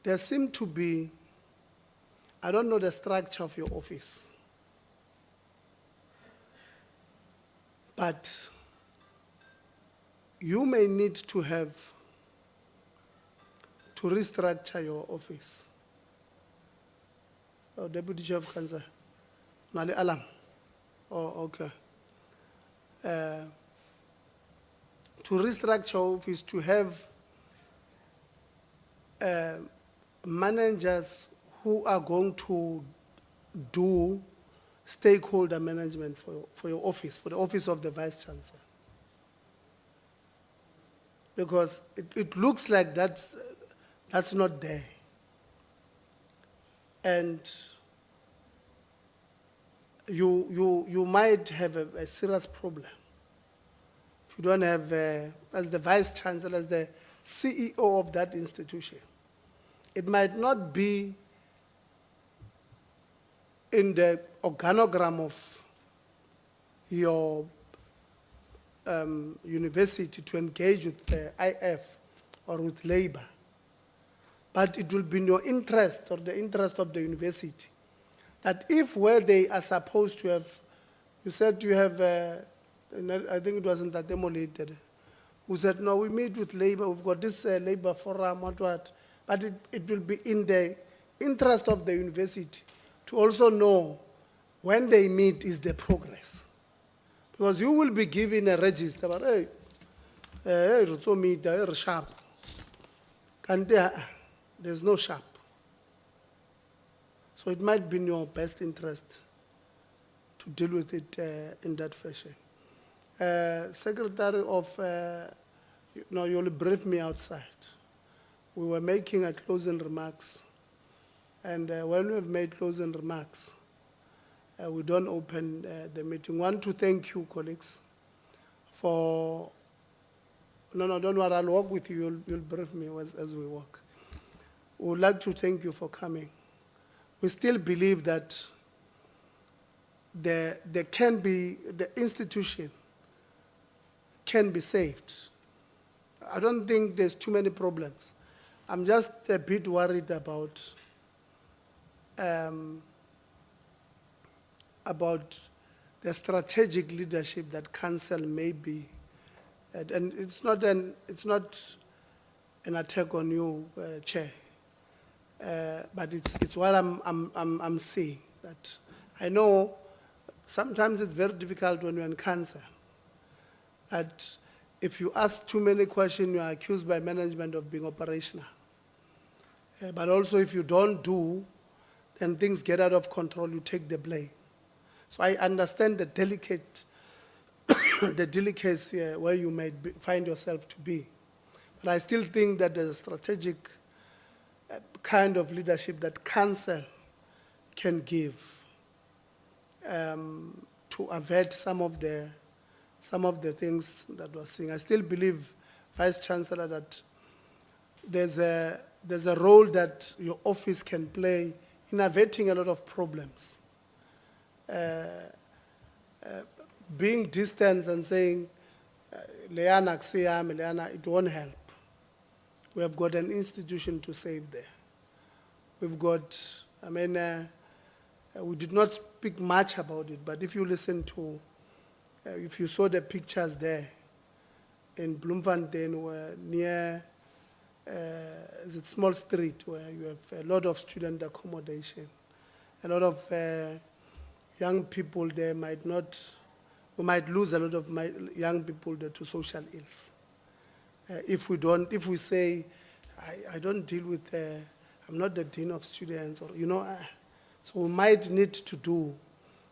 there seem to be, I don't know the structure of your office, but you may need to restructure your office. Oh, Deputy Chief of Council, Nali Alam. Oh, okay. To restructure your office, to have managers who are going to do stakeholder management for your office, for the office of the Vice Chancellor? Because it looks like that's not there. And you might have a serious problem if you don't have, as the Vice Chancellor, as the CEO of that institution. It might not be in the organogram of your university to engage with the IF or with labor, but it will be in your interest or the interest of the university that if where they are supposed to have, you said you have, I think it wasn't that demolated, who said, no, we meet with labor, we've got this labor forum, what, but it will be in the interest of the university to also know when they meet is the progress. Because you will be given a register, but hey, it's so meet, sharp. There's no sharp. So it might be in your best interest to deal with it in that fashion. Secretary of, you'll brief me outside. We were making a closing remarks, and when we've made closing remarks, we don't open the meeting. Want to thank you, colleagues, for, no, don't worry, I'll walk with you, you'll brief me as we walk. We would like to thank you for coming. We still believe that there can be, the institution can be saved. I don't think there's too many problems. I'm just a bit worried about the strategic leadership that council may be, and it's not an attack on you, Chair, but it's what I'm seeing. That I know sometimes it's very difficult when you're in council. That if you ask too many questions, you are accused by management of being operational. But also if you don't do, then things get out of control, you take the blame. So I understand the delicacy where you might find yourself to be. But I still think that there's a strategic kind of leadership that council can give to avert some of the things that we're seeing. I still believe, Vice Chancellor, that there's a role that your office can play in averting a lot of problems. Being distant and saying, Leana, it won't help. We have got an institution to save there. We've got, we did not speak much about it, but if you listen to, if you saw the pictures there in Bloemfontein, where near is it small street where you have a lot of student accommodation, a lot of young people there we might lose a lot of young people there to social ills. If we say, I don't deal with, I'm not the dean of students, or so we might need to do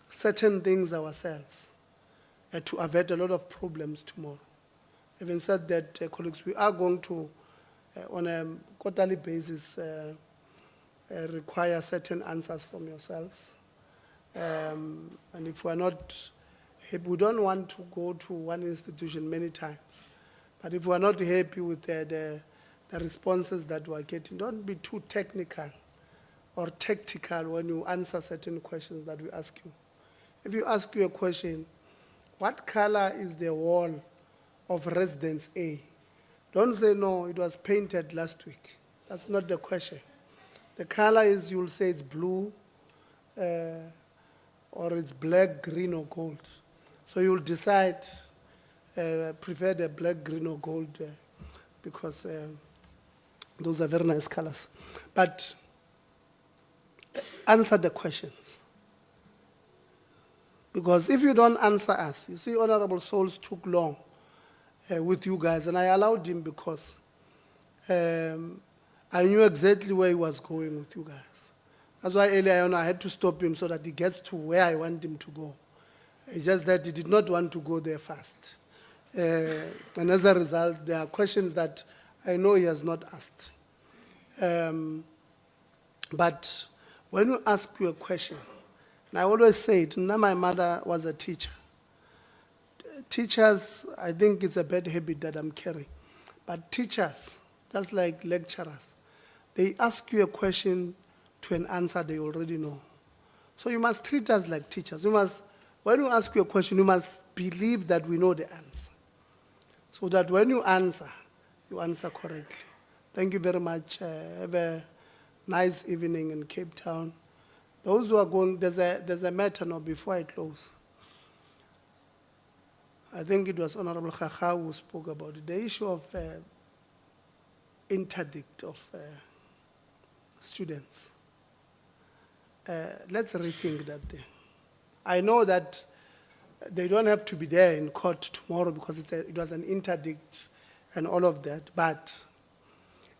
certain things ourselves to avert a lot of problems tomorrow. Having said that, colleagues, we are going to, on a quarterly basis, require certain answers from yourselves. And if we're not, we don't want to go to one institution many times. But if we're not happy with the responses that we're getting, don't be too technical or tactical when you answer certain questions that we ask you. If you ask you a question, what color is the wall of residence A? Don't say, no, it was painted last week. That's not the question. The color is, you'll say it's blue, or it's black, green, or gold. So you'll decide, prefer the black, green, or gold, because those are very nice colors. But answer the questions. Because if you don't answer us, you see, Honorable Souls took long with you guys, and I allowed him because I knew exactly where he was going with you guys. That's why earlier on I had to stop him so that he gets to where I want him to go. It's just that he did not want to go there fast. And as a result, there are questions that I know he has not asked. But when you ask you a question, and I always say it, now my mother was a teacher. Teachers, I think it's a bad habit that I'm carrying. But teachers, just like lecturers, they ask you a question to an answer they already know. So you must treat us like teachers. You must, when you ask you a question, you must believe that we know the answer. So that when you answer correctly. Thank you very much. Have a nice evening in Cape Town. Those who are going, there's a matter now before I close. I think it was Honorable Khaha who spoke about it, the issue of interdict of students. Let's rethink that thing. I know that they don't have to be there in court tomorrow because it was an interdict and all of that, but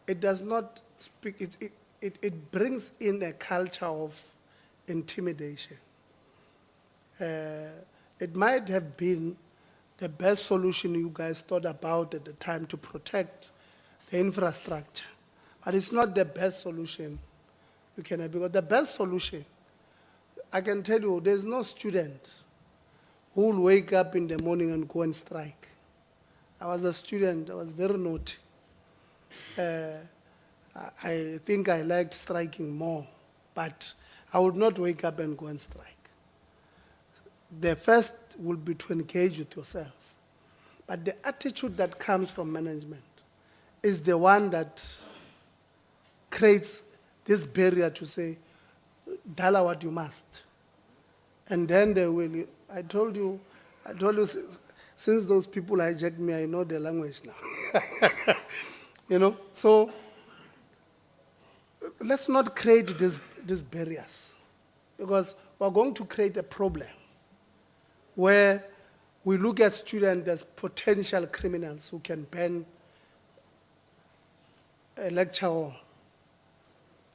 it does not speak, it brings in a culture of intimidation. It might have been the best solution you guys thought about at the time to protect the infrastructure, but it's not the best solution you can have, because the best solution, I can tell you, there's no student who will wake up in the morning and go and strike. I was a student, I was very naughty. I think I liked striking more, but I would not wake up and go and strike. The first will be to engage with yourself. But the attitude that comes from management is the one that creates this barrier to say, Dala what you must. And then they will, I told you, since those people hijacked me, I know the language now. You know, so let's not create these barriers, because we're going to create a problem where we look at students as potential criminals who can ban a lecture hall,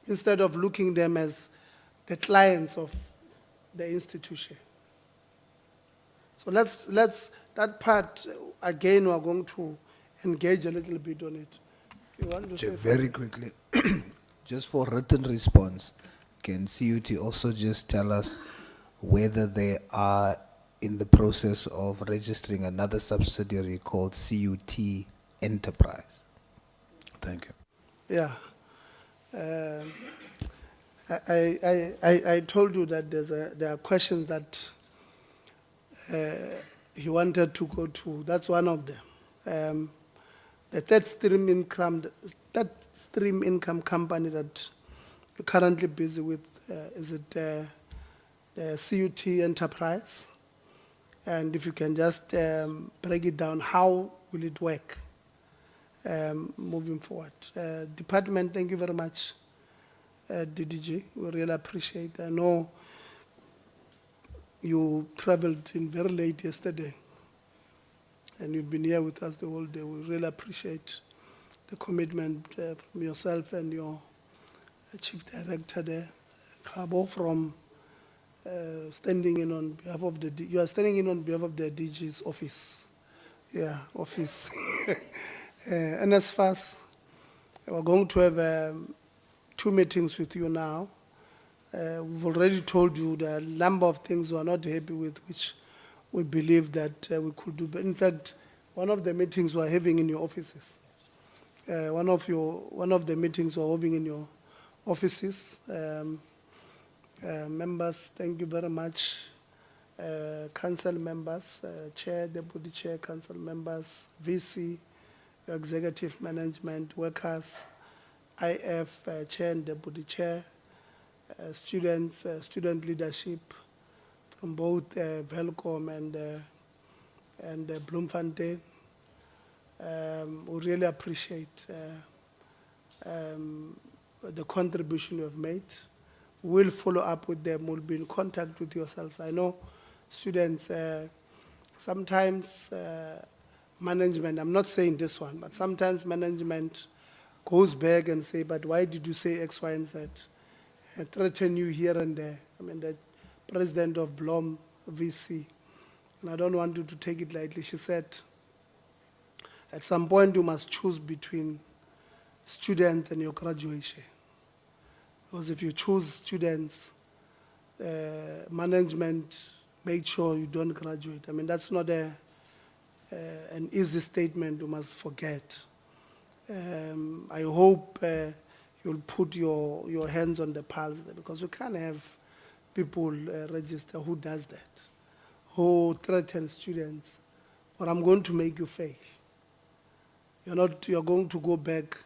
instead of looking them as the clients of the institution. So let's that part, again, we're going to engage a little bit on it. You want to say Very quickly, just for written response, can CUT also just tell us whether they are in the process of registering another subsidiary called CUT Enterprise? Thank you. Yeah. I told you that there are questions that he wanted to go to. That's one of them. The third stream income company that we're currently busy with, is it the CUT Enterprise? And if you can just break it down, how will it work moving forward? Department, thank you very much, DDG. We really appreciate it. I know you traveled in very late yesterday, and you've been here with us the whole day. We really appreciate the commitment from yourself and your chief director there, Kabo, from standing in on behalf of you are standing in on behalf of the DG's office. Yeah, office. And as far as we're going to have 2 meetings with you now. We've already told you the number of things we are not happy with, which we believe that we could do. But in fact, one of the meetings we're having in your offices, one of the meetings we're having in your offices, members, thank you very much. Council members, chair, deputy chair, council members, VC, executive management, workers, IF, chair and deputy chair, students, student leadership from both Velcom and Bloemfontein. We really appreciate the contribution you have made. We'll follow up with them. We'll be in contact with yourselves. I know students, sometimes management, I'm not saying this one, but sometimes management goes back and say, but why did you say X, Y, and Z? Threaten you here and there. I mean, the president of Blom VC, and I don't want you to take it lightly, she said, at some point you must choose between students and your graduation. Because if you choose students, management, make sure you don't graduate. I mean, that's not an easy statement you must forget. I hope you'll put your hands on the pulse there, because you can't have people register who does that, who threatens students, or I'm going to make you fail. You're going to go back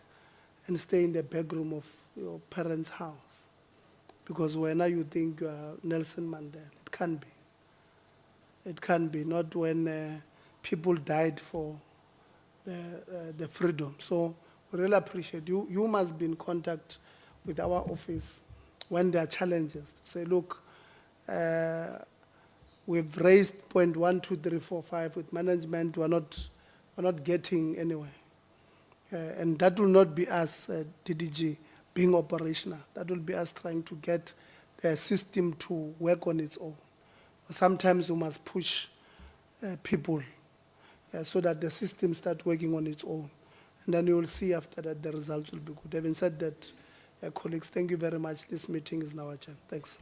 and stay in the back room of your parents' house, because when you think you are Nelson Mandela. It can't be. It can't be, not when people died for the freedom. So we really appreciate you. You must be in contact with our office when there are challenges. Say, look, we've raised point 1, 2, 3, 4, 5 with management. We're not getting anywhere. And that will not be us, DDG, being operational. That will be us trying to get the system to work on its own. Sometimes you must push people so that the system starts working on its own. And then you will see after that the results will be good. Having said that, colleagues, thank you very much. This meeting is now adjourned. Thanks.